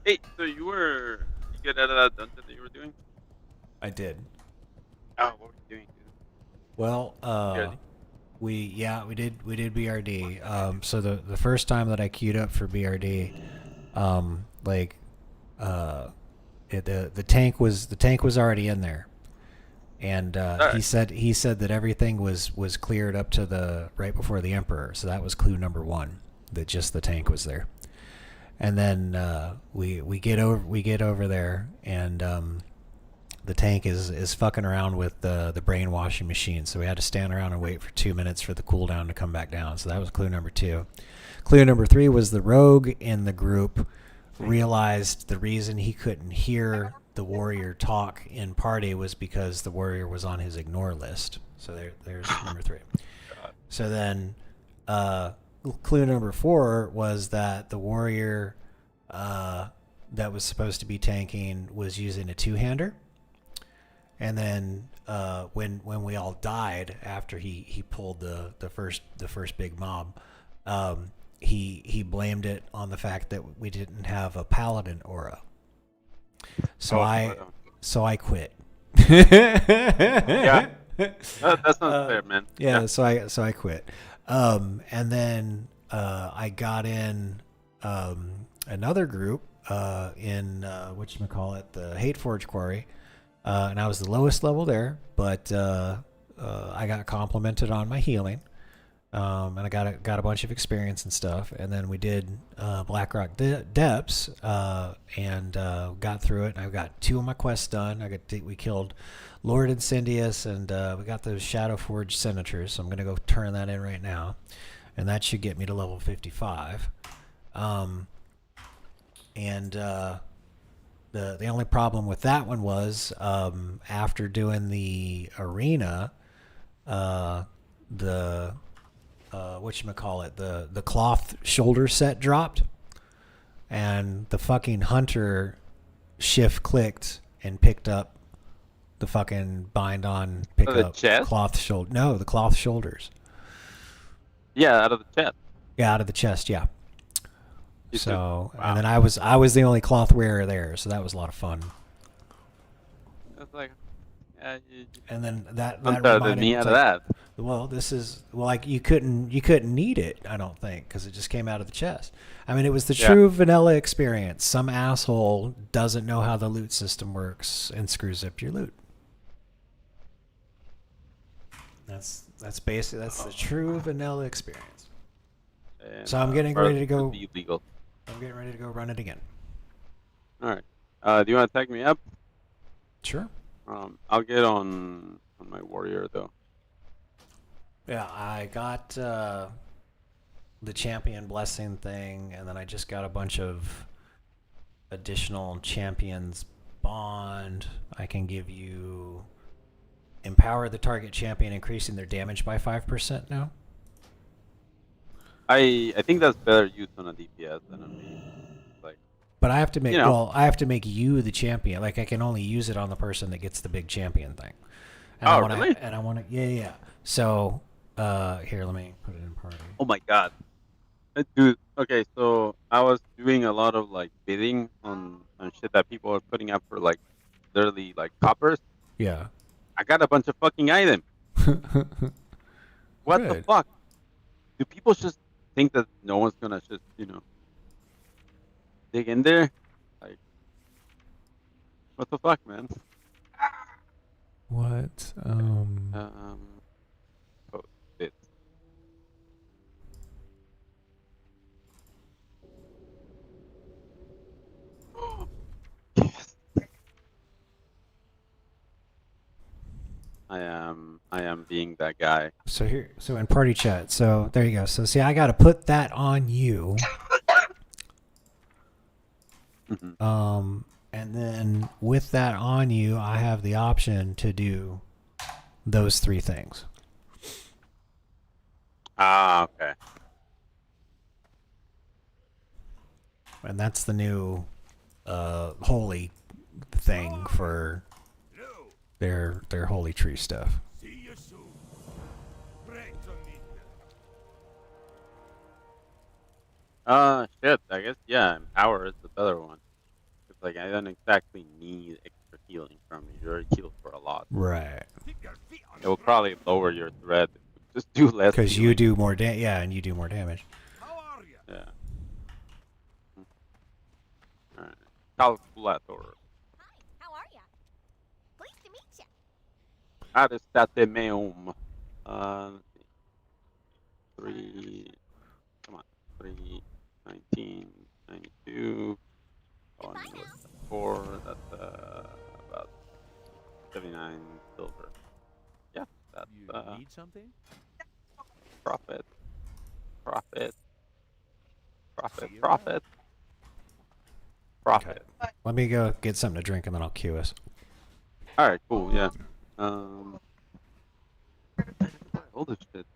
Hey, so you get out of that dungeon that you were doing? I did. Oh, what were you doing, dude? Well, we did BRD. So the first time that I queued up for BRD, the tank was already in there, and he said that everything was cleared up to the right before the Emperor. So that was clue number 1, that just the tank was there. And then we get over there, and the tank is fucking around with the brainwashing machine. So we had to stand around and wait for 2 minutes for the cooldown to come back down. So that was clue number 2. Clue number 3 was the rogue in the group realized the reason he couldn't hear the warrior talk in party was because the warrior was on his ignore list. So there's number 3. So then clue number 4 was that the warrior that was supposed to be tanking was using a 2-hander. And then when we all died after he pulled the first big mob, he blamed it on the fact that we didn't have a paladin aura. So I quit. Yeah, that sounds fair, man. Yeah, so I quit. And then I got in another group in whatchamacallit, the Hateforge Quarry. And I was the lowest level there, but I got complimented on my healing, and I got a bunch of experience and stuff. And then we did Blackrock Depths, and got through it. I got 2 of my quests done. We killed Lord Incendius, and we got those Shadowforged Senators. So I'm gonna go turn that in right now, and that should get me to level 55. The only problem with that one was after doing the arena, the cloth shoulder set dropped, and the fucking hunter shift clicked and picked up the fucking bind on cloth shoulder. No, the cloth shoulders. Yeah, out of the chest. Yeah, out of the chest. Yeah. So and then I was the only cloth wearer there, so that was a lot of fun. That's like, and then that reminded me out of that. Well, like you couldn't need it, I don't think, because it just came out of the chest. I mean, it was the true vanilla experience. Some asshole doesn't know how the loot system works and screws up your loot. That's the true vanilla experience. And, so I'm getting ready to go. Legal. I'm getting ready to go run it again. All right. Do you want to tag me up? Sure. I'll get on my warrior though. Yeah, I got the champion blessing thing, and then I just got a bunch of additional champions bond. I can give you empower the target champion, increasing their damage by 5% now. I think that's better used on a DPS than on me. Like, but I have to make I have to make you the champion. Like I can only use it on the person that gets the big champion thing. And really? And I want to yeah. So here, let me put it in party. Oh my god, dude. Okay, so I was doing a lot of like bidding on shit that people are putting up for like literally like coppers. Yeah. I got a bunch of fucking items. What the fuck? Do people just think that no one's gonna just, dig in there? Like, what the fuck, man? What? It. Yes. I am being that guy. So in party chat. So there you go. So see, I got to put that on you. And then with that on you, I have the option to do those 3 things. Ah, okay. And that's the new holy thing for their holy tree stuff. Shit. I guess yeah. Empower is the better one. It's like I don't exactly need extra healing from you. You already healed for a lot. Right. It will probably lower your threat. If you just do less. Because you do more yeah, and you do more damage. Yeah. Alright. Calculator. How are ya? Pleased to meet ya. Aristate meum. Let's see. 3. Come on. 3. 19. 92. On 4. That's about 79 silver. Yeah. That's You need something? profit. Profit. Profit. See you Profit. Profit. Let me go get something to drink and then I'll cue us. Alright, cool, yeah. All this shit.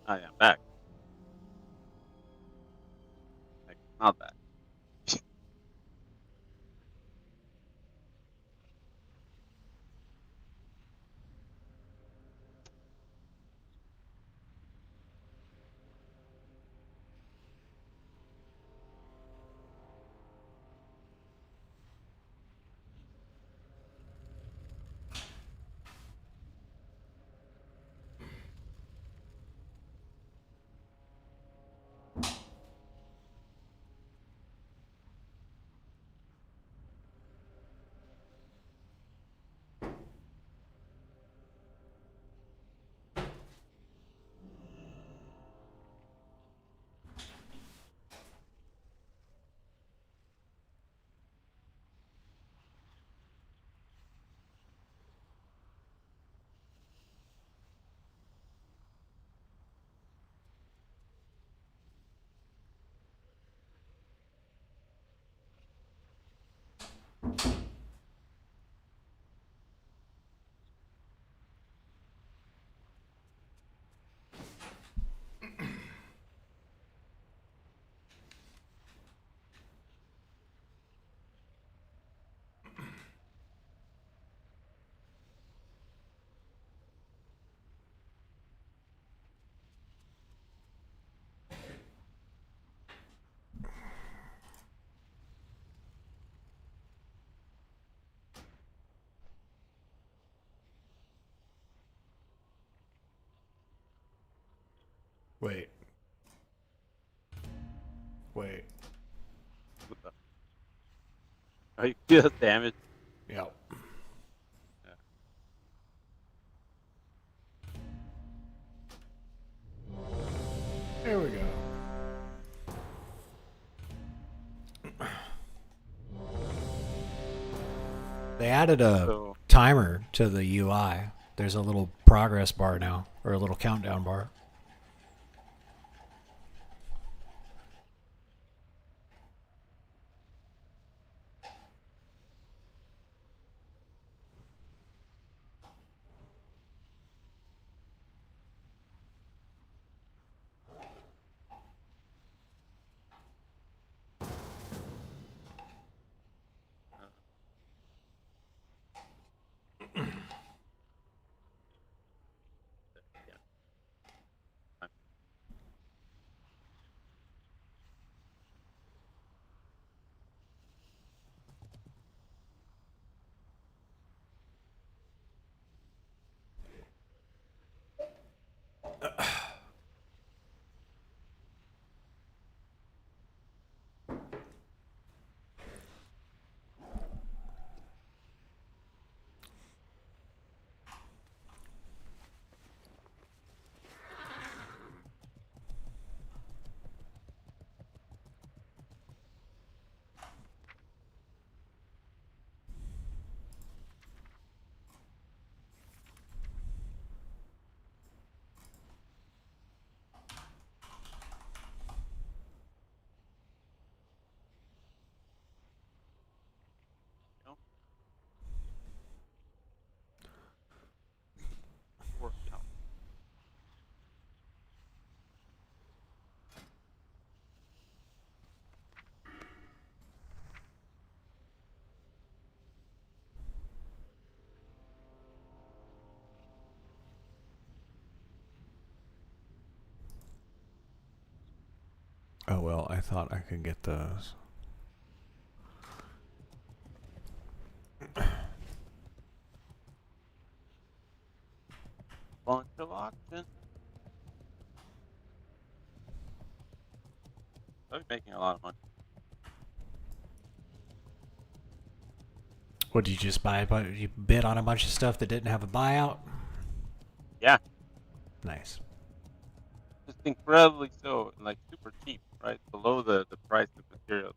I am back. Like, not that. Wait. What the? Are you feel damage? Yep. Yeah. There we go. They added a timer to the UI. There's a little progress bar now, or a little countdown bar. Workout. Oh well, I thought I could get those. Bunch of options. I'll be making a lot of money. What did you just buy? You bid on a bunch of stuff that didn't have a buyout? Yeah. Nice. Just incredibly so, and like super cheap, right? Below the price of materials.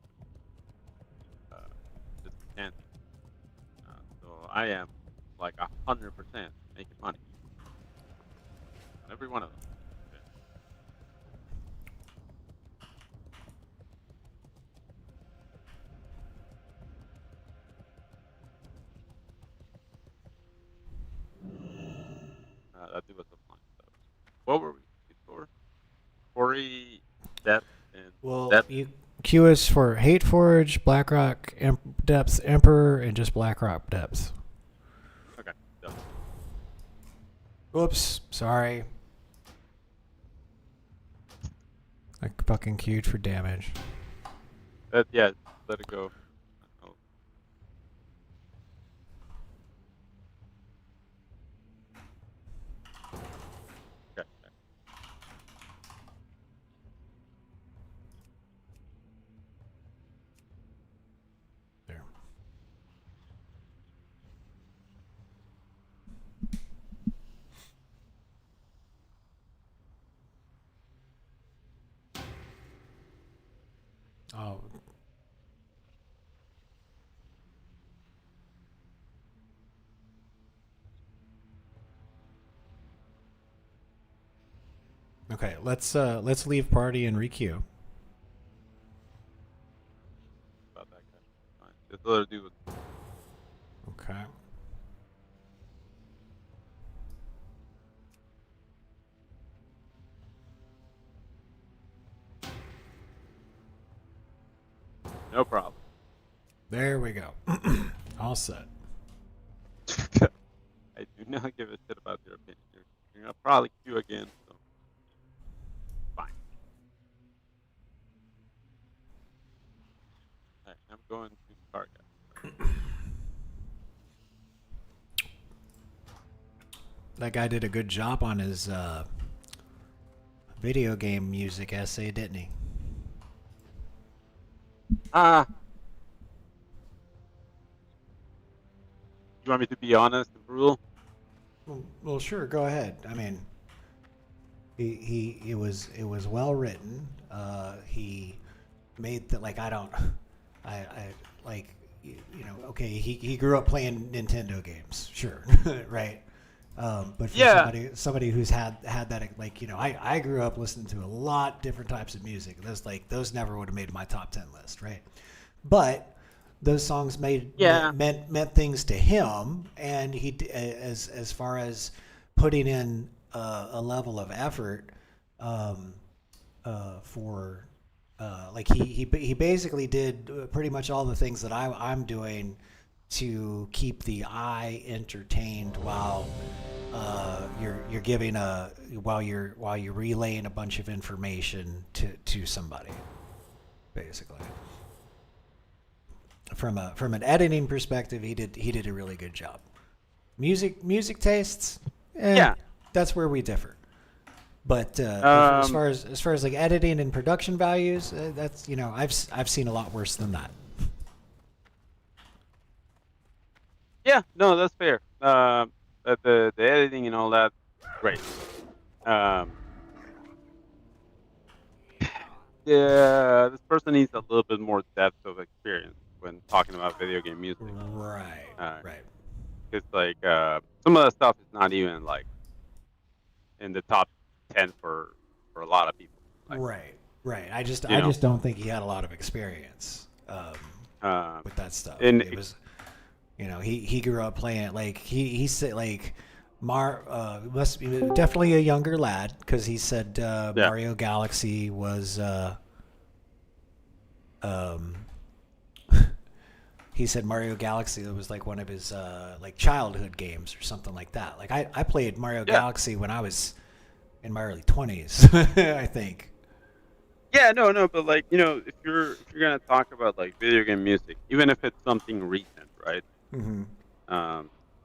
Just candy. So I am like 100% making money. On every one of them. That was a fun stuff. What were we before? Q is for Hate Forge, Blackrock Depths Emperor, and just Blackrock Depths. Okay. Done. Whoops, sorry. I fucking queued for damage. Yeah, let it go. Oh. Okay. There. Oh. Okay, let's leave party and requeue. About that guy. Fine. This other dude was Okay. no problem. There we go. All set. I do not give a shit about your opinion. You're gonna probably queue again, so fine. Alright, I'm going to car guy. That guy did a good job on his video game music essay, didn't he? You want me to be honest and brutal? Well, sure. Go ahead. I mean, it was well written. He made that like I like you know. Okay, he grew up playing Nintendo games. Sure, right. But for somebody who's had that, like, you know, I grew up listening to a lot different types of music. Those never would have made my top 10 list, right? But those songs meant things to him, and he as far as putting in a level of effort for like he basically did pretty much all the things that I'm doing to keep the eye entertained while you're giving while you're relaying a bunch of information to somebody, basically. From an editing perspective, he did a really good job. Music tastes, that's where we differ. But as far as like editing and production values, that's, you know, I've seen a lot worse than that. Yeah, no, that's fair. The editing and all that, great. Yeah, this person needs a little bit more depth of experience when talking about video game music. Right. Right. It's like some of that stuff is not even like in the top 10 for a lot of people. Like, Right. I just don't think he had a lot of experience with that stuff. And it was, you know, he grew up playing, like he said, like must be definitely a younger lad, because he said Mario Galaxy was he said Mario Galaxy was like one of his like childhood games or something like that. Like I played Mario Galaxy when I was in my early 20s, I think. Yeah, no, but like, you know, if you're gonna talk about like video game music, even if it's something recent, right? Mm-hmm.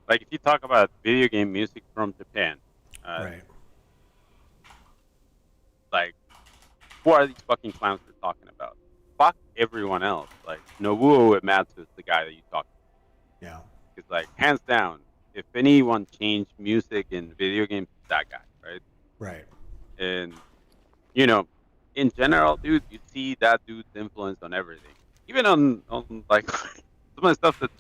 Like if you talk about video game music from Japan, right? Like, who are these fucking clowns we're talking about? Fuck everyone else. Like Nobuo Uematsu is the guy that you talk about. Yeah. It's like hands down, if anyone changed music in video games, it's that guy, right? Right. And you know, in general, dude, you see that dude's influence on everything, even on like some of the stuff that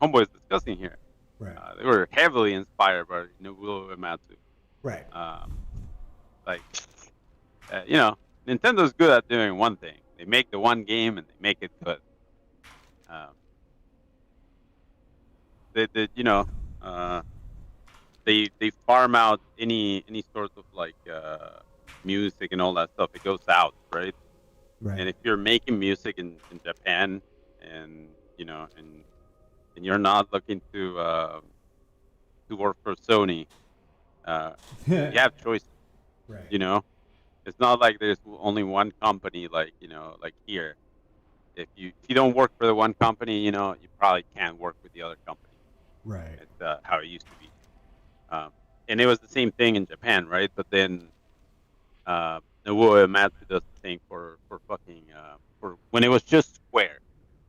Homeboy is discussing here. Right. They were heavily inspired by Nobuo Uematsu. Right. Like, you know, Nintendo's good at doing one thing. They make the one game and they make it good. They you know, they farm out any sort of like music and all that stuff. It goes out, right? Right. And if you're making music in Japan, and you know, and you're not looking to work for Sony, you have choices. Right. You know, it's not like there's only one company. Like, you know, like here, if you don't work for the one company, you know, you probably can't work with the other company. Right. It's how it used to be. And it was the same thing in Japan, right? But then Nobuo Uematsu does the same for fucking for when it was just Square,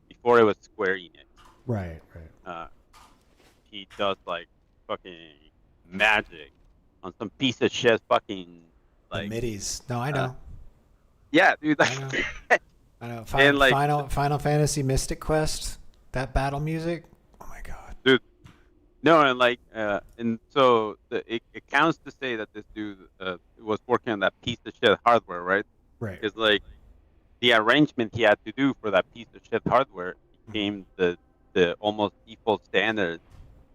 before it was Square Enix. Right. Right. He does like fucking magic on some piece of shit fucking The like midis. No, I know. yeah, dude. I know. I know. And, like, Final Fantasy Mystic Quest, that battle music. Oh my god. dude. No, and like, and so it counts to say that this dude was working on that piece of shit hardware, right? Right. Because like the arrangement he had to do for that piece of shit hardware became the almost default standard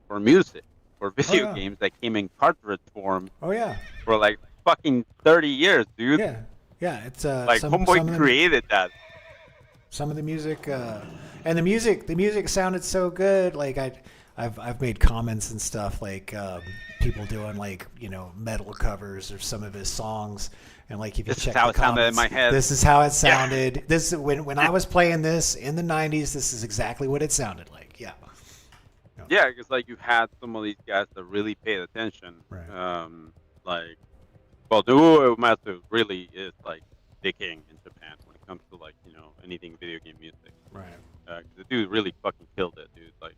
for music, for video yeah. games that came in cartridge form. Oh yeah. For like fucking 30 years, dude. Yeah. Yeah. It's Like some Homeboy created that. Some of the music, and the music sounded so good. Like I've made comments and stuff, like people doing, like, you know, metal covers of some of his songs, and like if you This check is how the it sounded in comments, my head. this is how it sounded. Yeah. This when I was playing this in the '90s, this is exactly what it sounded like. Yeah. Yeah, because like you had some of these guys that really paid attention. Right. Like, well, Nobuo Uematsu really is like the king in Japan when it comes to, like, you know, anything video game music. Right. The dude really fucking killed it, dude. Like,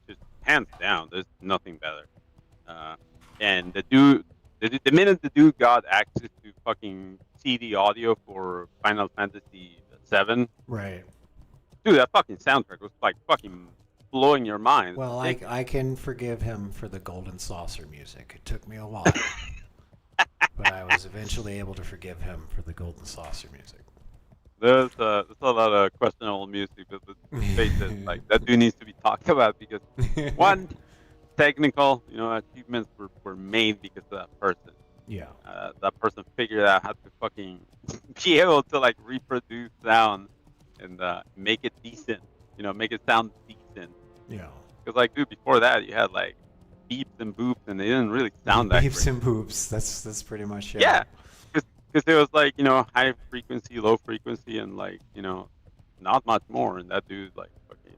just hands down, there's nothing better. And the dude, the minute the dude got access to fucking CD audio for Final Fantasy VII, Right. dude, that fucking soundtrack was like fucking blowing your mind. Well, I can forgive him for the Golden Saucer music. It took me a while, but I was eventually able to forgive him for the Golden Saucer music. There's a lot of questionable music, but let's face it, like, that dude needs to be talked about because one, technical, you know, achievements were made because of that person. Yeah. That person figured out how to fucking be able to like reproduce sound and make it decent. You know, make it sound decent. Yeah. Because like, dude, before that you had like beeps and boops, and they didn't really sound that Beeps great. and boops. That's pretty much it. Yeah. Because it was like, you know, high frequency, low frequency, and like, you know, not much more. And that dude like fucking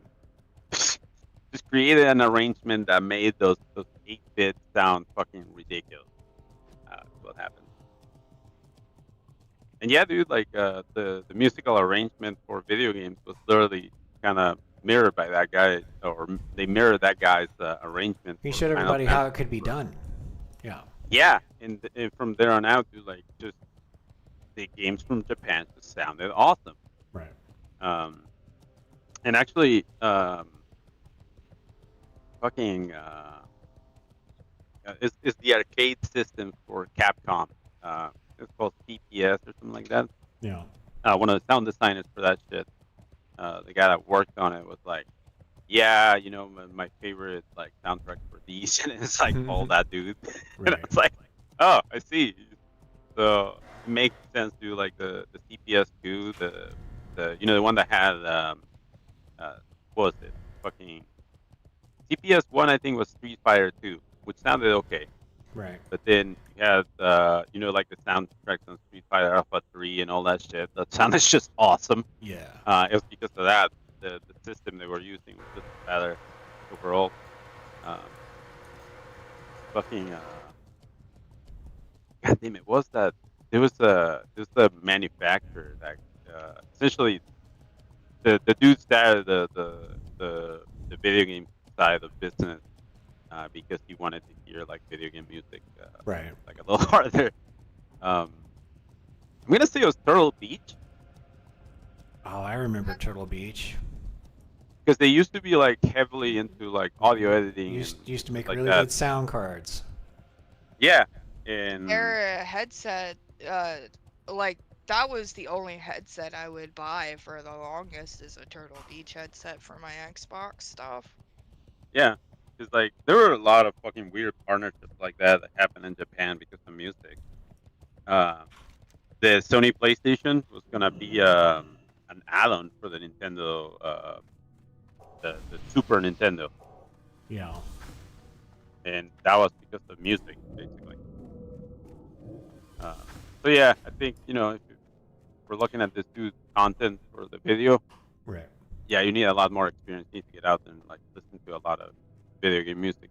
just created an arrangement that made those 8-bit sound fucking ridiculous. That's what happened. And yeah, dude, like the musical arrangement for video games was literally kind of mirrored by that guy, or they mirrored that guy's arrangement. He for showed Final everybody how it Fantasy. could be done. Yeah. Yeah, and from there on out, dude, like just the games from Japan just sounded awesome. Right. And actually, fucking is the arcade system for Capcom. It's called CPS or something like that. Yeah. One of the sound designers for that shit, the guy that worked on it was like, yeah, you know, my favorite like soundtrack for these, and it's like all that, dude. And it's like, oh, I see. So it makes sense to like the CPS2, the you know, the one that had what was it? Fucking CPS1, I think, was Street Fighter 2, which sounded okay. Right. But then you had you know, like the soundtracks on Street Fighter Alpha 3 and all that shit. That sounded just awesome. Yeah. It was because of that. The system they were using was just better overall. Fucking God damn it! Was that there was a manufacturer that essentially the dude started the video game side of business because he wanted to hear like video game music right, like a little harder. I'm gonna say it was Turtle Beach. Oh, I remember Turtle Beach. Because they used to be like heavily into like audio editing. Used to make like really that. good sound cards. Yeah, and Their headset, like that was the only headset I would buy for the longest, is a Turtle Beach headset for my Xbox stuff. yeah, because like there were a lot of fucking weird partnerships like that happened in Japan because of music. the Sony PlayStation was gonna be an add-on for the Nintendo, the Super Nintendo. Yeah. And that was because of music, basically. So yeah, I think if we're looking at this dude's content for the video, right? Yeah, you need a lot more experience. You need to get out there and like listen to a lot of video game music.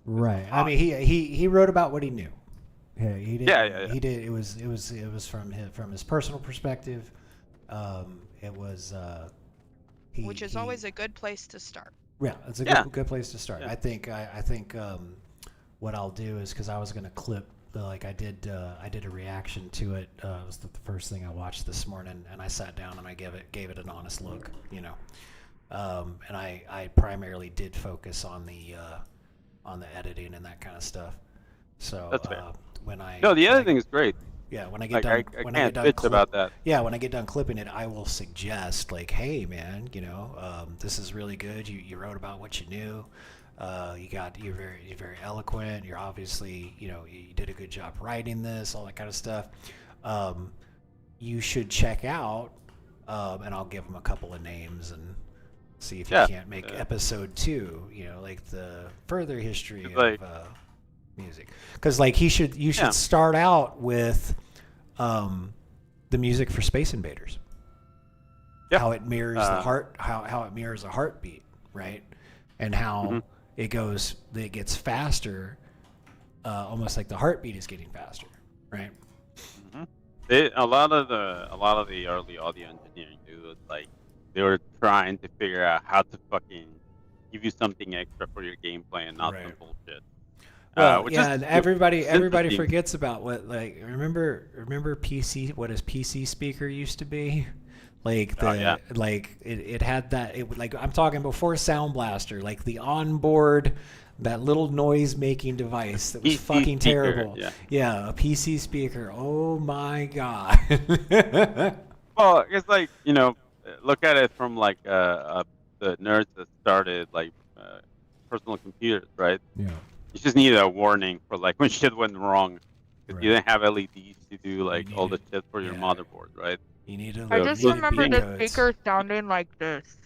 Right. I mean, he wrote about what he knew. Yeah, he did. Yeah. He did. It was from his personal perspective. It was. Which is always a good place to start. Yeah, it's a good place to start. Yeah. I think what I'll do is, because I was gonna clip I did a reaction to it. It was the first thing I watched this morning, and I sat down and I gave it an honest look, and I primarily did focus on the editing and that kind of stuff. So that's fair. The editing is great. Yeah, when I get done, when I get done about that. Yeah, when I get done clipping it, I will suggest like, hey man, this is really good. You wrote about what you knew. You're very eloquent. You're obviously, you did a good job writing this, all that kind of stuff. You should check out, and I'll give them a couple of names and see if you can't make episode 2. Like the further history of music, because you should start out with the music for Space Invaders. Yeah. How it mirrors the heart, how it mirrors a heartbeat, right? And how it gets faster, almost like the heartbeat is getting faster, right? A lot of the early audio engineering was they were trying to figure out how to fucking give you something extra for your gameplay and not some bullshit. Well, and everybody forgets about what remember PC, what his PC speaker used to be. It had that. I'm talking before Sound Blaster, like the onboard, that little noise making device that was PC fucking speaker, terrible. Yeah, a PC speaker. Oh my god. Well, it's look at it from the nerds that started personal computers, right? Yeah. You just needed a warning for when shit went wrong, because you didn't have LEDs to do all the shit for your motherboard, right? You need I just remember the speaker sounding like this.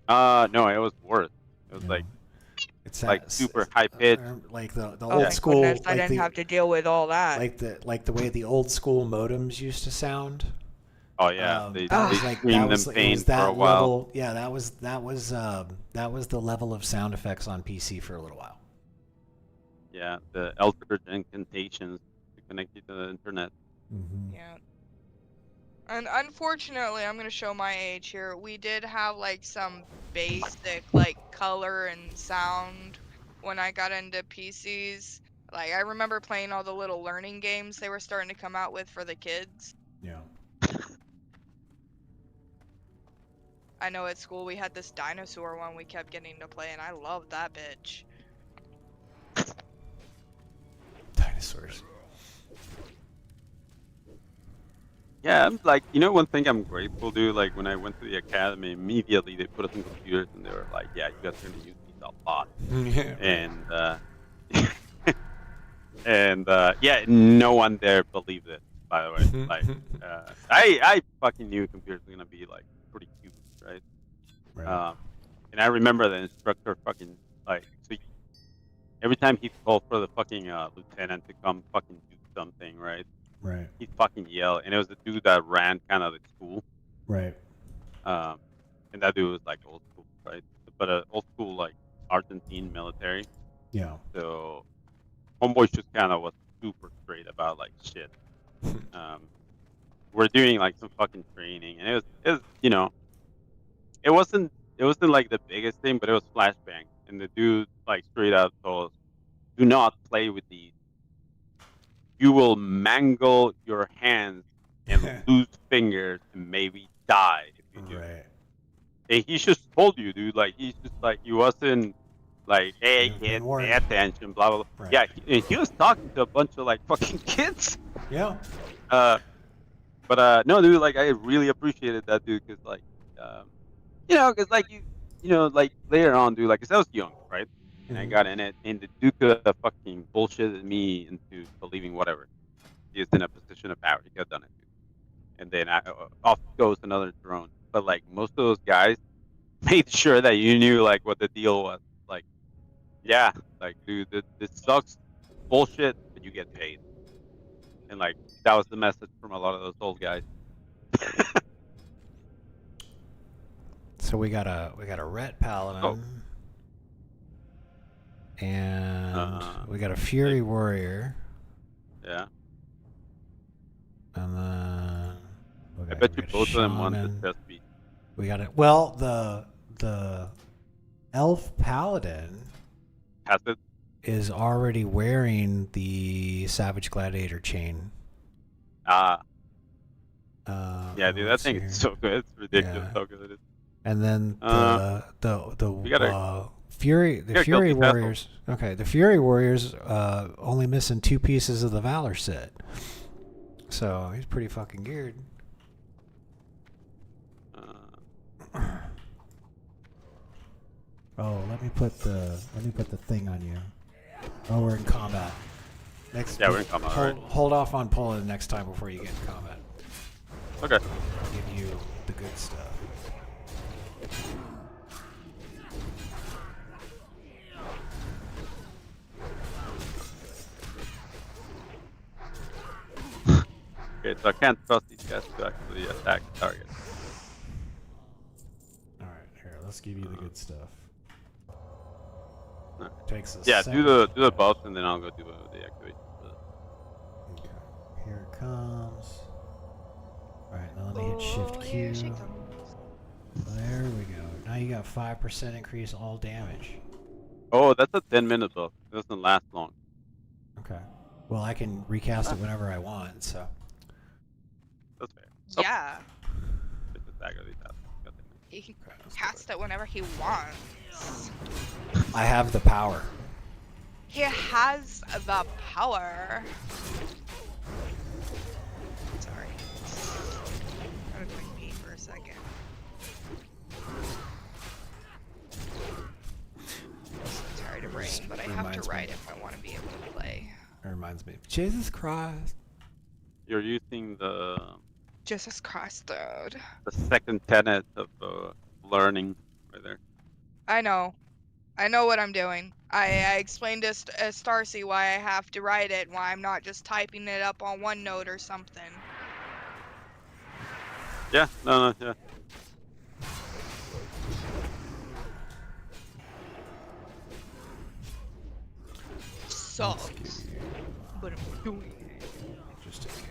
No, it was worse. It was it's super high pitched. Like the old school. Goodness, I didn't have to deal with all that. Like the way the old school modems used to sound. Oh yeah, they screamed them pain for that a while. Level, yeah, that was the level of sound effects on PC for a little while. Yeah, the Eldritch incantations to connect you to the internet. Mm-hmm. Yeah. And unfortunately, I'm gonna show my age here. We did have some basic color and sound when I got into PCs. I remember playing all the little learning games they were starting to come out with for the kids. Yeah. I know at school we had this dinosaur one we kept getting to play, and I loved that bitch. Dinosaurs. Yeah, I'm one thing I'm grateful to, when I went to the academy, immediately they put us in computers and they were like, yeah, you guys are going to use these a lot. And, yeah, no one there believed it, by the way. I fucking knew computers were going to be, pretty cute, right? And I remember the instructor fucking, so every time he'd call for the fucking lieutenant to come fucking do something, right? Right. He'd fucking yell, and it was the dude that ran kind of the school. Right. And that dude was old school, right? But old school Argentine military. Yeah. So homeboy just kind of was super straight about shit. We're doing some fucking training, and it was it wasn't the biggest thing, but it was flashbang, and the dude straight up told us, do not play with these. You will mangle your hands and lose fingers and maybe die if you do. Right. And he just told you, dude. He's just he wasn't hey kid, pay attention, blah blah blah. Right. Yeah, he was talking to a bunch of fucking kids. Yeah. But no, dude. I really appreciated that, dude, because because later on, dude, because I was young, right? And I got in it, and the dude could have fucking bullshitted me into believing whatever. is in a position of power, he could have done it. And then off goes another drone. But like most of those guys made sure that you knew like what the deal was. Like, yeah, like dude, this sucks, bullshit, but you get paid. And like that was the message from a lot of those old guys. So we got a ret paladin, and we got a fury warrior. Yeah. And then I bet you both of them want the chest piece. We got it. Well, the elf paladin has it. Is already wearing the Savage Gladiator chain. Yeah, dude, that thing is so good. It's ridiculous how good it is. And then the Fury Warriors. Okay, the Fury Warriors only missing 2 pieces of the Valor set. So he's pretty fucking geared. Oh, let me put the thing on you. Oh, we're in combat. Yeah, we're in combat. Hold off on pulling next time before you get in combat. Okay. I'll give you the good stuff. Okay, so I can't trust these guys to actually attack the target. Alright, here, let's give you the good stuff. Takes us yeah, do the buffs and then I'll go do the activation. Okay, here it comes. Alright, now let me hit Shift Q. There we go. Now you got 5% increase all damage. Oh, that's a 10-minute buff. It doesn't last long. Okay. Well, I can recast it whenever I want, so. That's fair. Yeah. He can cast it whenever he wants. I have the power. He has the power. Sorry. I'm going to pee for a second. Sorry to brain, but I have to write if I want to be able to play. It reminds me. Jesus Christ. You're using the Jesus Christ, dude. the second tenet of learning right there. I know. I know what I'm doing. I explained to Starcy why I have to write it, why I'm not just typing it up on OneNote or something. Yeah, no, yeah. Sucks. But I'm doing it. Just in case.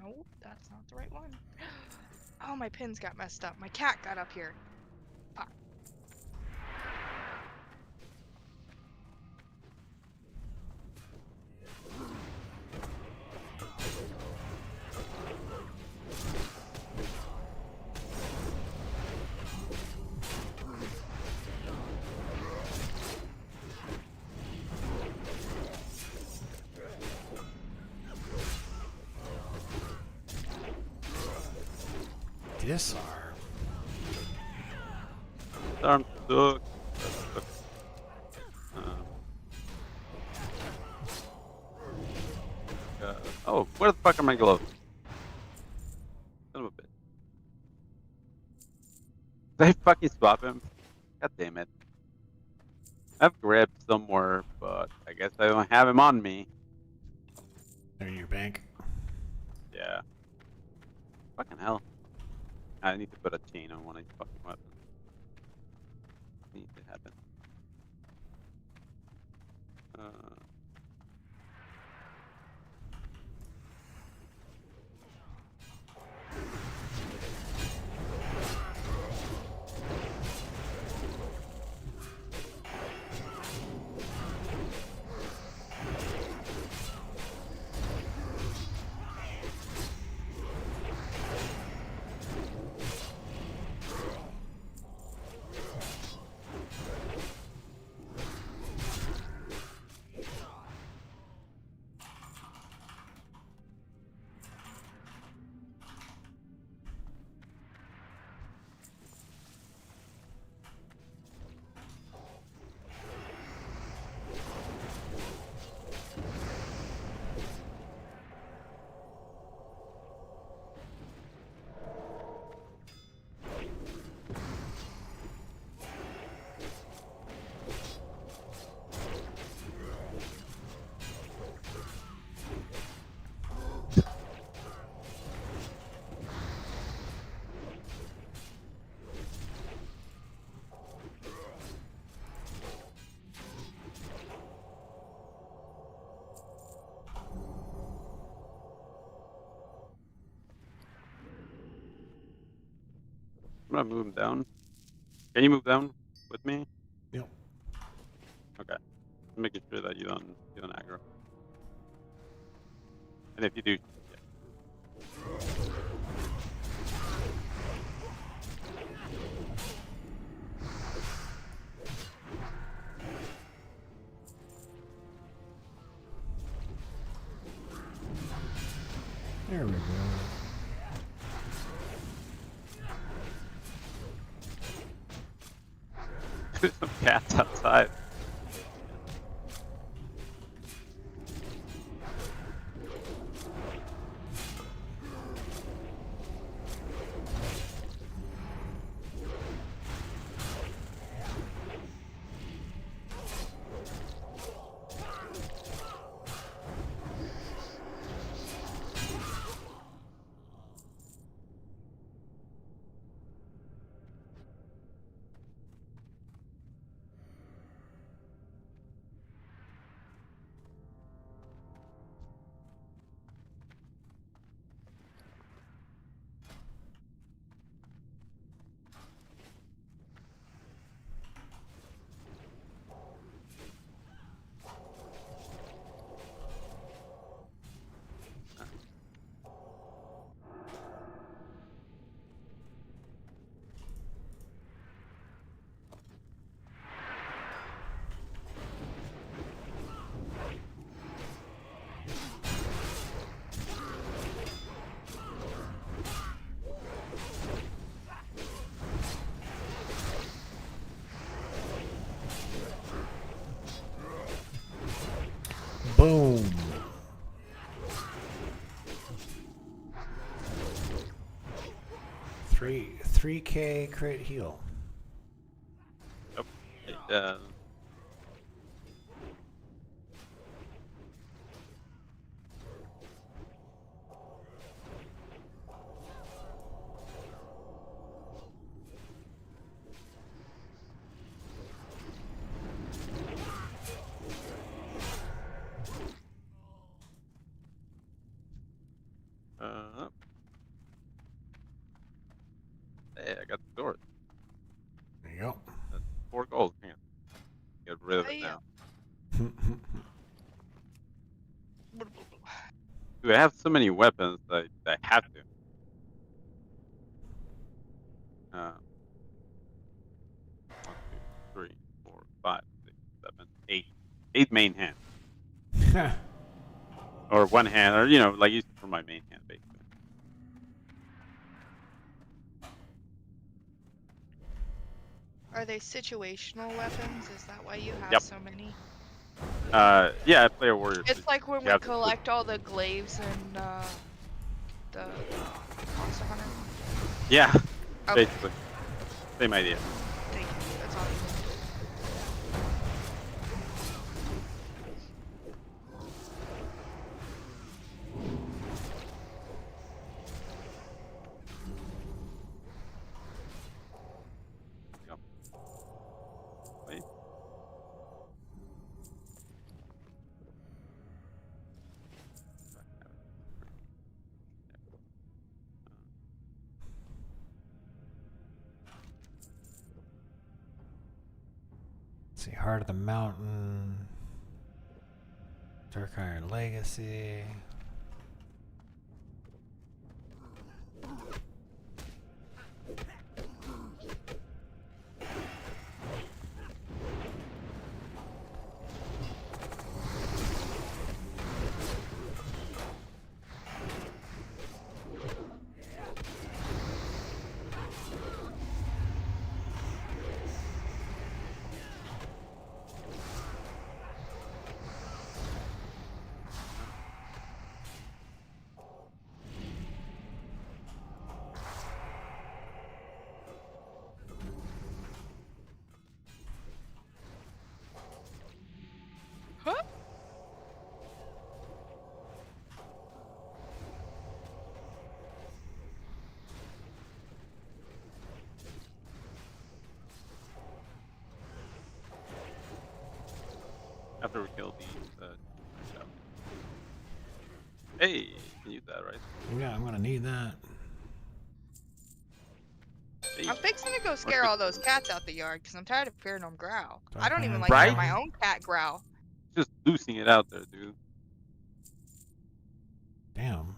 No, that's not the right one. Oh, my pins got messed up. My cat got up here. Fuck. Disarm. Disarm sucks. Oh, where the fuck are my gloves? Son of a bitch. Did I fucking swap him? God damn it. I've grabbed somewhere, but I guess I don't have him on me. They're in your bank. Yeah. Fucking hell. I need to put a chain on one of these fucking weapons. Needs to happen. gonna move him down. Can you move down with me? Yep. Okay. Making sure that you don't aggro. And if you do, There we go. There's some cats outside. Boom. Three K crit heal. Oh, hey, I got the sword. There you go. That's 4 gold. Hang on. Get rid of it now. Dude, I have so many weapons that I have to. 1, 2, 3, 4, 5, 6, 7, 8. 8 main hands. Or 1 hand, or like used for my main hand, basically. Are they situational weapons? Is that why you have Yep. so many? Yeah, I play a warrior. It's like when you we have to collect all the glaives in the Monster Hunter. Yeah, Okay. basically. Same idea. Thank you. That's all. Yep. Wait. Let's see, Heart of the Mountain, Dark Iron Legacy. Huh? After we kill these, hey, you can use that, right? Yeah, I'm gonna need that. Hey. I'm fixing to go scare all those cats out the yard because I'm tired of hearing them growl. I don't even like Right? hearing my own cat growl. Just loosing it out there, dude. Damn.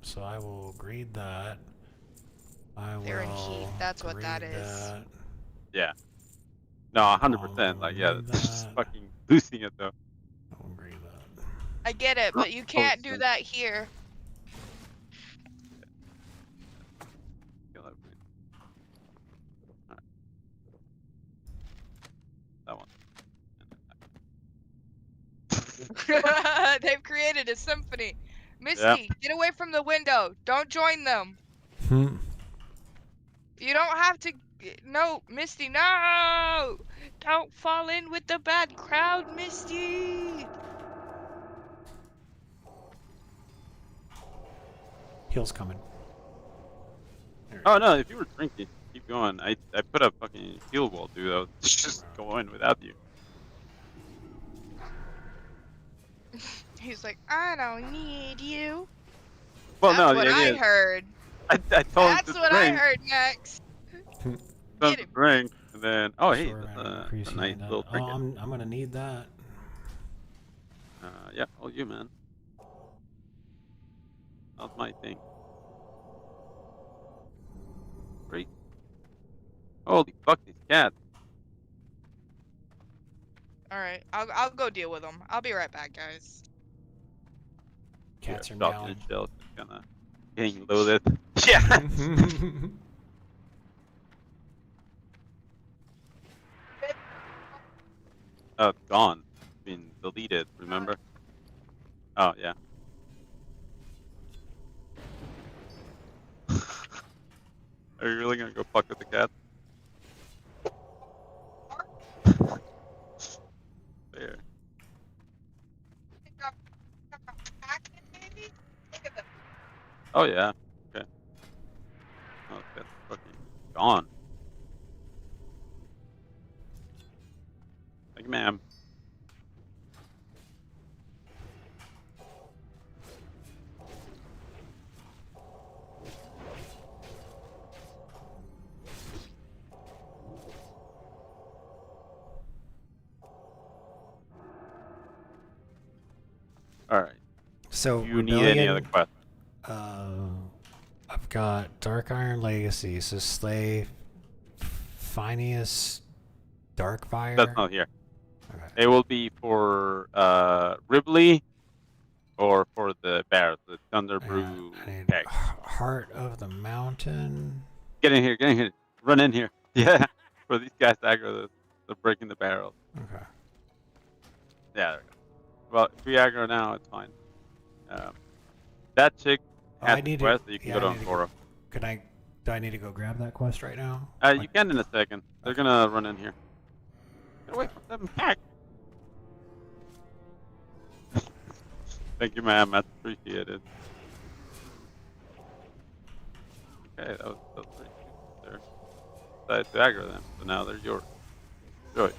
So I will grade that. They're in heat. That's what that is. Yeah. No, 100%. Like, yeah, just fucking loosing it though. I get it, but you can't do that here. That one. They've created a symphony. Misty, get away from the window. Don't join them. You don't have to. No, Misty, no! Don't fall in with the bad crowd, Misty! Heal's coming. Oh no, if you were drinking, keep going. I put a fucking heal wall, dude. I was just going without you. He's like, I don't need you. Well, That's no, what the idea I is, heard. I told him That's to what drink. I heard next. Told him to drink, and then hey, that's a nice little Oh, trinket. I'm gonna need that. Yeah, all you, man. Not my thing. Great. Holy fuck, these cats. All right, I'll go deal with them. I'll be right back, guys. Cats are shotgun meowing. shells just kinda getting loaded. Yeah. Oh, it's gone. It's been deleted, remember? Oh, yeah. Are you really gonna go fuck with the cat? There. Oh, yeah. Okay. Oh, that's fucking gone. Thank you, ma'am. All right. So Do you need any other questions? I've got Dark Iron Legacy, so Slay, Phineas, Darkfire. That's not here. Okay. It will be for Ribley or for the Bears, the Thunder Brew keg. Heart of the Mountain. Get in here, get in here. Run in here. Yeah. For these guys to aggro, they're breaking the barrel. Okay. Yeah, there we go. Well, if we aggro now, it's fine. That chick has a quest that you can go to Ancora. Do I need to go grab that quest right now? You can in a second. They're gonna run in here. Get away from them, heck! Thank you, ma'am. That's appreciated. Okay, that was pretty good there. Decided to aggro them, so now they're yours. Enjoy.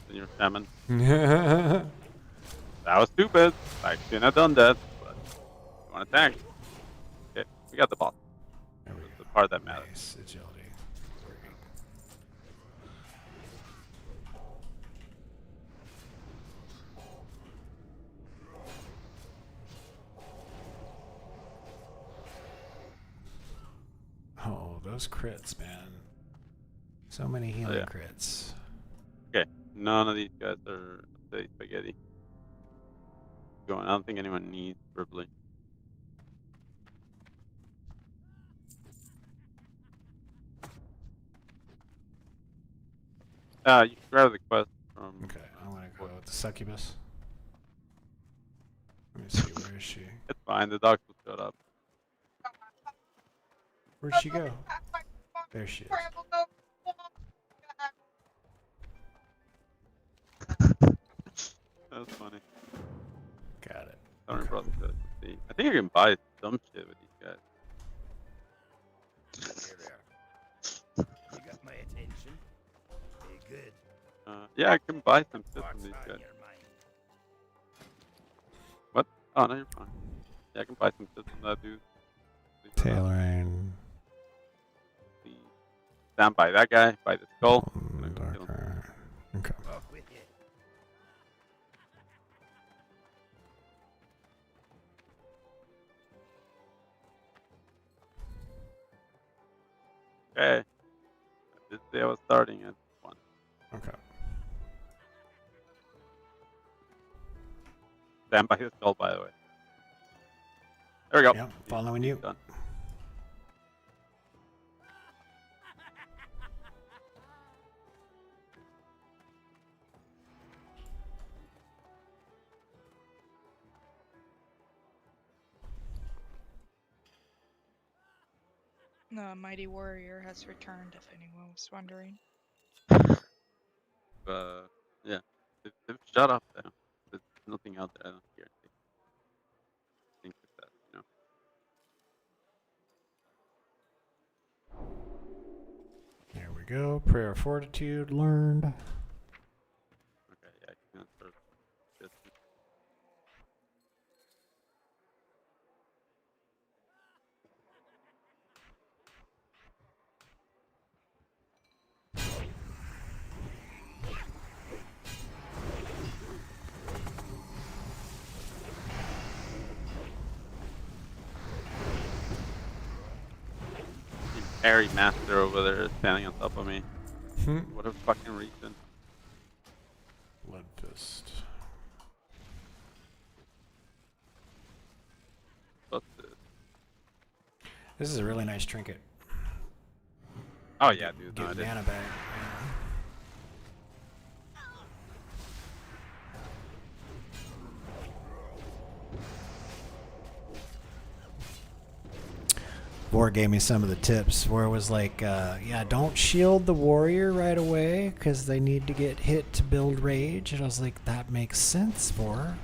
Then you're salmon. That was stupid. I shouldn't have done that, but you want to attack? Okay, we got the boss. That's the part that matters. Nice agility. Oh, those crits, man. So many healing crits. Okay, none of these guys are say spaghetti. Going. I don't think anyone needs Ripley. You can grab the quest from. Okay, I'm gonna go with the succubus. Let me see, where is she? It's fine. The dogs will shut up. Where'd she go? There she is. That's funny. Got it. Sorry, brother. Let's see. I think I can buy some shit with these guys. You got my attention. Very good. Yeah, I can buy some shit from these guys. What? Oh, no, you're fine. Yeah, I can buy some shit from that dude. Tailoring. stand by that guy, by the skull. Okay. Okay. I did say I was starting at 1. Okay. Stand by the skull, by the way. There we go. Yeah, following you. Done. The mighty warrior has returned, if anyone was wondering. Yeah. They've shut up there. There's nothing out there. I don't hear anything. Think of that, you know. There we go. Prayer of fortitude learned. Okay, yeah, I can sort of just Harry Master over there standing on top of me. What a fucking reason. Blood fist. What's this? This is a really nice trinket. Oh yeah, dude. Get No, mana bag. Vor gave me some of the tips where it was like, yeah, don't shield the warrior right away because they need to get hit to build rage. And I was like, that makes sense, Vor.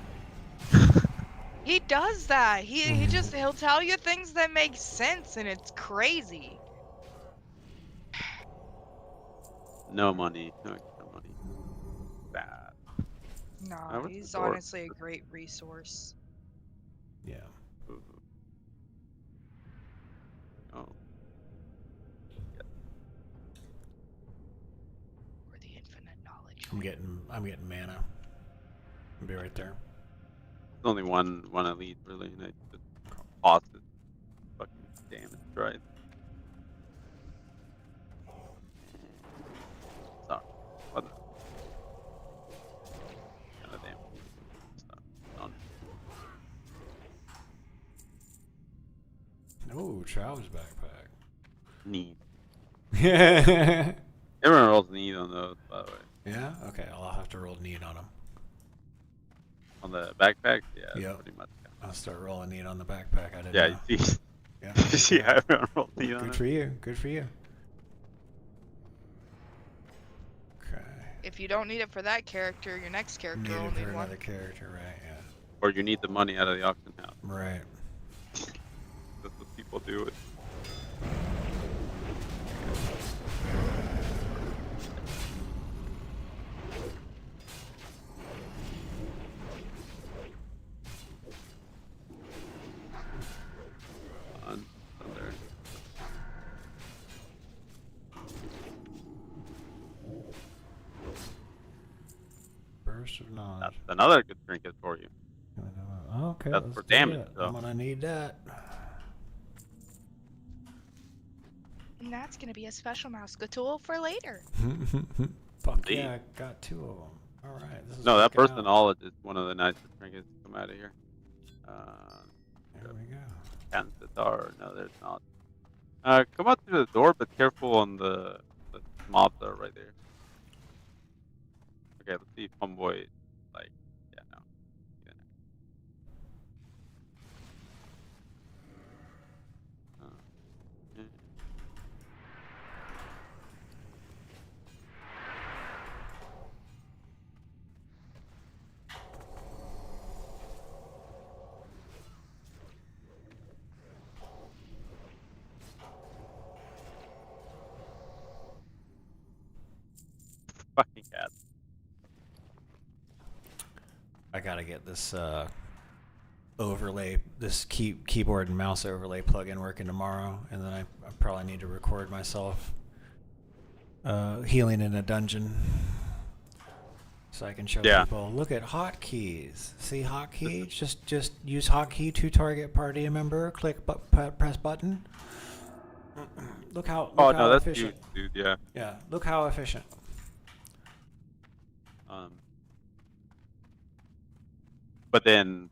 He does that. He'll tell you things that make sense, and it's crazy. No money. No extra money. Bad. No, he's honestly a great resource. Yeah. Ooh. Oh. Or the infinite knowledge. I'm getting mana. I'll be right there. There's only one elite really, and I just toss it. Fucking damage, right? Sorry. What the? God damn. Stop. Oh, Chow's backpack. Need. Yeah. Everyone rolls need on those, by the way. Yeah? Okay, I'll have to roll need on them. On the backpack? Yeah, Yep. pretty much. I'll start rolling need on the backpack. I didn't Yeah, know. you see. Yeah. You see how everyone rolled need on Good it? for you. Good for you. Okay. If you don't need it for that character, your next character Need will it for need one. another character, right? Yeah. Or you need the money out of the auction house. Right. That's what people do. Thunder. Burst of knowledge. That's another good trinket for you. Okay. That's let's for do damage, it. though. I'm gonna need that. And that's gonna be a special mouse tool for later. Fuck Indeed. yeah, I got 2 of them. All right. This is No, that working burst out. of knowledge is one of the nicest trinkets to come out of here. There we go. Can't sitar. No, there's not. Come out through the door, but careful on the mobs that are right there. Okay, let's see if Homeboy, like, yeah, no. Yeah, no. Yeah. Fucking cat. I gotta get this overlay, this keyboard and mouse overlay plugin working tomorrow, and then I probably need to record myself healing in a dungeon. So I can show people, look at hotkeys. See hotkey? just use hotkey to target party member. Click, press button. Look how that's efficient. huge, dude. Yeah. Yeah, look how efficient. But then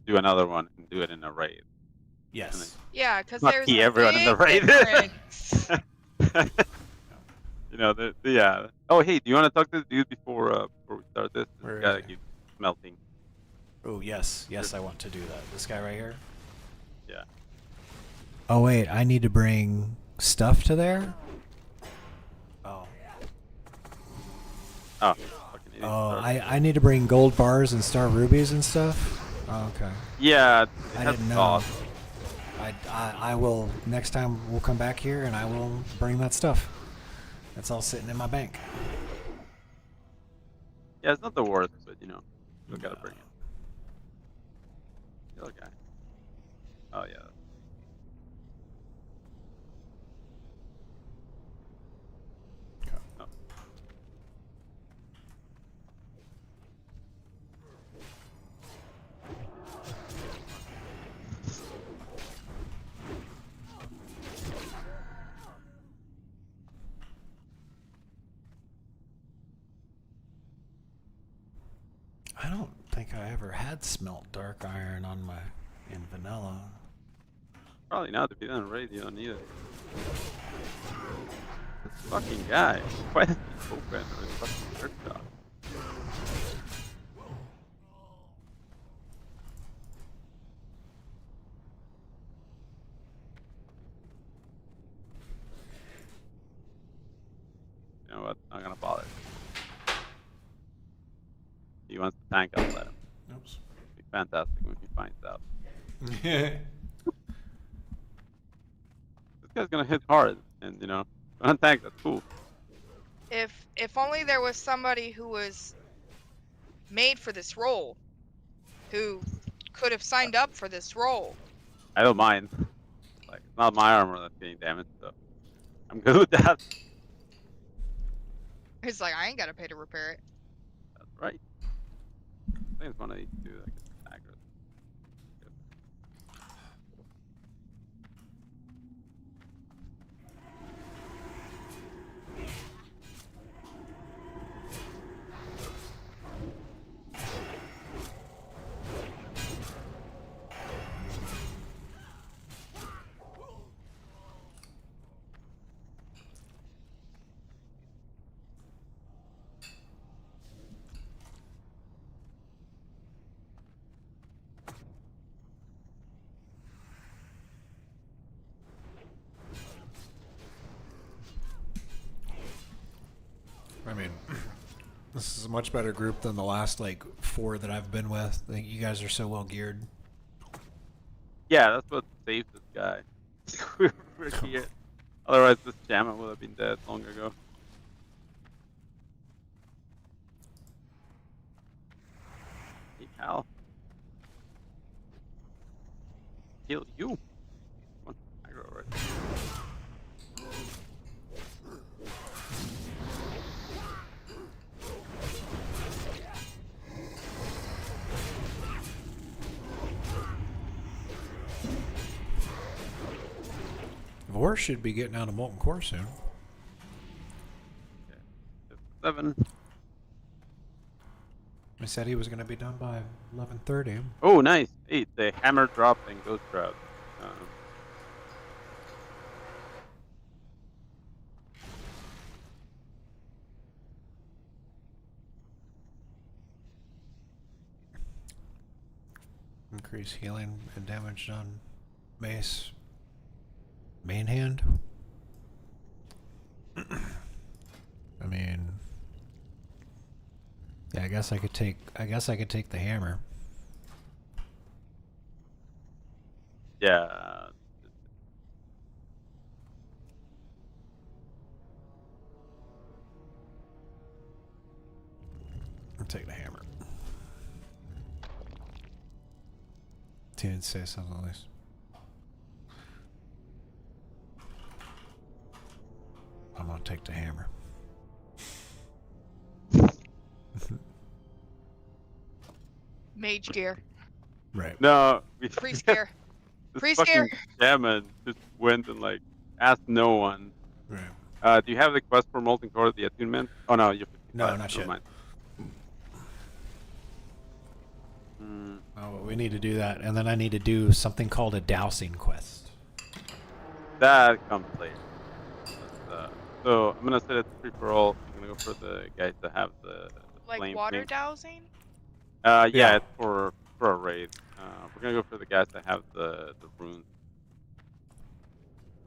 do another one and do it in a raid. Yes. Yeah, because Not there's key a everyone in the big raid. difference. You know, yeah. Oh, hey, do you want to talk to this dude before we start this? Where This guy is he? keeps melting. Oh, yes, I want to do that. This guy right here? Yeah. Oh, wait, I need to bring stuff to there? Oh. Oh, Oh, I need to bring gold bars and star rubies and stuff? Oh, okay. Yeah, I didn't know. I will, next time we'll come back here and I will bring that stuff. That's all sitting in my bank. Yeah, it's not the worst, but you know, we gotta bring it. The other guy. Oh yeah. Oh. I don't think I ever had smelt dark iron on in vanilla. Probably not. If you don't raid, you don't need it. This fucking guy. Why does he open his fucking workshop? You know what? I'm not gonna bother. He wants to tank, I'll let him. Oops. It'd be fantastic when he finds out. This guy's gonna hit hard, and you know, on tank, that's cool. If only there was somebody who was made for this role, who could have signed up for this role. I don't mind. Like, it's not my armor that's getting damaged, so I'm good with that. It's like, I ain't gotta pay to repair it. That's right. I think it's one of these two that gets aggro. I mean, this is a much better group than the last, 4 that I've been with. I think you guys are so well geared. Yeah, that's what saved this guy. We're here. Otherwise, this shaman would have been dead long ago. Hey, pal. Kill you. Come on, aggro right. Vor should be getting out of Molten Core soon. Okay. 7. I said he was going to be done by 11:30. Oh, nice. 8. The hammer drop and ghost shroud. Increase healing and damage on mace. Main hand. I mean, yeah, I guess I could take the hammer. Yeah. I'll take the hammer. Didn't say something at least. I'm on don't take the hammer. Mage gear. Right. No, Priest gear. this Priest fucking gear. shaman just went and like asked no one. Right. Do you have the quest for Molten Core, the attunement? Oh no, you're 55. No, not Never yet. mind. Oh, we need to do that, and then I need to do something called a dowsing quest. That comes later. So I'm gonna set it free for all. I'm gonna go for the guys that have the Like flame water thing. dowsing? Yeah, it's for a raid. We're gonna go for the guys that have the runes.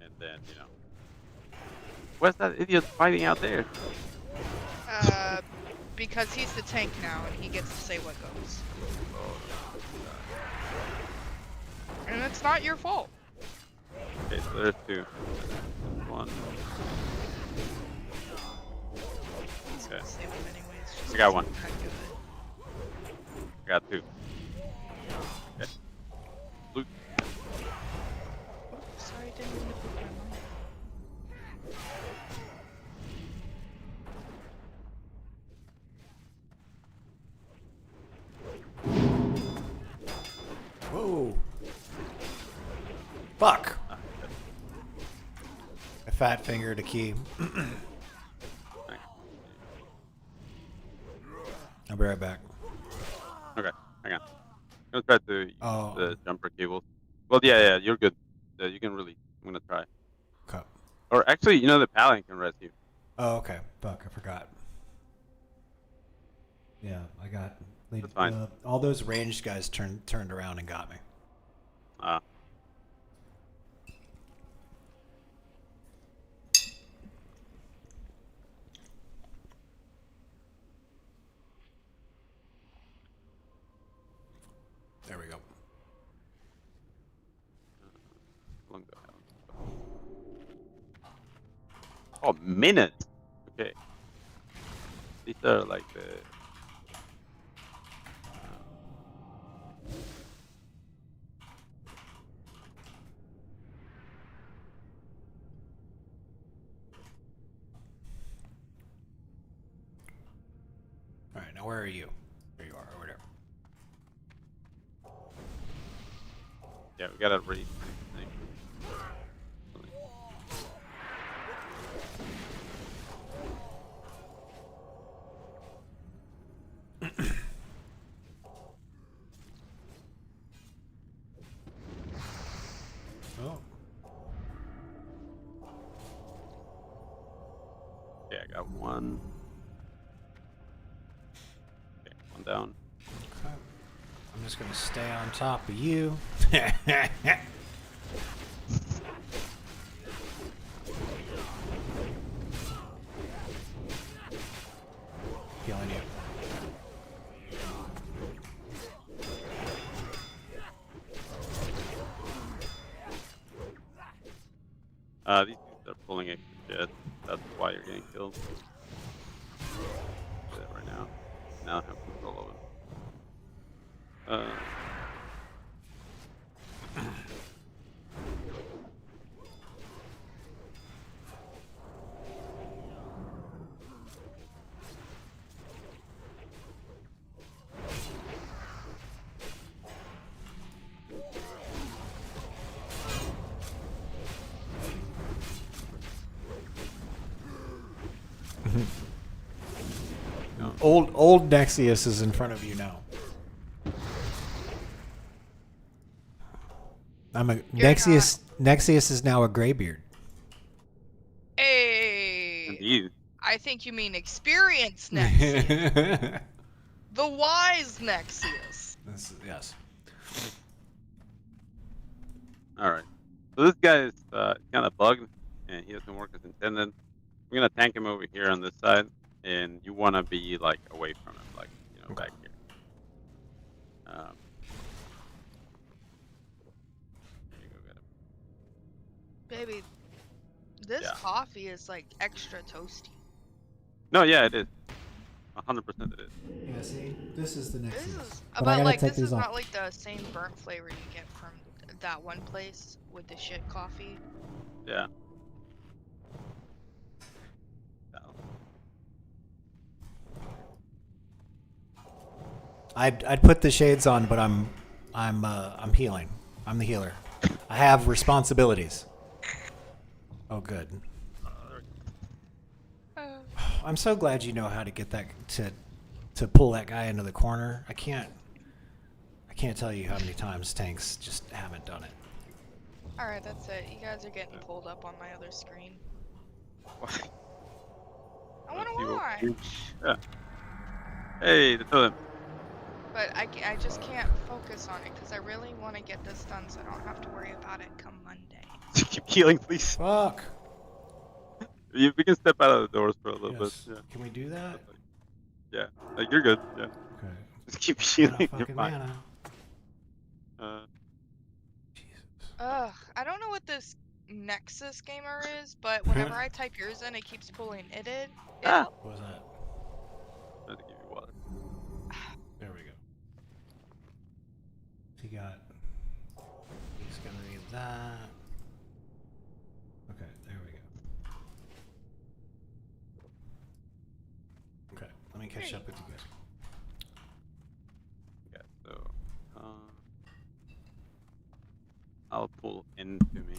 And then, you know. What's that idiot fighting out there? Because he's the tank now and he gets to say what goes. And it's not your fault. Okay, so there's two. One. Okay. I got one. I got two. Okay. Luke. Sorry, didn't mean to put my mic. Whoa. Fuck. I fat fingered a key. I'll be right back. Okay, hang on. I'm gonna try to use Oh. the jumper cables. Well, yeah, you're good. You can release. I'm gonna try. Okay. Or actually, you know, the paladin can rescue. Oh, okay. Fuck, I forgot. Yeah, I got. That's fine. All those ranged guys turned around and got me. There we go. Long do I have? Oh, minutes. Okay. These are like the. All right, now where are you? There you are, over there. Yeah, we gotta read. Oh. Yeah, I got one. Okay, one down. Okay. I'm just gonna stay on top of you. Healing you. These dudes are pulling extra shit. That's why you're getting killed. Do it right now. Now I have control over it. Old Nexius is in front of you now. Nexius. Nexius is now a graybeard. Hey. Indeed. I think you mean experience Nexius. The wise Nexius. Yes. All right. So this guy is kind of bugged, and he doesn't work as intended. We're gonna tank him over here on this side, and you wanna be like away from him, like back here. Here you go get him. Baby, this coffee is like extra toasty. No, yeah, it is. 100% it is. Yeah, see, this is the Nexius. But like, this is not like the same burnt flavor you get from that one place with the shit coffee. Yeah. I'd put the shades on, but I'm healing. I'm the healer. I have responsibilities. Oh, good. I'm so glad you know how to get that to pull that guy into the corner. I can't tell you how many times tanks just haven't done it. Alright, that's it. You guys are getting pulled up on my other screen. I want to watch! Yeah. Hey, the totem. But I just can't focus on it because I really want to get this done so I don't have to worry about it come Monday. Keep healing, please. Fuck. We can step out of the doors for a little bit. Yeah. Can we do that? Yeah. Like, you're good. Yeah. Okay. Just keep healing. You're Fucking fine. mana. Ugh, I don't know what this Nexus gamer is, but whenever I type yours in, it keeps pulling it in. What was that? I have to give you water. There we go. He got. He's gonna need that. Okay, there we go. Okay, let me catch up with you guys. Yeah, so I'll pull into me.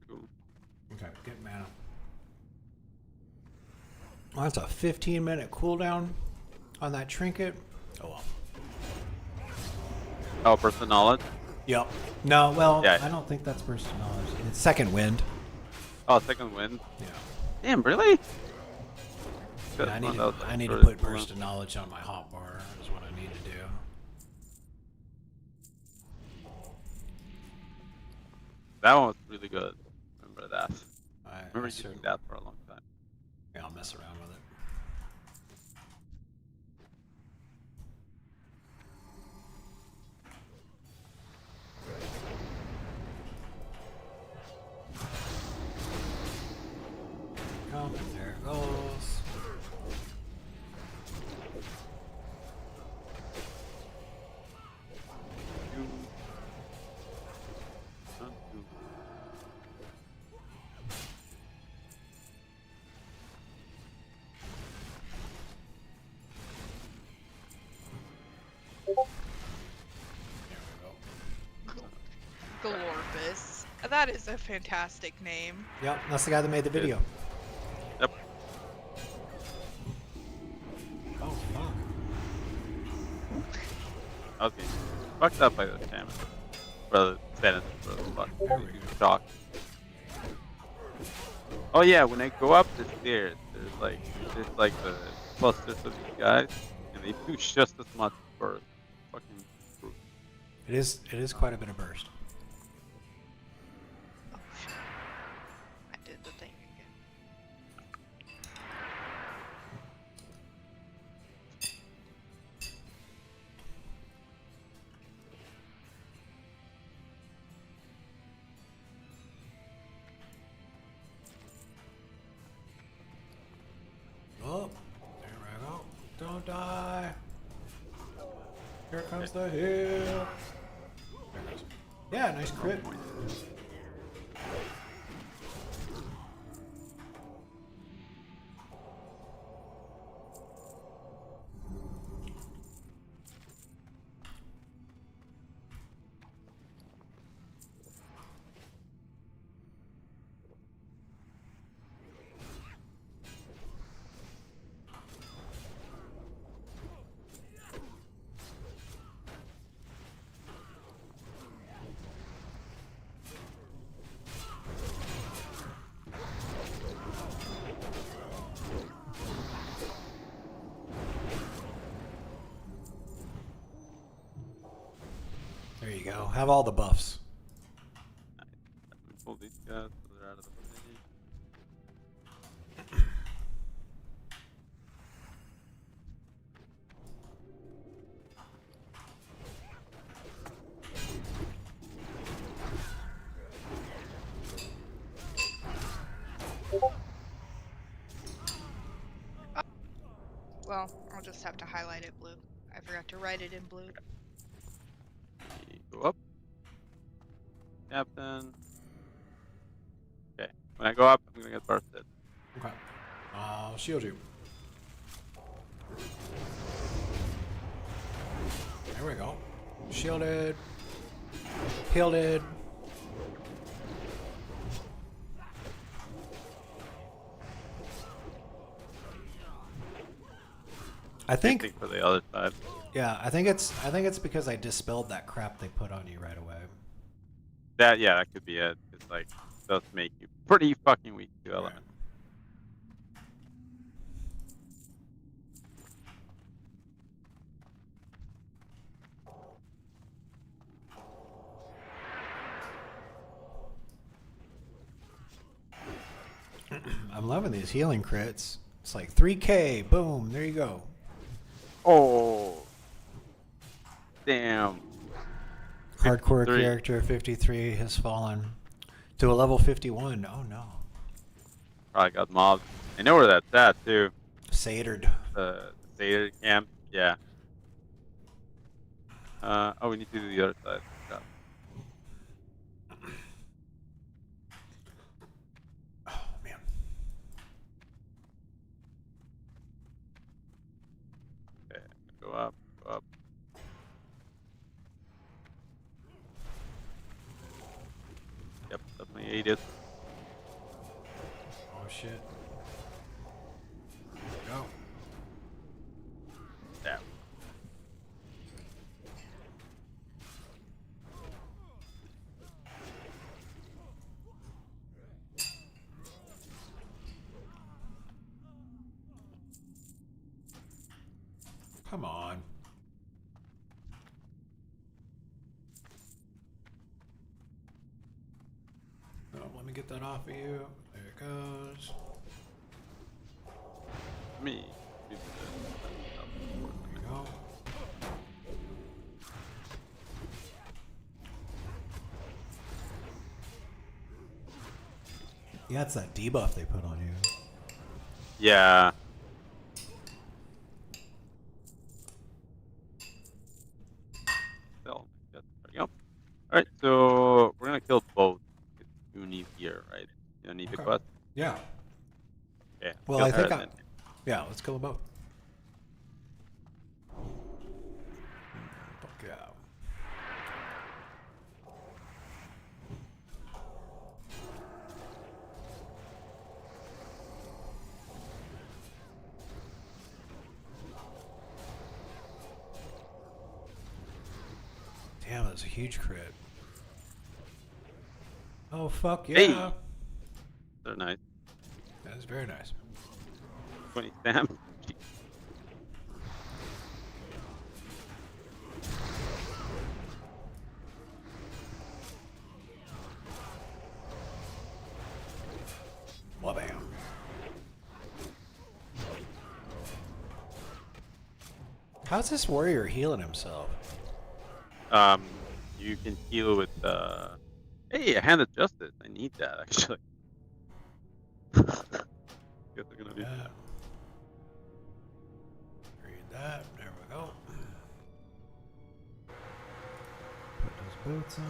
Cool. Okay, get mana. Well, that's a 15-minute cooldown on that trinket. Oh well. Oh, burst of knowledge? Yep. No, well, yeah. I don't think that's burst of knowledge. It's second wind. Oh, second wind? Yeah. Damn, really? Yeah, I need to put burst of knowledge on my hotbar is what I need to do. That one was really good. Remember that. I remember using that for a long time. Yeah, I'll mess around with it. Come and there it goes. Glorpus. That is a fantastic name. Yep, that's the guy that made the video. Yep. Oh, fuck. Okay. Fucked up by the shaman. Brother, Senate, brother, fuck. Shock. Oh yeah, when I go up the stairs, there's like the clusters of these guys, and they do just as much burst. Fucking brutal. It is quite a bit of burst. I did the thing again. Oh, there I go. Don't die. Here comes the hill. Yeah, nice crit. There you go. Have all the buffs. Pull these guys so they're out of the way. Well, I'll just have to highlight it blue. I forgot to write it in blue. Go up. Captain. When I go up, I'm gonna get bursted. Okay. I'll shield you. There we go. Shielded. Healed. I think for the other side. Yeah, I think it's because I dispelled that crap they put on you right away. That could be it. It's like it does make you pretty fucking weak to elements. I'm loving these healing crits. It's like 3K, boom, there you go. Oh, damn. Hardcore 53. character 53 has fallen to a level 51. Oh no. Probably got mobbed. I know where that's at too. Satered. The Satered camp. Yeah. Oh, we need to do the other side. Yeah. Oh man. Okay, go up, go up. Yep, definitely ate it. Oh shit. Go. Yeah. Come on. Oh, let me get that off of you. There it goes. Me. There we go. Yeah, it's that debuff they put on you. Yeah. Still, there we go. Alright, so we're gonna kill both. You need gear, right? You don't need the quest? Yeah. Yeah. Well, kill I think her I... then. Yeah, let's kill them both. Fuck yeah. Damn, that's a huge crit. Oh, fuck yeah. Hey! They're nice. That's very nice. 20 stamp. Wabam. How's this warrior healing himself? You can heal with hey, a hand of justice. I need that actually. Guess I'm gonna do that. Read that. There we go. Put those boots on.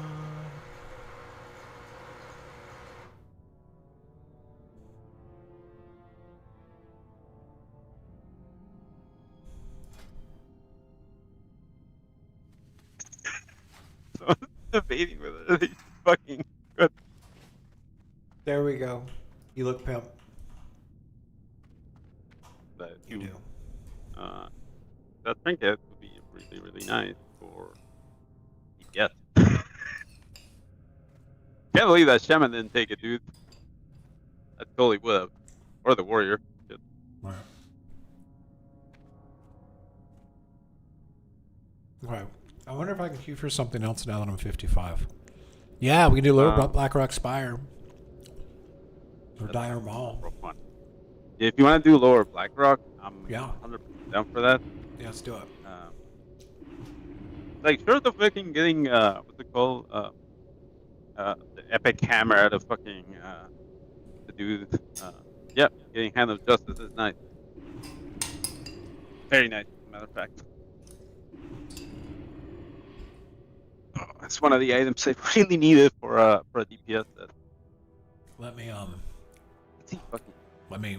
So I'm debating whether they fucking good. There we go. You look pimp. But You do. That trinket would be really, really nice for DPS. Can't believe that shaman didn't take it, dude. I totally would have. Or the warrior. Shit. Right. Okay. I wonder if I can queue for something else now that I'm 55. Yeah, we can do Lower Blackrock Spire. Or Dire Mall. If you want to do Lower Blackrock, I'm 100% down for that. Yeah, let's do it. Like, short of fucking getting, what's it called? The epic hammer out of fucking, the dude. Yep, getting Hand of Justice is nice. Very nice, as a matter of fact. Oh, it's one of the items I really needed for a DPS set. Let me Let me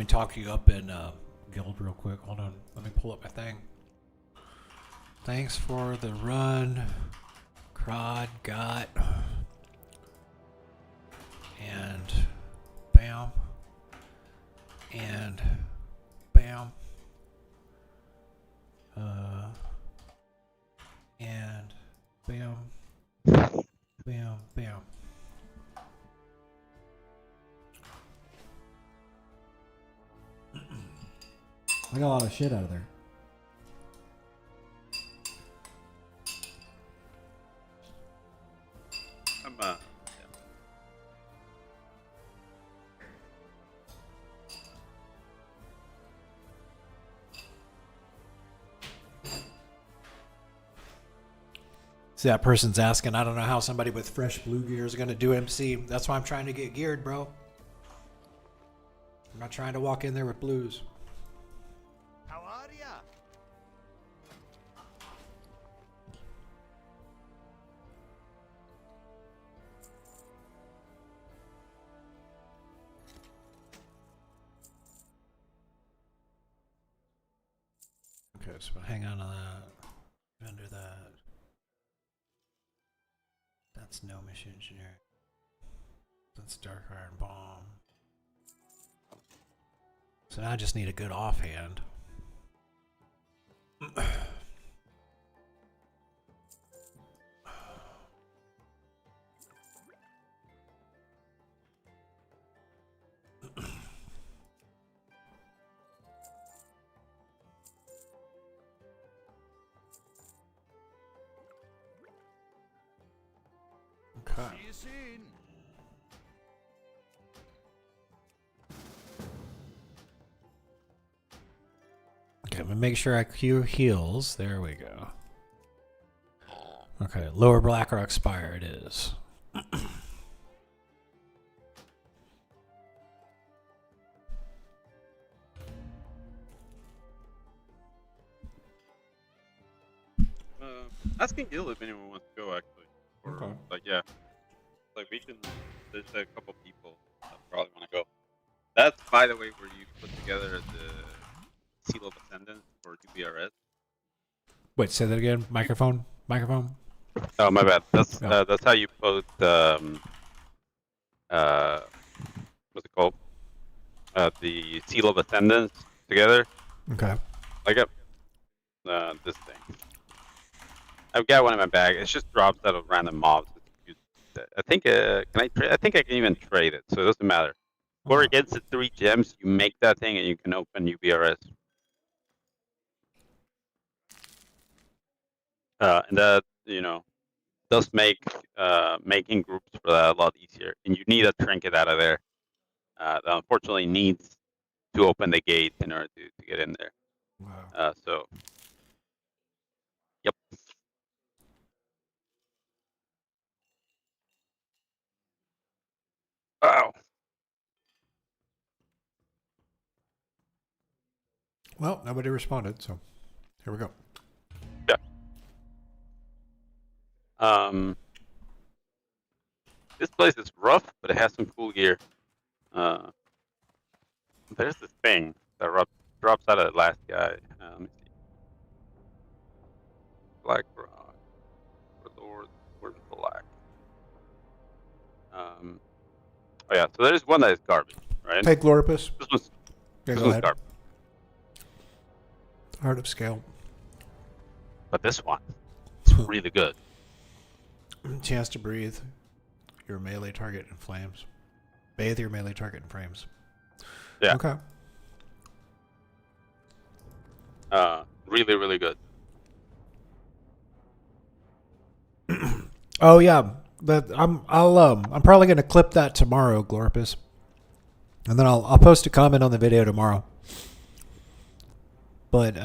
talk you up in guild real quick. Hold on. Let me pull up my thing. Thanks for the run, Crod got, and bam, and bam, and bam, bam, bam. I got a lot of shit out of there. See, that person's asking, I don't know how somebody with fresh blue gear is going to do MC. That's why I'm trying to get geared, bro. I'm not trying to walk in there with blues. How are ya? Okay, so hang on to that. Under that. That's no mission engineering. That's dark iron bomb. So now I just need a good offhand. Okay. See you soon. Okay, I'm gonna make sure I cue heals. There we go. Okay, lower Blackrock Spire it is. Asking Gil if anyone wants to go actually. Or, Okay. Like yeah, like we can. There's a couple people that probably want to go. That's by the way where you put together the Seal of Ascendance for UBRS. Wait, say that again. Microphone. Microphone. Oh my bad. That's Yeah. that's how you put what's it called? The Seal of Ascendance together. Okay. Like this thing. I've got one in my bag. It just drops out of random mobs. I think can I trade? I think I can even trade it, so it doesn't matter. Whoever gets the 3 gems, you make that thing and you can open UBRS. And that does make making groups for that a lot easier. And you need a trinket out of there. That unfortunately needs to open the gate in order to get in there. Wow. So, yep. Wow. Well, nobody responded, so here we go. Yeah. This place is rough, but it has some cool gear. There's this thing that drops out of the last guy. Let me see. Black Rock. Where's Black? Oh yeah, so there's one that is garbage, right? Hey, Gloripus. This one's ahead. garbage. Heart of Scale. But this one is really good. Chance to breathe. Your melee target in flames. Bathe your melee target in flames. Yeah. Okay. Really, really good. Oh yeah, I'm probably gonna clip that tomorrow, Glorpus, and then I'll post a comment on the video tomorrow. But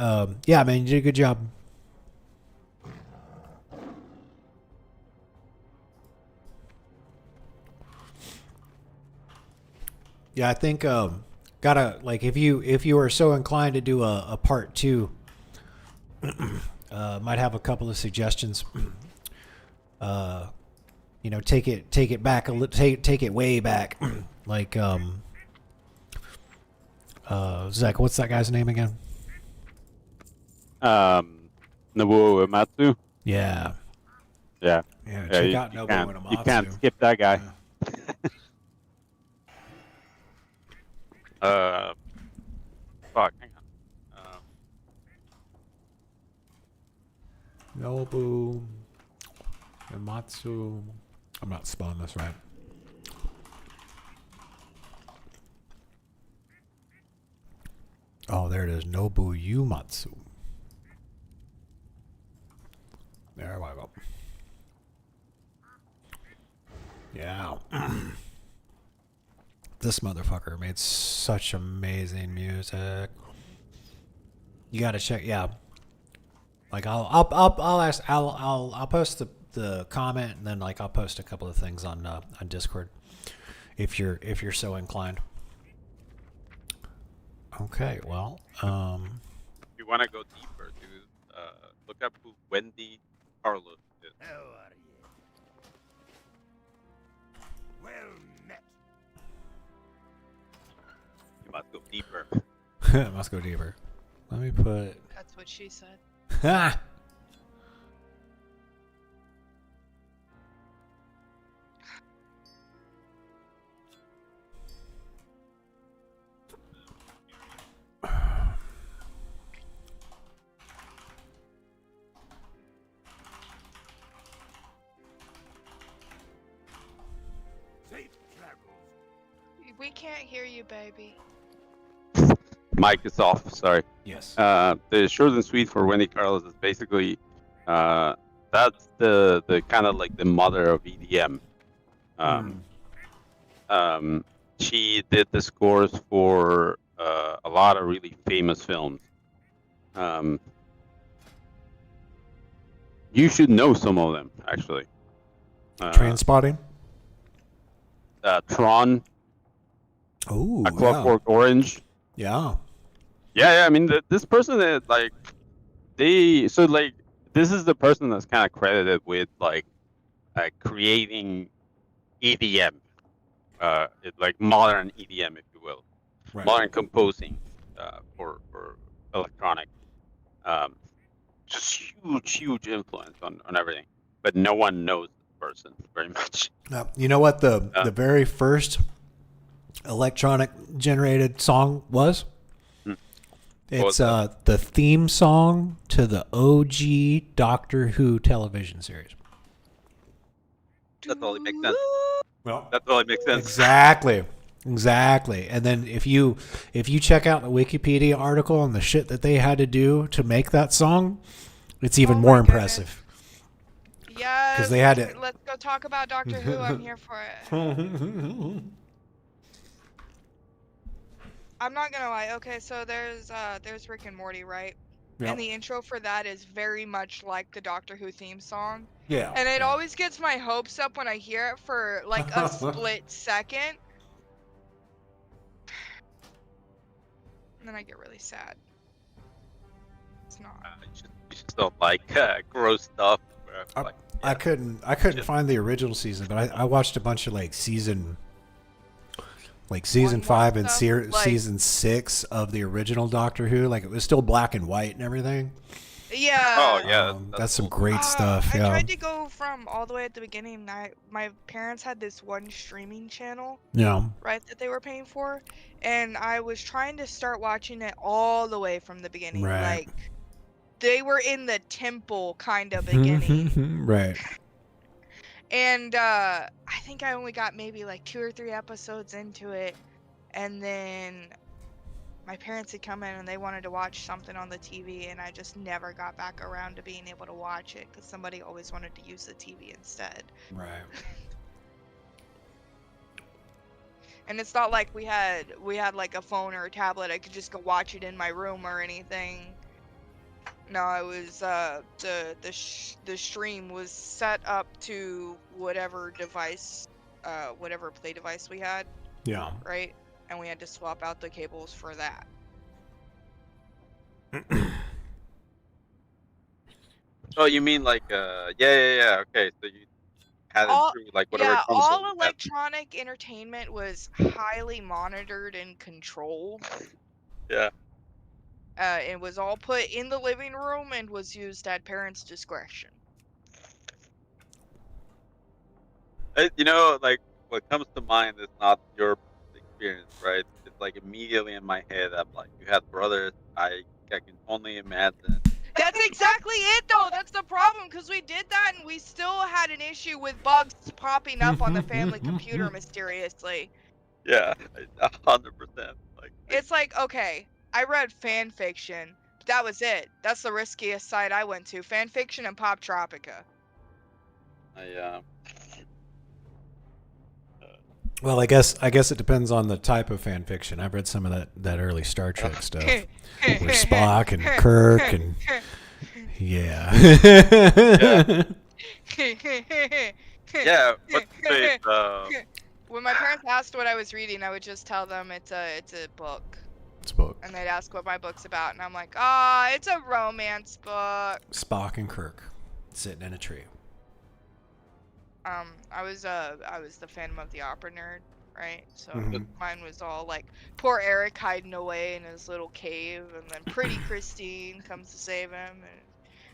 yeah, man, you did a good job. Yeah, I think gotta like if you are so inclined to do a part 2, might have a couple of suggestions. Take it back take it way back, like Zach, what's that guy's name again? Nobuo Uematsu. Yeah. Yeah. Yeah, check out you Nobuo can't, you can't Uematsu. skip that guy. Fuck, hang on. Nobu Uematsu. I'm not spelling this right. Oh, there it is. Nobu Uematsu. There we go. Yeah. This motherfucker made such amazing music. You gotta check. Yeah. Like I'll post the comment, and then like I'll post a couple of things on Discord if you're so inclined. Okay. Well. If you want to go deeper, dude, look up who Wendy Carlos is. How are you? Well met. You must go deeper. Must go deeper. Let me put. That's what she said. Ha! Safe travels. We can't hear you, baby. Mic is off. Sorry. Yes. The short and sweet for Wendy Carlos is basically that's the kind of like the mother of EDM. She did the scores for a lot of really famous films. You should know some of them actually. Trainspotting. Tron. Oh, A Clockwork Orange. Yeah. Yeah. I mean, this person is like this is the person that's kind of credited with like creating EDM, like modern EDM, if you will, Right. modern composing for electronic. Just huge influence on everything, but no one knows this person very much. You know what the very first electronic generated song was? It's the theme song to the OG Doctor Who television series. That totally makes sense. Well, that totally makes sense. Exactly. And then if you check out the Wikipedia article and the shit that they had to do to make that song, it's even more impressive. Yeah, because they had to. Let's go talk about Doctor Who. I'm here for it. I'm not gonna lie. Okay, so there's Rick and Morty, right? Yep. And the intro for that is very much like the Doctor Who theme song. Yeah. And it always gets my hopes up when I hear it for like a split second. And then I get really sad. It's not. You just don't like gross stuff. I couldn't find the original season, but I watched a bunch of like season 5 and season 6 of the original Doctor Who. Like it was still black and white and everything. Yeah. Oh yeah, that's some great stuff. I Yeah. tried to go from all the way at the beginning. My parents had this one streaming channel. Yeah. Right, that they were paying for, and I was trying to start watching it all the way from the beginning. Right. Like they were in the temple kind of beginning. Right. And I think I only got maybe like 2 or 3 episodes into it, and then my parents had come in and they wanted to watch something on the TV, and I just never got back around to being able to watch it because somebody always wanted to use the TV instead. Right. And it's not like we had like a phone or a tablet. I could just go watch it in my room or anything. No, it was the stream was set up to whatever device, whatever play device we had. Yeah. Right, and we had to swap out the cables for that. Oh, you mean like yeah. Okay, so you had it through like whatever Yeah, console all you had. electronic entertainment was highly monitored and controlled. Yeah. It was all put in the living room and was used at parents' discretion. You know, like what comes to mind is not your experience, right? It's like immediately in my head, I'm like, you had brothers. I can only imagine. That's exactly it, though. That's the problem, because we did that and we still had an issue with bugs popping up on the family computer mysteriously. Yeah, 100%. Like, It's like, okay, I read fan fiction. That was it. That's the riskiest site I went to. Fan fiction and Pop Tropica. Well, I guess it depends on the type of fan fiction. I've read some of that early Star Trek stuff, where Spock and Kirk and yeah. Yeah, what's the When my parents asked what I was reading, I would just tell them it's a book. It's a book. And they'd ask what my book's about, and I'm like, it's a romance book. Spock and Kirk sitting in a tree. I was the Phantom of the Opera nerd, right? So Mhm. mine was all like poor Eric hiding away in his little cave, and then pretty Christine comes to save him, and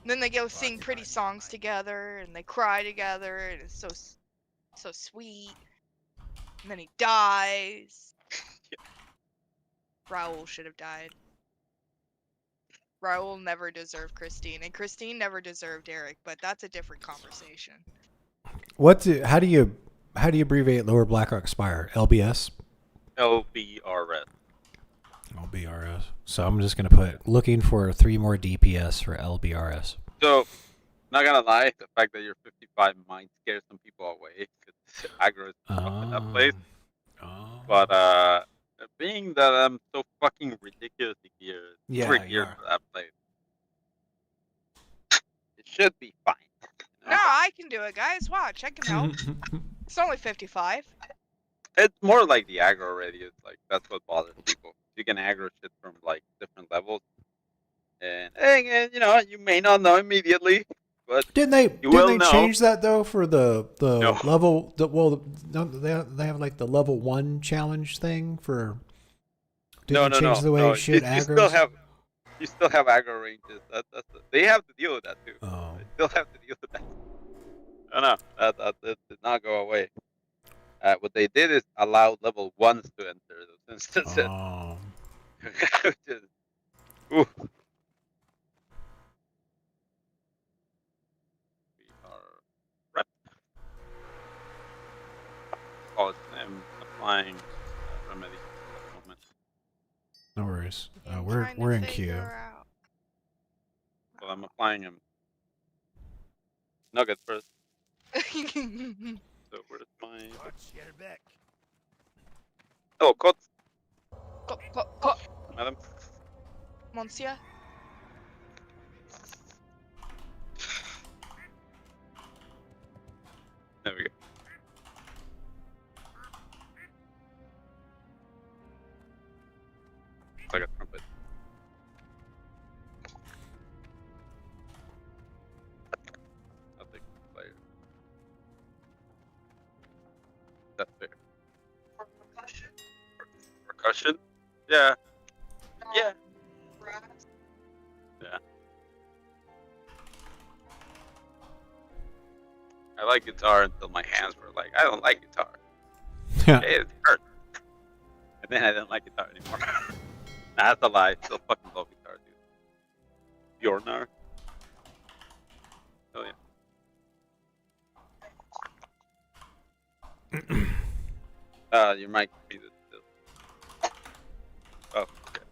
then they go sing pretty songs together, and they cry together, and it's so sweet. And then he dies. Raoul should have died. Raoul never deserved Christine, and Christine never deserved Eric, but that's a different conversation. How do you abbreviate Lower Blackrock Spire? LBS? LBRS. LBRS. So I'm just gonna put looking for 3 more DPS for LBRS. So, not gonna lie, the fact that you're 55 might scare some people away because aggro is tough in that place. But being that I'm so fucking ridiculously geared, Yeah, over geared for that place, it should be fine. No, I can do it, guys. Watch, I can help. It's only 55. It's more like the aggro radius. Like that's what bothers people. You can aggro shit from like different levels, and you know you may not know immediately, but Didn't they know. change that though for the No. level? They have like the level 1 challenge thing for. Didn't they change the way shit aggros? You still have aggro ranges. They have to deal with that too. Oh. They still have to deal with that. No, that did not go away. What they did is allow level 1s to enter those instances. Oh. Which is, ooh. We are rep. Oh, I'm applying remedy at the moment. No worries. We're in queue. Well, I'm applying them. Nugget first. So where's my? Oh, Kot. Madam. Monsieur? There we go. It's like a trumpet. I'll take the player. That's fair. Percussion? Yeah. Yeah. Yeah. I like guitar until my hands were like, I don't like guitar. It hurt. And then I didn't like guitar anymore. Nah, that's a lie. Still fucking love guitar, dude. Bjornar. Oh yeah. Your mic muted still. Oh, okay.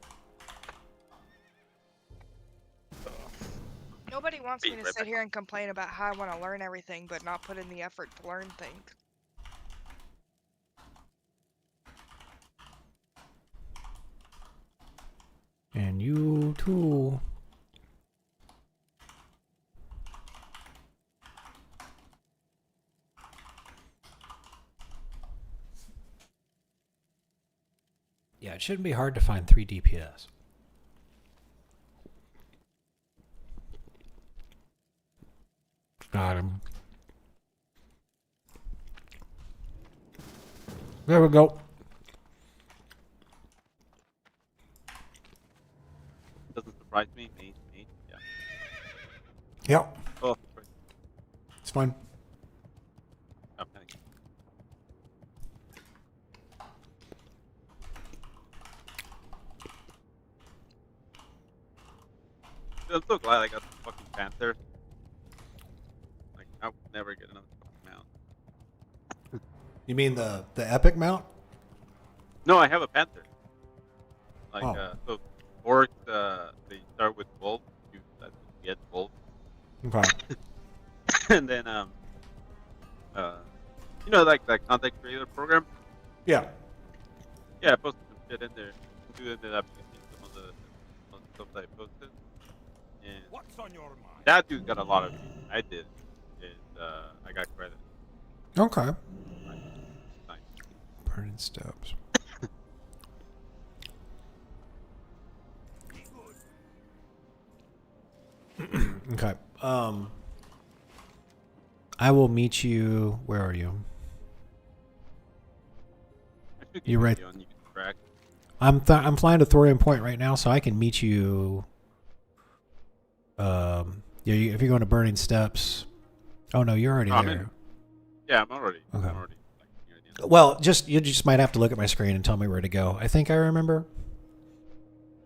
Nobody wants me to sit here and complain about how I want to learn everything, but not put in the effort to learn things. And you too. Yeah, it shouldn't be hard to find 3 DPS. Got him. There we go. fine. Oh, thanks. I'm so glad I got the fucking Panther. Like, I would never get another fucking mount. You mean the epic mount? No, I have a Panther. Like, Oh. so orcs, they start with wolves. You get wolves. Okay. And then, you know, like that content creator program? Yeah. Yeah, I posted some shit in there. You ended up using some of the stuff that I posted. And What's on your mind? that dude got a lot of views. I did. And I got credit. Okay. Nice. Burning steps. Okay. I will meet you. Where are you? You're right. You can track. I'm flying to Thorium Point right now, so I can meet you. Yeah, if you're going to Burning Steps. Oh no, you're already there. Yeah, I'm already. Okay. I'm already near the end. Well, you just might have to look at my screen and tell me where to go. I think I remember.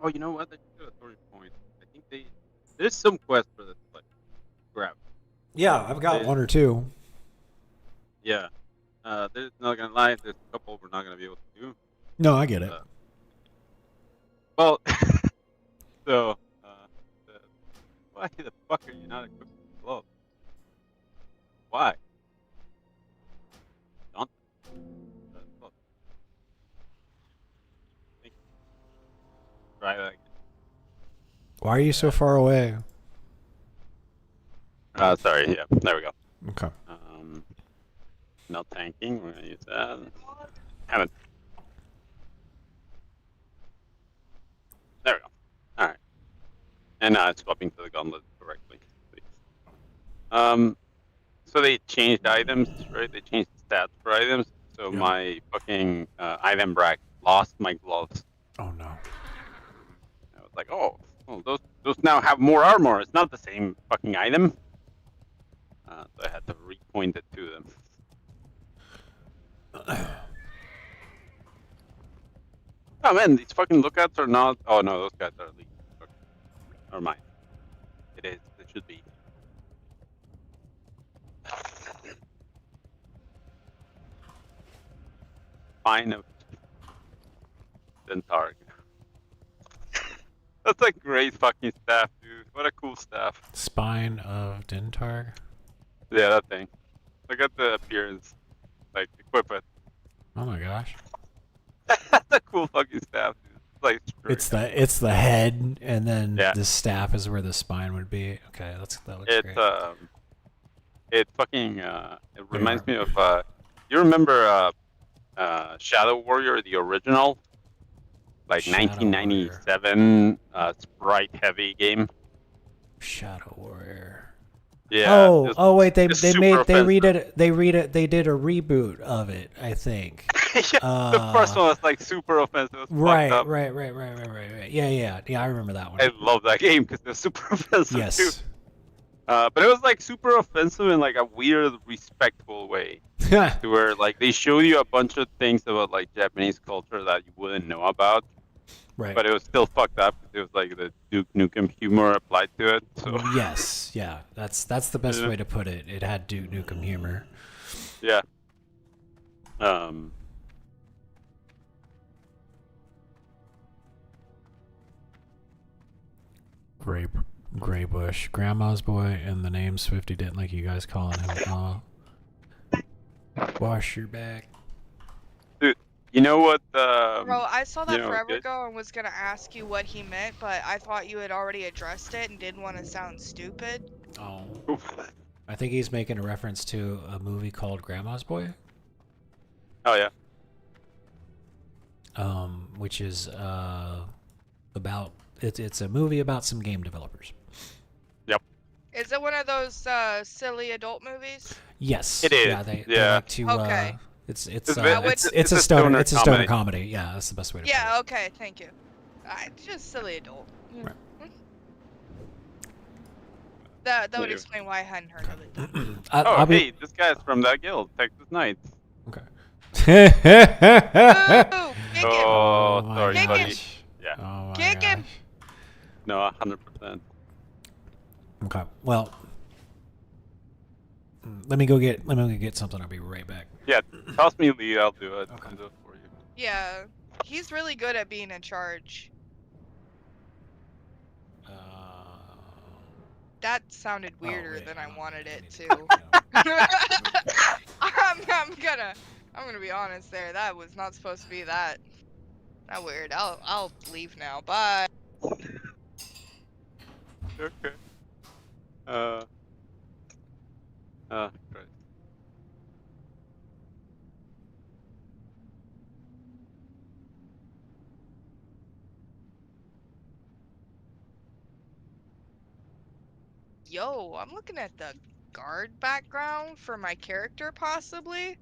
Oh, you know what? They should do a story point. I think there's some quest for this like grab. Yeah, I've got one or two. Yeah. There's not gonna lie. There's a couple we're not gonna be able to do. No, I get it. Well, so why the fuck are you not equipped with gloves? Why? Don't. Try that. Why are you so far away? Sorry. Yeah. There we go. Okay. No tanking. We're gonna use that. Haven't. There we go. All right. And now it's swapping to the gauntlet correctly. So they changed items, right? They changed stats for items. So my fucking item rack lost my gloves. Oh no. I was like, oh, well, those now have more armor. It's not the same fucking item. So I had to repoint it to them. Oh man, these fucking lookouts are not. Oh no, those guys are elite. Okay. Never mind. It is. It should be. Fine of Dentarg. That's a great fucking staff, dude. What a cool staff. Spine of Dintarg. Yeah, that thing. Look at the appearance. Like, equip it. Oh my gosh. That's a cool fucking staff, dude. Like, It's the head, and then Yeah. the staff is where the spine would be. Okay, that looks great. It fucking it reminds me of you remember Shadow Warrior, the original, like Shadow 1997 sprite heavy game. Shadow Warrior. Yeah. Oh wait, they it's did super offensive. they did a reboot of it, I think. Yeah, the first one was like super offensive. It was Right. fucked up. Yeah, yeah, I remember that one. I love that game because they're super offensive Yes. too. But it was like super offensive in like a weird, respectful way. To where like they show you a bunch of things about like Japanese culture that you wouldn't know about. Right. But it was still fucked up. It was like the Duke Nukem humor applied to it. So Yes, yeah, that's the best Yeah. way to put it. It had Duke Nukem humor. yeah. Gray Bush, Grandma's boy, and the name Swifty didn't like you guys calling him. Wash your back. Dude, you know what? Bro, I saw that you know, forever good- ago and was gonna ask you what he meant, but I thought you had already addressed it and didn't want to sound stupid. Oh. I think he's making a reference to a movie called Grandma's Boy. Oh yeah. Which is about it's a movie about some game developers. Yep. Is it one of those silly adult movies? Yes. It is. Yeah, they Yeah. like to. Okay. It's a a stoner comedy. comedy. Yeah, that's the best way to put it. Yeah, okay, thank you. Just silly adult. Yeah. That would Yeah. explain why I hadn't heard of it. Oh, hey, this guy's from that guild, Texas Knights. Okay. Ooh, kick him. Oh, my sorry, Kick buddy. him. Yeah. Oh my Kick him. No, 100%. Okay. Well, let me go get something. I'll be right back. Yeah, toss me lead, I'll do it. I'll do it for you. Yeah, he's really good at being in charge. That sounded weirder than I wanted it to. I'm gonna be honest there. That was not supposed to be that weird. I'll leave now. Bye. Okay. Great. Yo, I'm looking at the guard background for my character, possibly.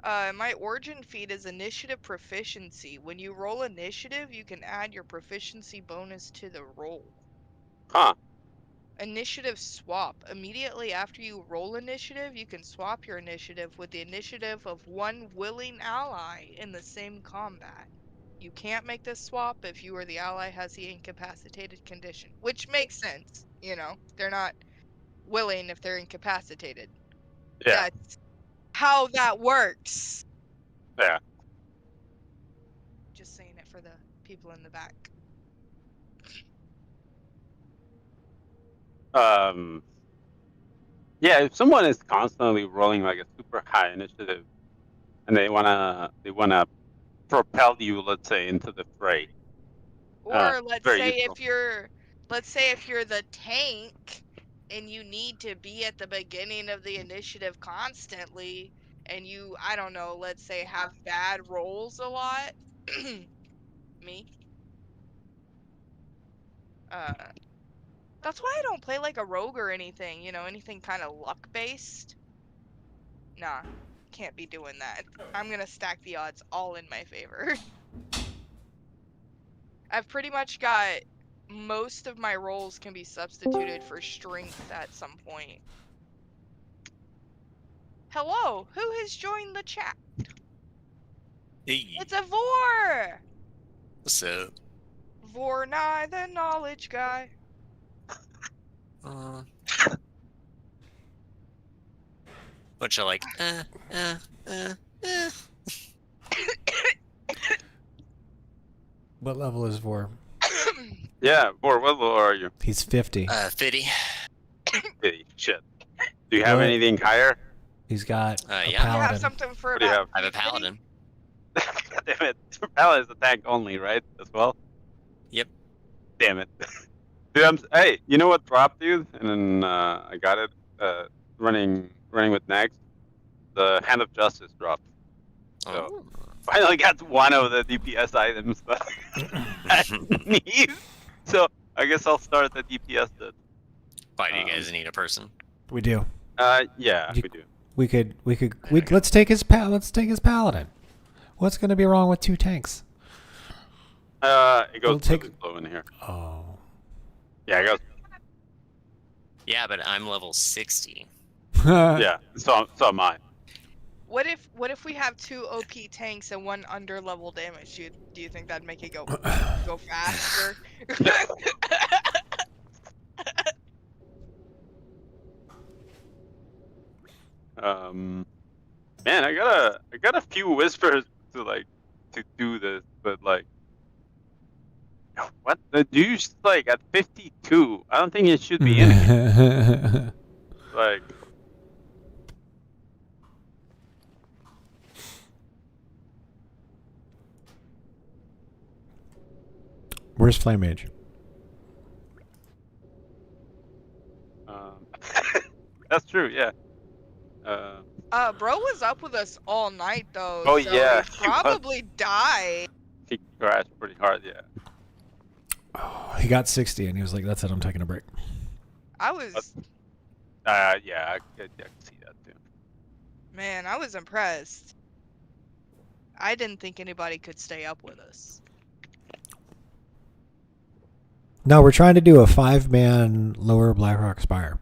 My origin feed is initiative proficiency. When you roll initiative, you can add your proficiency bonus to the roll. Huh. Initiative swap. Immediately after you roll initiative, you can swap your initiative with the initiative of one willing ally in the same combat. You can't make this swap if you or the ally has the incapacitated condition, which makes sense. You know, they're not willing if they're incapacitated. Yeah. That's how that works. Yeah. Just saying it for the people in the back. Yeah, if someone is constantly rolling like a super high initiative and they wanna propel you, let's say, into the fray. Or let's very say useful. if you're the tank and you need to be at the beginning of the initiative constantly and you, I don't know, let's say have bad rolls a lot. Me. That's why I don't play like a rogue or anything, you know, anything kind of luck based. Nah, can't be doing that. I'm gonna stack the odds all in my favor. I've pretty much got most of my rolls can be substituted for strength at some point. Hello, who has joined the chat? Hey. It's a Vor! What's up? Vornai, the knowledge guy. Bunch of like, What level is Vor? Yeah, what level are you? He's 50. 50. 50. Shit. Do you have What? anything higher? He's got a yeah. You paladin. have something for What do you about have? I have a paladin. God damn it. Paladin is a tank only, right? As well? Yep. Damn it. Dude, hey, you know what dropped, dude? And then I got it running with Next. The Hand of Justice dropped. So finally got one of the DPS items that I need. So I guess I'll start the DPS then. Why do you guys need a person? We do. Yeah, we do. We could let's take his paladin. What's going to be wrong with two tanks? It goes really slow in here. Oh. Yeah, it goes. Yeah, but I'm level 60. Yeah, so am I. What if we have two OP tanks and one under level damage? Do you think that'd make it go faster? Man, I got a few whispers to do this, but like, what the dude's like at 52? I don't think it should be in here. Like, Where's Flame Mage? that's true. Yeah. Bro was up with us all night though. Oh, so yeah, he he was. probably died. He crashed pretty hard. Yeah. Oh, he got 60 and he was like, "That's it. I'm taking a break." I was. Yeah, I can see that too. Man, I was impressed. I didn't think anybody could stay up with us. No, we're trying to do a 5-man lower Blackrock Spire.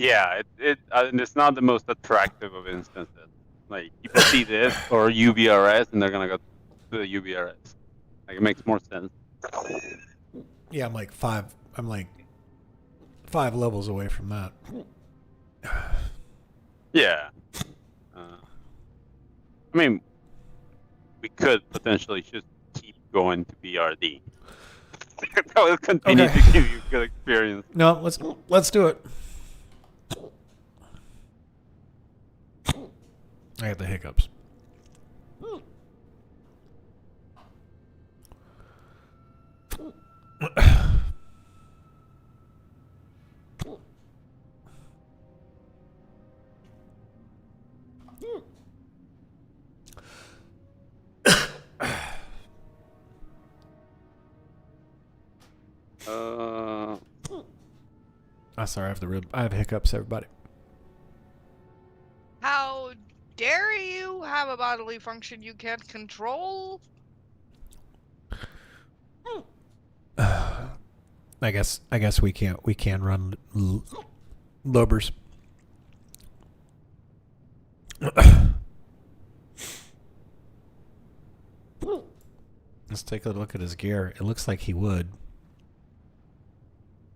Yeah, it's not the most attractive of instances. Like people see this or UBRS and they're gonna go to the UBRS. Like it makes more sense. Yeah, I'm like 5 levels away from that. Yeah. I mean, we could potentially just keep going to BRD. That will continue Okay. to give you good experience. No, let's do it. I got the hiccups. Sorry, I have hiccups, everybody. How dare you have a bodily function you can't control? I guess we can run Lobers. Let's take a look at his gear. It looks like he would.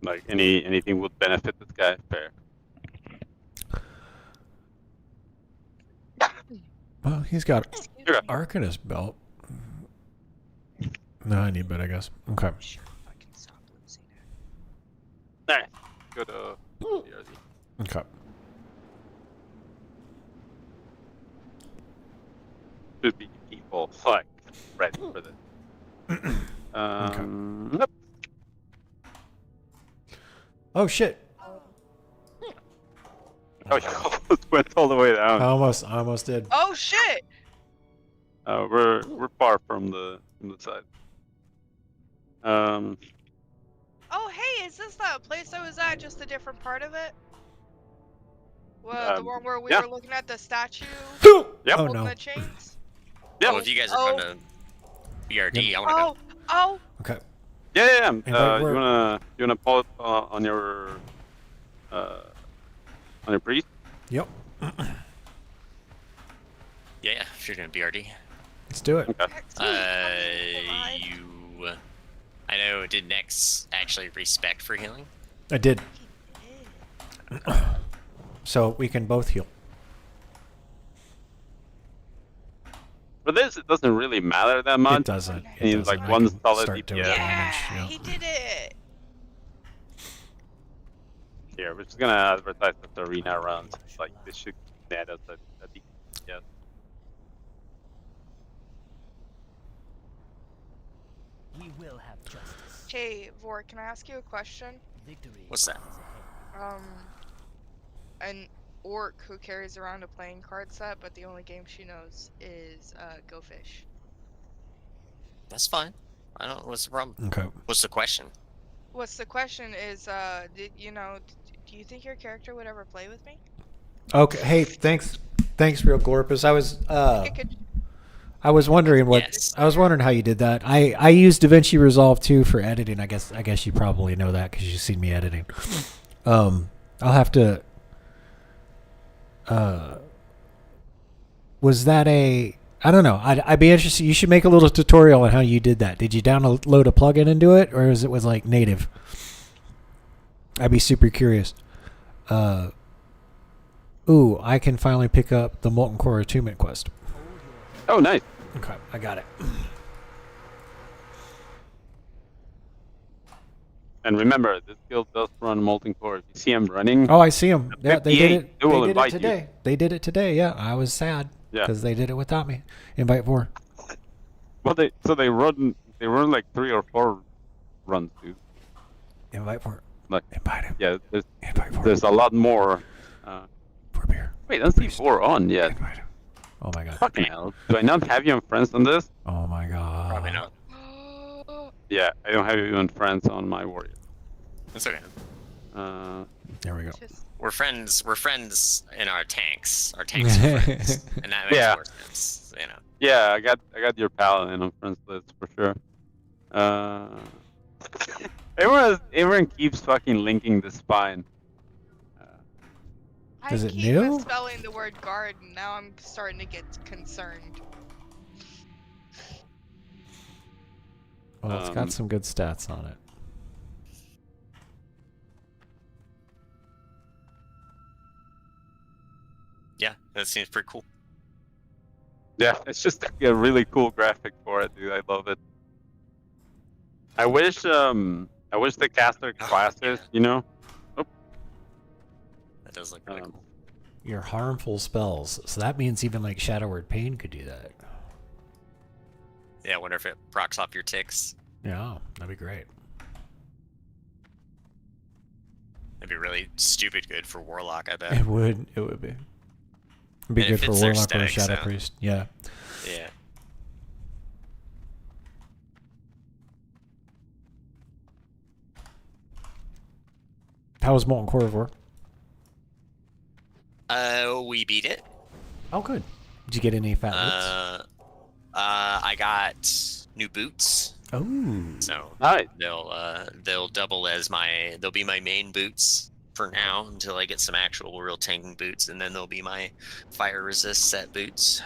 Like anything would benefit this guy. Fair. Well, he's got Arcanist belt. No, I need bit, I guess. Okay. Alright. Go to BRD. Okay. Should be people like ready for this. Yep. Oh shit! Oh, you almost went all the way down. I almost did. Oh shit! We're far from the side. Oh hey, is this that place I was at? Just a different part of it? Well, the one where we were looking at the statue. Yep. Holding the chains. Yep. Well, if you guys are going to BRD, I want to go. Oh. Okay. Yeah. Hey, You wanna pull it on your priest? Yep. Yeah, if you're going to BRD. Let's do it. Okay. I know, did Nex actually respec for healing? I did. So we can both heal. For this, it doesn't really matter that much. It doesn't. He's like one solid start doing DPS. damage. Yeah, he did it. Here, we're just gonna advertise the arena rounds. Like this should net us a DPS. We will have justice. Hey, Vor, can I ask you a question? What's that? An orc who carries around a playing card set, but the only game she knows is Go Fish. That's fine. I don't. What's the problem? Okay. What's the question? What's the question is, do you think your character would ever play with me? Okay. Hey, thanks, Real Glorpus. I was wondering I was wondering how you did that. I use DaVinci Resolve 2 for editing. I guess you probably know that because you've seen me editing. I'll have to. Was that a? I don't know. I'd be interested. You should make a little tutorial on how you did that. Did you download a plugin and do it, or is it was like native? I'd be super curious. Ooh, I can finally pick up the Molten Core Attunement quest. Oh, nice. Okay, I got it. And remember, this guild does run Molten Core. If you see him running, Oh, I see them. Yeah, they did it. They will They did it invite today. you. They did it today. Yeah, I was sad because they did it without me. Invite 4. Well, they run like 3 or 4 runs, dude. Invite 4. Like invite him. Yeah, there's a lot more. For beer. Wait, I don't see 4 on yet. Invite him. Oh my god. Fucking hell! Do I not have you on friends on this? Oh my god. Probably not. Yeah, I don't have you on friends on my warrior. That's okay. There we go. We're friends. We're friends in our tanks. Our tanks are friends, and that makes more sense. You know. Yeah, I got your paladin on friends list for sure. Everyone keeps fucking linking the spine. Is I it keep new? misspelling the word garden. Now I'm starting to get concerned. Well, it's got some good stats on it. Yeah, that seems pretty cool. Yeah, it's just a really cool graphic for it, dude. I love it. I wish the caster classes, you know. Oh. That does look really cool. Your harmful spells. So that means even like Shadow Word Pain could do that. Yeah, I wonder if it procs off your ticks. Yeah, that'd be great. That'd be really stupid good for Warlock, I bet. It would be. It'd be And good it for fits their Warlock or aesthetic, Shadow so- Priest. Yeah. Yeah. How was Molten Core? We beat it. Oh, good. Did you get any fat boots? I got new boots. Oh. So nice. They'll double as they'll be my main boots for now until I get some actual real tanking boots, and then they'll be my fire resist set boots.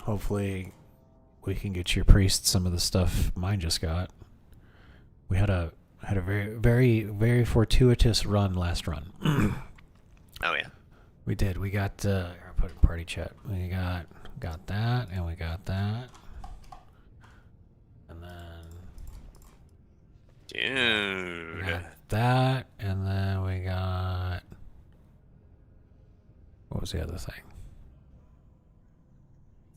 Hopefully, we can get your priest some of the stuff mine just got. We had a very very fortuitous run last run. Oh yeah. We did. We got. I'll put it in party chat. We got that, and we got that, and then. Dude. We got that, and then we got. What was the other thing?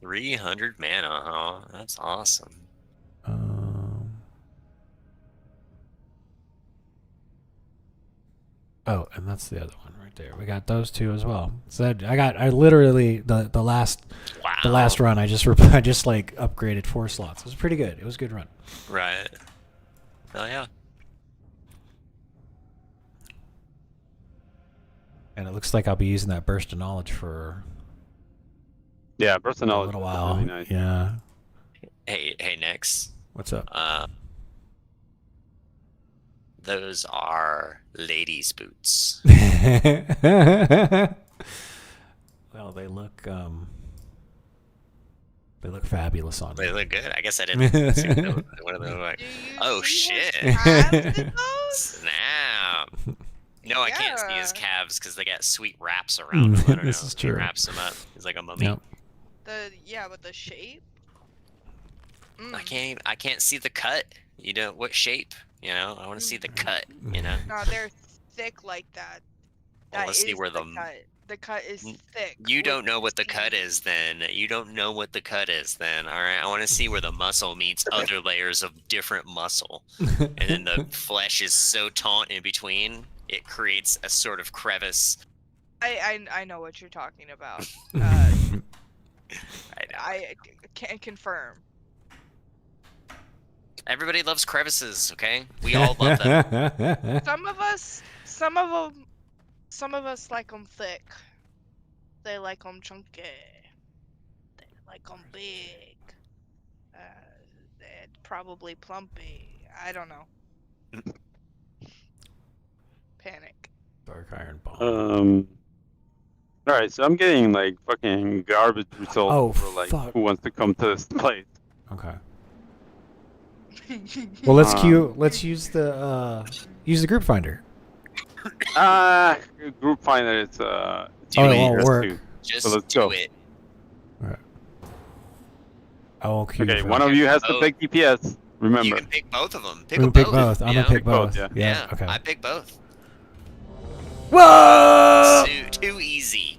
300 mana, huh? That's awesome. Oh, and that's the other one right there. We got those two as well. So I literally the last run I just like upgraded 4 slots. It was pretty good. It was a good run. Right. Oh yeah. And it looks like I'll be using that burst of knowledge for burst of knowledge. a little while. Really nice. Yeah. Hey, Nix. What's up? Those are ladies' boots. Well, they look fabulous on me. They look good. I guess I didn't see what they look like. Oh shit! Snap! No, I can't see his calves because they got sweet wraps around them. I don't This know. is He true. wraps them up. He's like a mummy. Yep. But the shape. I can't see the cut. You know what shape? You know, I want to see the cut. You know. No, they're thick like that. Well, let's see where the cut. The cut is thick. You don't know what the cut is then. You don't know what the cut is then. All right. I want to see where the muscle meets other layers of different muscle. And then the flesh is so taut in between, it creates a sort of crevice. I know what you're talking about. I can confirm. Everybody loves crevices, okay? We all love them. Some of us like them thick. They like them chunky. They like them big. They're probably plumpy. I don't know. Panic. Dark Iron Bomb. All right, so I'm getting like fucking garbage results for like fuck. who wants to come to this place. Okay. Well, let's use the group finder. Group finder is it won't work. Just so let's do go. it. Okay, one of you has to pick DPS. Remember. You can pick both of them. We can pick both. I'm gonna pick both. Yeah. Okay. I pick both. Whoa! Too easy.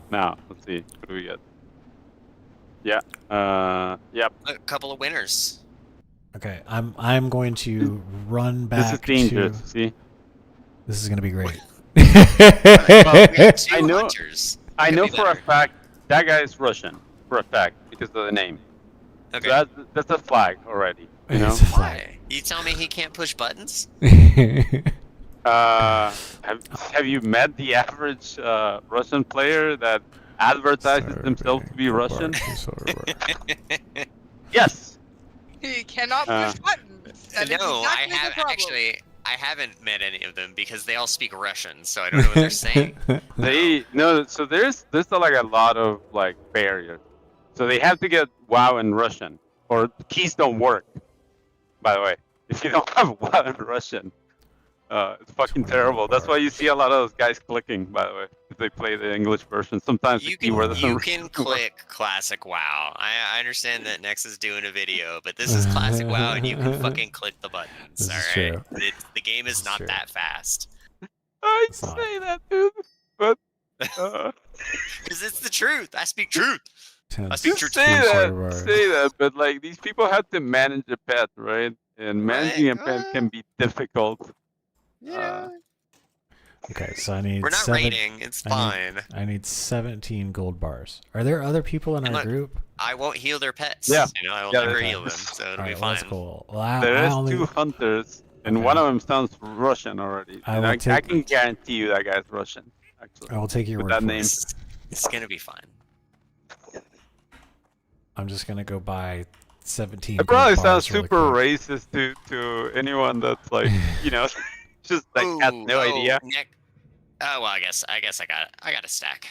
Now, let's see. What do we get? Yeah. Yep. A couple of winners. Okay, I'm going to run back. This is dangerous. See. This is gonna be great. I know. Hunters. I know for a fact that guy is Russian. For a fact, because of the name. Okay. So that's a flag already. You know. Why? You tell me he can't push buttons? Have you met the average Russian player that advertises themselves to be Russian? Yes. You cannot push buttons. That is No, I exactly the have problem. actually. I haven't met any of them because they all speak Russian, so I don't know what they're saying. So there's like a lot of like barriers. So they have to get WoW in Russian, or keys don't work. By the way, if you don't have WoW in Russian, it's fucking terrible. That's why you see a lot of those guys clicking. By the way, if they play the English version, sometimes the keyword doesn't You work. can click classic WoW. I understand that Nex is doing a video, but this is classic WoW, and you can fucking click the buttons. This All is right, true. the game is not that fast. I say that, dude, but because it's the truth. I speak truth. I speak just truth. say that, but like these people have to manage a pet, right? And managing a pet can be difficult. Yeah. Okay, so I need. We're not raiding, it's fine. I need 17 gold bars. Are there other people in our group? I won't heal their pets. Yeah. You know, I will Yeah, never okay. heal them, so it'll be Alright, well, fine. that's cool. Well, There I is only, 2 hunters, and Okay. one of them sounds Russian already. I And will I take- can guarantee you that guy's Russian. Actually, I will take your with word that for name. it. It's gonna be fine. I'm just gonna go buy 17. It probably gold sounds bars really super quick. racist to anyone that's like, you know, just like has no idea. Oh well, I guess I got a stack.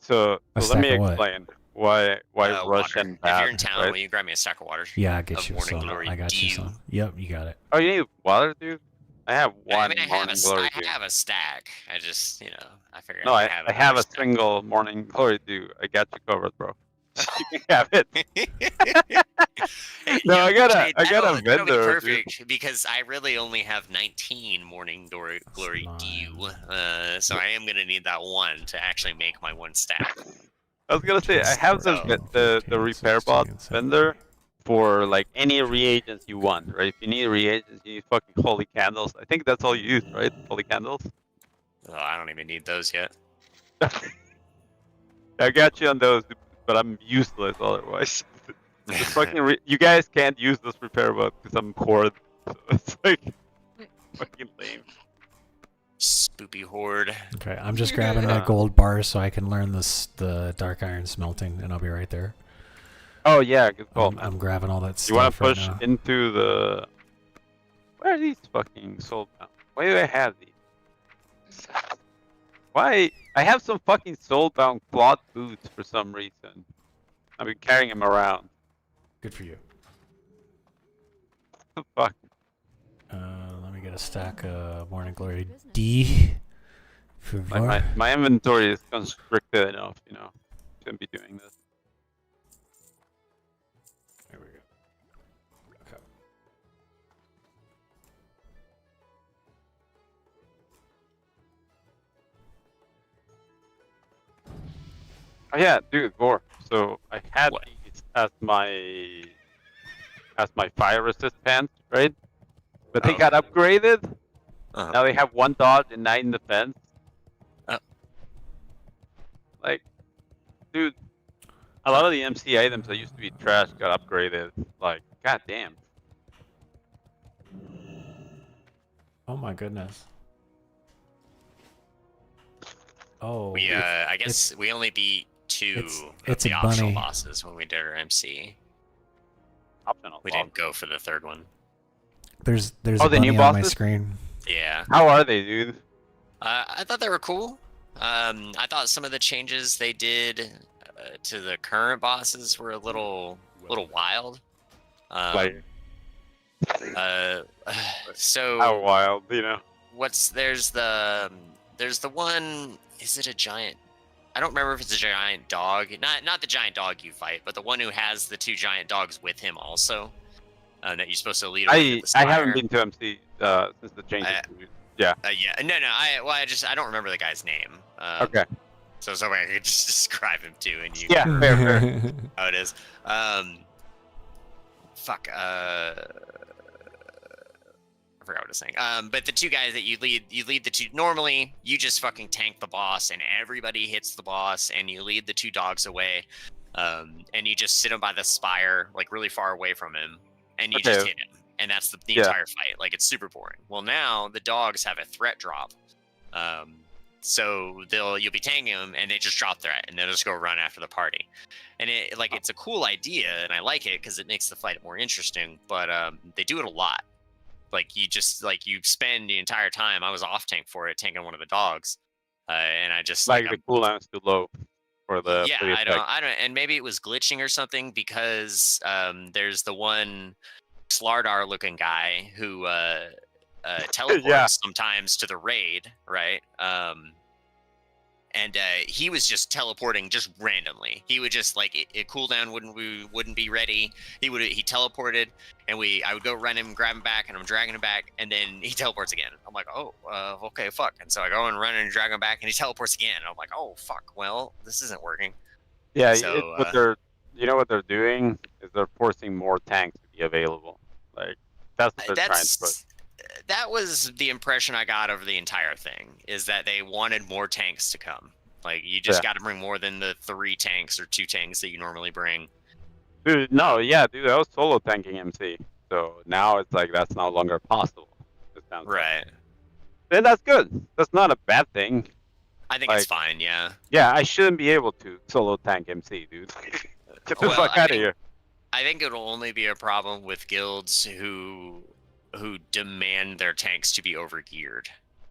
So A let me stack of what? explain why Water. Russian If bad, you're in town, right? will you grab me a stack of water? Yeah, I get of you Morning some. Glory I got you Dew? some. Yep, you got it. Oh, you need water, dude? I have one I mean, I have Morning Glory Dew. I have a stack. I just, I figured. No, I have have a another single Morning Glory Dew. I got you covered, bro. You can have it. No, I got a That'll be vendor. dude. perfect because I really only have 19 Morning Glory Dew, so I am gonna need that one to actually make my one stack. I was gonna say I have the repair bot vendor for like any reagents you want, right? If you need reagents, you need fucking holy candles. I think that's all you use, right? Holy candles. Oh, I don't even need those yet. I got you on those, but I'm useless otherwise. Just fucking you guys can't use this repair bot because I'm poor. So it's like fucking lame. Spoopy horde. Okay, I'm just grabbing my gold bars so I can learn the dark iron smelting, and I'll be right there. Oh yeah, good call. I'm grabbing all that stuff. You want to right push now. into the? Where are these fucking sold bound? Why do I have these? Why? I have some fucking soul bound cloth boots for some reason. I've been carrying them around. Good for you. What the fuck? Let me get a stack of Morning Glory D. My inventory is constricted enough, you know. Shouldn't be doing this. There we go. Okay. Oh yeah, dude, Vor. So I had these as my fire resist pants, right? But they got upgraded. Now they have 1 dodge and 9 defense. Like, dude, a lot of the MC items that used to be trash got upgraded. Like, goddamn. Oh my goodness. Oh. We I guess we only beat 2 it's of a the optional bunny. bosses when we did our MC. Optional. We didn't go for the 3rd one. There's Oh, a the bunny new on my bosses? screen. Yeah. How are they, dude? I thought they were cool. I thought some of the changes they did to the current bosses were a little wild. Like, so how wild, you know? there's the one. Is it a giant? I don't remember if it's a giant dog. Not the giant dog you fight, but the one who has the 2 giant dogs with him also. That you're supposed to lead. I haven't been to MC since the changes. Yeah. Yeah. No. I don't remember the guy's name. Okay. So I could just describe him too, and you. Yeah, fair. How it is. Fuck. I forgot what I was saying. But the 2 guys that you lead the 2. Normally, you just fucking tank the boss, and everybody hits the boss, and you lead the 2 dogs away, and you just sit him by the spire, like really far away from him, and you just hit him, and that's the entire fight. Like, it's super boring. Well, now the dogs have a threat drop. So you'll be tanking them, and they just drop threat, and they'll just go run after the party. And it's a cool idea, and I like it because it makes the fight more interesting. But they do it a lot. Like you spend the entire time. I was off tank for it, tanking one of the dogs, and I just the cooldown's too low for the yeah. for the I effect. don't, and maybe it was glitching or something because there's the one Slardar looking guy who teleports sometimes to the raid, right? And he was just teleporting just randomly. He would just it cooldown wouldn't be ready. He teleported, and I would go run him, grab him back, and I'm dragging him back, and then he teleports again. I'm like, oh, okay, fuck. And so I go and run and drag him back, and he teleports again. And I'm like, oh fuck, well, this isn't working. Yeah, So what they're doing is they're forcing more tanks to be available. Like that's what they're trying to push. That was the impression I got over the entire thing, is that they wanted more tanks to come. Like, you just got to bring more than the 3 tanks or 2 tanks that you normally bring. Dude, no, yeah, dude, I was solo tanking MC. So now it's like that's no longer possible. Right. And that's good. That's not a bad thing. I think it's fine, yeah. Yeah, I shouldn't be able to solo tank MC, dude. Get the fuck out of here. I think it'll only be a problem with guilds who demand their tanks to be overgeared.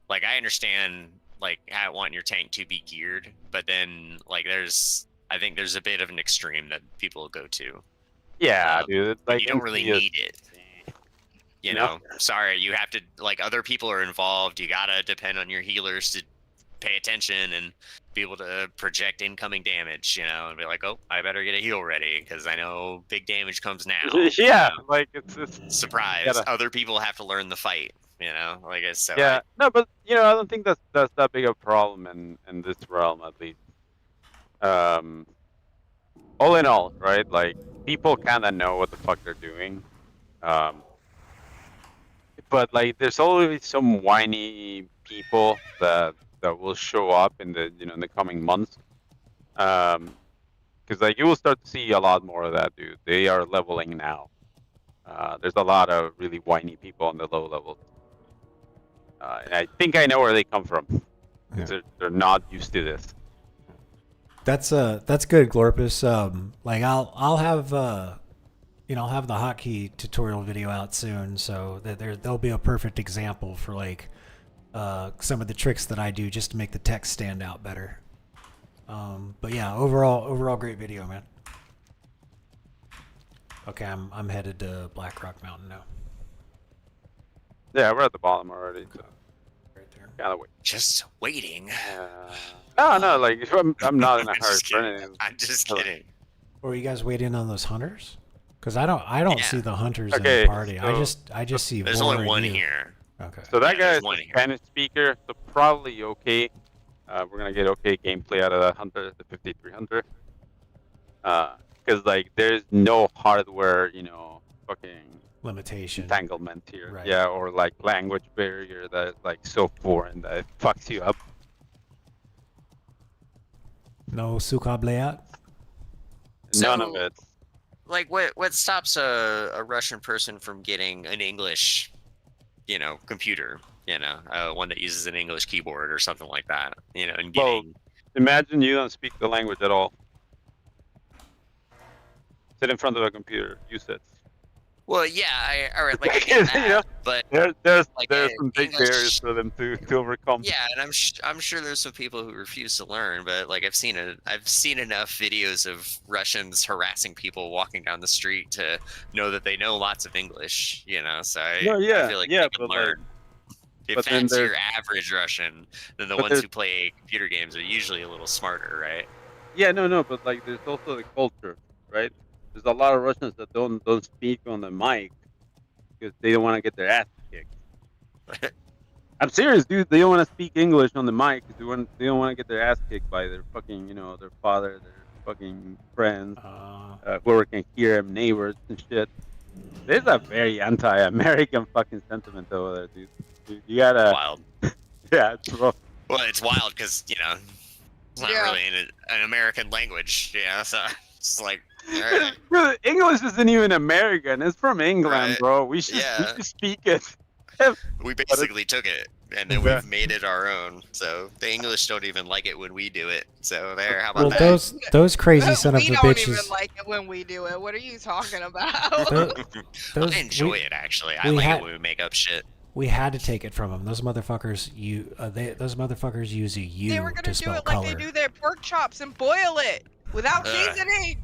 Like, I understand, like, I want your tank to be geared, but then, like, I think there's a bit of an extreme that people go to. Yeah, dude. Like, you don't really need it. You know, sorry, you have to, like, other people are involved. You gotta depend on your healers to pay attention and be able to project incoming damage, and be like, oh, I better get a heal ready because I know big damage comes now. Yeah, like it's surprise. Other people have to learn the fight, like I said. Yeah, no, but I don't think that's that big of a problem in this realm, at least. All in all, right? Like people kind of know what the fuck they're doing, but like there's always some whiny people that will show up in the in the coming months, because like you will start to see a lot more of that, dude. They are leveling now. There's a lot of really whiny people on the low levels, and I think I know where they come from. Yeah. They're not used to this. That's good, Glorpus. Like I'll have I'll have the hotkey tutorial video out soon, so that there'll be a perfect example for like some of the tricks that I do just to make the text stand out better. But yeah, overall great video, man. Okay, I'm headed to Black Rock Mountain now. Yeah, we're at the bottom already. So. Right there. Gotta wait. Just waiting. No, like I'm not in a hurry. I'm just kidding. Or are you guys waiting on those hunters? Because I don't see the hunters in the party. So I just see. There's only one here. Okay. So that guy is a Spanish speaker, so probably okay. We're gonna get okay gameplay out of that hunter, the 53 hunter. Because like there's no hardware, fucking limitation entanglement here. Right. Yeah, or like language barrier that is like so foreign that it fucks you up. No sukableat? None of it. Like what stops a Russian person from getting an English, computer, one that uses an English keyboard or something like that, and getting. Well, imagine you don't speak the language at all. Sit in front of a computer, use it. Well, yeah, all right, like I get that, but there's like some big barriers for them to overcome. Yeah, and I'm sure there's some people who refuse to learn, but like I've seen enough videos of Russians harassing people walking down the street to know that they know lots of English, so I feel like they can learn. If that's your average Russian, then the ones who play computer games are usually a little smarter, right? Yeah, no, but like there's also the culture, right? There's a lot of Russians that don't speak on the mic because they don't want to get their ass kicked. I'm serious, dude. They don't want to speak English on the mic because they don't want to get their ass kicked by their fucking, their father, their fucking friends, whoever can hear them, neighbors and shit. There's a very anti-American fucking sentiment over there, dude. You gotta. Wild. Yeah, it's rough. Well, it's wild because it's not really an American language, so it's like. Right. English isn't even American. It's from England, right. Bro. We should speak it. We basically took it. and then we've made it our own. So the English don't even like it when we do it. So there, how Well, about that? those crazy son of We a don't even bitches. like it when we do it. What are you talking about? I enjoy it actually. I we like had- it when we make up shit. We had to take it from them. Those motherfuckers, those motherfuckers use a U They were to gonna do spell it color. like they do their pork chops and boil it without Ugh. seasoning.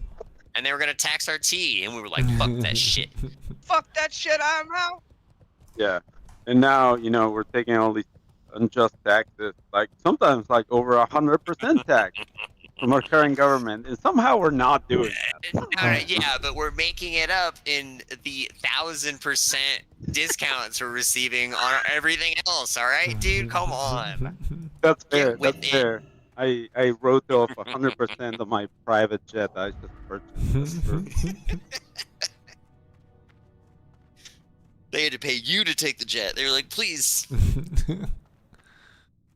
And they were gonna tax our tea, and we were like, "Fuck that shit." Fuck that shit, I'm out. Yeah, and now we're taking all these unjust taxes, like sometimes like over 100% tax from our current government, and somehow we're not doing that. Yeah, but we're making it up in the 1,000% discounts we're receiving on everything else. All right, dude, come on. That's fair. Get with That's it. fair. I wrote off 100% of my private jet I just purchased. They had to pay you to take the jet. They were like, "Please."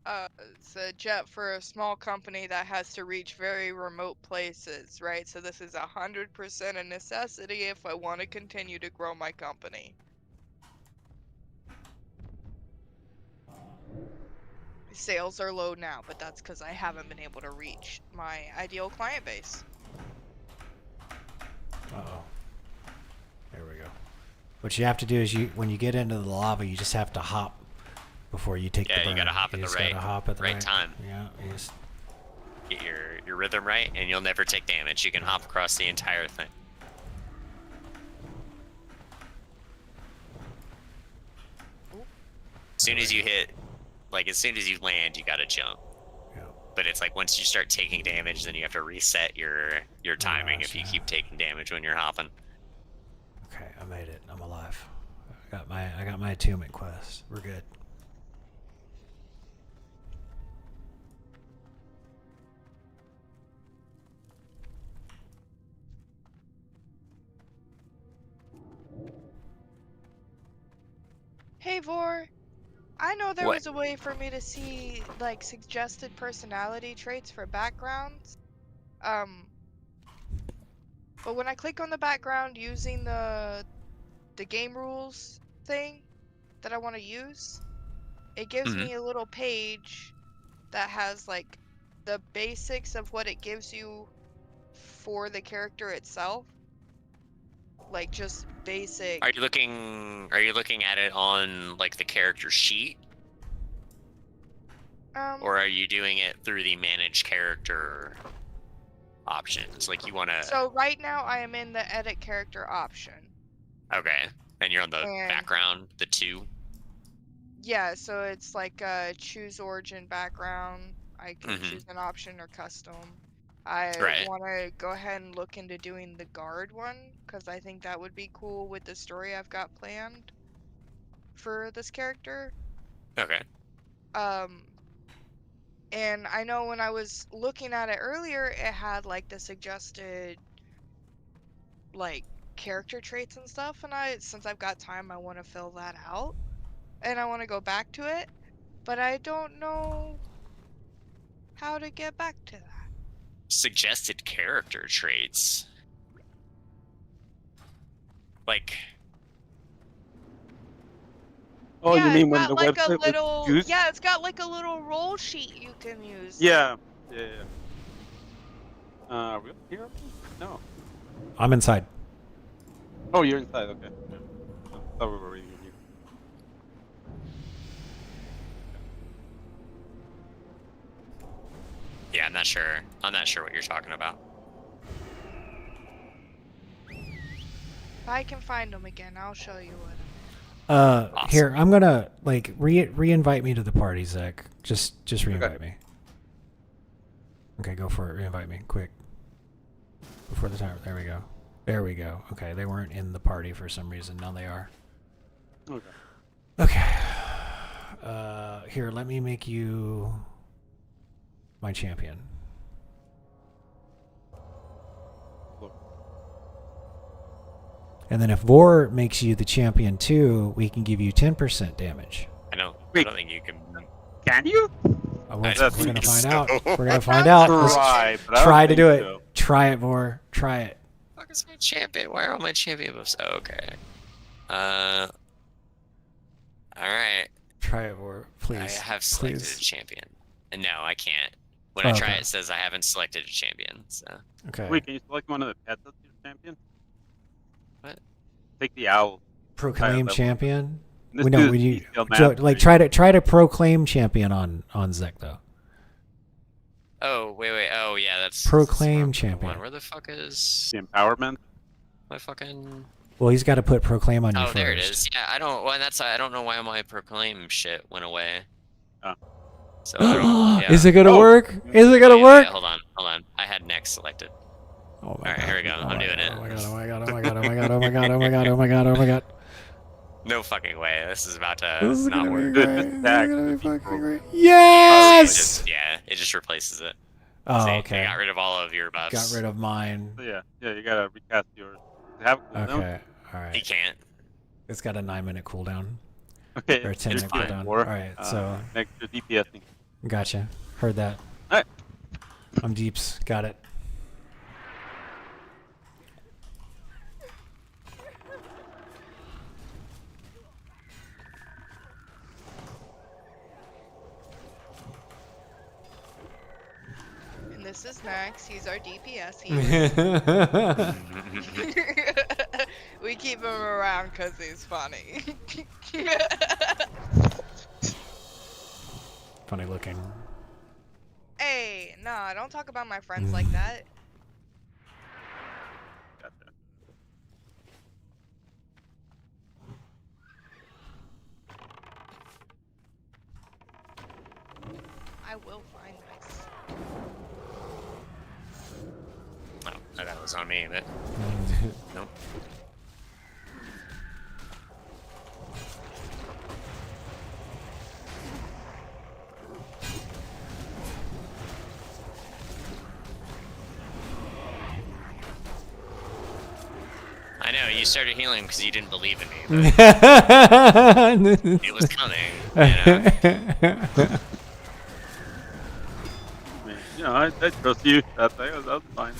It's a jet for a small company that has to reach very remote places, right? So this is 100% a necessity if I want to continue to grow my company. Sales are low now, but that's because I haven't been able to reach my ideal client base. Uh-oh. There we go. What you have to do is when you get into the lava, you just have to hop before you take the burn. Yeah, you gotta hop at the just gotta hop at the right time. Yeah, you just... Get your rhythm right, and you'll never take damage. You can hop across the entire thing. As soon as you hit, like as soon as you land, you gotta jump. Yeah. But it's like once you start taking damage, then you have to reset your timing if you keep taking damage when you're hopping. Okay, I made it. I'm alive. I got my attunement quest. We're good. Hey Vor, I know there What? was a way for me to see like suggested personality traits for backgrounds. But when I click on the background using the game rules thing that I want to use, it gives me a little page that has like the basics of what it gives you for the character itself. Like just basic. Are you looking at it on like the character sheet? Or are you doing it through the manage character options? Like you wanna So right now I am in the edit character option. Okay. And you're on the And- background, the 2? Yeah, so it's like choose origin background. I can Mhm. choose an option or custom. I Right. want to go ahead and look into doing the guard one because I think that would be cool with the story I've got planned for this character. Okay. And I know when I was looking at it earlier, it had like the suggested like character traits and stuff, and since I've got time, I want to fill that out. And I want to go back to it, but I don't know how to get back to that. Suggested character traits. Like Oh, yeah, you mean it's when got the like website a little, was used? yeah, it's got like a little roll sheet you can use. Yeah. Are we up here? No. I'm inside. Oh, you're inside. Okay. I thought we were reading here. Yeah, I'm not sure what you're talking about. If I can find them again, I'll show you what. Awesome. Here, I'm gonna like re-invite me to the party, Zach. Just re-invite me. Okay, go for it. Re-invite me, quick. Before the timer. There we go. There we go. Okay, they weren't in the party for some reason. Now they are. Okay. Okay. Here, let me make you my champion. And then if Vor makes you the champion too, we can give you 10% damage. I don't think you can. Can you? We're don't gonna think find so. out. We're gonna find out. Let's Try, but I don't try to think do it. so. Try it, Vor. Try it. Fuck is my champion? Why are all my champion buffs? Oh, okay. Alright. Try it, Vor. Please. I have selected Please. a champion. And no, I can't. When I try, Okay. it says I haven't selected a champion. So. Okay. Wait, can you select one of the pets as your champion? What? Take the owl. Proclaim champion. This We know dude's we need detailed Joe, mastery. like try to proclaim champion on Zek though. Oh, wait. Oh, yeah, that's... Proclaim that's the wrong champion. one. Where the fuck is... The empowerment? My fucking... Well, he's got to put proclaim on you Oh, first. there it is. Yeah, I don't... Well, I don't know why my proclaim shit went away. So I don't... Yeah. Is it gonna work? Is it gonna work? Yeah, hold on. I had next selected. Oh my God. Alright, here we go. I'm doing it. Oh my God. Oh my God. Oh my God. Oh my God. Oh my God. Oh my God. Oh my God. Oh my God. No fucking way. This is about to This is not gonna work. be great. This is gonna be fucking great. Yes! It just replaces it. Oh, See, okay. They got rid of all of your buffs. Got rid of mine. So yeah, you gotta recast yours. Does it have a cooldown? Okay. All right. He can't. It's got a 9-minute cooldown. Okay. Or a 10-minute cooldown. All right. So. Next to DPSing. Gotcha. Heard that. All right. I'm deeps. Got it. And this is Max. He's our DPS. We keep him around because he's funny. Funny looking. Hey, nah, don't talk about my friends like that. I will find this. Oh, I thought it was on me, but... Nope. I know, you started healing because you didn't believe in me, but it was coming, You know, I trust you. That's fine.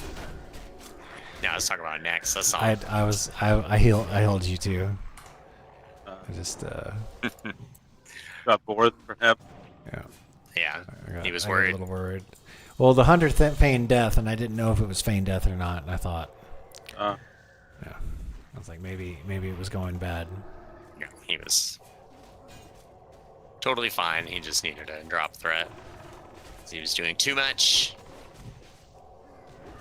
No, let's talk about next. That's all. I healed you too. I just got bored, perhaps. Yeah. Yeah. He was I got worried. a little worried. Well, the 100th feigned death, and I didn't know if it was feigned death or not. And I thought, yeah, I was like, maybe it was going bad. No, he was totally fine. He just needed a drop threat. He was doing too much.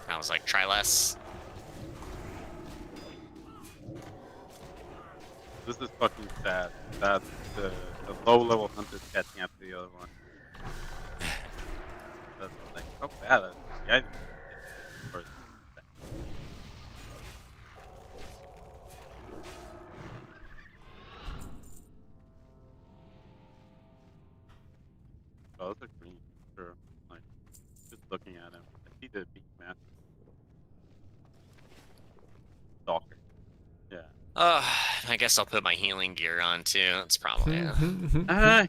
I was like, try less. This is fucking sad. That the low-level hunter's catching up to the other one. That's like, how bad is the guy? Oh, those are green. Sure. Like, just looking at him. I see the beak mask. Stalker. Yeah. I guess I'll put my healing gear on too. That's probably it.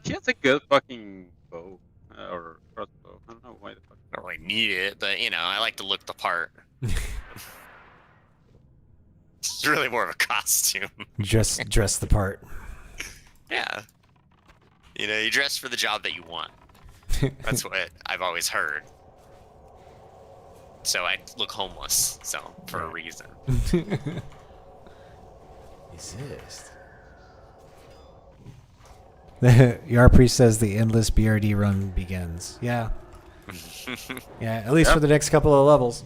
He has a good fucking bow. Or crossbow. I don't know why the fuck. I don't really need it, but you know, I like to look the part. It's really more of a costume. Just dress the part. Yeah. You know, you dress for the job that you want. That's what I've always heard. So I look homeless, so for a reason. Exist. Yarpri says the endless BRD run begins. Yeah. Yeah, at least for the next couple of levels.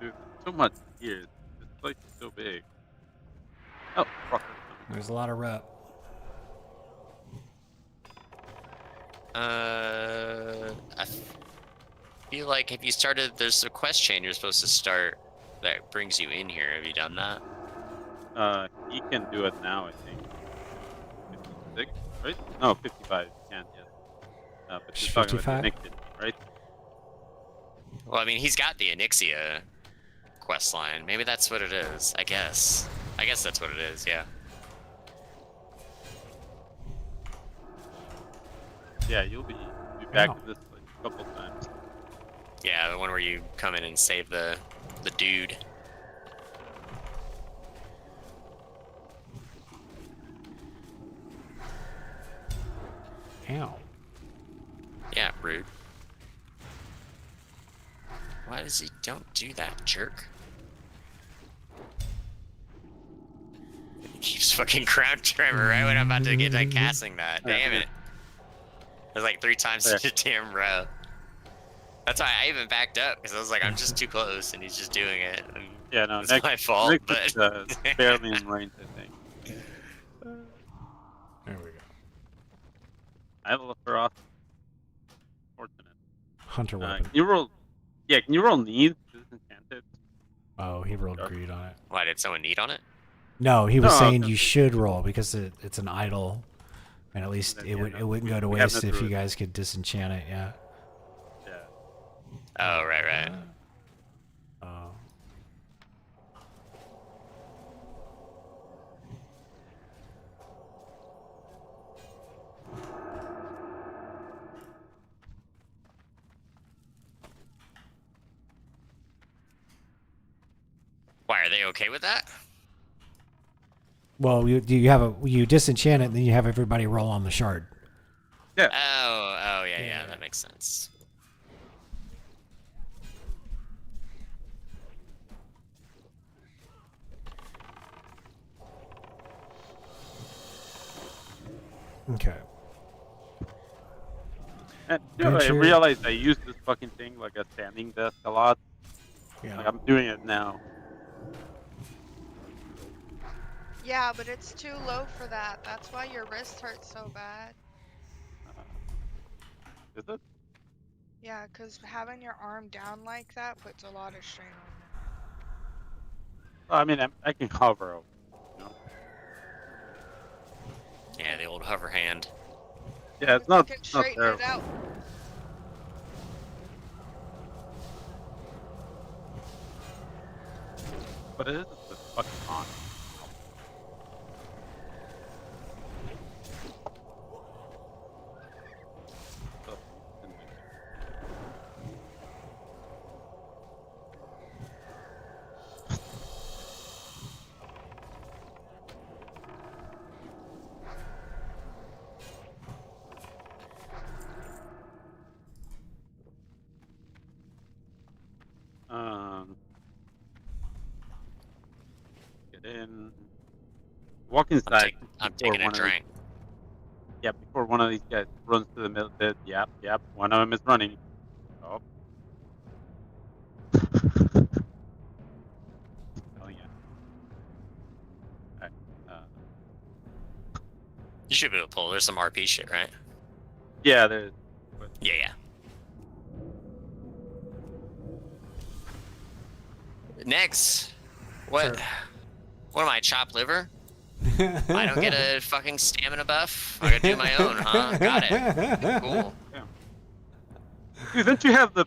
Dude, so much here. This place is so big. Oh, fuck. There's a lot of rep. I feel like if you started, there's a quest chain you're supposed to start that brings you in here. Have you done that? He can do it now, I think. 56, right? No, 55. You can't yet. But you're talking about the 55? Nixon, right? Well, I mean, he's got the Anixia quest line. Maybe that's what it is. I guess that's what it is. Yeah. Yeah, you'll be back to this like a couple times. Yeah, the one where you come in and save the dude. Ow. Yeah, rude. Why does he don't do that, jerk? He keeps fucking crouch driver right when I'm about to get done casting that. Damn it. There's like 3 times in a damn row. That's why I even backed up, because I was like, I'm just too close, and he's just doing it. And Yeah, no, it's my fault, but... barely in range, I think. There we go. I have a ferocity. Fortunate. Hunter weapon. Can you roll? Yeah, can you roll needs? Disenchanted. Oh, he rolled greed on it. Why, did someone need on it? No, he was saying you should roll because it's an idol, and at least it wouldn't go to waste if you guys could disenchant it. Yeah. Yeah. Oh, right. Oh. Why, are they okay with that? Well, you disenchant it, and then you have everybody roll on the shard. Yeah. Oh, yeah, that makes sense. Okay. And I realized I use this fucking thing like a standing desk a lot. Yeah. Like I'm doing it now. Yeah, but it's too low for that. That's why your wrist hurts so bad. Is it? Yeah, because having your arm down like that puts a lot of strain on Well, I mean, I can hover. You know? Yeah, the old hover hand. Yeah, it's not, You can it's not straighten terrible. it out. But it is just fucking on. Get in. Walk inside. I'm before taking a one of these- drink. Yeah, before one of these guys runs to the middle bit. Yep. One of them is running. Oh. Oh yeah. Alright. You should be able to pull. There's some RP shit, right? Yeah, there's. Yeah. Next. What? Sure. What am I, chopped liver? I don't get a fucking stamina buff? I gotta do my own, huh? Got it. Cool. Yeah. Dude, don't you have the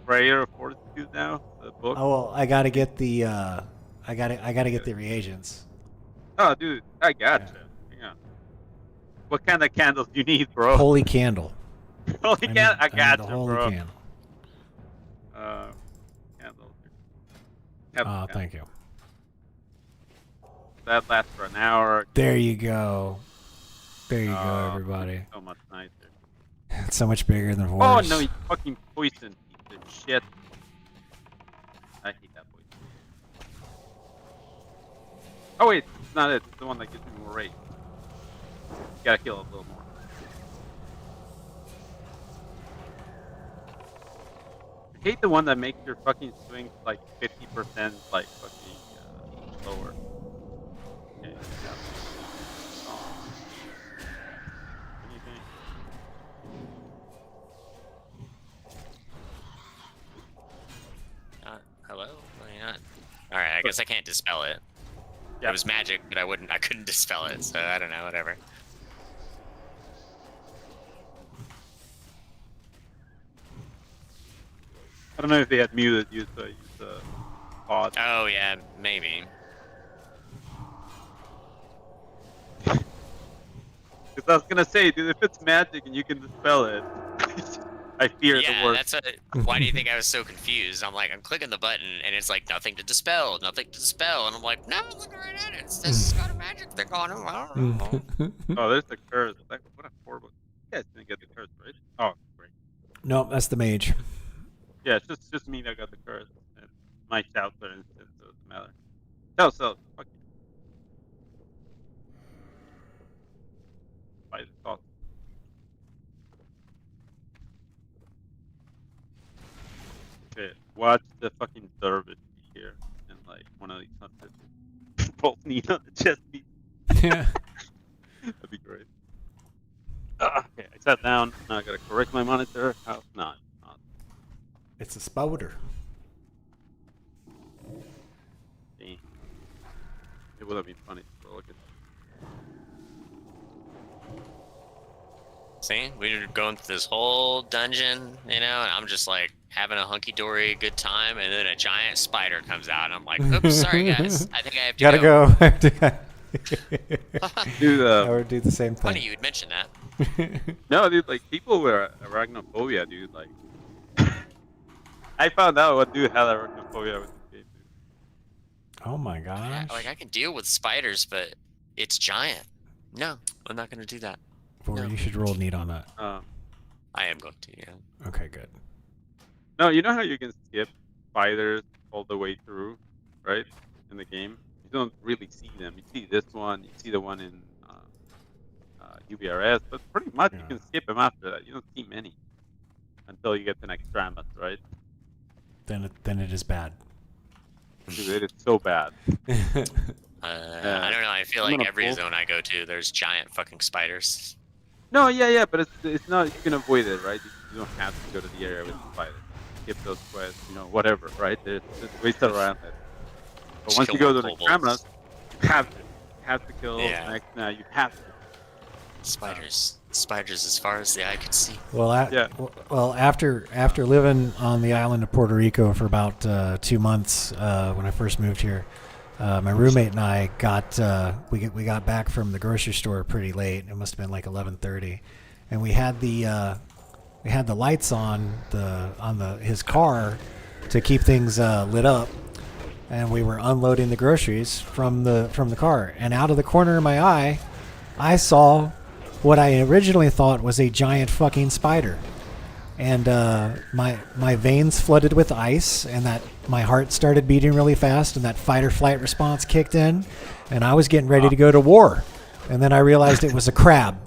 Prayer of Fortitude now? The book? Oh well, I gotta get the I gotta get the reagents. Oh, dude, I gotcha. Hang on. What kind of candles do you need, bro? Holy candle. Holy candle? I need gotcha, the holy bro. candle. Candles. Oh, thank you. That lasts for an hour. There you go. There you go, everybody. So much nicer. It's so much bigger than Oh horse. no, you fucking poison piece of shit. I hate that poison. Oh wait, it's not it. It's the one that gives me more rage. You gotta kill it a little more. I hate the one that makes your fucking swing like 50% like fucking lower. Okay, yeah. Anything? Hello? Alright, I guess I can't dispel it. Yeah. It was magic, but I couldn't dispel it, so I don't know, whatever. I don't know if they had muted you, so I used the pause. Oh yeah, maybe. Because I was gonna say, dude, if it's magic and you can dispel it, I fear the Yeah, worst. why do you think I was so confused? I'm like, I'm clicking the button, and it's like, nothing to dispel, and I'm like, no, I'm looking right at it. It's got a magic thing on it. I don't know. Oh, there's the curse. What a horrible. guys didn't get the curse, right? Oh, great. No, that's the mage. Yeah, it's just me that got the curse. And my shouts are instant, so it doesn't matter. So, fuck you. By the thought. Okay, watch the fucking dervish be here and like one of these hunters both knee on the chest piece. Yeah. That'd be great. Okay, I sat down. Now I gotta correct my monitor. How not? It's a spouter. Damn. It would have been funny to look at. See, we were going through this whole dungeon, you know, and I'm just like having a hunky-dory good time, and then a giant spider comes out, and I'm like, oops, sorry guys, I think I have to Gotta go. Dude, I would do the same thing. Funny you would mention that. No, dude, like people with arachnophobia, dude. Like, I found out what dude had arachnophobia with this game, dude. Oh my gosh. Like, I can deal with spiders, but it's giant. No, I'm not going to do that. Or you should roll neat on that. I am going to, yeah. Okay, good. No, you know how you can skip spiders all the way through, right? In the game, you don't really see them. You see this one, you see the one in UBRS, but pretty much you can skip them after that. You don't see many until you get to Nextramus, right? Then it is bad. Dude, it is so bad. I don't know. I feel like every zone I go to, there's giant fucking spiders. No, yeah, but it's not. You can avoid it, right? You don't have to go to the area with the spiders. Skip those quests, whatever, right? There's ways around it. But Just once you kill go more to the kobolds. cameras, you have to kill. Yeah. You have to. Spiders as far as the eye could see. Well, after living on the island of Puerto Rico for about 2 months when I first moved here, my roommate and I got we got back from the grocery store pretty late. It must have been like 11:30, and we had the lights on his car to keep things lit up, and we were unloading the groceries from the car, and out of the corner of my eye, I saw what I originally thought was a giant fucking spider. And my veins flooded with ice, and that my heart started beating really fast, and that fight or flight response kicked in, and I was getting ready to go to war. And then I realized it was a crab.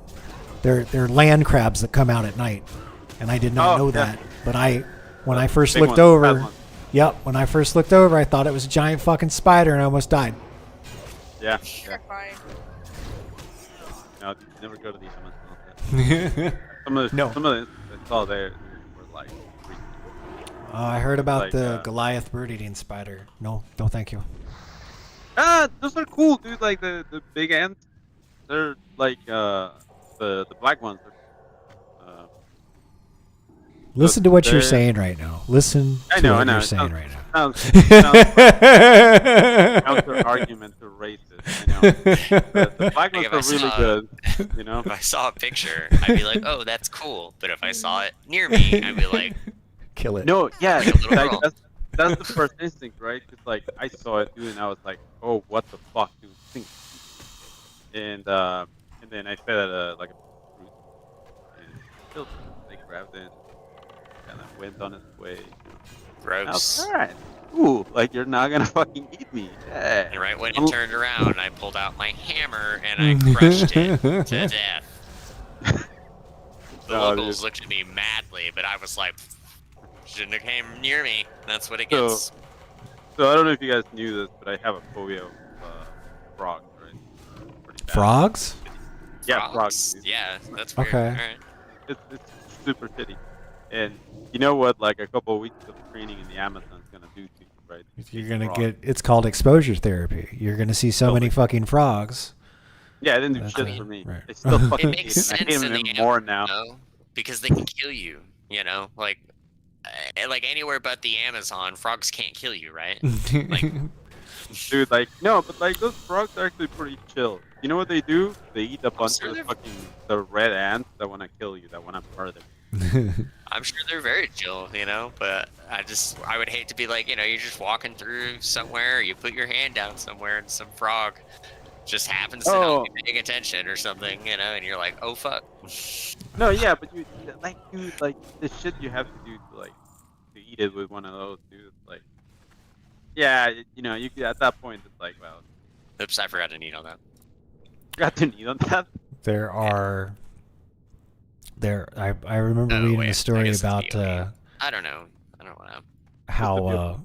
They're land crabs that come out at night, and I did not know that. But when I first looked over, when I first looked over, I thought it was a giant fucking spider, and I almost died. Yeah. Terrifying. No, never go to the Amazon. Some of the I saw there were like. I heard about Like, the Goliath bird-eating spider. No, thank you. Those are cool, dude. Like the big ants, they're like the black ones. Listen to what you're saying right now. Listen I to know, what I know. you're It saying sounds- right now. sounds counter argument to racist. I know. The black Like, ones are really good. You know. If I saw a picture, I'd be like, "Oh, that's cool." But if I saw it near me, I'd be like, "Kill it." No, yeah, Like a little like, girl. that's the first instinct, right? Because like I saw it, dude, and I was like, "Oh, what the fuck, dude?" Think. And then I fed it like a fruit, and killed it. They grabbed it, and I went on its way. Gross. All right. Ooh, like you're not gonna fucking eat me. Yeah. and right when it turned around, I pulled out my hammer and I crushed it to death. The No, locals dude. looked at me madly, but I was like, "Shouldn't have came near me." That's what it So, gets. so I don't know if you guys knew this, but I have a phobia of frogs, right? Pretty bad. Frogs? Yeah, frogs. Dude. Yeah, that's weird. Okay. All right. It's super shitty. And you know what? Like a couple of weeks of training in the Amazon is gonna do to you, right? You're gonna get. It's called exposure therapy. You're gonna see so many fucking frogs. Yeah, it didn't do That's shit it. for me. Right. It's still It fucking makes hate it. I hate sense them in even the more Amazon, now. though, because they can kill you. You know, like anywhere but the Amazon, frogs can't kill you, right? Like, Dude, like no, but like those frogs are actually pretty chill. You know what they do? They eat a bunch sure of they're- the red ants that want to kill you, that want to murder. I'm sure they're very chill, you know, but I would hate to be like, you know, you're just walking through somewhere, you put your hand down somewhere, and some frog just happens to not be paying attention or something, you know, and you're like, oh fuck. No, yeah, but you like, dude, like the shit you have to do to like to eat it with one of those, dude. Like, yeah, you know, you at that point it's like, well, Oops, I forgot to eat on that. got to eat on that. There are. I remember reading a story about I don't know. I don't know. how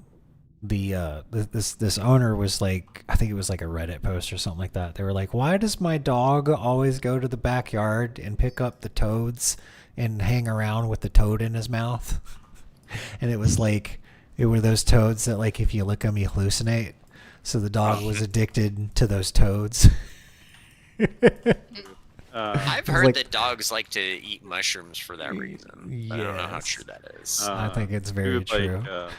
this owner was like, I think it was like a Reddit post or something like that. They were like, why does my dog always go to the backyard and pick up the toads and hang around with the toad in his mouth? And it was like, it were those toads that like if you lick them you hallucinate. So the dog was addicted to those toads. I've heard that dogs like to eat mushrooms for that reason. I don't know how true that is. I think it's very true. Like,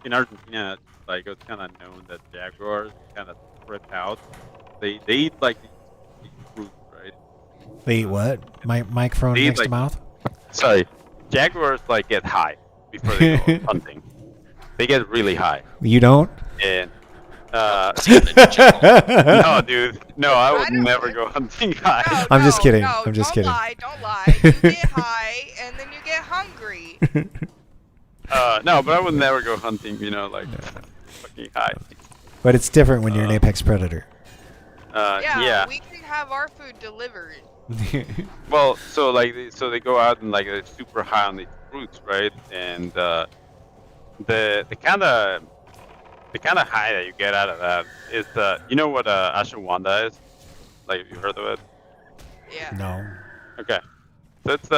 in Argentina, like it's kind of known that jaguars kind of trip out. They eat like these fruits, right? They eat what? Microphone They eat, next to like- mouth? Sorry, jaguars like get high before they go hunting. They get really high. You don't? And no, dude, no, I would never go hunting high. I'm just kidding. No, I'm just don't kidding. lie, don't lie. You get high and then you get hungry. No, but I would never go hunting. You know, like fucking high. But it's different when you're an apex predator. Yeah. We can have our food delivered. Well, so like, they go out and like they're super high on these fruits, right? And the kind of high that you get out of that is you know what ashwagandha is? Like, have you heard of it? Yeah. No. Okay. So it's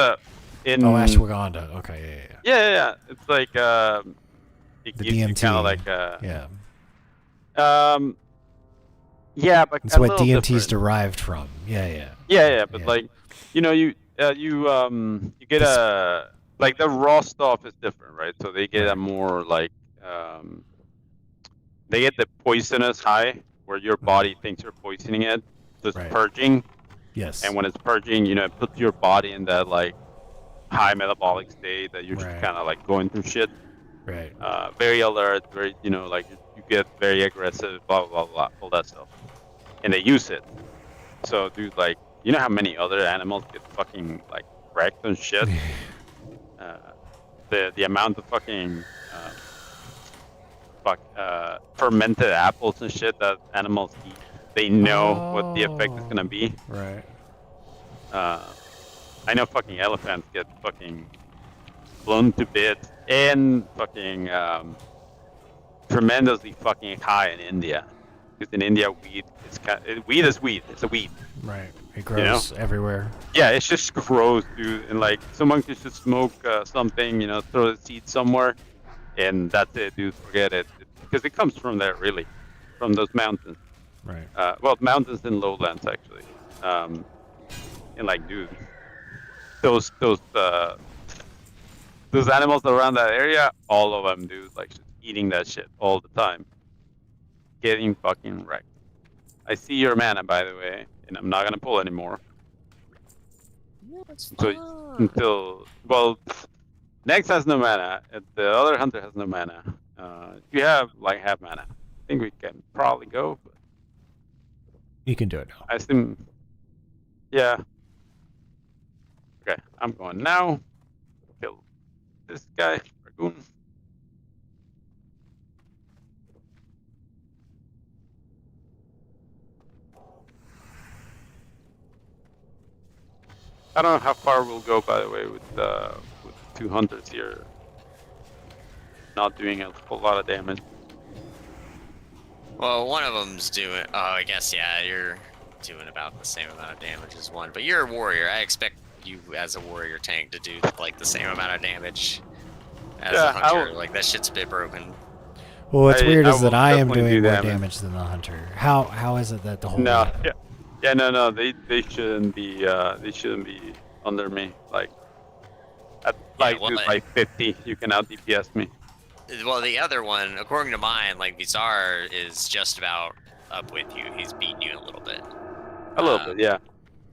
in. Oh, ashwagandha. Okay, Yeah. It's like it The gives you DMT. kind of like Yeah. Yeah, but That's a what little DMT is different. derived from. Yeah. Yeah, but like, you know, you get like the raw stuff is different, right? So they get a more like they get the poisonous high where your body thinks you're poisoning it. So it's purging. Yes. And when it's purging, you know, it puts your body in that like high metabolic state that you're just kind of like going through shit. Right. Very alert, very, you know, like you get very aggressive, blah blah blah, all that stuff. And they use it. So, dude, like, you know how many other animals get fucking like wrecked and shit? The amount of fucking fermented apples and shit that animals eat, they know what the effect is gonna be. Right. I know fucking elephants get fucking blown to bits and fucking tremendously fucking high in India. Because in India, weed is weed. It's a weed. Right. It grows everywhere. Yeah, it's just gross, dude. And like, someone could just smoke something, you know, throw the seed somewhere, and that's it, dude. Forget it. Because it comes from there, really, from those mountains. Right. Well, mountains and lowlands, actually. And like, dude, those animals around that area, all of them, dude, like just eating that shit all the time. Getting fucking wrecked. I see your mana, by the way, and I'm not gonna pull anymore. Until Nex has no mana, and the other hunter has no mana. You have like half mana. I think we can probably go. But You can do it now. I assume. Yeah. Okay, I'm going now. Kill this guy, Dragoon. I don't know how far we'll go, by the way, with two hunters here. Not doing a whole lot of damage. Well, one of them's doing. Oh, I guess yeah, you're doing about the same amount of damage as one. But you're a warrior. I expect you, as a warrior tank, to do like the same amount of damage as a hunter. Like that shit's a bit broken. Well, what's weird is that I am definitely doing do more damage. damage than the hunter. How is it that the whole No, no, they shouldn't be under me. Like at dude, like 50, you can out DPS me. Well, the other one, according to mine, like Vizar is just about up with you. He's beating you a little bit. A little bit, yeah.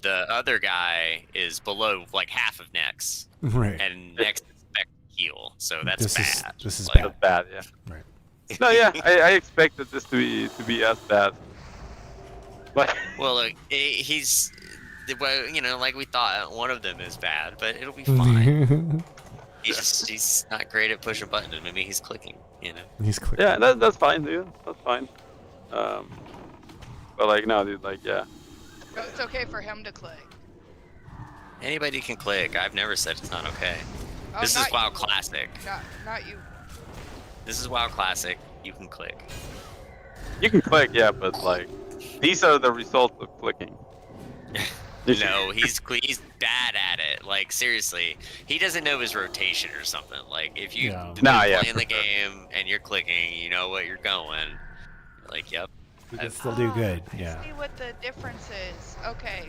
The other guy is below like half of Nex. Right. And Nex is expect heal, so that's bad. This is Like, bad. Bad, yeah. Right. No, yeah, I expected this to be as bad. But well, look, he's well, you know, like we thought, one of them is bad, but it'll be fine. he's not great at pushing buttons. Maybe he's clicking. You know. He's clicking. Yeah, that's fine, dude. That's fine. But like, no, dude. Like, yeah. It's okay for him to click. Anybody can click. I've never said it's not okay. Oh, This is not WoW you. Classic. Not you. This is WoW Classic. You can click. You can click, yeah, but like, these are the results of clicking. No, he's bad at it. Like seriously, he doesn't know his rotation or something. Like if you playing the game and you're clicking, you know what you're going. You're like, yep. You can still do good. Yeah. See what the difference is. Okay.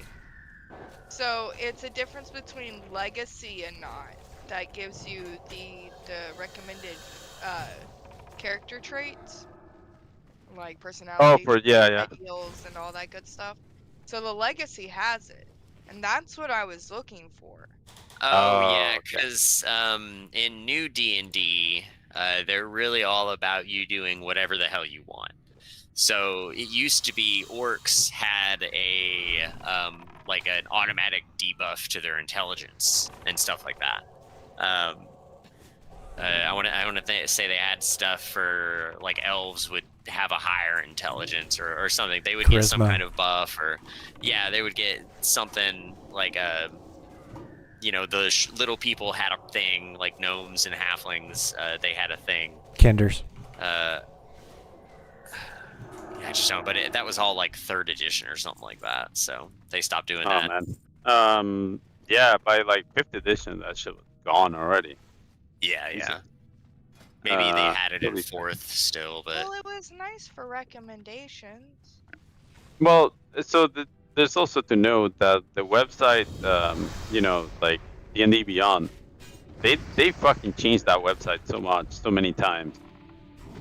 So it's a difference between legacy and not. That gives you the recommended character traits, like personality, ideals, and all that good stuff. So the legacy has it, and that's what I was looking for. Oh yeah, because in new D&D, they're really all about you doing whatever the hell you want. So it used to be orcs had a like an automatic debuff to their intelligence and stuff like that. I want to say they had stuff for like elves would have a higher intelligence or something. They would get some kind of buff, or they would get something like a, you know, the little people had a thing like gnomes and halflings. They had a thing. Kenders. I just don't. But that was all like 3rd edition or something like that. So they stopped doing that. Man. Yeah, by like 5th edition, that shit was gone already. Yeah. Maybe they had it in 4th still, but Well, it was nice for recommendations. Well, so there's also to note that the website, you know, like D&D Beyond, they fucking changed that website so many times.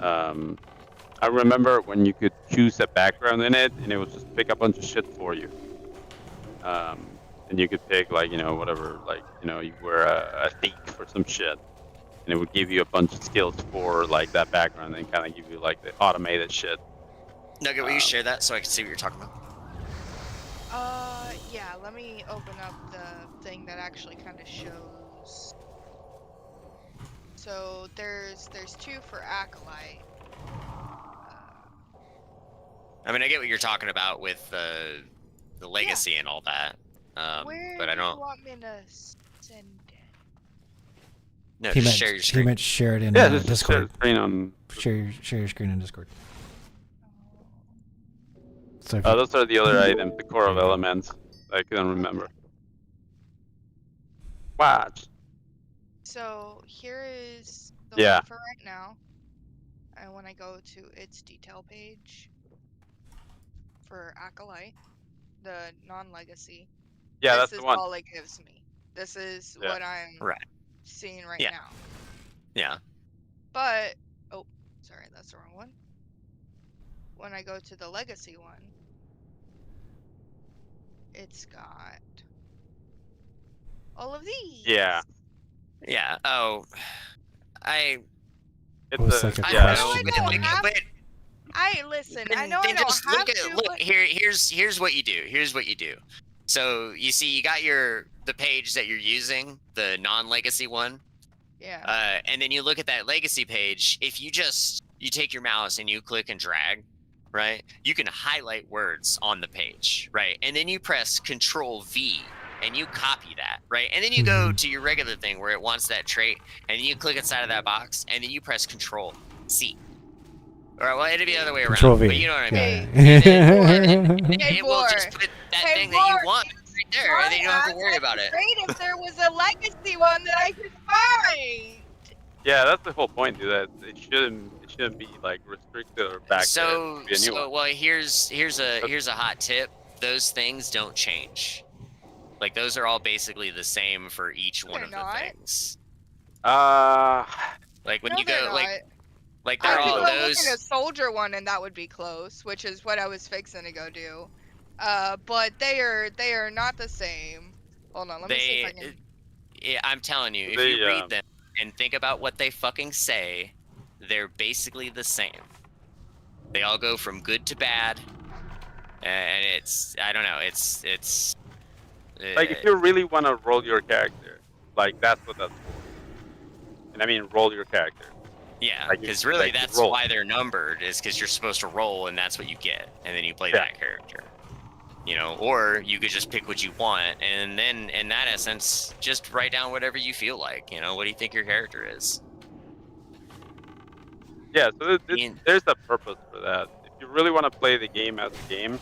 I remember when you could choose a background in it, and it would just pick a bunch of shit for you. And you could pick like, you know, whatever, like, you know, you were a thief or some shit, and it would give you a bunch of skills for like that background, and kind of give you like the automated shit. Nugget, will you share that so I can see what you're talking about? Yeah, let me open up the thing that actually kind of shows. So there's 2 for Acolyte. I mean, I get what you're talking about with the legacy and all that, but I don't. Where do you want me to send it? No, just share your screen. He meant share it in just Discord. Share your screen in Discord. So those are the other items, the core of elements. I couldn't remember. Watch. So here is the one for right now. And when I go to its detail page for Acolyte, the non-legacy, that's this the is one. all it gives me. This is what I'm seeing right now. Yeah. But, oh, sorry, that's the wrong one. When I go to the legacy one, it's got all of these. Yeah. Oh, It's like a I question. Listen. I know I don't just have look to. Look, here's what you do. Here's what you do. So you see, you got the page that you're using, the non-legacy one. Yeah. And then you look at that legacy page. If you take your mouse and you click and drag, right? You can highlight words on the page, right? And then you press Control V and you copy that, right? And then you go to your regular thing where it wants that trait, and then you click inside of that box, and then you press Control C. All right, well, it'd be the other way around. Control V. But you know what I mean. Yeah. And it will just put that thing that you want right there, and then you don't have to worry about it. Great if there was a legacy one that I could find. Yeah, that's the whole point, dude. That it shouldn't be like restricted or back. So well, here's a hot tip. Those things don't change. Like those are all basically the same for each one of the things. Like when you go like they're all those. I those. could go look at a soldier one and that would be close, which is what I was fixing to go do. But they are not the same. Hold on, let me see if I can. Yeah, I'm telling you, if you read them and think about what they fucking say, they're basically the same. They all go from good to bad, and I don't know, it's Like if you really want to roll your character, like that's what that's for. And I mean, roll your character. Yeah, Like, because really like you that's roll. why they're numbered, is because you're supposed to roll and that's what you get, and then you play Yeah. that character. You know, or you could just pick what you want, and then in that essence, just write down whatever you feel like. You know, what do you think your character is? Yeah, so there's a purpose for that. If you really want to play the game as a game,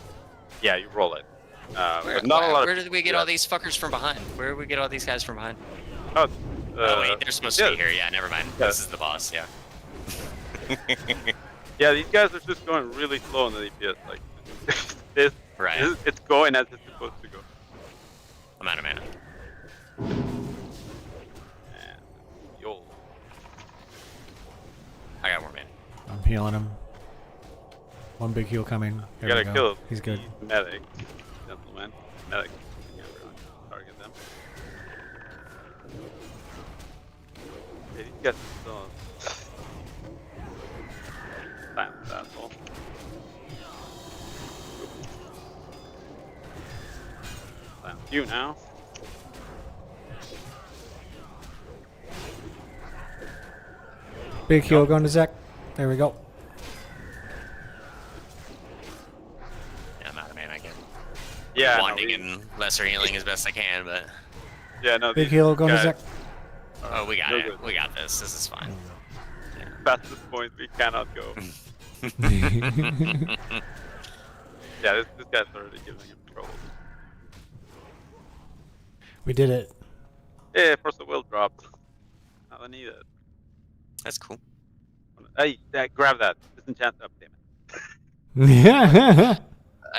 yeah, you roll it. But not a lot of Where did people we do get all that. these fuckers from behind? Where did we get all these guys from behind? Oh, oh wait, they're supposed to be here. Yeah, never mind. Yeah. This is the boss. Yeah. Yeah, these guys are just going really slow on the DPS. Like this, it's going as it's supposed to go. I'm out of mana. Yo. I got more mana. I'm healing him. One big heal coming. You There we gotta go. kill He's good. the medic, gentlemen. Medic. Everyone target them. Yeah, these guys are still. Silence asshole. Silence you now. Big heal going to Zek. There we go. Yeah, I'm out of mana again. Yeah, Wanding and lesser healing as best I can, but. Yeah, no. Big heal going to Zek. Oh, we got no it. good. We got this. This is fine. Past this point, we cannot go. Yeah, this guy's already giving him trouble. We did it. Yeah, Force of Will dropped. I don't need it. That's cool. Hey, grab that. Disenchant up, damn it.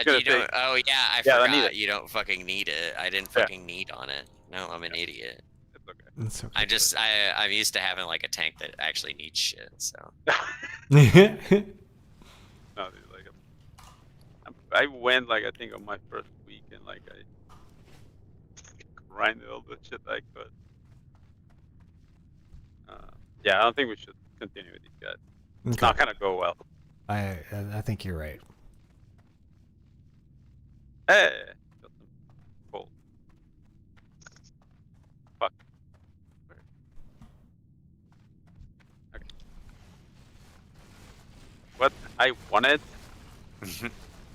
You don't, oh yeah, I Yeah, I forgot. need it. You don't fucking need it. I didn't fucking need on it. No, I'm an idiot. It's okay. It's okay. I'm used to having like a tank that actually needs shit. So. No, dude, like I went like I think on my first week and like I grinded all the shit I could. Yeah, I don't think we should continue with these guys. It's Okay. not gonna go well. I think you're right. Hey, got some gold. Fuck. Okay. What I wanted.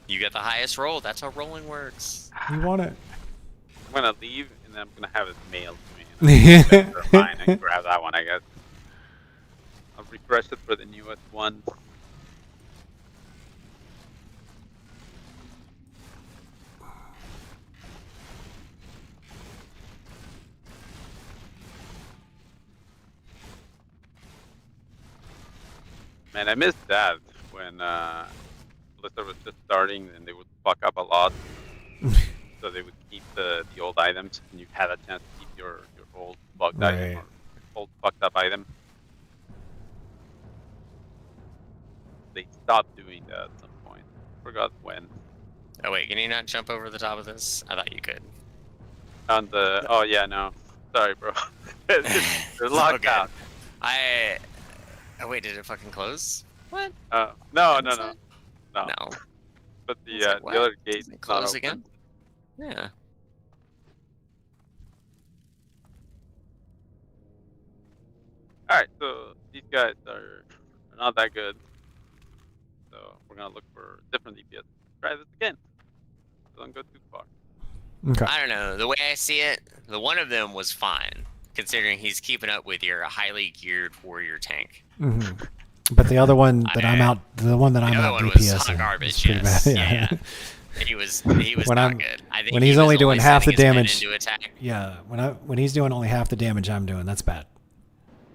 You get the highest roll. That's how rolling works. You want it? I'm gonna leave and then I'm gonna have it mailed to me. And I'm fine and grab that one, I guess. I'll refresh it for the newest one. Man, I missed that when Blizzard was just starting and they would fuck up a lot. So they would keep the old items and you had a chance to keep your old bugged item or old fucked up item. They stopped doing that at some point. Forgot when. Oh wait, can you not jump over the top of this? I thought you could. On the oh yeah no, sorry bro, they're locked Okay. out. Oh wait, did it fucking close? What? No. No. But the It's like, the what? other gate Does it is not close open. again? Yeah. All right, so these guys are not that good. So we're gonna look for different DPS. Try this again. Don't go too far. Okay. I don't know. The way I see it, the one of them was fine, considering he's keeping up with your highly geared warrior tank. hmm But the other one that I'm out, the one that I'm The out other one was DPS hot in garbage. is pretty Yes. bad. Yeah. He was when not I'm, good. I think when he he's was only doing half the setting his pen damage. into attack. Yeah, when he's doing only half the damage I'm doing, that's bad.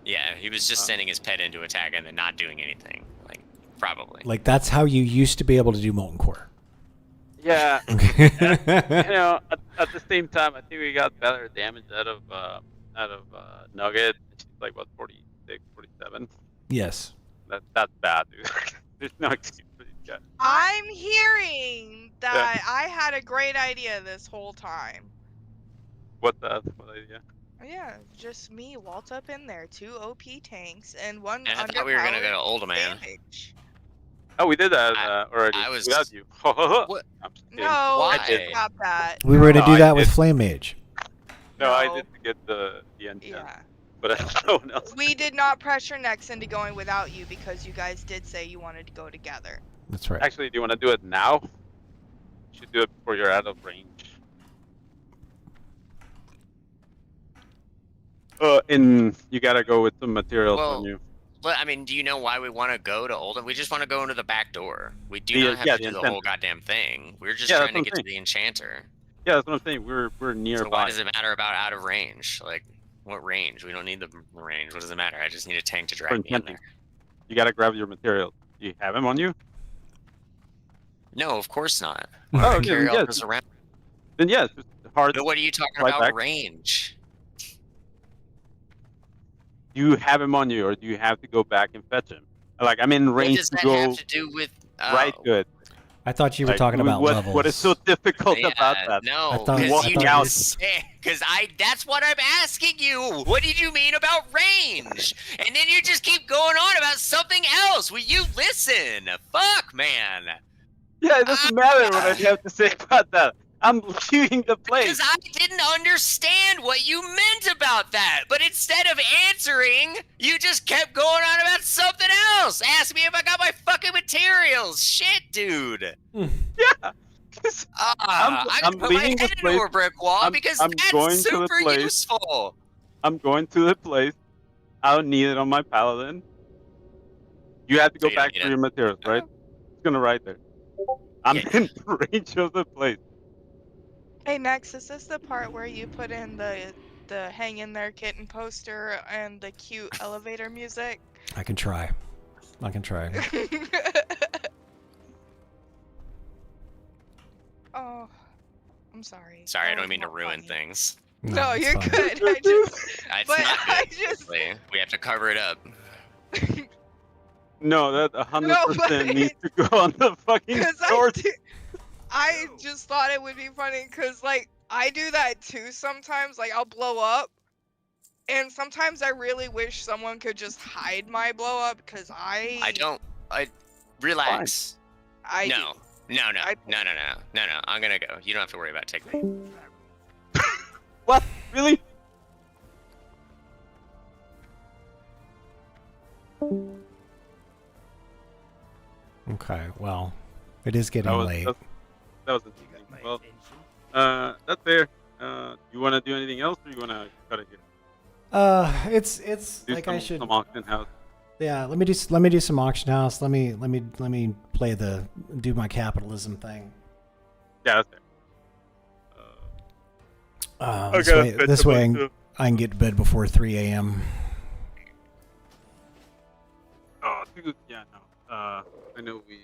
Yeah, he was just sending his pet into attack and then not doing anything. Like, probably. Like that's how you used to be able to do Molten Core. Yeah. You know, at the same time, I think we got better damage out of Nugget. She's like what 46, 47. Yes. That's bad, dude. There's no excuse for these guys. I'm hearing that I had a great idea this whole time. What idea? Yeah, just me waltz up in there, 2 OP tanks and one And I underpowered thought we were gonna go to Old Man. damage. Oh, we did that already I was. without you. What? I'm just kidding. No, I did. stop that. We were No. gonna do I that with did. Flame Mage. No, I No. did to get the enchant. Yeah. But no one else. We did not pressure Nex into going without you because you guys did say you wanted to go together. That's right. Actually, do you want to do it now? You should do it before you're out of range. And you gotta go with some materials on you. Well, I mean, do you know why we want to go to Oldham? We just want to go into the back door. We do The- not have yeah, to the do the whole enchanter. goddamn thing. We're just Yeah, trying that's to what I'm get to the enchanter. Yeah, that's what I'm saying. We're nearby. So why does it matter about out of range? Like, what range? We don't need the range. What does it matter? I just need a tank to For drag me in enchanting. there. You gotta grab your materials. Do you have them on you? No, of course not. Oh, Why would I okay, carry then all yes. this around? Then yes, it's hard. But what are you talking right about back. range? Do you have him on you, or do you have to go back and fetch him? Like, I'm in What range does to that go have to do with? right good. I thought you were Like, talking about what, levels. What is so difficult Yeah, about that? no, I thought- because I you thought don't you- say. Because that's what I'm asking you. What did you mean about range? And then you just keep going on about something else. Will you listen? Fuck, man. Yeah, it doesn't matter what I have to say about that. I'm leaving the place. Because I didn't understand what you meant about that. But instead of answering, you just kept going on about something else. Ask me if I got my fucking materials. Shit, dude. Yeah. I gotta put my leaving head the into a place. brick wall because I'm that's going to the super place. useful. I'm going to the place. I don't need it on my paladin. You have to So go you don't back need for it? your materials, right? It's gonna right there. I'm in range of the place. Hey Nex, is this the part where you put in the hang in there kitten poster and the cute elevator music? I can try. I can try. Oh, I'm sorry. Sorry, I That don't was mean to not ruin funny. things. No, it's you're fine. good. I just, It's but not I good. just, honestly. We have to cover it up. No, that 100% No, but needs to go on the fucking because short. I just thought it would be funny because like I do that too sometimes. Like I'll blow up, and sometimes I really wish someone could just hide my blow up because I don't. Relax. I No. No. I'm gonna go. You don't have to worry about it. Take me. What? Really? Okay, well, it is getting late. That was interesting. Well, that's fair. You want to do anything else, or you want to cut it here? It's Do like some, I should. some auction house. Yeah, let me do some auction house. Let me do my capitalism thing. Yeah, that's fair. This way I can get to bed before 3 a.m. Oh, dude, yeah, no. I know we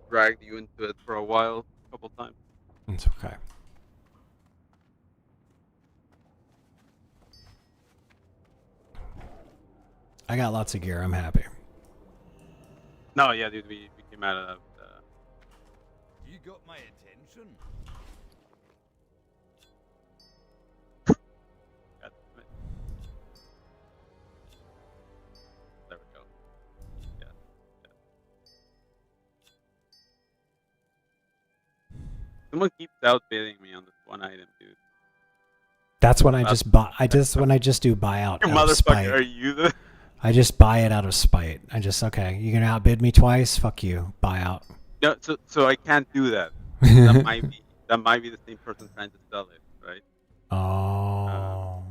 dragged you into it for a while, a couple times. It's okay. I got lots of gear. I'm happy. No, yeah, dude, we came out of. You got my attention. There we go. Yeah. Someone keeps outbidding me on this one item, dude. That's when I just buy. When I just do buyout. You Out of spite. motherfucker, are you the? I just buy it out of spite. Okay. You're gonna outbid me twice? Fuck you. Buyout. No, so I can't do that. That might be the same person trying to sell it, right? Oh.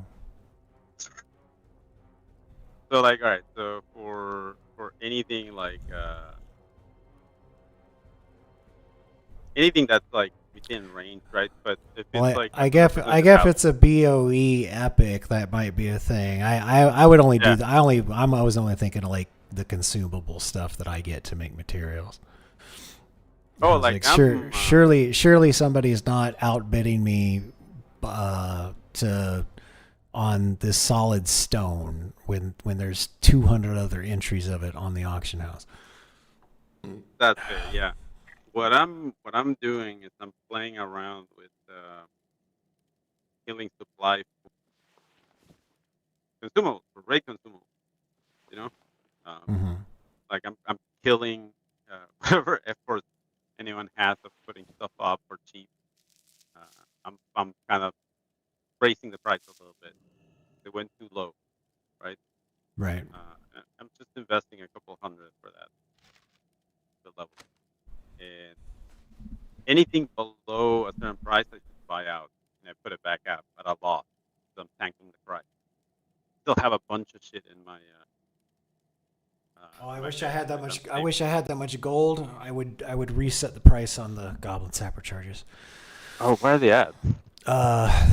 So like, all right. So for anything like anything that's like within range, right? But if it's Well, like I guess it's a BOE epic. That might be a thing. I would only do. I was only thinking of like the consumable stuff that I get to make materials. Oh, like surely somebody's not outbidding me on this solid stone when there's 200 other entries of it on the auction house. That's fair, yeah. What I'm doing is I'm playing around with healing supply consumables, for raid consumables. You know, like I'm killing whatever effort anyone has of putting stuff up for cheap, I'm kind of raising the price a little bit. They went too low, right? Right. I'm just investing a couple hundred for that, the level, and anything below a certain price, I just buy out and I put it back up at a loss. So I'm tanking the price. Still have a bunch of shit in my. Oh, I wish I had that much. I wish I had that much gold. I would reset the price on the Goblin Sapper charges. Oh, where are they at?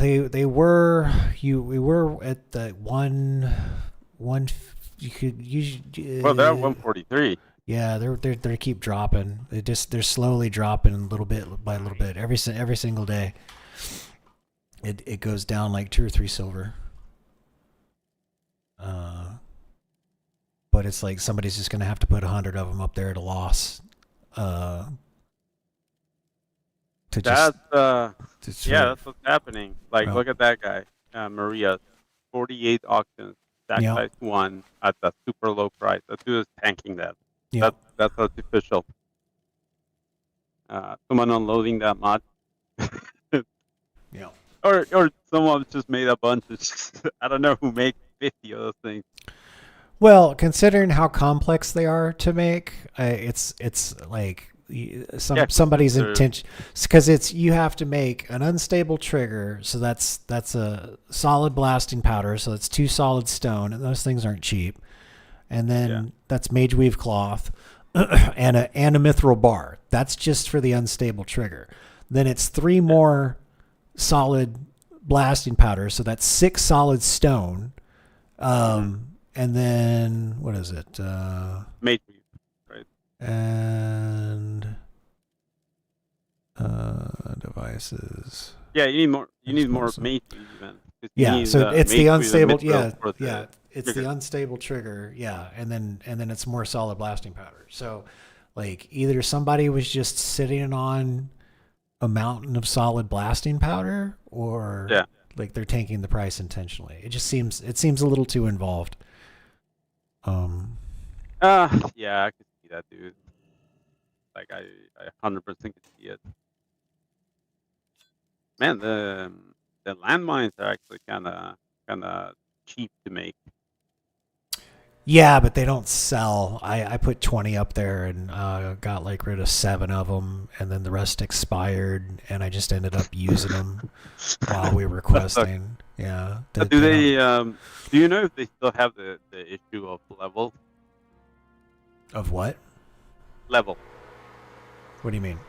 We were at the one. You could usually. Well, they're at 143. Yeah, they keep dropping. They're slowly dropping a little bit by a little bit every single day. It goes down like 2 or 3 silver. But it's like somebody's just gonna have to put 100 of them up there at a loss. That's that's what's happening. Like, Well, look at that guy, Maria, 48 auctions, stack Yep. size 1 at the super low price. That dude is tanking that. Yep. That's artificial. Someone unloading that mod. Yeah. Or someone just made a bunch of. I don't know who made 50 of those things. Well, considering how complex they are to make, it's like somebody's intention, because it's you have to make an unstable trigger, so that's a solid blasting powder, so it's 2 solid stone, and those things aren't cheap, and then that's mage weave cloth, and a mithril bar. That's just for the unstable trigger. Then it's 3 more solid blasting powder, so that's 6 solid stone. And then what is it? Mage weave, right? And devices. Yeah, you need more. You need more mage weave even. Yeah, so it's the unstable. Yeah, it's the unstable trigger. Yeah, and then it's more solid blasting powder. So, like, either somebody was just sitting on a mountain of solid blasting powder, or like they're tanking the price intentionally. It seems a little too involved. Yeah, I could see that, dude. Like, I 100% could see it. Man, the landmines are actually kind of cheap to make. Yeah, but they don't sell. I put 20 up there and got like rid of 7 of them, and then the rest expired, and I just ended up using them while we were questing. Yeah. Do they? Do you know if they still have the issue of level? Of what? Level. What do you mean?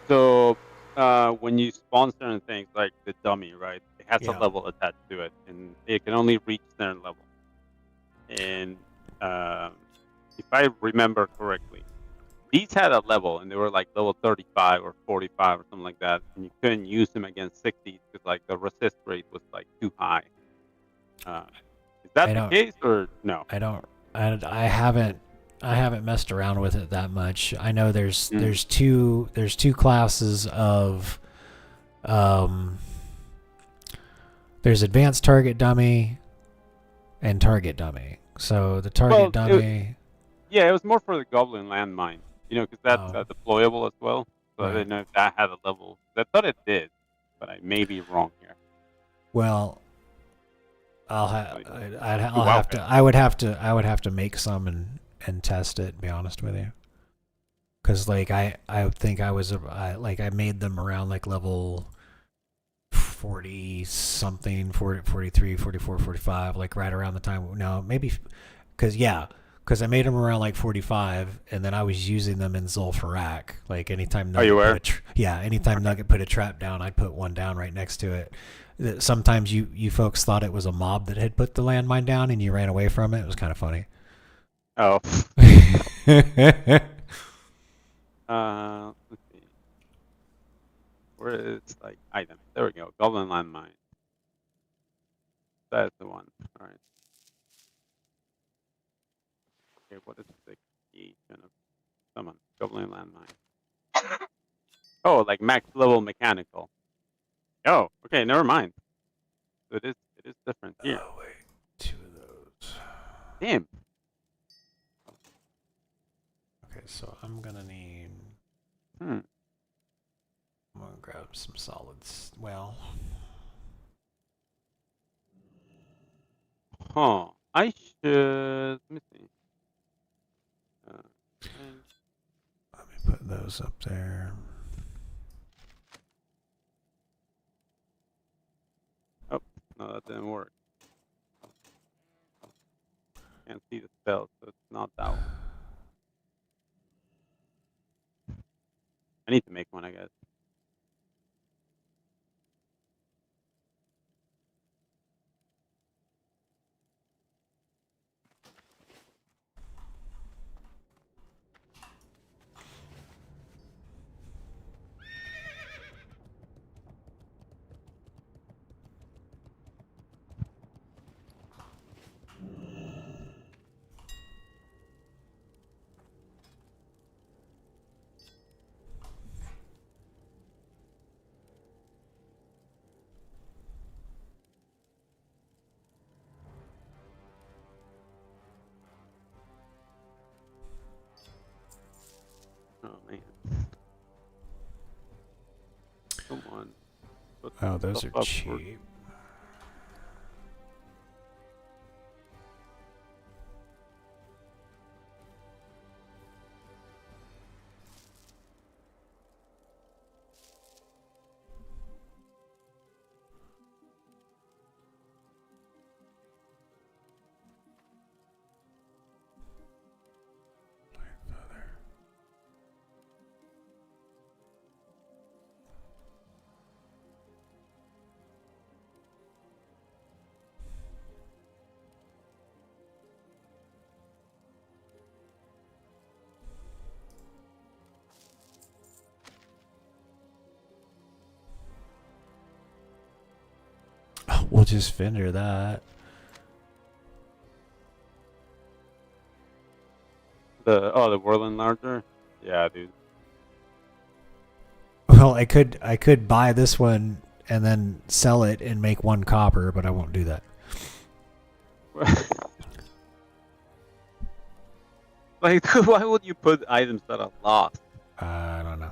So when you spawn certain things, like the dummy, right? It has a level attached to it, and it can only reach certain level. And if I remember correctly, these had a level, and they were like level 35 or 45 or something like that, and you couldn't use them against 60s because like the resist rate was like too high. Is that the case or no? I haven't messed around with it that much. I know there's two classes of there's advanced target dummy and target dummy. So the target dummy. It was more for the goblin landmine, because that's deployable as well. So I didn't know if that had a level. I thought it did, but I may be wrong here. Well, I would have to make some and test it. To be honest with you, because like I think I made them around like level 40 something, 40, 43, 44, 45, like right around the time. No, maybe because I made them around like 45, and then I was using them in Zul'Farrak. Like anytime Nugget anytime Nugget put a trap down, I'd put one down right next to it. Sometimes you folks thought it was a mob that had put the landmine down, and you ran away from it. It was kind of funny. Oh. Let's see. Where is like item? There we go. Goblin landmine. That's the one. All right. Okay, what is the key kind of summon? Goblin landmine. Oh, like max level mechanical. Oh, okay, never mind. So it is different here. Oh wait, 2 of those. Damn. Okay, so I'm gonna need. Hmm. I'm gonna grab some solids. Well, Huh. I should. Let me see. And- let me put those up there. Oh, no, that didn't work. Can't see the spell, so it's not that one. I need to make one, I guess. Oh man. Come on. Put Oh, those stuff are up for- cheap. We'll just vendor that. The whirling larger? Yeah, dude. Well, I could buy this one and then sell it and make 1 copper, but I won't do that. Like, why would you put items that are lost? I don't know.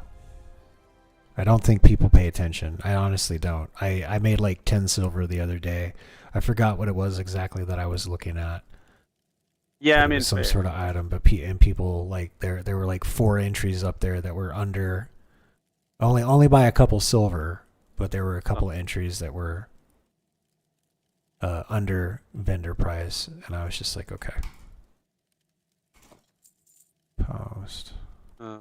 I don't think people pay attention. I honestly don't. I made like 10 silver the other day. I forgot what it was exactly that I was looking at. Yeah, But I it mean, was some fair. sort of item, but people like there were like 4 entries up there that were under only by a couple silver, but there were a couple entries that were under vendor price, and I was just like, okay. Post. I'm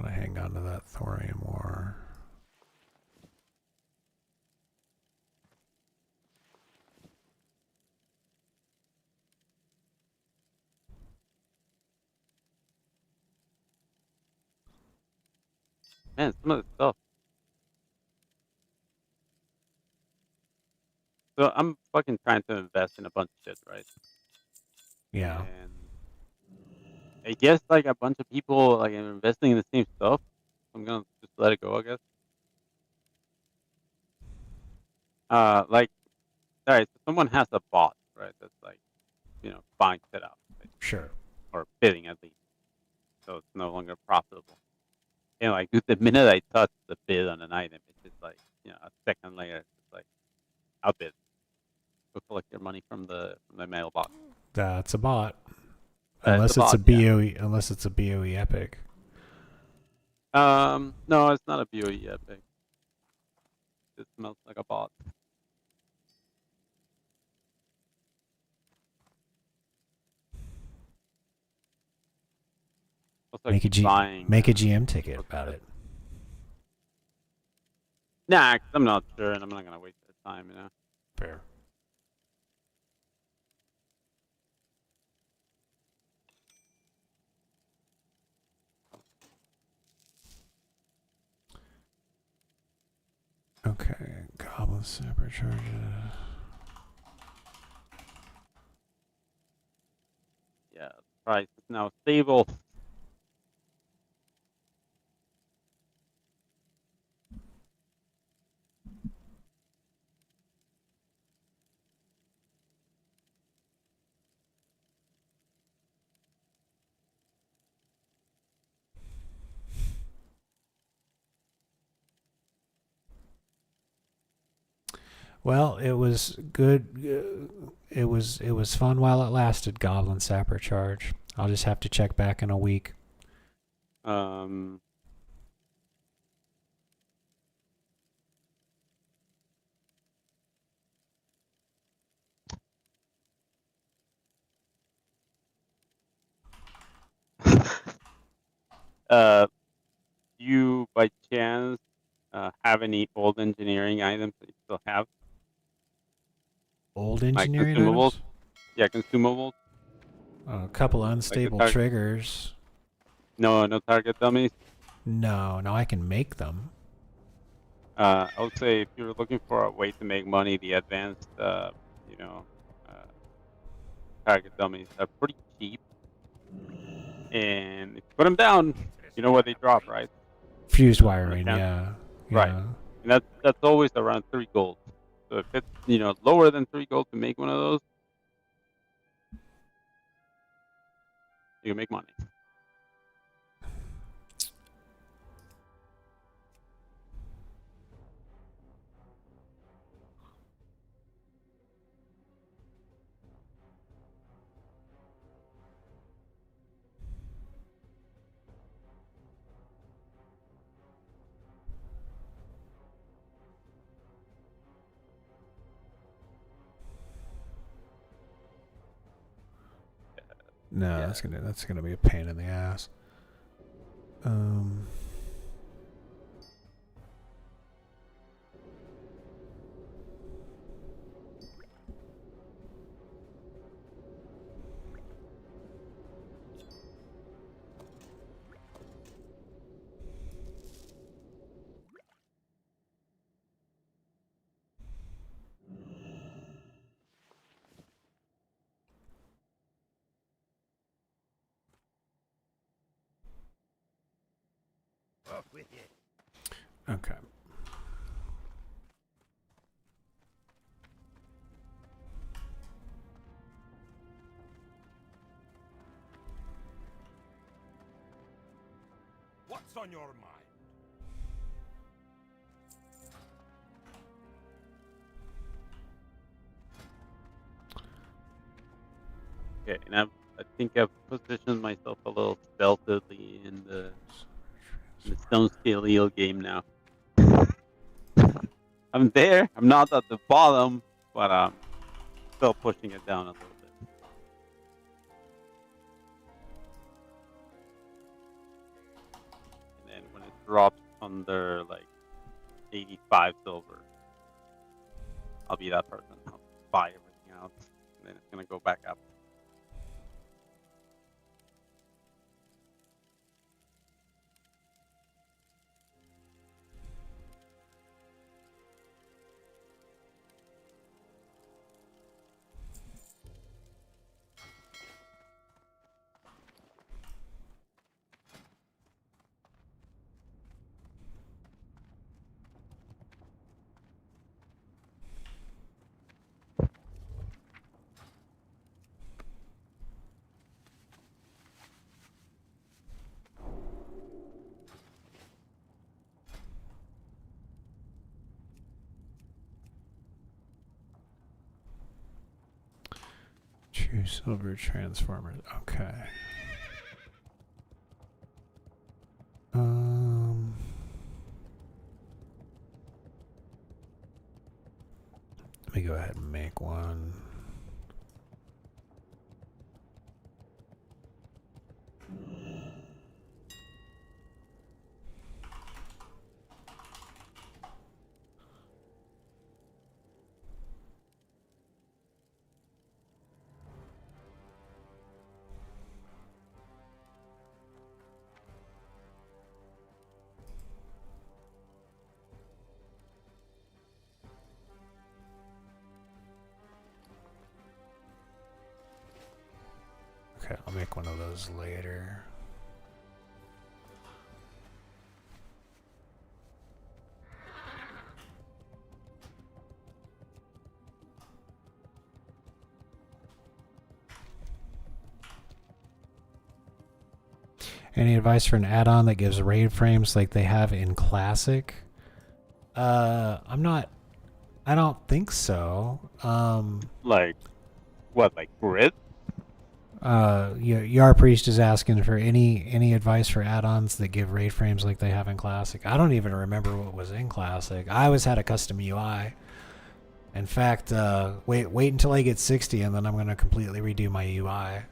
gonna hang on to that thorium ore. Man, some of the stuff. So I'm fucking trying to invest in a bunch of shit, right? Yeah. And I guess like a bunch of people like are investing in the same stuff. I'm gonna just let it go, I guess. Like, alright, so someone has a bot, right? That's like, buying shit out, right? Sure. Or bidding at least. So it's no longer profitable. And like, dude, the minute I touch the bid on an item, it's just like, a second later, it's just like, I'll bid. Go collect your money from the mailbox. That's a bot. That's Unless it's a bot, yeah. BOE, unless it's a BOE epic. No, it's not a BOE epic. It smells like a bot. Also, Make keep buying. make a GM ticket about it. Nah, 'cause I'm not sure, and I'm not gonna waste their time, Fair. Okay, goblin supercharger. Yeah, the price is now stable. Well, it was good. It was fun while it lasted. Goblin Sapper Charge. I'll just have to check back in a week. You by chance have any old engineering items that you still have? Old Like engineering consumables? items? Yeah, consumables. A couple Like unstable triggers. No target dummies. No, I can make them. I would say if you're looking for a way to make money, the advanced, target dummies are pretty cheap. And if you put them down, you know where they drop, right? Fused On the wiring, yeah. Right. And that's always around 3 gold. So if it's lower than 3 gold to make one of those, you can make money. No, that's gonna be a pain in the ass. Okay. What's on your mind? Okay, and I think I've positioned myself a little stealthily in the stone scale eel game now. I'm there. I'm not at the bottom, but I'm still pushing it down a little bit. And then when it drops under like 85 silver, I'll be that person. I'll buy everything out, and then it's gonna go back up. True silver transformers. Okay. Let me go ahead and make one. Okay, I'll make one of those later. Any advice for an add-on that gives raid frames like they have in Classic? I'm not I don't think so. Like what? Like grid? Yar Priest is asking for any advice for add-ons that give rate frames like they have in Classic. I don't even remember what was in Classic. I always had a custom UI. In fact, wait until I get 60, and then I'm gonna completely redo my UI.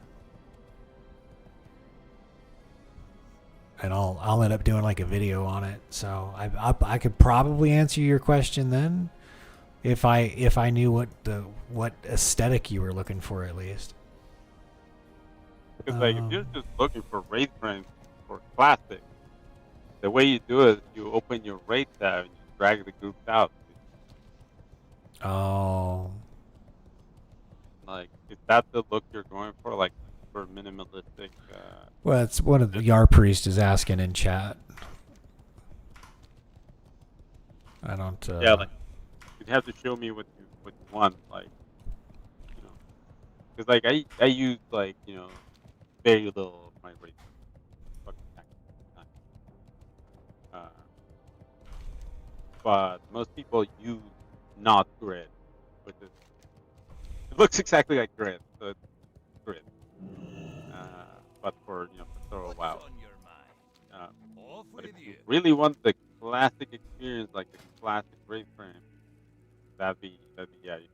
And I'll end up doing like a video on it. So I could probably answer your question then, if I knew what aesthetic you were looking for at least. Because like if you're just looking for rate frames for classic, the way you do it is you open your rate tab and you drag the groups out. Oh. Like, is that the look you're going for? Like for minimalistic? Well, it's what the Yar Priest is asking in chat. I don't. Yeah, like you'd have to show me what you want, like, you know, because like I use like, you know, very little of my rate. But most people use not grid, which is it looks exactly like grid, so it's grid. But for, you know, for thorough WoW. But if you really want the classic experience, like the classic rate frame, that'd be yeah, you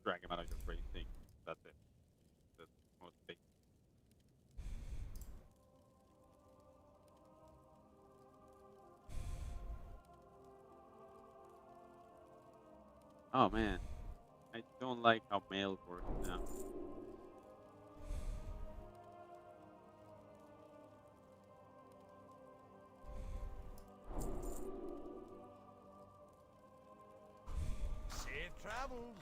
drag them out of your rate thing. That's it. That's most basic. Oh man, I don't like how mail works now. Safe travels.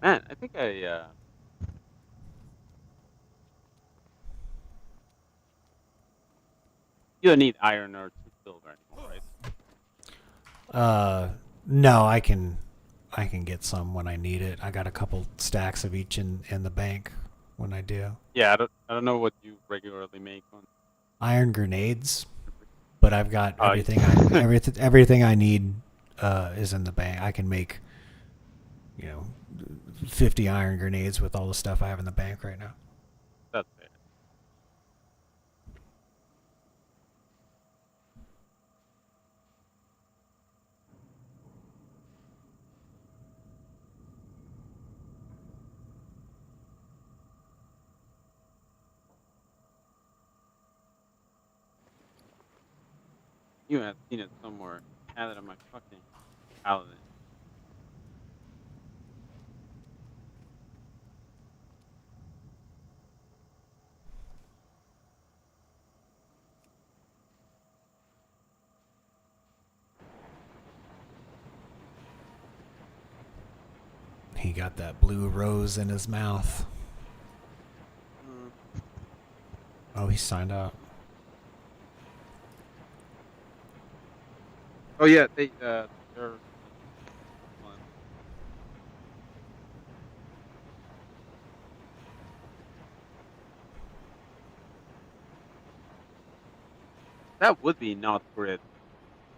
Man, I think you don't need iron or silver anymore, right? No, I can get some when I need it. I got a couple stacks of each in the bank when I do. Yeah, I don't know what you regularly make on Iron grenades, but I've got Oh, everything yeah. everything I need is in the bank. I can make, you know, 50 iron grenades with all the stuff I have in the bank right now. That's fair. You have seen it somewhere. Had it on my fucking paladin. He got that blue rose in his mouth. Oh, he signed up. Oh yeah, they're. That would be not grid.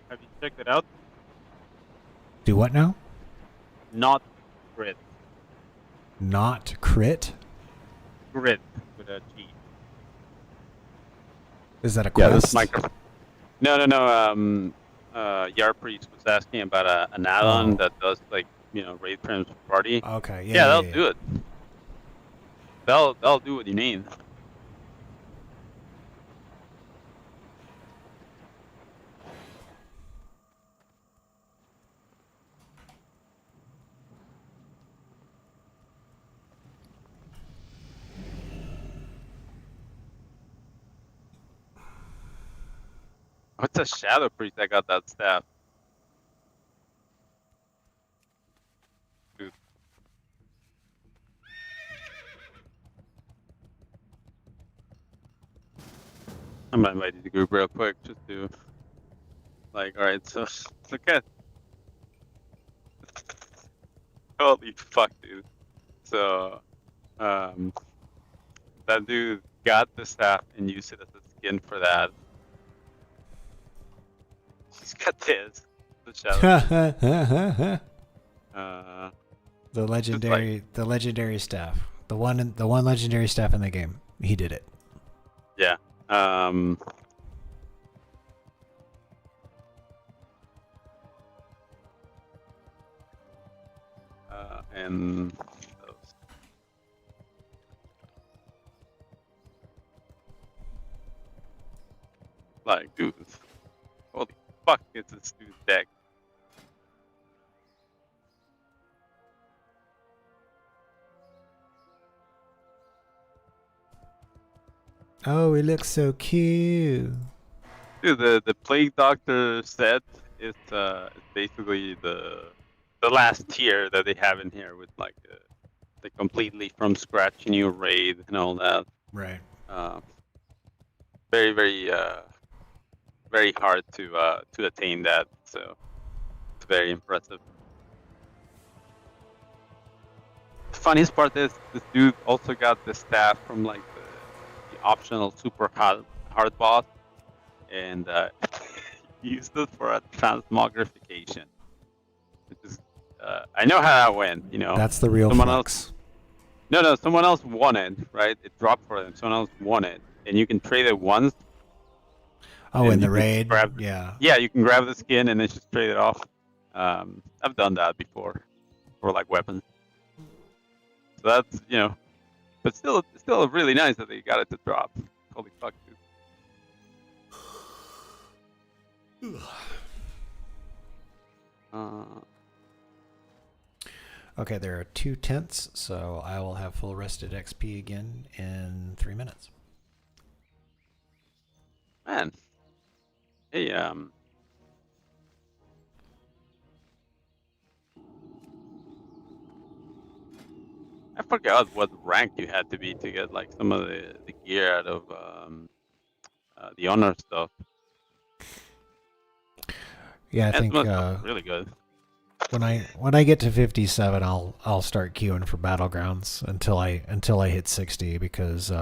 Have you checked it out? Do what now? Not grid. Not crit? Grid with a G. Is that a Yeah, quest? this microphone. No. Yarpriest was asking about an add-on that does like raid frames per party. Okay, Yeah, that'll do it. That'll do what you need. What's a shadow priest that got that staff? Dude. I'm gonna invite you to the group real quick just to alright, so look at holy fuck, dude. So that dude got the staff and used it as a skin for that. He's got this. The shadow. The legendary staff. The one legendary staff in the game. He did it. Yeah. And those. Like, dude, holy fuck, it's this dude's deck. Oh, he looks so cute. Dude, the Plague Doctor set is basically the last tier that they have in here with like the completely from scratch new raid and all that. Right. Very very hard to attain that, so it's very impressive. The funniest part is this dude also got the staff from like the optional super hard boss, and used it for a transmogrification. Which is, I know how that went. That's the real someone flex. else. No, someone else won it, right? It dropped for them. Someone else won it, and you can trade it once. Oh, in the you can raid? Yeah, you can grab the skin and then just trade it off. I've done that before for like weapons. So that's but still really nice that they got it to drop. Holy fuck, dude. Okay, there are 2 tenths, so I will have full rested XP again in 3 minutes. Man. Hey, I forgot what rank you had to be to get like some of the gear out of the honor stuff. Yeah, I That's think really good. when I get to 57, I'll start queuing for battlegrounds until I hit 60, because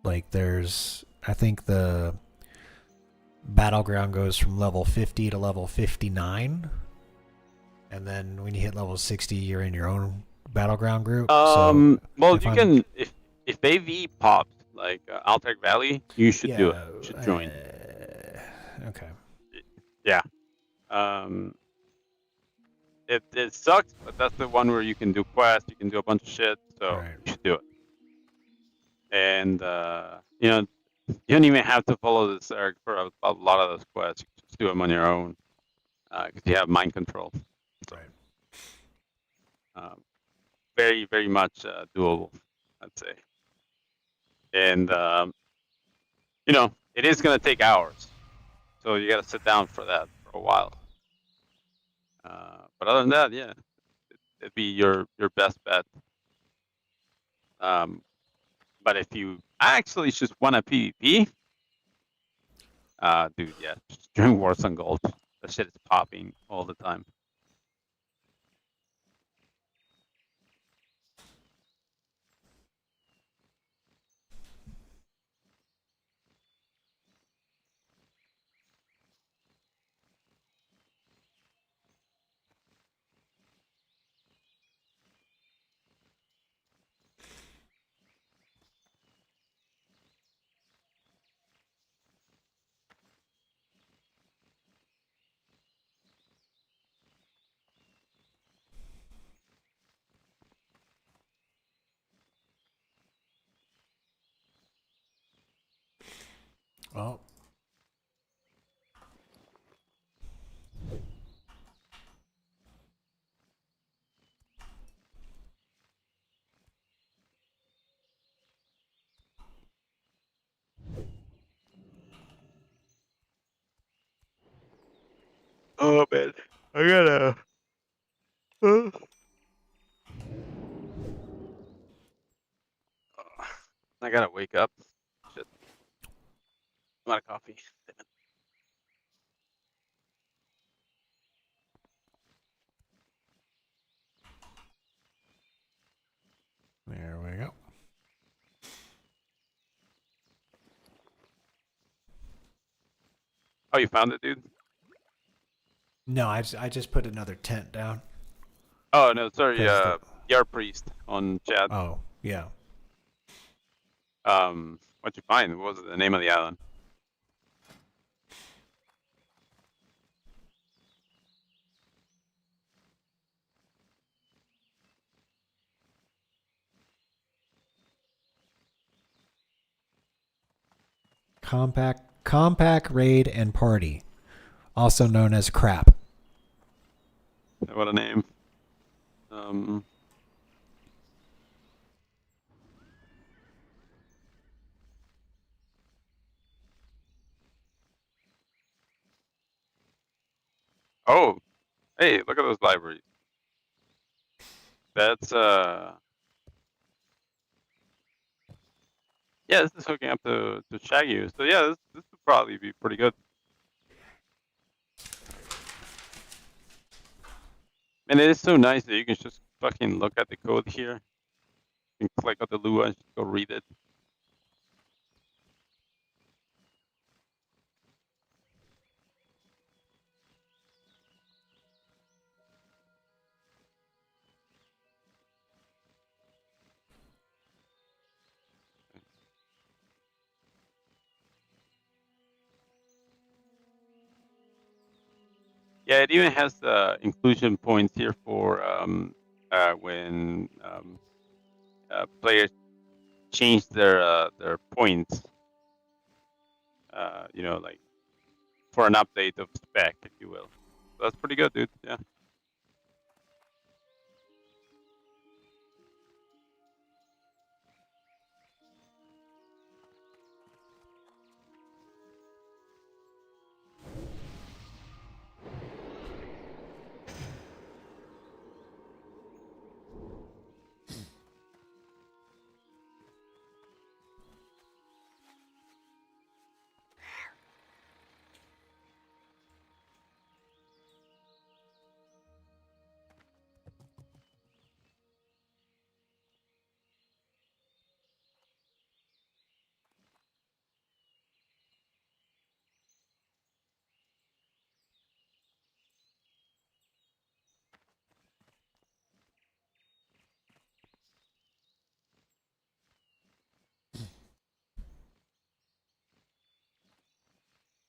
like there's, I think the battleground goes from level 50 to level 59, and then when you hit level 60, you're in your own battleground group. Well, you can if AV pops like Altec Valley, you should do it. You should join. Okay. Yeah. It sucks, but that's the one where you can do quests, you can do a bunch of shit, so you should do it. And you don't even have to follow this Eric for a lot of those quests. You can just do them on your own because you have mind control. So, very, very much doable, I'd say. And it is going to take hours, so you got to sit down for that for a while. But other than that, yeah, it'd be your best bet. But if you actually just want a PvP, dude, yeah, just join Warzone Gold. That shit is popping all the time. Oh. Oh man, I gotta wake up. Shit, I'm out of coffee. There we go. Oh, you found it, dude? No, I just put another tent down. Oh no, sorry. 'Cause the- Yar Priest on chat. Oh, yeah. What'd you find? What was the name of the island? Compact Raid and Party, also known as Crap. What a name. Oh, hey, look at those libraries. That's yeah, this is hooking up to Shaggy. So yeah, this would probably be pretty good. And it is so nice that you can just fucking look at the code here and click on the Lua and just go read it. Yeah, it even has inclusion points here for when players change their points. You know, like for an update of spec, if you will. So that's pretty good, dude. Yeah.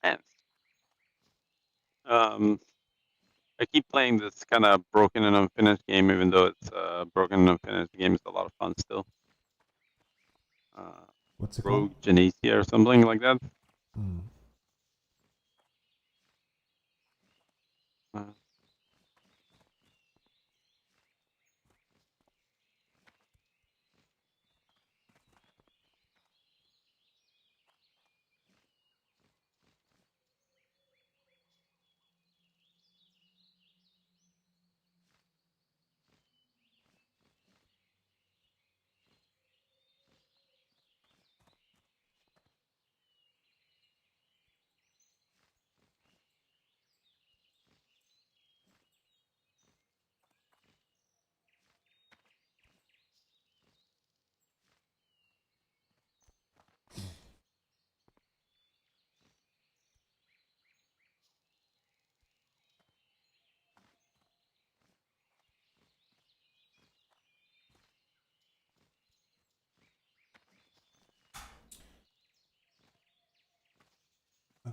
And I keep playing this kind of broken and unfinished game, even though it's broken and unfinished. The game is a lot of fun still. What's it Rogue called? Genesia or something like that. Hmm.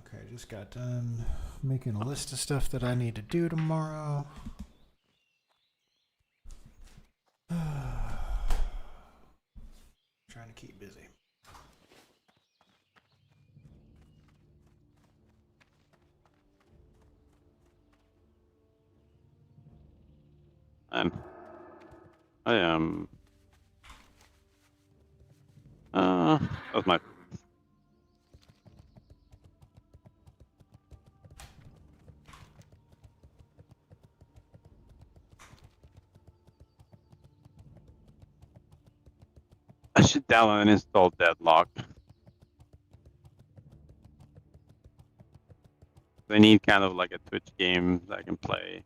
Okay, just got done making a list of stuff that I need to do tomorrow. Trying to keep busy. And I am. That's my. I should download and install Deadlock. I need kind of like a Twitch game that I can play